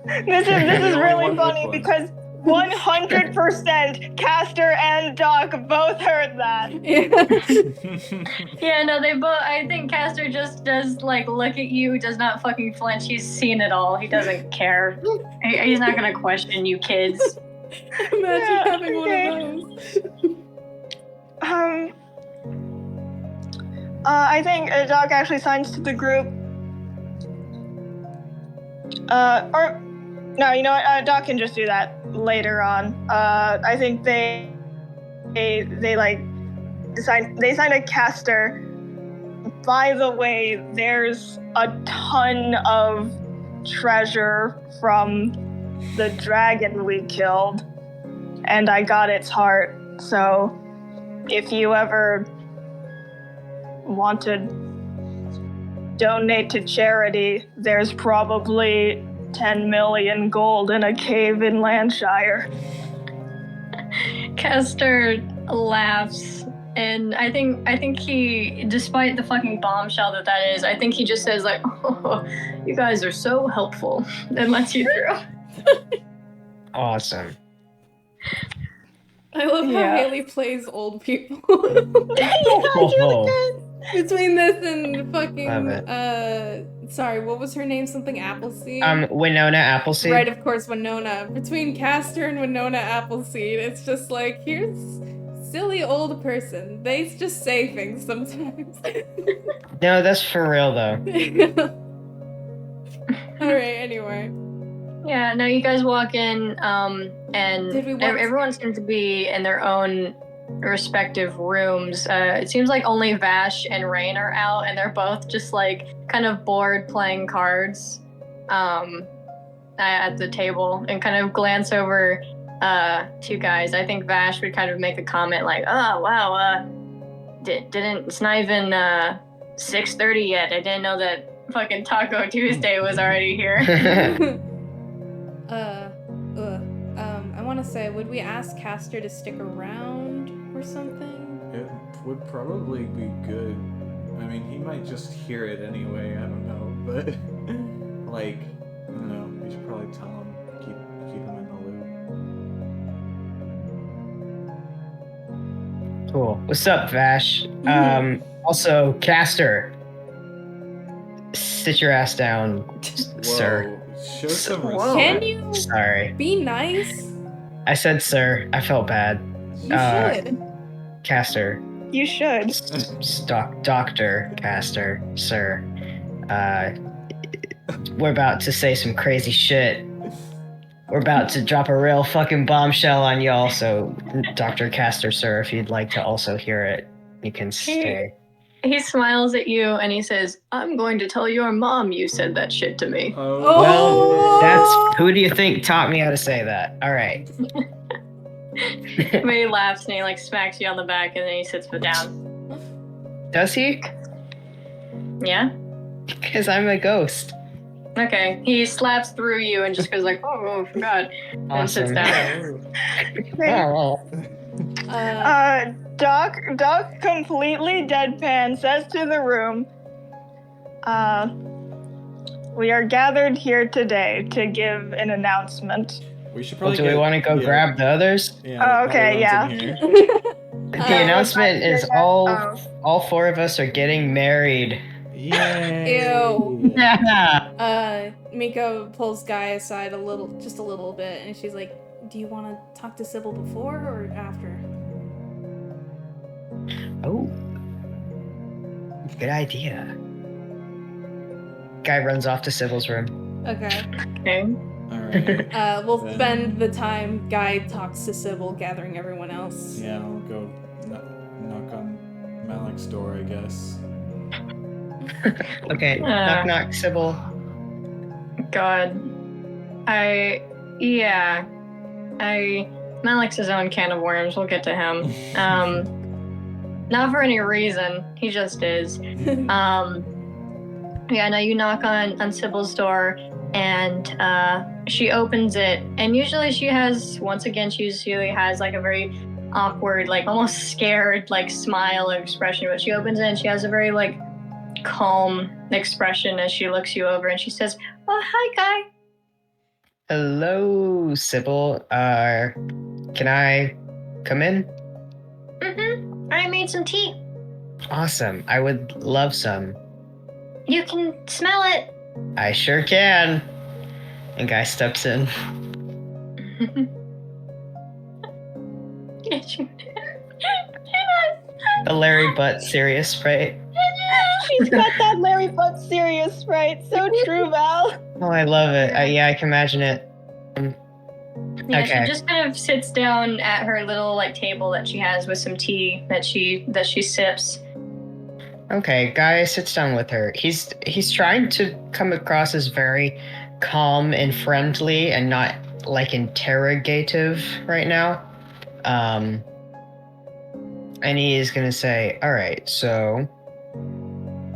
this is Only really one funny hit point. because 100% Castor and Doc both heard that. Yeah, no, they both. I think Castor just does look at you, does not fucking flinch. He's seen it all. He doesn't care. He's not gonna question you kids. Imagine having one of those. I think Doc actually signs to the group. Or no, you know what? Doc can just do that later on. I think they sign a Castor. By the way, there's a ton of treasure from the dragon we killed, and I got its heart. So, if you ever want to donate to charity, there's probably 10 million gold in a cave in Landshire. Castor laughs, and I think he, despite the fucking bombshell that is, I think he just says oh, you guys are so helpful, and lets you through. Awesome. I love how Yeah. Haley plays old people. Oh, Between this and fucking Love sorry, what was her name? Something Appleseed? Winona Appleseed. Right, of course, Winona. Between Castor and Winona Appleseed, it's just here's silly old person. They just say things sometimes. No, that's for real though. Alright, anyway. Yeah, no, you guys walk in, and Did we walk- everyone seems to be in their own respective rooms. It seems like only Vash and Rain are out, and they're both just kind of bored playing cards at the table, and kind of glance over to guys. I think Vash would kind of make a comment oh wow, it's not even 6:30 yet. I didn't know that fucking Taco Tuesday was already here. I want to say, would we ask Castor to stick around or something? It would probably be good. I mean, he might just hear it anyway. I don't know, but I don't know. We should probably tell him, keep him in the loop. Cool. What's up, Vash? Also, Castor. Sit your ass down, sir. Whoa, show some Whoa. respect. Can you Sorry. be nice? I said sir. I felt bad. You should. Castor. You should. Dr. Castor, sir. We're about to say some crazy shit. We're about to drop a real fucking bombshell on y'all, so Dr. Castor, sir, if you'd like to also hear it, you can stay. He smiles at you and he says, I'm going to tell your mom you said that shit to me. Oh. Well, that's who do you think taught me how to say that? All right. But he laughs and he smacks you on the back and then he sits down. Does he? Yeah? Because I'm a ghost. Okay. He slaps through you and just goes oh, I forgot. And sits Awesome. down. Oh, Doc completely deadpan says to the room, we are gathered here today to give an announcement. We should well, probably do we want to go grab the others? Yeah, Oh, okay, yeah. The announcement is all four of us are getting married. Yay! Ew. Yeah. Miko pulls Guy aside just a little bit, and she's like, "Do you want to talk to Sybil before or after?" Oh. Good idea. Guy runs off to Sybil's room. Okay. Okay. Alright. We'll Then- spend the time Guy talks to Sybil, gathering everyone else. Yeah, I'll go knock on Malik's door, I guess. Okay, knock knock, Sybil. God. Malik's his own can of worms. We'll get to him. Not for any reason. He just is. Yeah, no, you knock on Sybil's door, and she opens it, and usually she usually has like a very awkward, like almost scared, like smile or expression, but she opens it and she has a very like calm expression as she looks you over, and she says, "Oh, hi, Guy." Hello, Sybil. Can I come in? Mm-hmm. I made some tea. Awesome. I would love some. You can smell it. I sure can. And Guy steps in. The Larry Butt serious Sprite. She's got that Larry Butt serious Sprite. So true, Val. Oh, I love it. Yeah, I can imagine it. Yeah, Okay. she just kind of sits down at her little like table that she has with some tea that she sips. Okay, Guy sits down with her. He's trying to come across as very calm and friendly and not like interrogative right now. And he is gonna say, all right, so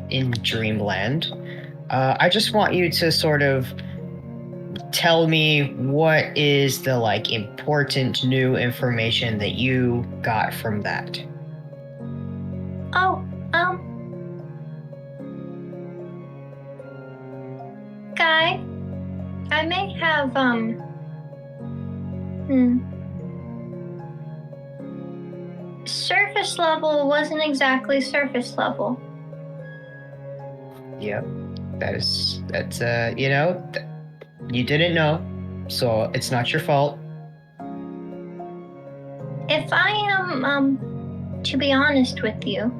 in Dreamland, I just want you to sort of tell me what is the like important new information that you got from that. Oh, Guy, I may have, surface level wasn't exactly surface level. Yep, you didn't know, so it's not your fault. If I am, to be honest with you,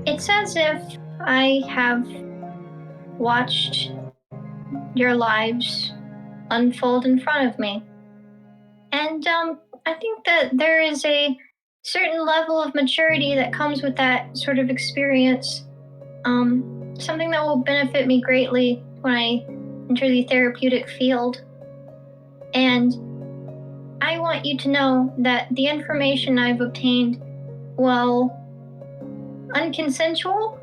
it's as if I have watched your lives unfold in front of me. And I think that there is a certain level of maturity that comes with that sort of experience. Something that will benefit me greatly when I enter the therapeutic field. And I want you to know that the information I've obtained, while unconsensual,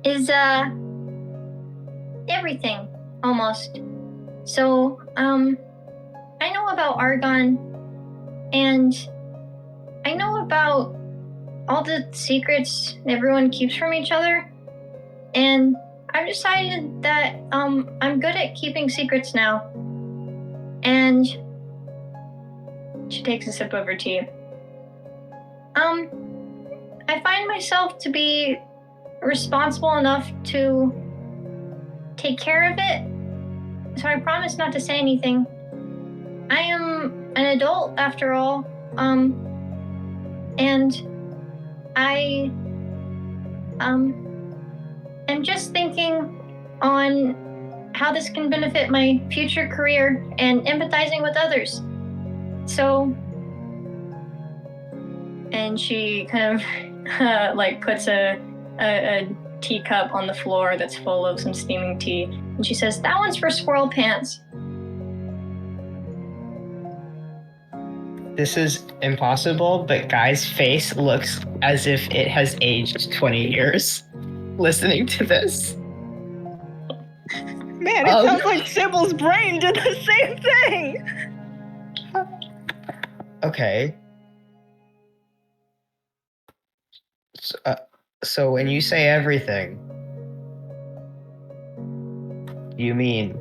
is everything almost. So I know about Argon, and I know about all the secrets everyone keeps from each other, and I've decided that I'm good at keeping secrets now. And she takes a sip of her tea. I find myself to be responsible enough to take care of it, so I promise not to say anything. I am an adult after all, and I am just thinking on how this can benefit my future career and empathizing with others. So, and she kind of like puts a teacup on the floor that's full of some steaming tea, and she says, "That one's for Squirrel Pants." This is impossible, but Guy's face looks as if it has aged 20 years listening to this. Man, it sounds like Sybil's brain did the same thing. Okay. So when you say everything, you mean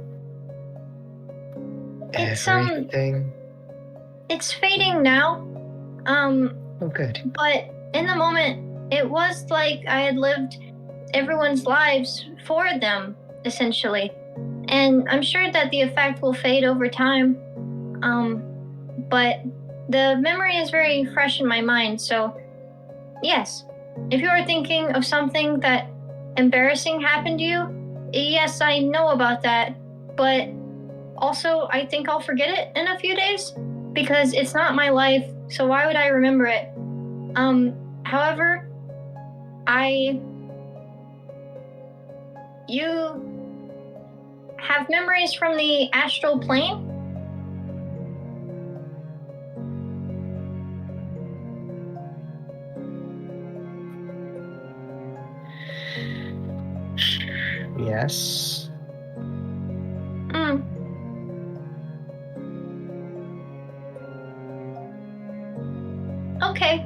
It's everything? it's fading now. Oh, good. But in the moment, it was like I had lived everyone's lives for them, essentially. And I'm sure that the effect will fade over time. But the memory is very fresh in my mind. So, yes, if you are thinking of something that embarrassing happened to you, yes, I know about that. But also, I think I'll forget it in a few days because it's not my life. So why would I remember it? However, you have memories from the astral plane? Yes. Hmm. Okay.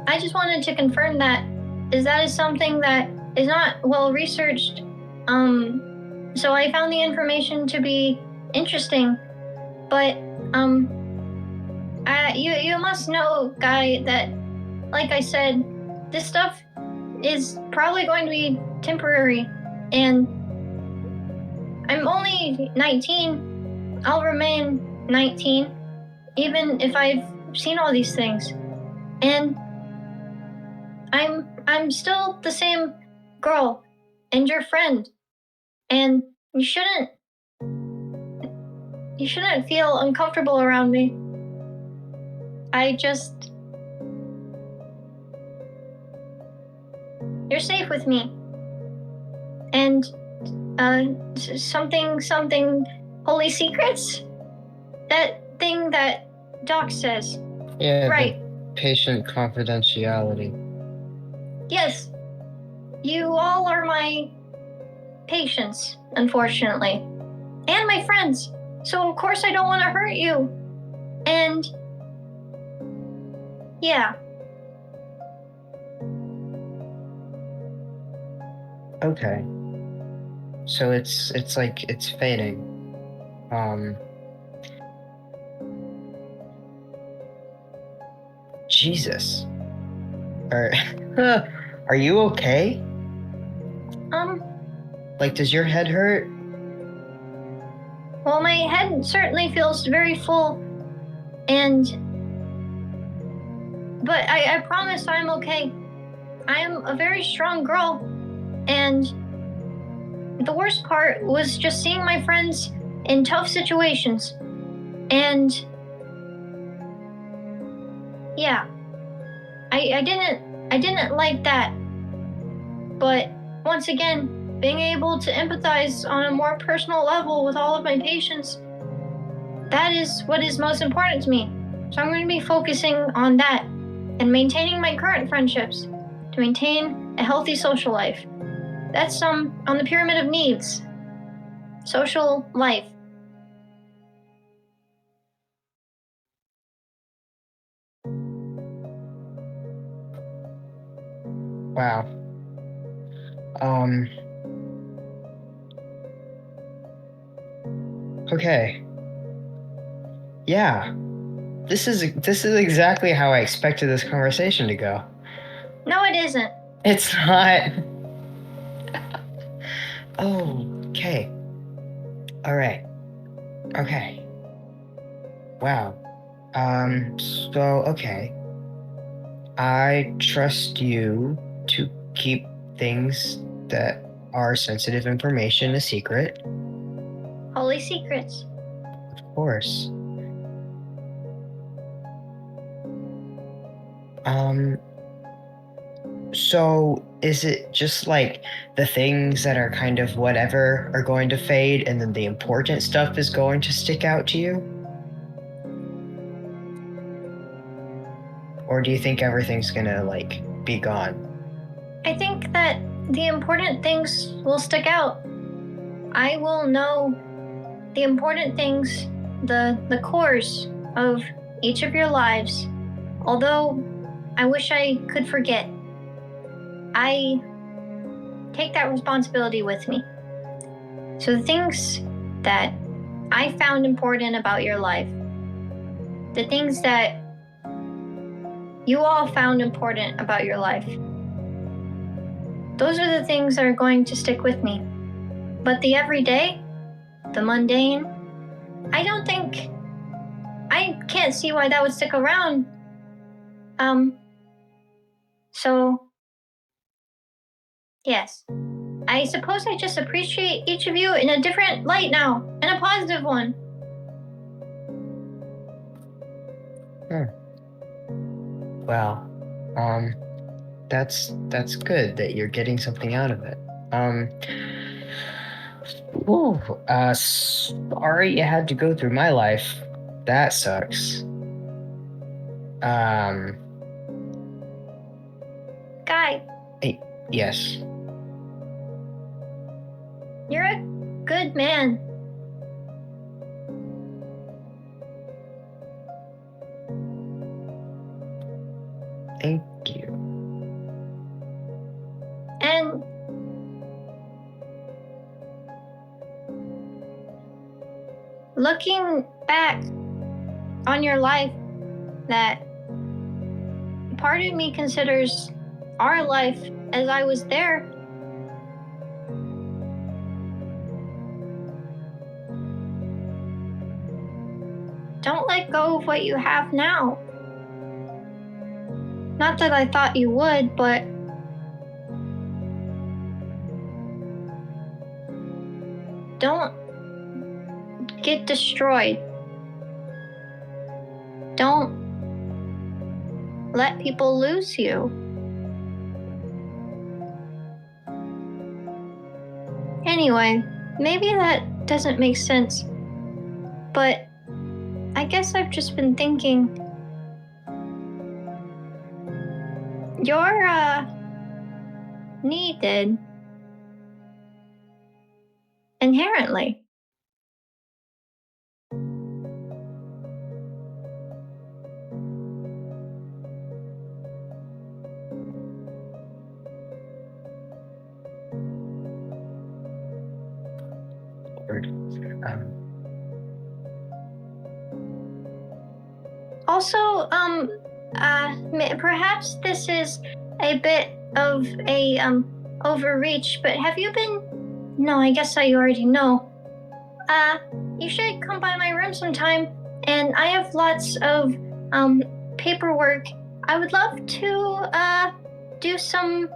I just wanted to confirm that is something that is not well researched. So I found the information to be interesting, but you must know, Guy, that like I said, this stuff is probably going to be temporary, and I'm only 19. I'll remain 19, even if I've seen all these things, and I'm still the same girl and your friend, and you shouldn't feel uncomfortable around me. You're safe with me. And something holy secrets? That thing that Doc says. Yeah, Right. the patient confidentiality. Yes. You all are my patients, unfortunately. And my friends. So of course I don't want to hurt you. And yeah. Okay. So it's like it's fading. Jesus. Are are you okay? Like, does your head hurt? Well, my head certainly feels very full, but I promise I'm okay. I am a very strong girl, and the worst part was just seeing my friends in tough situations. And yeah, I didn't like that. But once again, being able to empathize on a more personal level with all of my patients, that is what is most important to me. So I'm going to be focusing on that and maintaining my current friendships to maintain a healthy social life. That's on the pyramid of needs. Social life. Wow. Okay. Yeah. This is exactly how I expected this conversation to go. No, it isn't. It's not. Oh, okay. All right. Okay. Wow. So, okay. I trust you to keep things that are sensitive information a secret. Holy secrets. Of course. So is it just like the things that are kind of whatever are going to fade and then the important stuff is going to stick out to you? Or do you think everything's gonna like be gone? I think that the important things will stick out. I will know the important things, the cores of each of your lives. Although I wish I could forget. I take that responsibility with me. So the things that I found important about your life, the things that you all found important about your life. Those are the things that are going to stick with me. But the everyday, the mundane, I can't see why that would stick around. So, yes. I suppose I just appreciate each of you in a different light now, and a positive one. Well, that's good that you're getting something out of it. Sorry you had to go through my life. That sucks. Guy, Yes. you're a good man. Thank you. And looking back on your life, that part of me considers our life as I was there. Don't let go of what you have now. Not that I thought you would, but don't get destroyed. Don't let people lose you. Anyway, maybe that doesn't make sense, but I guess I've just been thinking. You're, needed. Inherently. Also, perhaps this is a bit of a, overreach, but have you been... No, I guess I already know. You should come by my room sometime, and I have lots of, paperwork. I would love to, do some,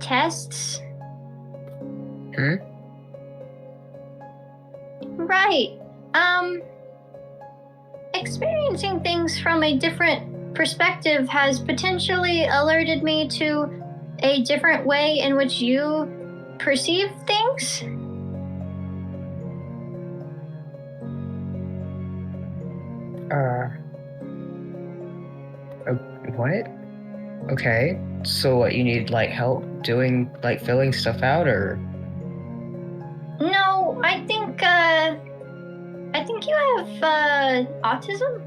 tests. Right. Experiencing things from a different perspective has potentially alerted me to a different way in which you perceive things. What? Okay. So what, you need, like, help doing, like, filling stuff out, or? No, I think you have, autism?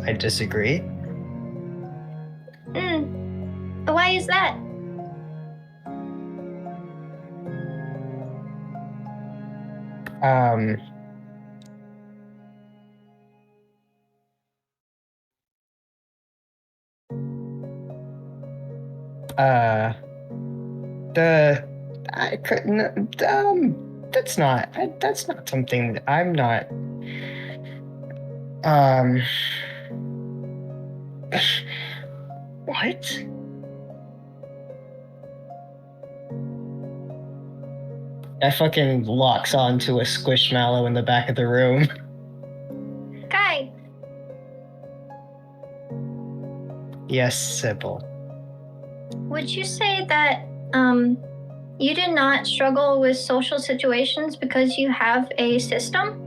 I disagree. Why is that? I couldn't, that's not something that I'm not, what? I fucking locks onto a squishmallow in the back of the room. Guy. Yes, Sybil. Would you say that, you do not struggle with social situations because you have a system?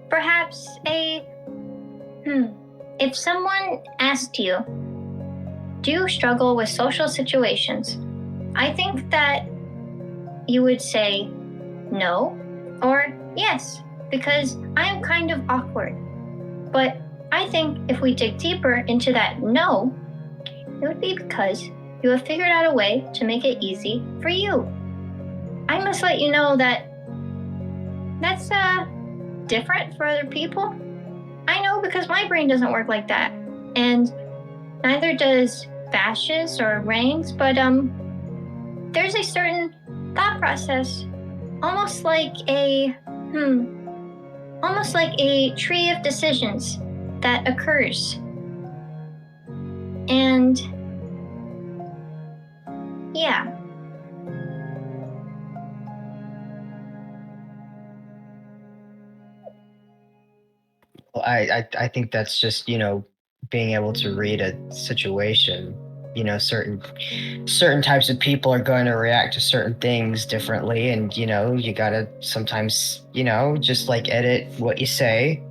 Perhaps if someone asked you, do you struggle with social situations? I think that you would say no, Or yes, because I am kind of awkward. But I think if we dig deeper into that no, it would be because you have figured out a way to make it easy for you. I must let you know that that's different for other people. I know because my brain doesn't work like that. And neither does Vash's or Rang's, but there's a certain thought process, almost like a tree of decisions that occurs. And yeah. Well, I think that's just, being able to read a situation. Certain types of people are going to react to certain things differently, and you gotta sometimes, just like edit what you say.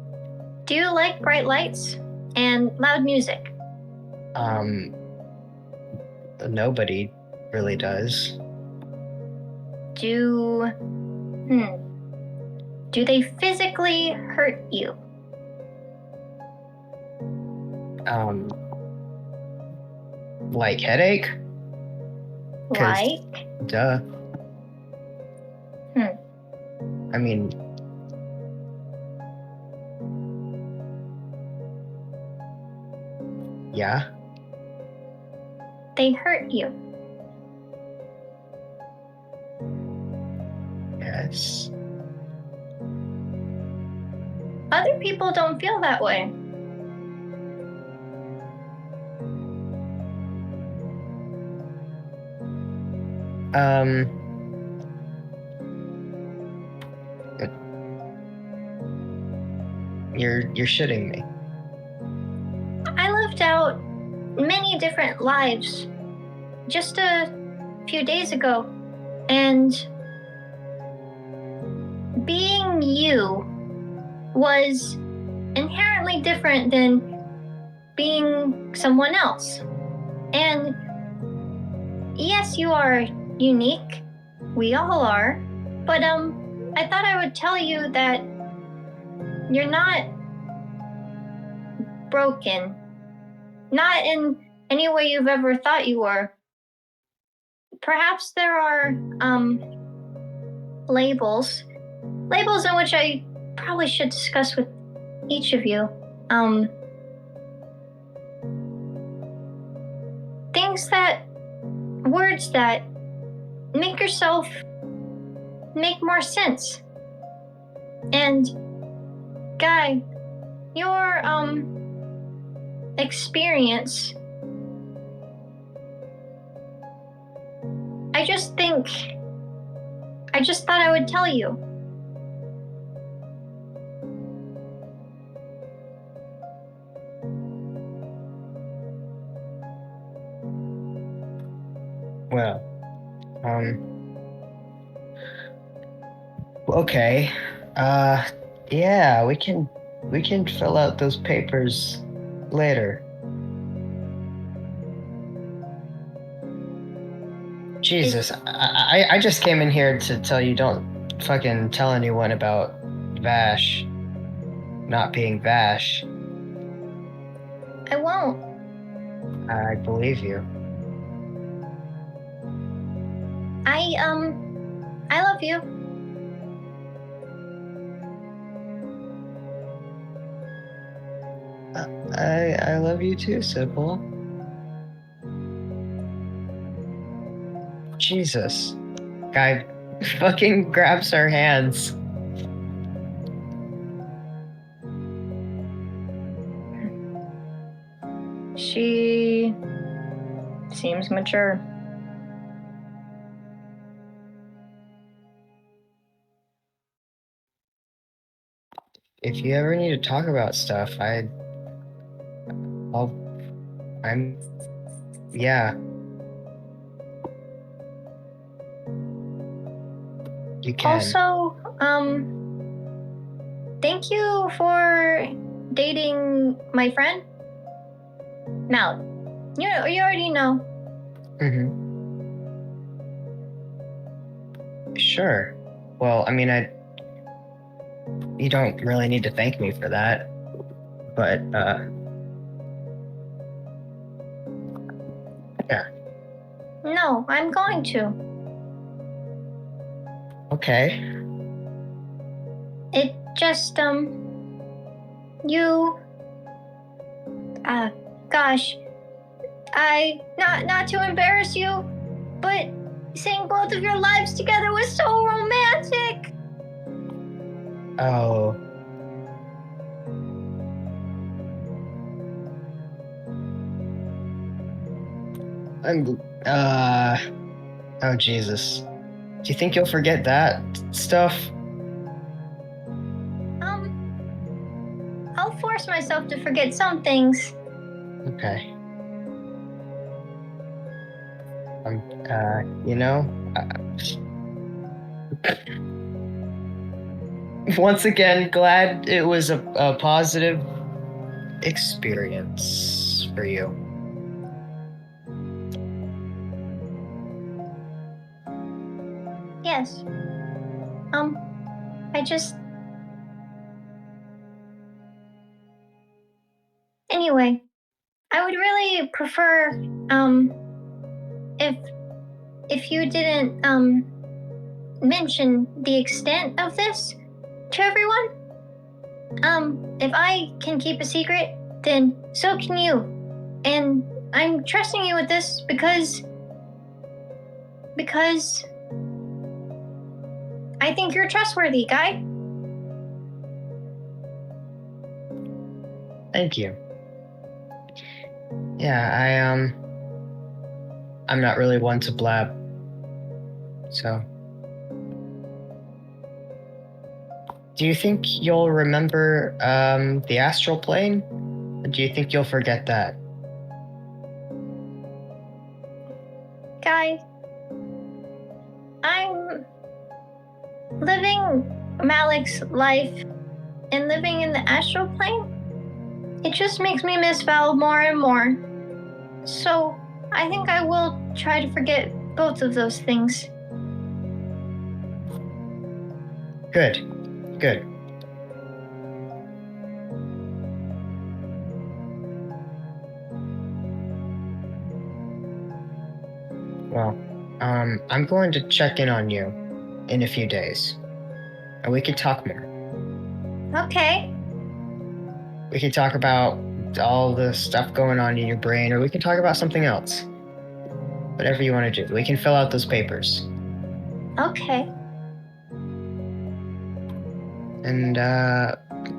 Do you like bright lights and loud music? Nobody really does. Do they physically hurt you? Like headache? Like? Duh. I mean, yeah. They hurt you. Yes. Other people don't feel that way. You're shitting me. I lived out many different lives just a few days ago, and being you was inherently different than being someone else. And yes, you are unique. We all are. But I thought I would tell you that you're not broken. Not in any way you've ever thought you were. Perhaps there are labels in which I probably should discuss with each of you. Words that make yourself make more sense. And Guy, your experience, I just thought I would tell you. Well, okay. Yeah, we can fill out those papers later. Jesus, I just came in here to tell you don't fucking tell anyone about Vash not being Vash. I won't. I believe you. I love you. I love you too, Sybil. Jesus. Guy fucking grabs her hands. She seems mature. If you ever need to talk about stuff, yeah. You can. Also, thank you for dating my friend, Mal. You already know. Mm-hmm. Sure. Well, I mean, you don't really need to thank me for that. But, yeah. No, I'm going to. Okay. It just, you, gosh, not to embarrass you, but seeing both of your lives together was so romantic. Oh. Oh, Jesus. Do you think you'll forget that stuff? I'll force myself to forget some things. Okay. You know, once again, glad it was a positive experience for you. Yes. I just... Anyway, I would really prefer, if you didn't, mention the extent of this to everyone. If I can keep a secret, then so can you. And I'm trusting you with this because I think you're trustworthy, guy. Thank you. Yeah, I'm not really one to blab. So. Do you think you'll remember, the astral plane? Or do you think you'll forget that? Guy, I'm living Malik's life and living in the astral plane. It just makes me miss Val more and more. So I think I will try to forget both of those things. Good. Good. Well, I'm going to check in on you in a few days. And we can talk more. Okay. We can talk about all the stuff going on in your brain, or we can talk about something else. Whatever you want to do. We can fill out those papers. Okay. And,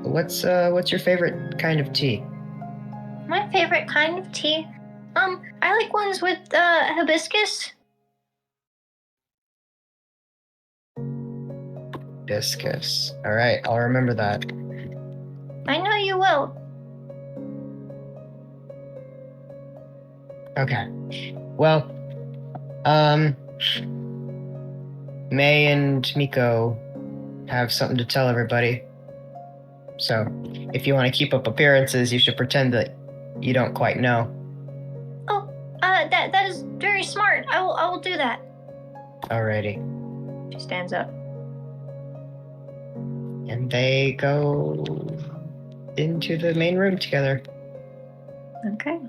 what's your favorite kind of tea? My favorite kind of tea? I like ones with, hibiscus. Hibiscus. Alright, I'll remember that. I know you will. Okay. Well, May and Miko have something to tell everybody. So, if you want to keep up appearances, you should pretend that you don't quite know. Oh, that is very smart. I will do that. Alrighty. She stands up. And they go into the main room together. Okay.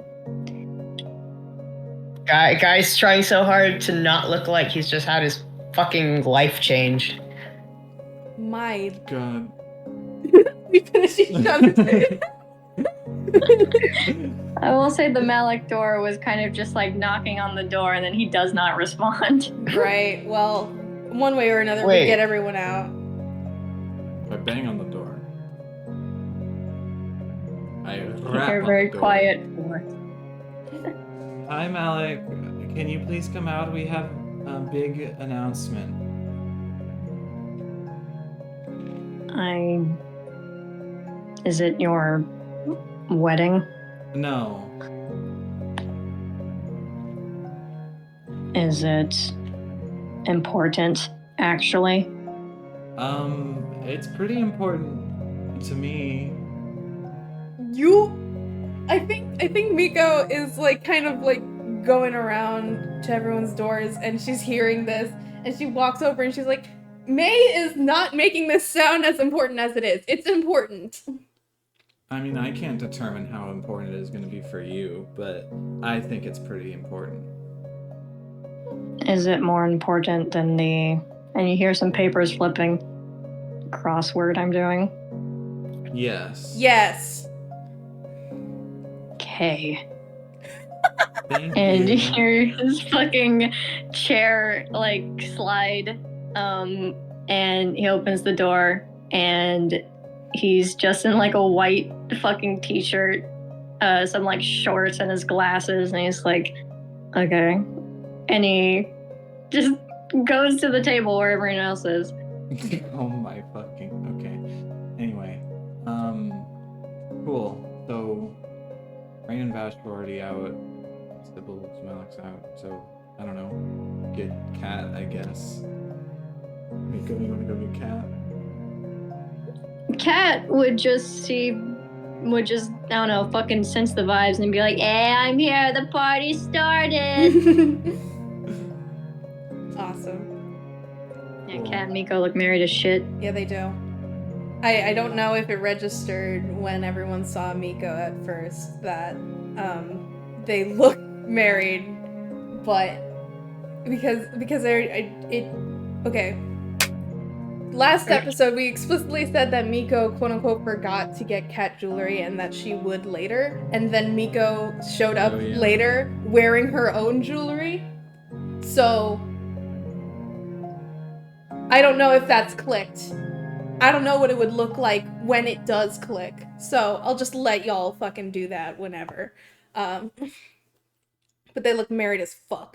Guy's trying so hard to not look like he's just had his fucking life changed. My God. we finished each other. I will say the Malik door was kind of just like knocking on the door and then he does not respond. Right. Well, one way or another, Wait. we get everyone out. I bang on the door. I rap You're on very the door. quiet. Hi, Malik. Can you please come out? We have a big announcement. Is it your wedding? No. Is it important, actually? It's pretty important to me. I think Miko is like kind of like going around to everyone's doors and she's hearing this and she walks over and she's like, May is not making this sound as important as it is. It's important. I mean, I can't determine how important it is going to be for you, but I think it's pretty important. Is it more important than the... And you hear some papers flipping. Crossword I'm doing. Yes. Yes. Okay. Thank And you. you hear his fucking chair, like, slide. And he opens the door, and he's just in, like, a white fucking t-shirt, some, like, shorts and his glasses, and he's like, okay. And he just goes to the table where everyone else is. Oh my fucking... Okay. Anyway. Cool. So, Rain and Vash were already out. Sybil, Smelix out. So, I don't know. Get Cat, I guess. Miko, you wanna go get Cat? Cat would just, I don't know, fucking sense the vibes and be like, hey, I'm here, the party started. Awesome. Yeah, Cat and Miko look married as shit. Yeah, they do. I don't know if it registered when everyone saw Miko at first that they look married, but because okay. Last episode we explicitly said that Miko quote unquote forgot to get Cat jewelry and that she would later, and then Miko showed up later wearing her own jewelry. So I don't know if that's clicked. I don't know what it would look like when it does click. So I'll just let y'all fucking do that whenever. But they look married as fuck.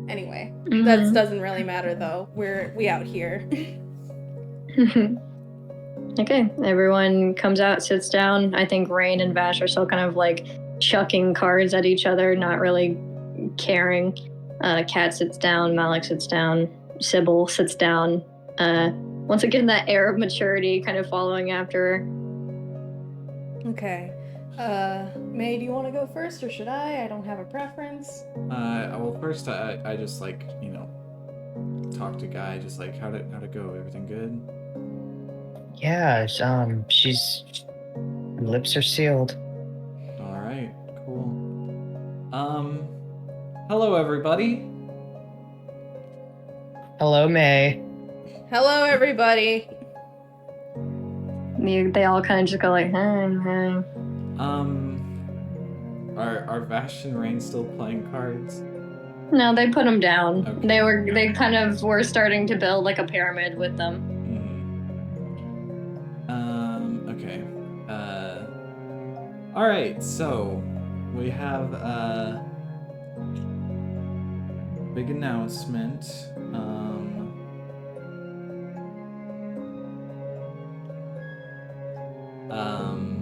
Anyway, that doesn't really matter though. We out here. Okay, everyone comes out, sits down. I think Rain and Vash are still kind of like chucking cards at each other, not really caring. Cat sits down, Malik sits down, Sybil sits down. Once again, that air of maturity kind of following after her. Okay. May, do you want to go first or should I? I don't have a preference. Well, first I just like, you know, talk to Guy, just like, how'd it go? Everything good? Yeah, she's... her lips are sealed. Alright, cool. Hello everybody. Hello, May. Hello, everybody. They all kind of just go like, hi. Are Vash and Rain still playing cards? No, they put them down. Okay. They kind of were starting to build like a pyramid with them. Okay. Alright, so we have a big announcement.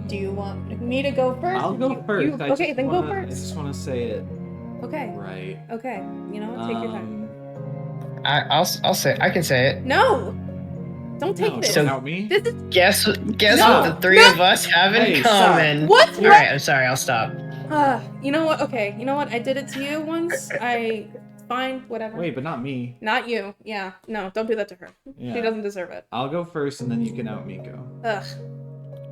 Do you want me to go first? I'll go first. Okay, then go I first. just want to say it Okay. right. Okay. You know what? Take your time. I'll say... I can say it. No! Don't take No, this. don't help me. This is Guess No, what the three of us have in Hey, stop. common. What? Alright, I'm sorry, I'll stop. you know what? Okay, you know what? I did it to you once. Fine, whatever. Wait, but not me. Not you. Yeah. No, don't do that to her. Yeah. She doesn't deserve it. I'll go first, and then you can out Miko. Ugh.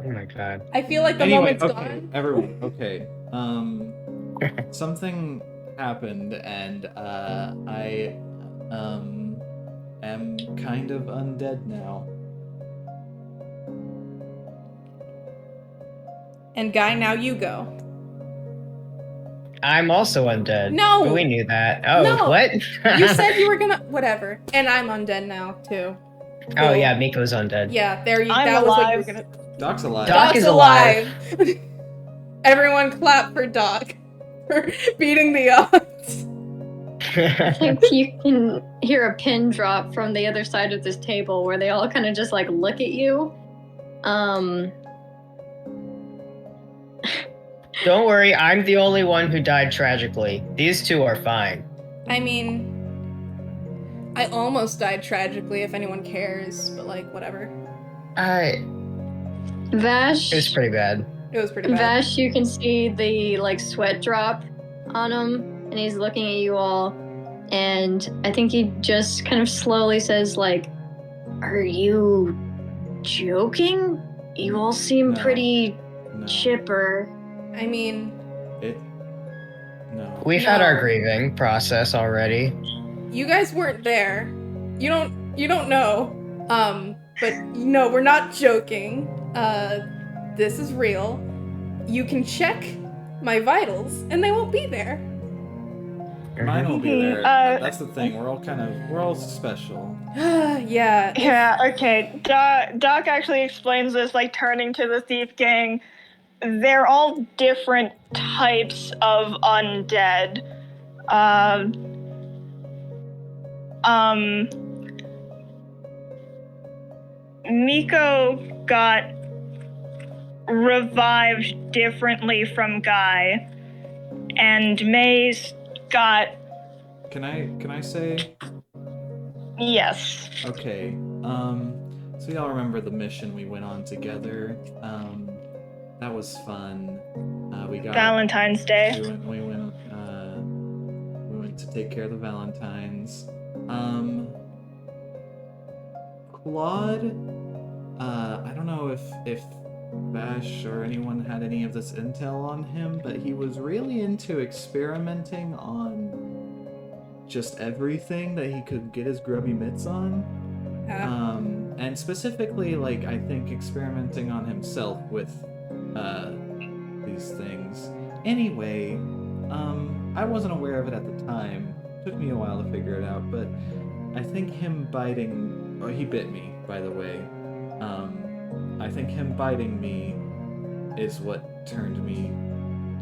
Oh my god. I feel like the Anyway, moment's okay, gone. everyone. Okay. Something happened, and I am kind of undead now. And Guy, now you go. I'm also undead. No! But we knew that. Oh, No! what? You said you were gonna. Whatever. And I'm undead now, too. Oh, yeah, Miko's undead. Yeah, there you I'm That was what you were alive. gonna. Doc's alive. Doc Doc's is alive. Everyone clap for Doc for beating the odds. I think you can hear a pin drop from the other side of this table where they all kind of just like look at you. Don't worry, I'm the only one who died tragically. These two are fine. I mean, I almost died tragically if anyone cares, but like, whatever. Vash. It was pretty bad. It was pretty bad. Vash, you can see the like sweat drop on him, and he's looking at you all, and I think he just kind of slowly says like, Are you joking? You all seem No. pretty No. chipper. I mean, No. We've had our No. grieving process already. you guys weren't there. You don't know. But no, we're not joking. This is real. You can check my vitals and they won't be there. Mine will be there. That's the thing. We're all special. Yeah. Yeah, okay. Doc actually explains this, like, turning to the Thief Gang. They're all different types of undead. Miko got revived differently from Guy, and May's got... Can I say? Yes. Okay. So y'all remember the mission we went on together? That was fun. We got Valentine's Day. We went to take care of the Valentines. Claude, I don't know if Vash or anyone had any of this intel on him, but he was really into experimenting on just everything that he could get his grubby mitts on. And specifically, like, I think experimenting on himself with these things. Anyway, I wasn't aware of it at the time. Took me a while to figure it out, but I think him biting... Oh, he bit me, by the way. I think him biting me is what turned me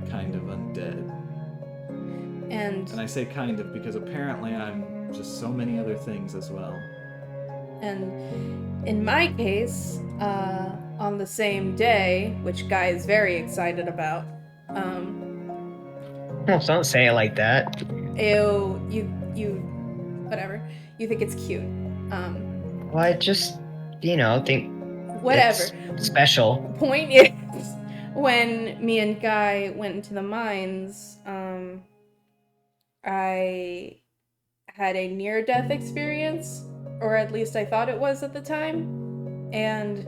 kind of undead. And I say kind of because apparently I'm just so many other things as well. And in my case, on the same day, which Guy is very excited about, Well, don't say it like that. you whatever. You think it's cute. Well, I just, think Whatever. it's special. Point is, when me and Guy went into the mines, I had a near-death experience, or at least I thought it was at the time, and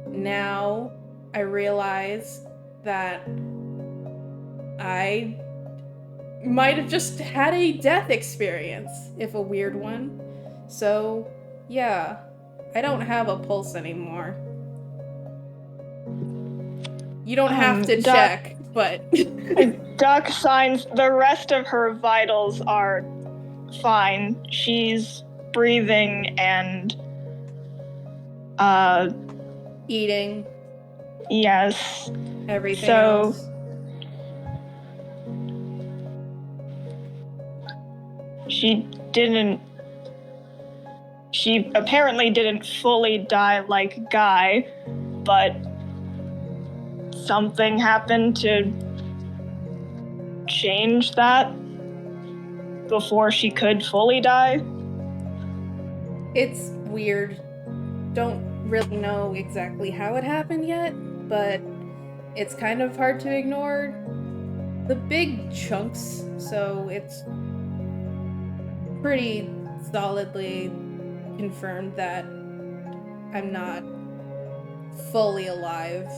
now I realize that I might have just had a death experience, if a weird one. So, yeah, I don't have a pulse anymore. You don't have to check, but... Doc signs the rest of her vitals are fine. She's breathing and eating. Yes. Everything So else. She apparently didn't fully die like Guy, but something happened to change that before she could fully die. It's weird. Don't really know exactly how it happened yet, but it's kind of hard to ignore the big chunks, so it's pretty solidly confirmed that I'm not fully alive,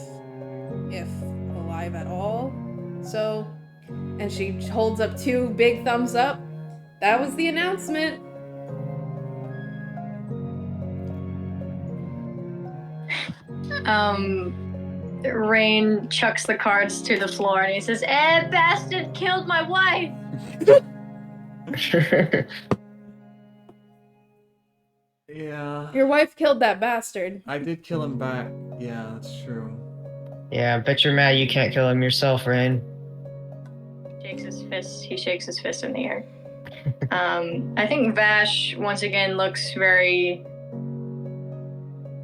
if alive at all. So, and she holds up 2 big thumbs up. That was the announcement. Rain chucks the cards to the floor and he says, bastard killed my wife! Yeah. Your wife killed that bastard. I did kill him back. Yeah, that's true. Yeah, I bet you're mad you can't kill him yourself, Rain. He shakes his fist in the air. I think Vash once again looks very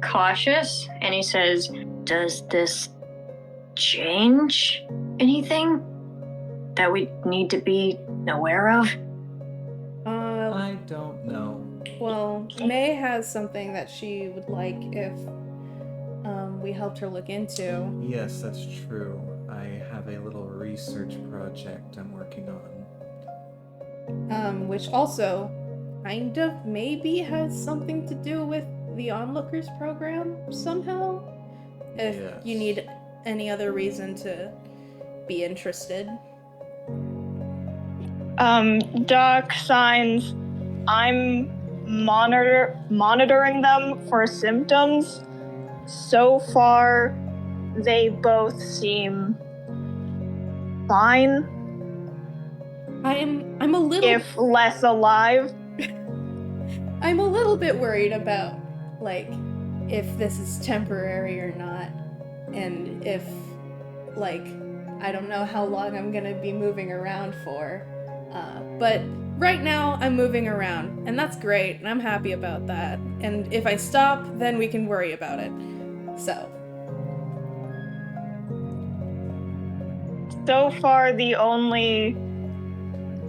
cautious and he says, does this change anything that we need to be aware of? I don't know. Well, May has something that she would like if we helped her look into. Yes, that's true. I have a little research project I'm working on. Which also kind of maybe has something to do with the Onlookers program somehow. If you Yes. need any other reason to be interested. Doc signs. I'm monitoring them for symptoms. So far, they both seem fine, I'm a little if less alive. I'm a little bit worried about, like, if this is temporary or not, and if, like, I don't know how long I'm gonna be moving around for. But right now, I'm moving around, and that's great, and I'm happy about that. And if I stop, then we can worry about it. So. So far, the only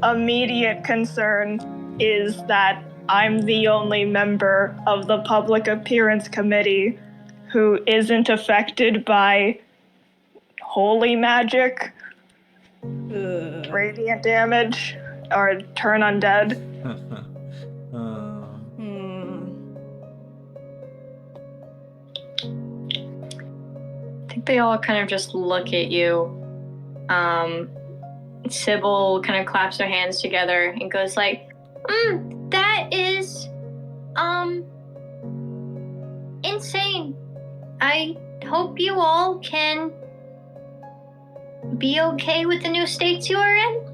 immediate concern is that I'm the only member of the Public Appearance Committee who isn't affected by holy magic, radiant damage, or turn undead. I think they all kind of just look at you. Sybil kind of claps her hands together and goes like, that is, insane. I hope you all can be okay with the new states you are in.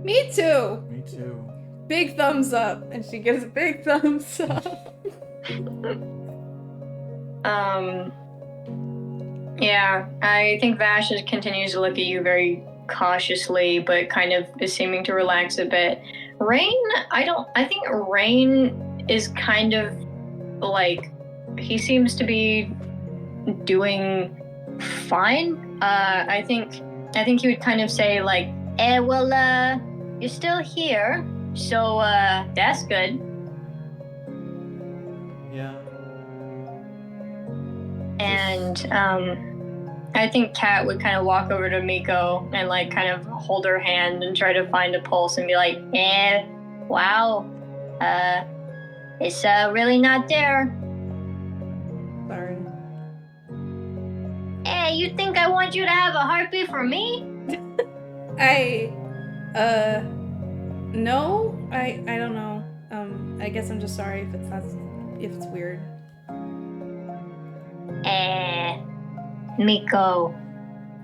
Me too! Me too. Big thumbs up, and she gives a big thumbs up. Yeah, I think Vash just continues to look at you very cautiously, but kind of is seeming to relax a bit. Rain, I think Rain is kind of like, he seems to be doing fine. I think he would kind of say like, well, you're still here, so, that's good. Yeah. And, I think Kat would kind of walk over to Miko and like kind of hold her hand and try to find a pulse and be like, wow, it's really not there. Sorry. You think I want you to have a heartbeat for me? No, I don't know. I guess I'm just sorry if it's weird. Miko,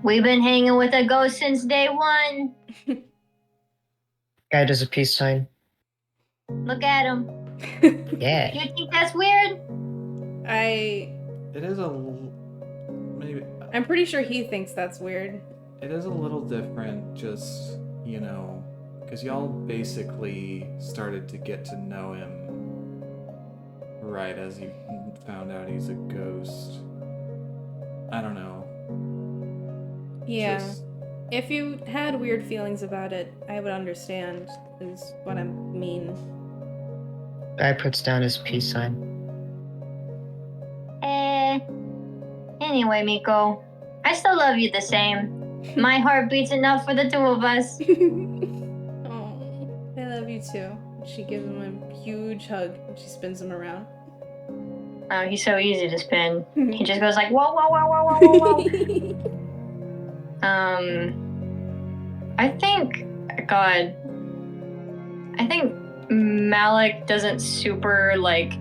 we've been hanging with a ghost since day one. Guy does a peace sign. Look at him. Yeah. You think that's weird? It is maybe. I'm pretty sure he thinks that's weird. It is a little different, just, because y'all basically started to get to know him right as you found out he's a ghost. I don't know. Yeah. If you had weird feelings about it, I would understand, is what I mean. Guy puts down his peace sign. Anyway, Miko, I still love you the same. My heart beats enough for the two of us. Oh, I love you too. She gives him a huge hug and she spins him around. Oh, he's so easy to spin. He just goes like, whoa, whoa, whoa, whoa, whoa, whoa, whoa. I think Malik doesn't super, like,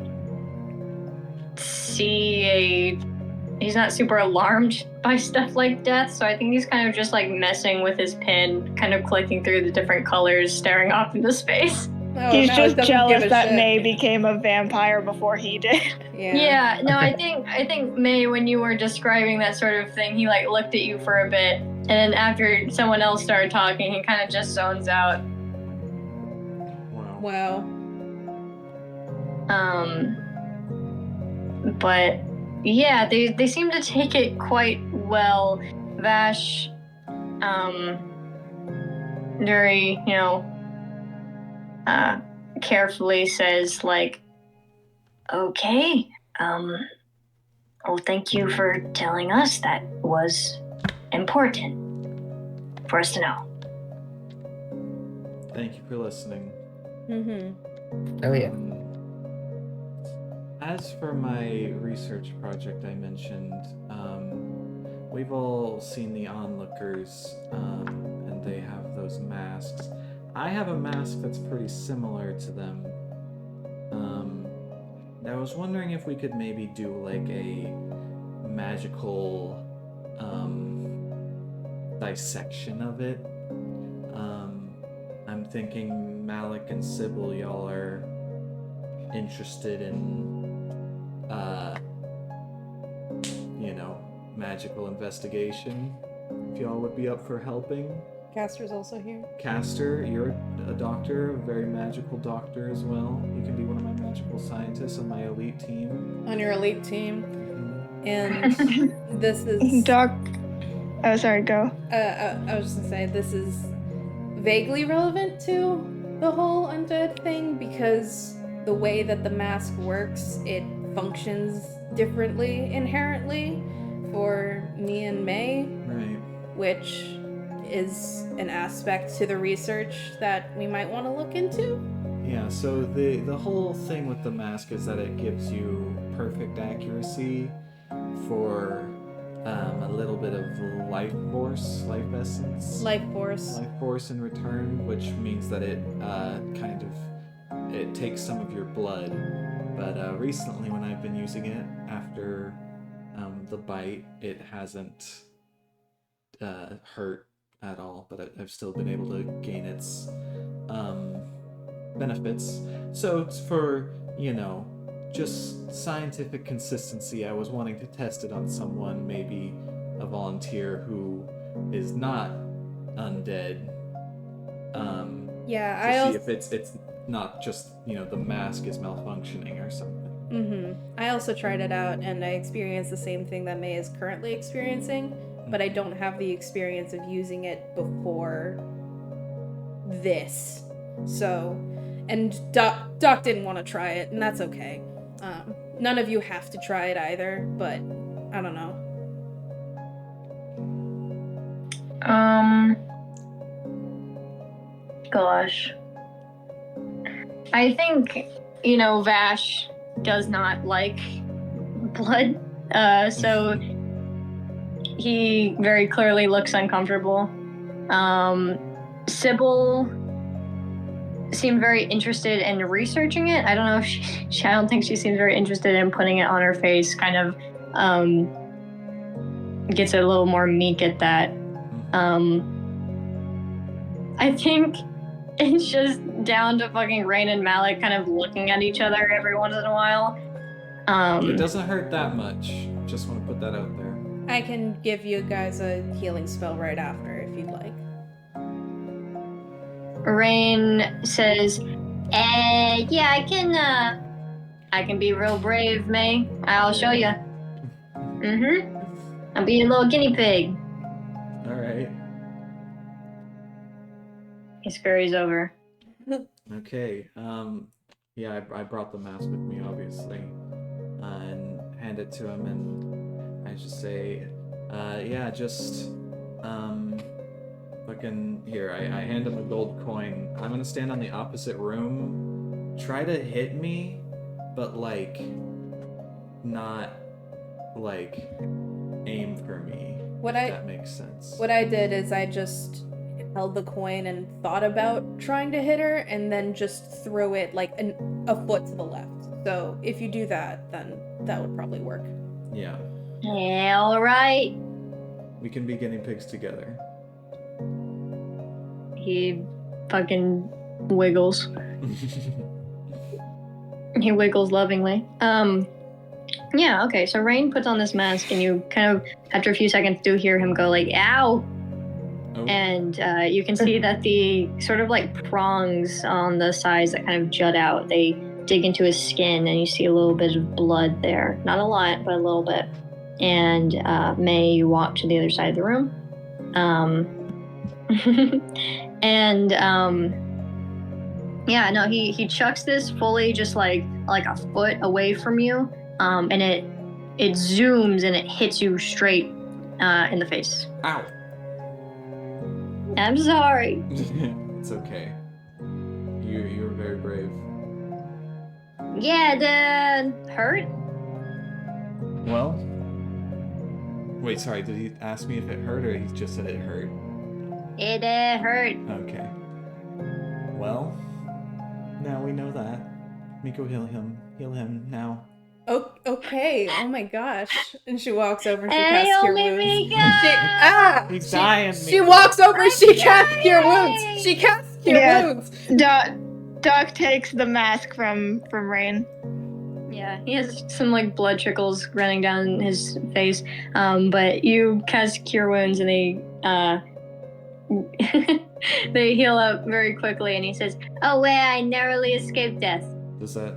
he's not super alarmed by stuff like death, so I think he's kind of just, like, messing with his pen, kind of clicking through the different colors, staring off into space. Oh, He's Malik just doesn't jealous give a that shit. May became a vampire before he did. Yeah, no, I think May, when you were describing that sort of thing, he like looked at you for a bit, and then after someone else started talking, he kind of just zones out. Wow. But yeah, they seem to take it quite well. Vash, very, carefully says like, okay, well, thank you for telling us. That was important for us to know. Thank you for listening. Mm-hmm. Oh yeah. As for my research project I mentioned, we've all seen the onlookers, and they have those masks. I have a mask that's pretty similar to them. I was wondering if we could maybe do like a magical dissection of it. I'm thinking Malik and Sybil, y'all are interested in, magical investigation. If y'all would be up for helping. Castor's also here. Castor, you're a doctor, a very magical doctor as well. You can be one of my magical scientists on my elite team. On your elite team. Mhm. And this is... Doc. Oh, sorry, go. I was just gonna say, this is vaguely relevant to the whole undead thing because the way that the mask works, it functions differently inherently for me and May, Right. which is an aspect to the research that we might want to look into. Yeah, so the whole thing with the mask is that it gives you perfect accuracy for a little bit of life essence. Life force. Life force in return, which means that it it takes some of your blood. But recently, when I've been using it after the bite, it hasn't hurt at all. But I've still been able to gain its benefits. So it's for just scientific consistency. I was wanting to test it on someone, maybe a volunteer who is not undead. Yeah, To see if it's not just the mask is malfunctioning or something. I also tried it out and I experienced the same thing that May is currently experiencing, but I don't have the experience of using it before this. So, and Doc didn't want to try it, and that's okay. None of you have to try it either, but I don't know. Gosh. I think, Vash does not like blood, so he very clearly looks uncomfortable. Sybil seemed very interested in researching it. I don't know if I don't think she seems very interested in putting it on her face. Kind of gets a little more meek at that. I think it's just down to fucking Rain and Malik kind of looking at each other every once in a while. It doesn't hurt that much. Just want to put that out there. I can give you guys a healing spell right after if you'd like. Rain says, yeah, I can be real brave, May. I'll show you. I'll be your little guinea pig. All right. He scurries over. Okay. Yeah, I brought the mask with me, obviously, and hand it to him, and I just say, yeah, just fucking here. I hand him a gold coin. I'm gonna stand on the opposite room. Try to hit me, but not aim for me. If that makes sense. What I did is I just held the coin and thought about trying to hit her, and then just threw it a foot to the left. So if you do that, then that would probably work. Yeah. Yeah, all right. We can be guinea pigs together. He fucking wiggles. He wiggles lovingly. Yeah, okay, so Rain puts on this mask, and you kind of, after a few seconds, do hear him go ow! Oh. And you can see that the sort of prongs on the sides that kind of jut out, they dig into his skin, and you see a little bit of blood there. Not a lot, but a little bit. And May, you walk to the other side of the room. And yeah, no, he chucks this fully just like a foot away from you, and it zooms and it hits you straight in the face. Ow. I'm sorry. It's okay. You were very brave. Yeah, the hurt? Well, wait, sorry, did he ask me if it hurt or he just said it hurt? It hurt. Okay. Well, now we know that. Miko, heal him. Heal him now. Oh, okay. Oh my gosh. And she walks over and she Hey, casts Cure only Wounds. Mika! He's dying, She Miko. walks over and she casts dying! Cure Wounds. She casts Cure Yeah. Wounds. Doc takes the mask from Rain. Yeah, he has some like blood trickles running down his face. But you cast Cure Wounds and they they heal up very quickly. And he says, "Oh, well, I narrowly escaped death." Does that,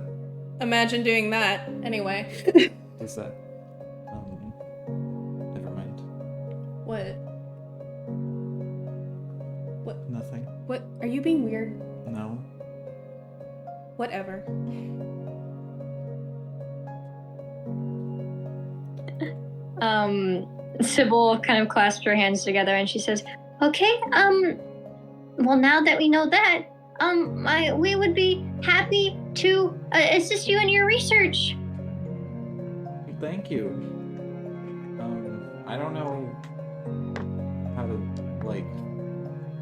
Imagine doing that. Anyway. never mind. What? Nothing. What? Are you being weird? No. Whatever. Sybil kind of clasps her hands together and she says, "Okay, well, now that we know that, we would be happy to assist you in your research." Thank you. I don't know how to, like,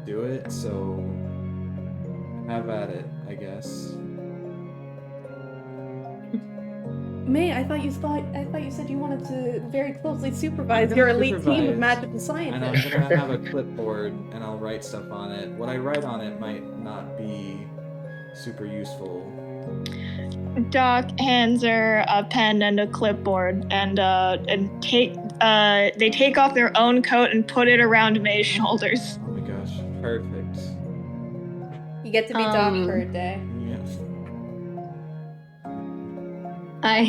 do it, so have at it, I guess. May, I thought you said you wanted to very closely supervise your elite team of magical And I'm scientists. gonna have a clipboard and I'll write stuff on it. What I write on it might not be super useful. Doc hands her a pen and a clipboard, and they take off their own coat and put it around May's shoulders. Oh my gosh, perfect. You get to be Doc for a day. Yes. I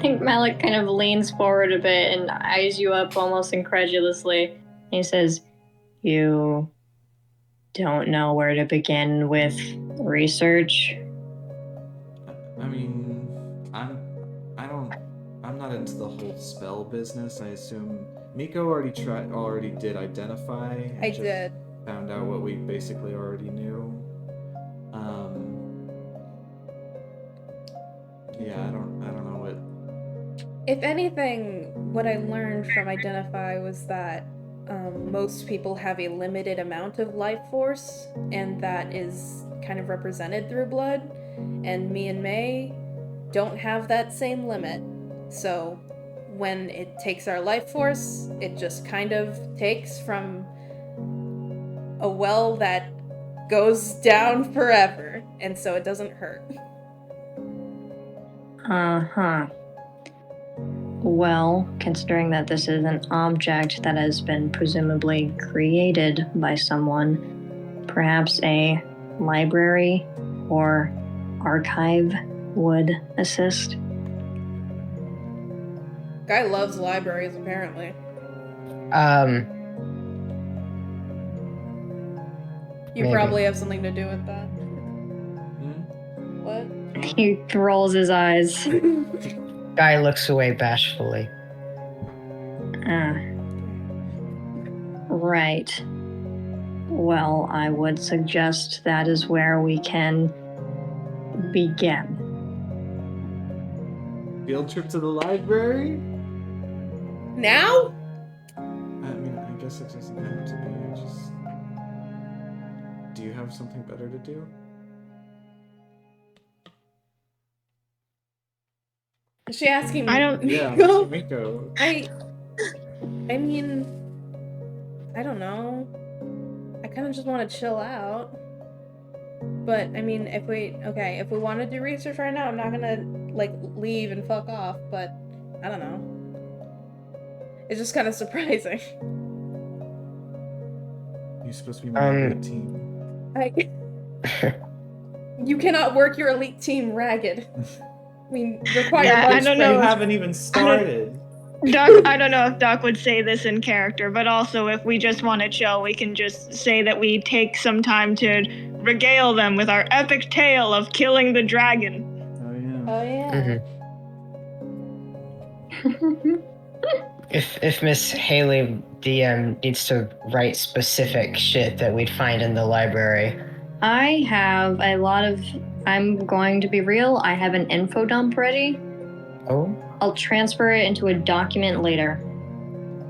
think Malik kind of leans forward a bit and eyes you up almost incredulously. And he says, "You don't know where to begin with research?" I mean, I'm not into the whole spell business. I assume Miko already did identify. And I just did. Found out what we basically already knew. Yeah, I don't know what. If anything, what I learned from Identify was that most people have a limited amount of life force, and that is kind of represented through blood. And me and May don't have that same limit. So when it takes our life force, it just kind of takes from a well that goes down forever, and so it doesn't hurt. Uh-huh. Well, considering that this is an object that has been presumably created by someone, perhaps a library or archive would assist. Guy loves libraries, apparently. You Maybe. probably have something to do with that. What? He rolls his eyes. Guy looks away bashfully. Right. Well, I would suggest that is where we can begin. Field trip to the library? Now? I mean, I guess it doesn't have to be. Do you have something better to do? Is she asking me? I don't- Yeah, Go. Miko. I mean, I don't know. I kind of just want to chill out. But I mean, if we want to do research right now, I'm not gonna like leave and fuck off. But I don't know. It's just kind of surprising. You're supposed to be my elite team. You cannot work your elite team ragged. We require Yeah, much I don't You know. faith. haven't even started. Doc, I don't know if Doc would say this in character, but also if we just want to chill, we can just say that we take some time to regale them with our epic tale of killing the dragon. Oh yeah. Oh yeah. If Miss Haley DM needs to write specific shit that we'd find in the library, I have a lot of. I'm going to be real. I have an info dump ready. Oh. I'll transfer it into a document later.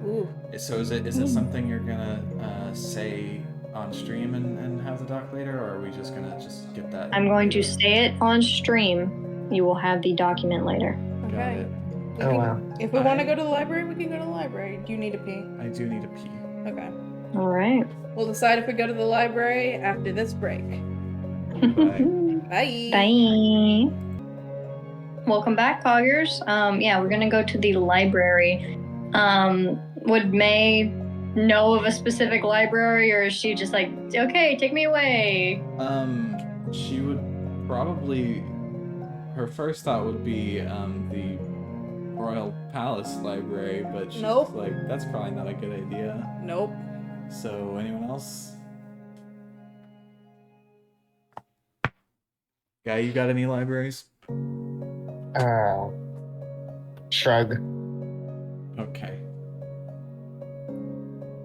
Ooh. So is it something you're gonna say on stream and have the doc later, or are we just gonna get that? I'm going to say it on stream. You will have the document later. Got Okay. it. Oh, wow. If we want to go to the library, we can go to the library. Do you need a pee? I do need a pee. Okay. All right. We'll decide if we go to the library after this break. Bye. Bye. Bye. Welcome back, Poggers. Yeah, we're gonna go to the library. Would May know of a specific library, or is she just like, okay, take me away? She would probably. Her first thought would be the Royal Palace Library, but she's Nope. like, that's probably not a good idea. Nope. So, anyone else? Guy, you got any libraries? Shrug. Okay.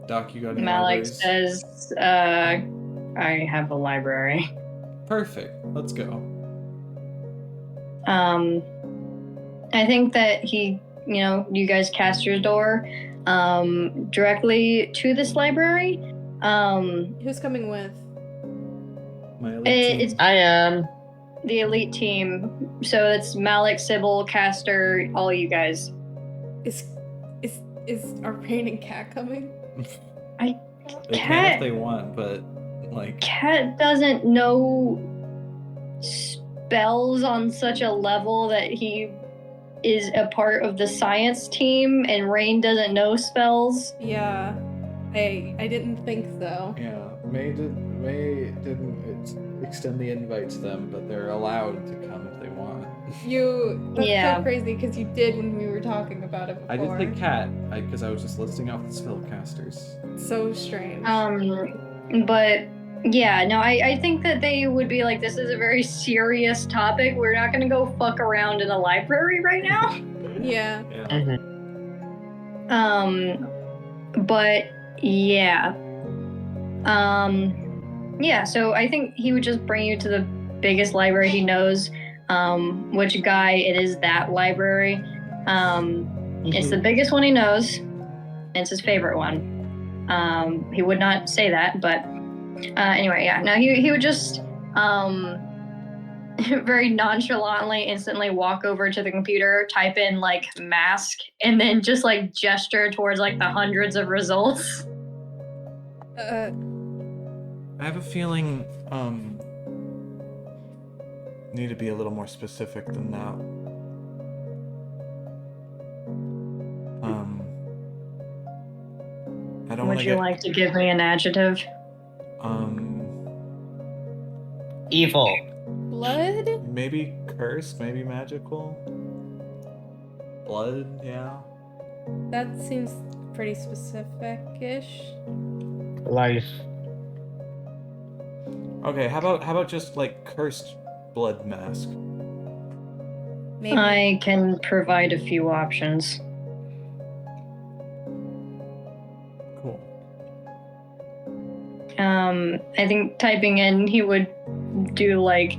Doc, you got any Malik libraries? says, I have a library. Perfect. Let's go. I think that you guys cast your door directly to this library. Who's coming with? My elite team. It's I am. the elite team. So it's Malik, Sybil, Caster, all you guys. Is our Rain and Cat coming? They can Cat- if they want, but like. Cat doesn't know spells on such a level that he is a part of the science team, and Rain doesn't know spells. Yeah. I didn't think so. Yeah, May didn't extend the invite to them, but they're allowed to come if they want. That's Yeah. so crazy because you did when we were talking about it before. I did the cat, because I was just listing off the spellcasters. So strange. But yeah, no, I think that they would be like, this is a very serious topic. We're not gonna go fuck around in a library right now. Yeah. Yeah. But yeah. Yeah, so I think he would just bring you to the biggest library he knows, which guy it is that library. It's the biggest one he knows, and it's his favorite one. He would not say that, but anyway, yeah. No, he would just very nonchalantly instantly walk over to the computer, type in like mask, and then just like gesture towards like the hundreds of results. I have a feeling, need to be a little more specific than that. I don't want Would to you get, like to give me an adjective? Evil. Blood? maybe curse, maybe magical. Blood, yeah. That seems pretty specific-ish. Life. Okay, how about just like cursed blood mask? Maybe. I can provide a few options. Cool. I think typing in, he would do like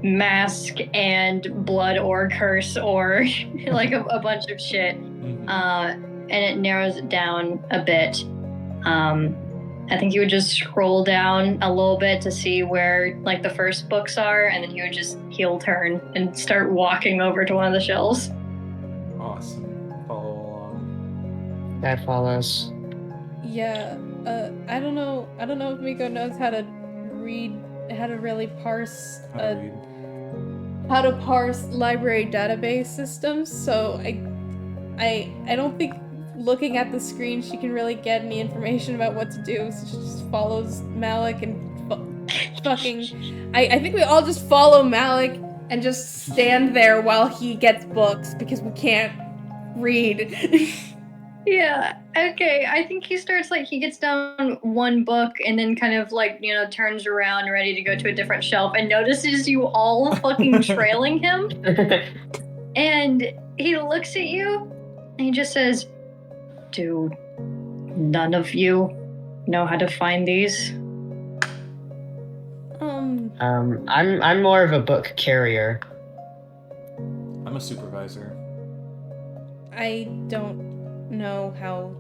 mask and blood or curse or like a bunch of shit. And it narrows it down a bit. I think he would just scroll down a little bit to see where like the first books are, and then he would just heel turn and start walking over to one of the shelves. Awesome. Follow along. That follows. Yeah. I don't know if Miko knows how to really parse how to parse library database systems, so I don't think looking at the screen she can really get any information about what to do, so she just follows Malik and fucking I think we all just follow Malik and just stand there while he gets books because we can't read. Yeah, okay. I think he starts like, he gets down one book and then kind of like, turns around ready to go to a different shelf and notices you all fucking trailing him. And he looks at you and he just says, "Do none of you know how to find these?" I'm more of a book carrier. I'm a supervisor. I don't know how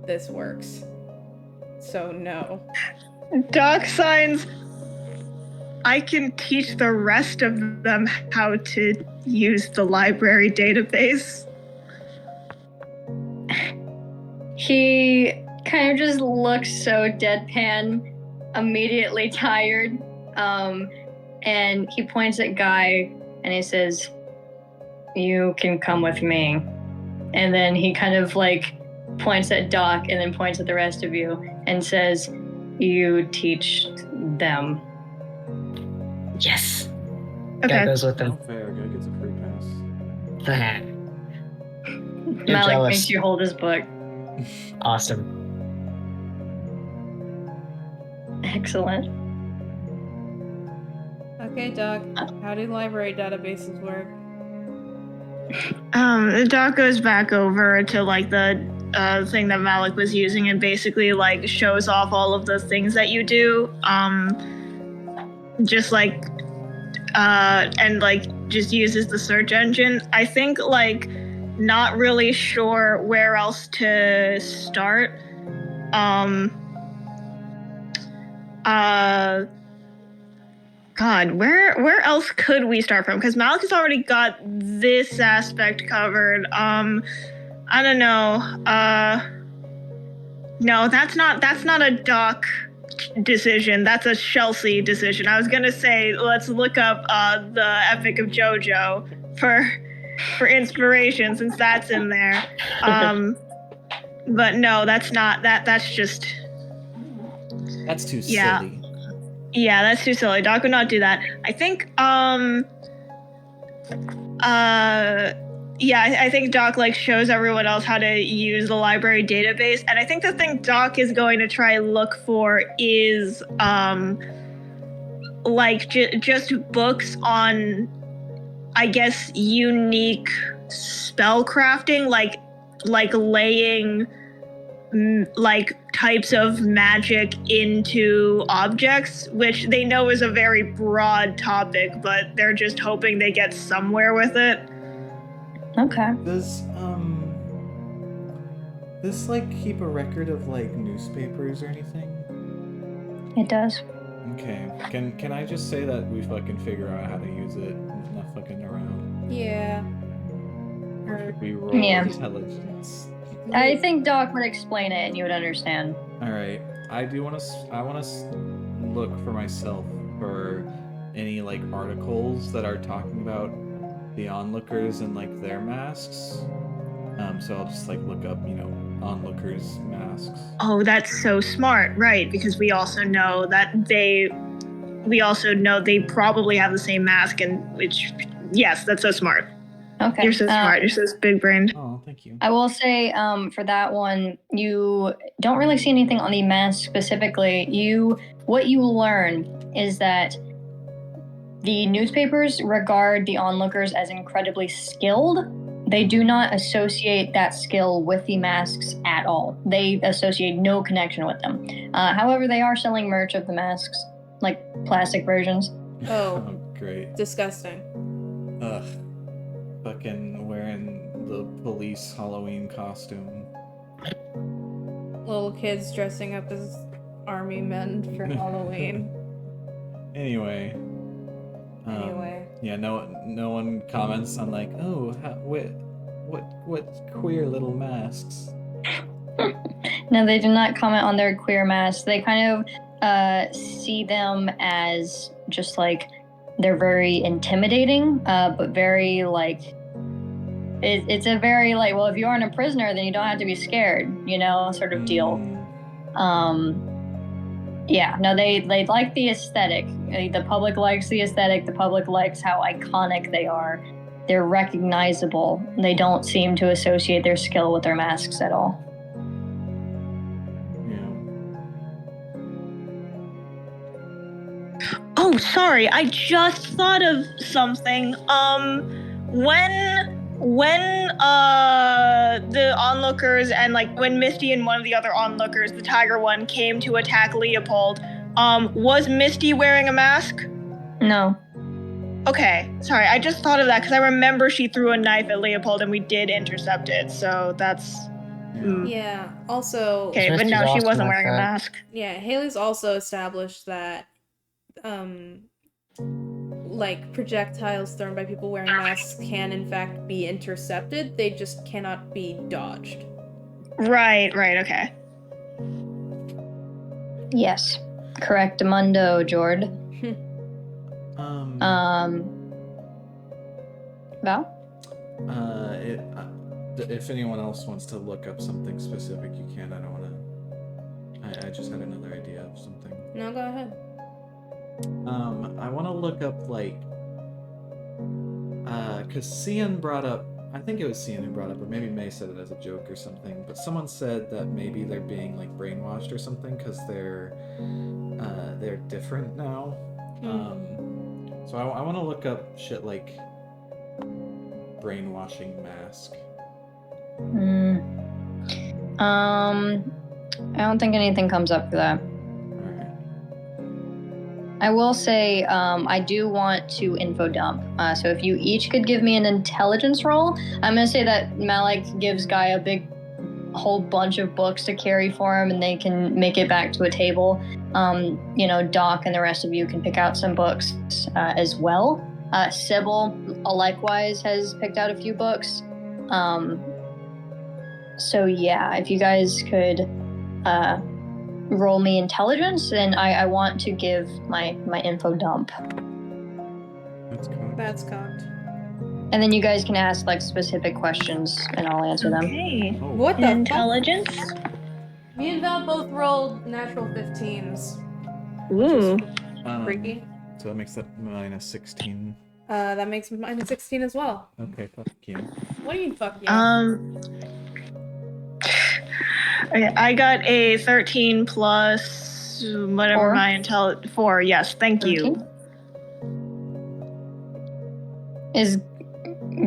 this works. So no. Doc signs. I can teach the rest of them how to use the library database. He kind of just looks so deadpan, immediately tired, and he points at Guy and he says, "You can come with me." And then he kind of like points at Doc and then points at the rest of you and says, "You teach them." Yes. Okay. Guy goes with them. Not fair. Guy gets a free pass. You're Malik jealous. makes you hold his book. Awesome. Excellent. Okay, Doc. How do library databases work? Doc goes back over to like the thing that Malik was using and basically like shows off all of the things that you do. Just like and like just uses the search engine. I think like not really sure where else to start. God, where else could we start from? Because Malik has already got this aspect covered. I don't know. No, that's not a Doc decision. That's a Chelsea decision. I was gonna say let's look up the Epic of JoJo for inspiration since that's in there. But no, that's not that. That's just That's too Yeah. silly. yeah, that's too silly. Doc would not do that. I think yeah, I think Doc like shows everyone else how to use the library database, and I think the thing Doc is going to try and look for is like just books on, I guess, unique spell crafting, like laying like types of magic into objects, which they know is a very broad topic, but they're just hoping they get somewhere with it. Okay. Does this like keep a record of like newspapers or anything? It does. Okay. Can I just say that we fucking figure out how to use it? Not fucking around. Yeah. Or should we roll Yeah. intelligence? I think Doc would explain it and you would understand. All right. I want to look for myself for any like articles that are talking about the onlookers and like their masks. So I'll just like look up, onlookers masks. Oh, that's so smart, right? Because we also know they probably have the same mask, and which, yes, that's so smart. Okay. You're so smart. You're so big brained. Oh, thank you. I will say, for that one, you don't really see anything on the mask specifically. What you learn is that the newspapers regard the onlookers as incredibly skilled. They do not associate that skill with the masks at all. They associate no connection with them. However, they are selling merch of the masks, like plastic versions. Oh, Great. disgusting. Ugh. Fucking wearing the police Halloween costume. Little kids dressing up as army men for Halloween. Anyway. Anyway. Yeah, no one comments on like, oh, what queer little masks. No, they do not comment on their queer masks. They kind of see them as just like they're very intimidating, but very like it's a very like, well, if you aren't a prisoner, then you don't have to be scared, sort of deal. Yeah, no, they like the aesthetic. The public likes the aesthetic. The public likes how iconic they are. They're recognizable. They don't seem to associate their skill with their masks at all. Oh, sorry. I just thought of something. When the onlookers and like when Misty and one of the other onlookers, the tiger one, came to attack Leopold, Was Misty wearing a mask? No. Okay, sorry, I just thought of that because I remember she threw a knife at Leopold and we did intercept it, so that's... Yeah, also... Okay, but Misty's no, she awesome wasn't like wearing a that. mask. Yeah, Haley's also established that, like, projectiles thrown by people wearing masks can, in fact, be intercepted. They just cannot be dodged. Right, okay. Yes. Correct, Mundo, Jord. Val? If anyone else wants to look up something specific, you can. I don't want to. I just had another idea of something. No, go ahead. I want to look up because Cian brought up. I think it was Cian who brought up, or maybe May said it as a joke or something. But someone said that maybe they're being like brainwashed or something because they're different now. So I want to look up shit like brainwashing mask. I don't think anything comes up for that. Alright. I will say, I do want to info dump. So if you each could give me an intelligence roll, I'm gonna say that Malik gives Guy a big whole bunch of books to carry for him, and they can make it back to a table. Doc and the rest of you can pick out some books as well. Sybil likewise has picked out a few books. So yeah, if you guys could roll me intelligence, then I want to give my info dump. That's cocked. And then you guys can ask like specific questions and I'll answer them. Okay. What the Intelligence? fuck? Me and Val both rolled natural 15s. Ooh. Freaky. So that makes that minus 16. That makes mine 16 as well. Okay, fuck you. What do you mean, fuck you? Okay, I got a 13 plus whatever 4. my 4. Yes, thank you. 13? Is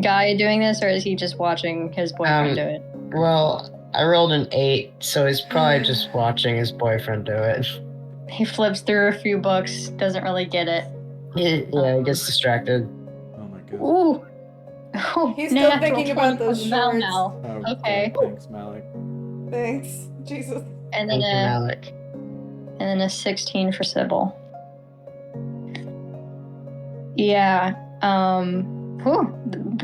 Guy doing this, or is he just watching his boyfriend do it? Well, I rolled an 8, so he's probably just watching his boyfriend do it. He flips through a few books, doesn't really get it. Yeah, he gets distracted. Oh my god. Ooh. Oh, He's still natural thinking about 20 those from Val shorts. now. Oh, Okay. God, thanks, Malik. Thanks. Jesus. And then Thank you, Malik. and then a 16 for Sybil. Yeah. The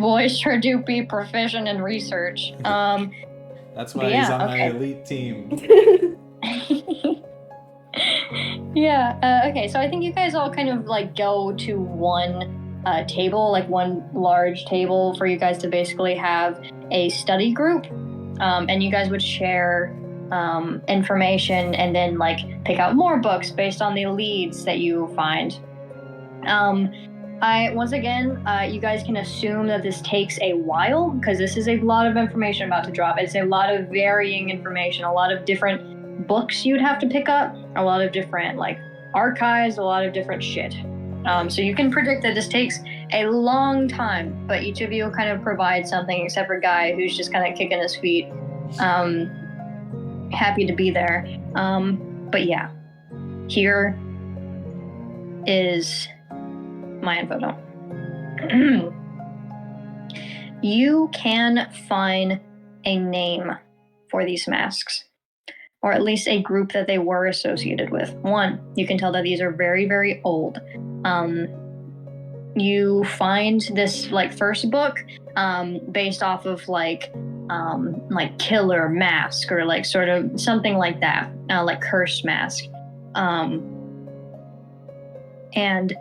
boys sure do be proficient in research. That's why Yeah, he's on okay. my elite team. Yeah. Okay. So I think you guys all kind of like go to one table, like one large table for you guys to basically have a study group, and you guys would share information and then like pick out more books based on the leads that you find. Once again, you guys can assume that this takes a while because this is a lot of information about to drop. It's a lot of varying information, a lot of different books you'd have to pick up, a lot of different like archives, a lot of different shit. So you can predict that this takes a long time, but each of you will kind of provide something, except for Guy, who's just kind of kicking his feet. Happy to be there. But yeah, here is my info dump. You can find a name for these masks, or at least a group that they were associated with. One, you can tell that these are very, very old. You find this like first book based off of like killer mask or like sort of something like that, like cursed mask. And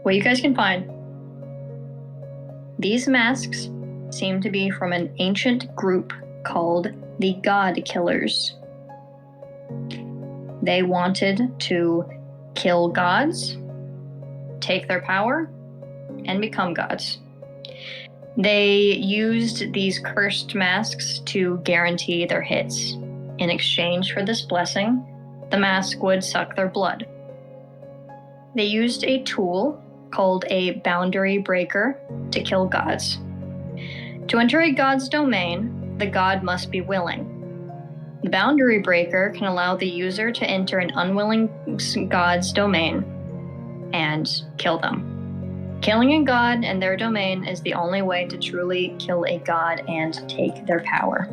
what you guys can find, these masks seem to be from an ancient group called the God Killers. They wanted to kill gods, take their power, and become gods. They used these cursed masks to guarantee their hits. In exchange for this blessing, the mask would suck their blood. They used a tool called a boundary breaker to kill gods. To enter a god's domain, the god must be willing. The boundary breaker can allow the user to enter an unwilling God's domain and kill them. Killing a god and their domain is the only way to truly kill a god and take their power.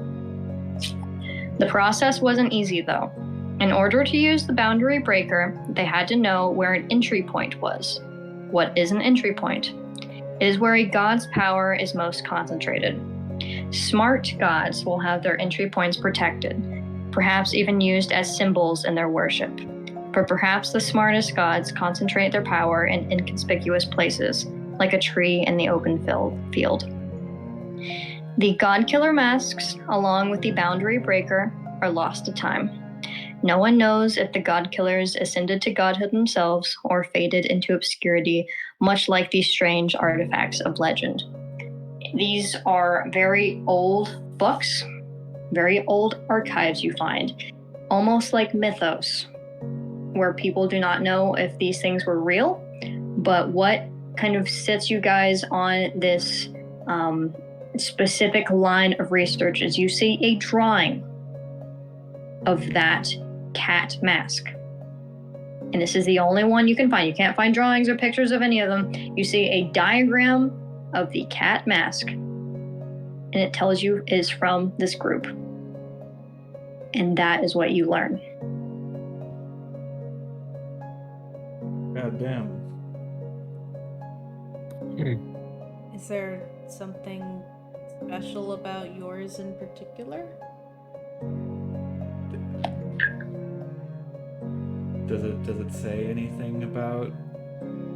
The process wasn't easy, though. In order to use the boundary breaker, they had to know where an entry point was. What is an entry point? It is where a god's power is most concentrated. Smart gods will have their entry points protected, perhaps even used as symbols in their worship. But perhaps the smartest gods concentrate their power in inconspicuous places, like a tree in the open field. The god killer masks, along with the boundary breaker, are lost to time. No one knows if the god killers ascended to godhood themselves or faded into obscurity, much like these strange artifacts of legend. These are very old books, very old archives you find, almost like mythos, where people do not know if these things were real, but what kind of sets you guys on this specific line of research is you see a drawing of that cat mask. And this is the only one you can find. You can't find drawings or pictures of any of them. You see a diagram of the cat mask, and it tells you is from this group. And that is what you learn. God damn. Is there something special about yours in particular? Does it say anything about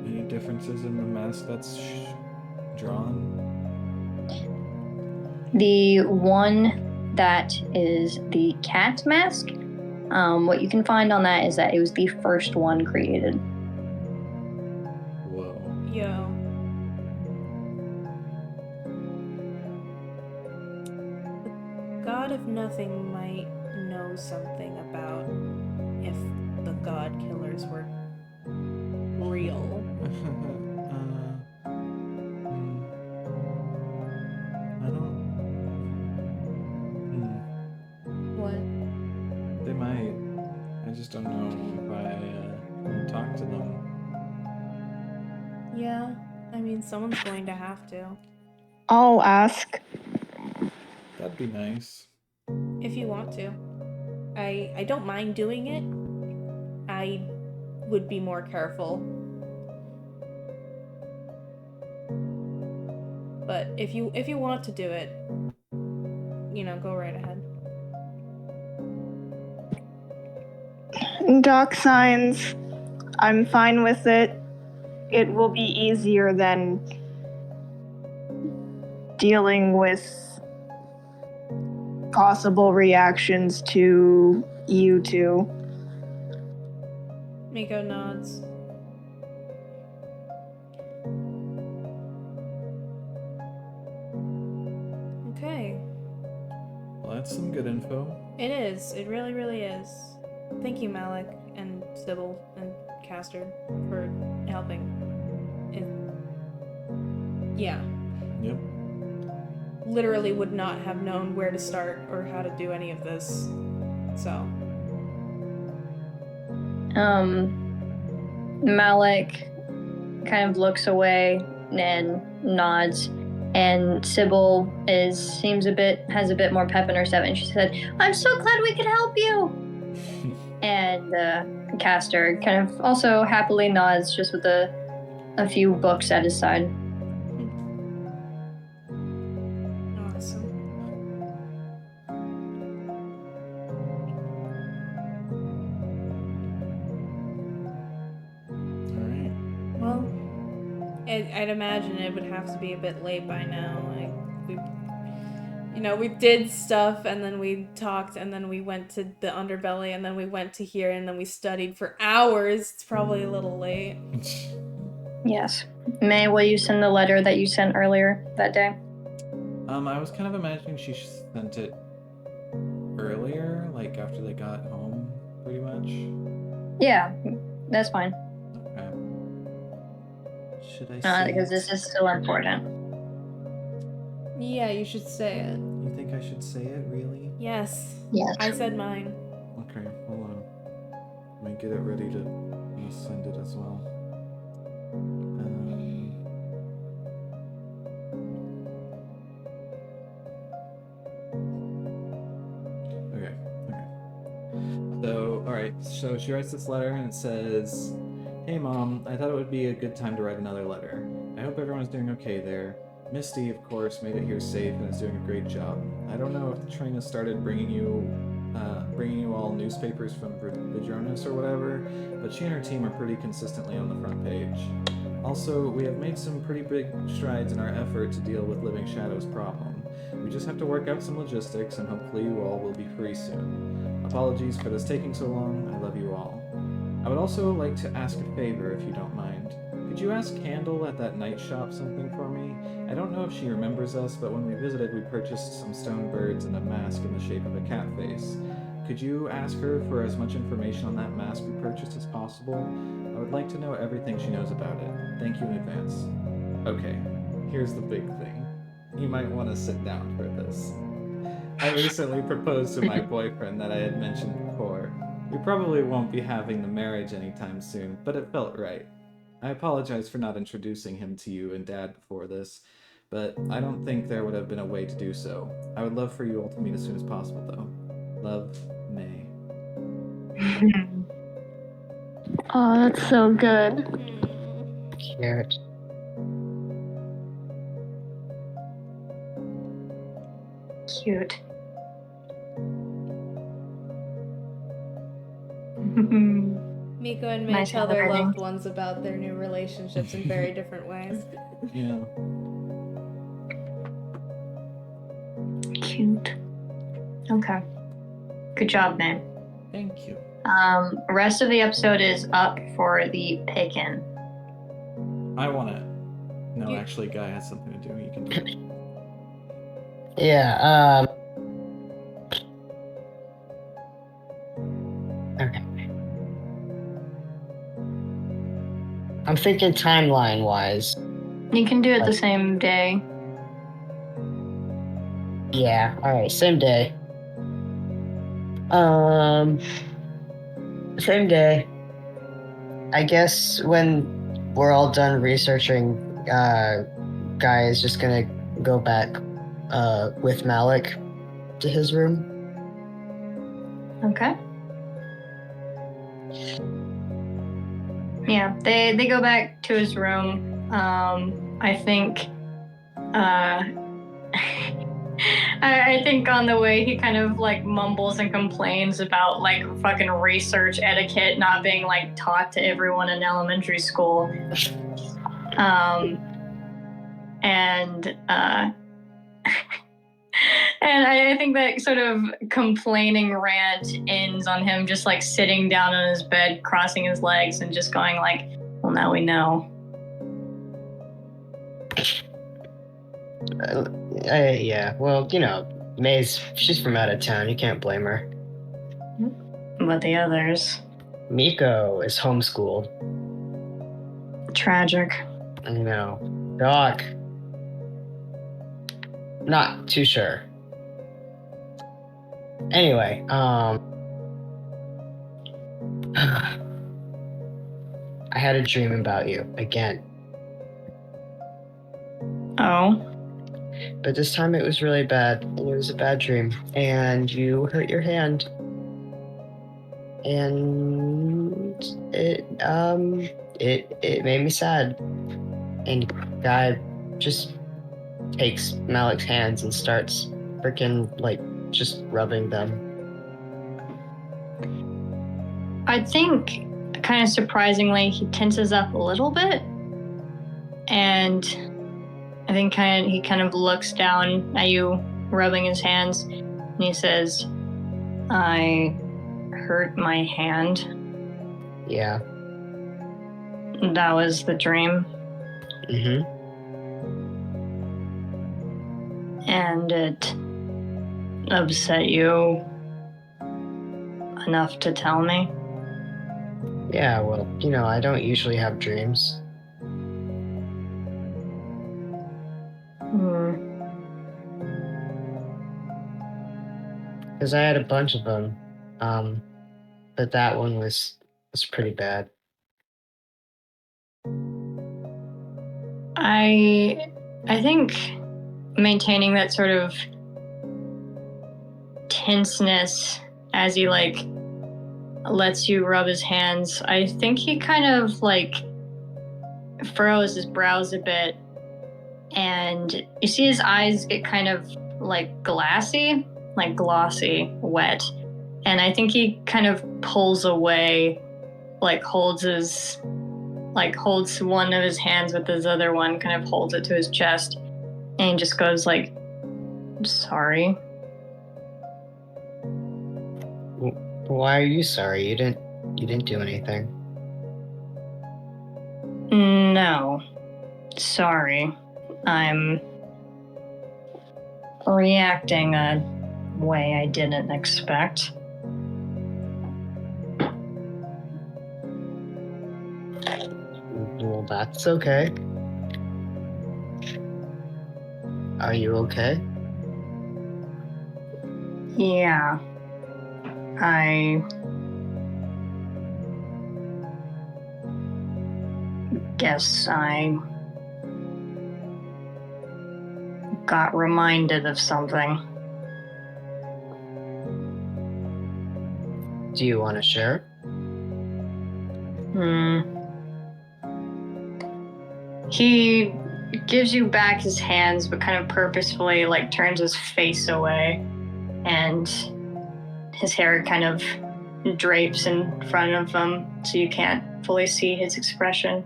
any differences in the mask that's drawn? The one that is the cat mask, what you can find on that is that it was the first one created. Whoa. Yo. The god of nothing might know something about if the god killers were real. I don't. What? They might. I just don't know if I want to talk to them. Yeah, I mean, someone's going to have to. I'll ask. That'd be nice. If you want to. I don't mind doing it. I would be more careful. But if you want to do it, you know, go right ahead. Doc signs. I'm fine with it. It will be easier than dealing with possible reactions to you two. Miko nods. Okay. Well, that's some good info. It is. It really, really is. Thank you, Malik and Sybil and Castor for helping. Yeah. Yep. Literally would not have known where to start or how to do any of this. So. Malik kind of looks away and nods, and Sybil has a bit more pep in her step, and she said, "I'm so glad we could help you." And Castor kind of also happily nods, just with a few books at his side. Awesome. Alright. Well, I'd imagine it would have to be a bit late by now. Like, we did stuff, and then we talked, and then we went to the underbelly, and then we went to here, and then we studied for hours. It's probably a little late. Yes. May, will you send the letter that you sent earlier that day? I was kind of imagining she sent it earlier, like after they got home, pretty much. Yeah, that's fine. Okay. Should I say Because this is still important. Yeah, you should say it. You think I should say it, really? Yes. Yes. I said mine. Okay, hold on. Let me get it ready to send it as well. Okay. So, alright, so she writes this letter and it says, "Hey Mom, I thought it would be a good time to write another letter. I hope everyone's doing okay there. Misty, of course, made it here safe and is doing a great job. I don't know if the train has started bringing you all newspapers from Vidronis or whatever, but she and her team are pretty consistently on the front page. Also, we have made some pretty big strides in our effort to deal with Living Shadow's problem. We just have to work out some logistics, and hopefully you all will be free soon. Apologies for this taking so long. I love you all. I would also like to ask a favor, if you don't mind. Could you ask Candle at that night shop something for me? I don't know if she remembers us, but when we visited, we purchased some stone birds and a mask in the shape of a cat face. Could you ask her for as much information on that mask we purchased as possible? I would like to know everything she knows about it. Thank you in advance." Okay, here's the big thing. You might want to sit down for this. I recently proposed to my boyfriend that I had mentioned before. We probably won't be having the marriage anytime soon, but it felt right. I apologize for not introducing him to you and Dad before this, but I don't think there would have been a way to do so. I would love for you all to meet as soon as possible, though. Love, May. Oh, that's so good. Cute. Cute. Miko and May Nice tell their handwriting. loved ones about their new relationships in very different ways. Yeah. Cute. Okay. Good job, man. Thank you. Rest of the episode is up for the pick-in. I want to... No, actually, Guy has something to do. You can do it. Yeah, okay. I'm thinking timeline-wise. You can do it the same day. Yeah, alright, same day. Same day. I guess when we're all done researching, Guy is just gonna go back, with Malik to his room. Okay. Yeah, they go back to his room. I think I think on the way he kind of like mumbles and complains about like fucking research etiquette not being like taught to everyone in elementary school. And I think that sort of complaining rant ends on him just like sitting down on his bed, crossing his legs, and just going like, "Well, now we know." Yeah, well, you know, she's from out of town. You can't blame her. But the others, Miko is homeschooled. tragic. I know. Doc, not too sure. Anyway, I had a dream about you again. Oh. But this time it was really bad. And it was a bad dream. And you hurt your hand. And it made me sad. And God just takes Malik's hands and starts freaking like just rubbing them. I think, kind of surprisingly, he tenses up a little bit, and I think he kind of looks down at you, rubbing his hands, and he says, "I hurt my hand." Yeah. That was the dream. Mm-hmm. And it upset you enough to tell me? Yeah, well, you know, I don't usually have dreams. Because I had a bunch of them. But that one was That's pretty bad. I think maintaining that sort of tenseness as he like lets you rub his hands, I think he kind of like furrows his brows a bit, and you see his eyes get kind of like glassy, like glossy, wet. And I think he kind of pulls away, like holds one of his hands with his other one, kind of holds it to his chest, and he just goes like, sorry. Why are you sorry? You didn't do anything. No. Sorry. I'm reacting a way I didn't expect. Well, that's okay. Are you okay? Yeah. I guess I got reminded of something. Do you want to share? He gives you back his hands, but kind of purposefully like turns his face away, and his hair kind of drapes in front of him so you can't fully see his expression.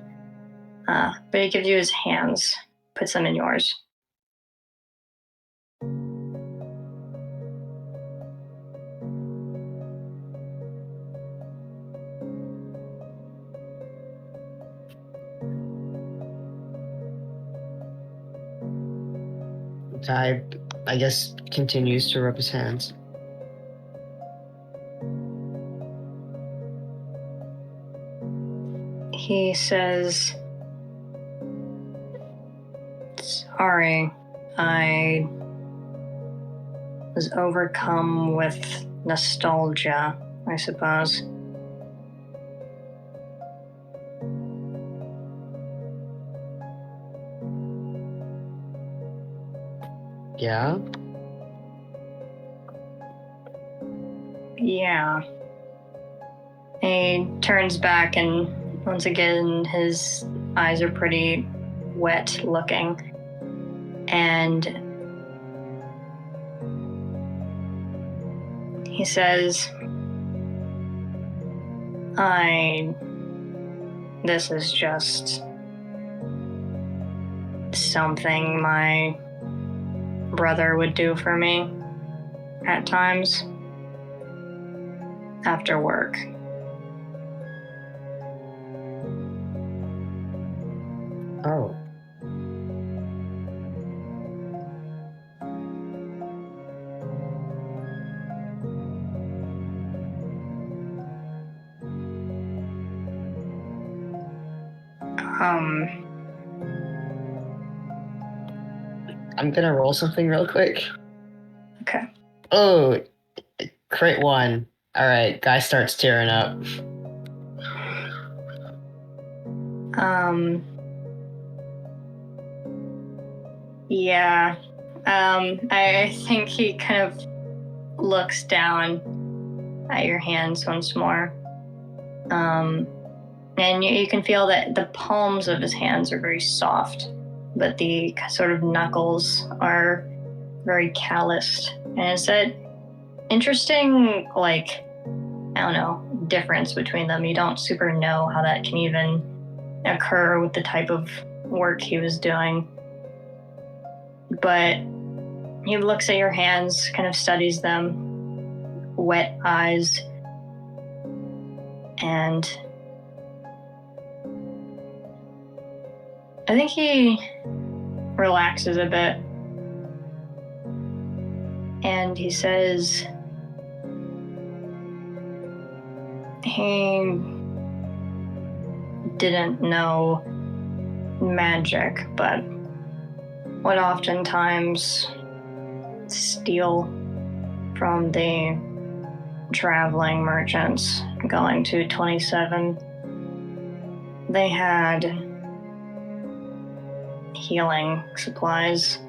But he gives you his hands, puts them in yours. I guess continues to rub his hands. He says, sorry, I was overcome with nostalgia, I suppose. Yeah? Yeah. He turns back, and once again, his eyes are pretty wet looking. And he says, this is just something my brother would do for me at times after work. Oh. I'm gonna roll something real quick. Okay. Oh, crit 1. Alright, guy starts tearing up. Yeah. I think he kind of looks down at your hands once more. And you can feel that the palms of his hands are very soft, but the sort of knuckles are very calloused. And it's that interesting, like, I don't know, difference between them. You don't super know how that can even occur with the type of work he was doing. But he looks at your hands, kind of studies them, wet eyes, and I think he relaxes a bit. And he says he didn't know magic, but would oftentimes steal from the traveling merchants going to 27. They had healing supplies,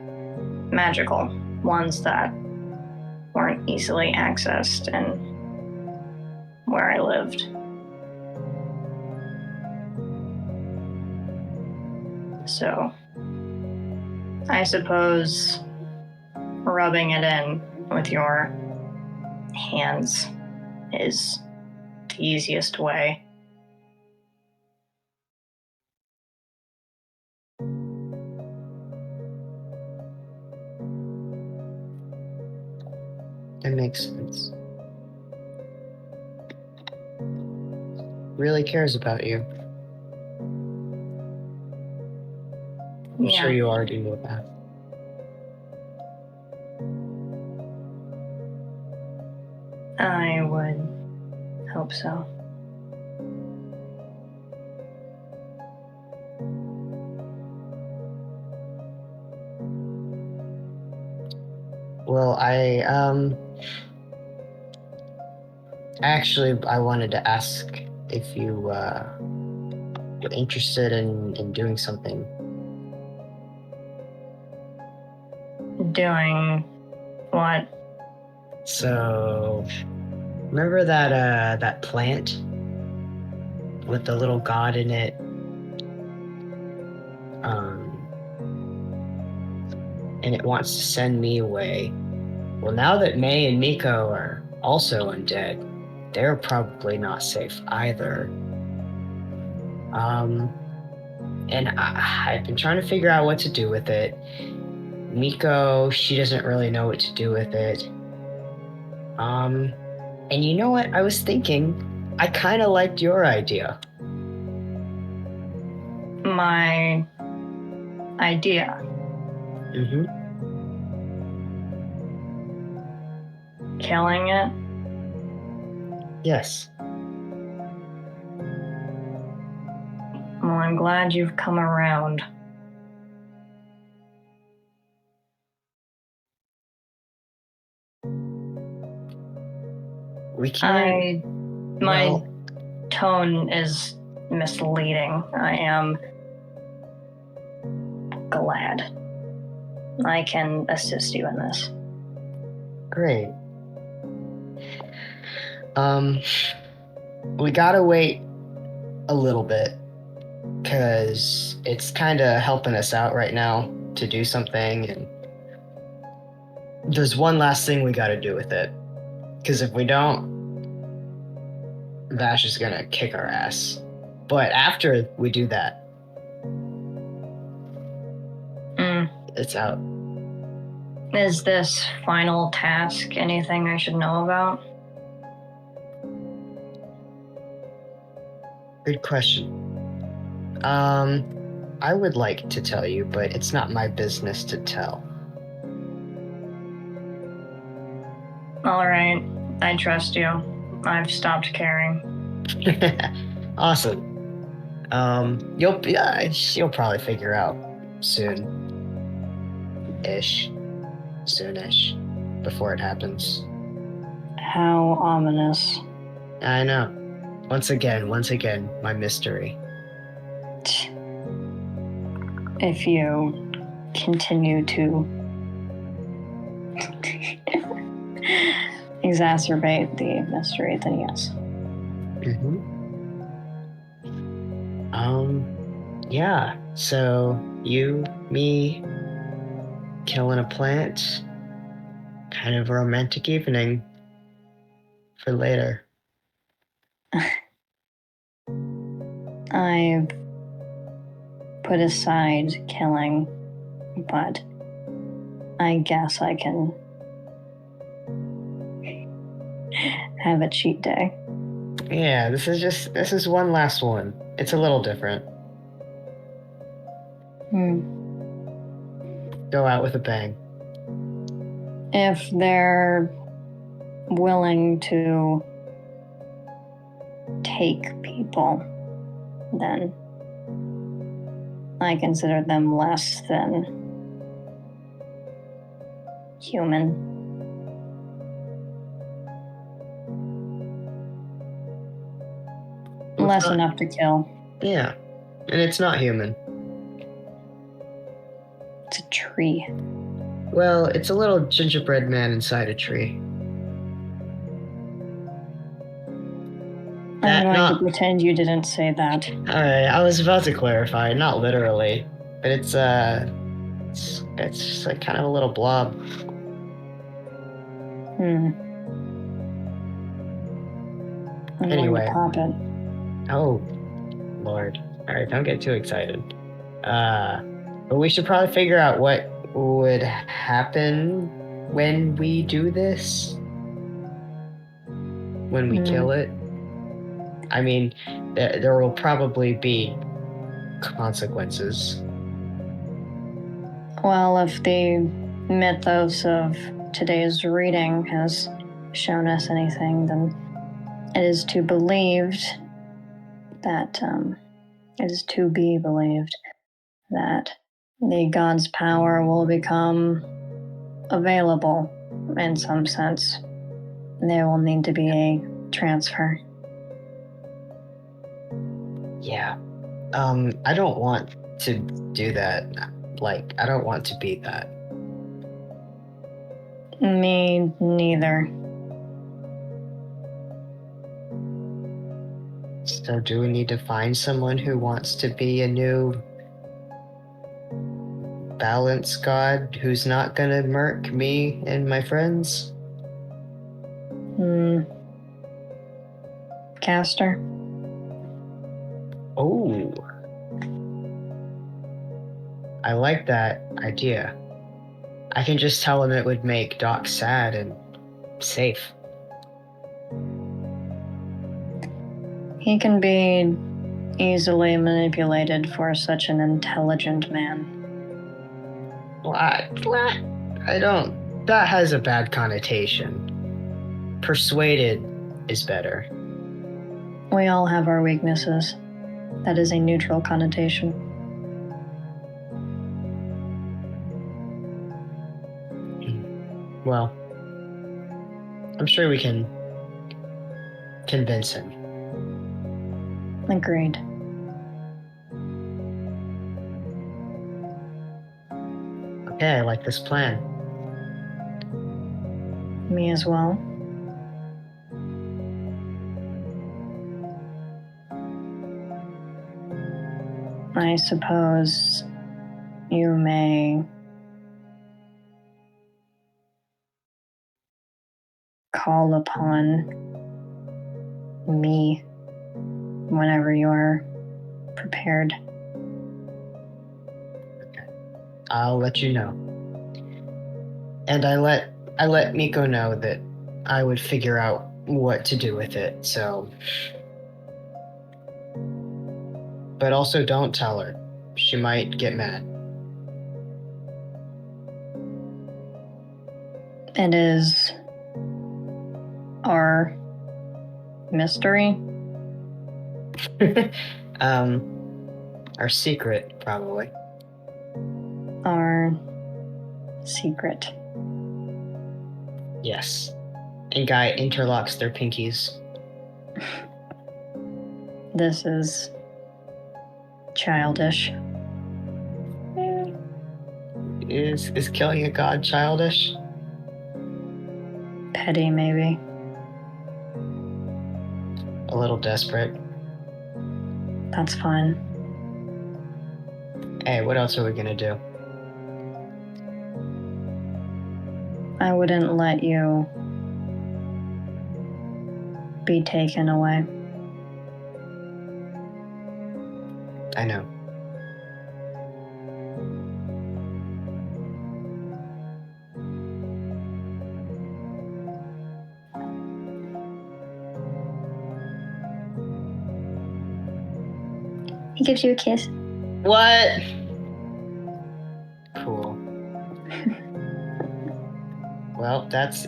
magical ones that weren't easily accessed in where I lived. So, I suppose rubbing it in with your hands is the easiest way. That makes sense. Really cares about you. I'm Yeah. sure you already know that. I would hope so. Well, I wanted to ask if you were interested in doing something. Doing what? So, remember that plant with the little god in it? And it wants to send me away. Well, now that May and Miko are also undead, they're probably not safe either. And I've been trying to figure out what to do with it. Miko, she doesn't really know what to do with it. And you know what? I was thinking, I kind of liked your idea. My idea. Mm-hmm. Killing it? Yes. Well, I'm glad you've come around. We can't. My tone is misleading. I am glad I can assist you in this. Great. We gotta wait a little bit, because it's kind of helping us out right now to do something, and there's one last thing we gotta do with it. Because if we don't, Vash is gonna kick our ass. But after we do that, it's out. Is this final task anything I should know about? Good question. I would like to tell you, but it's not my business to tell. All right, I trust you. I've stopped caring. Awesome. You'll probably figure out soonish, before it happens. How ominous. I know. Once again, my mystery. If you continue to exacerbate the mystery, then yes. Yeah. So you, me, killing a plant, kind of a romantic evening for later. I've put aside killing, but I guess I can have a cheat day. Yeah, this is one last one. It's a little different. Go out with a bang. If they're willing to take people, then I consider them less than human. Less not- enough to kill. Yeah. And it's not human. It's a tree. Well, it's a little gingerbread man inside a tree. I'm going to pretend you didn't say that. Alright, I was about to clarify, not literally. But it's just like kind of a little blob. I'm going Anyway. to pop it. Oh, Lord. Alright, don't get too excited. But we should probably figure out what would happen when we do this. When we kill it. I mean, there will probably be consequences. Well, if the mythos of today's reading has shown us anything, then it is to be believed that the god's power will become available in some sense. There will need to be a transfer. Yeah. I don't want to do that. Like, I don't want to be that. Me neither. So do we need to find someone who wants to be a new balance god who's not gonna murk me and my friends? Caster? Oh. I like that idea. I can just tell him it would make Doc sad and safe. He can be easily manipulated for such an intelligent man. What? I don't. That has a bad connotation. Persuaded is better. We all have our weaknesses. That is a neutral connotation. Well, I'm sure we can convince him. Agreed. Okay, I like this plan. Me as well. I suppose you may call upon me whenever you're prepared. I'll let you know. And I let Miko know that I would figure out what to do with it, so. But also don't tell her. She might get mad. It is our mystery. Our secret, probably. Our secret. Yes. And Guy interlocks their pinkies. This is childish. Is killing a god childish? Petty, maybe. A little desperate. That's fine. Hey, what else are we gonna do? I wouldn't let you be taken away. I know. He gives you a kiss. What? Cool. Well, that's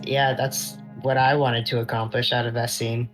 what I wanted to accomplish out of that scene.